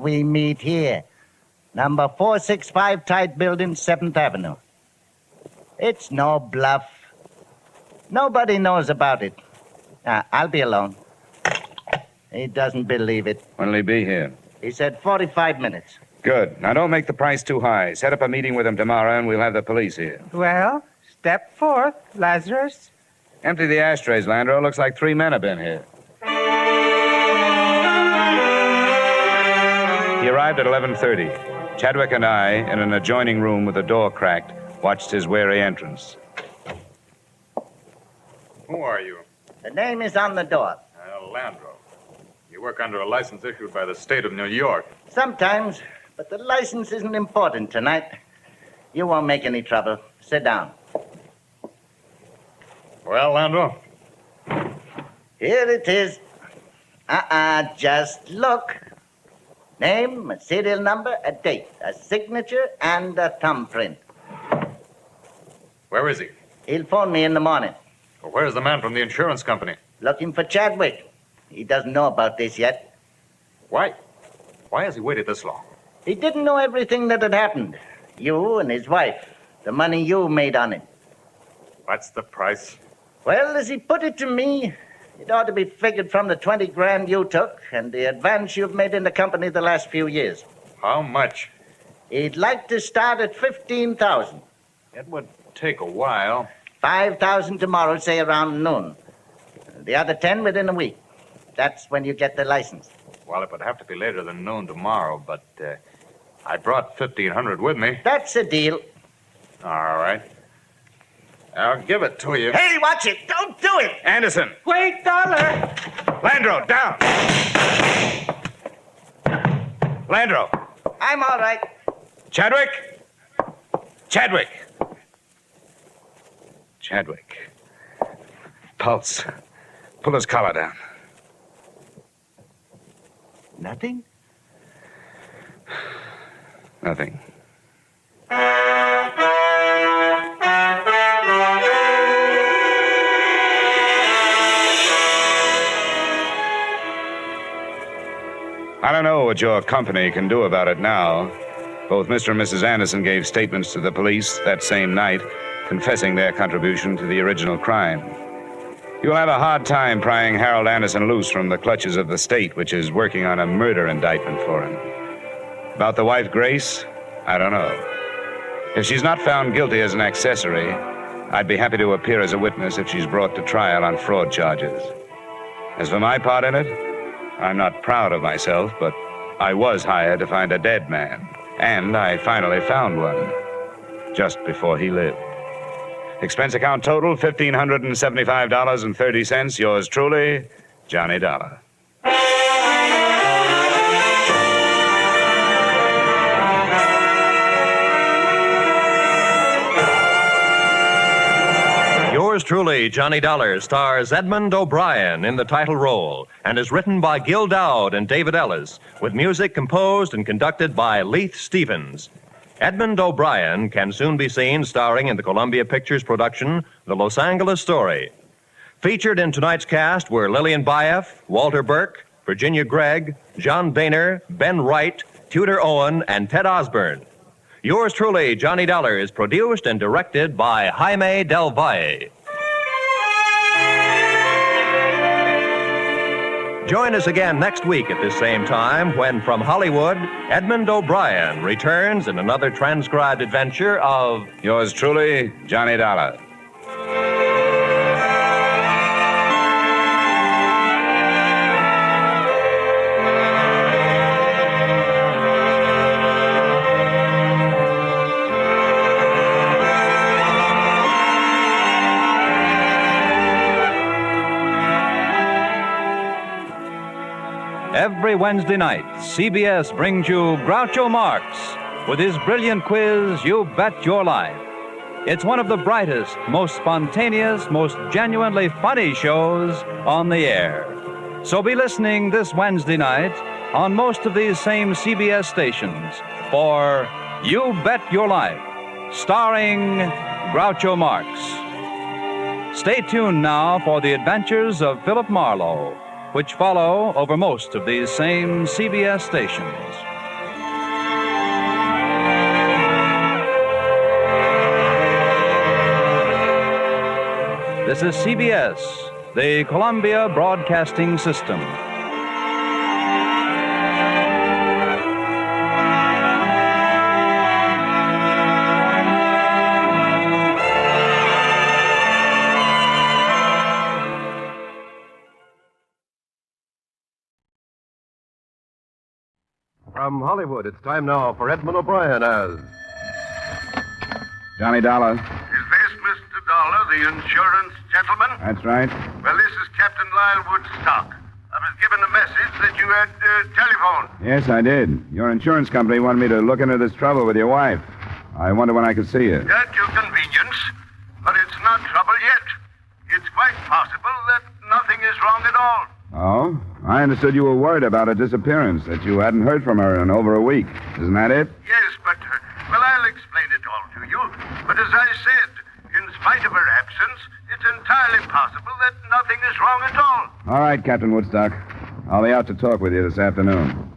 We meet here. Number 465 Tide Building, 7th Avenue. It's no bluff. Nobody knows about it. I'll be alone. He doesn't believe it. When'll he be here? He said 45 minutes. Good. Now, don't make the price too high. Set up a meeting with him tomorrow, and we'll have the police here. Well, step forth, Lazarus. Empty the ashtrays, Landro. Looks like 3 men have been here. He arrived at 11:30. Chadwick and I, in an adjoining room with the door cracked, watched his wary entrance. Who are you? The name is on the door. Landro. You work under a license issued by the state of New York. Sometimes, but the license isn't important tonight. You won't make any trouble. Sit down. Well, Landro? Here it is. Just look. Name, a serial number, a date, a signature, and a thumbprint. Where is he? He'll phone me in the morning. Well, where's the man from the insurance company? Looking for Chadwick. He doesn't know about this yet. Why? Why has he waited this long? He didn't know everything that had happened. You and his wife. The money you made on it. What's the price? Well, as he put it to me, it ought to be figured from the 20 grand you took and the advance you've made in the company the last few years. How much? He'd like to start at 15,000. It would take a while. 5,000 tomorrow, say around noon. The other 10 within a week. That's when you get the license. Well, it would have to be later than noon tomorrow, but I brought 1,500 with me. That's a deal. All right. I'll give it to you. Hey, watch it. Don't do it. Anderson. Wait, Dollar. Landro, down. Landro. I'm all right. Chadwick. Chadwick. Chadwick. Pulse. Pull his collar down. Nothing? Nothing. I don't know what your company can do about it now. Both Mr. and Mrs. Anderson gave statements to the police that same night, confessing their contribution to the original crime. You'll have a hard time prying Harold Anderson loose from the clutches of the state, which is working on a murder indictment for him. About the wife, Grace, I don't know. If she's not found guilty as an accessory, I'd be happy to appear as a witness if she's brought to trial on fraud charges. As for my part in it, I'm not proud of myself, but I was hired to find a dead man, and I finally found one, just before he lived. Expense account total, $1,575.30. Yours truly, Johnny Dollar. Yours truly, Johnny Dollar, stars Edmond O'Brien in the title role and is written by Gil Dowd and David Ellis, with music composed and conducted by Leith Stevens. Edmond O'Brien can soon be seen starring in the Columbia Pictures production, The Los Angeles Story. Featured in tonight's cast were Lillian Baeff, Walter Burke, Virginia Gregg, John Boehner, Ben Wright, Tudor Owen, and Ted Osborne. Yours truly, Johnny Dollar, is produced and directed by Jaime Del Valle. Join us again next week at this same time when, from Hollywood, Edmond O'Brien returns in another transcribed adventure of Yours truly, Johnny Dollar. Every Wednesday night, CBS brings you Groucho Marx with his brilliant quiz, You Bet Your Life. It's one of the brightest, most spontaneous, most genuinely funny shows on the air. So be listening this Wednesday night on most of these same CBS stations for You Bet Your Life, starring Groucho Marx. Stay tuned now for the adventures of Philip Marlowe, which follow over most of these same CBS stations. This is CBS, the Columbia Broadcasting System. From Hollywood, it's time now for Edmond O'Brien as Johnny Dollar. Is this Mr. Dollar, the insurance gentleman? That's right. Well, this is Captain Lyle Woodstock. I was given a message that you had telephoned. Yes, I did. Your insurance company wanted me to look into this trouble with your wife. I wonder when I could see you. At your convenience, but it's not trouble yet. It's quite possible that nothing is wrong at all. Oh? I understood you were worried about her disappearance, that you hadn't heard from her in over a week. Isn't that it? Yes, but, well, I'll explain it all to you. But as I said, in spite of her absence, it's entirely possible that nothing is wrong at all. All right, Captain Woodstock. I'll be out to talk with you this afternoon.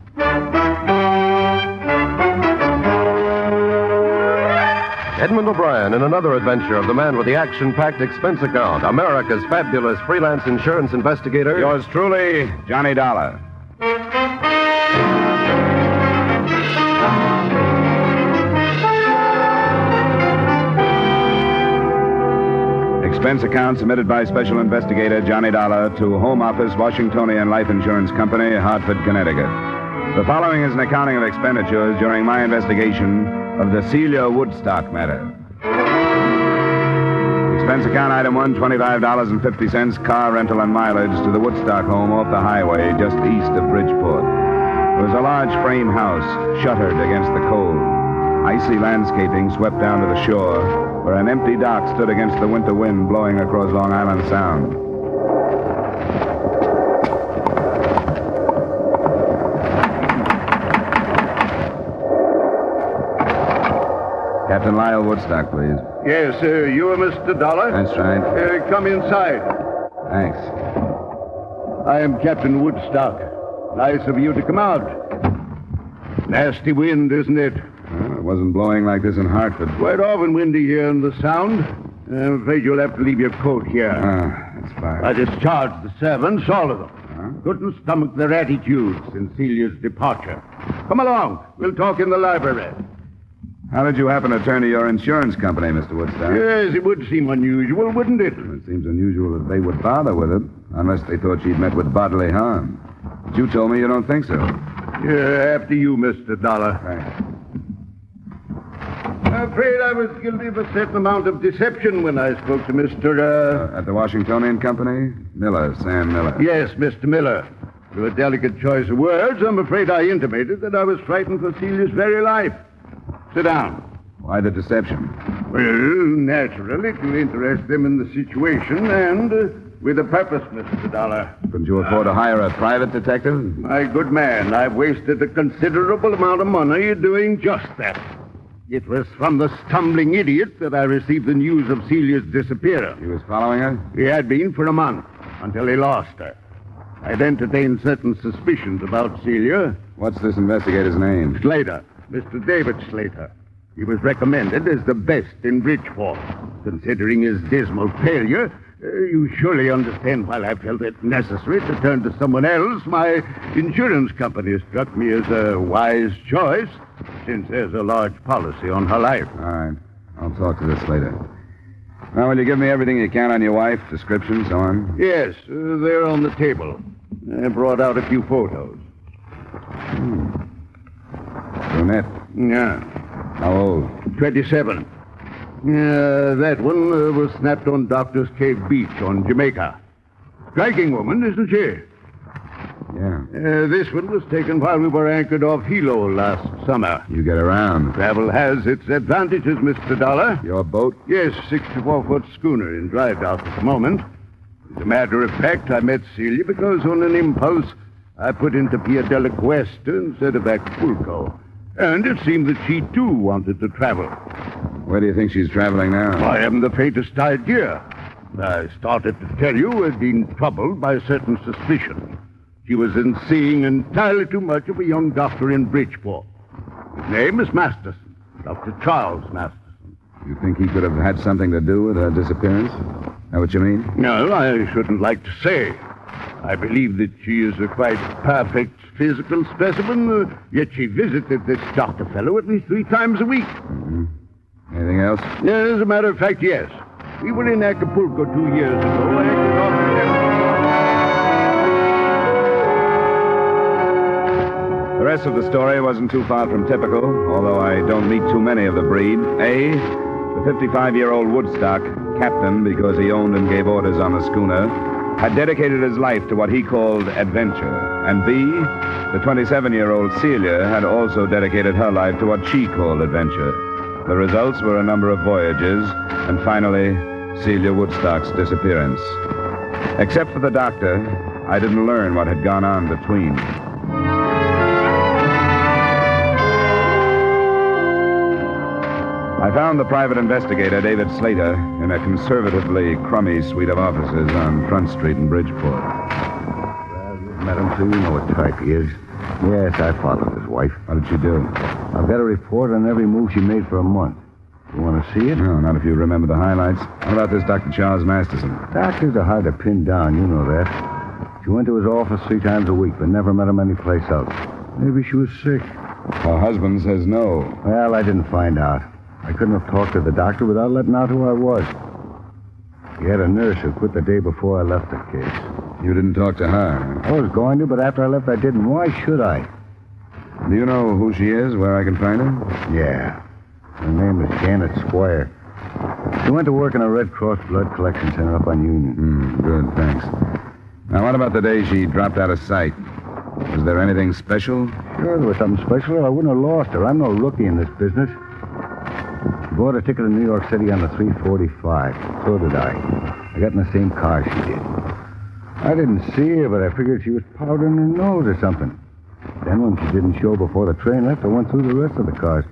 Edmond O'Brien in another adventure of the man with the action-packed expense account, America's fabulous freelance insurance investigator. Yours truly, Johnny Dollar. Expense account submitted by Special Investigator Johnny Dollar to Home Office, Washingtonian Life Insurance Company, Hartford, Connecticut. The following is an accounting of expenditures during my investigation of the Celia Woodstock Matter. Expense account item 1, $25.50, car rental and mileage to the Woodstock home off the highway just east of Bridgeport. It was a large frame house, shuttered against the cold. Icy landscaping swept down to the shore, where an empty dock stood against the winter wind blowing across Long Island Sound. Captain Lyle Woodstock, please. Yes, you are Mr. Dollar? That's right. Come inside. Thanks. I am Captain Woodstock. Nice of you to come out. Nasty wind, isn't it? Well, it wasn't blowing like this in Hartford. Quite often windy here in the Sound. I'm afraid you'll have to leave your coat here. That's fine. I discharged the servants, all of them. Couldn't stomach their attitude since Celia's departure. Come along. We'll talk in the library. How did you happen to turn to your insurance company, Mr. Woodstock? Yes, it would seem unusual, wouldn't it? It seems unusual that they would bother with it, unless they thought she'd met with bodily harm. But you told me you don't think so. After you, Mr. Dollar. Thanks. I'm afraid I was guilty of a certain amount of deception when I spoke to Mr. At the Washingtonian Company? Miller, Sam Miller. Yes, Mr. Miller. Through a delicate choice of words, I'm afraid I intimated that I was frightened for Celia's very life. Sit down. Why the deception? Well, naturally, to interest them in the situation and with a purpose, Mr. Dollar. Couldn't you afford to hire a private detective? My good man, I've wasted a considerable amount of money doing just that. It was from the stumbling idiot that I received the news of Celia's disappearance. He was following her? He had been for a month, until he lost her. I'd entertained certain suspicions about Celia. What's this investigator's name? Slater. Mr. David Slater. He was recommended as the best in Bridgeport. Considering his dismal failure, you surely understand why I felt it necessary to turn to someone else. My insurance company struck me as a wise choice, since there's a large policy on her life. All right. I'll talk to this later. Now, will you give me everything you can on your wife, description, so on? Yes, they're on the table. I brought out a few photos. Brunette. Yeah. How old? 27. That one was snapped on Doctor's Cave Beach on Jamaica. Striking woman, isn't she? Yeah. This one was taken while we were anchored off Hilo last summer. You get around. Travel has its advantages, Mr. Dollar. Your boat? Yes, 64-foot schooner in dry dock at the moment. As a matter of fact, I met Celia because on an impulse, I put into Pia del Cuesta instead of Acapulco. And it seemed that she, too, wanted to travel. Where do you think she's traveling now? I haven't the faintest idea. I started to tell you I'd been troubled by a certain suspicion. She was in seeing entirely too much of a young doctor in Bridgeport. His name is Masterson, Dr. Charles Masterson. You think he could have had something to do with her disappearance? That what you mean? No, I shouldn't like to say. I believe that she is a quite perfect physical specimen, yet she visited this doctor fellow at least 3 times a week. Mm-hmm. Anything else? As a matter of fact, yes. We were in Acapulco 2 years ago. The rest of the story wasn't too far from typical, although I don't meet too many of the breed. A, the 55-year-old Woodstock, captain because he owned and gave orders on the schooner, had dedicated his life to what he called adventure. And B, the 27-year-old Celia had also dedicated her life to what she called adventure. The results were a number of voyages, and finally, Celia Woodstock's disappearance. Except for the doctor, I didn't learn what had gone on between. I found the private investigator, David Slater, in a conservatively crummy suite of offices on Front Street in Bridgeport. Well, you've met him, so you know what type he is. Yes, I followed his wife. What did she do? I've got a report on every move she made for a month. You want to see it? No, not if you remember the highlights. What about this Dr. Charles Masterson? Doctors are hard to pin down, you know that. She went to his office 3 times a week, but never met him anyplace else. Maybe she was sick. Her husband says no. Well, I didn't find out. I couldn't have talked to the doctor without letting out who I was. He had a nurse who quit the day before I left the case. You didn't talk to her? I was going to, but after I left, I didn't. Why should I? Do you know who she is, where I can find her? Yeah. Her name is Janet Squire. She went to work in a Red Cross blood collection center up on Union. Good, thanks. Now, what about the day she dropped out of sight? Was there anything special? Sure, there was something special, or I wouldn't have lost her. I'm no rookie in this business. She bought a ticket to New York City on the 345. So did I. I got in the same car she did. I didn't see her, but I figured she was powdering her nose or something. Then when she didn't show before the train left, I went through the rest of the cars.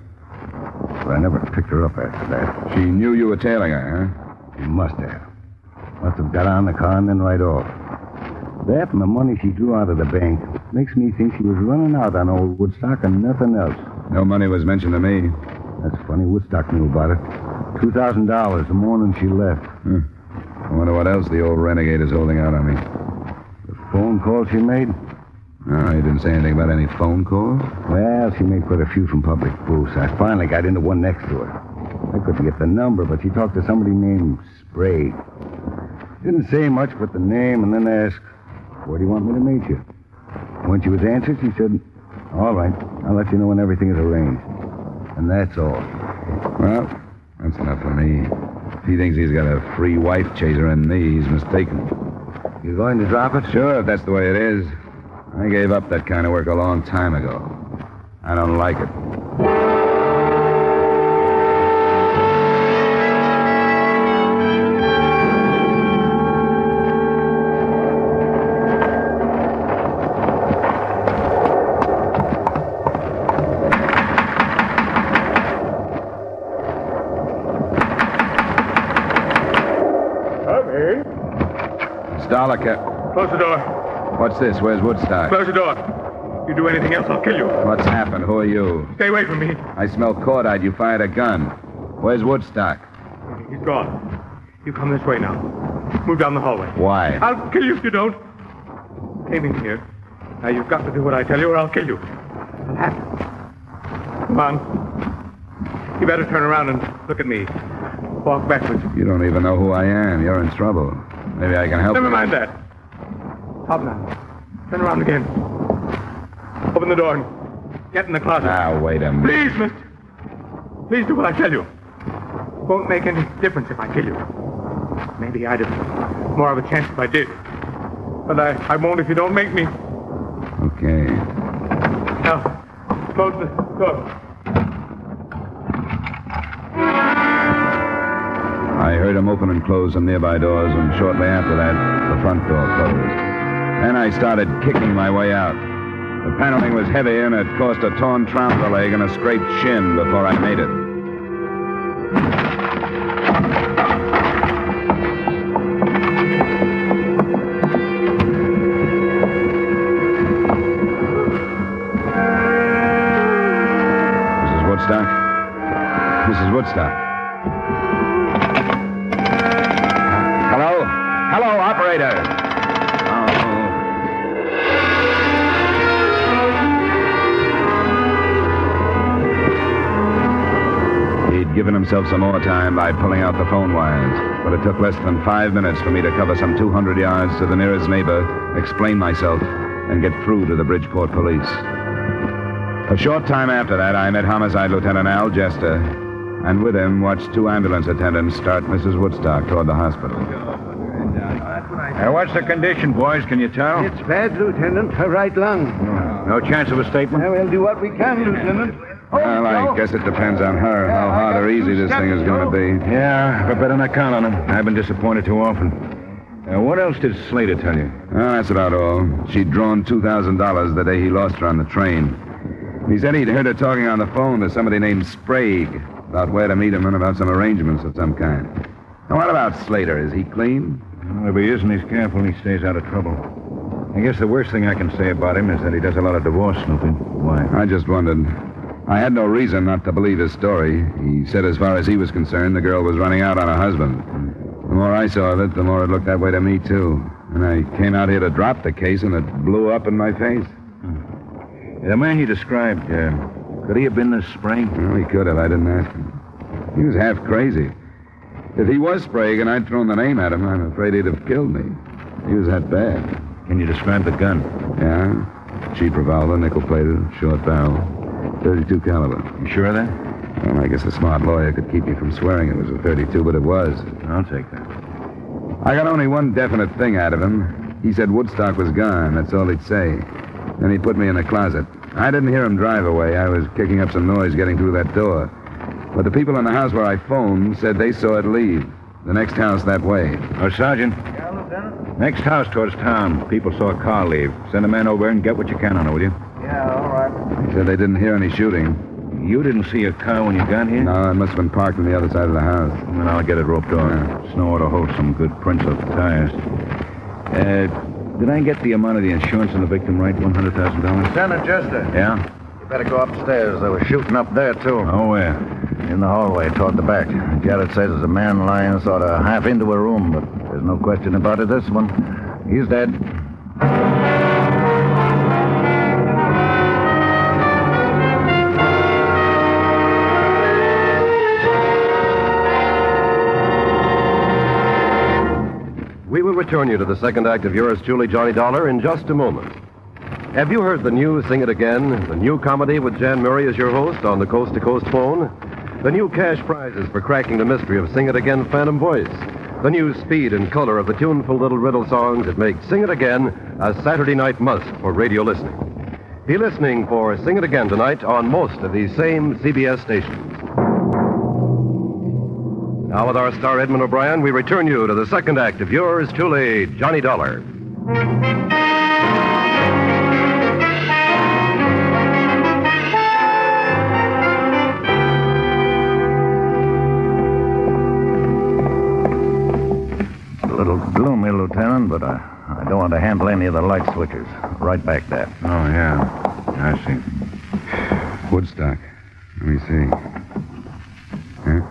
But I never picked her up after that. She knew you were tailing her, huh? She must have. Must have got on the car and then right off. That and the money she drew out of the bank makes me think she was running out on old Woodstock and nothing else. No money was mentioned to me. That's funny. Woodstock knew about it. $2,000 the morning she left. I wonder what else the old renegade is holding out on me. The phone call she made? No, he didn't say anything about any phone calls? Well, she made quite a few from public booths. I finally got into one next to her. I couldn't get the number, but she talked to somebody named Sprague. Didn't say much but the name, and then asked, "Where do you want me to meet you?" When she was answered, she said, "All right, I'll let you know when everything is arranged." And that's all. Well, that's enough for me. If he thinks he's got a free wife chaser in me, he's mistaken. You going to drop it? Sure, if that's the way it is. I gave up that kind of work a long time ago. I don't like it. Close the door. What's this? Where's Woodstock? Close the door. You do anything else, I'll kill you. What's happened? Who are you? Stay away from me. I smell cordite. You fired a gun. Where's Woodstock? He's gone. You come this way now. Move down the hallway. Why? I'll kill you if you don't. Came in here. Now you've got to do what I tell you or I'll kill you. I'll have to. Come on. You better turn around and look at me. Walk backwards. You don't even know who I am. You're in trouble. Maybe I can help you. Never mind that. Stop now. Turn around again. Open the door and get in the closet. Now, wait a minute. Please, mister. Please do what I tell you. Won't make any difference if I kill you. Maybe I'd have more of a chance if I did. But I won't if you don't make me. Okay. Now, close the door. I heard him open and close some nearby doors, and shortly after that, the front door closed. Then I started kicking my way out. The paneling was heavy, and it caused a torn trouser leg and a scraped shin before I made it. Mrs. Woodstock? Mrs. Woodstock? Hello, operator. He'd given himself some more time by pulling out the phone wires, but it took less than 5 minutes for me to cover some 200 yards to the nearest neighbor, explain myself, and get through to the Bridgeport police. A short time after that, I met Homicide Lieutenant Al Jester, and with him watched two ambulance attendants start Mrs. Woodstock toward the hospital. What's the condition, boys? Can you tell? It's bad, Lieutenant. Her right lung. No chance of a statement? We'll do what we can, Lieutenant. Well, I guess it depends on her, how hard or easy this thing is going to be. Yeah, I better not count on him. I've been disappointed too often. What else did Slater tell you? That's about all. She'd drawn $2,000 the day he lost her on the train. He said he'd heard her talking on the phone to somebody named Sprague about where to meet him and about some arrangements of some kind. Now, what about Slater? Is he clean? Well, if he isn't, he's careful. He stays out of trouble. I guess the worst thing I can say about him is that he does a lot of divorce snooping. Why? I just wondered. I had no reason not to believe his story. He said as far as he was concerned, the girl was running out on her husband. The more I saw of it, the more it looked that way to me, too. And I came out here to drop the case, and it blew up in my face. The man he described, could he have been this Sprague? Well, he could have. I didn't ask him. He was half crazy. If he was Sprague and I'd thrown the name at him, I'm afraid he'd have killed me. He was that bad. Can you describe the gun? Yeah. Cheap revolver, nickel-plated, short barrel, 32 caliber. You sure of that? Well, I guess a smart lawyer could keep me from swearing it was a 32, but it was. I'll take that. I got only one definite thing out of him. He said Woodstock was gone. That's all he'd say. Then he put me in the closet. I didn't hear him drive away. I was kicking up some noise getting through that door. But the people in the house where I phoned said they saw it leave. The next house that way. Oh, Sergeant. Yeah, Lieutenant? Next house towards town. People saw a car leave. Send a man over and get what you can on it, will you? Yeah, all right. They said they didn't hear any shooting. You didn't see a car when you got here? No, it must have been parked on the other side of the house. Then I'll get it roped off. Yeah. Snow ought to hold some good prints off the tires. Did I get the amount of the insurance on the victim right? $100,000? Lieutenant Jester. Yeah? You better go upstairs. They were shooting up there, too. Oh, where? In the hallway, toward the back. Jared says there's a man lying sort of half into a room, but there's no question about it. This one, he's dead. We will return you to the second act of yours truly, Johnny Dollar, in just a moment. Have you heard the new Sing It Again, the new comedy with Jan Murray as your host on the Coast to Coast phone? The new cash prizes for cracking the mystery of Sing It Again Phantom Voice. The new speed and color of the tuneful little riddle songs that make Sing It Again a Saturday night must for radio listening. Be listening for Sing It Again tonight on most of these same CBS stations. Now, with our star Edmond O'Brien, we return you to the second act of yours truly, Johnny Dollar. A little gloomy, Lieutenant, but I don't want to handle any of the light switches. Right back there. Oh, yeah. I see. Woodstock. Let me see. Huh?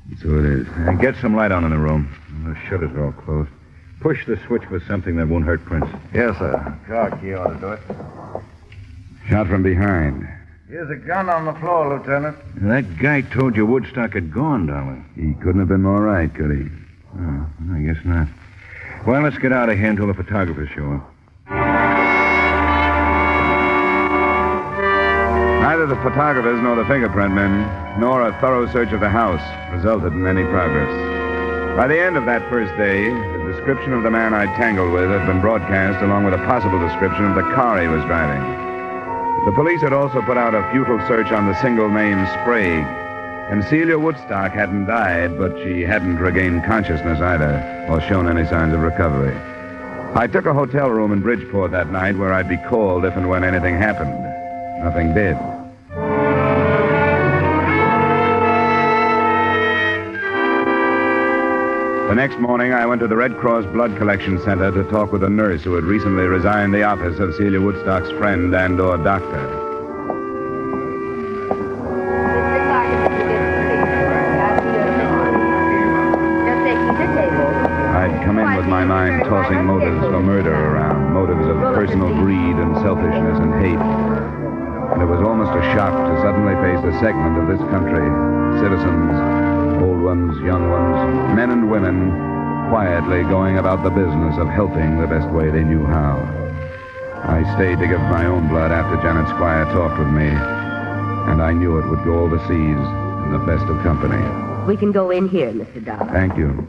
That's who it is. Get some light on in the room. The shutters are all closed. Push the switch with something that won't hurt Prince. Yes, sir. Car key ought to do it. Shot from behind. Here's a gun on the floor, Lieutenant. That guy told you Woodstock had gone, Dollar. He couldn't have been more right, could he? Oh, I guess not. Well, let's get out of here until the photographers show up. Neither the photographers nor the fingerprint men, nor a thorough search of the house resulted in any progress. By the end of that first day, the description of the man I'd tangled with had been broadcast along with a possible description of the car he was driving. The police had also put out a futile search on the single name Sprague. And Celia Woodstock hadn't died, but she hadn't regained consciousness either, or shown any signs of recovery. I took a hotel room in Bridgeport that night where I'd be called if and when anything happened. Nothing did. The next morning, I went to the Red Cross Blood Collection Center to talk with a nurse who had recently resigned the office of Celia Woodstock's friend and/or doctor. I'd come in with my mind tossing motives for murder around, motives of personal greed and selfishness and hate. And it was almost a shock to suddenly face a segment of this country, citizens, old ones, young ones, men and women, quietly going about the business of helping the best way they knew how. I stayed to give my own blood after Janet Squire talked with me, and I knew it would go overseas in the best of company. We can go in here, Mr. Dollar. Thank you.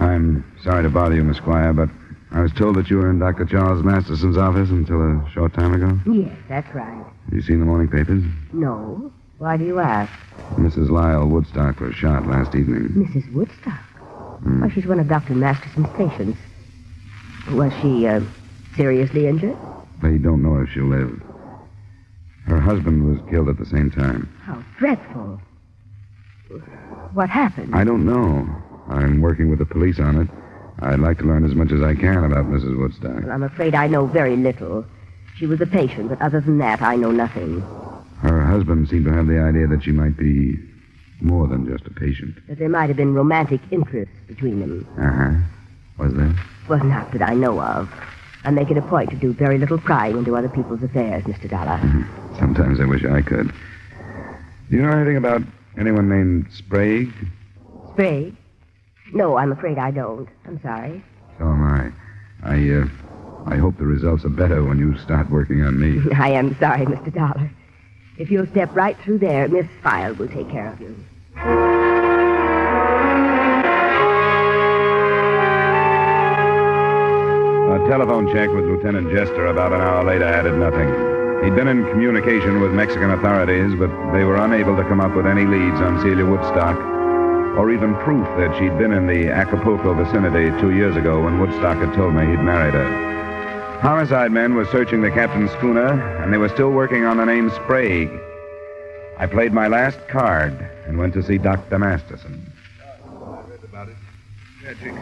I'm sorry to bother you, Miss Squire, but I was told that you were in Dr. Charles Masterson's office until a short time ago. Yes, that's right. Have you seen the morning papers? No. Why do you ask? Mrs. Lyle Woodstock was shot last evening. Mrs. Woodstock? Well, she's one of Dr. Masterson's patients. Was she, seriously injured? They don't know if she'll live. Her husband was killed at the same time. How dreadful. What happened? I don't know. I'm working with the police on it. I'd like to learn as much as I can about Mrs. Woodstock. Well, I'm afraid I know very little. She was a patient, but other than that, I know nothing. Her husband seemed to have the idea that she might be more than just a patient. That there might have been romantic interest between them. Uh-huh. Was there? Well, not that I know of. I make it a point to do very little prying into other people's affairs, Mr. Dollar. Sometimes I wish I could. Do you know anything about Anyone named Sprague? Sprague? No, I'm afraid I don't. I'm sorry. So am I. I hope the results are better when you start working on me. I am sorry, Mr. Dollar. If you'll step right through there, Miss File will take care of you. A telephone check with Lieutenant Jester about an hour later added nothing. He'd been in communication with Mexican authorities, but they were unable to come up with any leads on Celia Woodstock, or even proof that she'd been in the Acapulco vicinity 2 years ago when Woodstock had told me he'd married her. Homicide men were searching the captain's schooner, and they were still working on the name Sprague. I played my last card and went to see Dr. Masterson. I read about it. Tragic.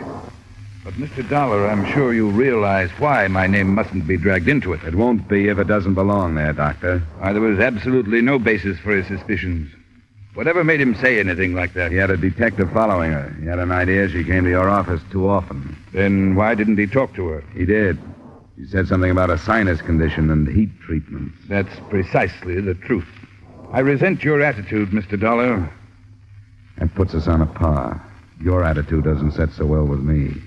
But, Mr. Dollar, I'm sure you realize why my name mustn't be dragged into it. It won't be if it doesn't belong there, Doctor. There was absolutely no basis for his suspicions. Whatever made him say anything like that? He had a detective following her. He had an idea she came to your office too often. Then why didn't he talk to her? He did. He said something about a sinus condition and heat treatments. That's precisely the truth. I resent your attitude, Mr. Dollar. That puts us on a par. Your attitude doesn't set so well with me.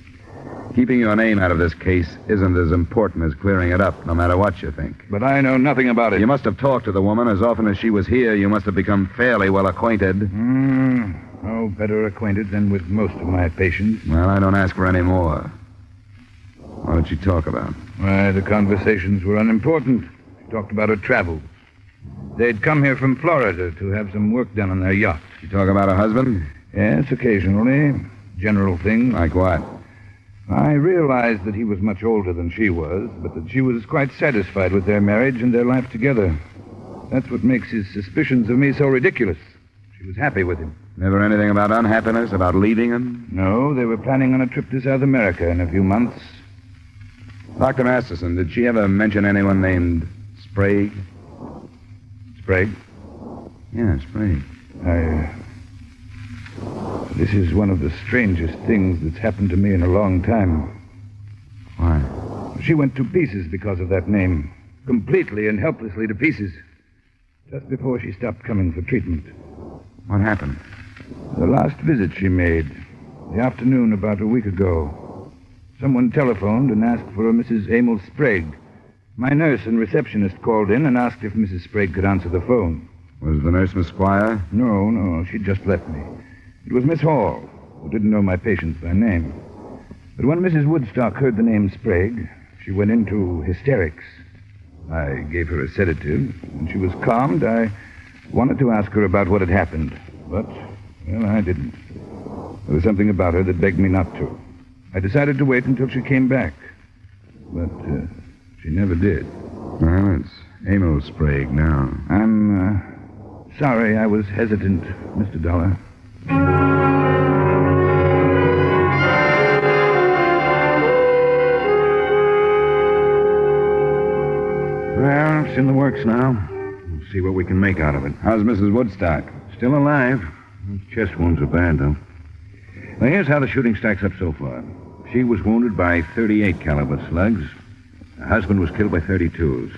Keeping your name out of this case isn't as important as clearing it up, no matter what you think. But I know nothing about it. You must have talked to the woman. As often as she was here, you must have become fairly well acquainted. Better acquainted than with most of my patients. Well, I don't ask for any more. What did she talk about? Why, the conversations were unimportant. She talked about her travels. They'd come here from Florida to have some work done on their yacht. She talk about her husband? Yes, occasionally. General things. Like what? I realized that he was much older than she was, but that she was quite satisfied with their marriage and their life together. That's what makes his suspicions of me so ridiculous. She was happy with him. Never anything about unhappiness, about leaving him? No, they were planning on a trip to South America in a few months. Dr. Masterson, did she ever mention anyone named Sprague? Sprague? Yeah, Sprague. This is one of the strangest things that's happened to me in a long time. Why? She went to pieces because of that name. Completely and helplessly to pieces. Just before she stopped coming for treatment. What happened? The last visit she made, the afternoon about a week ago. Someone telephoned and asked for a Mrs. Emil Sprague. My nurse and receptionist called in and asked if Mrs. Sprague could answer the phone. Was the nurse Miss Squire? No, she'd just left me. It was Miss Hall, who didn't know my patients by name. But when Mrs. Woodstock heard the name Sprague, she went into hysterics. I gave her a sedative. When she was calmed, I wanted to ask her about what had happened. But, well, I didn't. There was something about her that begged me not to. I decided to wait until she came back. But she never did. Well, it's Emil Sprague now. I'm sorry I was hesitant, Mr. Dollar. Well, it's in the works now. We'll see what we can make out of it. How's Mrs. Woodstock? Still alive. Chest wounds are bad, though. Now, here's how the shooting stacks up so far. She was wounded by 38 caliber slugs. Her husband was killed by 32s.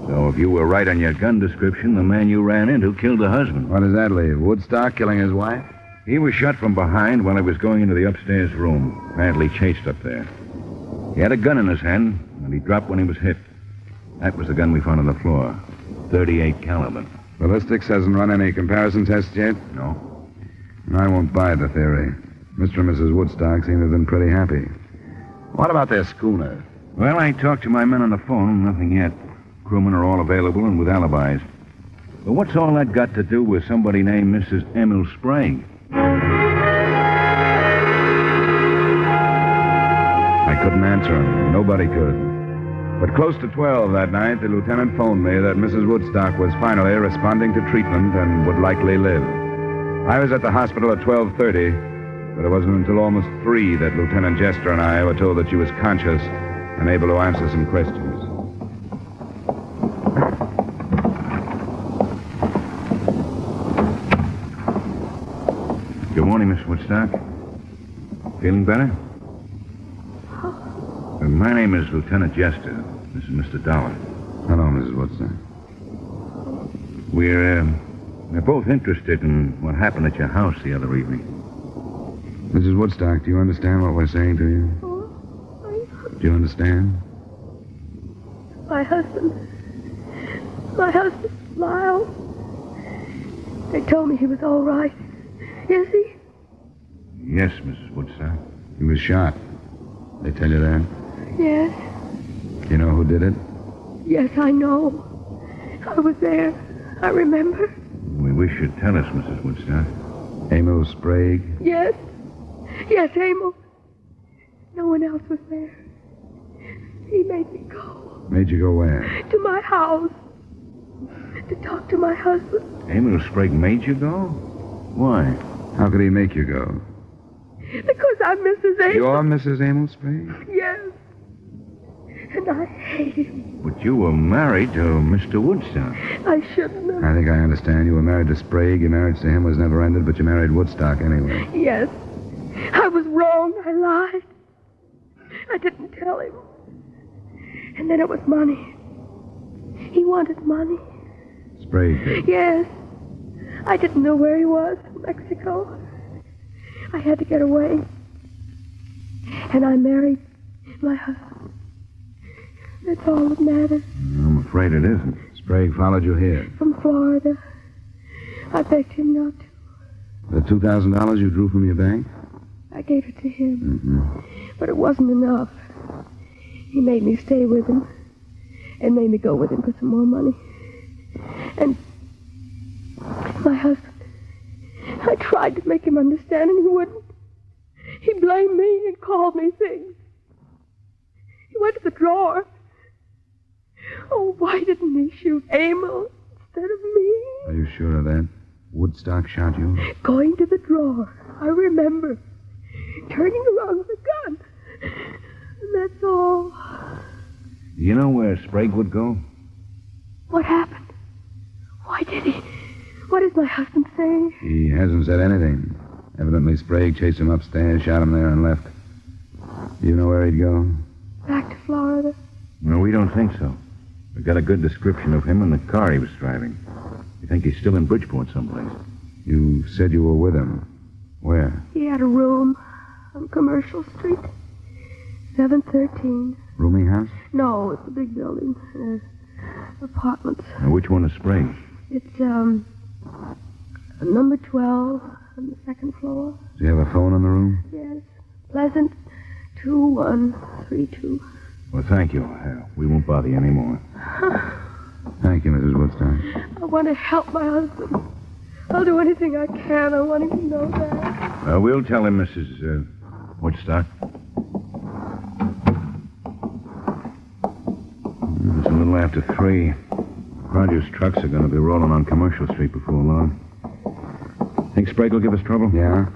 So if you were right on your gun description, the man you ran into killed the husband. What does that leave? Woodstock killing his wife? He was shot from behind while he was going into the upstairs room. Badly chased up there. He had a gun in his hand, and he dropped when he was hit. That was the gun we found on the floor. 38 caliber. Ballistics hasn't run any comparison tests yet? No. I won't buy the theory. Mr. and Mrs. Woodstock seem to have been pretty happy. What about their schooner? Well, I talked to my men on the phone. Nothing yet. Crewmen are all available and with alibis. But what's all that got to do with somebody named Mrs. Emil Sprague? I couldn't answer him. Nobody could. But close to 12 that night, the lieutenant phoned me that Mrs. Woodstock was finally responding to treatment and would likely live. I was at the hospital at 12:30, but it wasn't until almost 3 that Lieutenant Jester and I were told that she was conscious and able to answer some questions. Good morning, Miss Woodstock. Feeling better? My name is Lieutenant Jester. This is Mr. Dollar. Hello, Mrs. Woodstock. We're We're both interested in what happened at your house the other evening. Mrs. Woodstock, do you understand what we're saying to you? Do you understand? My husband, Lyle. They told me he was all right. Is he? Yes, Mrs. Woodstock. He was shot. They tell you that? Yes. You know who did it? Yes, I know. I was there. I remember. We wish you'd tell us, Mrs. Woodstock. Emil Sprague? Yes. Yes, Emil. No one else was there. He made me go. Made you go where? To my house. To talk to my husband. Emil Sprague made you go? Why? How could he make you go? Because I'm Mrs. Emil. You're Mrs. Emil Sprague? Yes. And I hate him. But you were married to Mr. Woodstock. I shouldn't have. I think I understand. You were married to Sprague. Your marriage to him was never ended, but you married Woodstock anyway. Yes. I was wrong. I lied. I didn't tell him. And then it was money. He wanted money. Sprague did? Yes. I didn't know where he was. Mexico. I had to get away. And I married my husband. That's all that matters. I'm afraid it isn't. Sprague followed you here. From Florida. I begged him not to. The $2,000 you drew from your bank? I gave it to him. Mm-hmm. But it wasn't enough. He made me stay with him. And made me go with him for some more money. And my husband, I tried to make him understand and he wouldn't. He blamed me and called me things. He went to the drawer. Oh, why didn't he shoot Emil instead of me? Are you sure of that? Woodstock shot you? Going to the drawer. I remember. Turning around with a gun. And that's all. Do you know where Sprague would go? What happened? Why did he? What does my husband say? He hasn't said anything. Evidently, Sprague chased him upstairs, shot him there, and left. Do you know where he'd go? Back to Florida. No, we don't think so. We've got a good description of him and the car he was driving. We think he's still in Bridgeport someplace. You said you were with him. Where? He had a room on Commercial Street. 713. Rooming house? No, it's a big building. Apartments. Now, which one is Sprague? It's, number 12 on the second floor. Does he have a phone in the room? Yes. Pleasant 2132. Well, thank you. We won't bother you anymore. Thank you, Mrs. Woodstock. I want to help my husband. I'll do anything I can. I want him to know that. We'll tell him, Mrs. Woodstock. It's a little after 3. Rogers' trucks are going to be rolling on Commercial Street before long. Think Sprague will give us trouble? Yeah.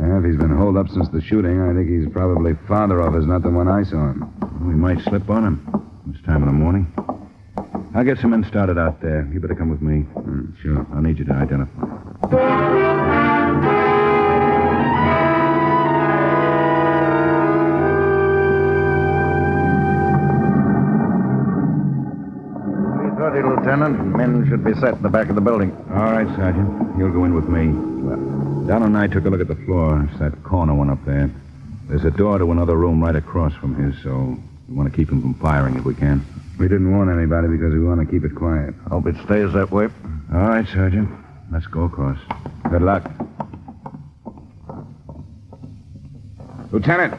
If he's been holed up since the shooting, I think he's probably farther off as not the one I saw him. We might slip on him this time in the morning. I'll get some men started out there. You better come with me. Sure. I'll need you to identify. Lieutenant. Men should be set in the back of the building. All right, Sergeant. You'll go in with me. Don and I took a look at the floor. It's that corner one up there. There's a door to another room right across from his, so we want to keep him from firing if we can. We didn't warn anybody because we want to keep it quiet. Hope it stays that way. All right, Sergeant. Let's go across. Good luck. Lieutenant,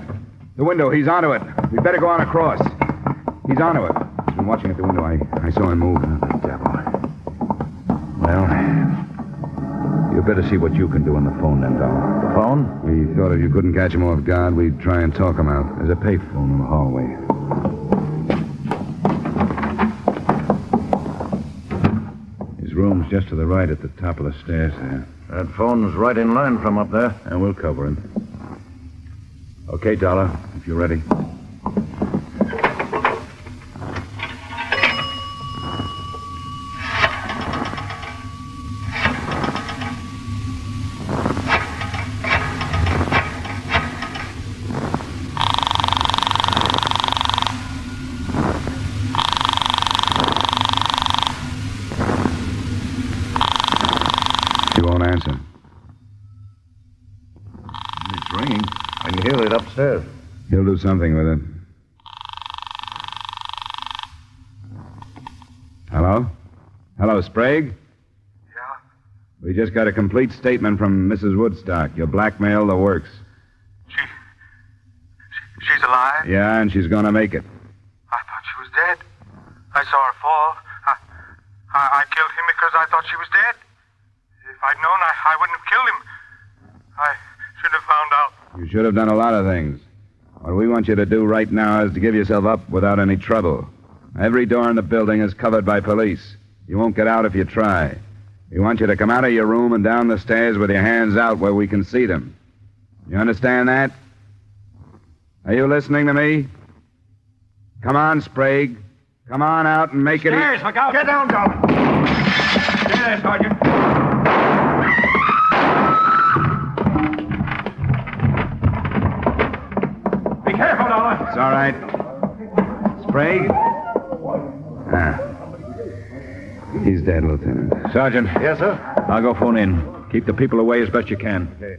the window. He's onto it. We better go on across. He's onto it. He's been watching at the window. I saw him move. Oh, the devil. Well, you better see what you can do on the phone then, Dollar. The phone? We thought if you couldn't catch him off guard, we'd try and talk him out. There's a payphone in the hallway. His room's just to the right at the top of the stairs there. That phone's right in line from up there. And we'll cover him. Okay, Dollar, if you're ready. hear it upstairs. He'll do something with it. Hello? Hello, Sprague? Yeah? We just got a complete statement from Mrs. Woodstock. You blackmailed the works. She's alive? Yeah, and she's gonna make it. I thought she was dead. I saw her fall. I killed him because I thought she was dead. If I'd known, I wouldn't have killed him. I should have found out. You should have done a lot of things. What we want you to do right now is to give yourself up without any trouble. Every door in the building is covered by police. You won't get out if you try. We want you to come out of your room and down the stairs with your hands out where we can see them. You understand that? Are you listening to me? Come on, Sprague. Come on out and make it... Stairs, look out. Get down, Joe. Stay there, Sergeant. Be careful, Dollar. It's all right. Sprague? He's dead, Lieutenant. Sergeant. Yes, sir? I'll go phone in. Keep the people away as best you can. Okay.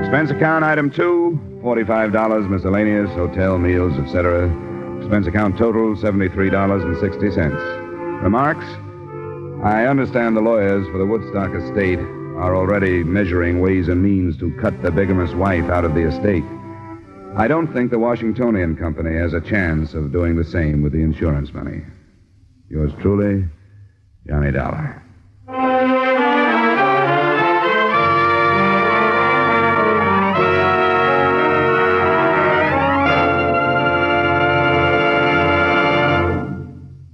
Expense account item 2, $45, miscellaneous, hotel, meals, etc. Expense account total, $73.60. Remarks? I understand the lawyers for the Woodstock estate are already measuring ways and means to cut the bigamous wife out of the estate. I don't think the Washingtonian Company has a chance of doing the same with the insurance money. Yours truly, Johnny Dollar.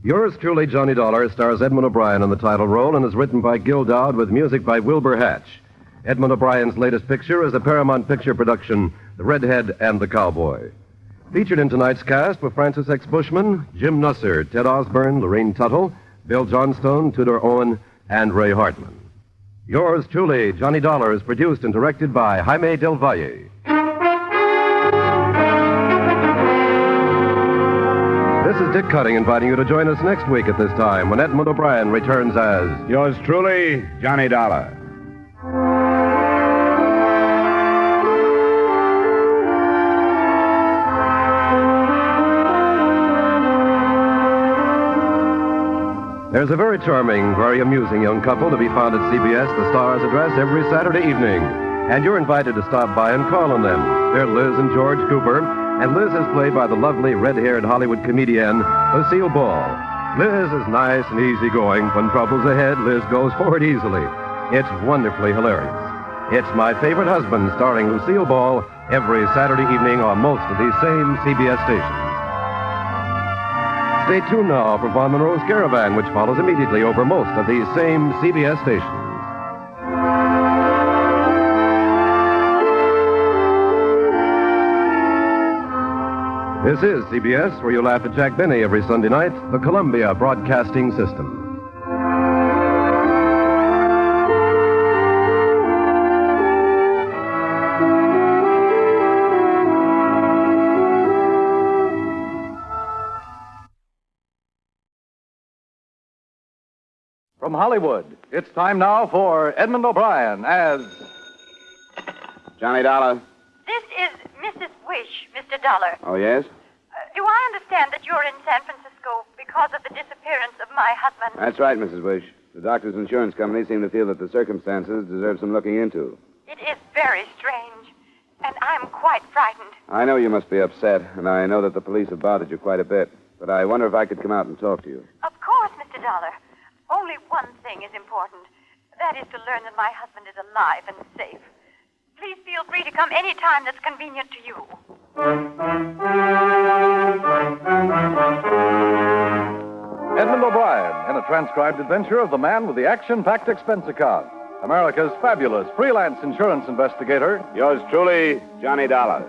Yours truly, Johnny Dollar, stars Edmond O'Brien in the title role and is written by Gil Dowd with music by Wilbur Hatch. Edmond O'Brien's latest picture is a Paramount Picture production, The Redhead and the Cowboy. Featured in tonight's cast were Francis X. Bushman, Jim Nusser, Ted Osborne, Lorraine Tuttle, Bill Johnstone, Tudor Owen, and Ray Hartman. Yours truly, Johnny Dollar, is produced and directed by Jaime Del Valle. This is Dick Cutting inviting you to join us next week at this time when Edmond O'Brien returns as... Yours truly, Johnny Dollar. There's a very charming, very amusing young couple to be found at CBS, the Star's address, every Saturday evening. And you're invited to stop by and call on them. They're Liz and George Cooper. And Liz is played by the lovely red-haired Hollywood comedian, Lucille Ball. Liz is nice and easygoing. When trouble's ahead, Liz goes for it easily. It's wonderfully hilarious. It's My Favorite Husband, starring Lucille Ball, every Saturday evening on most of these same CBS stations. Stay tuned now for Von Monroe's Caravan, which follows immediately over most of these same CBS stations. This is CBS, where you laugh at Jack Benny every Sunday night, the Columbia Broadcasting System. From Hollywood, it's time now for Edmond O'Brien as... Johnny Dollar. This is Mrs. Wish, Mr. Dollar. Oh, yes? Do I understand that you're in San Francisco because of the disappearance of my husband? That's right, Mrs. Wish. The doctor's insurance company seem to feel that the circumstances deserve some looking into. It is very strange, and I'm quite frightened. I know you must be upset, and I know that the police have bothered you quite a bit. But I wonder if I could come out and talk to you. Of course, Mr. Dollar. Only one thing is important. That is to learn that my husband is alive and safe. Please feel free to come any time that's convenient to you. Edmond O'Brien in a transcribed adventure of the man with the action-packed expense account. America's fabulous freelance insurance investigator. Yours truly, Johnny Dollar.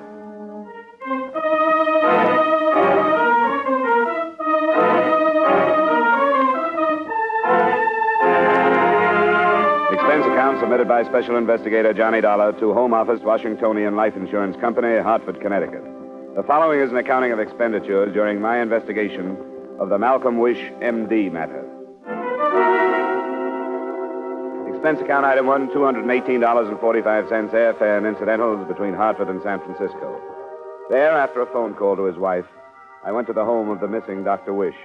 Expense account submitted by Special Investigator Johnny Dollar to Home Office, Washingtonian Life Insurance Company, Hartford, Connecticut. The following is an accounting of expenditures during my investigation of the Malcolm Wish, M.D. matter. Expense account item 1, $218.45 airfare and incidentals between Hartford and San Francisco. There, after a phone call to his wife, I went to the home of the missing Dr. Wish,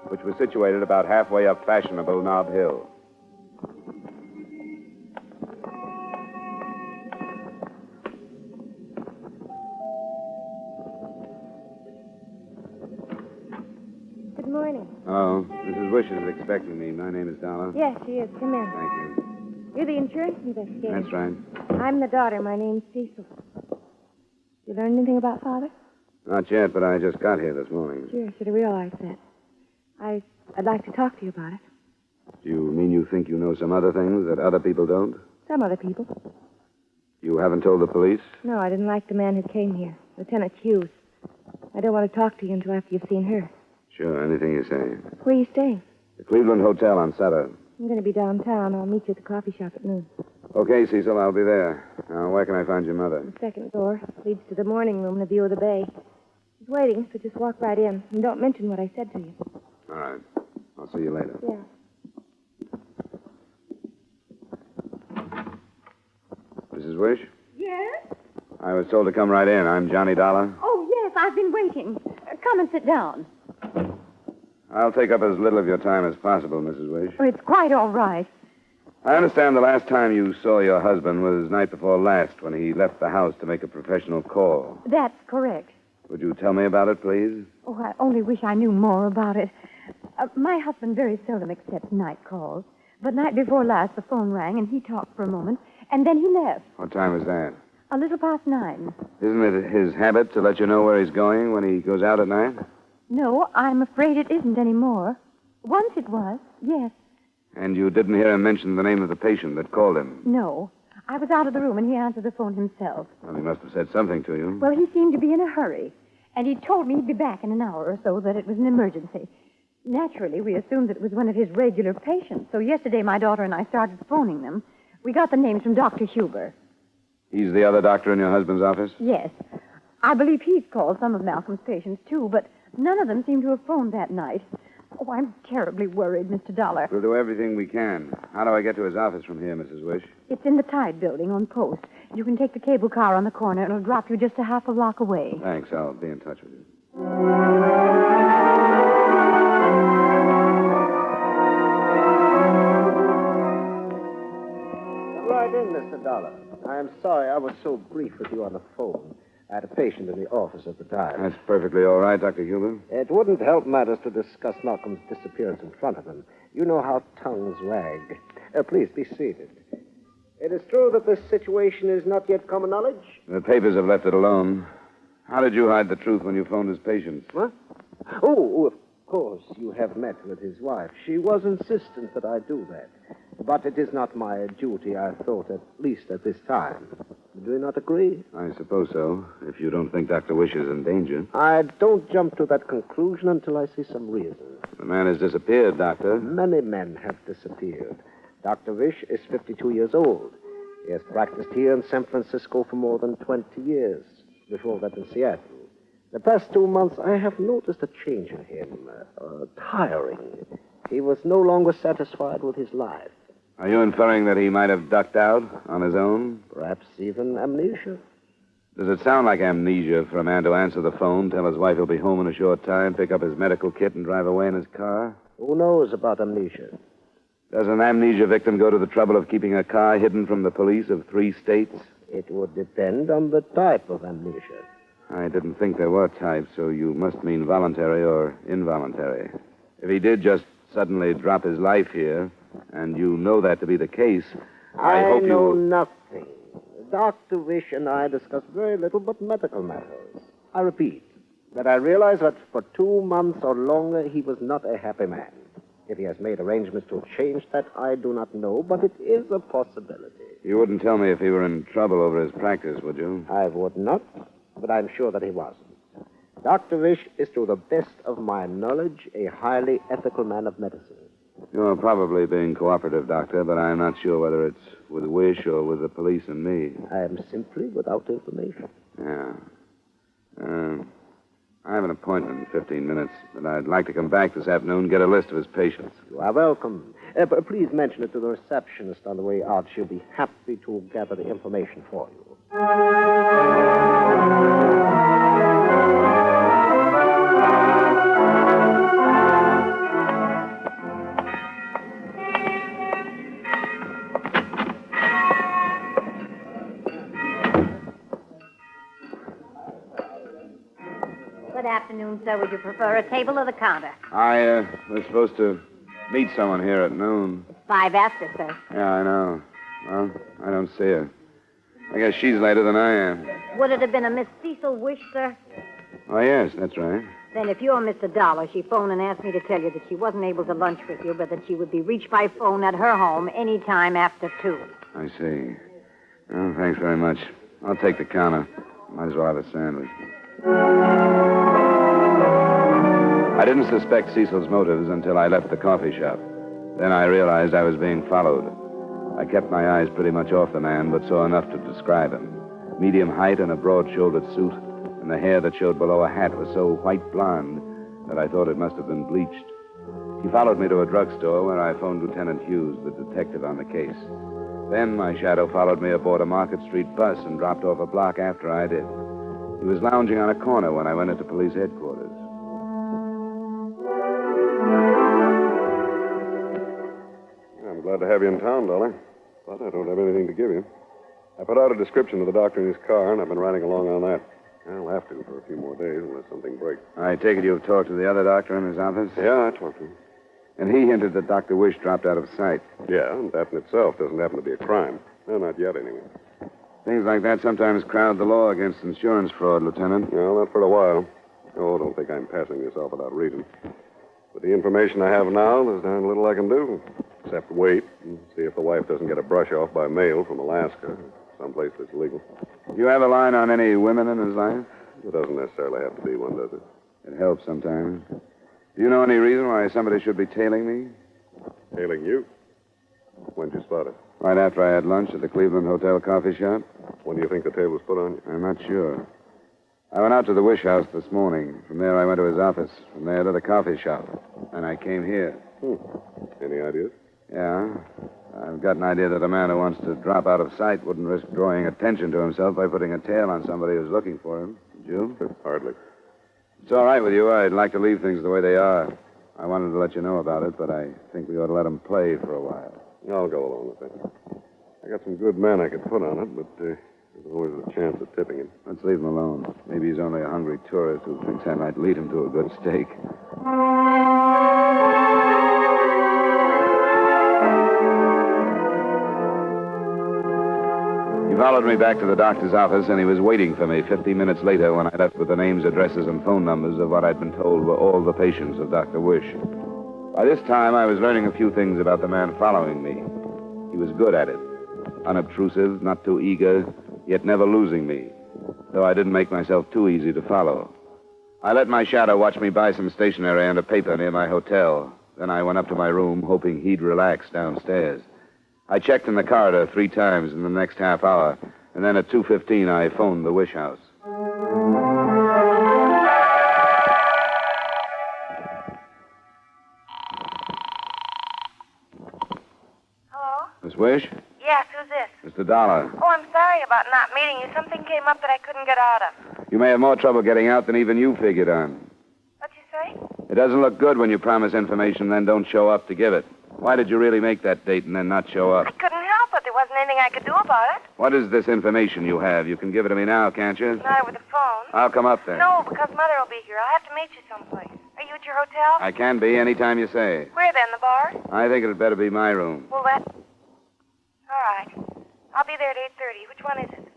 which was situated about halfway up fashionable Nob Hill. Good morning. Oh, Mrs. Wish is expecting me. My name is Dollar. Yes, she is. Come in. Thank you. You're the insurance investigator. That's right. I'm the daughter. My name's Cecil. You learn anything about Father? Not yet, but I just got here this morning. Sure, should have realized that. I'd like to talk to you about it. Do you mean you think you know some other things that other people don't? Some other people. You haven't told the police? No, I didn't like the man who came here, Lieutenant Hughes. I don't want to talk to you until after you've seen her. Sure, anything you say. Where are you staying? The Cleveland Hotel on Sutter. I'm going to be downtown. I'll meet you at the coffee shop at noon. Okay, Cecil, I'll be there. Now, where can I find your mother? The second door leads to the morning room and a view of the bay. She's waiting, so just walk right in. And don't mention what I said to you. All right. I'll see you later. Yeah. Mrs. Wish? Yes? I was told to come right in. I'm Johnny Dollar. Oh, yes, I've been waiting. Come and sit down. I'll take up as little of your time as possible, Mrs. Wish. Oh, it's quite all right. I understand the last time you saw your husband was night before last when he left the house to make a professional call. That's correct. Would you tell me about it, please? Oh, I only wish I knew more about it. My husband very seldom accepts night calls. But night before last, the phone rang, and he talked for a moment, and then he left. What time was that? A little past 9. Isn't it his habit to let you know where he's going when he goes out at night? No, I'm afraid it isn't anymore. Once it was, yes. And you didn't hear him mention the name of the patient that called him? No. I was out of the room, and he answered the phone himself. Well, he must have said something to you. Well, he seemed to be in a hurry. And he told me he'd be back in an hour or so, that it was an emergency. Naturally, we assumed that it was one of his regular patients. So yesterday, my daughter and I started phoning them. We got the names from Dr. Huber. He's the other doctor in your husband's office? Yes. I believe he's called some of Malcolm's patients, too, but none of them seem to have phoned that night. Oh, I'm terribly worried, Mr. Dollar. We'll do everything we can. How do I get to his office from here, Mrs. Wish? It's in the Tide building on post. You can take the cable car on the corner, and it'll drop you just a half a block away. Thanks. I'll be in touch with you. Right in, Mr. Dollar. I'm sorry I was so brief with you on the phone. I had a patient in the office at the time. That's perfectly all right, Dr. Huber. It wouldn't help matters to discuss Malcolm's disappearance in front of him. You know how tongues wag. Please be seated. It is true that this situation is not yet common knowledge? The papers have left it alone. How did you hide the truth when you phoned his patients? What? Oh, of course, you have met with his wife. She was insistent that I do that. But it is not my duty, I thought, at least at this time. Do you not agree? I suppose so, if you don't think Dr. Wish is in danger. I don't jump to that conclusion until I see some reason. The man has disappeared, Doctor. Many men have disappeared. Dr. Wish is 52 years old. He has practiced here in San Francisco for more than 20 years. Before that in Seattle. The past 2 months, I have noticed a change in him. Tiring. He was no longer satisfied with his life. Are you inferring that he might have ducked out on his own? Perhaps even amnesia. Does it sound like amnesia for a man to answer the phone, tell his wife he'll be home in a short time, pick up his medical kit, and drive away in his car? Who knows about amnesia? Does an amnesia victim go to the trouble of keeping a car hidden from the police of 3 states? It would depend on the type of amnesia. I didn't think there were types, so you must mean voluntary or involuntary. If he did just suddenly drop his life here, and you know that to be the case, I hope you... I know nothing. Dr. Wish and I discuss very little but medical matters. I repeat, that I realize that for 2 months or longer he was not a happy man. If he has made arrangements to change that, I do not know, but it is a possibility. You wouldn't tell me if he were in trouble over his practice, would you? I would not, but I'm sure that he wasn't. Dr. Wish is, to the best of my knowledge, a highly ethical man of medicine. You're probably being cooperative, Doctor, but I'm not sure whether it's with Wish or with the police and me. I am simply without information. Yeah. I have an appointment in 15 minutes, but I'd like to come back this afternoon and get a list of his patients. You are welcome. Please mention it to the receptionist on the way out. She'll be happy to gather the information for you. Good afternoon, sir. Would you prefer a table or the counter? I was supposed to meet someone here at noon. 5 after, sir. Yeah, I know. Well, I don't see her. I guess she's later than I am. Would it have been a Miss Cecil Wish, sir? Oh, yes, that's right. Then if you're Mr. Dollar, she phoned and asked me to tell you that she wasn't able to lunch with you, but that she would be reached by phone at her home any time after 2. I see. Well, thanks very much. I'll take the counter. Might as well have a sandwich. I didn't suspect Cecil's motives until I left the coffee shop. Then I realized I was being followed. I kept my eyes pretty much off the man, but saw enough to describe him. Medium height and a broad-shouldered suit, and the hair that showed below a hat was so white blonde that I thought it must have been bleached. He followed me to a drugstore where I phoned Lieutenant Hughes, the detective on the case. Then my shadow followed me aboard a Market Street bus and dropped off a block after I did. He was lounging on a corner when I went into police headquarters. I'm glad to have you in town, Dolly. But I don't have anything to give you. I put out a description of the doctor in his car, and I've been riding along on that. I'll have to for a few more days unless something breaks. I take it you've talked to the other doctor in his office? Yeah, I talked to him. And he hinted that Dr. Wish dropped out of sight. Yeah, and that in itself doesn't happen to be a crime. Well, not yet, anyway. Things like that sometimes crowd the law against insurance fraud, Lieutenant. Well, not for a while. Oh, don't think I'm passing this off without reason. With the information I have now, there's darn little I can do. Except wait and see if the wife doesn't get a brush off by mail from Alaska, someplace that's legal. Do you have a line on any women in his life? It doesn't necessarily have to be one, does it? It helps sometimes. Do you know any reason why somebody should be tailing me? Tailing you? When'd you spot it? Right after I had lunch at the Cleveland Hotel coffee shop. When do you think the tail was put on you? I'm not sure. I went out to the Wish House this morning. From there, I went to his office. From there to the coffee shop. And I came here. Any ideas? Yeah. I've got an idea that a man who wants to drop out of sight wouldn't risk drawing attention to himself by putting a tail on somebody who's looking for him. Would you? Hardly. It's all right with you. I'd like to leave things the way they are. I wanted to let you know about it, but I think we ought to let them play for a while. I'll go along with that. I got some good men I could put on it, but there's always a chance of tipping him. Let's leave him alone. Maybe he's only a hungry tourist who thinks I might lead him to a good steak. He followed me back to the doctor's office, and he was waiting for me 15 minutes later when I left with the names, addresses, and phone numbers of what I'd been told were all the patients of Dr. Wish. By this time, I was learning a few things about the man following me. He was good at it. Unobtrusive, not too eager, yet never losing me, though I didn't make myself too easy to follow. I let my shadow watch me buy some stationery and a paper near my hotel. Then I went up to my room, hoping he'd relax downstairs. I checked in the corridor 3 times in the next half hour, and then at 2:15 I phoned the Wish House. Hello? Miss Wish? Yes, who's this? Mr. Dollar. Oh, I'm sorry about not meeting you. Something came up that I couldn't get out of. You may have more trouble getting out than even you figured on. What'd you say? It doesn't look good when you promise information and then don't show up to give it. Why did you really make that date and then not show up? I couldn't help it. There wasn't anything I could do about it. What is this information you have? You can give it to me now, can't you? Not over the phone. I'll come up there. No, because Mother will be here. I'll have to meet you someplace. Are you at your hotel? I can be any time you say. Where then, the bar? I think it'd better be my room. Well, that... All right. I'll be there at 8:30. Which one is it?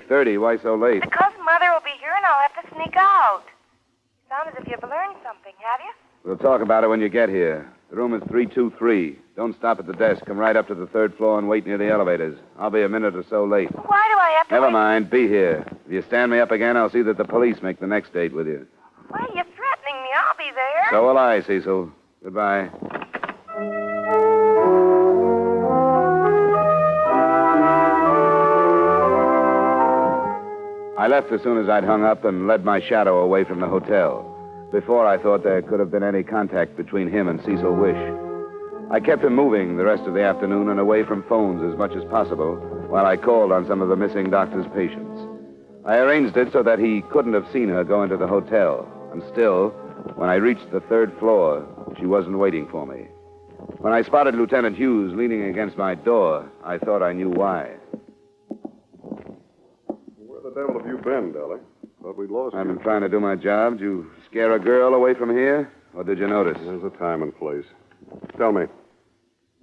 8:30? Why so late? Because Mother will be here and I'll have to sneak out. You sound as if you've learned something, have you? We'll talk about it when you get here. The room is 323. Don't stop at the desk. Come right up to the 3rd floor and wait near the elevators. I'll be a minute or so late. Why do I have to Never wait? mind. Be here. If you stand me up again, I'll see that the police make the next date with you. Why are you threatening me? I'll be there. So will I, Cecil. Goodbye. I I left as soon as I'd hung up and led my shadow away from the hotel. Before, I thought there could have been any contact between him and Cecil Wish. I kept him moving the rest of the afternoon and away from phones as much as possible while I called on some of the missing doctor's patients. I arranged it so that he couldn't have seen her go into the hotel. And still, when I reached the third floor, she wasn't waiting for me. When I spotted Lieutenant Hughes leaning against my door, I thought I knew why. Where the devil have you been, Dolly? Thought we'd lost you. I've been trying to do my job. Did you scare a girl away from here? Or did you notice? There's a time and place. Tell me,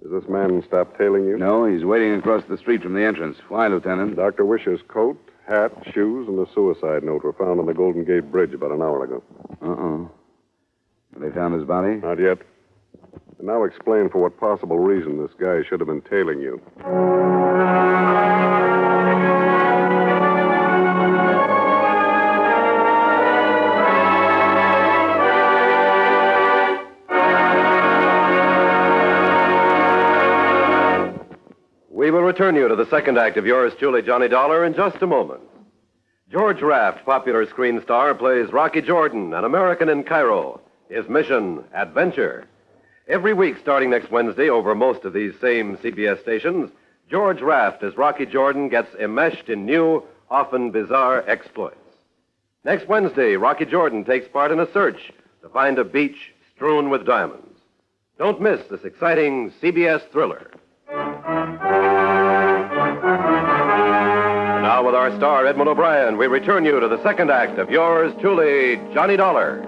has this man stopped tailing you? No, he's waiting across the street from the entrance. Why, Lieutenant? Dr. Wish's coat, hat, shoes, and a suicide note were found on the Golden Gate Bridge about an hour ago. Uh-oh. Have they found his body? Not yet. And now explain for what possible reason this guy should have been tailing you. We will return you to the second act of yours truly, Johnny Dollar, in just a moment. George Raft, popular screen star, plays Rocky Jordan, an American in Cairo. His mission, adventure. Every week, starting next Wednesday, over most of these same CBS stations, George Raft as Rocky Jordan gets enmeshed in new, often bizarre exploits. Next Wednesday, Rocky Jordan takes part in a search to find a beach strewn with diamonds. Don't miss this exciting CBS thriller. Now, with our star, Edmond O'Brien, we return you to the second act of yours truly, Johnny Dollar.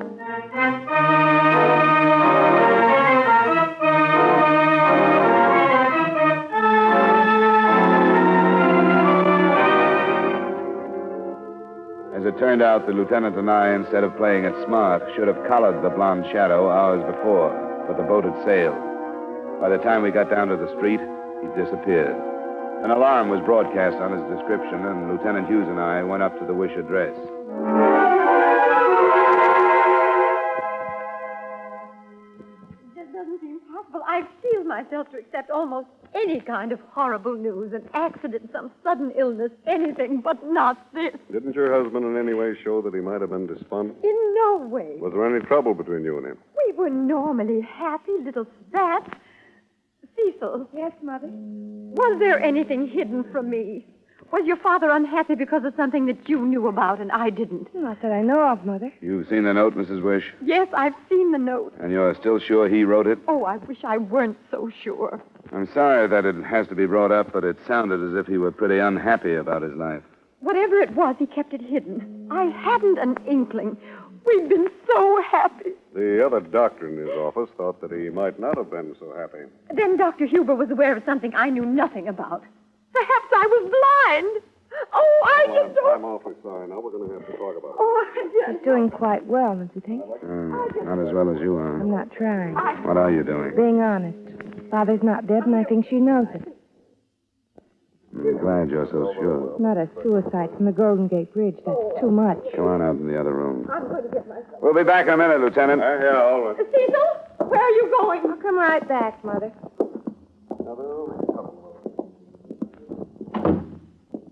As it turned out, the lieutenant and I, instead of playing it smart, should have collared the blonde shadow hours before, but the boat had sailed. By the time we got down to the street, he disappeared. An alarm was broadcast on his description, and Lieutenant Hughes and I went up to the Wish address. This doesn't seem possible. I've steeled myself to accept almost any kind of horrible news, an accident, some sudden illness, anything, but not this. Didn't your husband in any way show that he might have been despondent? In no way. Was there any trouble between you and him? We were normally happy little spats. Cecil. Yes, Mother? Was there anything hidden from me? Was your father unhappy because of something that you knew about and I didn't? Not that I know of, Mother. You've seen the note, Mrs. Wish? Yes, I've seen the note. And you're still sure he wrote it? Oh, I wish I weren't so sure. I'm sorry that it has to be brought up, but it sounded as if he were pretty unhappy about his life. Whatever it was, he kept it hidden. I hadn't an inkling. We've been so happy. The other doctor in his office thought that he might not have been so happy. Then Dr. Huber was aware of something I knew nothing about. Perhaps I was blind. Oh, I just don't... I'm awfully sorry. Now we're going to have to talk about it. Oh, I just... He's doing quite well, don't you think? Not as well as you are. I'm not trying. What are you doing? Being honest. Father's not dead, and I think she knows it. I'm glad you're so sure. It's not a suicide from the Golden Gate Bridge. That's too much. Come on out in the other room. I'm going to get myself... We'll be back in a minute, Lieutenant. Yeah, all right. Cecil, where are you going? I'll come right back, Mother.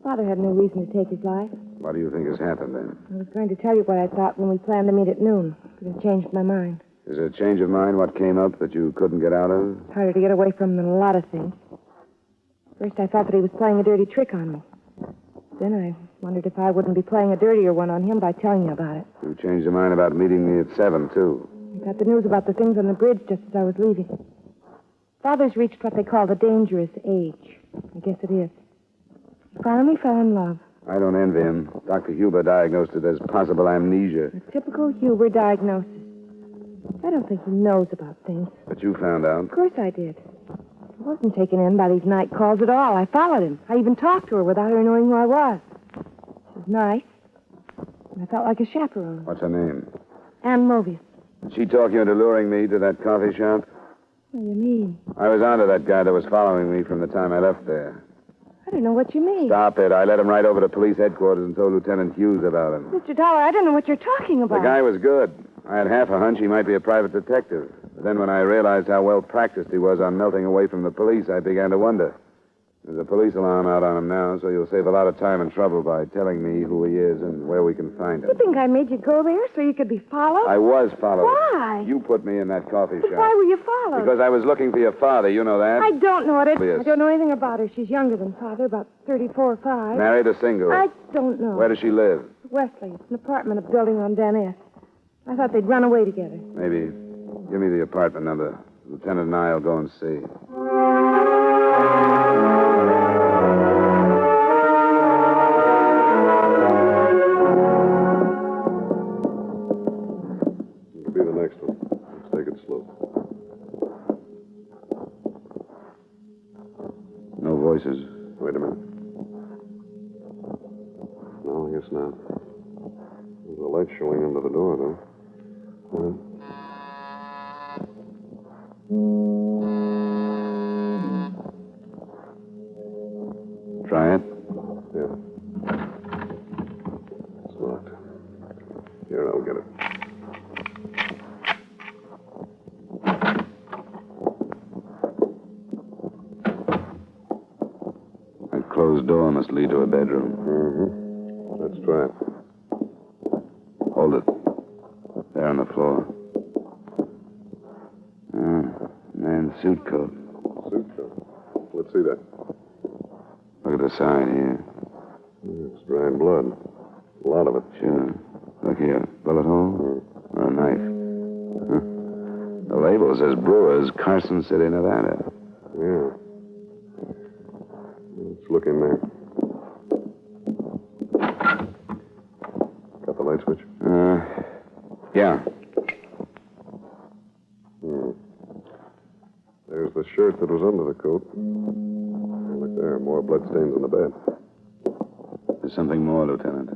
Father had no reason to take his life. What do you think has happened, then? I was going to tell you what I thought when we planned to meet at noon, but I changed my mind. Is it a change of mind what came up that you couldn't get out of? It's harder to get away from than a lot of things. First, I thought that he was playing a dirty trick on me. Then I wondered if I wouldn't be playing a dirtier one on him by telling you about it. You changed your mind about meeting me at 7, too. I got the news about the things on the bridge just as I was leaving. Father's reached what they call the dangerous age. I guess it is. He finally fell in love. I don't envy him. Dr. Huber diagnosed it as possible amnesia. A typical Huber diagnosis. I don't think he knows about things. But you found out. Of course I did. I wasn't taken in by these night calls at all. I followed him. I even talked to her without her knowing who I was. She was nice. And I felt like a chaperone. What's her name? Ann Mobius. Did she talk you into luring me to that coffee shop? What do you mean? I was onto that guy that was following me from the time I left there. I don't know what you mean. Stop it. I led him right over to police headquarters and told Lieutenant Hughes about him. Mr. Dollar, I don't know what you're talking about. The guy was good. I had half a hunch he might be a private detective. But then when I realized how well practiced he was on melting away from the police, I began to wonder. There's a police alarm out on him now, so you'll save a lot of time and trouble by telling me who he is and where we can find him. You think I made you go there so you could be followed? I was followed. Why? You put me in that coffee shop. Why were you followed? Because I was looking for your father. You know that. I don't know it. Obvious. I don't know anything about her. She's younger than Father, about 34 or 5. Married or single? I don't know. Where does she live? Wesley. It's an apartment, a building on Dan S. I thought they'd run away together. Maybe. Give me the apartment number. Lieutenant and I'll go and see. It'll be the next one. Let's take it slow. No voices. Wait a minute. No, I guess not. There's a light showing under the door, though. Try it. Yeah. It's locked. Here, I'll get it. That closed door must lead to a bedroom. Mm-hmm. Let's try it. Hold it. There on the floor. Man's suit coat. Suit coat. Let's see that. Look at the side here. It's drying blood. A lot of it. Sure. Look here. Bullet hole? Or a knife? Huh. The label says Brewers, Carson City, Nevada. Yeah. Let's look in there. Got the light switch? Yeah. There's the shirt that was under the coat. Look there, more bloodstains on the bed. There's something more, Lieutenant.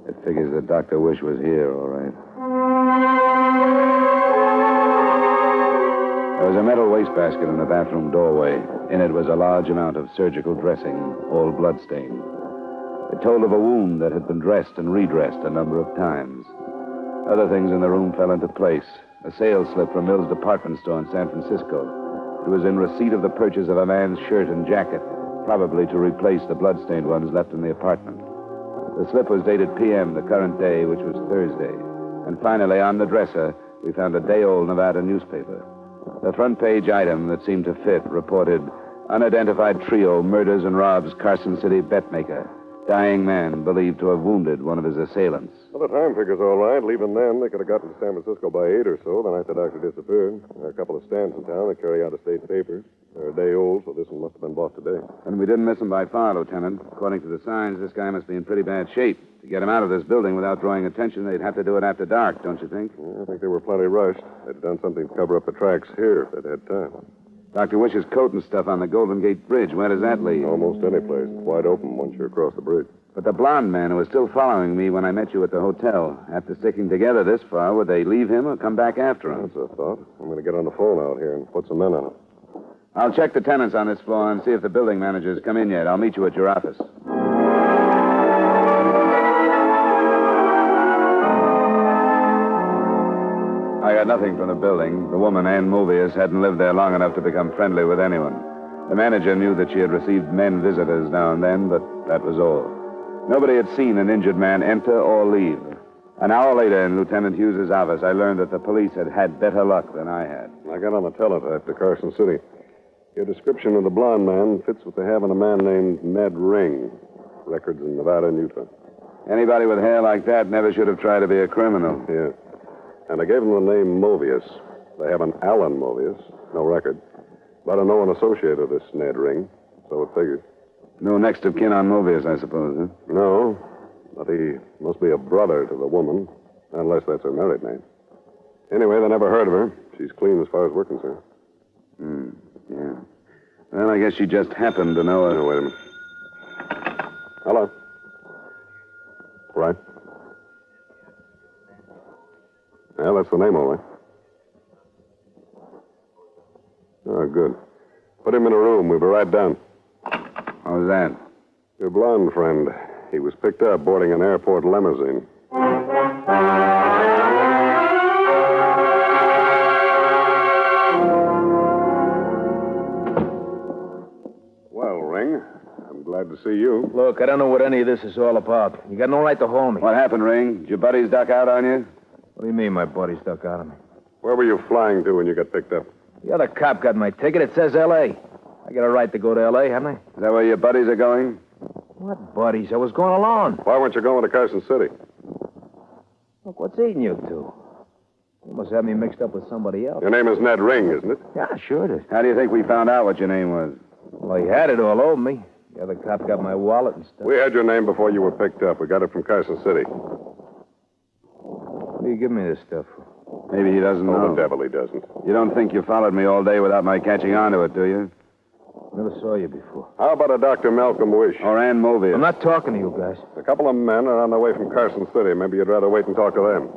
It figures that Dr. Wish was here, all right. There was a metal wastebasket in the bathroom doorway. In it was a large amount of surgical dressing, all bloodstained. It told of a wound that had been dressed and redressed a number of times. Other things in the room fell into place. A sales slip from Mill's department store in San Francisco. It was in receipt of the purchase of a man's shirt and jacket, probably to replace the bloodstained ones left in the apartment. The slip was dated PM, the current day, which was Thursday. And finally, on the dresser, we found a day-old Nevada newspaper. The front page item that seemed to fit reported, unidentified trio murders and robs Carson City betmaker. Dying man believed to have wounded one of his assailants. Well, the time figure's all right. Leaving then, they could have gotten to San Francisco by 8 or so, the night the doctor disappeared. There are a couple of stands in town that carry out estate papers. They're a day old, so this one must have been bought today. And we didn't miss him by far, Lieutenant. According to the signs, this guy must be in pretty bad shape. To get him out of this building without drawing attention, they'd have to do it after dark, don't you think? Yeah, I think they were plenty rushed. They'd done something to cover up the tracks here if they'd had time. Dr. Wish's coat and stuff on the Golden Gate Bridge, where does that lead? Almost any place. It's wide open once you're across the bridge. But the blonde man who was still following me when I met you at the hotel, after sticking together this far, would they leave him or come back after him? That's a thought. I'm going to get on the phone out here and put some men on it. I'll check the tenants on this floor and see if the building manager's come in yet. I'll meet you at your office. I got nothing from the building. The woman, Ann Movius, hadn't lived there long enough to become friendly with anyone. The manager knew that she had received men visitors now and then, but that was all. Nobody had seen an injured man enter or leave. An hour later, in Lieutenant Hughes's office, I learned that the police had had better luck than I had. I got on the teletype to Carson City. Your description of the blonde man fits what they have in a man named Ned Ring. Records in Nevada and Utah. Anybody with hair like that never should have tried to be a criminal. Yeah. And I gave them the name Movius. They have an Alan Movius. No record. But no one associated with this Ned Ring, so it figures. No next of kin on Movius, I suppose, huh? No, but he must be a brother to the woman, unless that's her married name. Anyway, they never heard of her. She's clean as far as we're concerned. Yeah. Well, I guess she just happened to know her. No, wait a minute. Hello. Right. Well, that's the name, all right. Oh, good. Put him in a room. We'll be right down. How's that? Your blonde friend. He was picked up boarding an airport limousine. Well, Ring, Glad to see you. Look, I don't know what any of this is all about. You got no right to hold me. What happened, Ring? Did your buddies duck out on you? What do you mean my buddy stuck out of me? Where were you flying to when you got picked up? The other cop got my ticket. It says L.A. I got a right to go to L.A., haven't I? Is that where your buddies are going? What buddies? I was going alone. Why weren't you going to Carson City? Look, what's eating you two? You must have me mixed up with somebody else. Your name is Ned Ring, isn't it? Yeah, sure it is. How do you think we found out what your name was? Well, he had it all over me. The other cop got my wallet and stuff. We had your name before you were picked up. We got it from Carson City. What do you give me this stuff for? Maybe he doesn't know. Oh, the devil he doesn't. You don't think you followed me all day without my catching on to it, do you? Never saw you before. How about a Dr. Malcolm Wish? Or Ann Mobius? I'm not talking to you guys. A couple of men are on their way from Carson City. Maybe you'd rather wait and talk to them.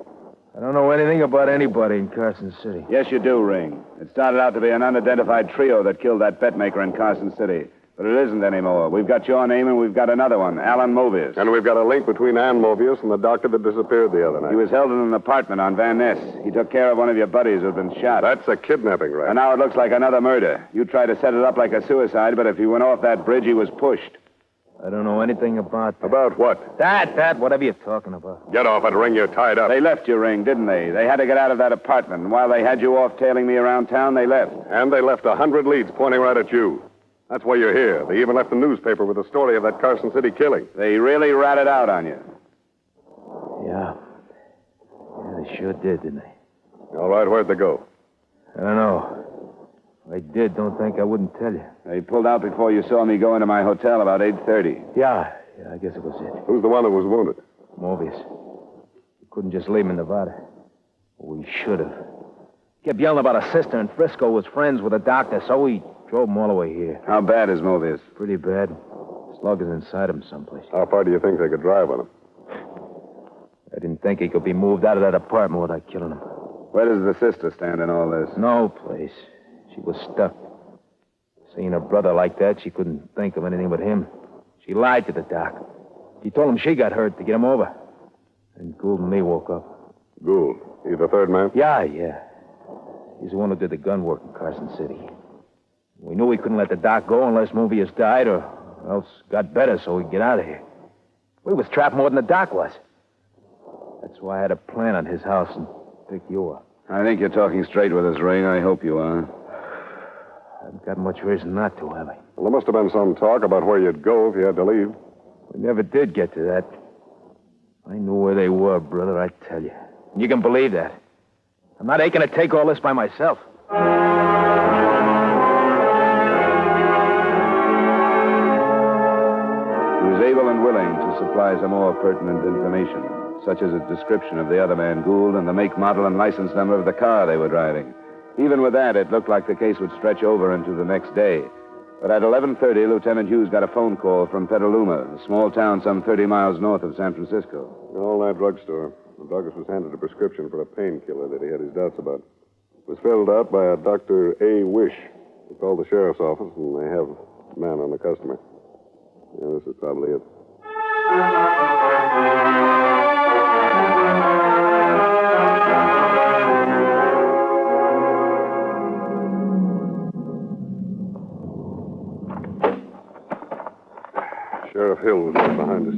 I don't know anything about anybody in Carson City. Yes, you do, Ring. It started out to be an unidentified trio that killed that bet maker in Carson City. But it isn't anymore. We've got your name and we've got another one, Alan Mobius. And we've got a link between Ann Mobius and the doctor that disappeared the other night. He was held in an apartment on Van Ness. He took care of one of your buddies who'd been shot. That's a kidnapping, right? And now it looks like another murder. You tried to set it up like a suicide, but if he went off that bridge, he was pushed. I don't know anything about that. About what? That, whatever you're talking about. Get off it, Ring. You're tied up. They left you, Ring, didn't they? They had to get out of that apartment. And while they had you off tailing me around town, they left. And they left 100 leads pointing right at you. That's why you're here. They even left the newspaper with the story of that Carson City killing. They really ratted out on you. Yeah. Yeah, they sure did, didn't they? All right, where'd they go? I don't know. If I did, don't think I wouldn't tell you. They pulled out before you saw me go into my hotel about 8:30. Yeah, I guess it was it. Who's the one that was wounded? Mobius. We couldn't just leave him in Nevada. We should have. Kept yelling about a sister in Frisco was friends with a doctor, so we drove him all the way here. How bad is Mobius? Pretty bad. Slug is inside him someplace. How far do you think they could drive on him? I didn't think he could be moved out of that apartment without killing him. Where does the sister stand in all this? No place. She was stuck. Seeing her brother like that, she couldn't think of anything but him. She lied to the doc. She told him she got hurt to get him over. And Gould and me woke up. Gould? He's the third man? Yeah. He's the one who did the gun work in Carson City. We knew we couldn't let the doc go unless Mobius died or else got better so we'd get out of here. We was trapped more than the doc was. That's why I had a plan on his house and picked you up. I think you're talking straight with us, Ring. I hope you are. I haven't got much reason not to, have I? Well, there must have been some talk about where you'd go if you had to leave. We never did get to that. I knew where they were, brother, I tell you. And you can believe that. I'm not aching to take all this by myself. He was able and willing to supply some more pertinent information, such as a description of the other man, Gould, and the make, model, and license number of the car they were driving. Even with that, it looked like the case would stretch over into the next day. But at 11:30, Lieutenant Hughes got a phone call from Petaluma, a small town some 30 miles north of San Francisco. All that drugstore. Douglas was handed a prescription for a painkiller that he had his doubts about. It was filled out by a Dr. A. Wish. He called the sheriff's office, and they have a man on the customer. Yeah, this is probably it. Sheriff Hill was right behind us.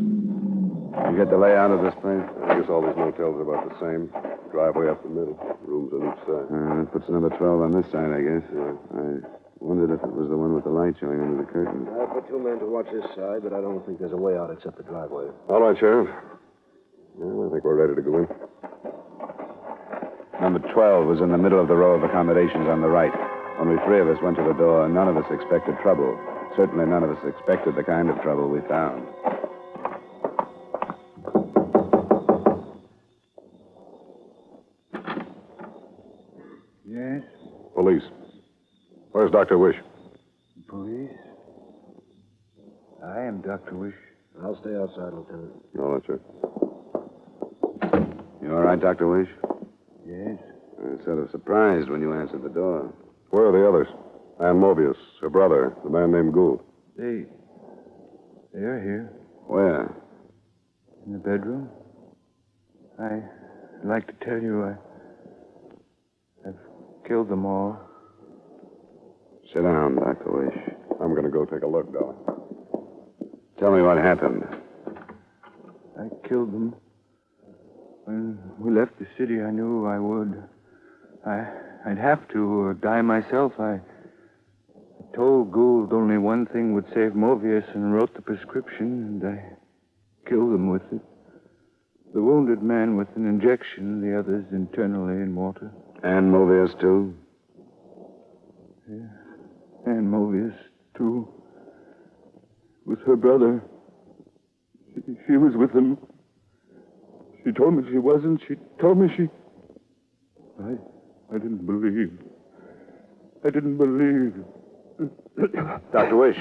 You get the layout of this place? I guess all these motels are about the same. Driveway up the middle, rooms on each side. That puts number 12 on this side, I guess. I wondered if it was the one with the light showing under the curtain. I put 2 men to watch this side, but I don't think there's a way out except the driveway. All right, Sheriff. Well, I think we're ready to go in. Number 12 was in the middle of the row of accommodations on the right. Only 3 of us went to the door, and none of us expected trouble. Certainly none of us expected the kind of trouble we found. Yes? Police. Where's Dr. Wish? Police? I am Dr. Wish. I'll stay outside, Lieutenant. All right, sir. You all right, Dr. Wish? Yes. I was sort of surprised when you answered the door. Where are the others? Ann Mobius, her brother, the man named Gould. They're here. Where? In the bedroom. I'd like to tell you I've killed them all. Sit down, Dr. Wish. I'm going to go take a look, darling. Tell me what happened. I killed them. When we left the city, I knew I would. I'd have to die myself. I told Gould only one thing would save Movius and wrote the prescription, and I killed him with it. The wounded man with an injection, the others internally in water. And Movius, too? Yeah. And Movius, too. With her brother. She was with him. She told me she wasn't. She told me she... I didn't believe. I didn't believe. Dr. Wish.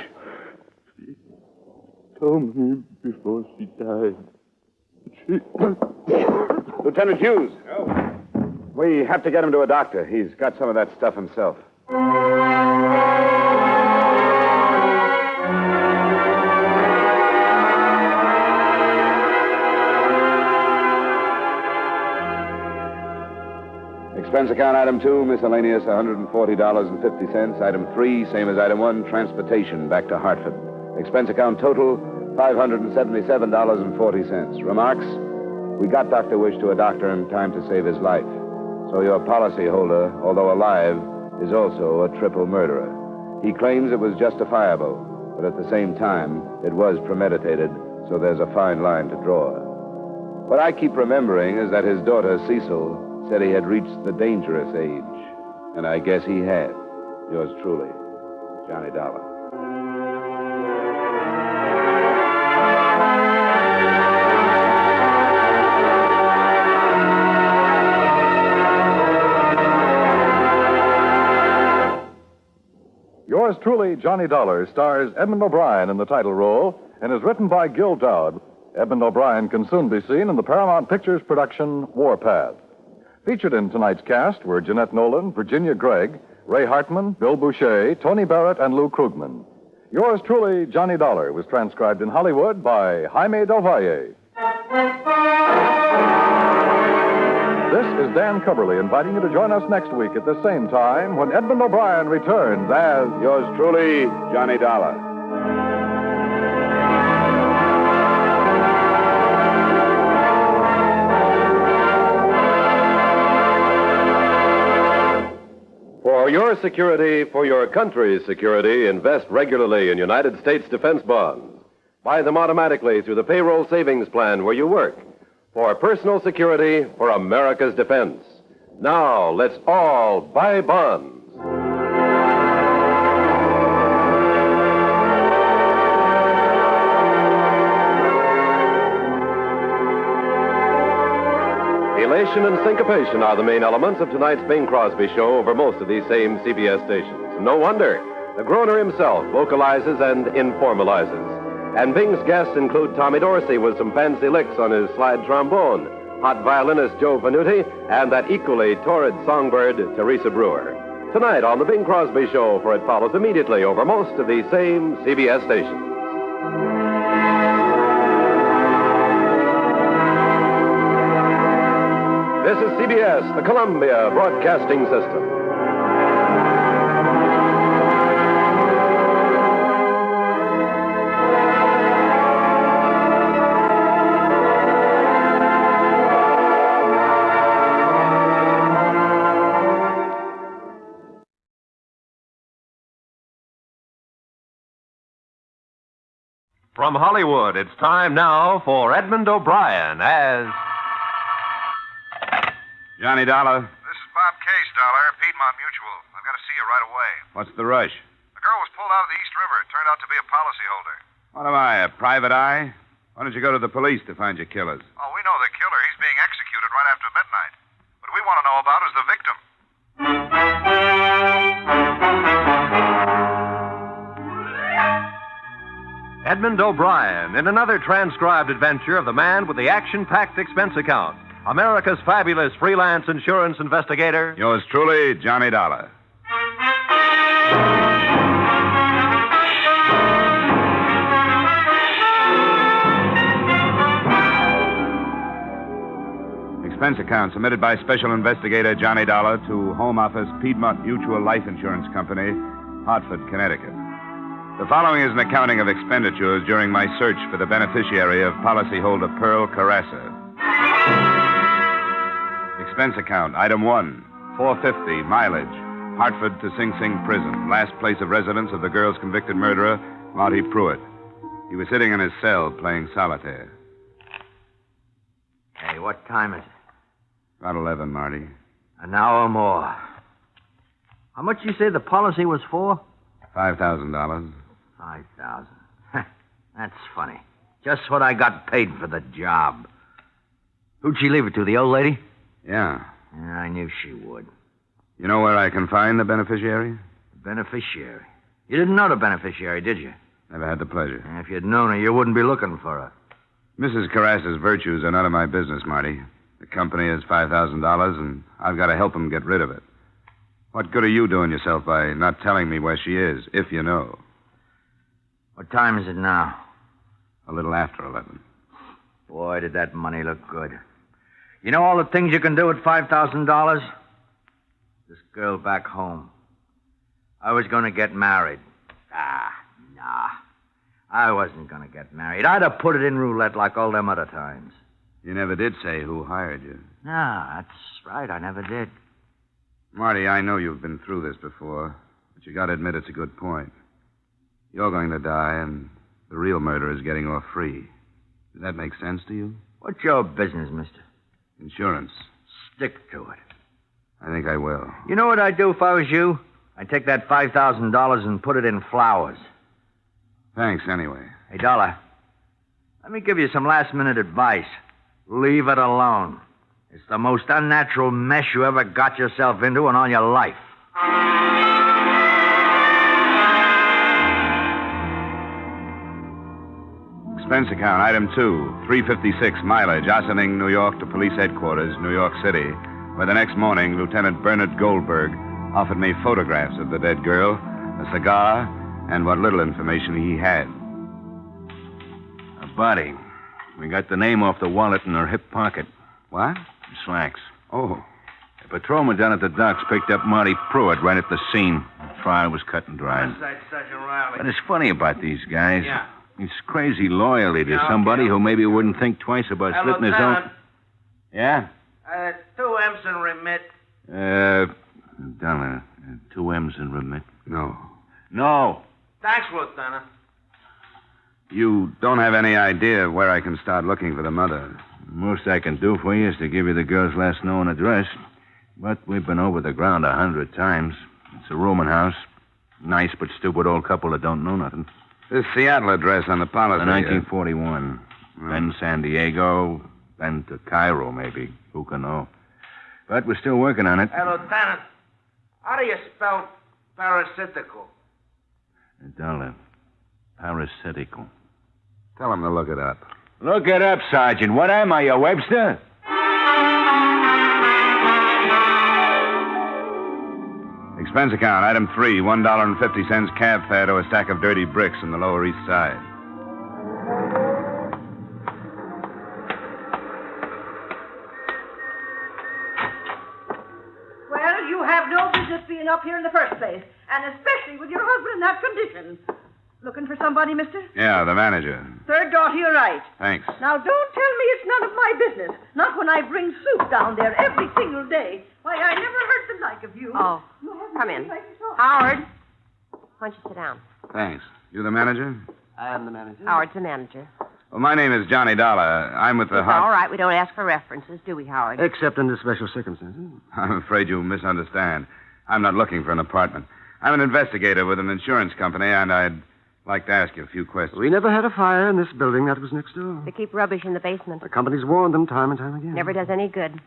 She told me before she died. Lieutenant Hughes. We have to get him to a doctor. He's got some of that stuff himself. Expense account item 2, miscellaneous, $140.50. Item 3, same as item 1, transportation back to Hartford. Expense account total, $577.40. Remarks? We got Dr. Wish to a doctor in time to save his life. So your policyholder, although alive, is also a triple murderer. He claims it was justifiable, but at the same time, it was premeditated, so there's a fine line to draw. What I keep remembering is that his daughter, Cecil, said he had reached the dangerous age. And I guess he had. Yours truly, Johnny Dollar. Yours truly, Johnny Dollar, stars Edmond O'Brien in the title role and is written by Gil Dowd. Edmond O'Brien can soon be seen in the Paramount Pictures production Warpath. Featured in tonight's cast were Jeanette Nolan, Virginia Gregg, Ray Hartman, Bill Boucher, Tony Barrett, and Lou Krugman. Yours truly, Johnny Dollar, was transcribed in Hollywood by Jaime Del Valle. This is Dan Cubberly inviting you to join us next week at the same time when Edmond O'Brien returns as... Yours truly, Johnny Dollar. For your security, for your country's security, invest regularly in United States defense bonds. Buy them automatically through the payroll savings plan where you work. For personal security, for America's defense. Now, let's all buy bonds. Elation and syncopation are the main elements of tonight's Bing Crosby show over most of these same CBS stations. No wonder. The Groner himself vocalizes and informalizes. And Bing's guests include Tommy Dorsey with some fancy licks on his slide trombone, hot violinist Joe Venuti, and that equally torrid songbird, Teresa Brewer. Tonight on the Bing Crosby show, for it follows immediately over most of these same CBS stations. This is CBS, the Columbia Broadcasting System. From Hollywood, it's time now for Edmond O'Brien as... Johnny Dollar. This is Bob Case, Dollar, Piedmont Mutual. I've got to see you right away. What's the rush? The girl was pulled out of the East River. It turned out to be a policyholder. What am I, a private eye? Why don't you go to the police to find your killers? Oh, we know the killer. He's being executed right after midnight. What we want to know about is the victim. Edmond O'Brien in another transcribed adventure of the man with the action-packed expense account. America's fabulous freelance insurance investigator. Yours truly, Johnny Dollar. Expense account submitted by Special Investigator Johnny Dollar to Home Office Piedmont Mutual Life Insurance Company, Hartford, Connecticut. The following is an accounting of expenditures during my search for the beneficiary of policyholder Pearl Carrasa. Expense account, item 1, $4.50, mileage, Hartford to Sing Sing Prison, last place of residence of the girl's convicted murderer, Monty Pruitt. He was sitting in his cell playing solitaire. Hey, what time is it? About 11, Marty. An hour more. How much you say the policy was for? $5,000. 5,000. That's funny. Just what I got paid for the job. Who'd she leave it to, the old lady? Yeah. Yeah, I knew she would. You know where I can find the beneficiary? The beneficiary? You didn't know the beneficiary, did you? Never had the pleasure. If you'd known her, you wouldn't be looking for her. Mrs. Carrassa's virtues are none of my business, Marty. The company has $5,000, and I've got to help them get rid of it. What good are you doing yourself by not telling me where she is, if you know? What time is it now? A little after 11. Boy, did that money look good. You know all the things you can do with $5,000? This girl back home. I was going to get married. Nah. I wasn't going to get married. I'd have put it in roulette like all them other times. You never did say who hired you. Nah, that's right. I never did. Marty, I know you've been through this before, but you got to admit it's a good point. You're going to die, and the real murderer is getting off free. Does that make sense to you? What's your business, mister? Insurance. Stick to it. I think I will. You know what I'd do if I was you? I'd take that $5,000 and put it in flowers. Thanks, anyway. Hey, Dollar, let me give you some last-minute advice. Leave it alone. It's the most unnatural mess you ever got yourself into in all your life. Expense account, item 2, $3.56, mileage, Ossining, New York to police headquarters, New York City, where the next morning, Lieutenant Bernard Goldberg offered me photographs of the dead girl, a cigar, and what little information he had. Body. We got the name off the wallet in her hip pocket. What? Slacks. Oh. A patrolman down at the docks picked up Monty Pruitt right at the scene. The trial was cut and dried. But it's funny about these guys. Yeah. He's crazy loyalty to somebody who maybe wouldn't think twice about slitting his own. Yeah? 2 M's and remit. Dollar. 2 M's and remit. No. No. Thanks, Lieutenant. You don't have any idea where I can start looking for the mother. Most I can do for you is to give you the girl's last known address. But we've been over the ground 100 times. It's a rooming house. Nice but stupid old couple that don't know nothing. This Seattle address on the policy. 1941. Then San Diego, then to Cairo, maybe. Who can know? But we're still working on it. Hey, Lieutenant, how do you spell parasitical? Dollar. Parasitical. Tell him to look it up. Look it up, Sergeant. What am I, a Webster? Expense account, item 3, $1.50 cab fare to a stack of dirty bricks in the Lower East Side. Well, you have no business being up here in the first place, and especially with your husband in that condition. Looking for somebody, mister? Yeah, the manager. Third door to your right. Thanks. Now, don't tell me it's none of my business. Not when I bring soup down there every single day. Why, I never heard the like of you. Oh, come in. Howard, why don't you sit down? Thanks. You the manager? I am the manager. Howard's the manager. Well, my name is Johnny Dollar. I'm with the It's all right. We don't ask for references, do we, Howard? Except under special circumstances. I'm afraid you misunderstand. I'm not looking for an apartment. I'm an investigator with an insurance company, and I'd like to ask you a few questions. We never had a fire in this building that was next door. They keep rubbish in the basement. The company's warned them time and time again. Never does any good.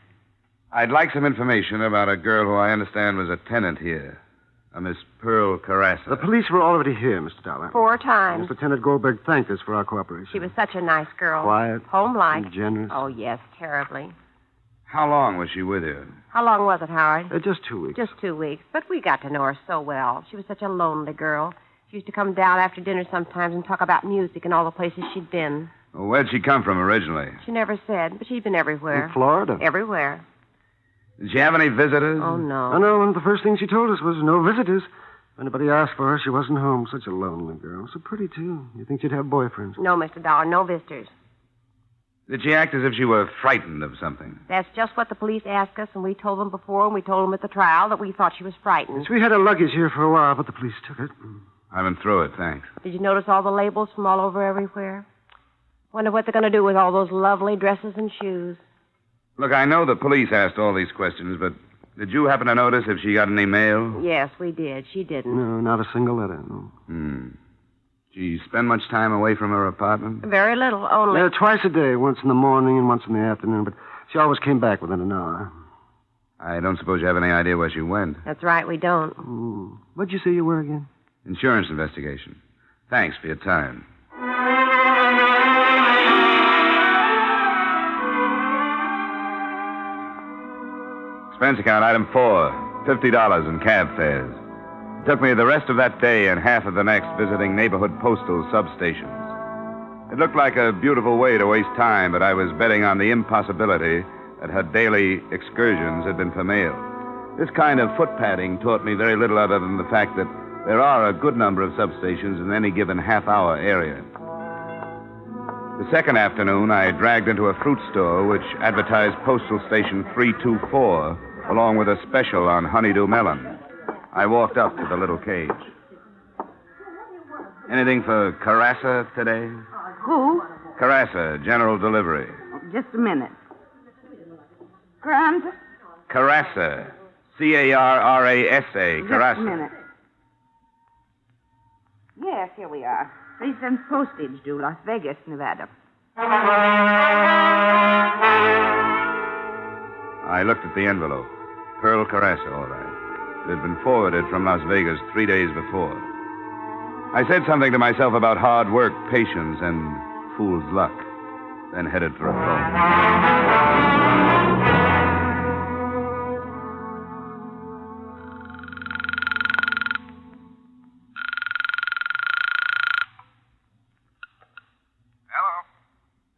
I'd like some information about a girl who I understand was a tenant here, a Miss Pearl Carrasa. The police were already here, Mr. Dollar. 4 times. Lieutenant Goldberg thanked us for our cooperation. She was such a nice girl. Quiet. Home-like. And generous. Oh, yes, terribly. How long was she with you? How long was it, Howard? Just 2 weeks. Just 2 weeks. But we got to know her so well. She was such a lonely girl. She used to come down after dinner sometimes and talk about music and all the places she'd been. Well, where'd she come from originally? She never said, but she'd been everywhere. In Florida? Everywhere. Did she have any visitors? Oh, no. Oh, no, one of the first things she told us was no visitors. If anybody asked for her, she wasn't home. Such a lonely girl. So pretty, too. You think she'd have boyfriends? No, Mr. Dollar, no visitors. Did she act as if she were frightened of something? That's just what the police asked us, and we told them before, and we told them at the trial that we thought she was frightened. Yes, we had her luggage here for a while, but the police took it. I've been through it, thanks. Did you notice all the labels from all over everywhere? Wonder what they're going to do with all those lovely dresses and shoes. Look, I know the police asked all these questions, but did you happen to notice if she got any mail? Yes, we did. She didn't. No, not a single letter, no. Did she spend much time away from her apartment? Very little, only. Yeah, twice a day, once in the morning and once in the afternoon, but she always came back within an hour. I don't suppose you have any idea where she went. That's right, we don't. What'd you say you were again? Insurance investigation. Thanks for your time. Expense account, item 4, $50 in cab fares. It took me the rest of that day and half of the next visiting neighborhood postal substations. It looked like a beautiful way to waste time, but I was betting on the impossibility that her daily excursions had been for mail. This kind of foot padding taught me very little other than the fact that there are a good number of substations in any given half-hour area. The second afternoon, I dragged into a fruit store which advertised Postal Station 324 along with a special on honeydew melon. I walked up to the little cage. Anything for Carrasa today? Who? Carrasa, general delivery. Just a minute. Grant? Carrasa. C-A-R-R-A-S-A. Carrasa. Just a minute. Yes, here we are. 3 cents postage due, Las Vegas, Nevada. I looked at the envelope. Pearl Carrasa, all right. It had been forwarded from Las Vegas 3 days before. I said something to myself about hard work, patience, and fool's luck, then headed for a phone.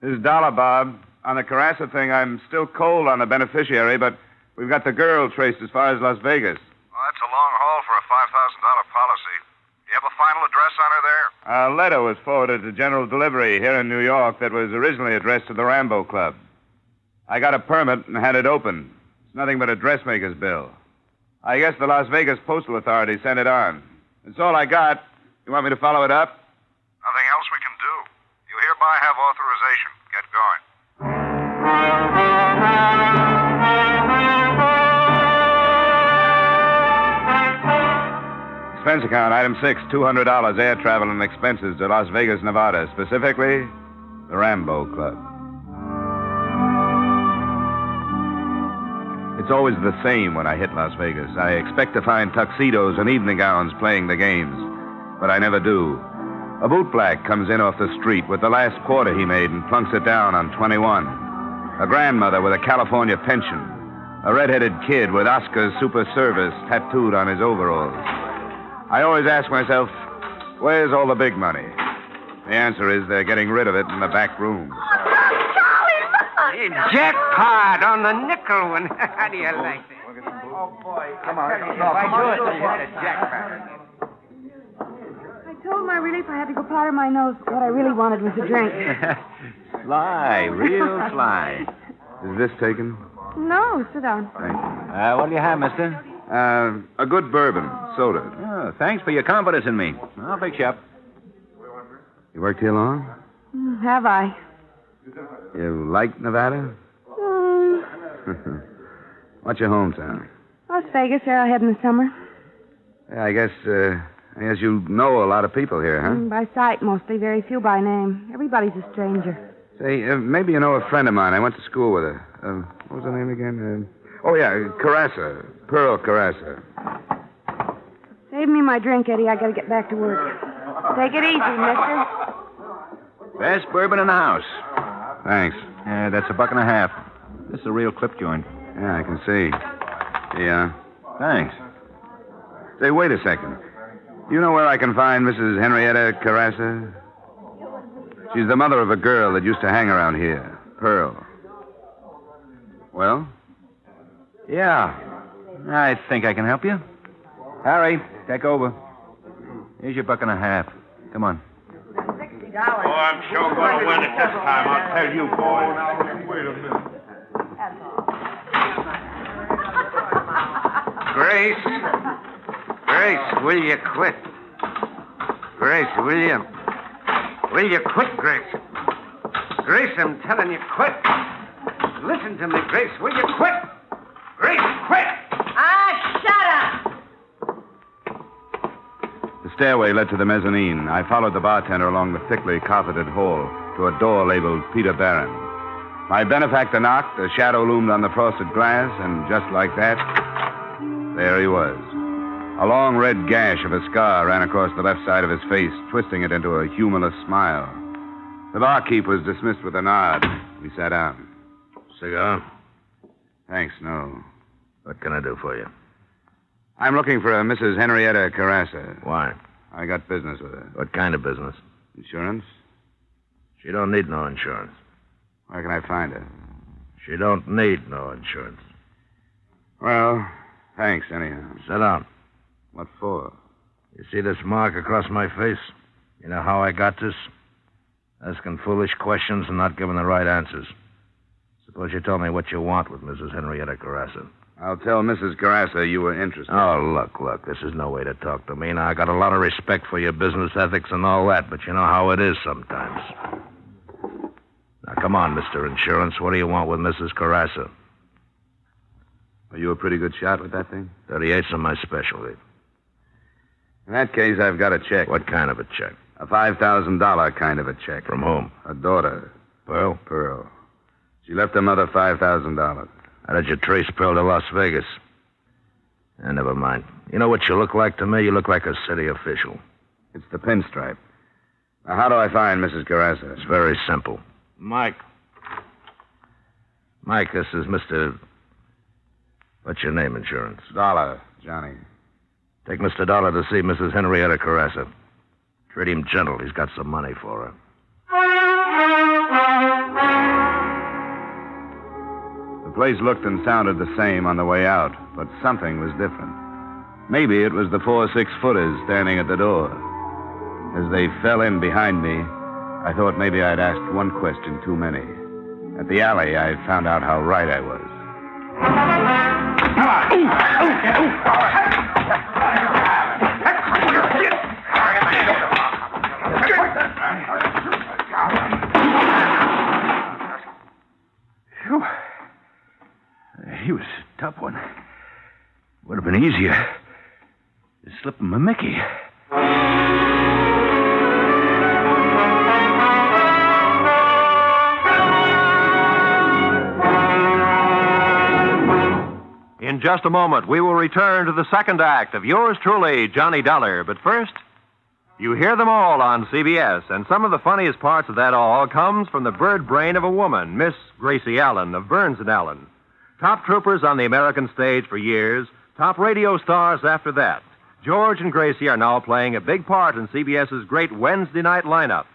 This is Dollar, Bob. On the Carrasa thing, I'm still cold on the beneficiary, but we've got the girl traced as far as Las Vegas. Well, that's a long haul for a $5,000 policy. You have a final address on her there? A letter was forwarded to General Delivery here in New York that was originally addressed to the Rambo Club. I got a permit and had it opened. It's nothing but a dressmaker's bill. I guess the Las Vegas Postal Authority sent it on. That's all I got. You want me to follow it up? Nothing else we can do. You hereby have authorization. Get going. Expense account, item 6, $200 air travel and expenses to Las Vegas, Nevada. Specifically, the Rambo Club. It's always the same when I hit Las Vegas. I expect to find tuxedos and evening gowns playing the games, but I never do. A bootblack comes in off the street with the last quarter he made and plunks it down on 21. A grandmother with a California pension. A red-headed kid with Oscar's Super Service tattooed on his overalls. I always ask myself, where's all the big money? The answer is they're getting rid of it in the back room. Jackpot on the nickel one. How do you like that? Oh, boy. Come on. If I do it, you hit a jackpot. I told my relief I had to go powder my nose. What I really wanted was a drink. Sly, real sly. Is this taken? No, sit down. What do you have, mister? A good bourbon, soda. Oh, thanks for your confidence in me. I'll fix you up. You worked here long? Have I? You like Nevada? What's your hometown? Las Vegas, there I head in the summer. Yeah, I guess you know a lot of people here, huh? By sight, mostly. Very few by name. Everybody's a stranger. Say, maybe you know a friend of mine. I went to school with her. What was her name again? Carrasa. Pearl Carrasa. Save me my drink, Eddie. I gotta get back to work. Take it easy, mister. Best bourbon in the house. Thanks. Yeah, that's $1.50. This is a real clip joint. Yeah, I can see. Yeah. Thanks. Say, wait a second. You know where I can find Mrs. Henrietta Carrasa? She's the mother of a girl that used to hang around here, Pearl. Well? Yeah. I think I can help you. Harry, take over. Here's your $1.50. Come on. $60. Oh, I'm sure going to win it this time. I'll tell you, boys. Wait a minute. Grace. Grace, will you quit? Grace, will you? Will you quit, Grace? Grace, I'm telling you, quit. Listen to me, Grace. Will you quit? Grace, quit! Ah, shut up! The stairway led to the mezzanine. I followed the bartender along the thickly carpeted hall to a door labeled Peter Barron. My benefactor knocked, a shadow loomed on the frosted glass, and just like that, there he was. A long red gash of a scar ran across the left side of his face, twisting it into a humorless smile. The barkeep was dismissed with a nod. We sat down. Cigar? Thanks, no. What can I do for you? I'm looking for a Mrs. Henrietta Carrasa. Why? I got business with her. What kind of business? Insurance? She don't need no insurance. Where can I find her? She don't need no insurance. Well, thanks, anyhow. Sit down. What for? You see this mark across my face? You know how I got this? Asking foolish questions and not giving the right answers. Suppose you tell me what you want with Mrs. Henrietta Carrasa. I'll tell Mrs. Carrasa you were interested. Oh, look. This is no way to talk to me. Now, I got a lot of respect for your business ethics and all that, but you know how it is sometimes. Now, come on, Mr. Insurance. What do you want with Mrs. Carrasa? Are you a pretty good shot with that thing? 38's my specialty. In that case, I've got a check. What kind of a check? A $5,000 kind of a check. From whom? A daughter. Pearl? Pearl. She left her mother $5,000. How did you trace Pearl to Las Vegas? Never mind. You know what you look like to me? You look like a city official. It's the pinstripe. Now, how do I find Mrs. Carrasa? It's very simple. Mike, this is Mr. What's your name, Insurance? Dollar, Johnny. Take Mr. Dollar to see Mrs. Henrietta Carrasa. Treat him gentle. He's got some money for her. The place looked and sounded the same on the way out, but something was different. Maybe it was the 4 6-footers standing at the door. As they fell in behind me, I thought maybe I'd asked one question too many. At the alley, I found out how right I was. He was a tough one. Would have been easier to slip him a Mickey. In just a moment, we will return to the second act of yours truly, Johnny Dollar. But first, you hear them all on CBS, and some of the funniest parts of that all comes from the bird brain of a woman, Miss Gracie Allen of Burns & Allen. Top troopers on the American stage for years, top radio stars after that. George and Gracie are now playing a big part in CBS's great Wednesday night lineup.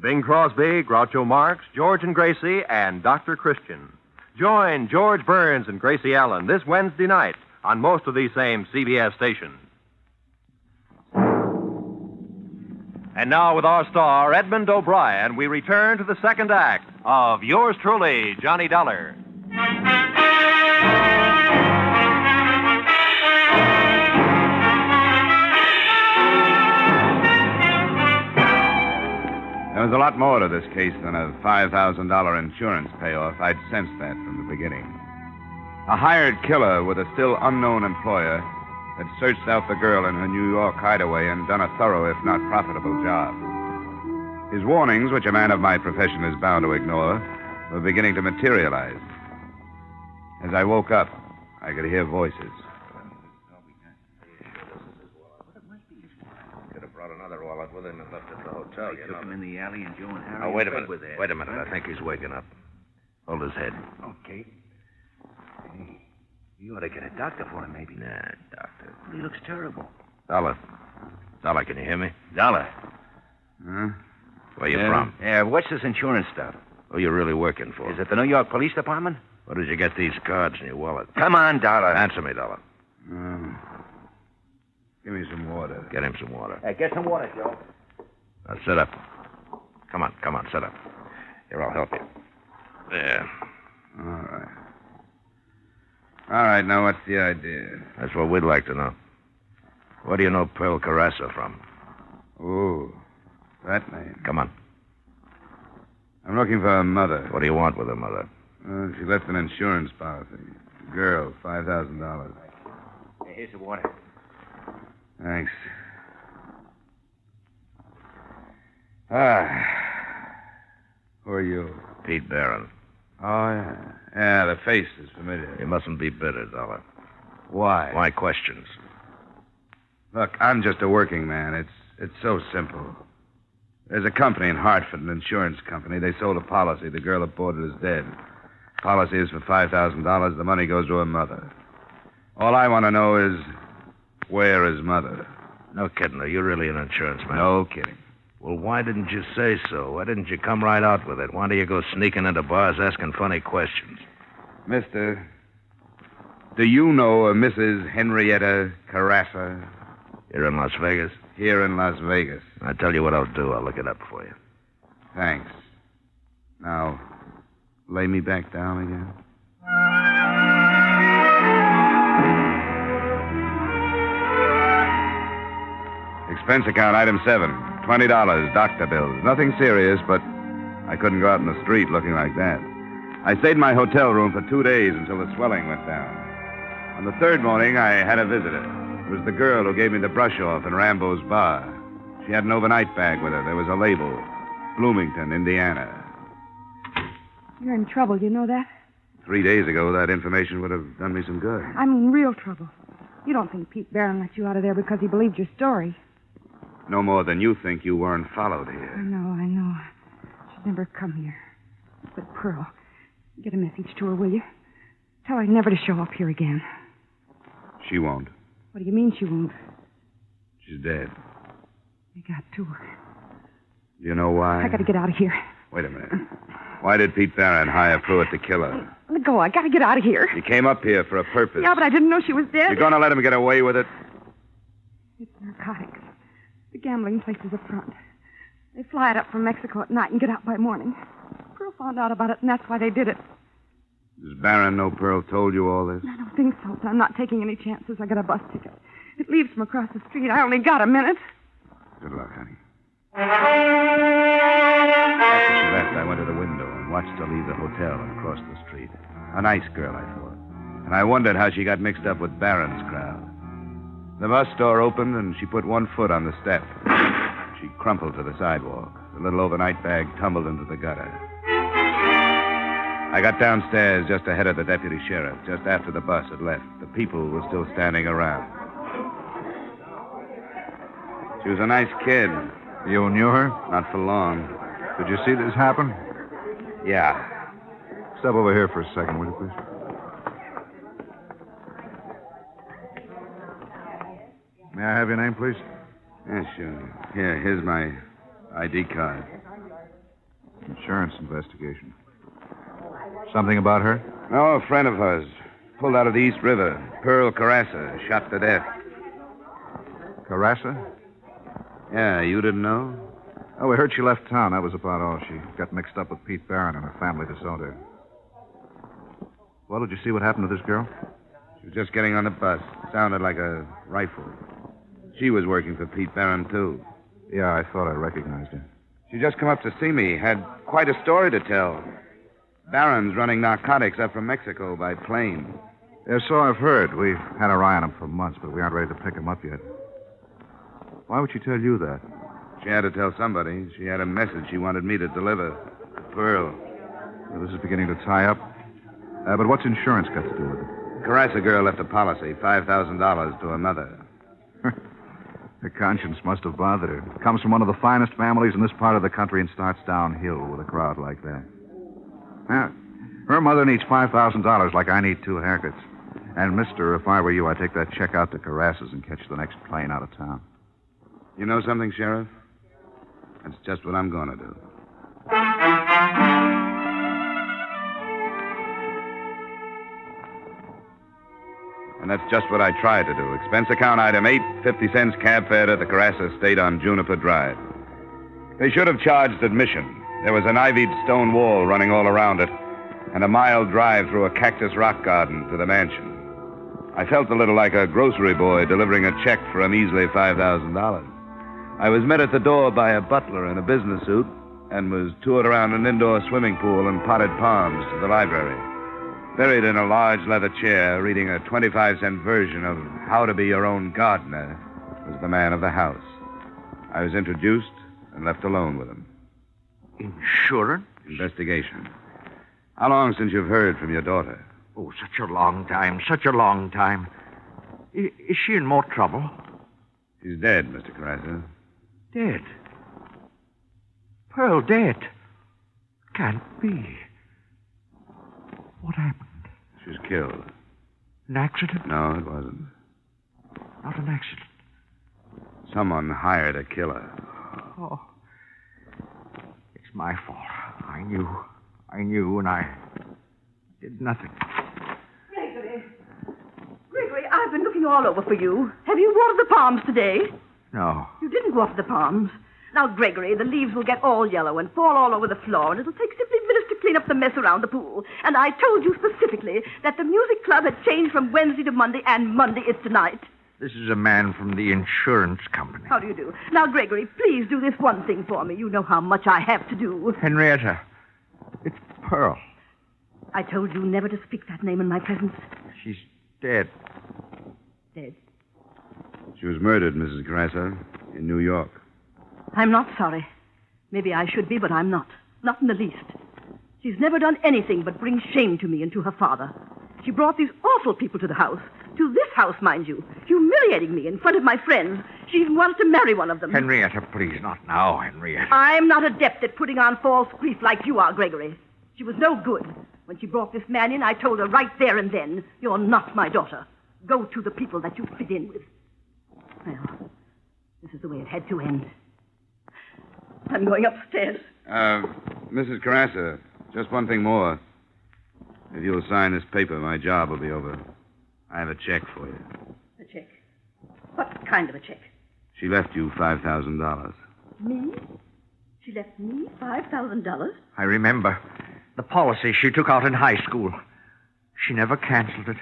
Bing Crosby, Groucho Marx, George and Gracie, and Dr. Christian. Join George Burns and Gracie Allen this Wednesday night on most of these same CBS stations. And now, with our star, Edmond O'Brien, we return to the second act of yours truly, Johnny Dollar. There was a lot more to this case than a $5,000 insurance payoff. I'd sensed that from the beginning. A hired killer with a still unknown employer had searched out the girl in her New York hideaway and done a thorough, if not profitable, job. His warnings, which a man of my profession is bound to ignore, were beginning to materialize. As I woke up, I could hear voices. Could have brought another wallet with him and left it at the hotel. They took him in the alley and Joe and Harry. Now, wait a minute. Were there. Wait a minute. I think he's waking up. Hold his head. Okay. Hey, you ought to get a doctor for him, maybe. Nah, doctor. He looks terrible. Dollar, can you hear me? Dollar. Huh? Where you from? Yeah, what's this insurance stuff? Who you really working for? Is it the New York Police Department? Where did you get these cards in your wallet? Come on, Dollar. Answer me, Dollar. Give me some water. Get him some water. Hey, get some water, Joe. Now, sit up. Come on, sit up. Here, I'll help you. There. All right, now what's the idea? That's what we'd like to know. Where do you know Pearl Carrasa from? Oh, that name. Come on. I'm looking for her mother. What do you want with her mother? She left an insurance policy. Girl, $5,000. Hey, here's the water. Thanks. Who are you? Pete Barron. Oh, yeah. Yeah, the face is familiar. You mustn't be bitter, Dollar. Why? Why questions? Look, I'm just a working man. It's so simple. There's a company in Hartford, an insurance company. They sold a policy. The girl aboard it is dead. Policy is for $5,000. The money goes to her mother. All I want to know is, where is mother? No kidding. Are you really an insurance man? No kidding. Well, why didn't you say so? Why didn't you come right out with it? Why do you go sneaking into bars asking funny questions? Mister, do you know a Mrs. Henrietta Carrasa? Here in Las Vegas? Here in Las Vegas. I'll tell you what I'll do. I'll look it up for you. Thanks. Now, lay me back down again. Expense account, item 7. $20, doctor bills. Nothing serious, but I couldn't go out in the street looking like that. I stayed in my hotel room for 2 days until the swelling went down. On the third morning, I had a visitor. It was the girl who gave me the brush-off in Rambo's bar. She had an overnight bag with her. There was a label, Bloomington, Indiana. You're in trouble, you know that? 3 days ago, that information would have done me some good. I'm in real trouble. You don't think Pete Barron let you out of there because he believed your story. No more than you think you weren't followed I here. know. She'd never come here. But Pearl, get a message to her, will you? Tell her never to show up here again. She won't. What do you mean she won't? She's dead. I got to her. Do you know why? I gotta get out of here. Wait a minute. Why did Pete Barron hire Pruitt to kill her? Let go. I gotta get out of here. He came up here for a purpose. Yeah, but I didn't know she was dead. You're going to let him get away with it? It's narcotics. The gambling place is up front. They fly it up from Mexico at night and get out by morning. Pearl found out about it, and that's why they did it. Does Barron know Pearl told you all this? I don't think so, but I'm not taking any chances. I got a bus ticket. It leaves from across the street. I only got a minute. Good luck, honey. After she left, I went to the window and watched her leave the hotel and cross the street. A nice girl, I thought. And I wondered how she got mixed up with Barron's crowd. The bus door opened, and she put one foot on the step. She crumpled to the sidewalk. The little overnight bag tumbled into the gutter. I got downstairs just ahead of the deputy sheriff, just after the bus had left. The people were still standing around. She was a nice kid. You knew her? Not for long. Did you see this happen? Yeah. Step over here for a second, will you, please? May I have your name, please? Yeah, sure. Here's my ID card. Insurance investigation. Something about her? No, a friend of hers. Pulled out of the East River. Pearl Carrasa, shot to death. Carrasa? Yeah, you didn't know? Oh, we heard she left town. That was about all. She got mixed up with Pete Barron and her family disowned her. Well, did you see what happened to this girl? She was just getting on the bus. Sounded like a rifle. She was working for Pete Barron, too. Yeah, I thought I recognized her. She just come up to see me. Had quite a story to tell. Barron's running narcotics up from Mexico by plane. Yeah, so I've heard. We've had our eye on him for months, but we aren't ready to pick him up yet. Why would she tell you that? She had to tell somebody. She had a message she wanted me to deliver. To Pearl. Well, this is beginning to tie up. But what's insurance got to do with it? Carrasa girl left a policy, $5,000 to her mother. Her conscience must have bothered her. Comes from one of the finest families in this part of the country and starts downhill with a crowd like that. Now, her mother needs $5,000 like I need 2 haircuts. And, mister, if I were you, I'd take that check out to Carrassa's and catch the next plane out of town. You know something, Sheriff? That's just what I'm going to do. And that's just what I tried to do. Expense account item 8, 50 cents cab fare to the Carrasa estate on Juniper Drive. They should have charged admission. There was an ivied stone wall running all around it, and a mile drive through a cactus rock garden to the mansion. I felt a little like a grocery boy delivering a check for a measly $5,000. I was met at the door by a butler in a business suit and was toured around an indoor swimming pool and potted palms to the library. Buried in a large leather chair, reading a 25-cent version of How to Be Your Own Gardener, was the man of the house. I was introduced and left alone with him. Insurance? Investigation. How long since you've heard from your daughter? Oh, such a long time, such a long time. Is she in more trouble? She's dead, Mr. Carrasa. Dead? Pearl dead? Can't be. What happened? She was killed. An accident? No, it wasn't. Not an accident. Someone hired a killer. Oh. It's my fault. I knew, and I did nothing. Gregory, I've been looking all over for you. Have you watered the palms today? No. You didn't water the palms. Now, Gregory, the leaves will get all yellow and fall all over the floor, and it'll take simply minutes to clean up the mess around the pool. And I told you specifically that the music club had changed from Wednesday to Monday, and Monday is tonight. This is a man from the insurance company. How do you do? Now, Gregory, please do this one thing for me. You know how much I have to do. Henrietta. It's Pearl. I told you never to speak that name in my presence. She's dead. Dead? She was murdered, Mrs. Carrasa, in New York. I'm not sorry. Maybe I should be, but I'm not. Not in the least. She's never done anything but bring shame to me and to her father. She brought these awful people to the house. To this house, mind you. Humiliating me in front of my friends. She even wanted to marry one of them. Henrietta, please, not now, Henrietta. I'm not adept at putting on false grief like you are, Gregory. She was no good. When she brought this man in, I told her right there and then, you're not my daughter. Go to the people that you fit in with. Well, this is the way it had to end. I'm going upstairs. Mrs. Carrasa, just one thing more. If you'll sign this paper, my job will be over. I have a check for you. A check? What kind of a check? She left you $5,000. Me? She left me $5,000? I remember. The policy she took out in high school. She never canceled it,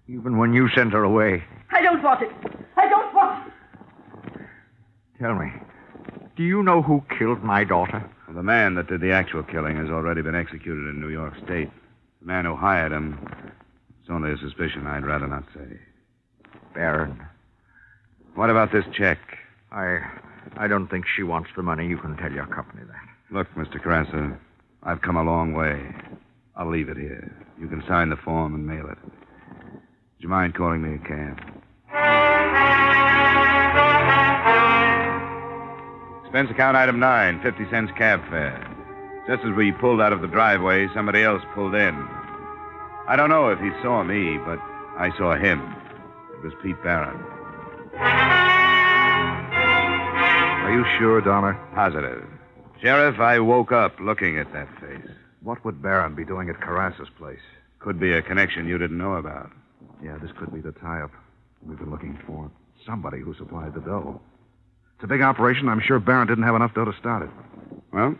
even when you sent her away. I don't want it. I don't want it. Tell me, do you know who killed my daughter? Well, the man that did the actual killing has already been executed in New York State. The man who hired him, it's only a suspicion. I'd rather not say. Baron. What about this check? I don't think she wants the money. You can tell your company that. Look, Mr. Carrasa, I've come a long way. I'll leave it here. You can sign the form and mail it. Would you mind calling me a cab? Expense account item 9, 50 cents cab fare. Just as we pulled out of the driveway, somebody else pulled in. I don't know if he saw me, but I saw him. It was Pete Barron. Are you sure, Dollar? Positive. Sheriff, I woke up looking at that face. What would Barron be doing at Carrassa's place? Could be a connection you didn't know about. Yeah, this could be the tie-up we've been looking for. Somebody who supplied the dough. It's a big operation. I'm sure Barron didn't have enough dough to start it. Well,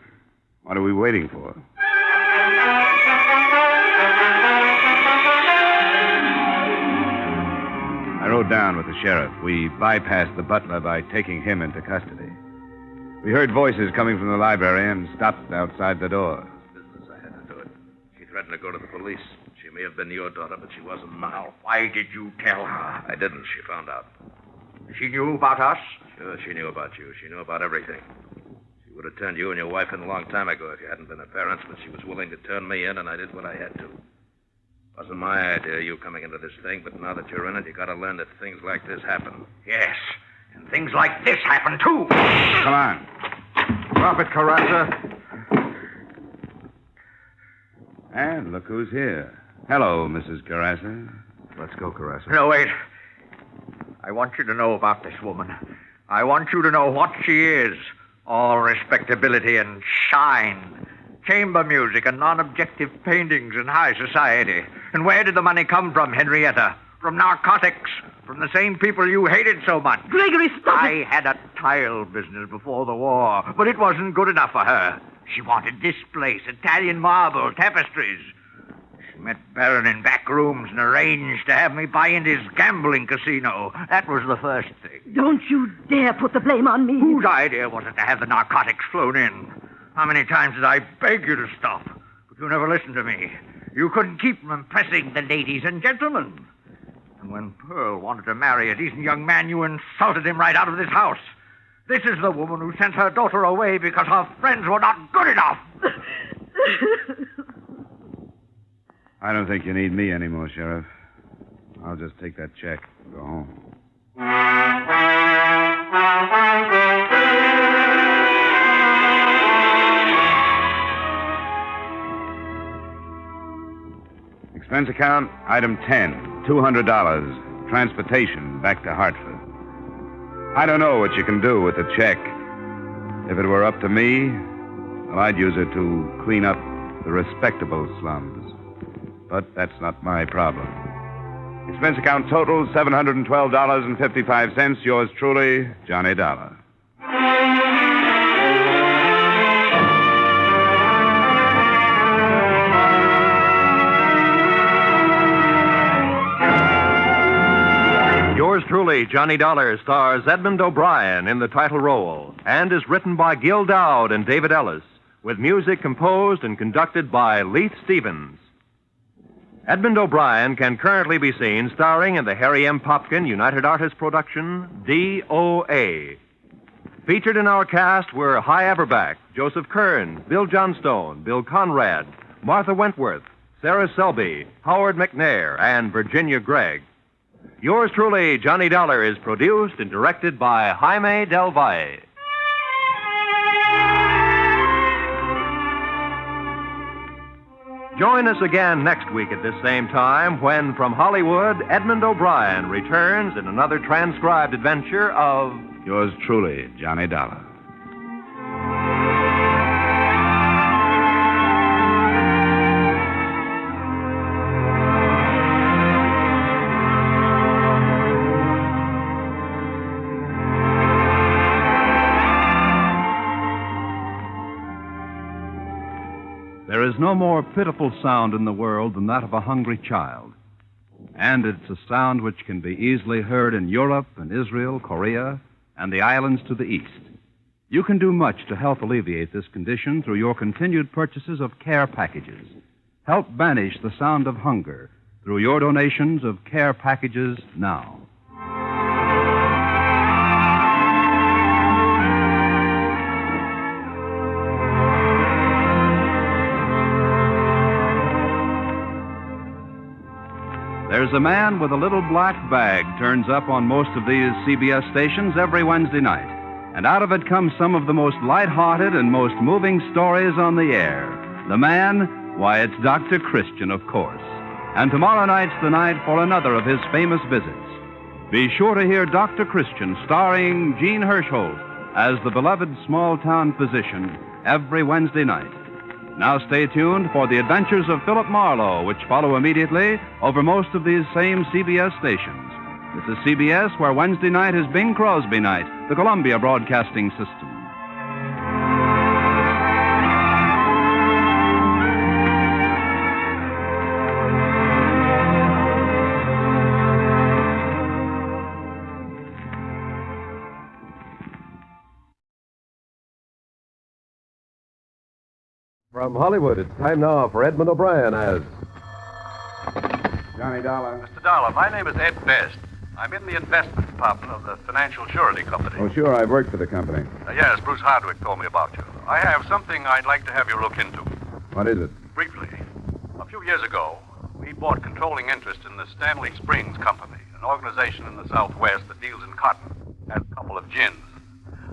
what are we waiting for? I rode down with the sheriff. We bypassed the butler by taking him into custody. We heard voices coming from the library and stopped outside the door. Business, I had to do it. She threatened to go to the police. She may have been your daughter, but she wasn't mine. Now, why did you tell her? I didn't. She found out. She knew about us? Sure, she knew about you. She knew about everything. She would have turned you and your wife in a long time ago if you hadn't been her parents, but she was willing to turn me in, and I did what I had to. Wasn't my idea, you coming into this thing, but now that you're in it, you gotta learn that things like this happen. Yes, and things like this happen, too. Come on. Drop it, Carrasa. And look who's here. Hello, Mrs. Carrasa. Let's go, Carrasa. No, wait. I want you to know about this woman. I want you to know what she is. All respectability and shine. Chamber music and non-objective paintings in high society. And where did the money come from, Henrietta? From narcotics. From the same people you hated so much. Gregory, stop I had a tile business before the war, but it wasn't good enough for her. She wanted this place, Italian marble, tapestries. She met Barron in back rooms and arranged to have me buy into his gambling casino. That was the first thing. Don't you dare put the blame on me. Whose idea was it to have the narcotics flown in? How many times did I beg you to stop? But you never listened to me. You couldn't keep from impressing the ladies and gentlemen. And when Pearl wanted to marry a decent young man, you insulted him right out of this house. This is the woman who sent her daughter away because her friends were not good enough. I don't think you need me anymore, Sheriff. I'll just take that check and go home. Expense account, item 10, $200. Transportation back to Hartford. I don't know what you can do with the check. If it were up to me, well, I'd use it to clean up the respectable slums. But that's not my problem. Expense account total, $712.55. Yours truly, Johnny Dollar. Yours truly, Johnny Dollar, stars Edmond O'Brien in the title role and is written by Gil Dowd and David Ellis, with music composed and conducted by Leith Stevens. Edmond O'Brien can currently be seen starring in the Harry M. Popkin United Artists production, D.O.A. Featured in our cast were Hy Averback, Joseph Kern, Bill Johnstone, Bill Conrad, Martha Wentworth, Sarah Selby, Howard McNair, and Virginia Gregg. Yours truly, Johnny Dollar, is produced and directed by Jaime Del Valle. Join us again next week at this same time when, from Hollywood, Edmond O'Brien returns in another transcribed adventure of... Yours truly, Johnny Dollar. There is no more pitiful sound in the world than that of a hungry child. And it's a sound which can be easily heard in Europe and Israel, Korea, and the islands to the east. You can do much to help alleviate this condition through your continued purchases of care packages. Help banish the sound of hunger through your donations of care packages now. There's a man with a little black bag turns up on most of these CBS stations every Wednesday night. And out of it comes some of the most light-hearted and most moving stories on the air. The man, why, it's Dr. Christian, of course. And tomorrow night's the night for another of his famous visits. Be sure to hear Dr. Christian starring Gene Hirschholt as the beloved small-town physician every Wednesday night. Now stay tuned for the adventures of Philip Marlowe, which follow immediately over most of these same CBS stations. This is CBS, where Wednesday night is Bing Crosby night, the Columbia Broadcasting System. From Hollywood, it's time now for Edmond O'Brien as... Johnny Dollar. Mr. Dollar, my name is Ed Best. I'm in the investment department of the Financial Surety Company. Oh, sure, I've worked for the company. Yes, Bruce Hardwick told me about you. I have something I'd like to have you look into. What is it? Briefly, a few years ago, we bought controlling interest in the Stanley Springs Company, an organization in the Southwest that deals in cotton, and a couple of gins.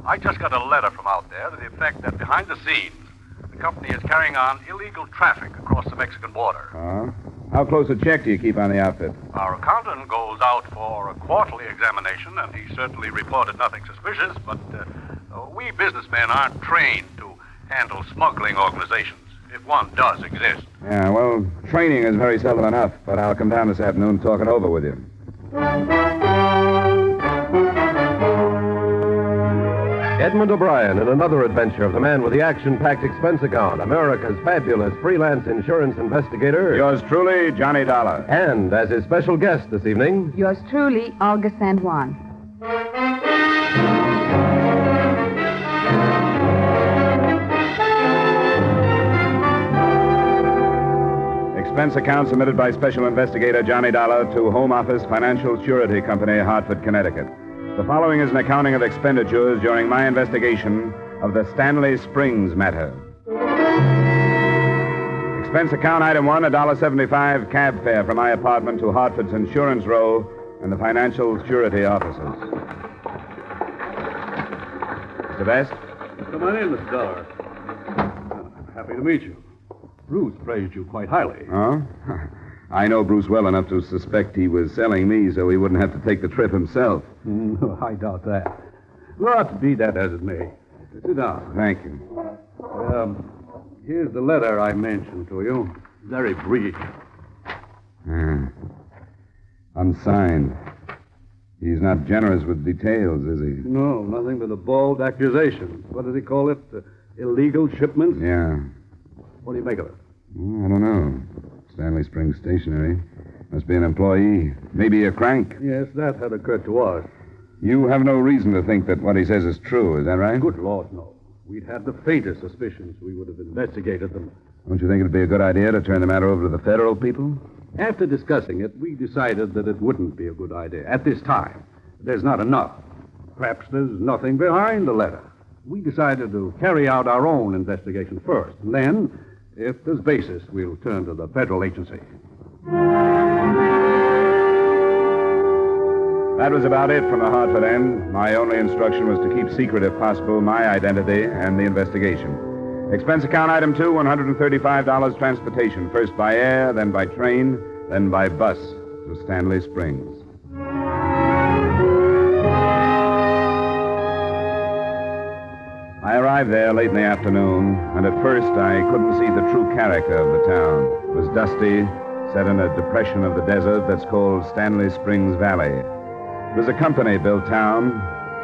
I just got a letter from out there to the effect that behind the scenes, the company is carrying on illegal traffic across the Mexican border. How close a check do you keep on the outfit? Our accountant goes out for a quarterly examination, and he certainly reported nothing suspicious, but we businessmen aren't trained to handle smuggling organizations, if one does exist. Yeah, well, training is very seldom enough, but I'll come down this afternoon and talk it over with you. Edmond O'Brien in another adventure of the man with the action-packed expense account, America's fabulous freelance insurance investigator. Yours truly, Johnny Dollar. And as his special guest this evening, Yours truly, Olga San Juan. Expense account submitted by Special Investigator Johnny Dollar to Home Office Financial Surety Company, Hartford, Connecticut. The following is an accounting of expenditures during my investigation of the Stanley Springs Matter. Expense account item 1, $1.75 cab fare from my apartment to Hartford's Insurance Row and the Financial Surety offices. Mr. Best? Come on in, Mr. Dollar. Happy to meet you. Bruce praised you quite highly. Oh? I know Bruce well enough to suspect he was selling me so he wouldn't have to take the trip himself. I doubt that. But be that as it may. Sit down. Thank you. Here's the letter I mentioned to you. Very brief. Unsigned. He's not generous with details, is he? No, nothing but a bald accusation. What does he call it? Illegal shipments? Yeah. What do you make of it? I don't know. Stanley Springs Stationery. Must be an employee. Maybe a crank. Yes, that had occurred to us. You have no reason to think that what he says is true, is that right? Good Lord, no. We'd had the faintest suspicions. We would have investigated them. Don't you think it'd be a good idea to turn the matter over to the federal people? After discussing it, we decided that it wouldn't be a good idea. At this time, there's not enough. Perhaps there's nothing behind the letter. We decided to carry out our own investigation first. And then, if there's basis, we'll turn to the federal agency. That was about it from the Hartford end. My only instruction was to keep secret, if possible, my identity and the investigation. Expense account item 2, $135 transportation. First by air, then by train, then by bus to Stanley Springs. I arrived there late in the afternoon, and at first I couldn't see the true character of the town. It was dusty, set in a depression of the desert that's called Stanley Springs Valley. It was a company-built town,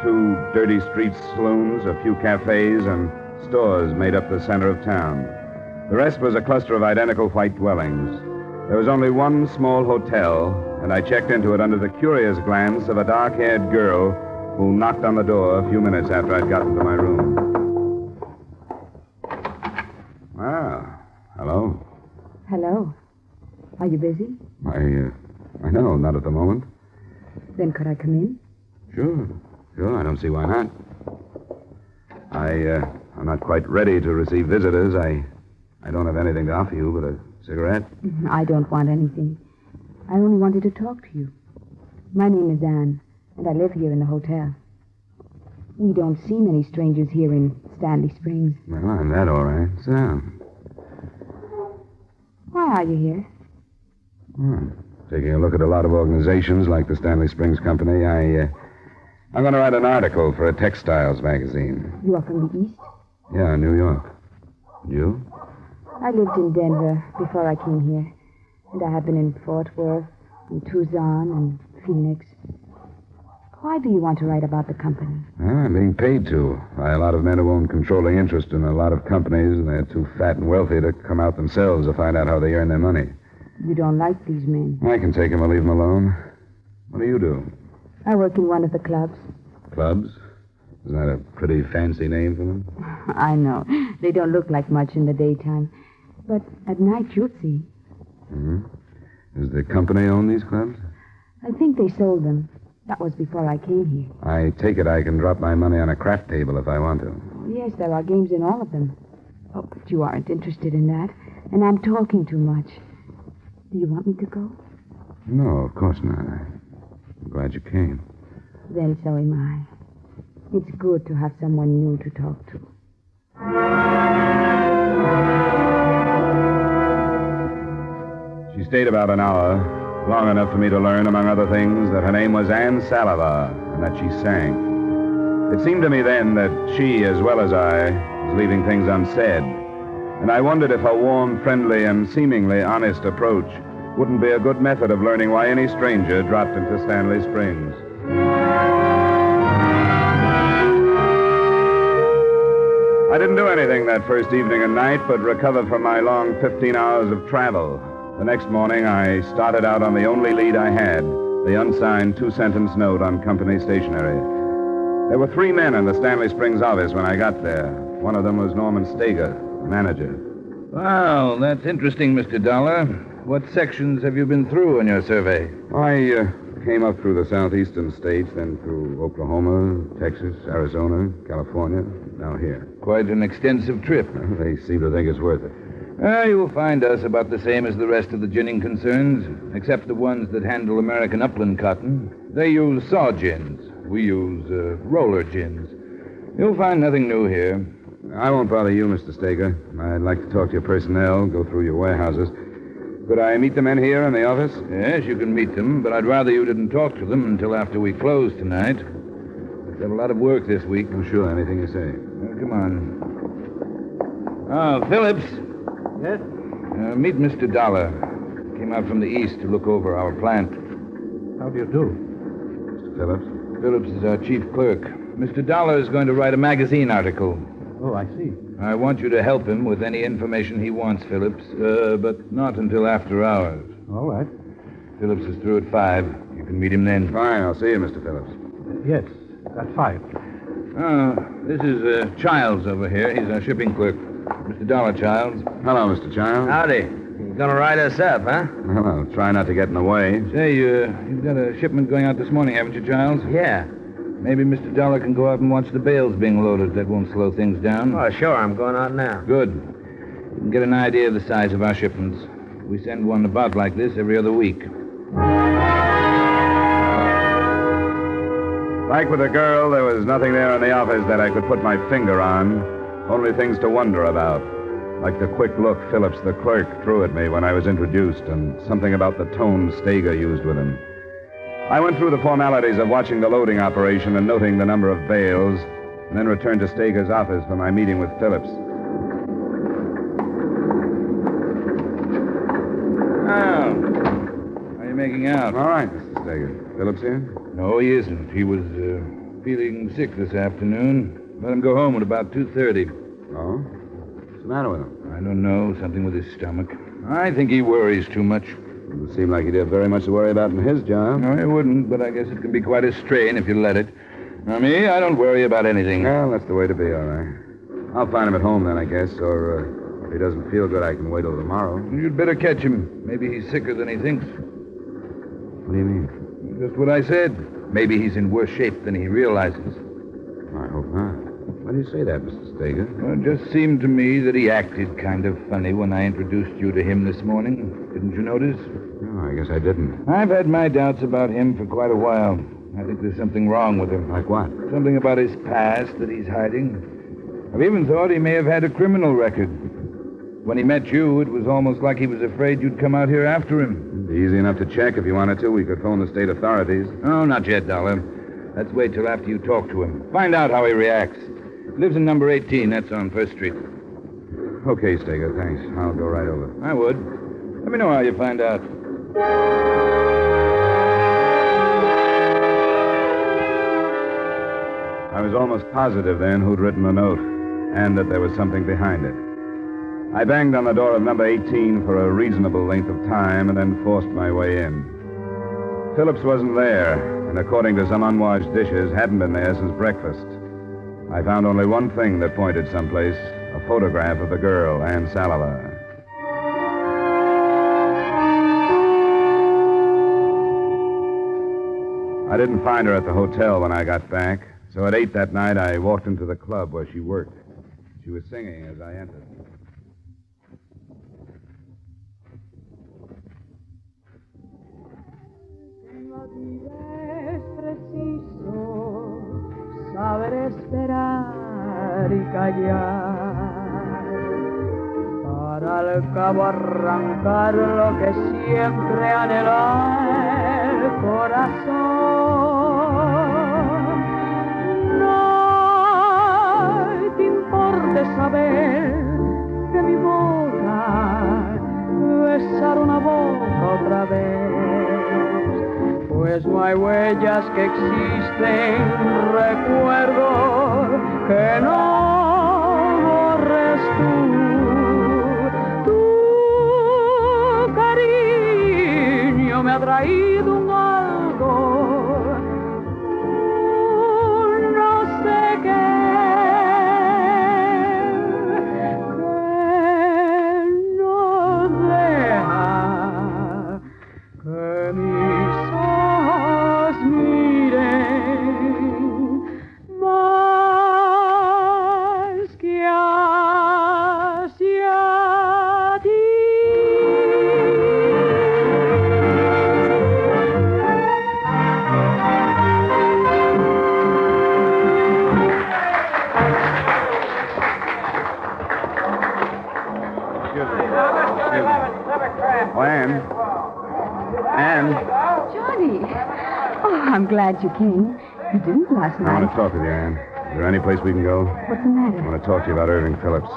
2 dirty street saloons, a few cafes, and stores made up the center of town. The rest was a cluster of identical white dwellings. There was only one small hotel, and I checked into it under the curious glance of a dark-haired girl who knocked on the door a few minutes after I'd gotten to my room. Ah, hello. Hello. Are you busy? I know, not at the moment. Then could I come in? Sure, I don't see why not. I'm not quite ready to receive visitors. I don't have anything to offer you but a cigarette. I don't want anything. I only wanted to talk to you. My name is Anne, and I live here in the hotel. We don't see many strangers here in Stanley Springs. Well, I'm that all right. Sit down. Why are you here? Taking a look at a lot of organizations like the Stanley Springs Company. I'm going to write an article for a textiles magazine. You are from the East? Yeah, New York. You? I lived in Denver before I came here. And I have been in Fort Worth and Tucson and Phoenix. Why do you want to write about the company? Well, I'm being paid to by a lot of men who own controlling interest in a lot of companies, and they're too fat and wealthy to come out themselves to find out how they earn their money. You don't like these men. I can take them or leave them alone. What do you do? I work in one of the clubs. Clubs? Isn't that a pretty fancy name for them? I know. They don't look like much in the daytime. But at night, you'll see. Does the company own these clubs? I think they sold them. That was before I came here. I take it I can drop my money on a craft table if I want to. Yes, there are games in all of them. Oh, but you aren't interested in that. And I'm talking too much. Do you want me to go? No, of course not. I'm glad you came. Then so am I. It's good to have someone new to talk to. She stayed about an hour, long enough for me to learn, among other things, that her name was Anne Salivar and that she sang. It seemed to me then that she, as well as I, was leaving things unsaid. And I wondered if her warm, friendly, and seemingly honest approach wouldn't be a good method of learning why any stranger dropped into Stanley Springs. I didn't do anything that first evening and night but recover from my long 15 hours of travel. The next morning, I started out on the only lead I had, the unsigned 2-sentence note on company stationery. There were 3 men in the Stanley Springs office when I got there. One of them was Norman Steger, manager. Well, that's interesting, Mr. Dollar. What sections have you been through in your survey? I came up through the southeastern states, then through Oklahoma, Texas, Arizona, California, now here. Quite an extensive trip. They seem to think it's worth it. You'll find us about the same as the rest of the ginning concerns, except the ones that handle American upland cotton. They use saw gins. We use roller gins. You'll find nothing new here. I won't bother you, Mr. Steger. I'd like to talk to your personnel, go through your warehouses. Could I meet the men here in the office? Yes, you can meet them, but I'd rather you didn't talk to them until after we close tonight. We have a lot of work this week. Oh, sure, anything you say. Come on. Oh, Phillips. Yes? Meet Mr. Dollar. Came out from the east to look over our plant. How do you do? Mr. Phillips? Phillips is our chief clerk. Mr. Dollar is going to write a magazine article. Oh, I see. I want you to help him with any information he wants, Phillips, but not until after hours. All right. Phillips is through at 5. You can meet him then. Fine, I'll see you, Mr. Phillips. Yes, at 5. This is Childs over here. He's our shipping clerk. Mr. Dollar, Childs. Hello, Mr. Childs. Howdy. You gonna write us up, huh? Well, I'll try not to get in the way. Say, you've got a shipment going out this morning, haven't you, Childs? Yeah. Maybe Mr. Dollar can go out and watch the bales being loaded. That won't slow things down. Oh, sure. I'm going out now. Good. You can get an idea of the size of our shipments. We send one about like this every other week. Like with the girl, there was nothing there in the office that I could put my finger on. Only things to wonder about. Like the quick look Phillips, the clerk, threw at me when I was introduced, and something about the tone Steger used with him. I went through the formalities of watching the loading operation and noting the number of bales, and then returned to Steger's office for my meeting with Phillips. How are you making out? All right, Mr. Steger. Phillips here? No, he isn't. He was feeling sick this afternoon. Let him go home at about 2:30. Oh? What's the matter with him? I don't know. Something with his stomach. I think he worries too much. Doesn't seem like he'd have very much to worry about in his job. No, he wouldn't, but I guess it can be quite a strain if you let it. Now, me, I don't worry about anything. Well, that's the way to be, all right. I'll find him at home then, I guess, or if he doesn't feel good, I can wait till tomorrow. You'd better catch him. Maybe he's sicker than he thinks. What do you mean? Just what I said. Maybe he's in worse shape than he realizes. I hope not. Why do you say that, Mr. Steger? Well, it just seemed to me that he acted kind of funny when I introduced you to him this morning. Didn't you notice? No, I guess I didn't. I've had my doubts about him for quite a while. I think there's something wrong with him. Like what? Something about his past that he's hiding. I've even thought he may have had a criminal record. When he met you, it was almost like he was afraid you'd come out here after him. Easy enough to check if you wanted to. We could phone the state authorities. Oh, not yet, Dollar. Let's wait till after you talk to him. Find out how he reacts. He lives in number 18. That's on First Street. Okay, Steger, thanks. I'll go right over. I would. Let me know how you find out. I was almost positive then who'd written the note, and that there was something behind it. I banged on the door of number 18 for a reasonable length of time and then forced my way in. Phillips wasn't there, and according to some unwashed dishes, hadn't been there since breakfast. I found only one thing that pointed someplace, a photograph of the girl, Ann Salava. I didn't find her at the hotel when I got back, so at 8 that night I walked into the club where she worked. She was singing as I entered. Saber esperar y callar, para al cabo arrancar lo que siempre anhela el corazón. No te importe saber que mi boca besar una boca otra estrellas que existen, recuerdo que no borres tú. Tu cariño me ha traído un algo, no sé qué, que no deja que mis ojos miren más que hacia ti. Oh, Anne. Anne. Johnny. Oh, I'm glad you came. You didn't last I night. want to talk with you, Anne. Is there any place we can go? What's the matter? I want to talk to you about Irving Phillips.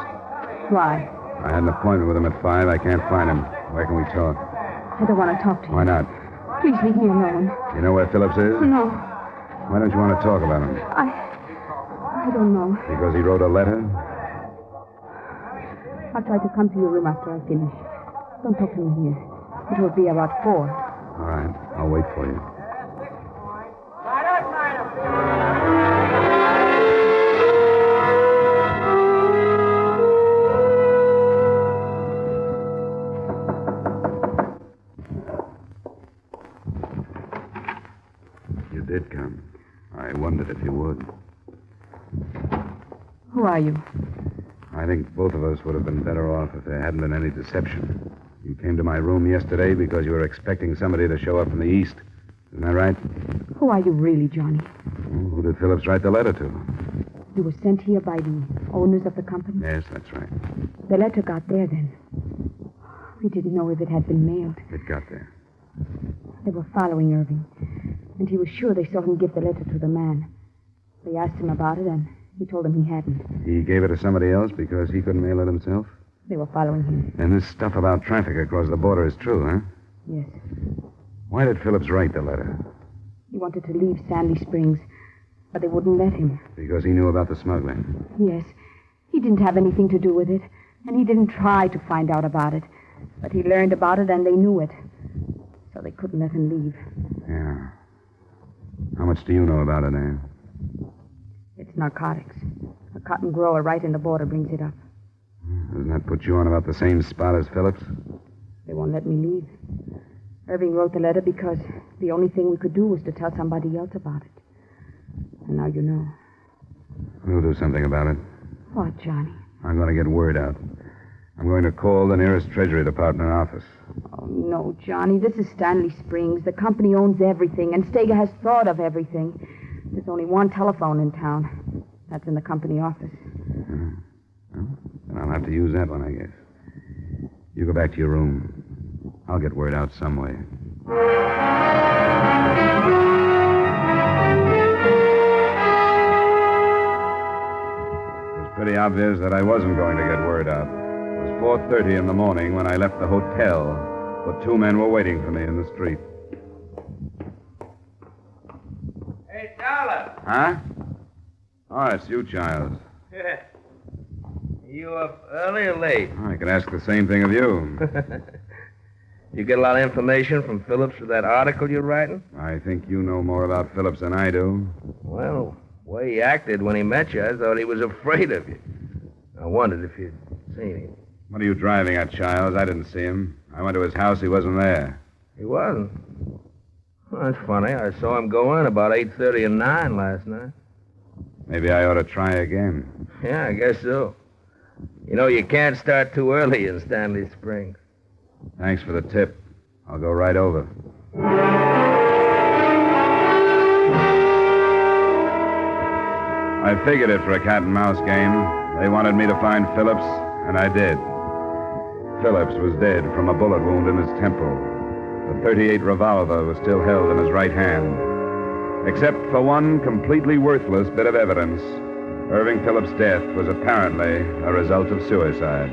Why? I had an appointment with him at 5. I can't find him. Where can we talk? I don't want to talk to you. Why not? Please leave me alone. You know where Phillips is? No, Why don't you want to talk about him? I don't know. Because he wrote a letter? I'll try to come to your room after I finish. Don't talk to me here. It will be about 4. All right. I'll wait for you. You did come. I wondered if you would. Who are you? I think both of us would have been better off if there hadn't been any deception. You came to my room yesterday because you were expecting somebody to show up from the east. Isn't that right? Who are you really, Johnny? Well, who did Phillips write the letter to? You were sent here by the owners of the company? Yes, that's right. The letter got there then. We didn't know if it had been mailed. It got there. They were following Irving, and he was sure they saw him give the letter to the man. They asked him about it, and he told them he hadn't. He gave it to somebody else because he couldn't mail it himself? They were following him. And this stuff about traffic across the border is true, huh? Yes. Why did Phillips write the letter? He wanted to leave Stanley Springs, but they wouldn't let him. Because he knew about the smuggling. Yes. He didn't have anything to do with it, and he didn't try to find out about it. But he learned about it, and they knew it. So they couldn't let him leave. Yeah. How much do you know about it, Anne? It's narcotics. A cotton grower right in the border brings it up. Doesn't that put you on about the same spot as Phillips? They won't let me leave. Irving wrote the letter because the only thing we could do was to tell somebody else about it. And now you know. We'll do something about it. What, Johnny? I'm going to get word out. I'm going to call the nearest Treasury Department office. Oh, no, Johnny. This is Stanley Springs. The company owns everything, and Steger has thought of everything. There's only one telephone in town. That's in the company office. Well, then I'll have to use that one, I guess. You go back to your room. I'll get word out some way. It was pretty obvious that I wasn't going to get word out. It was 4:30 in the morning when I left the hotel, but 2 men were waiting for me in the street. Hey, Dollar. Huh? Oh, it's you, Childs. You up early or late? I could ask the same thing of you. You get a lot of information from Phillips for that article you're writing? I think you know more about Phillips than I do. Well, the way he acted when he met you, I thought he was afraid of you. I wondered if you'd seen him. What are you driving at, Childs? I didn't see him. I went to his house. He wasn't there. He wasn't? Well, that's funny. I saw him go in about 8:30 and 9 last night. Maybe I ought to try again. Yeah, I guess so. You know, you can't start too early in Stanley Springs. Thanks for the tip. I'll go right over. I figured it for a cat and mouse game. They wanted me to find Phillips, and I did. Phillips was dead from a bullet wound in his temple. The .38 revolver was still held in his right hand. Except for one completely worthless bit of evidence, Irving Phillips' death was apparently a result of suicide.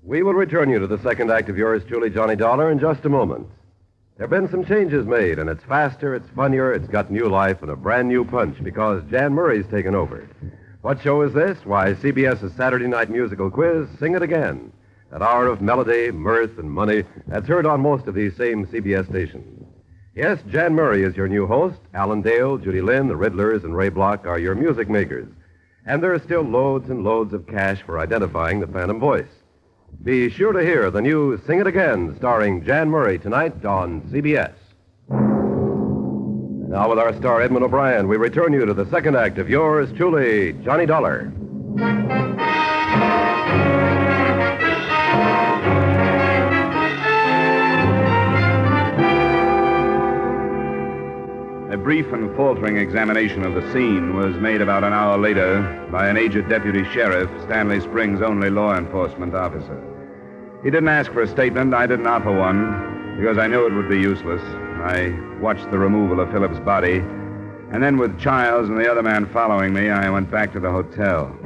We will return you to the second act of yours truly, Johnny Dollar, in just a moment. There have been some changes made, and it's faster, it's funnier, it's got new life and a brand new punch because Jan Murray's taken over. What show is this? Why, CBS's Saturday night musical quiz, Sing It Again. That hour of melody, mirth, and money that's heard on most of these same CBS stations. Yes, Jan Murray is your new host. Alan Dale, Judy Lynn, the Riddlers, and Ray Block are your music makers. And there are still loads and loads of cash for identifying the phantom voice. Be sure to hear the new Sing It Again, starring Jan Murray, tonight on CBS. And now with our star, Edmond O'Brien, we return you to the second act of yours truly, Johnny Dollar. A brief and faltering examination of the scene was made about an hour later by an aged deputy sheriff, Stanley Springs' only law enforcement officer. He didn't ask for a statement. I didn't offer one because I knew it would be useless. I watched the removal of Philip's body, and then with Childs and the other man following me, I went back to the hotel.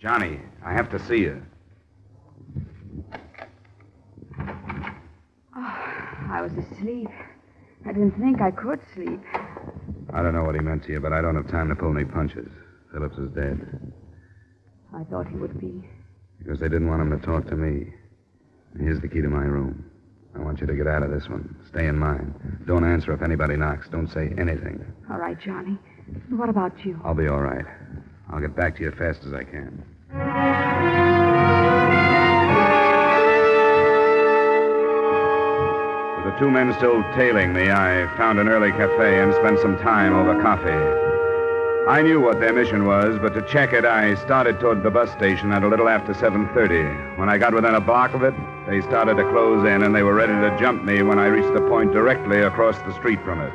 Johnny, I have to see you. I was asleep. I didn't think I could sleep. I don't know what he meant to you, but I don't have time to pull any punches. Phillips is dead. I thought he would be. Because they didn't want him to talk to me. Here's the key to my room. I want you to get out of this one. Stay in mine. Don't answer if anybody knocks. Don't say anything. All right, Johnny. What about you? I'll be all right. I'll get back to you as fast as I can. With the two men still tailing me, I found an early cafe and spent some time over coffee. I knew what their mission was, but to check it, I started toward the bus station at a little after 7:30. When I got within a block of it, they started to close in, and they were ready to jump me when I reached the point directly across the street from it.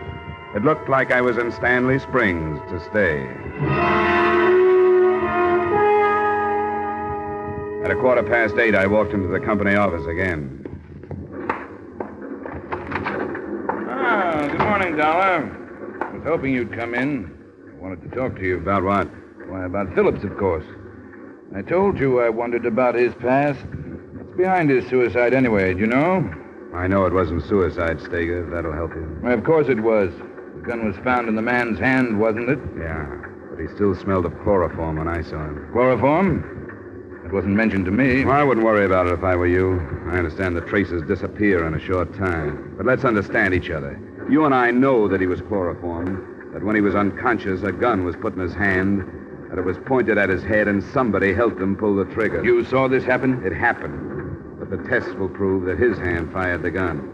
It looked like I was in Stanley Springs to stay. At 8:15, I walked into the company office again. Good morning, Dollar. I was hoping you'd come in. I wanted to talk to you. About what? Why, about Phillips, of course. I told you I wondered about his past. It's behind his suicide anyway, do you know? I know it wasn't suicide, Steger, if that'll help you. Well, of course it was. The gun was found in the man's hand, wasn't it? Yeah, but he still smelled of chloroform when I saw him. Chloroform? It wasn't mentioned to me. Well, I wouldn't worry about it if I were you. I understand the traces disappear in a short time. But let's understand each other. You and I know that he was chloroformed, that when he was unconscious, a gun was put in his hand, that it was pointed at his head, and somebody helped him pull the trigger. You saw this happen? It happened. But the tests will prove that his hand fired the gun.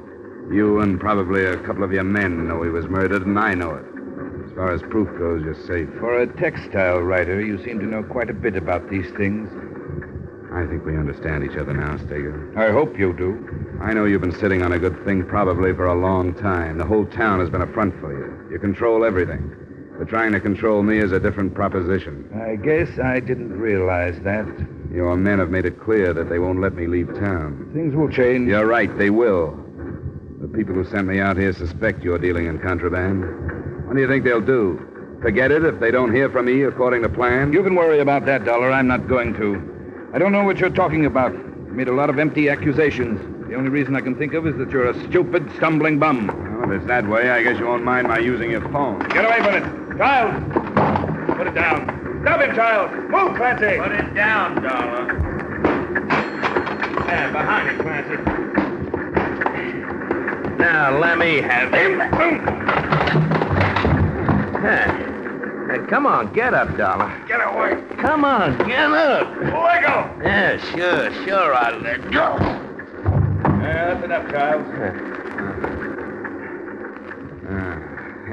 You and probably a couple of your men know he was murdered, and I know it. As far as proof goes, you're safe. For a textile writer, you seem to know quite a bit about these things. I think we understand each other now, Steger. I hope you do. I know you've been sitting on a good thing probably for a long time. The whole town has been a front for you. You control everything. But trying to control me is a different proposition. I guess I didn't realize that. Your men have made it clear that they won't let me leave town. Things will change. You're right, they will. The people who sent me out here suspect you're dealing in contraband. What do you think they'll do? Forget it if they don't hear from me according to plan? You can worry about that, Dollar. I'm not going to. I don't know what you're talking about. You made a lot of empty accusations. The only reason I can think of is that you're a stupid, stumbling bum. Well, if it's that way, I guess you won't mind my using your phone. Get away from it. Child! Put it down. Stop him, child! Move, Clancy! Put it down, Dollar. Yeah, behind it, Clancy. Now, let me have him. Come on, get up, Dollar. Get away. Come on, get up. Let go. Yeah, sure, I'll let go. That's enough, child.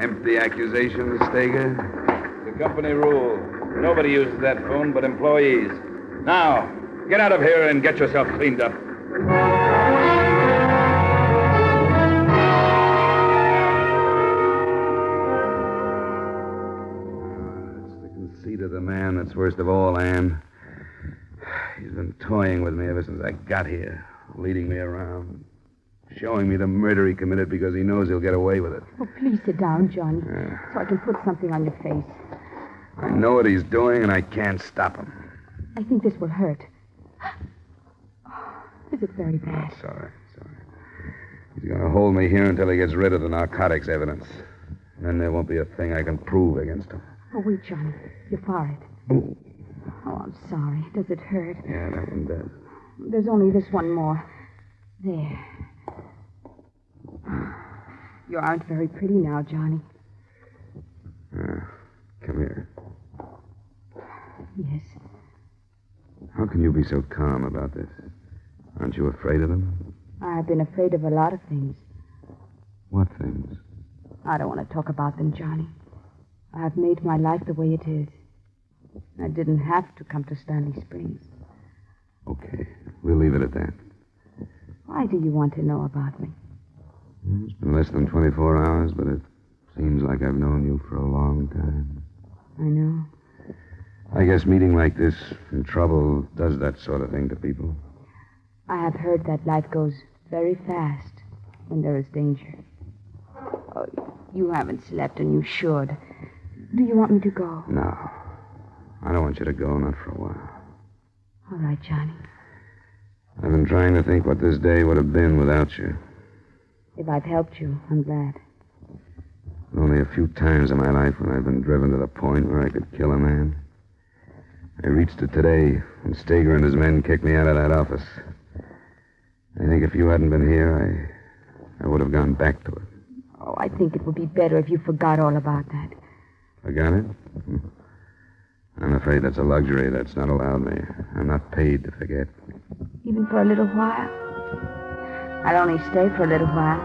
Empty accusations, Steger? The company rule. Nobody uses that phone but employees. Now, get out of here and get yourself cleaned up. It's the conceit of the man that's worst of all, Anne. He's been toying with me ever since I got here. leading me around, showing me the murder he committed because he knows he'll get away with it. Oh, please sit down, Johnny, so I can put something on your face. I know what he's doing, and I can't stop him. I think this will hurt. Is it very bad? Sorry. He's going to hold me here until he gets rid of the narcotics evidence. Then there won't be a thing I can prove against him. Oh, wait, Johnny. Your forehead. Ooh. Oh, I'm sorry. Does it hurt? Yeah, that one does. There's only this one more. There. You aren't very pretty now, Johnny. Come here. Yes. How can you be so calm about this? Aren't you afraid of them? I've been afraid of a lot of things. What things? I don't want to talk about them, Johnny. I've made my life the way it is. I didn't have to come to Stanley Springs. Okay, we'll leave it at that. Why do you want to know about me? It's been less than 24 hours, but it seems like I've known you for a long time. I know. I guess meeting like this in trouble does that sort of thing to people. I have heard that life goes very fast when there is danger. Oh, you haven't slept, and you should. Do you want me to go? No. I don't want you to go, not for a while. All right, Johnny. I've been trying to think what this day would have been without you. If I've helped you, I'm glad. Only a few times in my life when I've been driven to the point where I could kill a man. I reached it today when Steger and his men kicked me out of that office. I think if you hadn't been here, I would have gone back to it. Oh, I think it would be better if you forgot all about that. Forgot it? I'm afraid that's a luxury that's not allowed me. I'm not paid to forget. Even for a little while? I'll only stay for a little while.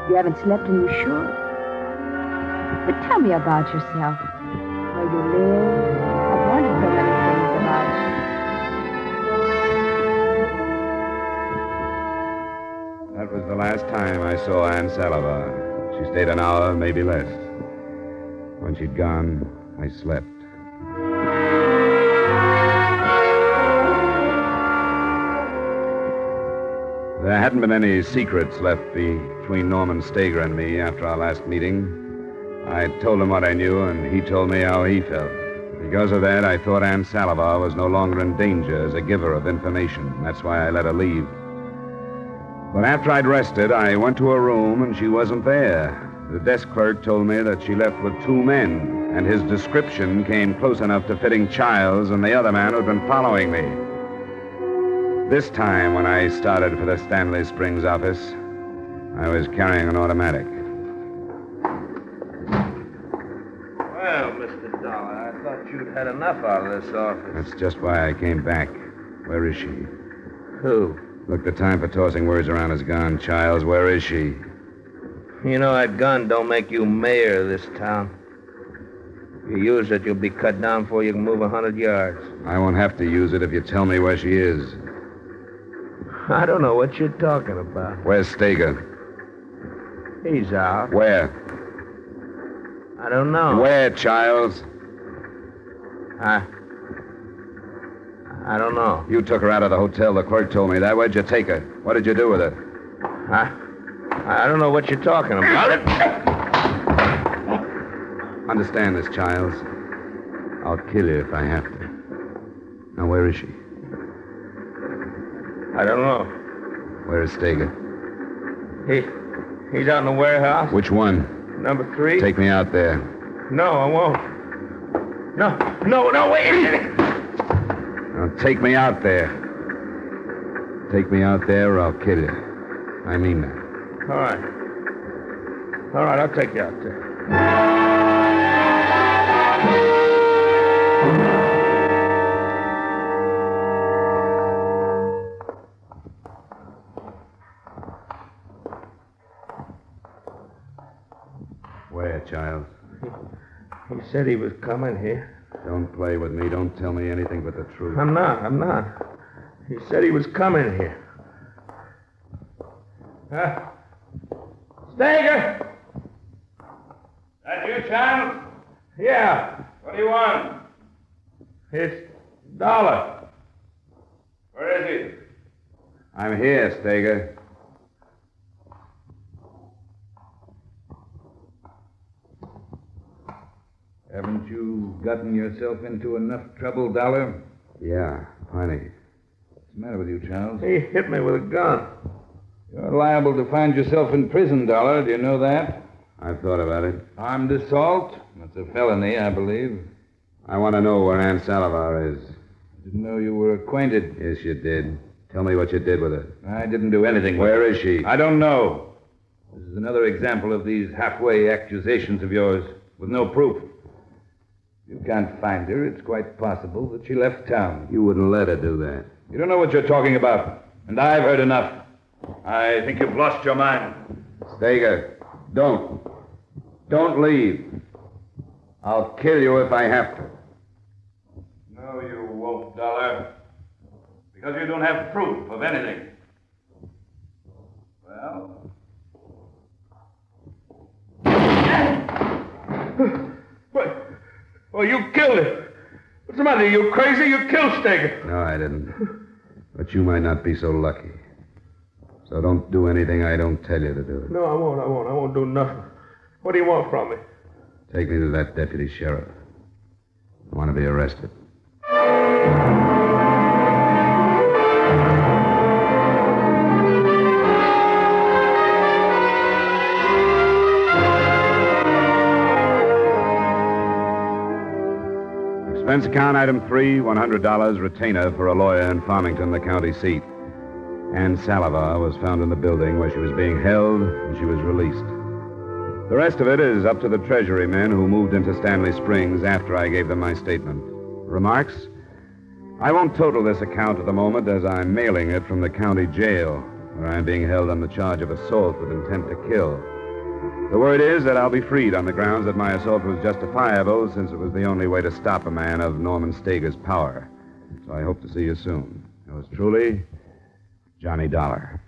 You haven't slept and you should. But tell me about yourself. Where you live. I've wondered so many things about you. That was the last time I saw Ann Salivar. She stayed an hour, maybe less. When she'd gone, I slept. There hadn't been any secrets left between Norman Steger and me after our last meeting. I told him what I knew, and he told me how he felt. Because of that, I thought Ann Salivar was no longer in danger as a giver of information. That's why I let her leave. But after I'd rested, I went to her room, and she wasn't there. The desk clerk told me that she left with 2 men, and his description came close enough to fitting Childs and the other man who'd been following me. This time, when I started for the Stanley Springs office, I was carrying an automatic. Well, Mr. Dollar, I thought you'd had enough out of this office. That's just why I came back. Where is she? Who? Look, the time for tossing words around is gone, Childs. Where is she? You know that gun don't make you mayor of this town. If you use it, you'll be cut down before you can move 100 yards. I won't have to use it if you tell me where she is. I don't know what you're talking about. Where's Steger? He's out. Where? I don't know. Where, Childs? I don't know. You took her out of the hotel. The clerk told me that. Where'd you take her? What did you do with her? I don't know what you're talking about. Understand this, Childs. I'll kill you if I have to. Now, where is she? I don't know. Where is Steger? He's out in the warehouse. Which one? Number 3. Take me out there. No, I won't. No, wait a minute. Now, take me out there. Take me out there or I'll kill you. I mean that. All right, I'll take you out there. Where, Childs? He said he was coming here. Don't play with me. Don't tell me anything but the truth. I'm not. He said he was coming here. Steger! That you, Childs? Yeah. What do you want? It's Dollar. Where is he? I'm here, Steger. Haven't you gotten yourself into enough trouble, Dollar? Yeah, plenty. What's the matter with you, Charles? He hit me with a gun. You're liable to find yourself in prison, Dollar. Do you know that? I've thought about it. Armed assault? That's a felony, I believe. I want to know where Aunt Salivar is. Didn't know you were acquainted. Yes, you did. Tell me what you did with her. I didn't do anything with her. Where is she? I don't know. This is another example of these halfway accusations of yours with no proof. If you can't find her, it's quite possible that she left town. You wouldn't let her do that. You don't know what you're talking about, and I've heard enough. I think you've lost your mind. Steger, don't. Don't leave. I'll kill you if I have to. No, you won't, Dollar. Because you don't have proof of anything. Well... What? Oh, you killed him. What's the matter? Are you crazy? You killed Steger. No, I didn't. But you might not be so lucky. So don't do anything I don't tell you to do. No, I won't. I won't do nothing. What do you want from me? Take me to that deputy sheriff. I want to be arrested. Expense account item 3, $100 retainer for a lawyer in Farmington, the county seat. Ann Salivar was found in the building where she was being held, and she was released. The rest of it is up to the Treasury men who moved into Stanley Springs after I gave them my statement. Remarks? I won't total this account at the moment as I'm mailing it from the county jail, where I'm being held on the charge of assault with intent to kill. The word is that I'll be freed on the grounds that my assault was justifiable, since it was the only way to stop a man of Norman Steger's power. So I hope to see you soon. Yours truly, Johnny Dollar.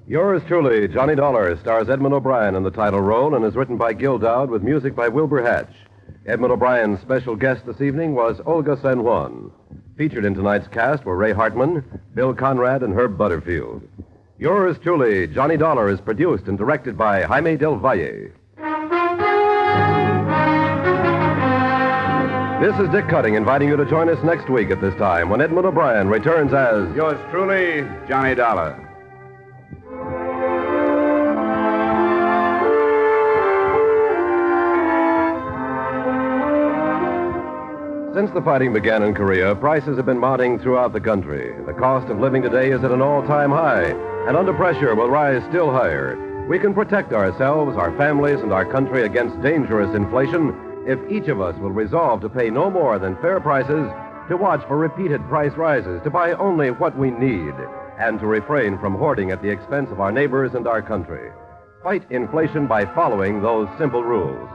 Yours truly, Johnny Dollar, stars Edmond O'Brien in the title role and is written by Gil Dowd with music by Wilbur Hatch. Edmond O'Brien's special guest this evening was Olga San Juan. Featured in tonight's cast were Ray Hartman, Bill Conrad, and Herb Butterfield. Yours truly, Johnny Dollar, is produced and directed by Jaime Del Valle. This is Dick Cutting inviting you to join us next week at this time when Edmond O'Brien returns as... Yours truly, Johnny Dollar. Since the fighting began in Korea, prices have been mounting throughout the country. The cost of living today is at an all-time high, and under pressure will rise still higher. We can protect ourselves, our families, and our country against dangerous inflation if each of us will resolve to pay no more than fair prices, to watch for repeated price rises, to buy only what we need, and to refrain from hoarding at the expense of our neighbors and our country. Fight inflation by following those simple rules.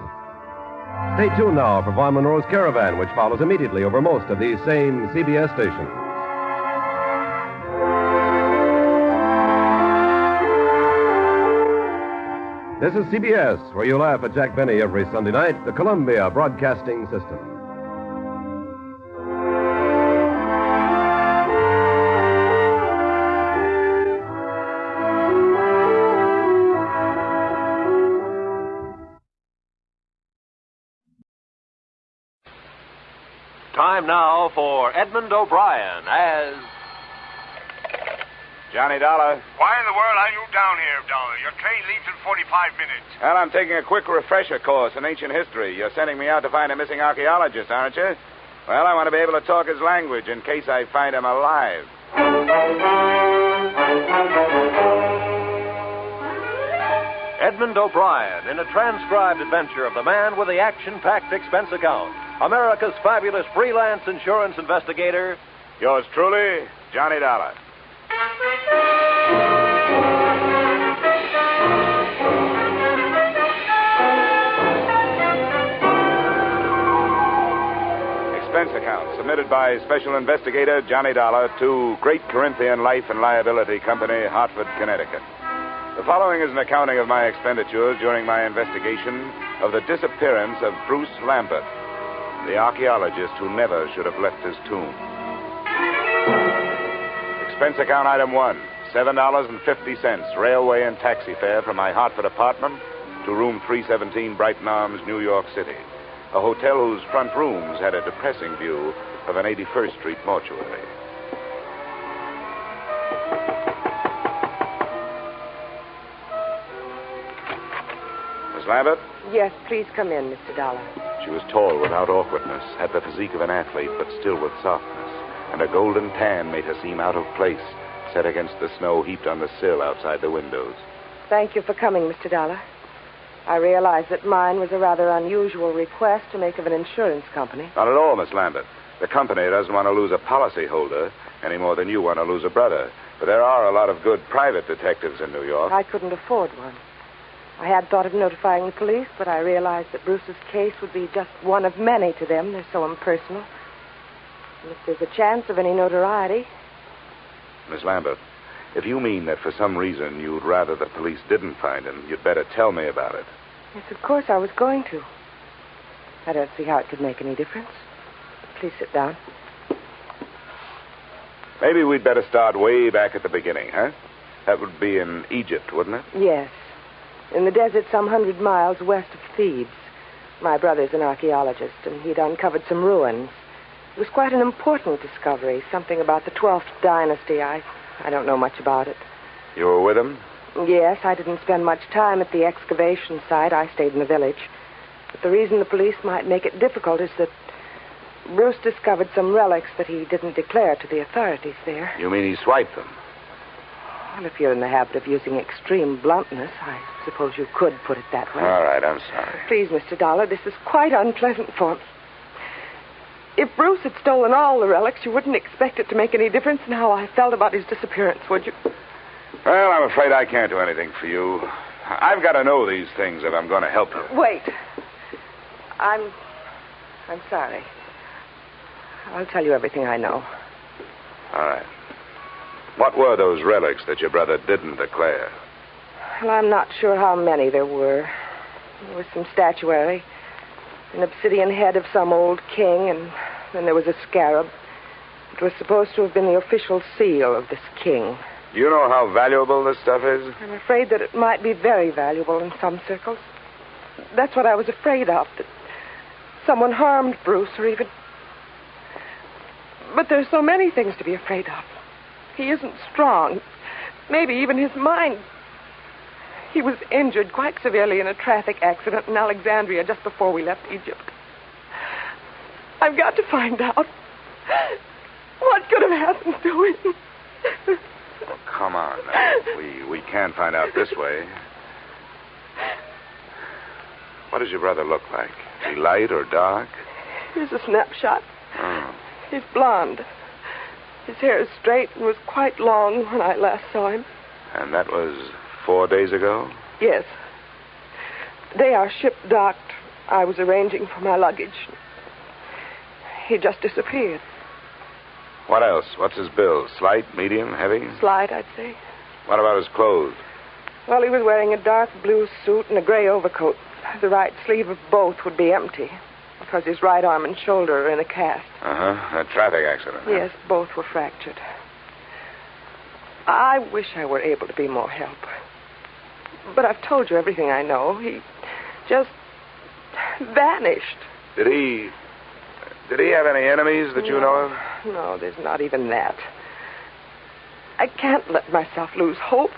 Stay tuned now for Von Monroe's Caravan, which follows immediately over most of these same CBS stations. This is CBS, where you laugh at Jack Benny every Sunday night, the Columbia Broadcasting System. Time now for Edmond O'Brien as... Johnny Dollar. Why in the world are you down here, Dollar? Your train leaves in 45 minutes. Well, I'm taking a quick refresher course in ancient history. You're sending me out to find a missing archaeologist, aren't you? Well, I want to be able to talk his language in case I find him alive. Edmond O'Brien in a transcribed adventure of the man with the action-packed expense account. America's fabulous freelance insurance investigator. Yours truly, Johnny Dollar. Expense account submitted by Special Investigator Johnny Dollar to Great Corinthian Life and Liability Company, Hartford, Connecticut. The following is an accounting of my expenditures during my investigation of the disappearance of Bruce Lambert, the archaeologist who never should have left his tomb. Expense account item 1, $7.50, railway and taxi fare from my Hartford apartment to room 317, Brighton Arms, New York City, a hotel whose front rooms had a depressing view of an 81st Street mortuary. Miss Lambert? Yes, please come in, Mr. Dollar. She was tall without awkwardness, had the physique of an athlete, but still with softness, and a golden tan made her seem out of place, set against the snow heaped on the sill outside the windows. Thank you for coming, Mr. Dollar. I realize that mine was a rather unusual request to make of an insurance company. Not at all, Miss Lambert. The company doesn't want to lose a policyholder any more than you want to lose a brother. But there are a lot of good private detectives in New York. I couldn't afford one. I had thought of notifying the police, but I realized that Bruce's case would be just one of many to them. They're so impersonal. And if there's a chance of any notoriety... Miss Lambert, if you mean that for some reason you'd rather the police didn't find him, you'd better tell me about it. Yes, of course I was going to. I don't see how it could make any difference. Please sit down. Maybe we'd better start way back at the beginning, huh? That would be in Egypt, wouldn't it? Yes. In the desert some 100 miles west of Thebes. My brother's an archaeologist, and he'd uncovered some ruins. It was quite an important discovery, something about the 12th dynasty. I don't know much about it. You were with him? Yes, I didn't spend much time at the excavation site. I stayed in the village. But the reason the police might make it difficult is that Bruce discovered some relics that he didn't declare to the authorities there. You mean he swiped them? Well, if you're in the habit of using extreme bluntness, I suppose you could put it that way. All right, I'm sorry. Please, Mr. Dollar, this is quite unpleasant for me. If Bruce had stolen all the relics, you wouldn't expect it to make any difference in how I felt about his disappearance, would you? Well, I'm afraid I can't do anything for you. I've got to know these things if I'm going to help you. Wait. I'm sorry. I'll tell you everything I know. All right. What were those relics that your brother didn't declare? Well, I'm not sure how many there were. There was some statuary, an obsidian head of some old king, and then there was a scarab. It was supposed to have been the official seal of this king. Do you know how valuable this stuff is? I'm afraid that it might be very valuable in some circles. That's what I was afraid of, that someone harmed Bruce or even... But there's so many things to be afraid of. He isn't strong. Maybe even his mind. He was injured quite severely in a traffic accident in Alexandria just before we left Egypt. I've got to find out what could have happened to him. Oh, come on. Now. We can't find out this way. What does your brother look like? Is he light or dark? Here's a snapshot. Oh. He's blonde. His hair is straight and was quite long when I last saw him. And that was 4 days ago? Yes. The day our ship docked, I was arranging for my luggage. He just disappeared. What else? What's his bill? Slight, medium, heavy? Slight, I'd say. What about his clothes? Well, he was wearing a dark blue suit and a gray overcoat. The right sleeve of both would be empty, because his right arm and shoulder are in a cast. Uh-huh. A traffic accident. Yes, both were fractured. I wish I were able to be more help. But I've told you everything I know. He just vanished. Did he have any enemies that you know of? No, there's not even that. I can't let myself lose hope.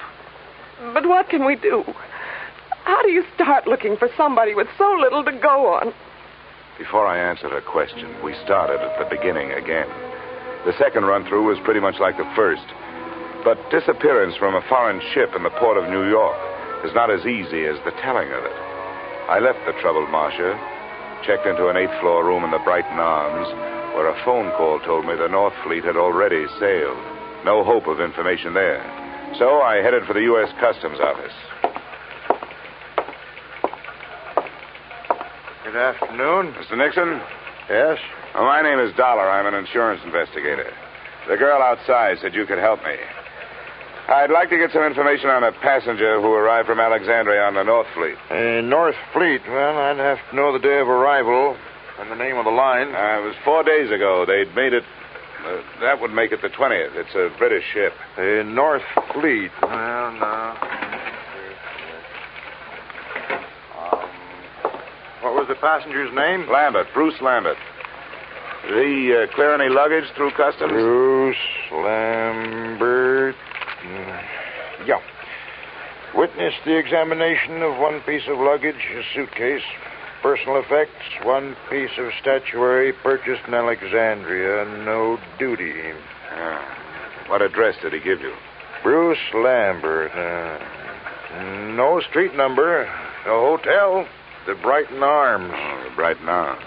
But what can we do? How do you start looking for somebody with so little to go on? Before I answered her question, we started at the beginning again. The second run-through was pretty much like the first. But disappearance from a foreign ship in the port of New York is not as easy as the telling of it. I left the troubled Marcia, checked into an 8th-floor room in the Brighton Arms, where a phone call told me the North Fleet had already sailed. No hope of information there. So I headed for the U.S. Customs Office. Good afternoon. Mr. Nixon? Yes? Oh, my name is Dollar. I'm an insurance investigator. The girl outside said you could help me. I'd like to get some information on a passenger who arrived from Alexandria on the North Fleet. North Fleet? Well, I'd have to know the day of arrival and the name of the line. It was 4 days ago. They'd made it... that would make it the 20th. It's a British ship. North Fleet. Well, no. What was the passenger's name? Lambert, Bruce Lambert. Did he clear any luggage through customs? Bruce Lambert. Yeah. Witnessed the examination of one piece of luggage, a suitcase, personal effects, one piece of statuary purchased in Alexandria, no duty. What address did he give you? Bruce Lambert. No street number. No hotel. The Brighton Arms. Oh, the Brighton Arms.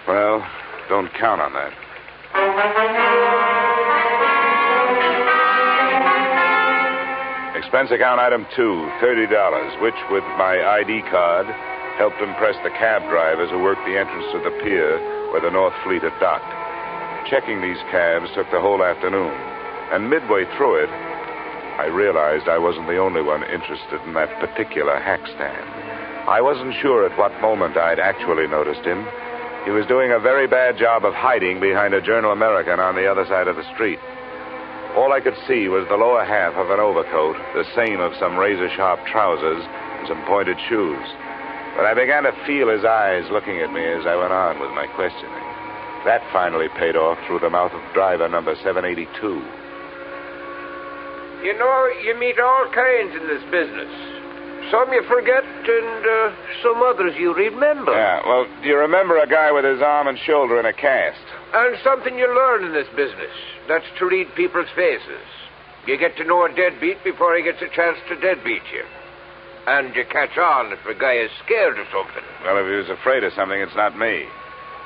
Well, don't count on that. Expense account item 2, $30, which, with my ID card, helped impress the cab drivers who worked the entrance to the pier where the North Fleet had docked. Checking these cabs took the whole afternoon, and midway through it, I realized I wasn't the only one interested in that particular hack stand. I wasn't sure at what moment I'd actually noticed him. He was doing a very bad job of hiding behind a Journal American on the other side of the street. All I could see was the lower half of an overcoat, the seam of some razor-sharp trousers, and some pointed shoes. But I began to feel his eyes looking at me as I went on with my questioning. That finally paid off through the mouth of driver number 782. You know, you meet all kinds in this business. Some you forget, and some others you remember. Yeah, well, do you remember a guy with his arm and shoulder in a cast? And something you learn in this business. That's to read people's faces. You get to know a deadbeat before he gets a chance to deadbeat you. And you catch on if a guy is scared of something. Well, if he was afraid of something, it's not me.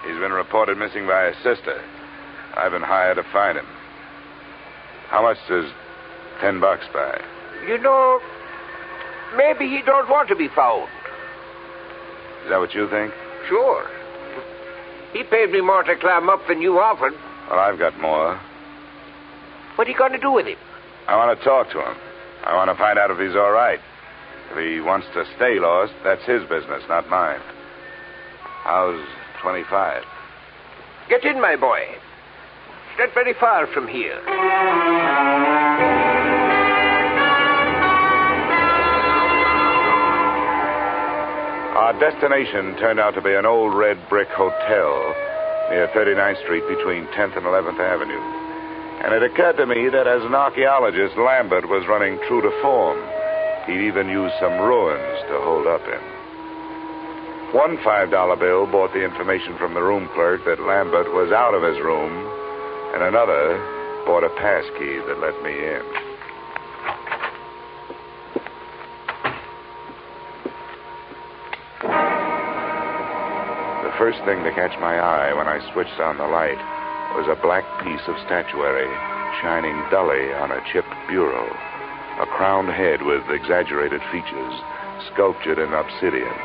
He's been reported missing by his sister. I've been hired to find him. How much does $10 buy? You know, maybe he don't want to be found. Is that what you think? Sure. He paid me more to climb up than you offered. Well, I've got more. What are you going to do with him? I want to talk to him. I want to find out if he's all right. If he wants to stay lost, that's his business, not mine. How's 25? Get in, my boy. It's not very far from here. Our destination turned out to be an old red brick hotel near 39th Street between 10th and 11th Avenue. And it occurred to me that as an archaeologist, Lambert was running true to form. He'd even used some ruins to hold up in. One $5 bill brought the information from the room clerk that Lambert was out of his room, and another brought a pass key that let me in. The first thing to catch my eye when I switched on the light was a black piece of statuary shining dully on a chipped bureau, a crowned head with exaggerated features sculptured in obsidian.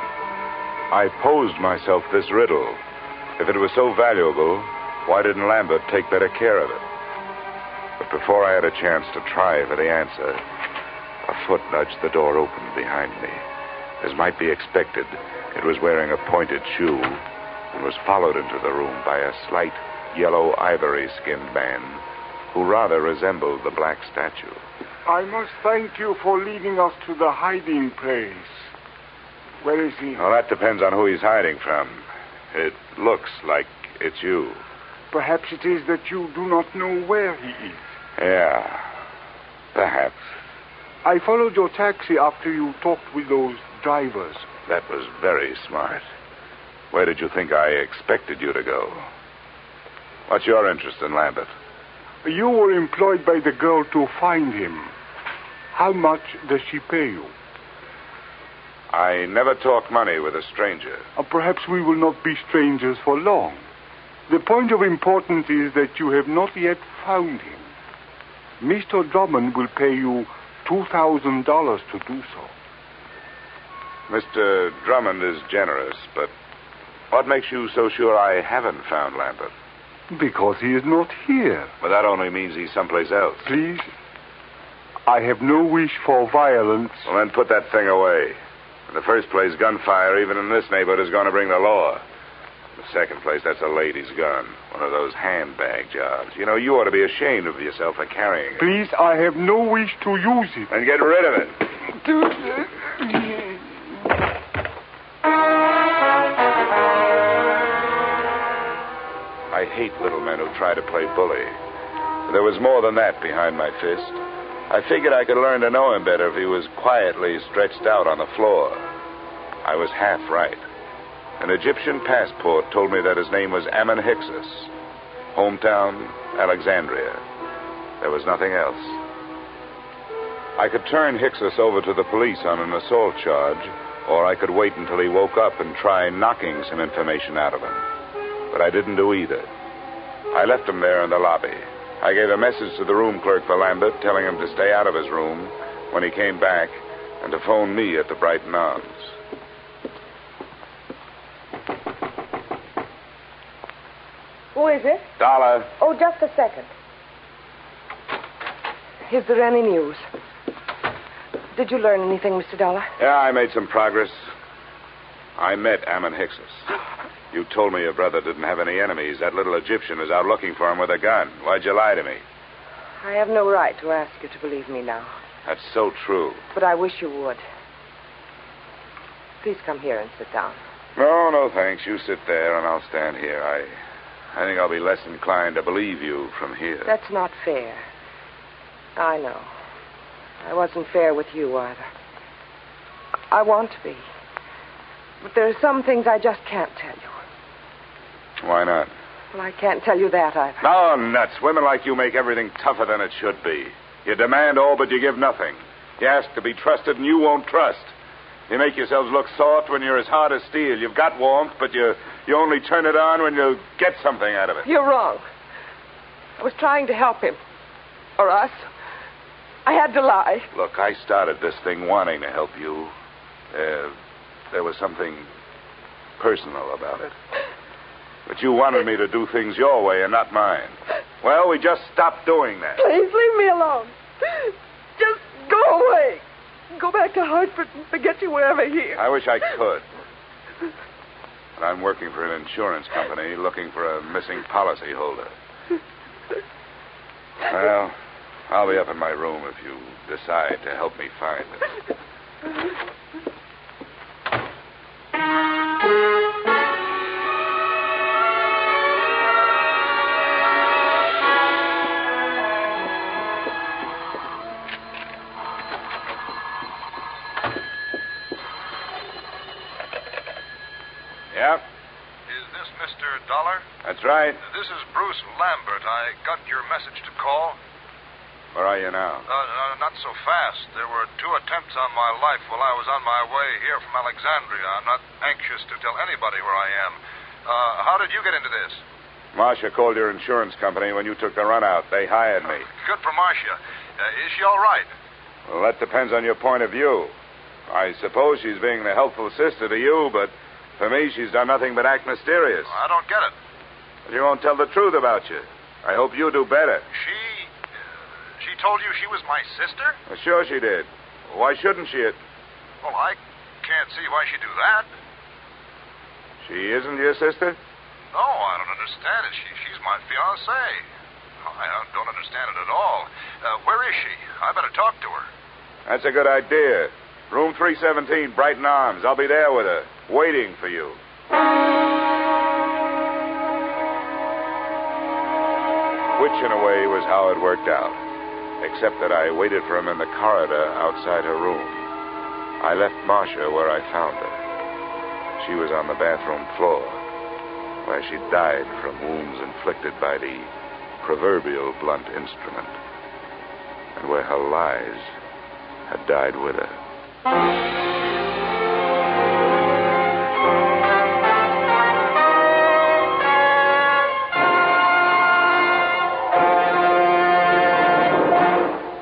I posed myself this riddle. If it was so valuable, why didn't Lambert take better care of it? But before I had a chance to try for the answer, a foot nudged the door open behind me. As might be expected, it was wearing a pointed shoe and was followed into the room by a slight yellow ivory-skinned man who rather resembled the black statue. I must thank you for leading us to the hiding place. Where is he? Well, that depends on who he's hiding from. It looks like it's you. Perhaps it is that you do not know where he is. Yeah, perhaps. I followed your taxi after you talked with those drivers. That was very smart. Where did you think I expected you to go? What's your interest in Lambert? You were employed by the girl to find him. How much does she pay you? I never talk money with a stranger. Perhaps we will not be strangers for long. The point of importance is that you have not yet found him. Mr. Drummond will pay you $2,000 to do so. Mr. Drummond is generous, but what makes you so sure I haven't found Lambert? Because he is not here. Well, that only means he's someplace else. Please, I have no wish for violence. Well, then put that thing away. In the first place, gunfire, even in this neighborhood, is going to bring the law. In the second place, that's a lady's gun. One of those handbag jobs. You know, you ought to be ashamed of yourself for carrying it. Please, I have no wish to use it. Then get rid of it. I hate little men who try to play bully. But there was more than that behind my fist. I figured I could learn to know him better if he was quietly stretched out on the floor. I was half right. An Egyptian passport told me that his name was Ammon Hyksos. Hometown, Alexandria. There was nothing else. I could turn Hyksos over to the police on an assault charge, or I could wait until he woke up and try knocking some information out of him. But I didn't do either. I left him there in the lobby. I gave a message to the room clerk for Lambert, telling him to stay out of his room when he came back and to phone me at the Brighton Arms. Who is it? Dollar. Oh, just a second. Is there any news? Did you learn anything, Mr. Dollar? Yeah, I made some progress. I met Ammon Hyksos. You told me your brother didn't have any enemies. That little Egyptian is out looking for him with a gun. Why'd you lie to me? I have no right to ask you to believe me now. That's so true. But I wish you would. Please come here and sit down. No, thanks. You sit there and I'll stand here. I think I'll be less inclined to believe you from here. That's not fair. I know. I wasn't fair with you either. I want to be. But there are some things I just can't tell you. Why not? Well, I can't tell you that either. No, nuts. Women like you make everything tougher than it should be. You demand all, but you give nothing. You ask to be trusted, and you won't trust. You make yourselves look soft when you're as hard as steel. You've got warmth, but you only turn it on when you get something out of it. You're wrong. I was trying to help him. Or us. I had to lie. Look, I started this thing wanting to help you. There was something personal about it. But you wanted me to do things your way and not mine. Well, we just stopped doing that. Please leave me alone. Just go away. Go back to Hartford and forget you were ever here. I wish I could. But I'm working for an insurance company looking for a missing policy holder. Well, I'll be up in my room if you decide to help me find it. Yep. Is this Mr. Dollar? That's right. This is Bruce Lambert. I got your message to call. Where are you now? Not so fast. There were 2 attempts on my life while I was on my way here from Alexandria. I'm not anxious to tell anybody where I am. How did you get into this? Marcia called your insurance company when you took the run out. They hired me. Good for Marcia. Is she all right? Well, that depends on your point of view. I suppose she's being the helpful sister to you, but for me, she's done nothing but act mysterious. I don't get it. She won't tell the truth about you. I hope you do better. She told you she was my sister? Well, sure she did. Why shouldn't she? Well, I can't see why she'd do that. She isn't your sister? No, I don't understand it. She's my fiancée. I don't understand it at all. Where is she? I better talk to her. That's a good idea. Room 317, Brighton Arms. I'll be there with her, waiting for you. Which, in a way, was how it worked out. Except that I waited for him in the corridor outside her room. I left Marcia where I found her. She was on the bathroom floor, where she died from wounds inflicted by the proverbial blunt instrument, and where her lies had died with her.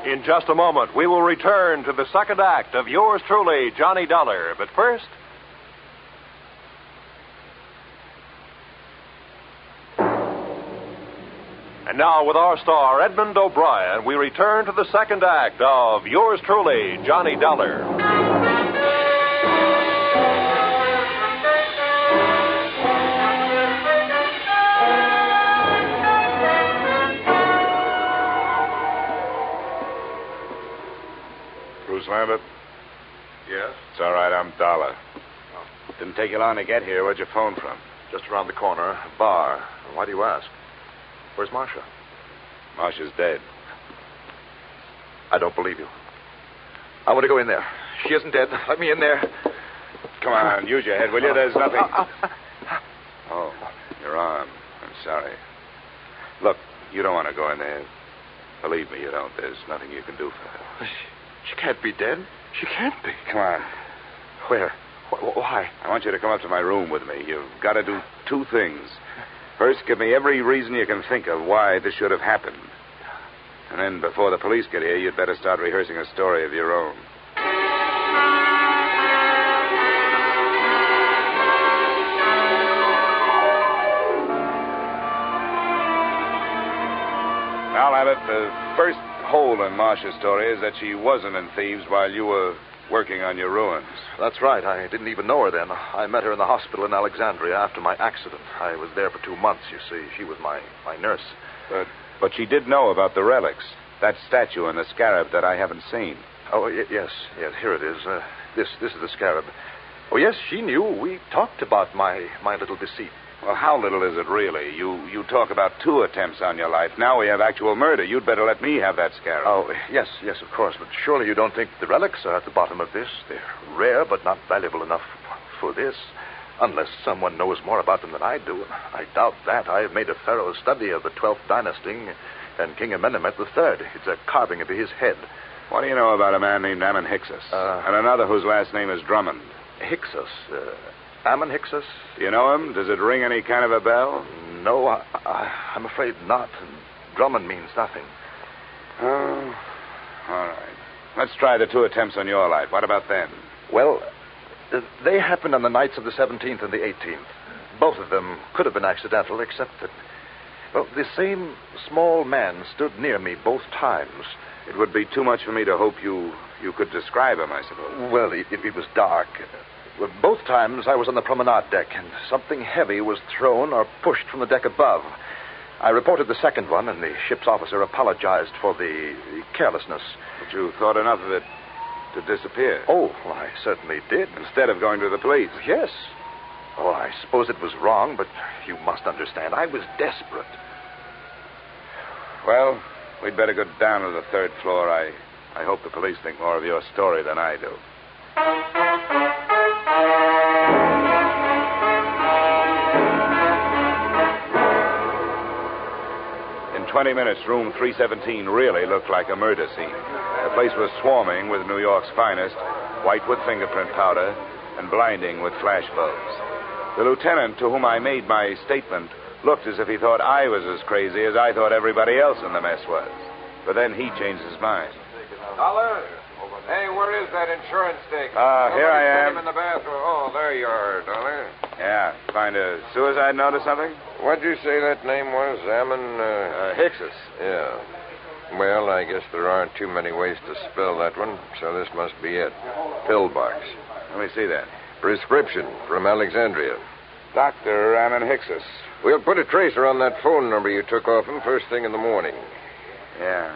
In just a moment, we will return to the second act of yours truly, Johnny Dollar. But first... And now, with our star, Edmond O'Brien, we return to the second act of yours truly, Johnny Dollar. Bruce Lambert? Yes? It's all right, I'm Dollar. Didn't take you long to get here. Where'd you phone from? Just around the corner, a bar. Why do you ask? Where's Marcia? Marcia's dead. I don't believe you. I want to go in there. She isn't dead. Let me in there. Come on, use your head, will you? There's nothing. Oh, your arm. I'm sorry. Look, you don't want to go in there. Believe me, you don't. There's nothing you can do for her. She can't be dead. She can't be. Come on. Where? Why? I want you to come up to my room with me. You've got to do two things. First, give me every reason you can think of why this should have happened. And then, before the police get here, you'd better start rehearsing a story of your own. Now, Lambert, the first hole in Marcia's story is that she wasn't in Thieves while you were working on your ruins. That's right. I didn't even know her then. I met her in the hospital in Alexandria after my accident. I was there for 2 months, you see. She was my nurse. But she did know about the relics. That statue and the scarab that I haven't seen. Oh, yes. Here it is. This is the scarab. Oh, yes, she knew. We talked about my little deceit. Well, how little is it really? You talk about 2 attempts on your life. Now we have actual murder. You'd better let me have that scarab. Oh, yes, of course. But surely you don't think the relics are at the bottom of this? They're rare, but not valuable enough for this. Unless someone knows more about them than I do. I doubt that. I have made a thorough study of the 12th dynasty and King Amenemhet III. It's a carving of his head. What do you know about a man named Ammon Hyksos? And another whose last name is Drummond? Hyksos? Ammon Hyksos? Do you know him? Does it ring any kind of a bell? No, I'm afraid not. Drummond means nothing. Oh, all right. Let's try the 2 attempts on your life. What about them? Well, they happened on the nights of the 17th and the 18th. Both of them could have been accidental, except that, well, the same small man stood near me both times. It would be too much for me to hope you could describe him, I suppose. Well, it was dark. Well, both times I was on the promenade deck, and something heavy was thrown or pushed from the deck above. I reported the second one, and the ship's officer apologized for the carelessness. But you thought enough of it to disappear? Oh, well, I certainly did. Instead of going to the police? Yes. Oh, I suppose it was wrong, but you must understand, I was desperate. Well, we'd better go down to the 3rd floor. I hope the police think more of your story than I do. In 20 minutes, room 317 really looked like a murder scene. The place was swarming with New York's finest, white with fingerprint powder and blinding with flash bulbs. The lieutenant to whom I made my statement looked as if he thought I was as crazy as I thought everybody else in the mess was. But then he changed his mind. Dollar? Hey, where is that insurance stick? Here I am. Him in the bathroom. Oh, there you are, Dollar. Yeah, find a suicide note or something? What'd you say that name was? Ammon, Hyksos. Yeah. Well, I guess there aren't too many ways to spell that one, so this must be it. Pillbox. Let me see that. Prescription from Alexandria. Dr. Ammon Hyksos. We'll put a tracer on that phone number you took off him first thing in the morning. Yeah.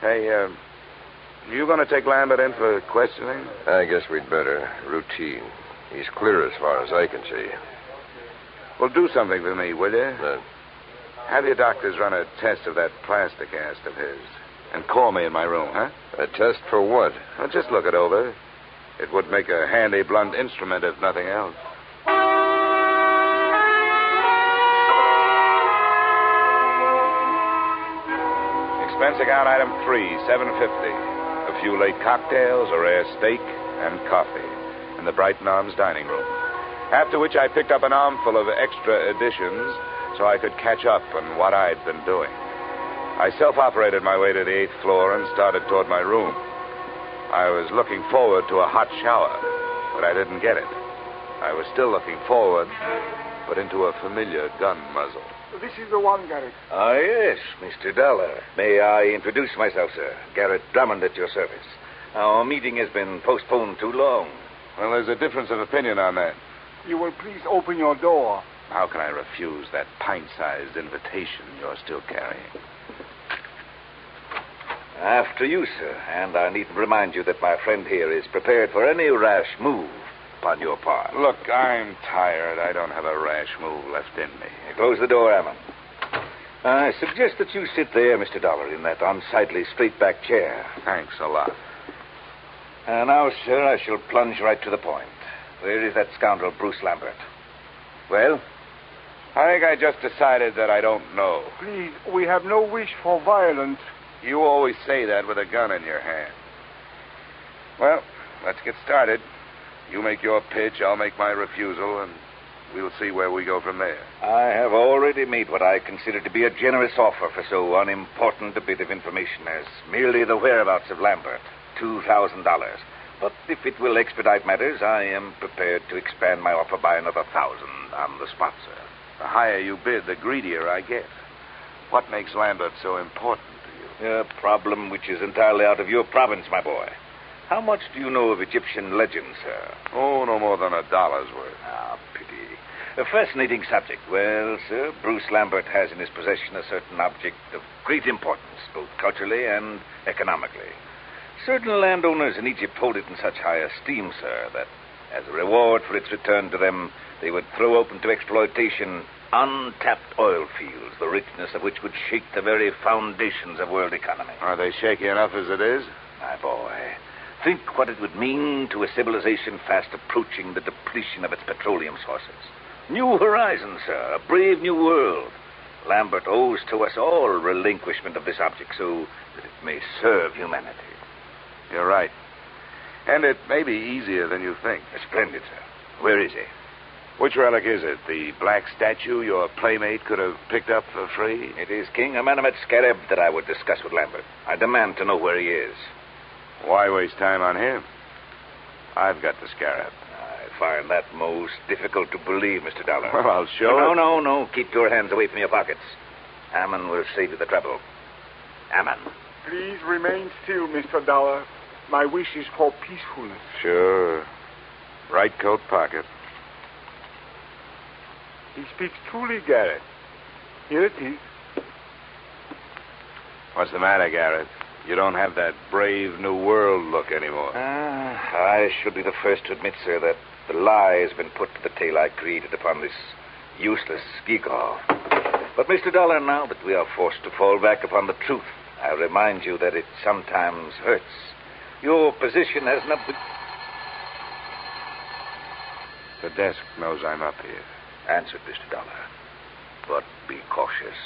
Hey, you going to take Lambert in for questioning? I guess we'd better. Routine. He's clear as far as I can see. Well, do something for me, will you? Have your doctors run a test of that plaster cast of his. And call me in my room, huh? A test for what? Well, just look it over. It would make a handy blunt instrument, if nothing else. Expense account item 3, $7.50. A few late cocktails, a rare steak, and coffee in the Brighton Arms dining room. After which I picked up an armful of extra editions so I could catch up on what I'd been doing. I self-operated my way to the 8th floor and started toward my room. I was looking forward to a hot shower, but I didn't get it. I was still looking forward but into a familiar gun muzzle. This is the one, Garrett. Ah, yes, Mr. Dollar. May I introduce myself, sir? Garrett Drummond at your service. Our meeting has been postponed too long. Well, there's a difference of opinion on that. You will please open your door. How can I refuse that pint-sized invitation you're still carrying? After you, sir. And I needn't remind you that my friend here is prepared for any rash move upon your part. Look, I'm tired. I don't have a rash move left in me. Close the door, Ammon. I suggest that you sit there, Mr. Dollar, in that unsightly straight-back chair. Thanks a lot. Now, sir, I shall plunge right to the point. Where is that scoundrel, Bruce Lambert? Well? I think I just decided that I don't know. Please, we have no wish for violence. You always say that with a gun in your hand. Well, let's get started. You make your pitch, I'll make my refusal, and we'll see where we go from there. I have already made what I consider to be a generous offer for so unimportant a bit of information as merely the whereabouts of Lambert. $2,000. But if it will expedite matters, I am prepared to expand my offer by another $1,000 on the spot, sir. The higher you bid, the greedier I get. What makes Lambert so important to you? A problem which is entirely out of your province, my boy. How much do you know of Egyptian legends, sir? Oh, no more than $1 worth. Ah, pity. A fascinating subject. Well, sir, Bruce Lambert has in his possession a certain object of great importance, both culturally and economically. Certain landowners in Egypt hold it in such high esteem, sir, that as a reward for its return to them, they would throw open to exploitation untapped oil fields, the richness of which would shake the very foundations of world economy. Are they shaky enough as it is? My boy, think what it would mean to a civilization fast approaching the depletion of its petroleum sources. New horizons, sir, a brave new world. Lambert owes to us all relinquishment of this object so that it may serve humanity. You're right. And it may be easier than you think. Splendid, sir. Where is he? Which relic is it? The black statue your playmate could have picked up for free? It is King Amenemhet Scarab that I would discuss with Lambert. I demand to know where he is. Why waste time on him? I've got the scarab. I find that most difficult to believe, Mr. Dollar. Well, I'll show it. No. Keep your hands away from your pockets. Ammon will save you the trouble. Ammon. Please remain still, Mr. Dollar. My wish is for peacefulness. Sure. Right coat pocket. He speaks truly, Garrett. Here it is. What's the matter, Garrett? You don't have that brave new world look anymore. I should be the first to admit, sir, that the lie has been put to the tale I created upon this useless gewgaw. But, Mr. Dollar, now that we are forced to fall back upon the truth, I remind you that it sometimes hurts. Your position has nothing... The desk knows I'm up here. Answered, Mr. Dollar. But be cautious.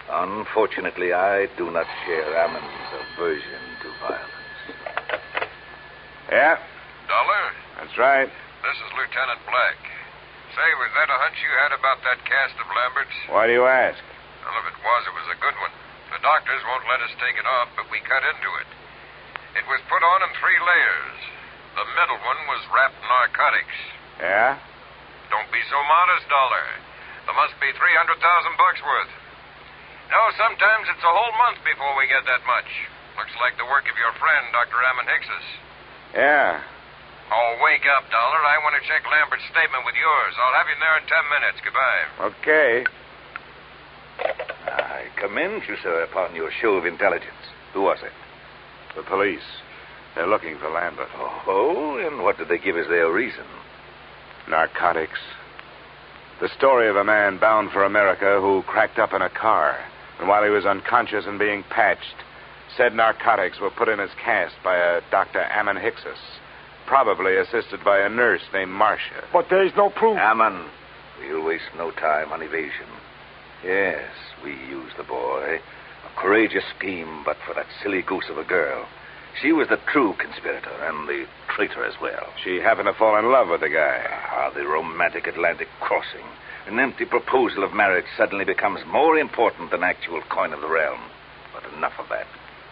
Unfortunately, I do not share Ammon's aversion to violence. Yeah? Dollar? That's right. This is Lieutenant Black. Say, was that a hunch you had about that cast of Lambert's? Why do you ask? Well, if it was a good one. The doctors won't let us take it off, but we cut into it. It was put on in 3 layers. The middle one was wrapped in narcotics. Yeah? Don't be so modest, Dollar. There must be $300,000 worth. No, sometimes it's a whole month before we get that much. Looks like the work of your friend, Dr. Ammon Hickses. Yeah. Oh, wake up, Dollar. I want to check Lambert's statement with yours. I'll have you there in 10 minutes. Goodbye. Okay. I commend you, sir, upon your show of intelligence. Who was it? The police. They're looking for Lambert. Oh, and what did they give as their reason? Narcotics. The story of a man bound for America who cracked up in a car, and while he was unconscious and being patched, said narcotics were put in his cast by a Dr. Ammon Hickses, probably assisted by a nurse named Marcia. But there is no proof. Ammon, we'll waste no time on evasion. Yes, we used the boy. A courageous scheme, but for that silly goose of a girl. She was the true conspirator and the traitor as well. She happened to fall in love with the guy. The romantic Atlantic crossing. An empty proposal of marriage suddenly becomes more important than actual coin of the realm. But enough of that.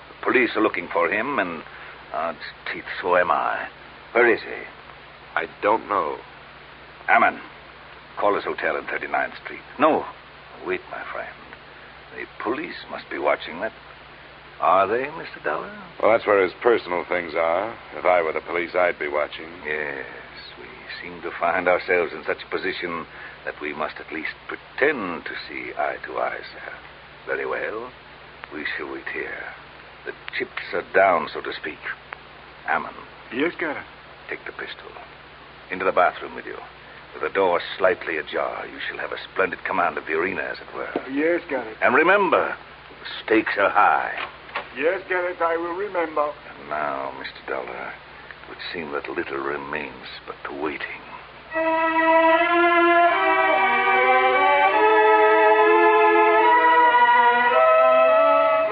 The police are looking for him, and odds teeth, so am I. Where is he? I don't know. Ammon, Fallers Hotel on 39th Street. No. Wait, my friend. The police must be watching that. Are they, Mr. Dollar? Well, that's where his personal things are. If I were the police, I'd be watching. Yes, we seem to find ourselves in such a position that we must at least pretend to see eye to eye, sir. Very well. We shall wait here. The chips are down, so to speak. Ammon. Yes, Garrett. Take the pistol. Into the bathroom with you. With the door slightly ajar, you shall have a splendid command of the arena, as it were. Yes, Garrett. And remember, the stakes are high. Yes, Garrett, I will remember. And now, Mr. Dollar, it would seem that little remains but the waiting.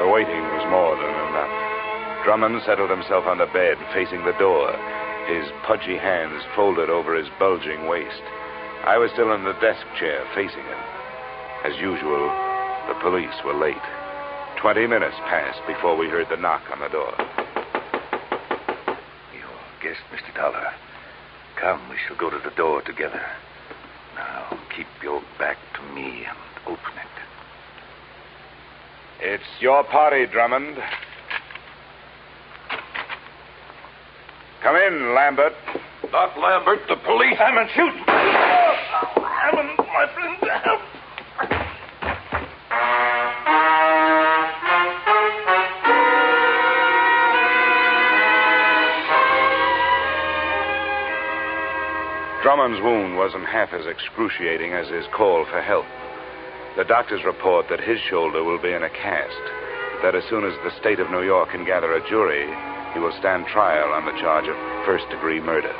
The waiting was more than enough. Drummond settled himself on the bed, facing the door, his pudgy hands folded over his bulging waist. I was still in the desk chair, facing him. As usual, the police were late. 20 minutes passed before we heard the knock on the door. Your guest, Mr. Dollar. Come, we shall go to the door together. Now, keep your back to me and open it. It's your party, Drummond. Come in, Lambert. Not Lambert, the police. Hammond, shoot! Hammond, my friend, help! Drummond's wound wasn't half as excruciating as his call for help. The doctors report that his shoulder will be in a cast, that as soon as the state of New York can gather a jury, he will stand trial on the charge of first-degree murder.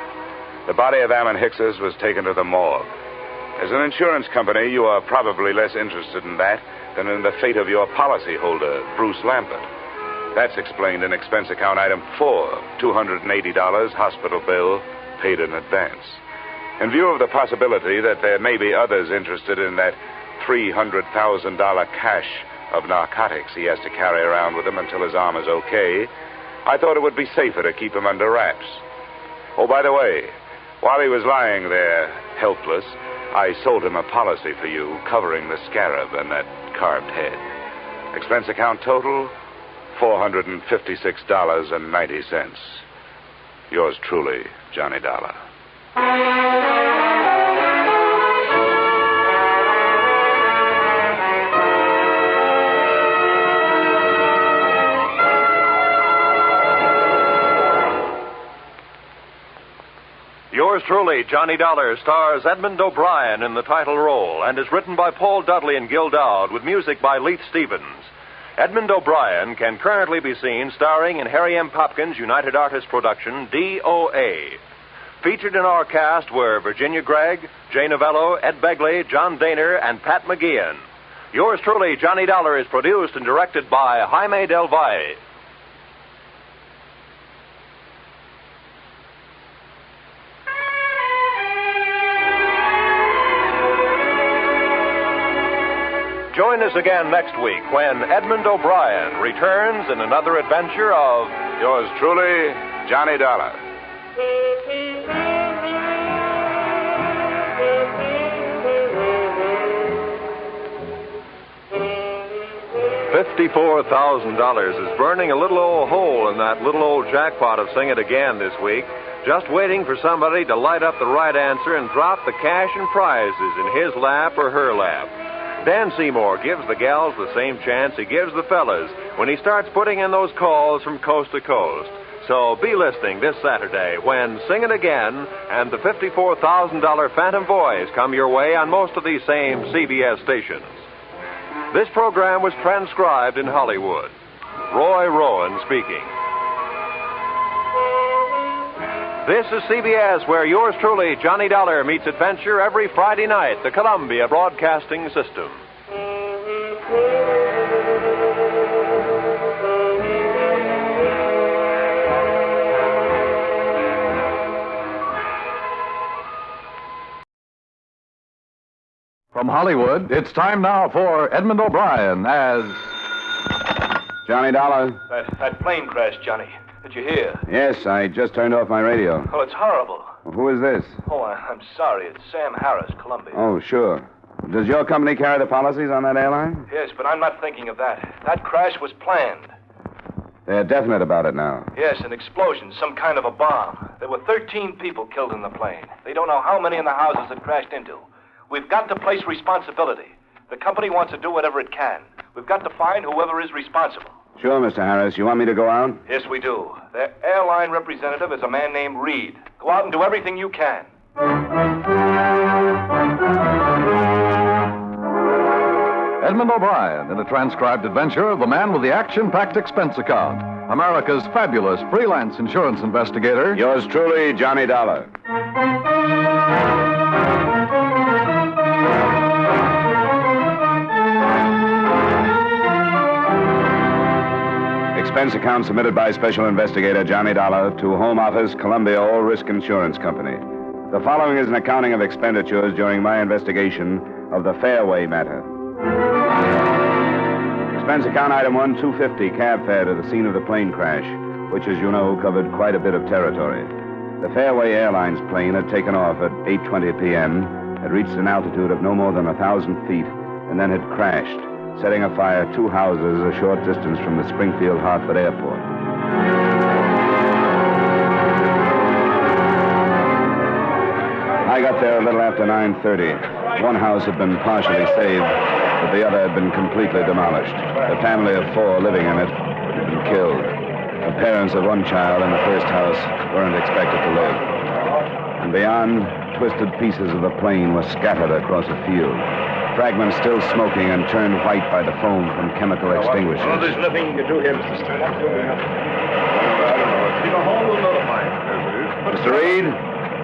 The body of Ammon Hickses was taken to the morgue. As an insurance company, you are probably less interested in that than in the fate of your policyholder, Bruce Lambert. That's explained in expense account item 4, $280 hospital bill paid in advance. In view of the possibility that there may be others interested in that $300,000 cache of narcotics he has to carry around with him until his arm is okay, I thought it would be safer to keep him under wraps. Oh, by the way, while he was lying there, helpless, I sold him a policy for you covering the scarab and that carved head. Expense account total, $456.90. Yours truly, Johnny Dollar. Yours truly, Johnny Dollar, stars Edmond O'Brien in the title role and is written by Paul Dudley and Gil Dowd with music by Leith Stevens. Edmond O'Brien can currently be seen starring in Harry M. Popkins' United Artists production, DOA. Featured in our cast were Virginia Gregg, Jay Novello, Ed Begley, John Daner, and Pat McGeehan. Yours truly, Johnny Dollar, is produced and directed by Jaime Del Valle. Join us again next week when Edmond O'Brien returns in another adventure of Yours truly, Johnny Dollar. $54,000 is burning a little old hole in that little old jackpot of Sing It Again this week, just waiting for somebody to light up the right answer and drop the cash and prizes in his lap or her lap. Dan Seymour gives the gals the same chance he gives the fellas when he starts putting in those calls from coast to coast. So be listening this Saturday when Sing It Again and the $54,000 Phantom Voice come your way on most of these same CBS stations. This program was transcribed in Hollywood. Roy Rowan speaking. This is CBS, where yours truly, Johnny Dollar, meets adventure every Friday night, the Columbia Broadcasting System. From Hollywood, it's time now for Edmond O'Brien as Johnny Dollar? That plane crash, Johnny. Did you hear? Yes, I just turned off my radio. Oh, it's horrible. Who is this? Oh, I'm sorry. It's Sam Harris, Columbia. Oh, sure. Does your company carry the policies on that airline? Yes, but I'm not thinking of that. That crash was planned. They're definite about it now. Yes, an explosion, some kind of a bomb. There were 13 people killed in the plane. They don't know how many in the houses it crashed into. We've got to place responsibility. The company wants to do whatever it can. We've got to find whoever is responsible. Sure, Mr. Harris. You want me to go out? Yes, we do. Their airline representative is a man named Reed. Go out and do everything you can. Edmond O'Brien in a transcribed adventure of the man with the action-packed expense account. America's fabulous freelance insurance investigator. Yours truly, Johnny Dollar. Expense account submitted by Special Investigator Johnny Dollar to Home Office, Columbia All Risk Insurance Company. The following is an accounting of expenditures during my investigation of the Fairway Matter. Expense account item 1, $250 cab fare to the scene of the plane crash, which, as you know, covered quite a bit of territory. The Fairway Airlines plane had taken off at 8:20 p.m., had reached an altitude of no more than 1,000 feet, and then had crashed, setting afire 2 houses a short distance from the Springfield-Hartford Airport. I got there a little after 9:30. One house had been partially saved, but the other had been completely demolished. A family of 4 living in it had been killed. The parents of one child in the first house weren't expected to live. And beyond, twisted pieces of the plane were scattered across a field. Fragments still smoking and turned white by the foam from chemical extinguishers. Oh, there's nothing to do here, Mr. Stone. I don't know. If you're home, we'll notify him. Mr. Reed?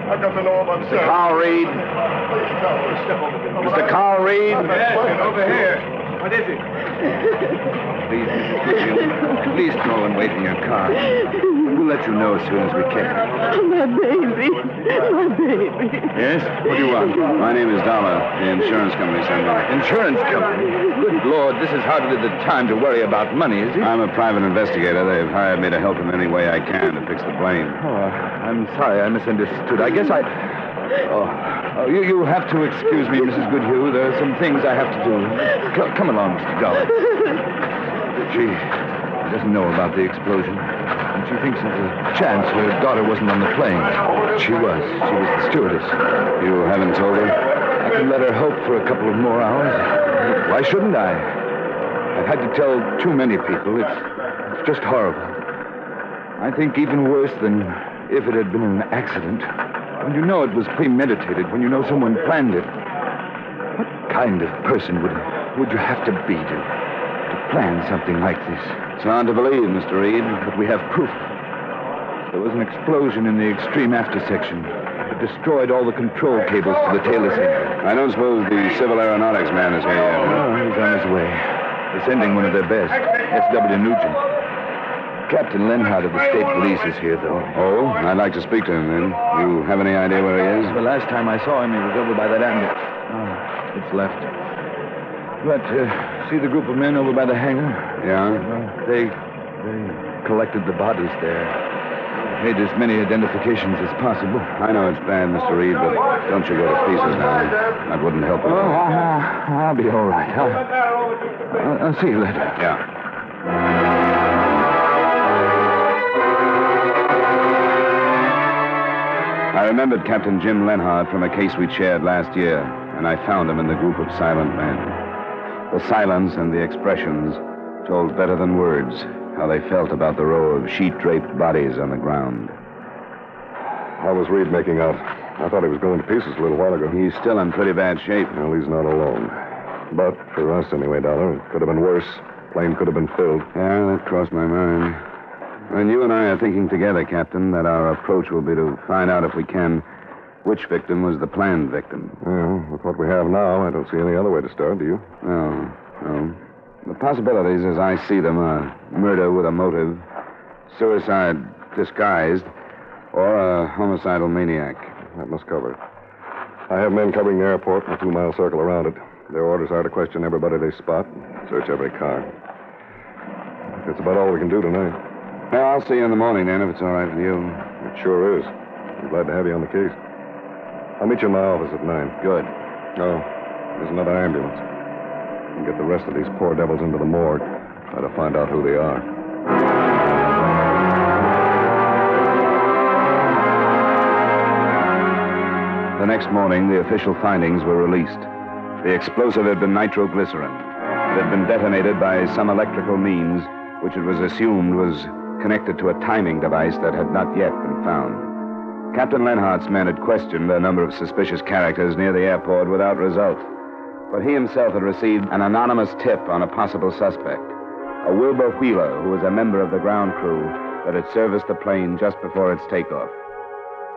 I've got to know about Mr. Carl Reed? Mr. Carl Reed? Over here. What is it? Please, Mrs. Goodhue, please go and wait in your car. We'll let you know as soon as we can. My baby. My baby. Yes? What do you want? My name is Dollar. The insurance company sent me. Insurance company? Good Lord, this is hardly the time to worry about money, is it? I'm a private investigator. They've hired me to help in any way I can to fix the plane. Oh, I'm sorry. I misunderstood. I guess I... Oh, you'll have to excuse me, Mrs. Goodhue. There are some things I have to do. Come along, Mr. Dollar. She doesn't know about the explosion. And she thinks there's a chance her daughter wasn't on the plane. She was. She was the stewardess. You haven't told her? I can let her hope for a couple of more hours. Why shouldn't I? I've had to tell too many people. It's just horrible. I think even worse than if it had been an accident. When you know it was premeditated, when you know someone planned it. What kind of person would you have to be to plan something like this? It's hard to believe, Mr. Reed. But we have proof. There was an explosion in the extreme after section. It destroyed all the control cables to the tail assembly. I don't suppose the civil aeronautics man is here yet. No, he's on his way. They're sending one of their best, S.W. Nugent. Captain Lenhart of the state police is here, though. Oh? I'd like to speak to him, then. You have any idea where he is? The last time I saw him, he was over by that ambulance. Oh, it's left. But, see the group of men over by the hangar? Yeah? They collected the bodies there. Made as many identifications as possible. I know it's bad, Mr. Reed, but don't you go to pieces now. That wouldn't help at all. I'll be all right. I'll see you later. Yeah. I remembered Captain Jim Lenhart from a case we'd shared last year, and I found him in the group of silent men. The silence and the expressions told better than words how they felt about the row of sheet-draped bodies on the ground. How was Reed making out? I thought he was going to pieces a little while ago. He's still in pretty bad shape. Well, he's not alone. But for us, anyway, Dollar, it could have been worse. Plane could have been filled. Yeah, that crossed my mind. And you and I are thinking together, Captain, that our approach will be to find out if we can which victim was the planned victim. Well, with what we have now, I don't see any other way to start, do you? No. The possibilities, as I see them, are murder with a motive, suicide disguised, or a homicidal maniac. That must cover it. I have men covering the airport and a 2-mile circle around it. Their orders are to question everybody they spot, search every car. That's about all we can do tonight. Well, I'll see you in the morning, then, if it's all right with you. It sure is. I'm glad to have you on the case. I'll meet you in my office at 9. Good. Oh, there's another ambulance. And get the rest of these poor devils into the morgue. Try to find out who they are. The next morning, the official findings were released. The explosive had been nitroglycerin. It had been detonated by some electrical means, which it was assumed was connected to a timing device that had not yet been found. Captain Lenhart's men had questioned a number of suspicious characters near the airport without result. But he himself had received an anonymous tip on a possible suspect, a Wilbur Wheeler, who was a member of the ground crew that had serviced the plane just before its takeoff.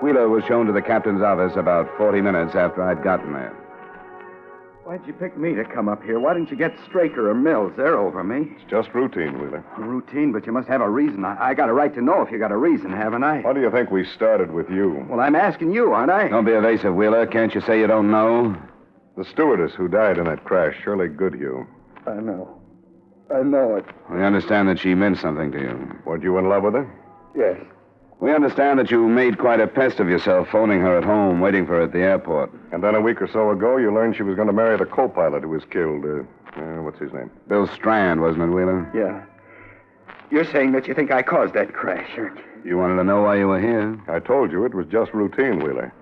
Wheeler was shown to the captain's office about 40 minutes after I'd gotten there. Why'd you pick me to come up here? Why didn't you get Straker or Mills? They're over me. It's just routine, Wheeler. Routine, but you must have a reason. I got a right to know if you got a reason, haven't I? Why do you think we started with you? Well, I'm asking you, aren't I? Don't be evasive, Wheeler. Can't you say you don't know? The stewardess who died in that crash, Shirley Goodhue. I know. I know it. We understand that she meant something to you. Weren't you in love with her? Yes. We understand that you made quite a pest of yourself phoning her at home, waiting for her at the airport. And then a week or so ago, you learned she was going to marry the co-pilot who was killed. What's his name? Bill Strand, wasn't it, Wheeler? Yeah. You're saying that you think I caused that crash, aren't you? You wanted to know why you were here? I told you it was just routine, Wheeler.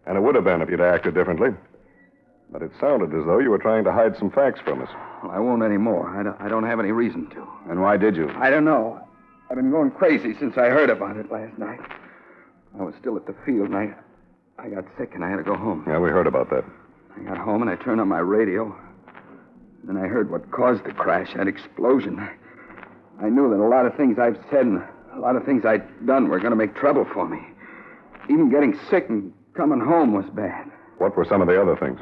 And it would have been if you'd acted differently. But it sounded as though you were trying to hide some facts from us. Well, I won't anymore. I don't have any reason to. And why did you? I don't know. I've been going crazy since I heard about it last night. I was still at the field, and I got sick, and I had to go home. Yeah, we heard about that. I got home, and I turned on my radio. Then I heard what caused the crash, that explosion. I knew that a lot of things I've said and a lot of things I'd done were going to make trouble for me. Even getting sick and coming home was bad. What were some of the other things?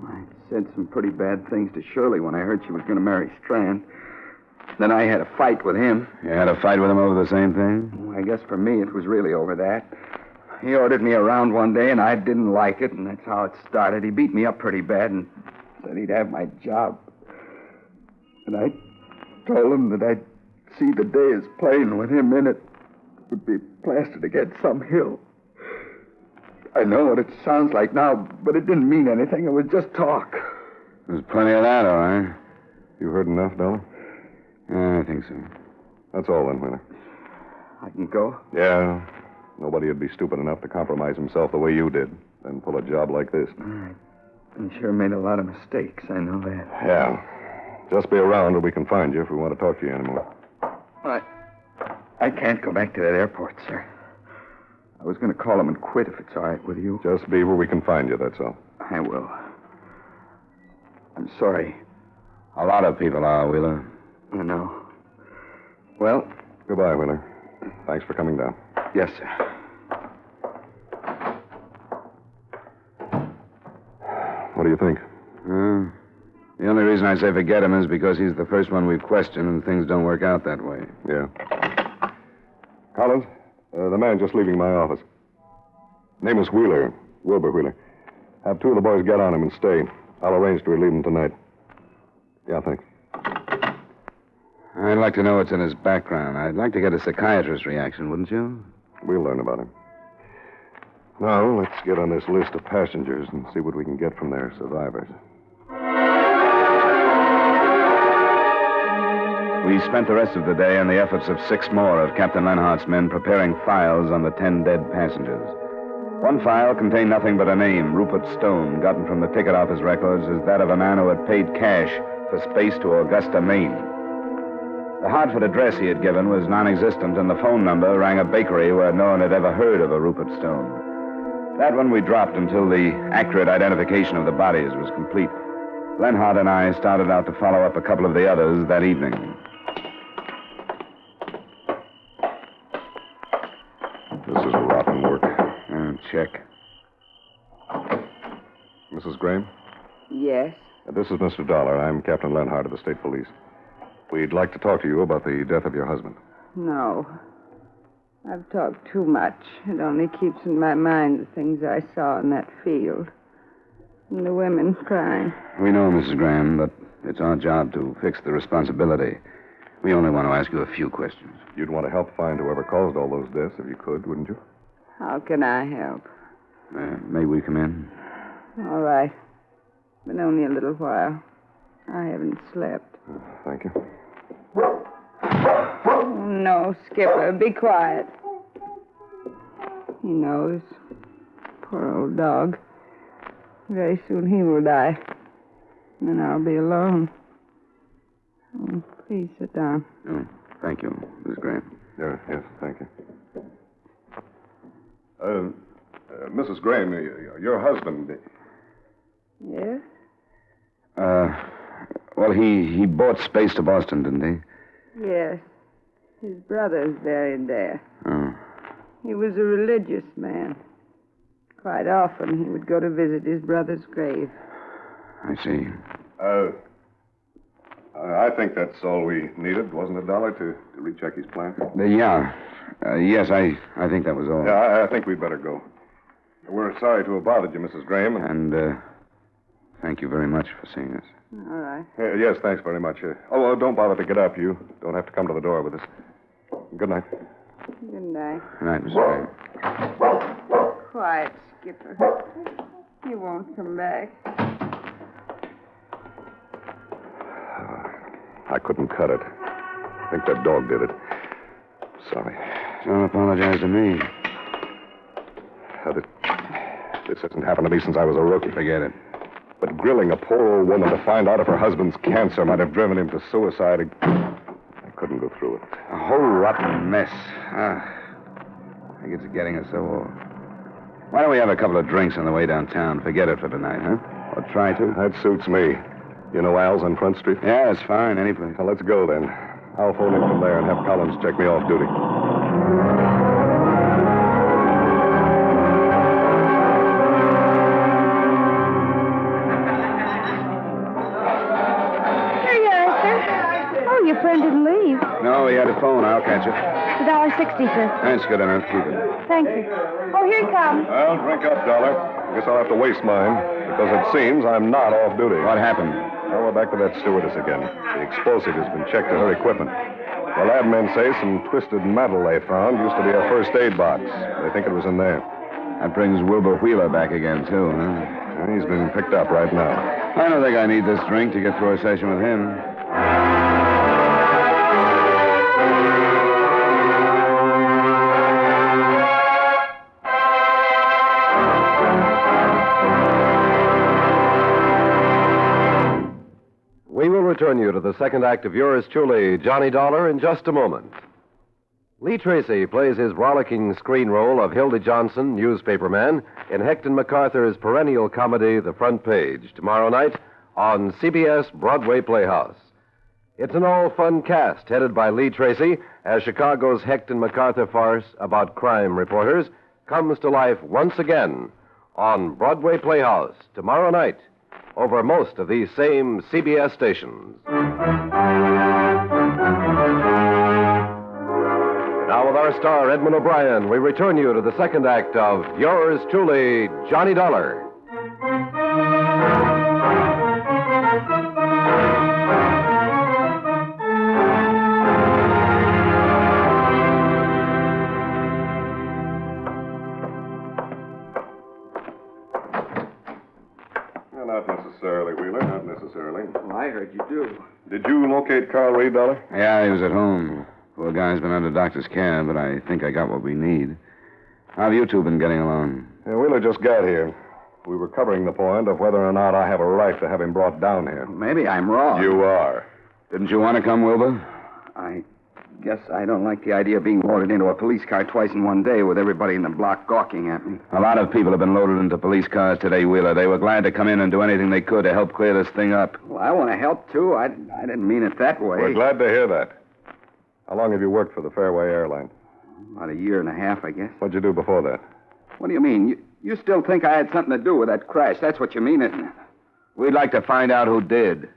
I said some pretty bad things to Shirley when I heard she was going to marry Strand. Then I had a fight with him. You had a fight with him over the same thing? Well, I guess for me it was really over that. He ordered me around one day, and I didn't like it, and that's how it started. He beat me up pretty bad and said he'd have my job. And I told him that I'd see the day his plane with him in it would be plastered against some hill. I know what it sounds like now, but it didn't mean anything. It was just talk. There's plenty of that, all right. You heard enough, Dollar? Yeah, I think so. That's all then, Wheeler. I can go? Yeah. Nobody would be stupid enough to compromise himself the way you did, then pull a job like this. I sure made a lot of mistakes. I know that. Yeah. Just be around till we can find you if we want to talk to you anymore. I can't go back to that airport, sir. I was going to call him and quit if it's all right with you. Just be where we can find you, that's all. I will. I'm sorry. A lot of people are, Wheeler. I know. Well... Goodbye, Wheeler. Thanks for coming down. Yes, sir. What do you think? The only reason I say forget him is because he's the first one we've questioned, and things don't work out that way. Yeah. Collins, the man just leaving my office. Name is Wheeler, Wilbur Wheeler. Have two of the boys get on him and stay. I'll arrange to relieve him tonight. Yeah, thanks. I'd like to know what's in his background. I'd like to get a psychiatrist's reaction, wouldn't you? We'll learn about him. Now, let's get on this list of passengers and see what we can get from their survivors. We spent the rest of the day on the efforts of 6 more of Captain Lenhart's men preparing files on the 10 dead passengers. One file contained nothing but a name, Rupert Stone, gotten from the ticket office records as that of a man who had paid cash for space to Augusta, Maine. The Hartford address he had given was non-existent, and the phone number rang a bakery where no one had ever heard of a Rupert Stone. That one we dropped until the accurate identification of the bodies was complete. Lenhart and I started out to follow up a couple of the others that evening. This is rotten work. Check. Mrs. Graham? Yes? This is Mr. Dollar. I'm Captain Lenhart of the State Police. We'd like to talk to you about the death of your husband. No. I've talked too much. It only keeps in my mind the things I saw in that field. And the women crying. We know, Mrs. Graham, but it's our job to fix the responsibility. We only want to ask you a few questions. You'd want to help find whoever caused all those deaths if you could, wouldn't you? How can I help? May we come in? All right. But only a little while. I haven't slept. Thank you. Oh, no, Skipper. Be quiet. He knows. Poor old dog. Very soon he will die. And then I'll be alone. Oh, please sit down. Oh, thank you, Miss Grant. Yes, thank you. Mrs. Graham, your husband... Yes? Well, he bought space to Boston, didn't he? Yes. His brother's buried there. Oh. He was a religious man. Quite often he would go to visit his brother's grave. I see. I think that's all we needed, wasn't it, Dollar, to recheck his plan? Yeah. Yes, I think that was all. Yeah, I think we'd better go. We're sorry to have bothered you, Mrs. Graham. And thank you very much for seeing us. All right. Yes, thanks very much. Don't bother to get up. You don't have to come to the door with us. Good night. Good night. Good night, Mrs. Graham. Quiet, Skipper. He won't come back. I couldn't cut it. I think that dog did it. Sorry. Don't apologize to me. This hasn't happened to me since I was a rookie. Forget it. But grilling a poor old woman to find out if her husband's cancer might have driven him to suicide, I couldn't go through it. A whole rotten mess. I think it's getting us so old. Why don't we have a couple of drinks on the way downtown? Forget it for tonight, huh? Or try to? That suits me. You know Al's on Front Street? Yeah, it's fine. Any place. Well, let's go then. I'll phone in from there and have Collins check me off duty. Your friend didn't leave. No, he had a phone. I'll catch it. It's $1.60, sir. That's good enough. Keep it. Thank you. Oh, here he comes. Well, drink up, Dollar. I guess I'll have to waste mine, because it seems I'm not off duty. What happened? Well, we're back to that stewardess again. The explosive has been checked to her equipment. The lab men say some twisted metal they found used to be a first aid box. They think it was in there. That brings Wilbur Wheeler back again, too, huh? And he's been picked up right now. I don't think I need this drink to get through a session with him. We will return you to the second act of yours truly, Johnny Dollar, in just a moment. Lee Tracy plays his rollicking screen role of Hilda Johnson, newspaperman, in Hector MacArthur's perennial comedy, The Front Page, tomorrow night on CBS Broadway Playhouse. It's an all-fun cast headed by Lee Tracy as Chicago's Hector MacArthur farce about crime reporters comes to life once again on Broadway Playhouse tomorrow night over most of these same CBS stations. Now with our star, Edmond O'Brien, we return you to the second act of yours truly, Johnny Dollar. Not necessarily, Wheeler. Not necessarily. Well, I heard you do. Did you locate Carl Reed, Dollar? Yeah, he was at home. Poor guy's been under doctor's care, but I think I got what we need. How have you two been getting along? Yeah, Wheeler just got here. We were covering the point of whether or not I have a right to have him brought down here. Maybe I'm wrong. You are. Didn't you want to come, Wilbur? I guess I don't like the idea of being loaded into a police car twice in one day with everybody in the block gawking at me. A lot of people have been loaded into police cars today, Wheeler. They were glad to come in and do anything they could to help clear this thing up. Well, I want to help, too. I didn't mean it that way. We're glad to hear that. How long have you worked for the Fairway Airline? About a year and a half, I guess. What'd you do before that? What do you mean? You still think I had something to do with that crash? That's what you mean, isn't it? We'd like to find out who did.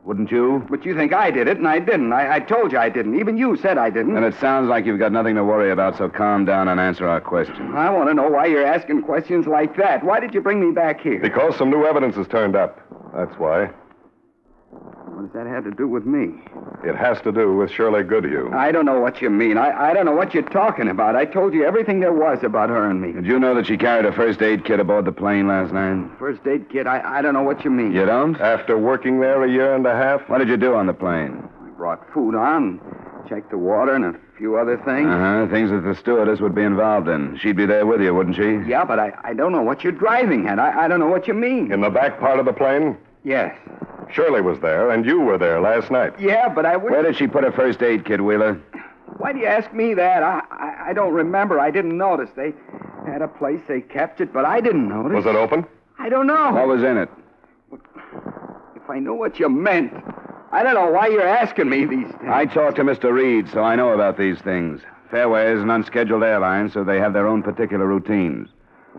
Wouldn't you? But you think I did it, and I didn't. I told you I didn't. Even you said I didn't. And it sounds like you've got nothing to worry about, so calm down and answer our questions. I want to know why you're asking questions like that. Why did you bring me back here? Because some new evidence has turned up. That's why. What does that have to do with me? It has to do with Shirley Goodhue. I don't know what you mean. I don't know what you're talking about. I told you everything there was about her and me. Did you know that she carried a first aid kit aboard the plane last night? First aid kit? I don't know what you mean. You don't? After working there a year and a half? What did you do on the plane? I brought food on, checked the water, and a few other things. Things that the stewardess would be involved in. She'd be there with you, wouldn't she? Yeah, but I don't know what you're driving at. I don't know what you mean. In the back part of the plane? Yes. Shirley was there, and you were there last night. Yeah, but I wouldn't... Where did she put her first aid kit, Wheeler? Why do you ask me that? I don't remember. I didn't notice. They had a place they kept it, but I didn't notice. Was it open? I don't know. What was in it? If I knew what you meant, I don't know why you're asking me these things. I talked to Mr. Reed, so I know about these things. Fairway is an unscheduled airline, so they have their own particular routines.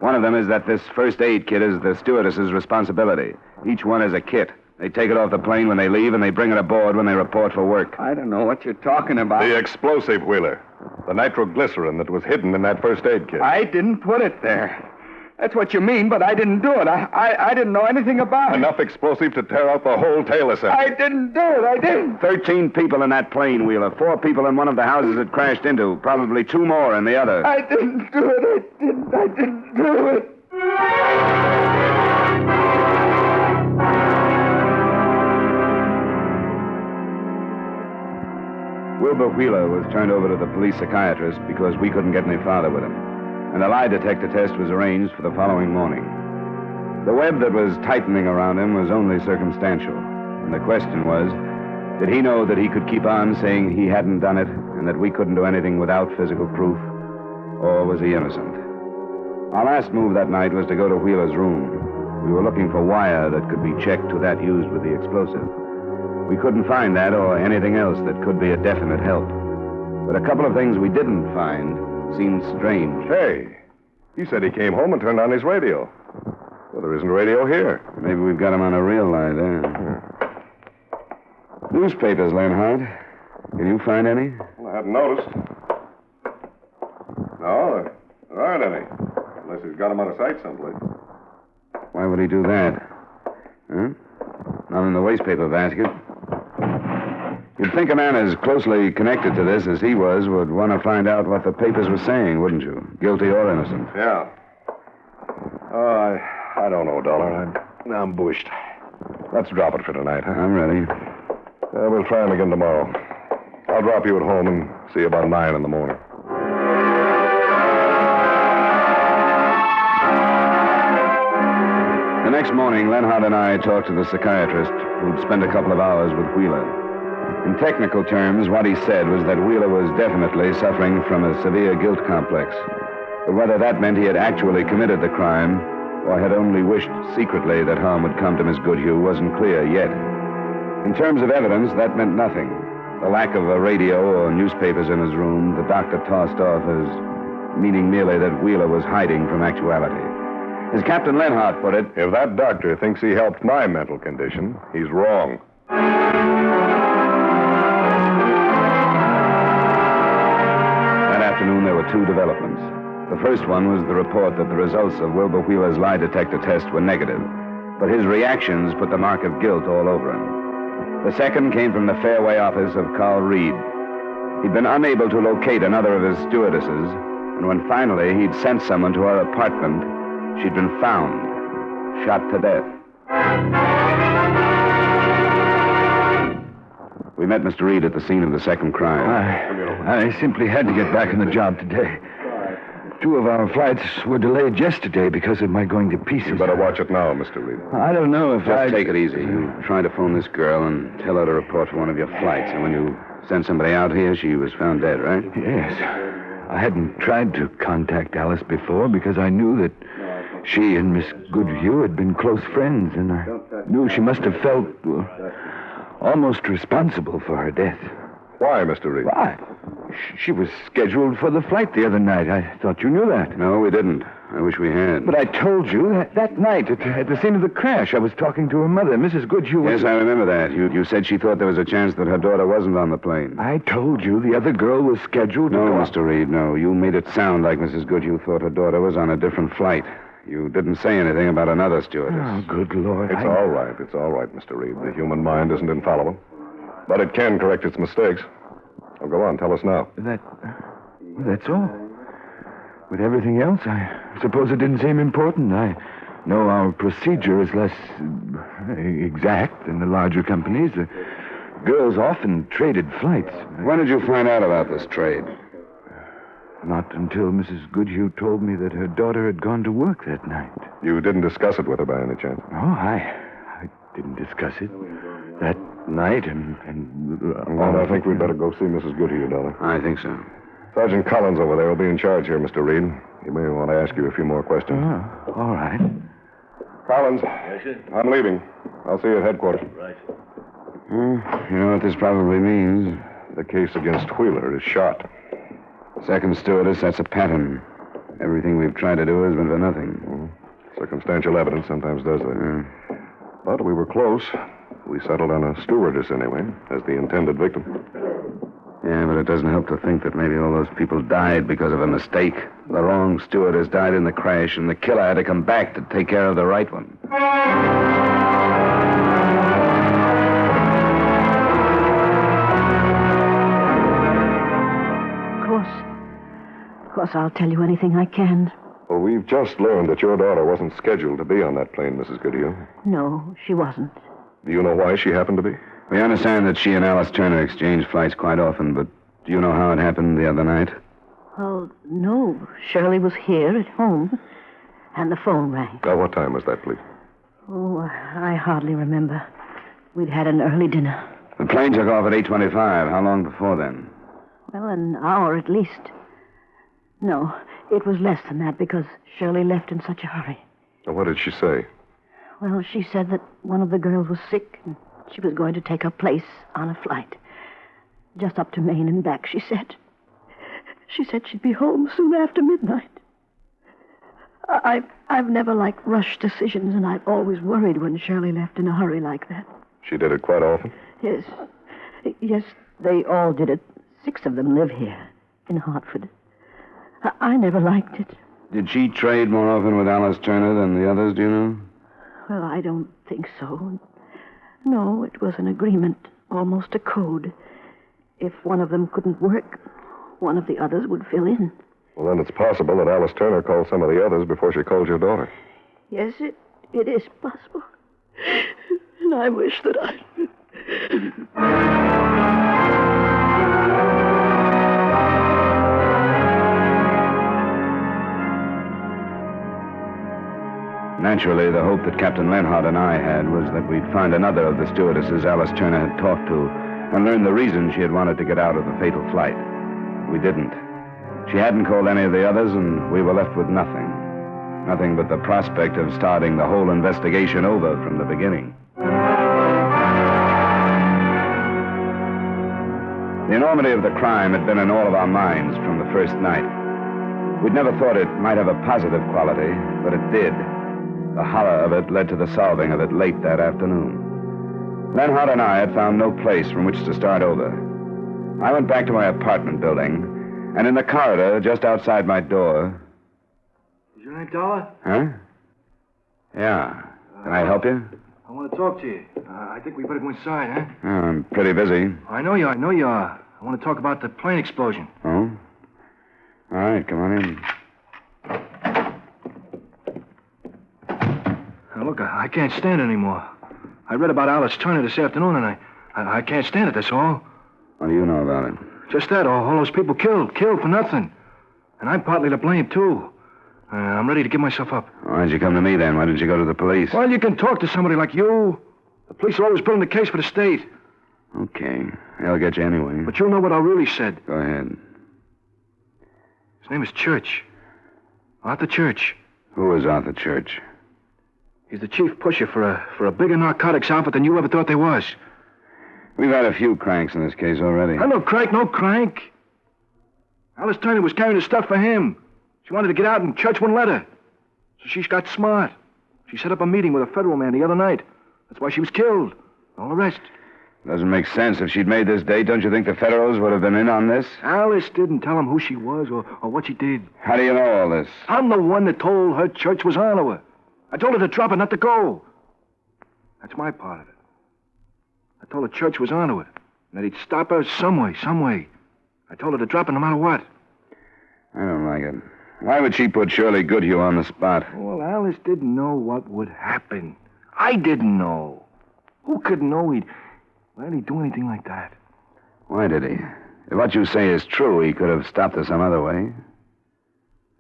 One of them is that this first aid kit is the stewardess's responsibility. Each one is a kit. They take it off the plane when they leave, and they bring it aboard when they report for work. I don't know what you're talking about. The explosive, Wheeler. The nitroglycerin that was hidden in that first aid kit. I didn't put it there. That's what you mean, but I didn't do it. I didn't know anything about it. Enough explosive to tear out the whole tail assembly. I didn't do it. I didn't. 13 people in that plane, Wheeler. 4 people in one of the houses it crashed into. Probably 2 more in the other. I didn't do it. I didn't do it. Wilbur Wheeler was turned over to the police psychiatrist because we couldn't get any farther with him. And a lie detector test was arranged for the following morning. The web that was tightening around him was only circumstantial. And the question was, did he know that he could keep on saying he hadn't done it and that we couldn't do anything without physical proof? Or was he innocent? Our last move that night was to go to Wheeler's room. We were looking for wire that could be checked to that used with the explosive. We couldn't find that or anything else that could be a definite help. But a couple of things we didn't find seemed strange. Hey, he said he came home and turned on his radio. Well, there isn't a radio here. Maybe we've got him on a real lie there. Newspapers, Leonhardt. Can you find any? Well, I hadn't noticed. No, there aren't any. Unless he's got them out of sight someplace. Why would he do that? Huh? Not in the wastepaper basket. You'd think a man as closely connected to this as he was would want to find out what the papers were saying, wouldn't you? Guilty or innocent. Yeah. Oh, I don't know, Dollar. I'm bushed. Let's drop it for tonight, huh? I'm ready. We'll try him again tomorrow. I'll drop you at home and see you about 9 in the morning. The next morning, Leonhardt and I talked to the psychiatrist who'd spent a couple of hours with Wheeler. In technical terms, what he said was that Wheeler was definitely suffering from a severe guilt complex. But whether that meant he had actually committed the crime or had only wished secretly that harm would come to Miss Goodhue wasn't clear yet. In terms of evidence, that meant nothing. The lack of a radio or newspapers in his room, the doctor tossed off as meaning merely that Wheeler was hiding from actuality. As Captain Leonhardt put it, if that doctor thinks he helped my mental condition, he's wrong. That afternoon, there were 2 developments. The first one was the report that the results of Wilbur Wheeler's lie detector test were negative, but his reactions put the mark of guilt all over him. The second came from the Fairway office of Carl Reed. He'd been unable to locate another of his stewardesses, and when finally he'd sent someone to her apartment, she'd been found, shot to death. We met Mr. Reed at the scene of the second crime. I simply had to get back on the job today. 2 of our flights were delayed yesterday because of my going to pieces. You better watch it now, Mr. Reed. I don't know if Just take it easy. You try to phone this girl and tell her to report for one of your flights. And when you sent somebody out here, she was found dead, right? Yes. I hadn't tried to contact Alice before because I knew that she and Miss Goodhue had been close friends, and I knew she must have felt almost responsible for her death. Why, Mr. Reed? Why? She was scheduled for the flight the other night. I thought you knew that. No, we didn't. I wish we had. But I told you that night at the scene of the crash, I was talking to her mother, Mrs. Goodhue. Yes, I remember that. You said she thought there was a chance that her daughter wasn't on the plane. I told you the other girl was scheduled to No, go. Mr. Reed, no. You made it sound like Mrs. Goodhue thought her daughter was on a different flight. You didn't say anything about another stewardess. Oh, good Lord. It's all right. It's all right, Mr. Reed. The human mind isn't infallible. But it can correct its mistakes. Well, go on. Tell us now. That's all. With everything else, I suppose it didn't seem important. I know our procedure is less exact than the larger companies. The girls often traded flights. When did you find out about this trade? Not until Mrs. Goodhue told me that her daughter had gone to work that night. You didn't discuss it with her by any chance? No, I didn't discuss it that night, Well, I think we'd better go see Mrs. Goodhue, Dollar. I think so. Sergeant Collins over there will be in charge here, Mr. Reed. He may want to ask you a few more questions. Oh, all right. Collins. Yes, sir? I'm leaving. I'll see you at headquarters. Right. You know what this probably means? The case against Wheeler is shot. Second stewardess, that's a pattern. Everything we've tried to do has been for nothing. Circumstantial evidence sometimes does that. But we were close. We settled on a stewardess anyway, as the intended victim. Yeah, but it doesn't help to think that maybe all those people died because of a mistake. The wrong stewardess died in the crash, and the killer had to come back to take care of the right one. Of course, I'll tell you anything I can. Well, we've just learned that your daughter wasn't scheduled to be on that plane, Mrs. Goodhue. No, she wasn't. Do you know why she happened to be? We understand that she and Alice Turner exchange flights quite often, but do you know how it happened the other night? Well, no. Shirley was here at home, and the phone rang. What time was that, please? Oh, I hardly remember. We'd had an early dinner. The plane took off at 8:25. How long before then? Well, an hour at least. No, it was less than that because Shirley left in such a hurry. What did she say? Well, she said that one of the girls was sick and she was going to take her place on a flight. Just up to Maine and back, she said. She said she'd be home soon after midnight. I've never liked rushed decisions, and I've always worried when Shirley left in a hurry like that. She did it quite often? Yes. Yes, they all did it. 6 of them live here in Hartford. I never liked it. Did she trade more often with Alice Turner than the others, do you know? Well, I don't think so. No, it was an agreement, almost a code. If one of them couldn't work, one of the others would fill in. Well, then it's possible that Alice Turner called some of the others before she called your daughter. Yes, it is possible. And I wish that I... Naturally, the hope that Captain Lenhart and I had was that we'd find another of the stewardesses Alice Turner had talked to and learn the reason she had wanted to get out of the fatal flight. We didn't. She hadn't called any of the others, and we were left with nothing. Nothing but the prospect of starting the whole investigation over from the beginning. The enormity of the crime had been in all of our minds from the first night. We'd never thought it might have a positive quality, but it did. The horror of it led to the solving of it late that afternoon. Lenhart and I had found no place from which to start over. I went back to my apartment building, and in the corridor just outside my door... Is your name Dollar? Huh? Yeah. Can I help you? I want to talk to you. I think we better go inside, huh? Oh, I'm pretty busy. I know you are. I want to talk about the plane explosion. Oh? All right, come on in. Now, look, I can't stand it anymore. I read about Alice Turner this afternoon, and I can't stand it, that's all. What do you know about it? Just that, all those people killed for nothing. And I'm partly to blame, too. I'm ready to give myself up. Why'd you come to me, then? Why didn't you go to the police? Well, you can talk to somebody like you. The police are always building the case for the state. Okay. They'll get you anyway. But you'll know what I really said. Go ahead. His name is Church. Arthur Church. Who is Arthur Church? He's the chief pusher for a bigger narcotics outfit than you ever thought there was. We've had a few cranks in this case already. No crank. Alice Turner was carrying the stuff for him. She wanted to get out and Church wouldn't let her. So she got smart. She set up a meeting with a federal man the other night. That's why she was killed. All the rest. Doesn't make sense. If she'd made this date, don't you think the Federals would have been in on this? Alice didn't tell him who she was or what she did. How do you know all this? I'm the one that told her church was on to her. I told her to drop it, not to go. That's my part of it. I told her church was on to her, and that he'd stop her some way. I told her to drop it no matter what. I don't like it. Why would she put Shirley Goodhue on the spot? Well, Alice didn't know what would happen. I didn't know. Who could know he'd do anything like that? Why did he? If what you say is true, he could have stopped her some other way.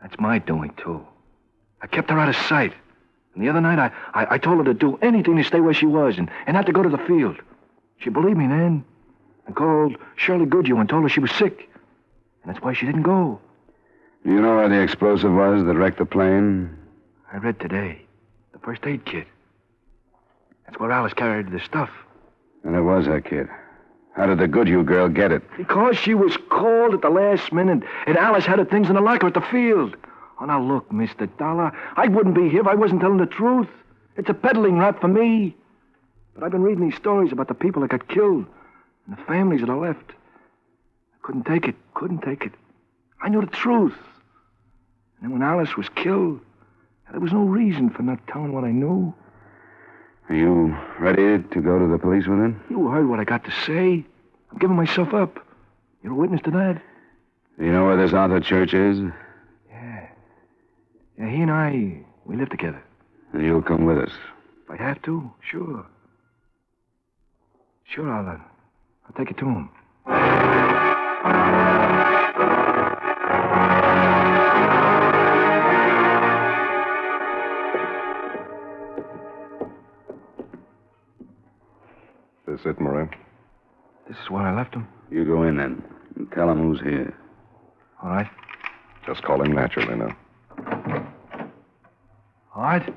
That's my doing, too. I kept her out of sight. And the other night, I told her to do anything to stay where she was and not to go to the field. She believed me then and called Shirley Goodhue and told her she was sick. And that's why she didn't go. Do you know where the explosive was that wrecked the plane? I read today. The first aid kit. That's where Alice carried the stuff. And it was her kid. How did the Goodhue girl get it? Because she was called at the last minute, and Alice had her things in the locker at the field. Oh, now look, Mr. Dollar, I wouldn't be here if I wasn't telling the truth. It's a peddling rap for me. But I've been reading these stories about the people that got killed and the families that are left. I couldn't take it. I knew the truth. And then when Alice was killed, there was no reason for not telling what I knew. Are you ready to go to the police with him? You heard what I got to say. I'm giving myself up. You're a witness to that. Do you know where this Arthur Church is? Yeah, he and I, we live together. And you'll come with us. If I have to, sure. Sure, I'll take it to him. This it, Moran? This is where I left him. You go in then and tell him who's here. All right. Just call him naturally now. All right.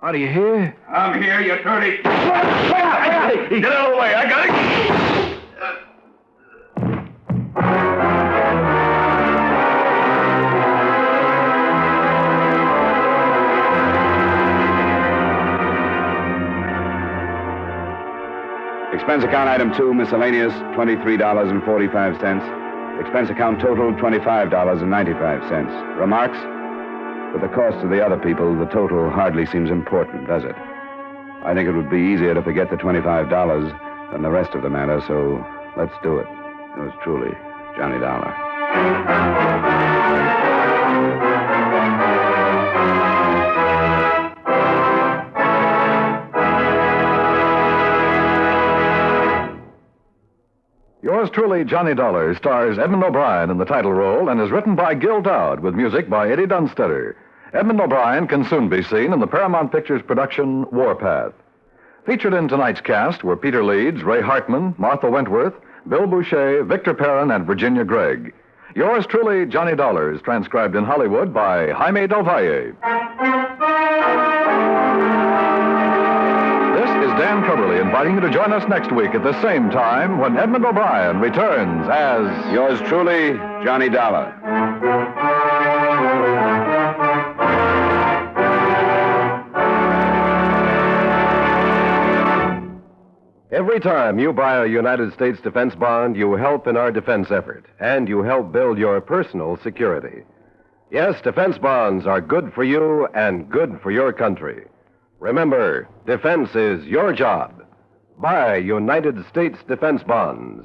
Are you here? I'm here, you dirty... Get out of the way. I got it. Expense account item 2, miscellaneous, $23.45. Expense account total, $25.95. Remarks? With the cost of the other people, the total hardly seems important, does it? I think it would be easier to forget the $25 than the rest of the matter, so let's do it. Yours truly, Johnny Dollar. Yours truly, Johnny Dollar, stars Edmond O'Brien in the title role and is written by Gil Dowd with music by Eddie Dunstetter. Edmond O'Brien can soon be seen in the Paramount Pictures production Warpath. Featured in tonight's cast were Peter Leeds, Ray Hartman, Martha Wentworth, Bill Boucher, Victor Perrin, and Virginia Gregg. Yours truly, Johnny Dollar, is transcribed in Hollywood by Jaime Del Valle. Dan Coverly inviting you to join us next week at the same time when Edmond O'Brien returns as... Yours truly, Johnny Dollar. Every time you buy a United States defense bond, you help in our defense effort, and you help build your personal security. Yes, defense bonds are good for you and good for your country. Remember, defense is your job. Buy United States defense bonds.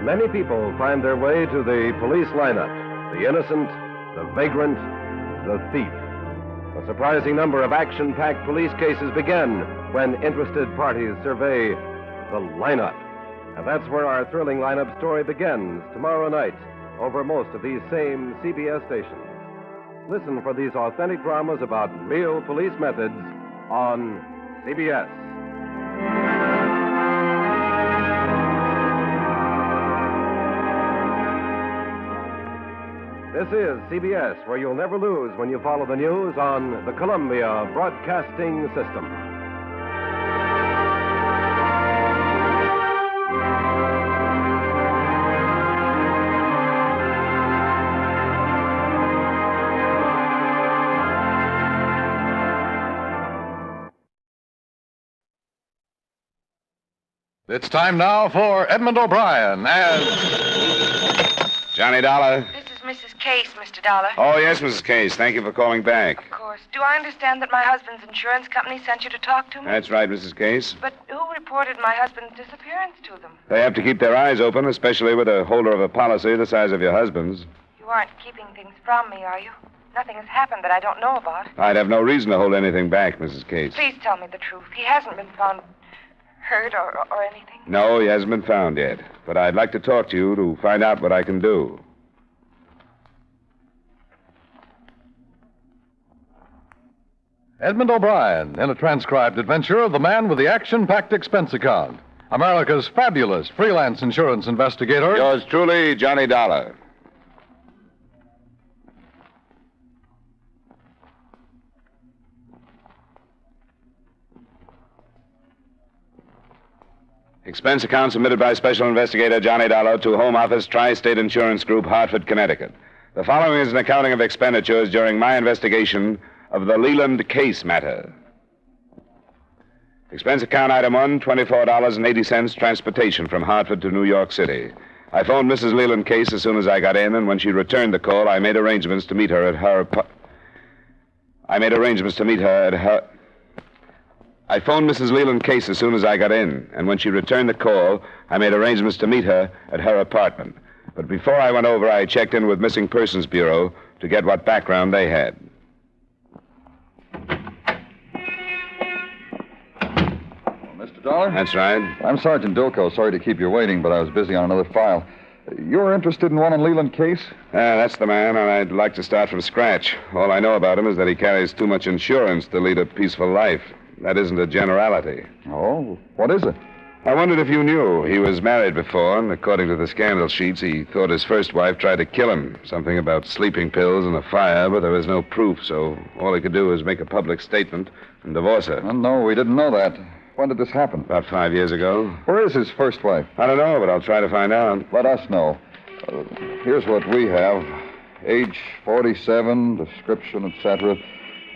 Many people find their way to the police lineup. The innocent, the vagrant, the thief. A surprising number of action-packed police cases begin when interested parties survey the lineup. And that's where our thrilling lineup story begins tomorrow night over most of these same CBS stations. Listen for these authentic dramas about real police methods on CBS. This is CBS, where you'll never lose when you follow the news on the Columbia Broadcasting System. It's time now for Edmond O'Brien as Johnny Dollar. This is Mrs. Case, Mr. Dollar. Oh, yes, Mrs. Case. Thank you for calling back. Of course. Do I understand that my husband's insurance company sent you to talk to me? That's right, Mrs. Case. But who reported my husband's disappearance to them? They have to keep their eyes open, especially with a holder of a policy the size of your husband's. You aren't keeping things from me, are you? Nothing has happened that I don't know about. I'd have no reason to hold anything back, Mrs. Case. Please tell me the truth. He hasn't been found hurt or anything. No, he hasn't been found yet. But I'd like to talk to you to find out what I can do. Edmond O'Brien in a transcribed adventure of the man with the action-packed expense account. America's fabulous freelance insurance investigator. Yours truly, Johnny Dollar. Expense account submitted by Special Investigator Johnny Dollar to Home Office, Tri-State Insurance Group, Hartford, Connecticut. The following is an accounting of expenditures during my investigation of the Leland Case Matter. Expense account item 1, $24.80 transportation from Hartford to New York City. I phoned Mrs. Leland Case as soon as I got in, and when she returned the call, I made arrangements to meet her at her... I phoned Mrs. Leland Case as soon as I got in, and when she returned the call, I made arrangements to meet her at her apartment. But before I went over, I checked in with Missing Persons Bureau to get what background they had. Mr. Dollar? That's right. I'm Sergeant Dilko. Sorry to keep you waiting, but I was busy on another file. You're interested in one on Leland Case? That's the man, and I'd like to start from scratch. All I know about him is that he carries too much insurance to lead a peaceful life. That isn't a generality. Oh, what is it? I wondered if you knew. He was married before, and according to the scandal sheets, he thought his first wife tried to kill him. Something about sleeping pills and a fire, but there was no proof, so all he could do was make a public statement and divorce her. Oh, no, we didn't know that. When did this happen? About 5 years ago. Where is his first wife? I don't know, but I'll try to find out. Let us know. Here's what we have. Age 47, description, etc.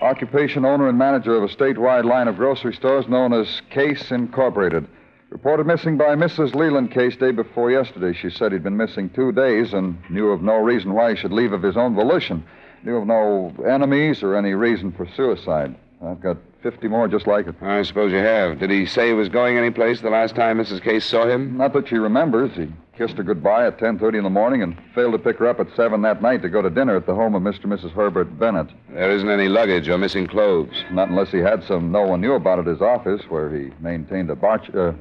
Occupation, owner and manager of a statewide line of grocery stores known as Case Incorporated. Reported missing by Mrs. Leland Case day before yesterday. She said he'd been missing 2 days and knew of no reason why he should leave of his own volition. Knew of no enemies or any reason for suicide. I've got 50 more just like it. I suppose you have. Did he say he was going anyplace the last time Mrs. Case saw him? Not that she remembers. He kissed her goodbye at 10:30 in the morning and failed to pick her up at 7 that night to go to dinner at the home of Mr. and Mrs. Herbert Bennett. There isn't any luggage or missing clothes. Not unless he had some no one knew about at his office where he maintained a bachelor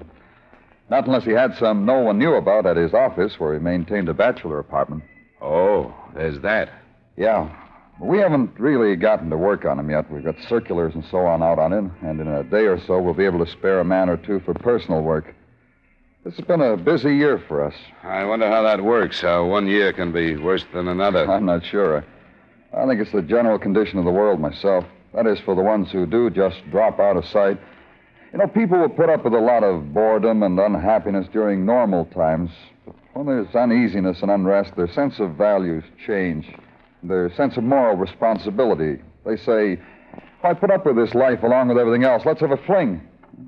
apartment. Oh, there's that. Yeah. We haven't really gotten to work on him yet. We've got circulars and so on out on him, and in a day or so we'll be able to spare a man or two for personal work. This has been a busy year for us. I wonder how that works, how 1 year can be worse than another. I'm not sure. I think it's the general condition of the world myself. That is, for the ones who do just drop out of sight. You know, people will put up with a lot of boredom and unhappiness during normal times. But when there's uneasiness and unrest, their sense of values change. Their sense of moral responsibility. They say, if I put up with this life along with everything else, let's have a fling.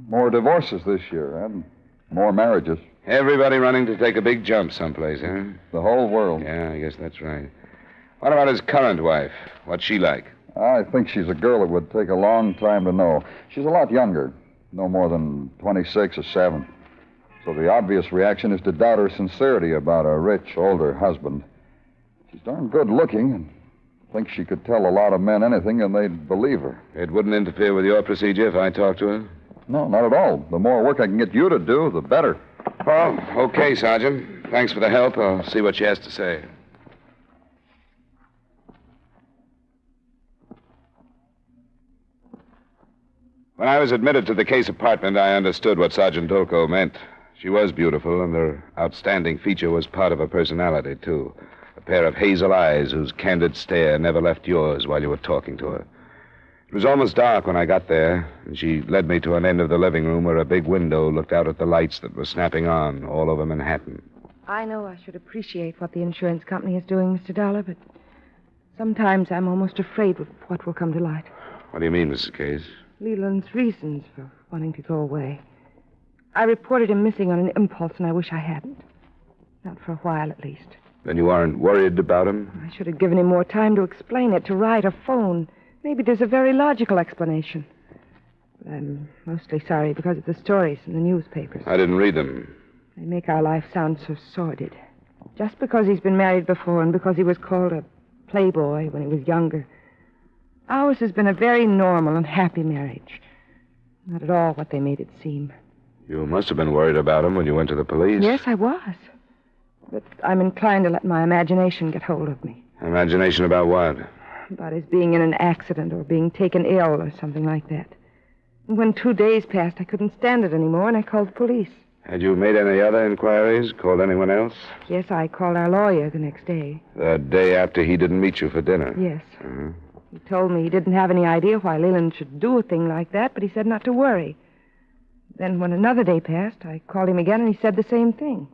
More divorces this year and more marriages. Everybody running to take a big jump someplace, huh? The whole world. Yeah, I guess that's right. What about his current wife? What's she like? I think she's a girl that would take a long time to know. She's a lot younger. No more than 26 or 7. So the obvious reaction is to doubt her sincerity about a rich, older husband. She's darn good looking and thinks she could tell a lot of men anything and they'd believe her. It wouldn't interfere with your procedure if I talked to her? No, not at all. The more work I can get you to do, the better. Oh, okay, Sergeant. Thanks for the help. I'll see what she has to say. When I was admitted to the Case apartment, I understood what Sergeant Dolko meant. She was beautiful, and her outstanding feature was part of her personality, too. A pair of hazel eyes whose candid stare never left yours while you were talking to her. It was almost dark when I got there, and she led me to an end of the living room where a big window looked out at the lights that were snapping on all over Manhattan. I know I should appreciate what the insurance company is doing, Mr. Dollar, but sometimes I'm almost afraid of what will come to light. What do you mean, Mrs. Case? Leland's reasons for wanting to go away. I reported him missing on an impulse, and I wish I hadn't. Not for a while, at least. Then you aren't worried about him? I should have given him more time to explain it, to write or phone. Maybe there's a very logical explanation. But I'm mostly sorry because of the stories in the newspapers. I didn't read them. They make our life sound so sordid. Just because he's been married before and because he was called a playboy when he was younger. Ours has been a very normal and happy marriage. Not at all what they made it seem. You must have been worried about him when you went to the police. Yes, I was. But I'm inclined to let my imagination get hold of me. Imagination about what? About his being in an accident or being taken ill or something like that. And when 2 days passed, I couldn't stand it anymore, and I called the police. Had you made any other inquiries? Called anyone else? Yes, I called our lawyer the next day. The day after he didn't meet you for dinner? Yes. Uh-huh. He told me he didn't have any idea why Leland should do a thing like that, but he said not to worry. Then when another day passed, I called him again, and he said the same thing.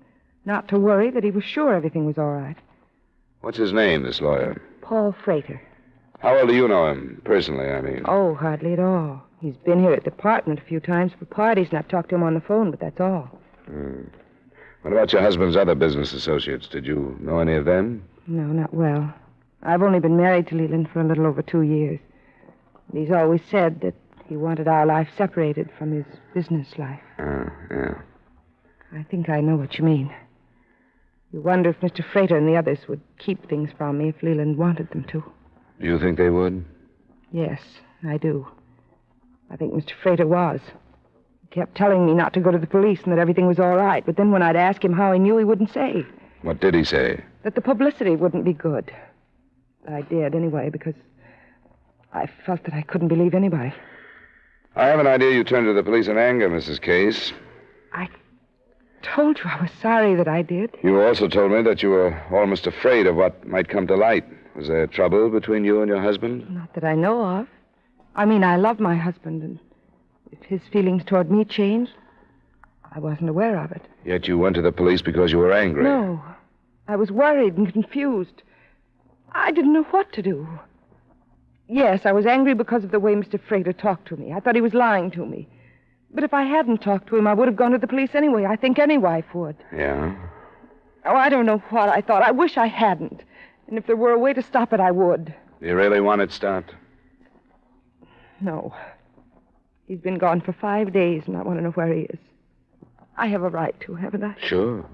Not to worry, that he was sure everything was all right. What's his name, this lawyer? Paul Frater. How well do you know him, personally, I mean? Oh, hardly at all. He's been here at the department a few times for parties, and I've talked to him on the phone, but that's all. What about your husband's other business associates? Did you know any of them? No, not well. I've only been married to Leland for a little over 2 years. He's always said that he wanted our life separated from his business life. Yeah. I think I know what you mean. You wonder if Mr. Frater and the others would keep things from me if Leland wanted them to. Do you think they would? Yes, I do. I think Mr. Frater was. He kept telling me not to go to the police and that everything was all right. But then when I'd ask him how he knew, he wouldn't say. What did he say? That the publicity wouldn't be good. I did anyway, because I felt that I couldn't believe anybody. I have an idea you turned to the police in anger, Mrs. Case. I told you I was sorry that I did. You also told me that you were almost afraid of what might come to light. Was there trouble between you and your husband? Not that I know of. I mean, I love my husband, and if his feelings toward me changed, I wasn't aware of it. Yet you went to the police because you were angry. No. I was worried and confused. I didn't know what to do. Yes, I was angry because of the way Mr. Frater talked to me. I thought he was lying to me. But if I hadn't talked to him, I would have gone to the police anyway. I think any wife would. Yeah? Oh, I don't know what I thought. I wish I hadn't. And if there were a way to stop it, I would. Do you really want it stopped? No. He's been gone for 5 days, and I want to know where he is. I have a right to, haven't I? Sure.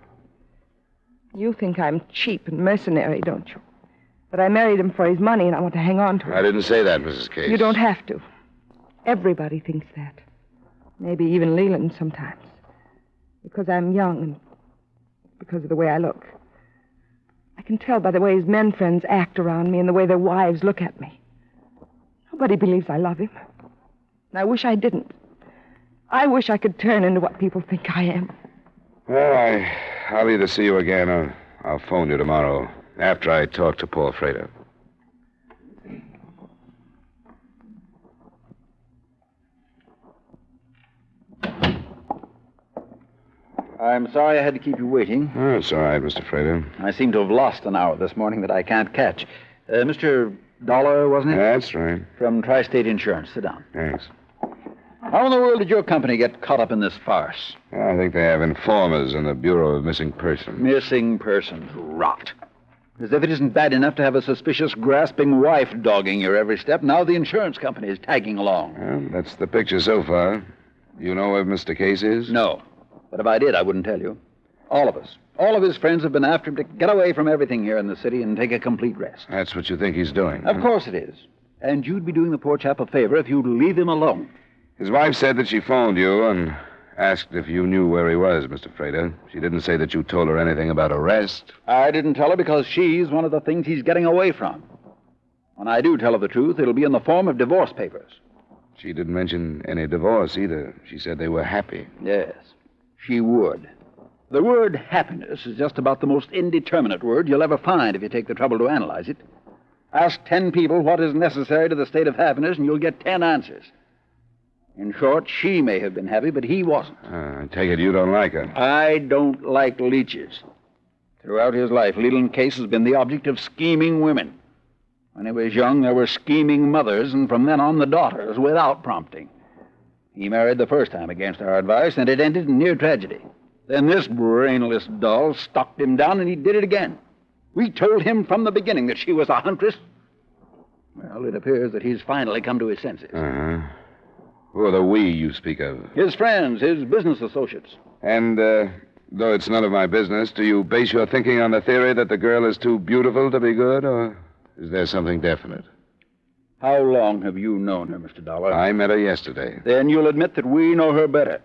You think I'm cheap and mercenary, don't you? But I married him for his money, and I want to hang on to it. I didn't say that, Mrs. Case. You don't have to. Everybody thinks that. Maybe even Leland sometimes. Because I'm young and because of the way I look. I can tell by the way his men friends act around me and the way their wives look at me. Nobody believes I love him. And I wish I didn't. I wish I could turn into what people think I am. Well, I'll either see you again or I'll phone you tomorrow after I talk to Paul Frater. I'm sorry I had to keep you waiting. Oh, it's all right, Mr. Frater. I seem to have lost an hour this morning that I can't catch. Mr. Dollar, wasn't it? That's right. From Tri-State Insurance. Sit down. Thanks. How in the world did your company get caught up in this farce? I think they have informers in the Bureau of Missing Persons. Missing persons? Rot. As if it isn't bad enough to have a suspicious, grasping wife dogging your every step, now the insurance company is tagging along. Well, that's the picture so far. You know where Mr. Case is? No. But if I did, I wouldn't tell you. All of us. All of his friends have been after him to get away from everything here in the city and take a complete rest. That's what you think he's doing? Of course it is. And you'd be doing the poor chap a favor if you'd leave him alone. His wife said that she phoned you and asked if you knew where he was, Mr. Frater. She didn't say that you told her anything about arrest. I didn't tell her because she's one of the things he's getting away from. When I do tell her the truth, it'll be in the form of divorce papers. She didn't mention any divorce either. She said they were happy. Yes, she would. The word happiness is just about the most indeterminate word you'll ever find if you take the trouble to analyze it. Ask 10 people what is necessary to the state of happiness, and you'll get 10 answers. In short, she may have been happy, but he wasn't. I take it you don't like her. I don't like leeches. Throughout his life, Leland Case has been the object of scheming women. When he was young, there were scheming mothers, and from then on, the daughters, without prompting. He married the first time against our advice, and it ended in near tragedy. Then this brainless doll stalked him down, and he did it again. We told him from the beginning that she was a huntress. Well, it appears that he's finally come to his senses. Uh-huh. Who are the we you speak of? His friends, his business associates. And, though it's none of my business, do you base your thinking on the theory that the girl is too beautiful to be good, or is there something definite? How long have you known her, Mr. Dollar? I met her yesterday. Then you'll admit that we know her better.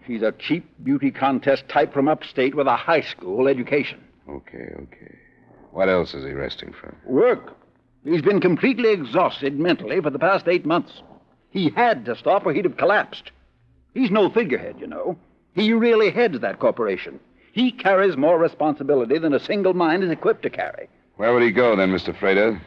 She's a cheap beauty contest type from upstate with a high school education. Okay. What else is he resting from? Work. He's been completely exhausted mentally for the past 8 months. He had to stop or he'd have collapsed. He's no figurehead, you know. He really heads that corporation. He carries more responsibility than a single mind is equipped to carry. Where would he go then, Mr. Frater?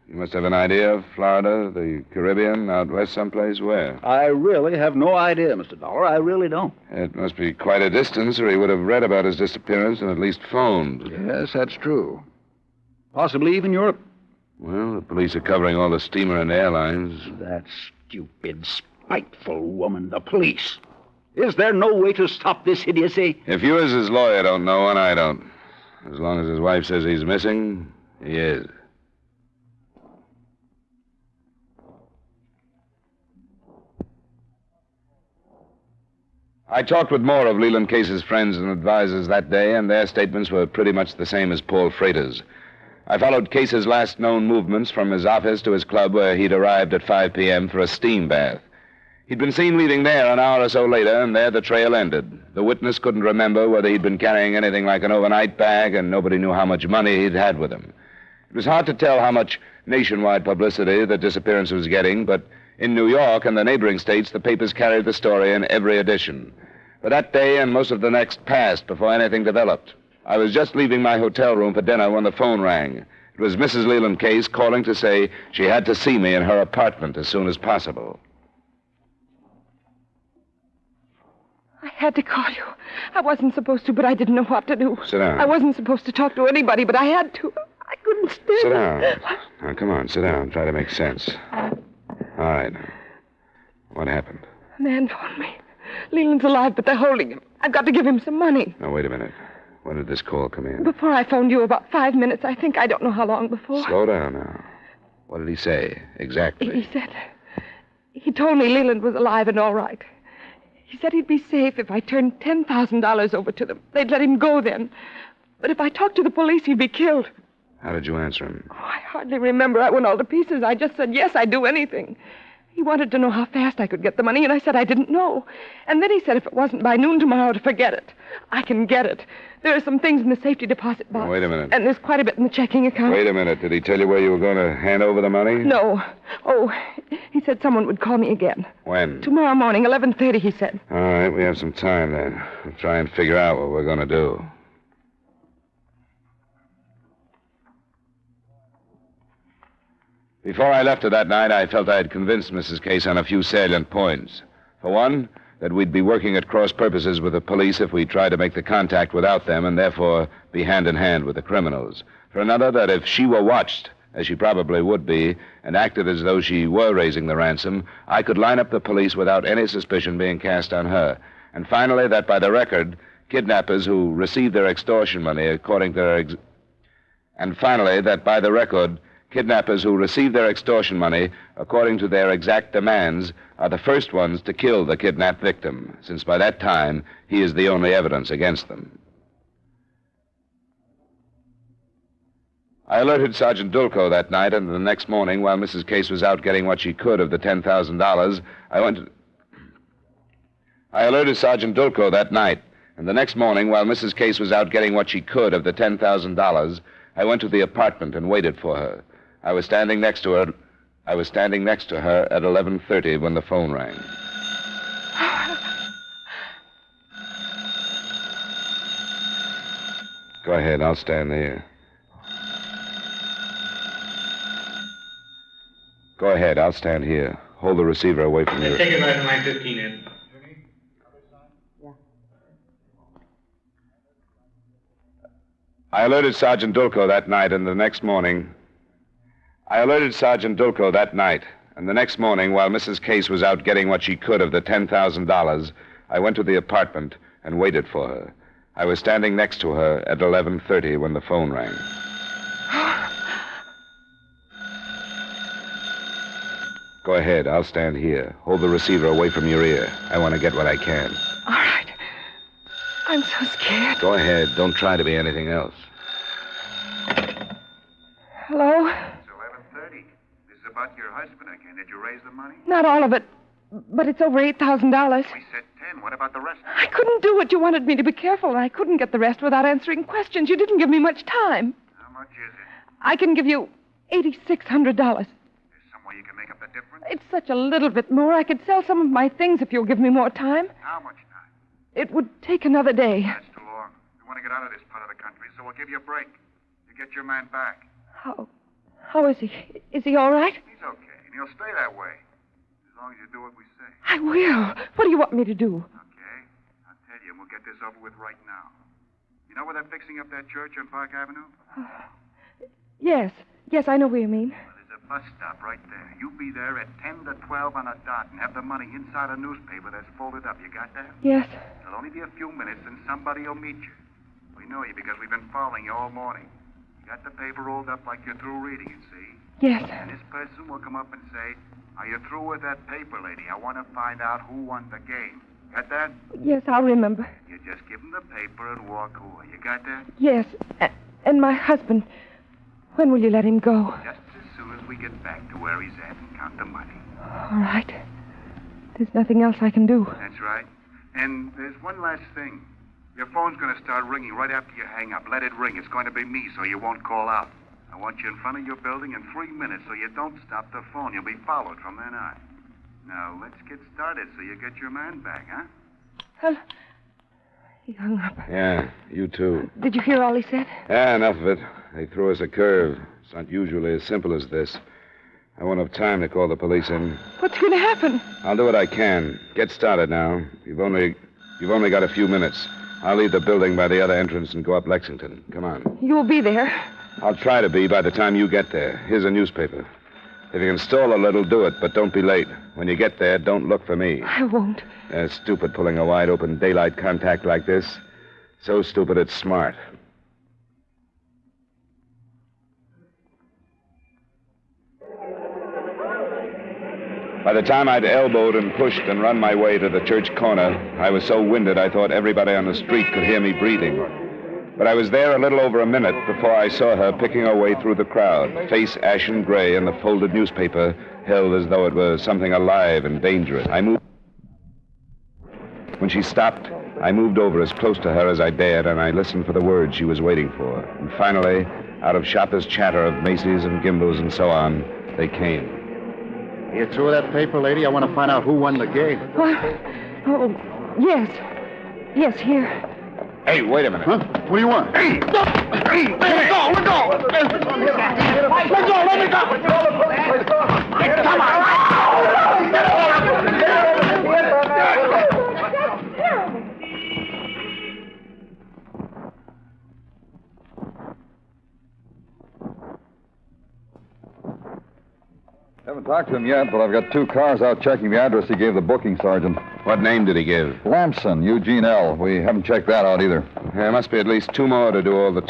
You must have an idea of Florida, the Caribbean, out west someplace. Where? I really have no idea, Mr. Dollar. I really don't. It must be quite a distance, or he would have read about his disappearance and at least phoned. Yes, that's true. Possibly even Europe. Well, the police are covering all the steamer and airlines. That stupid, spiteful woman, the police. Is there no way to stop this idiocy? If you as his lawyer don't know, and I don't. As long as his wife says he's missing, he is. I talked with more of Leland Case's friends and advisors that day, and their statements were pretty much the same as Paul Frater's. I followed Case's last known movements from his office to his club where he'd arrived at 5 p.m. for a steam bath. He'd been seen leaving there an hour or so later, and there the trail ended. The witness couldn't remember whether he'd been carrying anything like an overnight bag, and nobody knew how much money he'd had with him. It was hard to tell how much nationwide publicity the disappearance was getting, but in New York and the neighboring states, the papers carried the story in every edition. But that day and most of the next passed before anything developed. I was just leaving my hotel room for dinner when the phone rang. It was Mrs. Leland Case calling to say she had to see me in her apartment as soon as possible. I had to call you. I wasn't supposed to, but I didn't know what to do. Sit down. I wasn't supposed to talk to anybody, but I had to. I couldn't stand Sit it. down. Now, come on, sit down. Try to make sense. All right. What happened? A man phoned me. Leland's alive, but they're holding him. I've got to give him some money. Now, wait a minute. When did this call come in? Before I phoned you, about 5 minutes, I think. I don't know how long before. Slow down now. What did he say, exactly? He said... He told me Leland was alive and all right. He said he'd be safe if I turned $10,000 over to them. They'd let him go then. But if I talked to the police, he'd be killed. How did you answer him? Oh, I hardly remember. I went all to pieces. I just said, yes, I'd do anything. He wanted to know how fast I could get the money, and I said I didn't know. And then he said if it wasn't by noon tomorrow to forget it. I can get it. There are some things in the safety deposit box. Wait a minute. And there's quite a bit in the checking account. Wait a minute. Did he tell you where you were going to hand over the money? No. Oh, he said someone would call me again. When? Tomorrow morning, 11:30, he said. All right, we have some time then. We'll try and figure out what we're going to do. Before I left her that night, I felt I had convinced Mrs. Case on a few salient points. For one, that we'd be working at cross purposes with the police if we tried to make the contact without them and therefore be hand in hand with the criminals. For another, that if she were watched, as she probably would be, and acted as though she were raising the ransom, I could line up the police without any suspicion being cast on her. And finally, that by the record, kidnappers who received their extortion money according to their... Kidnappers who receive their extortion money according to their exact demands are the first ones to kill the kidnapped victim, since by that time he is the only evidence against them. I alerted Sergeant Dulco that night, and the next morning, while Mrs. Case was out getting what she could of the $10,000, I alerted Sergeant Dulco that night, and the next morning, while Mrs. Case was out getting what she could of the $10,000, I went to the apartment and waited for her. I was standing next to her at 11:30 when the phone rang. Go ahead, I'll stand there. Go ahead, I'll stand here. Hold the receiver away from you. Take it right to line 15 in. I alerted Sergeant Dulco that night, and the next morning... And the next morning, while Mrs. Case was out getting what she could of the $10,000, I went to the apartment and waited for her. I was standing next to her at 11:30 when the phone rang. Go ahead. I'll stand here. Hold the receiver away from your ear. I want to get what I can. All right. I'm so scared. Go ahead. Don't try to be anything else. Hello? It's 11:30. This is about your husband again. Did you raise the money? Not all of it, but it's over $8,000. We said 10. What about the rest? I couldn't do it. You wanted me to be careful, and I couldn't get the rest without answering questions. You didn't give me much time. How much is it? I can give you $8,600. There's some way you can make up the difference? It's such a little bit more. I could sell some of my things if you'll give me more time. How much time? It would take another day. That's too long. We want to get out of this part of the country, so we'll give you a break. You get your man back. How is he? Is he all right? He's okay, and he'll stay that way. As long as you do what we say. I will. What do you want me to do? Okay. I'll tell you, and we'll get this over with right now. You know where they're fixing up that church on Park Avenue? Yes. Yes, I know what you mean. Well, there's a bus stop right there. You be there at 10 to 12 on a dot and have the money inside a newspaper that's folded up. You got that? Yes. It'll only be a few minutes, and somebody will meet you. We know you because we've been following you all morning. You got the paper rolled up like you're through reading it, see? Yes. And this person will come up and say, "Are you through with that paper, lady? I want to find out who won the game." Got that? Yes, I'll remember. You just give him the paper and walk away. You got that? Yes. And my husband, when will you let him go? Just as soon as we get back to where he's at and count the money. All right. There's nothing else I can do. That's right. And there's one last thing. Your phone's going to start ringing right after you hang up. Let it ring. It's going to be me, so you won't call out. I want you in front of your building in 3 minutes, so you don't stop the phone. You'll be followed from then on. Now, let's get started so you get your man back, huh? Well, he hung up. Yeah, you too. Did you hear all he said? Yeah, enough of it. They threw us a curve. It's not usually as simple as this. I won't have time to call the police in. What's going to happen? I'll do what I can. Get started now. You've only got a few minutes. I'll leave the building by the other entrance and go up Lexington. Come on. You'll be there. I'll try to be by the time you get there. Here's a newspaper. If you can stall a little, do it, but don't be late. When you get there, don't look for me. I won't. It's stupid pulling a wide-open daylight contact like this. So stupid it's smart. By the time I'd elbowed and pushed and run my way to the church corner, I was so winded I thought everybody on the street could hear me breathing. But I was there a little over a minute before I saw her picking her way through the crowd, face ashen gray and the folded newspaper held as though it were something alive and dangerous. When she stopped, I moved over as close to her as I dared, and I listened for the words she was waiting for. And finally, out of shopper's chatter of Macy's and Gimbel's and so on, they came. You through that paper, lady? I want to find out who won the game. What? Oh, yes. Yes, here. Hey, wait a minute. Huh? What do you want? Hey! Let go! Let go! Let go! Come Haven't talked to him yet, but I've got 2 cars out checking the address he gave the booking sergeant. What name did he give? Lamson, Eugene L. We haven't checked that out either. There must be at least 2 more to do all the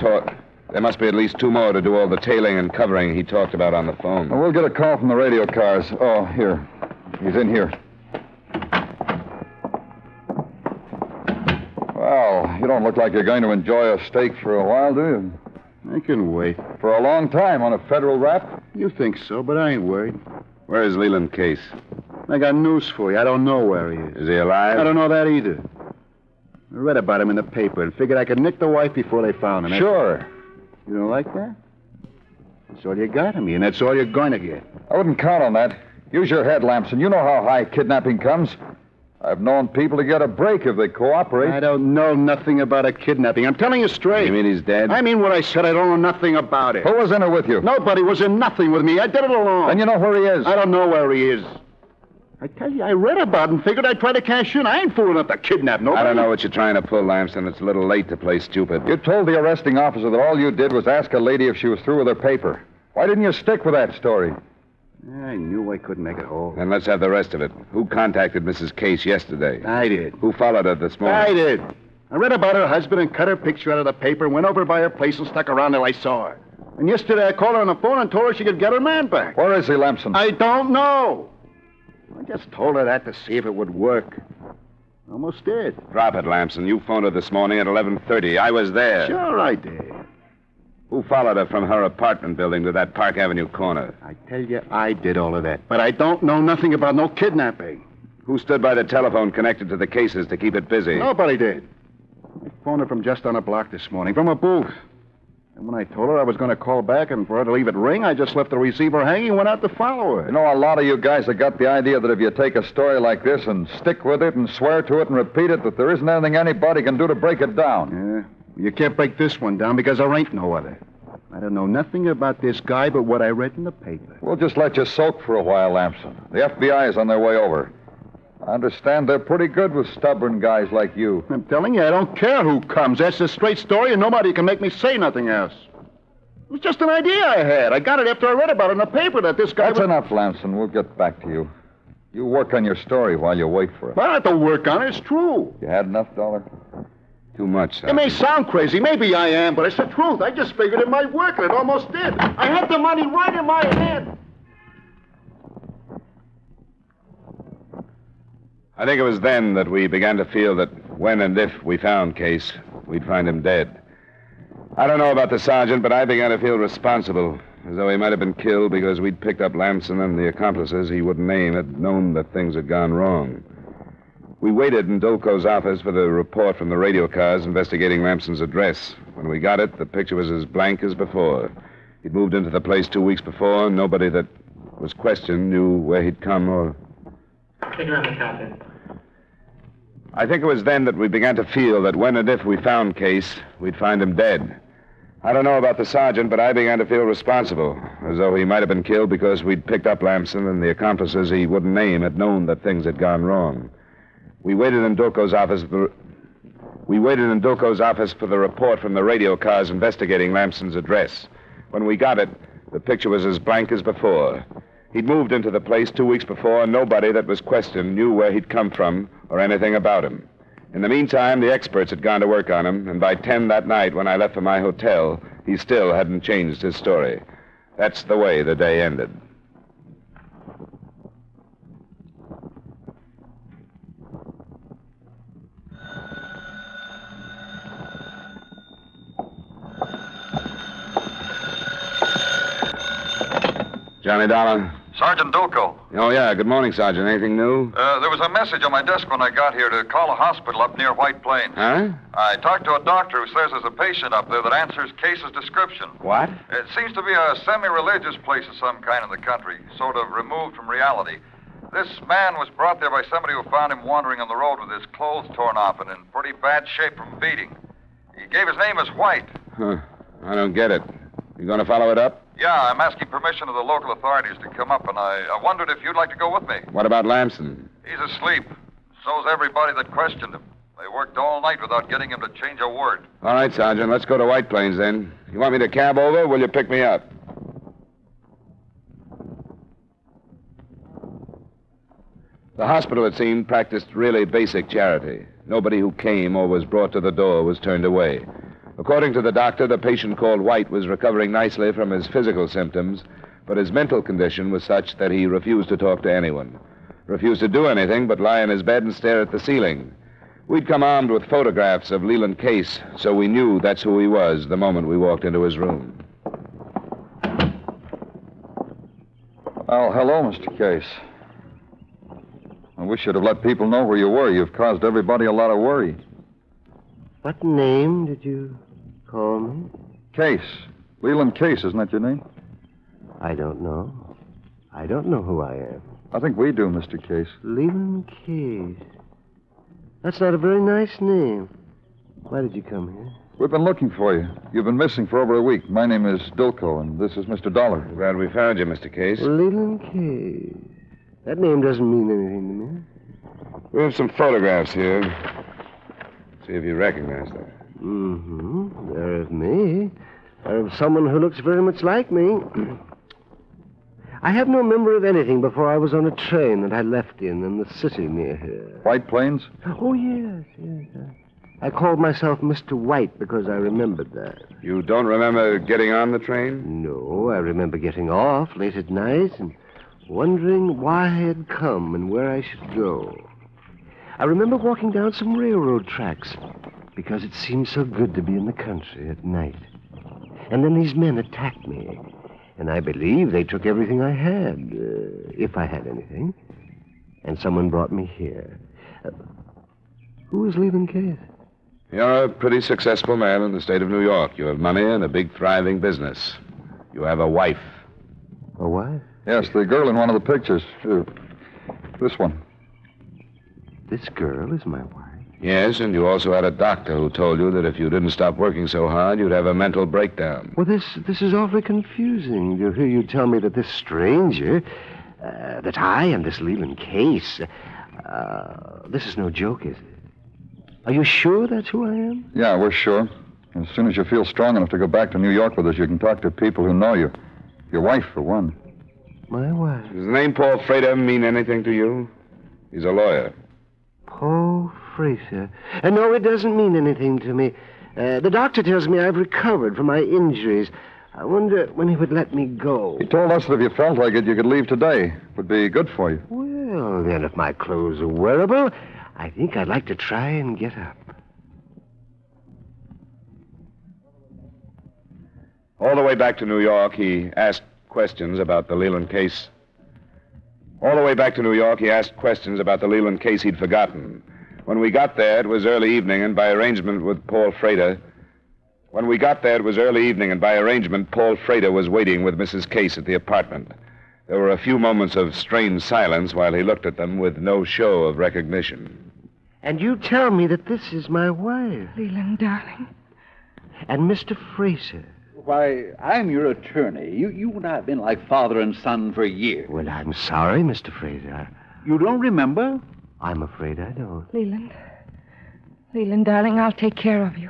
There must be at least 2 more to do all the tailing and covering he talked about on the phone. Well, we'll get a call from the radio cars. Oh, here. He's in here. Well, you don't look like you're going to enjoy a steak for a while, do you? I can wait. For a long time on a federal rap? You think so, but I ain't worried. Where is Leland Case? I got news for you. I don't know where he is. Is he alive? I don't know that either. I read about him in the paper and figured I could nick the wife before they found him. Sure. You don't like that? That's all you got of me, and that's all you're going to get. I wouldn't count on that. Use your head, Lamson. You know how high kidnapping comes. I've known people to get a break if they cooperate. I don't know nothing about a kidnapping. I'm telling you straight. You mean he's dead? I mean what I said. I don't know nothing about it. Who was in it with you? Nobody was in nothing with me. I did it alone. And you know where he is? I don't know where he is. I tell you, I read about it and figured I'd try to cash in. I ain't fool enough to kidnap nobody. I don't know what you're trying to pull, Lamson. It's a little late to play stupid. You told the arresting officer that all you did was ask a lady if she was through with her paper. Why didn't you stick with that story? I knew I couldn't make it whole. Then let's have the rest of it. Who contacted Mrs. Case yesterday? I did. Who followed her this morning? I did. I read about her husband and cut her picture out of the paper, went over by her place and stuck around till I saw her. And yesterday I called her on the phone and told her she could get her man back. Where is he, Lamson? I don't know. I just told her that to see if it would work. Almost did. Drop it, Lamson. You phoned her this morning at 11:30. I was there. Sure I did. Who followed her from her apartment building to that Park Avenue corner? I tell you, I did all of that. But I don't know nothing about no kidnapping. Who stood by the telephone connected to the cases to keep it busy? Nobody did. I phoned her from just on a block this morning, from a booth. And when I told her I was going to call back and for her to leave it ring, I just left the receiver hanging and went out to follow her. You know, a lot of you guys have got the idea that if you take a story like this and stick with it and swear to it and repeat it, that there isn't anything anybody can do to break it down. Yeah. You can't break this one down because there ain't no other. I don't know nothing about this guy but what I read in the paper. We'll just let you soak for a while, Lamson. The FBI is on their way over. I understand they're pretty good with stubborn guys like you. I'm telling you, I don't care who comes. That's a straight story, and nobody can make me say nothing else. It was just an idea I had. I got it after I read about it in the paper that this guy... That's enough, Lamson. We'll get back to you. You work on your story while you wait for it. I don't have to work on it. It's true. You had enough, Dollar? Too much, sir. It may sound crazy. Maybe I am, but it's the truth. I just figured it might work, and it almost did. I had the money right in my hand. I think it was then that we began to feel that when and if we found Case, we'd find him dead. I don't know about the sergeant, but I began to feel responsible, as though he might have been killed because we'd picked up Lamson and the accomplices he wouldn't name had known that things had gone wrong. We waited in Dolko's office for the report from the radio cars investigating Lamson's address. When we got it, the picture was as blank as before. He'd moved into the place 2 weeks before. Nobody that was questioned knew where he'd come or... Take around the carpet. I think it was then that we began to feel that when and if we found Case, we'd find him dead. I don't know about the sergeant, but I began to feel responsible, as though he might have been killed because we'd picked up Lamson and the accomplices he wouldn't name had known that things had gone wrong. We waited in Dolko's office for the report from the radio cars investigating Lamson's address. When we got it, the picture was as blank as before. He'd moved into the place 2 weeks before, and nobody that was questioned knew where he'd come from or anything about him. In the meantime, the experts had gone to work on him, and by 10 that night when I left for my hotel, he still hadn't changed his story. That's the way the day ended. Johnny Dollar. Sergeant Dolko. Oh, yeah. Good morning, Sergeant. Anything new? There was a message on my desk when I got here to call a hospital up near White Plains. Huh? I talked to a doctor who says there's a patient up there that answers Case's description. What? It seems to be a semi-religious place of some kind in the country, sort of removed from reality. This man was brought there by somebody who found him wandering on the road with his clothes torn off and in pretty bad shape from beating. He gave his name as White. Huh. I don't get it. You going to follow it up? Yeah, I'm asking permission of the local authorities to come up, and I wondered if you'd like to go with me. What about Lamson? He's asleep. So's everybody that questioned him. They worked all night without getting him to change a word. All right, Sergeant. Let's go to White Plains, then. You want me to cab over, or will you pick me up? The hospital, it seemed, practiced really basic charity. Nobody who came or was brought to the door was turned away. According to the doctor, the patient called White was recovering nicely from his physical symptoms, but his mental condition was such that he refused to talk to anyone, refused to do anything but lie in his bed and stare at the ceiling. We'd come armed with photographs of Leland Case, so we knew that's who he was the moment we walked into his room. Well, hello, Mr. Case. I wish you'd have let people know where you were. You've caused everybody a lot of worry. What name did you call me? Case. Leland Case, isn't that your name? I don't know. I don't know who I am. I think we do, Mr. Case. Leland Case. That's not a very nice name. Why did you come here? We've been looking for you. You've been missing for over a week. My name is Dilko, and this is Mr. Dollar. Glad we found you, Mr. Case. Leland Case. That name doesn't mean anything to me. We have some photographs here. See if you recognize them. Mm-hmm. They're of me. They're of someone who looks very much like me. I have no memory of anything before I was on a train that I left in the city near here. White Plains? Oh, yes. I called myself Mr. White because I remembered that. You don't remember getting on the train? No, I remember getting off late at night and wondering why I had come and where I should go. I remember walking down some railroad tracks because it seemed so good to be in the country at night. And then these men attacked me. And I believe they took everything I had, if I had anything. And someone brought me here. Who is Leland Case? You're a pretty successful man in the state of New York. You have money and a big, thriving business. You have a wife. A wife? Yes, the girl in one of the pictures. This one. This girl is my wife? Yes, and you also had a doctor who told you that if you didn't stop working so hard, you'd have a mental breakdown. Well, this is awfully confusing. To hear you tell me that this stranger, that I am this Leland Case, this is no joke, is it? Are you sure that's who I am? Yeah, we're sure. As soon as you feel strong enough to go back to New York with us, you can talk to people who know you. Your wife, for one. My wife? Does the name Paul Frater mean anything to you? He's a lawyer. Paul Fraser. No, it doesn't mean anything to me. The doctor tells me I've recovered from my injuries. I wonder when he would let me go. He told us that if you felt like it, you could leave today. It would be good for you. Well, then, if my clothes are wearable, I think I'd like to try and get up. All the way back to New York, he asked questions about the Leland case. All the way back to New York, he asked questions about the Leland case he'd forgotten. When we got there, it was early evening, and by arrangement with Paul Frater... Paul Frater was waiting with Mrs. Case at the apartment. There were a few moments of strained silence while he looked at them with no show of recognition. And you tell me that this is my wife. Leland, darling. And Mr. Fraser. Why, I'm your attorney. You and I have been like father and son for years. Well, I'm sorry, Mr. Fraser. You don't remember? I'm afraid I don't. Leland, darling, I'll take care of you.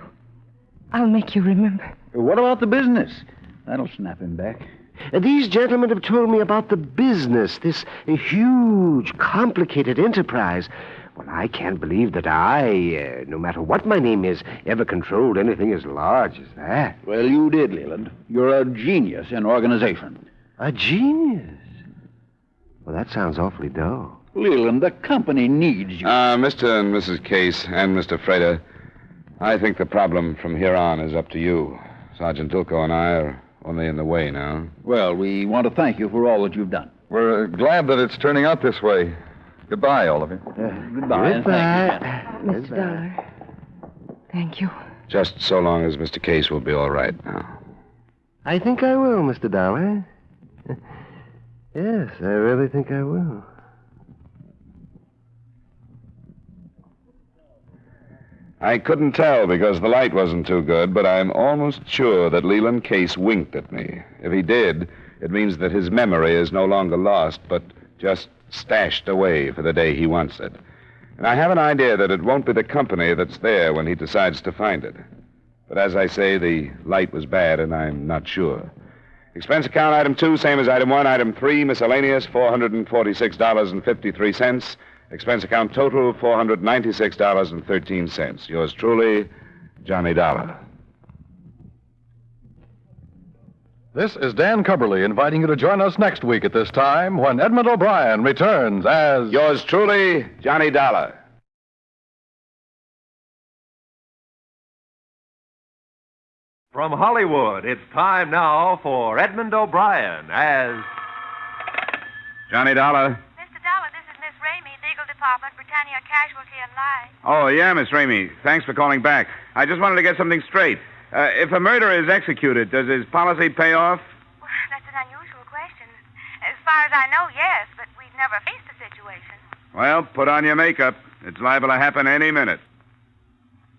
I'll make you remember. What about the business? That'll snap him back. These gentlemen have told me about the business, this huge, complicated enterprise. Well, I can't believe that I, no matter what my name is, ever controlled anything as large as that. Well, you did, Leland. You're a genius in organization. A genius? Well, that sounds awfully dull. Leland, the company needs you. Mr. and Mrs. Case and Mr. Frater, I think the problem from here on is up to you. Sergeant Dilko and I are only in the way now. Well, we want to thank you for all that you've done. We're glad that it's turning out this way. Goodbye, all of you. Goodbye. And thank you. Mr. Dollar. Thank you. Just so long as Mr. Case will be all right now. I think I will, Mr. Dollar. Yes, I really think I will. I couldn't tell because the light wasn't too good, but I'm almost sure that Leland Case winked at me. If he did, it means that his memory is no longer lost, but just stashed away for the day he wants it. And I have an idea that it won't be the company that's there when he decides to find it. But as I say, the light was bad, and I'm not sure. Expense account item 2, same as item 1. Item 3, miscellaneous, $446.53. Expense account total, $496.13. Yours truly, Johnny Dollar. This is Dan Cubberly inviting you to join us next week at this time when Edmond O'Brien returns as... Yours truly, Johnny Dollar. From Hollywood, it's time now for Edmond O'Brien as... Johnny Dollar. Mr. Dollar, this is Miss Ramey, Legal Department, Britannia Casualty and Life. Oh, yeah, Miss Ramey. Thanks for calling back. I just wanted to get something straight. If a murderer is executed, does his policy pay off? Well, that's an unusual question. As far as I know, yes, but we've never faced a situation. Well, put on your makeup. It's liable to happen any minute.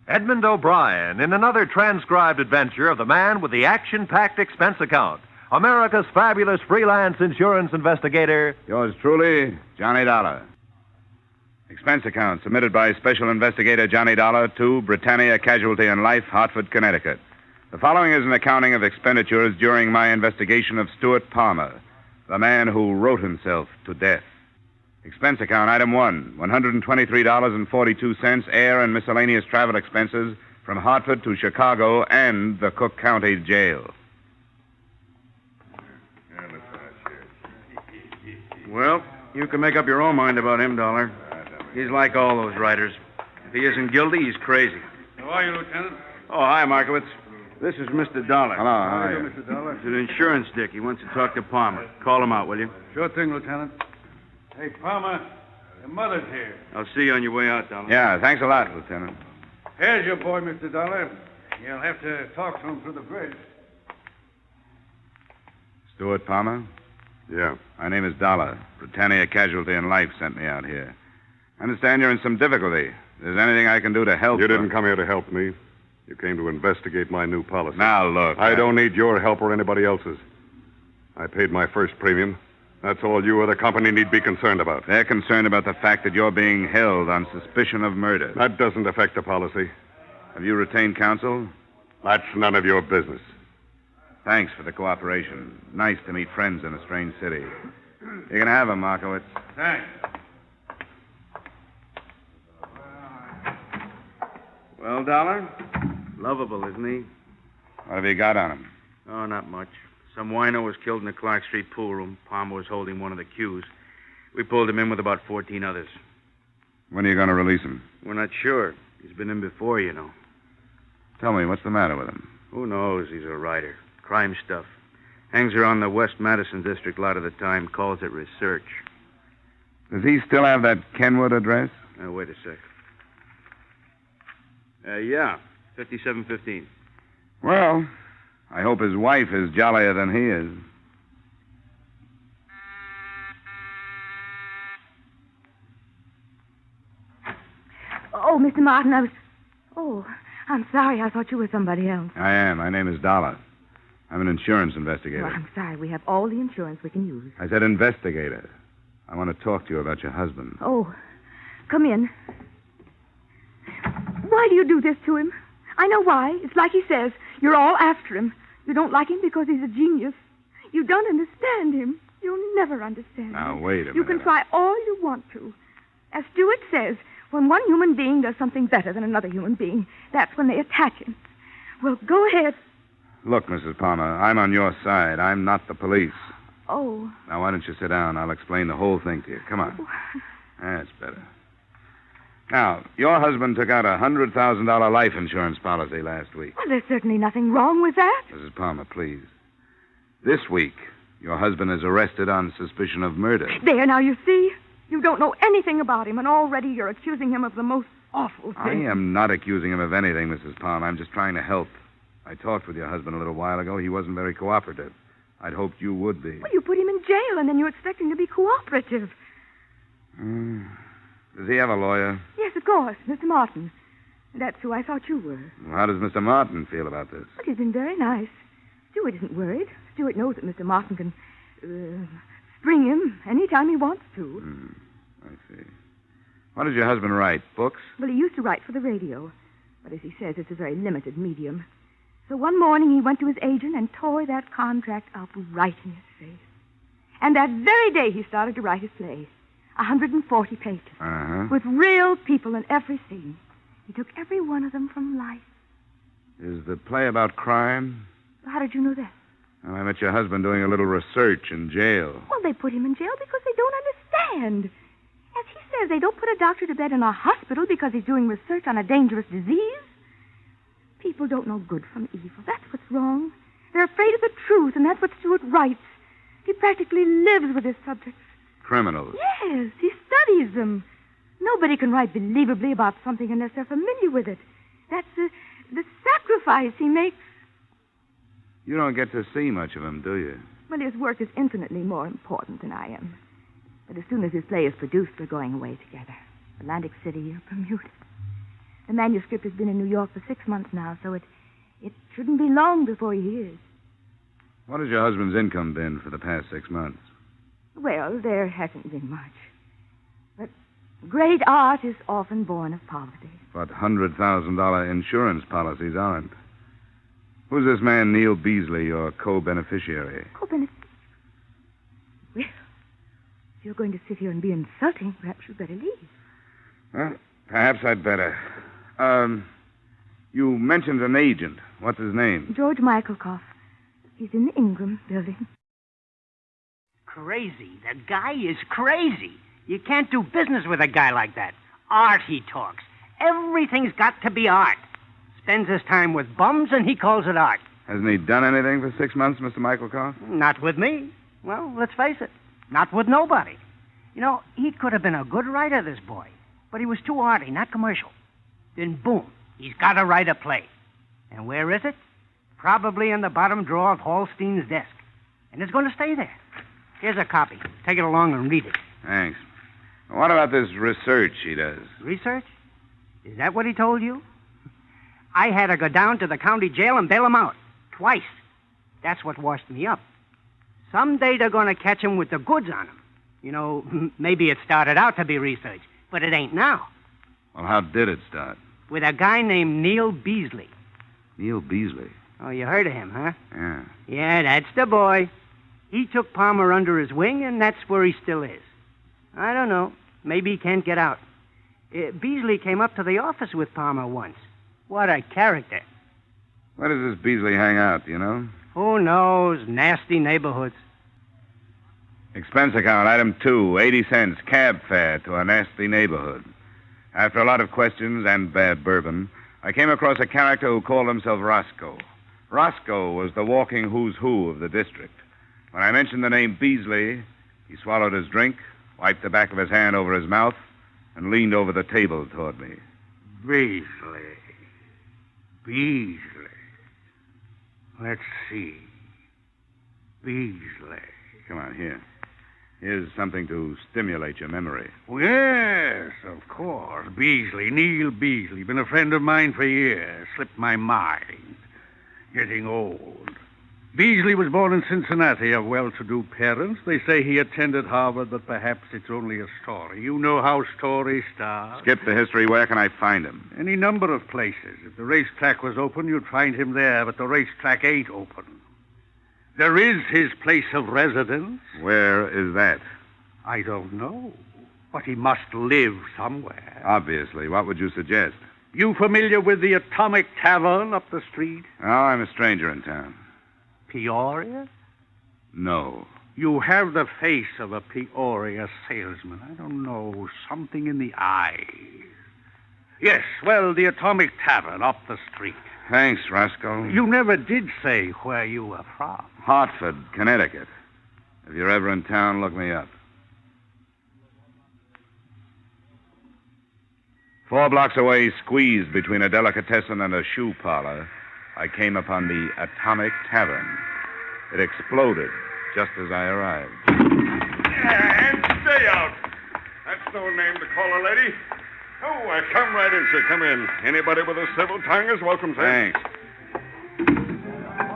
Edmond O'Brien in another transcribed adventure of the man with the action-packed expense account, America's fabulous freelance insurance investigator. Yours truly, Johnny Dollar. Expense account submitted by Special Investigator Johnny Dollar to Britannia Casualty and Life, Hartford, Connecticut. The following is an accounting of expenditures during my investigation of Stuart Palmer. The man who wrote himself to death. Expense account, item 1, $123.42, air and miscellaneous travel expenses from Hartford to Chicago and the Cook County Jail. Well, you can make up your own mind about him, Dollar. He's like all those writers. If he isn't guilty, he's crazy. How are you, Lieutenant? Oh, hi, Markowitz. This is Mr. Dollar. Hello, how are you? Mr. Dollar? He's an insurance dick. He wants to talk to Palmer. Call him out, will you? Sure thing, Lieutenant. Hey, Palmer, your mother's here. I'll see you on your way out, Dollar. Yeah, thanks a lot, Lieutenant. Here's your boy, Mr. Dollar. You'll have to talk to him through the bridge. Stuart Palmer? Yeah. My name is Dollar. Britannia Casualty and Life sent me out here. I understand you're in some difficulty. If there's anything I can do to help... You didn't come here to help me. You came to investigate my new policy. Now, look... I don't need your help or anybody else's. I paid my first premium. That's all you or the company need be concerned about. They're concerned about the fact that you're being held on suspicion of murder. That doesn't affect the policy. Have you retained counsel? That's none of your business. Thanks for the cooperation. Nice to meet friends in a strange city. You can have them, Markowitz. Thanks. Well, Dollar? Lovable, isn't he? What have you got on him? Oh, not much. Some wino was killed in the Clark Street pool room. Palmer was holding one of the cues. We pulled him in with about 14 others. When are you going to release him? We're not sure. He's been in before, you know. Tell me, what's the matter with him? Who knows? He's a writer. Crime stuff. Hangs around the West Madison district a lot of the time. Calls it research. Does he still have that Kenwood address? Wait a sec. Yeah. 5715. Well, I hope his wife is jollier than he is. Oh, Mr. Martin, Oh, I'm sorry. I thought you were somebody else. I am. My name is Dollar. I'm an insurance investigator. Well, I'm sorry. We have all the insurance we can use. I said investigator. I want to talk to you about your husband. Oh, come in. Why do you do this to him? I know why. It's like he says. You're all after him. You don't like him because he's a genius. You don't understand him. You'll never understand Now, him. wait a minute. You can try all you want to. As Stewart says, when one human being does something better than another human being, that's when they attach him. Well, go ahead. Look, Mrs. Palmer, I'm on your side. I'm not the police. Oh. Now, why don't you sit down? I'll explain the whole thing to you. Come on. That's better. Now, your husband took out a $100,000 life insurance policy last week. Well, there's certainly nothing wrong with that. Mrs. Palmer, please. This week, your husband is arrested on suspicion of murder. There, now, you see? You don't know anything about him, and already you're accusing him of the most awful I thing. am not accusing him of anything, Mrs. Palmer. I'm just trying to help. I talked with your husband a little while ago. He wasn't very cooperative. I'd hoped you would be. Well, you put him in jail, and then you expect him to be cooperative. Does he have a lawyer? Yes, of course, Mr. Martin. That's who I thought you were. Well, how does Mr. Martin feel about this? But he's been very nice. Stewart isn't worried. Stewart knows that Mr. Martin can spring him any time he wants to. I see. What does your husband write? Books? Well, he used to write for the radio. But as he says, it's a very limited medium. So one morning he went to his agent and tore that contract up right in his face. And that very day he started to write his play. 140 pages. Uh-huh. With real people in every scene. He took every one of them from life. Is the play about crime? How did you know that? Well, I met your husband doing a little research in jail. Well, they put him in jail because they don't understand. As he says, they don't put a doctor to bed in a hospital because he's doing research on a dangerous disease. People don't know good from evil. That's what's wrong. They're afraid of the truth, and that's what Stewart writes. He practically lives with his subjects. Criminals? Yes, he studies them. Nobody can write believably about something unless they're familiar with it. That's the sacrifice he makes. You don't get to see much of him, do you? Well, his work is infinitely more important than I am. But as soon as his play is produced, we're going away together. Atlantic City or Bermuda. The manuscript has been in New York for 6 months now, so it shouldn't be long before he hears. What has your husband's income been for the past 6 months? Well, there hasn't been much. But great art is often born of poverty. But $100,000 insurance policies aren't. Who's this man, Neil Beasley, your co-beneficiary? Well, if you're going to sit here and be insulting, perhaps you'd better leave. Well, perhaps I'd better. You mentioned an agent. What's his name? George Michaelkoff. He's in the Ingram building. Crazy. The guy is crazy. You can't do business with a guy like that. Art, he talks. Everything's got to be art. Spends his time with bums, and he calls it art. Hasn't he done anything for 6 months, Mr. Michaelkoff? Not with me. Well, let's face it. Not with nobody. You know, he could have been a good writer, this boy. But he was too arty, not commercial. Then, boom, he's got to write a play. And where is it? Probably in the bottom drawer of Hallstein's desk. And it's going to stay there. Here's a copy. Take it along and read it. Thanks. What about this research he does? Research? Is that what he told you? I had to go down to the county jail and bail him out. Twice. That's what washed me up. Someday they're going to catch him with the goods on him. You know, maybe it started out to be research, but it ain't now. Well, how did it start? With a guy named Neil Beasley. Neil Beasley? Oh, you heard of him, huh? Yeah. Yeah, that's the boy. He took Palmer under his wing, and that's where he still is. I don't know. Maybe he can't get out. Beasley came up to the office with Palmer once. What a character. Where does this Beasley hang out, do you know? Who knows? Nasty neighborhoods. Expense account, item 2, 80 cents, cab fare to a nasty neighborhood. After a lot of questions and bad bourbon, I came across a character who called himself Roscoe. Roscoe was the walking who's who of the district. When I mentioned the name Beasley, he swallowed his drink, wiped the back of his hand over his mouth, and leaned over the table toward me. Beasley. Let's see. Beasley. Come on, here. Here's something to stimulate your memory. Oh, yes, of course. Beasley, Neil Beasley. Been a friend of mine for years. Slipped my mind. Getting old. Beasley was born in Cincinnati of well-to-do parents. They say he attended Harvard, but perhaps it's only a story. You know how stories start. Skip the history. Where can I find him? Any number of places. If the racetrack was open, you'd find him there, but the racetrack ain't open. There is his place of residence. Where is that? I don't know. But he must live somewhere. Obviously. What would you suggest? You familiar with the Atomic Tavern up the street? Oh, I'm a stranger in town. Peoria? No. You have the face of a Peoria salesman. I don't know, something in the eyes. Yes, well, the Atomic Tavern up the street. Thanks, Roscoe. You never did say where you were from. Hartford, Connecticut. If you're ever in town, look me up. 4 blocks away, squeezed between a delicatessen and a shoe parlor, I came upon the Atomic Tavern. It exploded just as I arrived. And stay out. That's no name to call a lady. Oh, come right in, sir. Come in. Anybody with a civil tongue is welcome, sir. Thanks.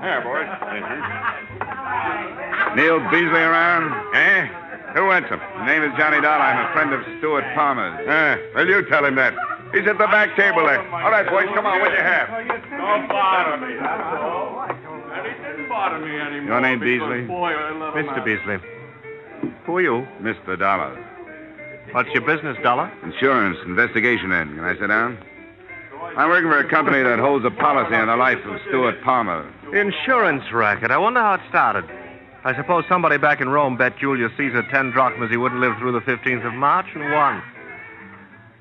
Here, boys. Neil Beasley around? Eh? Who wants him? His name is Johnny Dollar. I'm a friend of Stuart Palmer's. Well, you tell him that. He's at the back table there. All right, boys, come on. What you have? Don't bother me. And he didn't bother me anymore. Your name, Beasley? Boy, I love him. Mr. Beasley. Who are you? Mr. Dollar. What's your business, Dollar? Insurance, investigation end. Can I sit down? I'm working for a company that holds a policy on the life of Stuart Palmer. Insurance racket. I wonder how it started. I suppose somebody back in Rome bet Julius Caesar 10 drachmas he wouldn't live through the 15th of March and won.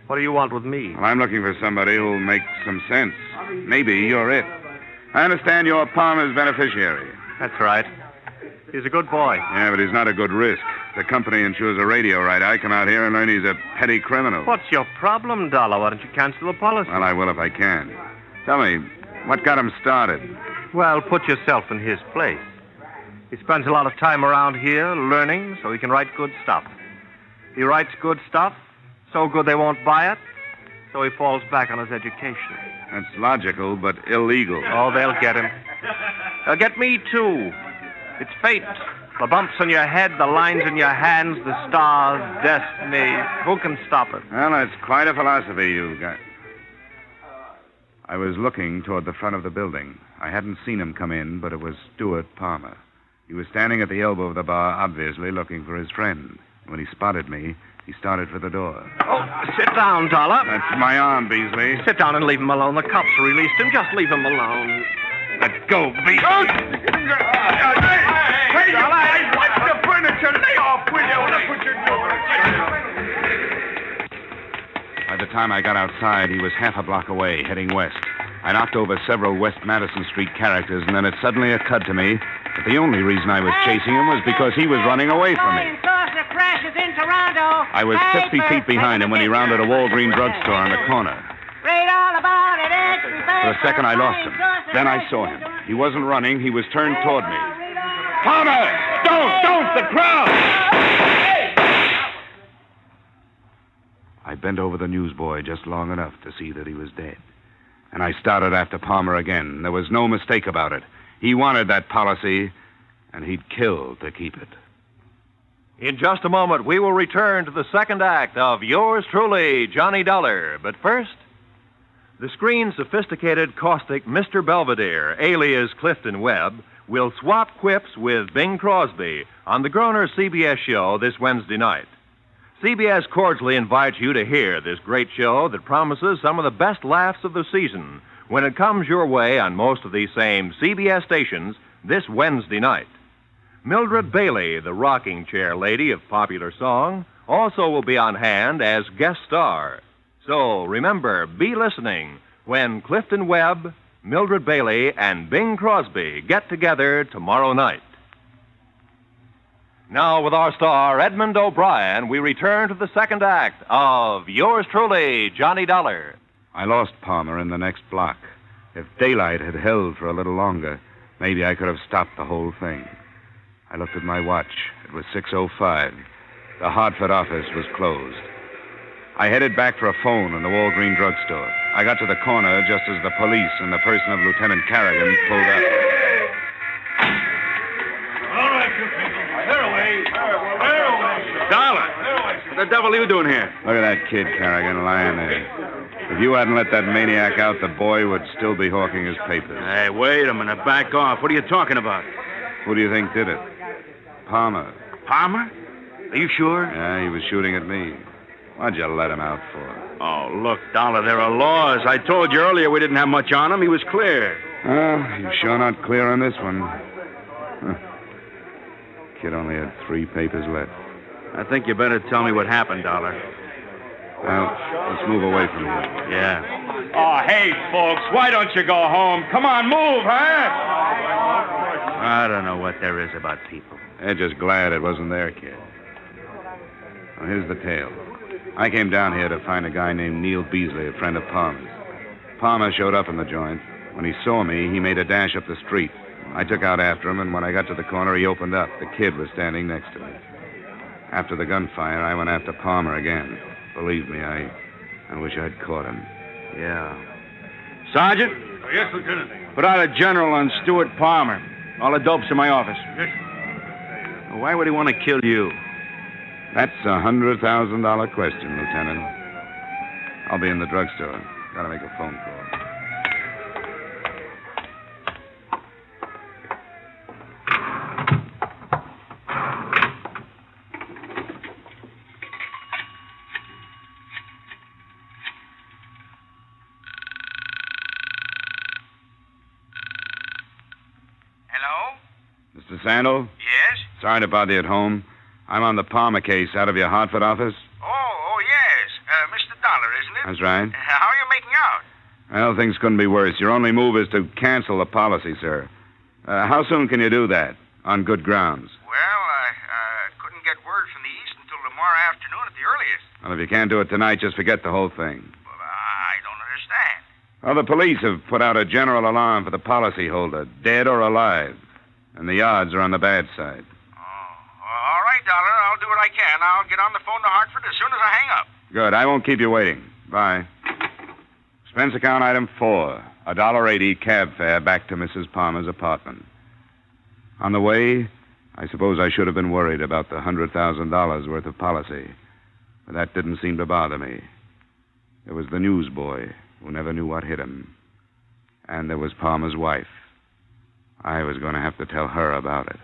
What do you want with me? Well, I'm looking for somebody who'll make some sense. Maybe you're it. I understand you're Palmer's beneficiary. That's right. He's a good boy. Yeah, but he's not a good risk. The company insures a radio right. I come out here and learn he's a petty criminal. What's your problem, Dollar? Why don't you cancel the policy? Well, I will if I can. Tell me, what got him started? Well, put yourself in his place. He spends a lot of time around here learning so he can write good stuff. He writes good stuff, so good they won't buy it, so he falls back on his education. That's logical, but illegal. Oh, they'll get him. They'll get me, too. It's fate. The bumps on your head, the lines in your hands, the stars, destiny. Who can stop it? Well, that's quite a philosophy you've got. I was looking toward the front of the building. I hadn't seen him come in, but it was Stuart Palmer. He was standing at the elbow of the bar, obviously looking for his friend. When he spotted me, he started for the door. Oh, sit down, Dollar. That's my arm, Beasley. Sit down and leave him alone. The cops released him. Just leave him alone. Let go, Beasley. Hey, you guys, watch the furniture. Lay off, will you? Look what you're doing. By the time I got outside, he was half a block away, heading west. I knocked over several West Madison Street characters, and then it suddenly occurred to me that the only reason I was chasing him was because he was running away from me. I was 50 feet behind him when he rounded a Walgreens drugstore on the corner. For a second, I lost him. Then I saw him. He wasn't running. He was turned toward me. Palmer! Don't! The crowd! I bent over the newsboy just long enough to see that he was dead. And I started after Palmer again. There was no mistake about it. He wanted that policy, and he'd kill to keep it. In just a moment, we will return to the second act of Yours Truly, Johnny Dollar. But first, the screen's sophisticated, caustic Mr. Belvedere, alias Clifton Webb, will swap quips with Bing Crosby on the Groner CBS show this Wednesday night. CBS cordially invites you to hear this great show that promises some of the best laughs of the season when it comes your way on most of these same CBS stations this Wednesday night. Mildred Bailey, the rocking chair lady of popular song, also will be on hand as guest star. So remember, be listening when Clifton Webb, Mildred Bailey, and Bing Crosby get together tomorrow night. Now, with our star, Edmond O'Brien, we return to the second act of Yours Truly, Johnny Dollar. I lost Palmer in the next block. If daylight had held for a little longer, maybe I could have stopped the whole thing. I looked at my watch. It was 6:05. The Hartford office was closed. I headed back for a phone in the Walgreens drugstore. I got to the corner just as the police in the person of Lieutenant Carrigan pulled up. All right, you people. Clear away. Dollar! What the devil are you doing here? Look at that kid, Carrigan, lying there. If you hadn't let that maniac out, the boy would still be hawking his papers. Hey, wait a minute. Back off. What are you talking about? Who do you think did it? Palmer. Palmer? Are you sure? Yeah, he was shooting at me. What'd you let him out for? Oh, look, Dollar, there are laws. I told you earlier we didn't have much on him. He was clear. Well, you're sure not clear on this one. Kid only had 3 papers left. I think you better tell me what happened, Dollar. Well, let's move away from here. Yeah. Oh, hey, folks, why don't you go home? Come on, move, huh? I don't know what there is about people. They're just glad it wasn't their kid. Well, here's the tale. I came down here to find a guy named Neil Beasley, a friend of Palmer's. Palmer showed up in the joint. When he saw me, he made a dash up the street. I took out after him, and when I got to the corner, he opened up. The kid was standing next to me. After the gunfire, I went after Palmer again. Believe me, I wish I'd caught him. Yeah. Sergeant? Oh, yes, Lieutenant. Put out a general on Stuart Palmer. All the dope's in my office. Yes. Why would he want to kill you? That's a $100,000 question, Lieutenant. I'll be in the drugstore. Gotta make a phone call. Mr. Sandal? Yes? Sorry to bother you at home. I'm on the Palmer case out of your Hartford office. Oh, yes. Mr. Dollar, isn't it? That's right. How are you making out? Well, things couldn't be worse. Your only move is to cancel the policy, sir. How soon can you do that? On good grounds. Well, I couldn't get word from the East until tomorrow afternoon at the earliest. Well, if you can't do it tonight, just forget the whole thing. Well, I don't understand. Well, the police have put out a general alarm for the policyholder, dead or alive. And the odds are on the bad side. All right, Dollar. I'll do what I can. I'll get on the phone to Hartford as soon as I hang up. Good. I won't keep you waiting. Bye. Expense account item 4. $1.80 cab fare back to Mrs. Palmer's apartment. On the way, I suppose I should have been worried about the $100,000 worth of policy. But that didn't seem to bother me. There was the newsboy who never knew what hit him. And there was Palmer's wife. I was going to have to tell her about it.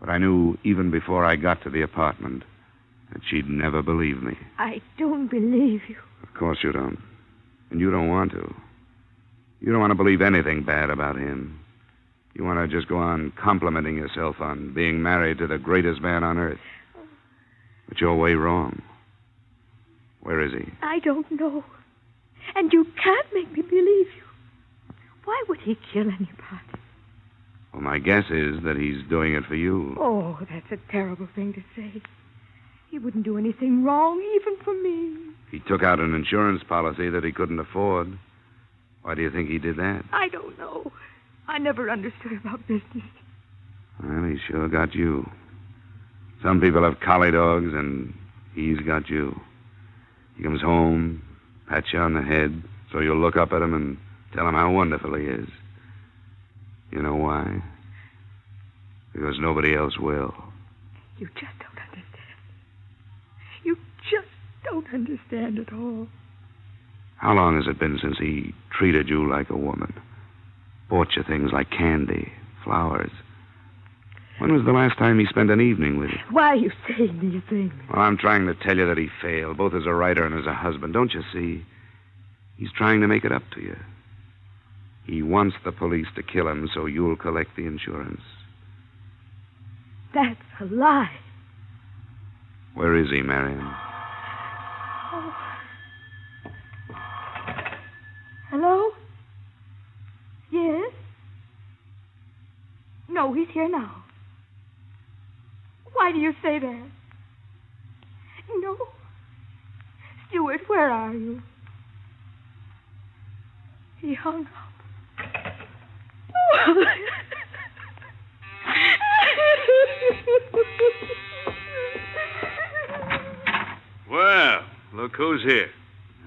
But I knew even before I got to the apartment that she'd never believe me. I don't believe you. Of course you don't. And you don't want to. You don't want to believe anything bad about him. You want to just go on complimenting yourself on being married to the greatest man on earth. But you're way wrong. Where is he? I don't know. And you can't make me believe you. Why would he kill anybody? Well, my guess is that he's doing it for you. Oh, that's a terrible thing to say. He wouldn't do anything wrong, even for me. He took out an insurance policy that he couldn't afford. Why do you think he did that? I don't know. I never understood about business. Well, he sure got you. Some people have collie dogs, and he's got you. He comes home, pats you on the head, so you'll look up at him and tell him how wonderful he is. You know why? Because nobody else will. You just don't understand. You just don't understand at all. How long has it been since he treated you like a woman? Bought you things like candy, flowers. When was the last time he spent an evening with you? Why are you saying these things? Well, I'm trying to tell you that he failed, both as a writer and as a husband. Don't you see? He's trying to make it up to you. He wants the police to kill him so you'll collect the insurance. That's a lie. Where is he, Marion? Oh. Hello? Yes? No, he's here now. Why do you say that? No. Stuart, where are you? He hung up. Well, look who's here.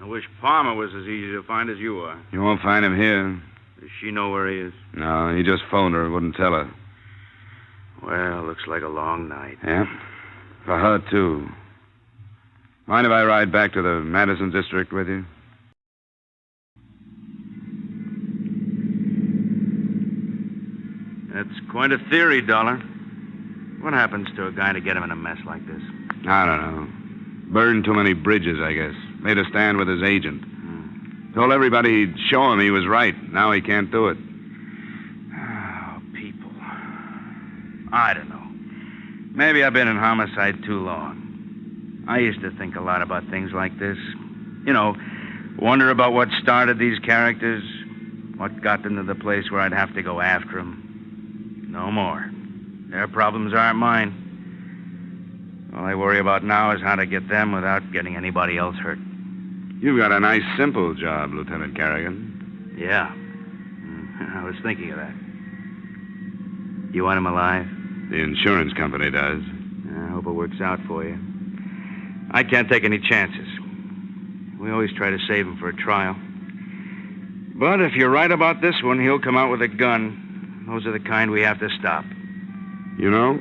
I wish Palmer was as easy to find as you are. You won't find him here. Does she know where he is? No, he just phoned her and wouldn't tell her. Well, looks like a long night. Yeah? For her, too. Mind if I ride back to the Madison district with you? That's quite a theory, Dollar. What happens to a guy to get him in a mess like this? I don't know. Burned too many bridges, I guess. Made a stand with his agent. Told everybody he'd show him he was right. Now he can't do it. Oh, people. I don't know. Maybe I've been in homicide too long. I used to think a lot about things like this. You know, wonder about what started these characters, what got them to the place where I'd have to go after them. No more. Their problems aren't mine. All I worry about now is how to get them without getting anybody else hurt. You've got a nice, simple job, Lieutenant Carrigan. Yeah. I was thinking of that. You want him alive? The insurance company does. I hope it works out for you. I can't take any chances. We always try to save him for a trial. But if you're right about this one, he'll come out with a gun. Those are the kind we have to stop. You know,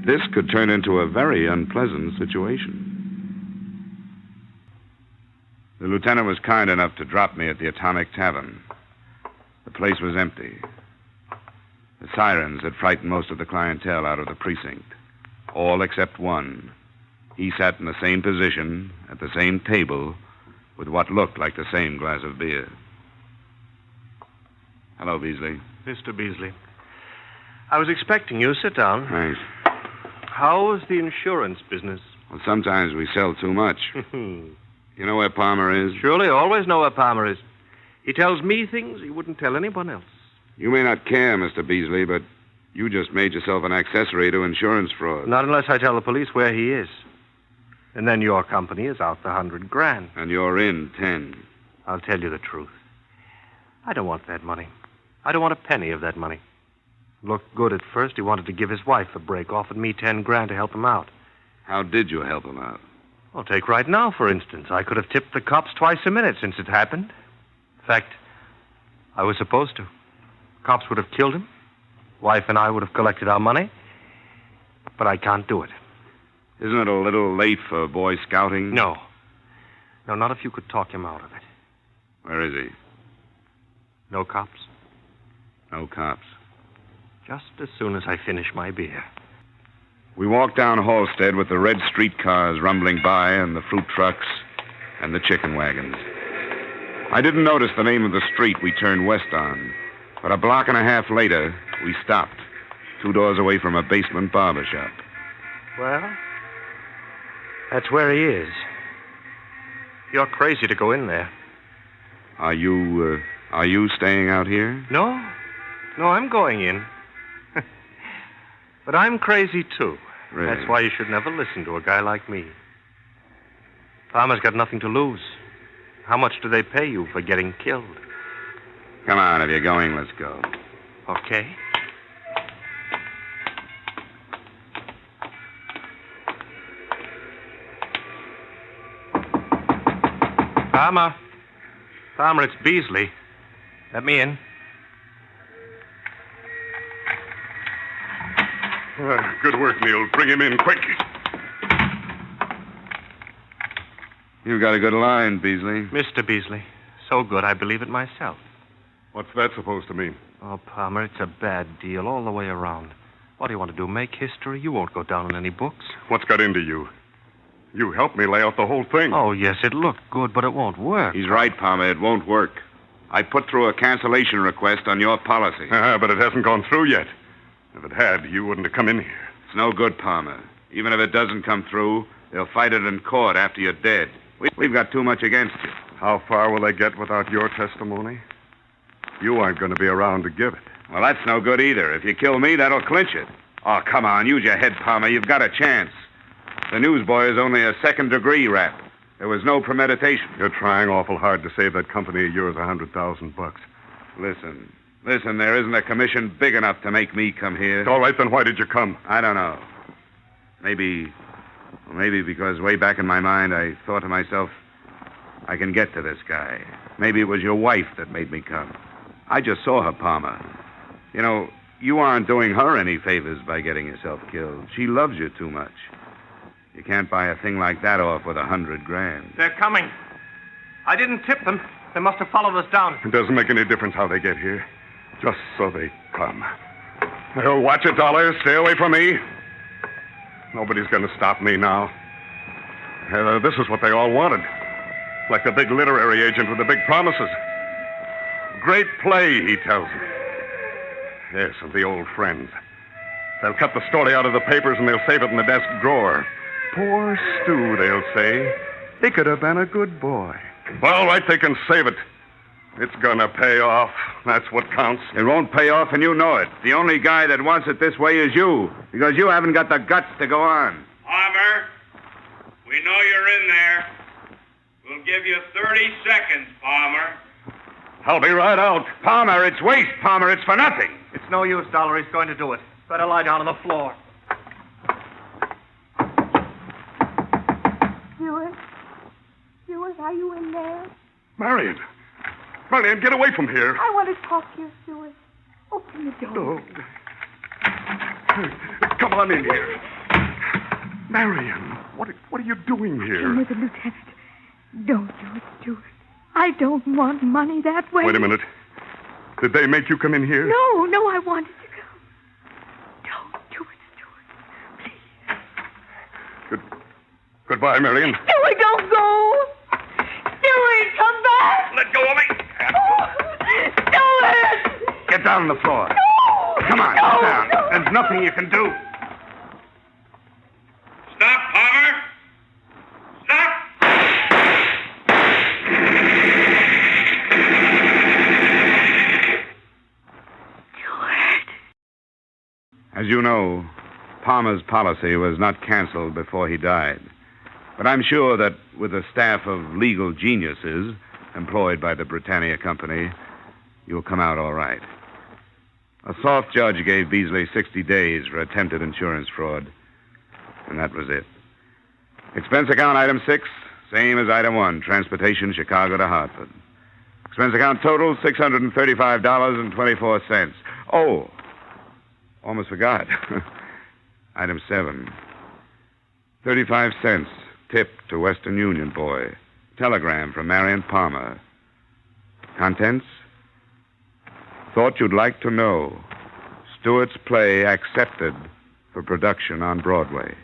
this could turn into a very unpleasant situation. The lieutenant was kind enough to drop me at the Atomic Tavern. The place was empty. The sirens had frightened most of the clientele out of the precinct. All except one. He sat in the same position, at the same table, with what looked like the same glass of beer. Hello, Beasley. Mr. Beasley. I was expecting you. Sit down. Thanks. How's the insurance business? Well, sometimes we sell too much. You know where Palmer is? Surely, always know where Palmer is. He tells me things he wouldn't tell anyone else. You may not care, Mr. Beasley, but you just made yourself an accessory to insurance fraud. Not unless I tell the police where he is. And then your company is out the $100,000. And you're in 10. I'll tell you the truth. I don't want that money. I don't want a penny of that money. Looked good at first. He wanted to give his wife a break, offered me $10,000 to help him out. How did you help him out? Well, take right now, for instance. I could have tipped the cops twice a minute since it happened. In fact, I was supposed to. Cops would have killed him. Wife and I would have collected our money. But I can't do it. Isn't it a little late for Boy Scouting? No. No, not if you could talk him out of it. Where is he? No cops. No cops. Just as soon as I finish my beer. We walked down Halstead with the red streetcars rumbling by and the fruit trucks and the chicken wagons. I didn't notice the name of the street we turned west on, but a block and a half later, we stopped, 2 doors away from a basement barber shop. Well, that's where he is. You're crazy to go in there. Are you staying out here? No, I'm going in. But I'm crazy, too. Really? That's why you should never listen to a guy like me. Palmer's got nothing to lose. How much do they pay you for getting killed? Come on, if you're going, let's go. Okay. Palmer, it's Beasley. Let me in. Good work, Neil. Bring him in quick. You've got a good line, Beasley. Mr. Beasley. So good, I believe it myself. What's that supposed to mean? Oh, Palmer, it's a bad deal all the way around. What do you want to do, make history? You won't go down in any books. What's got into you? You helped me lay out the whole thing. Oh, yes, it looked good, but it won't work. He's right, Palmer. It won't work. I put through a cancellation request on your policy. But it hasn't gone through yet. If it had, you wouldn't have come in here. It's no good, Palmer. Even if it doesn't come through, they'll fight it in court after you're dead. We've got too much against you. How far will they get without your testimony? You aren't going to be around to give it. Well, that's no good either. If you kill me, that'll clinch it. Oh, come on. Use your head, Palmer. You've got a chance. The newsboy is only a second-degree rap. There was no premeditation. You're trying awful hard to save that company of yours $100,000. Listen, there isn't a commission big enough to make me come here. All right, then why did you come? I don't know. Maybe because way back in my mind I thought to myself, I can get to this guy. Maybe it was your wife that made me come. I just saw her, Palmer. You know, you aren't doing her any favors by getting yourself killed. She loves you too much. You can't buy a thing like that off with $100,000. They're coming. I didn't tip them. They must have followed us down. It doesn't make any difference how they get here. Just so they come. Well, watch it, Dollar. Stay away from me. Nobody's going to stop me now. This is what they all wanted. Like the big literary agent with the big promises. Great play, he tells me. Yes, and the old friends. They'll cut the story out of the papers and they'll save it in the desk drawer. Poor Stu, they'll say. He could have been a good boy. Well, all right, they can save it. It's gonna pay off. That's what counts. It won't pay off, and you know it. The only guy that wants it this way is you, because you haven't got the guts to go on. Palmer, we know you're in there. We'll give you 30 seconds, Palmer. I'll be right out. Palmer, it's waste, Palmer. It's for nothing. It's no use, Dollar. He's going to do it. Better lie down on the floor. Stewart, are you in there? Marion, get away from here. I want to talk to you, Stewart. Open the door. Oh. Come on in here. Marion, what are you doing here? Come with the lieutenant. Don't do it, Stewart. I don't want money that way. Wait a minute. Did they make you come in here? No, I wanted to come. Don't do it, Stewart. Please. Goodbye, Marion. Stewart, don't go. Stewart, come back. Let go of me. Stewart! Get down on the floor. No! Come on, get down. No. There's nothing you can do. Stop, Palmer. Stop. As you know, Palmer's policy was not canceled before he died. But I'm sure that with a staff of legal geniuses employed by the Britannia Company, you'll come out all right. A soft judge gave Beasley 60 days for attempted insurance fraud, and that was it. Expense account item 6, same as item 1, transportation Chicago to Hartford. Expense account total, $635.24. Oh, almost forgot. Item 7, 35 cents tip to Western Union boy. Telegram from Marion Palmer. Contents? Thought you'd like to know. Stewart's play accepted for production on Broadway.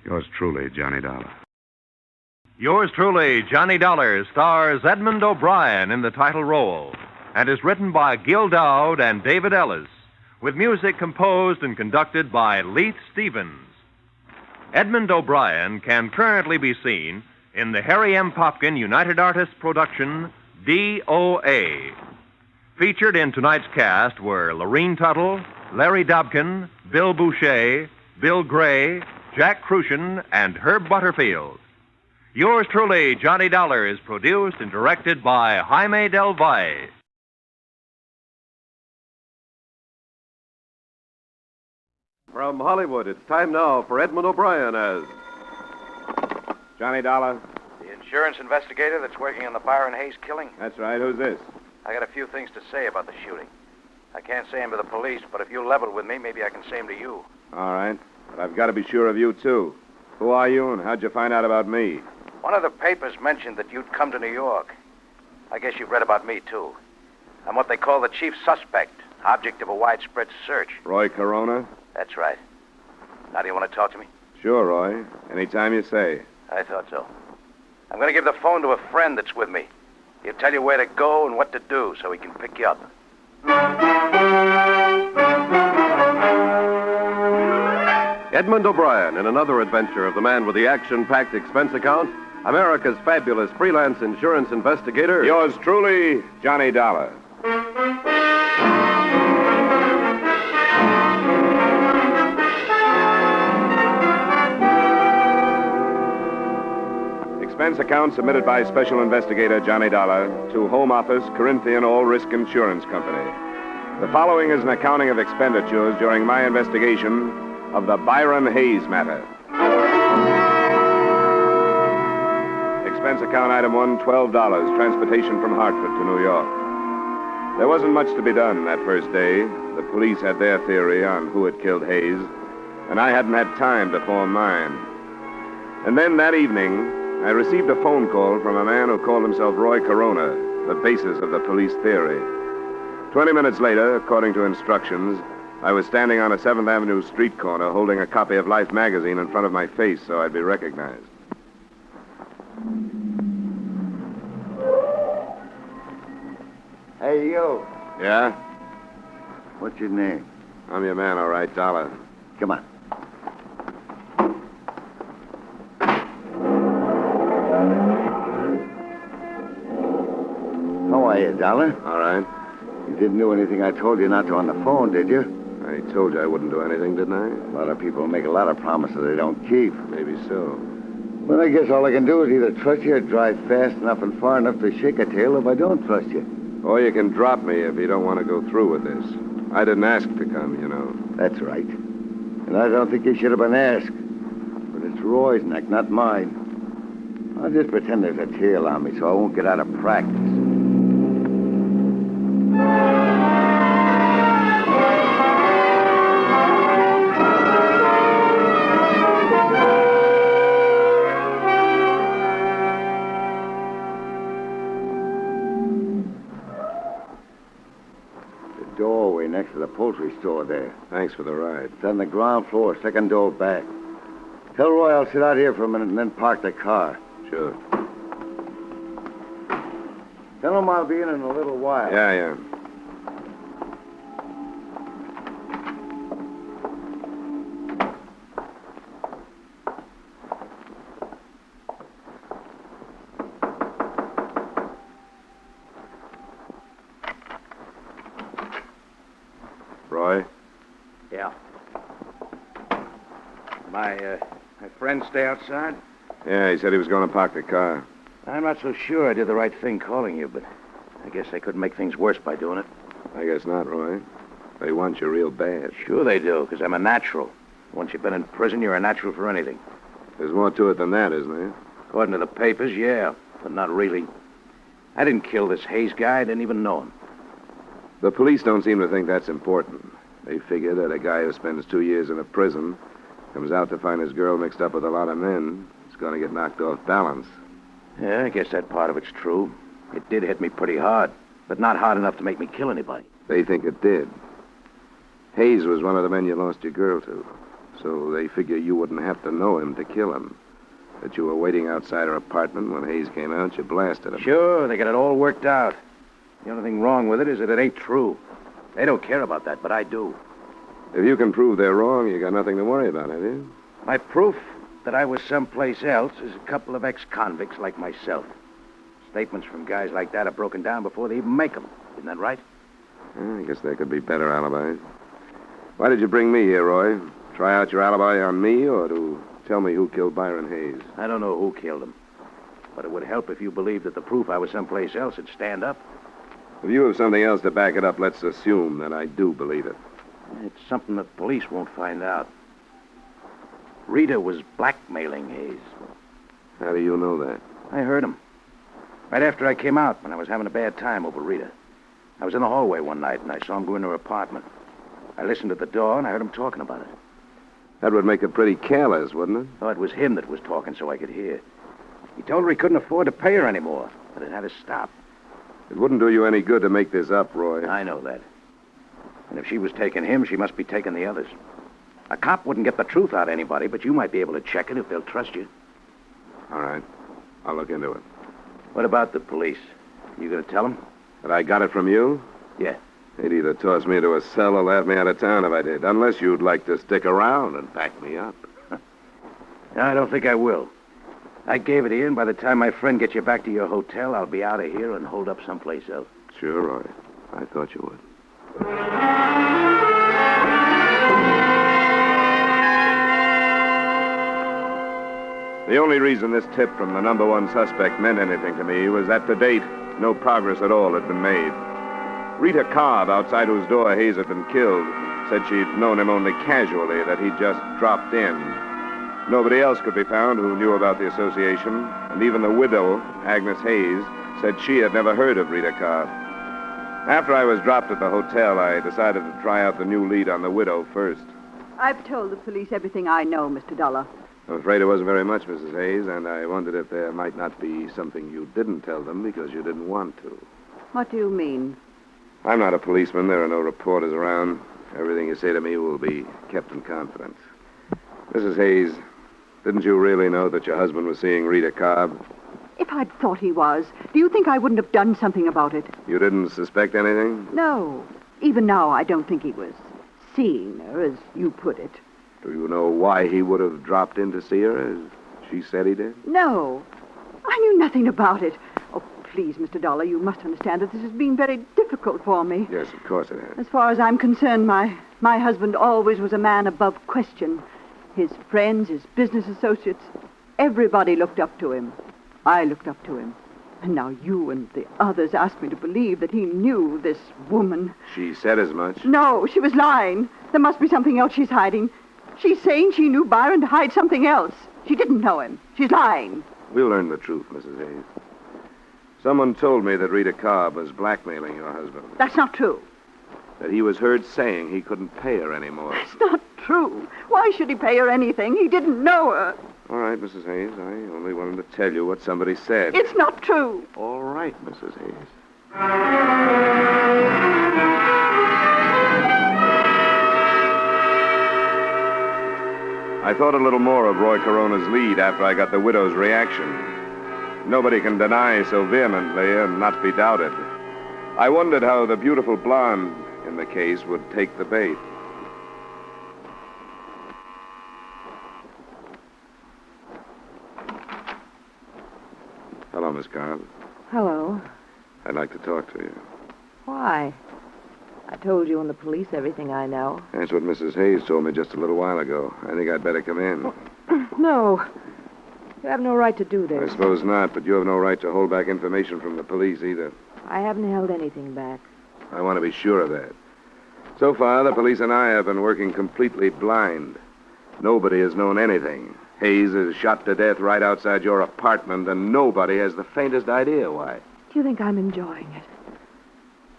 Yours truly, Johnny Dollar. Yours truly, Johnny Dollar, stars Edmond O'Brien in the title role and is written by Gil Dowd and David Ellis, with music composed and conducted by Leith Stevens. Edmond O'Brien can currently be seen in the Harry M. Popkin United Artists production, D.O.A. Featured in tonight's cast were Lorene Tuttle, Larry Dobkin, Bill Boucher, Bill Gray, Jack Crucian, and Herb Butterfield. Yours truly, Johnny Dollar, is produced and directed by Jaime Del Valle. From Hollywood, it's time now for Edmond O'Brien as Johnny Dollar? The insurance investigator that's working on the Byron Hayes killing? That's right. Who's this? I got a few things to say about the shooting. I can't say them to the police, but if you level with me, maybe I can say them to you. All right. But I've got to be sure of you, too. Who are you, and how'd you find out about me? One of the papers mentioned that you'd come to New York. I guess you've read about me, too. I'm what they call the chief suspect, object of a widespread search. Roy Corona? That's right. Now, do you want to talk to me? Sure, Roy. Anytime you say. I thought so. I'm going to give the phone to a friend that's with me. He'll tell you where to go and what to do so he can pick you up. Edmond O'Brien in another adventure of the man with the action-packed expense account, America's fabulous freelance insurance investigator. Yours truly, Johnny Dollar. Expense account submitted by Special Investigator Johnny Dollar to Home Office, Corinthian All Risk Insurance Company. The following is an accounting of expenditures during my investigation of the Byron Hayes Matter. Expense account item 1, $12, transportation from Hartford to New York. There wasn't much to be done that first day. The police had their theory on who had killed Hayes, and I hadn't had time to form mine. And then that evening, I received a phone call from a man who called himself Roy Corona, the basis of the police theory. 20 minutes later, according to instructions, I was standing on a 7th Avenue street corner holding a copy of Life magazine in front of my face so I'd be recognized. Hey, you. Yeah? What's your name? I'm your man, all right, Dollar. Come on. How are you, Dollar? All right. You didn't do anything I told you not to on the phone, did you? I told you I wouldn't do anything, didn't I? A lot of people make a lot of promises they don't keep. Maybe so. Well, I guess all I can do is either trust you or drive fast enough and far enough to shake a tail if I don't trust you. Or you can drop me if you don't want to go through with this. I didn't ask to come, you know. That's right. And I don't think you should have been asked. But it's Roy's neck, not mine. I'll just pretend there's a tail on me so I won't get out of practice. Next to the poultry store there. Thanks for the ride. It's on the ground floor, second door back. Tell Roy I'll sit out here for a minute and then park the car. Sure. Tell him I'll be in a little while. Yeah. Roy? Yeah. My friend stay outside? Yeah, he said he was going to park the car. I'm not so sure I did the right thing calling you, but I guess they couldn't make things worse by doing it. I guess not, Roy. They want you real bad. Sure they do, because I'm a natural. Once you've been in prison, you're a natural for anything. There's more to it than that, isn't there? According to the papers, yeah, but not really. I didn't kill this Hayes guy. I didn't even know him. The police don't seem to think that's important. They figure that a guy who spends 2 years in a prison, comes out to find his girl mixed up with a lot of men, is going to get knocked off balance. Yeah, I guess that part of it's true. It did hit me pretty hard, but not hard enough to make me kill anybody. They think it did. Hayes was one of the men you lost your girl to. So they figure you wouldn't have to know him to kill him. That you were waiting outside her apartment when Hayes came out, you blasted him. Sure, they got it all worked out. The only thing wrong with it is that it ain't true. They don't care about that, but I do. If you can prove they're wrong, you got nothing to worry about, have you? My proof that I was someplace else is a couple of ex-convicts like myself. Statements from guys like that are broken down before they even make them. Isn't that right? I guess there could be better alibis. Why did you bring me here, Roy? Try out your alibi on me or to tell me who killed Byron Hayes? I don't know who killed him. But it would help if you believed that the proof I was someplace else would stand up. If you have something else to back it up, let's assume that I do believe it. It's something the police won't find out. Rita was blackmailing Hayes. How do you know that? I heard him. Right after I came out, when I was having a bad time over Rita. I was in the hallway one night, and I saw him go into her apartment. I listened at the door, and I heard him talking about it. That would make it pretty careless, wouldn't it? Oh, it was him that was talking so I could hear. He told her he couldn't afford to pay her anymore, but it had to stop. It wouldn't do you any good to make this up, Roy. I know that. And if she was taking him, she must be taking the others. A cop wouldn't get the truth out of anybody, but you might be able to check it if they'll trust you. All right. I'll look into it. What about the police? You gonna tell them? That I got it from you? Yeah. They'd either toss me into a cell or laugh me out of town if I did. Unless you'd like to stick around and back me up. No, I don't think I will. I gave it to you, and by the time my friend gets you back to your hotel, I'll be out of here and hold up someplace else. Sure, Roy. I thought you would. The only reason this tip from the number one suspect meant anything to me was that to date, no progress at all had been made. Rita Cobb, outside whose door Hayes had been killed, said she'd known him only casually, that he'd just dropped in. Nobody else could be found who knew about the association, and even the widow, Agnes Hayes, said she had never heard of Rita Cobb. After I was dropped at the hotel, I decided to try out the new lead on the widow first. I've told the police everything I know, Mr. Dollar. I'm afraid it wasn't very much, Mrs. Hayes, and I wondered if there might not be something you didn't tell them because you didn't want to. What do you mean? I'm not a policeman. There are no reporters around. Everything you say to me will be kept in confidence. Mrs. Hayes, didn't you really know that your husband was seeing Rita Cobb? If I'd thought he was, do you think I wouldn't have done something about it? You didn't suspect anything? No. Even now, I don't think he was seeing her, as you put it. Do you know why he would have dropped in to see her, as she said he did? No. I knew nothing about it. Oh, please, Mr. Dollar, you must understand that this has been very difficult for me. Yes, of course it has. As far as I'm concerned, my husband always was a man above question. His friends, his business associates, everybody looked up to him. I looked up to him. And now you and the others asked me to believe that he knew this woman. She said as much. No, she was lying. There must be something else she's hiding. She's saying she knew Byron to hide something else. She didn't know him. She's lying. We'll learn the truth, Mrs. Hayes. Someone told me that Rita Cobb was blackmailing your husband. That's not true. That he was heard saying he couldn't pay her anymore. That's not true. Why should he pay her anything? He didn't know her. All right, Mrs. Hayes. I only wanted to tell you what somebody said. It's not true. All right, Mrs. Hayes. I thought a little more of Roy Corona's lead after I got the widow's reaction. Nobody can deny so vehemently and not be doubted. I wondered how the beautiful blonde in the case would take the bait. Hello, Miss Cobb. Hello. I'd like to talk to you. Why? I told you and the police everything I know. That's what Mrs. Hayes told me just a little while ago. I think I'd better come in. No. You have no right to do this. I suppose not, but you have no right to hold back information from the police either. I haven't held anything back. I want to be sure of that. So far, the police and I have been working completely blind. Nobody has known anything. Hayes is shot to death right outside your apartment, and nobody has the faintest idea why. Do you think I'm enjoying it?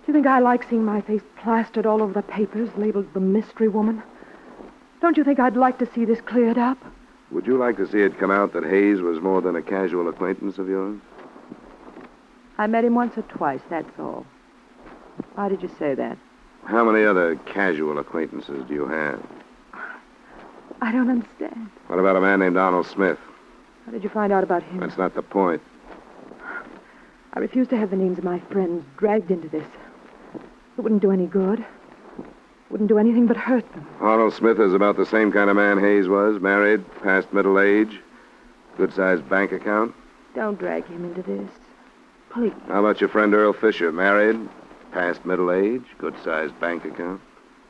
Do you think I like seeing my face plastered all over the papers, labeled the mystery woman? Don't you think I'd like to see this cleared up? Would you like to see it come out that Hayes was more than a casual acquaintance of yours? I met him once or twice, that's all. Why did you say that? How many other casual acquaintances do you have? I don't understand. What about a man named Donald Smith? How did you find out about him? That's not the point. I refuse to have the names of my friends dragged into this. It wouldn't do any good. Wouldn't do anything but hurt them. Arnold Smith is about the same kind of man Hayes was. Married, past middle age, good-sized bank account. Don't drag him into this. Please. How about your friend Earl Fisher? Married, past middle age, good-sized bank account.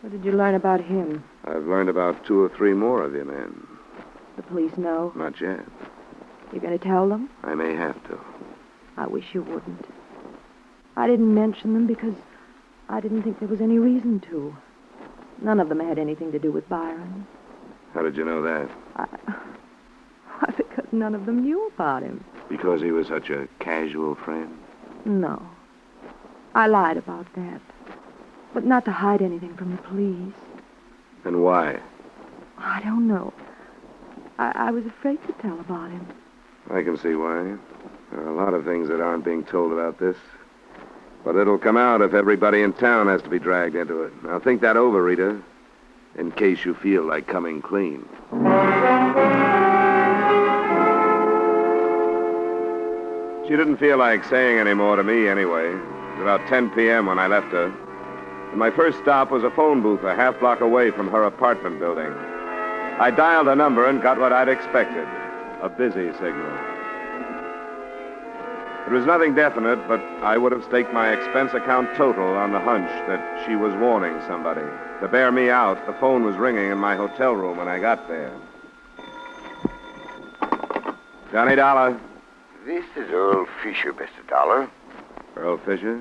What did you learn about him? I've learned about 2 or 3 more of you men. The police know? Not yet. You're going to tell them? I may have to. I wish you wouldn't. I didn't mention them because I didn't think there was any reason to. None of them had anything to do with Byron. How did you know that? Why, because none of them knew about him. Because he was such a casual friend? No. I lied about that. But not to hide anything from the police. And why? I don't know. I was afraid to tell about him. I can see why. There are a lot of things that aren't being told about this. But it'll come out if everybody in town has to be dragged into it. Now think that over, Rita, in case you feel like coming clean. She didn't feel like saying any more to me anyway. It was about 10 p.m. when I left her. And my first stop was a phone booth a half block away from her apartment building. I dialed a number and got what I'd expected, a busy signal. It was nothing definite, but I would have staked my expense account total on the hunch that she was warning somebody. To bear me out, the phone was ringing in my hotel room when I got there. Johnny Dollar. This is Earl Fisher, Mr. Dollar. Earl Fisher?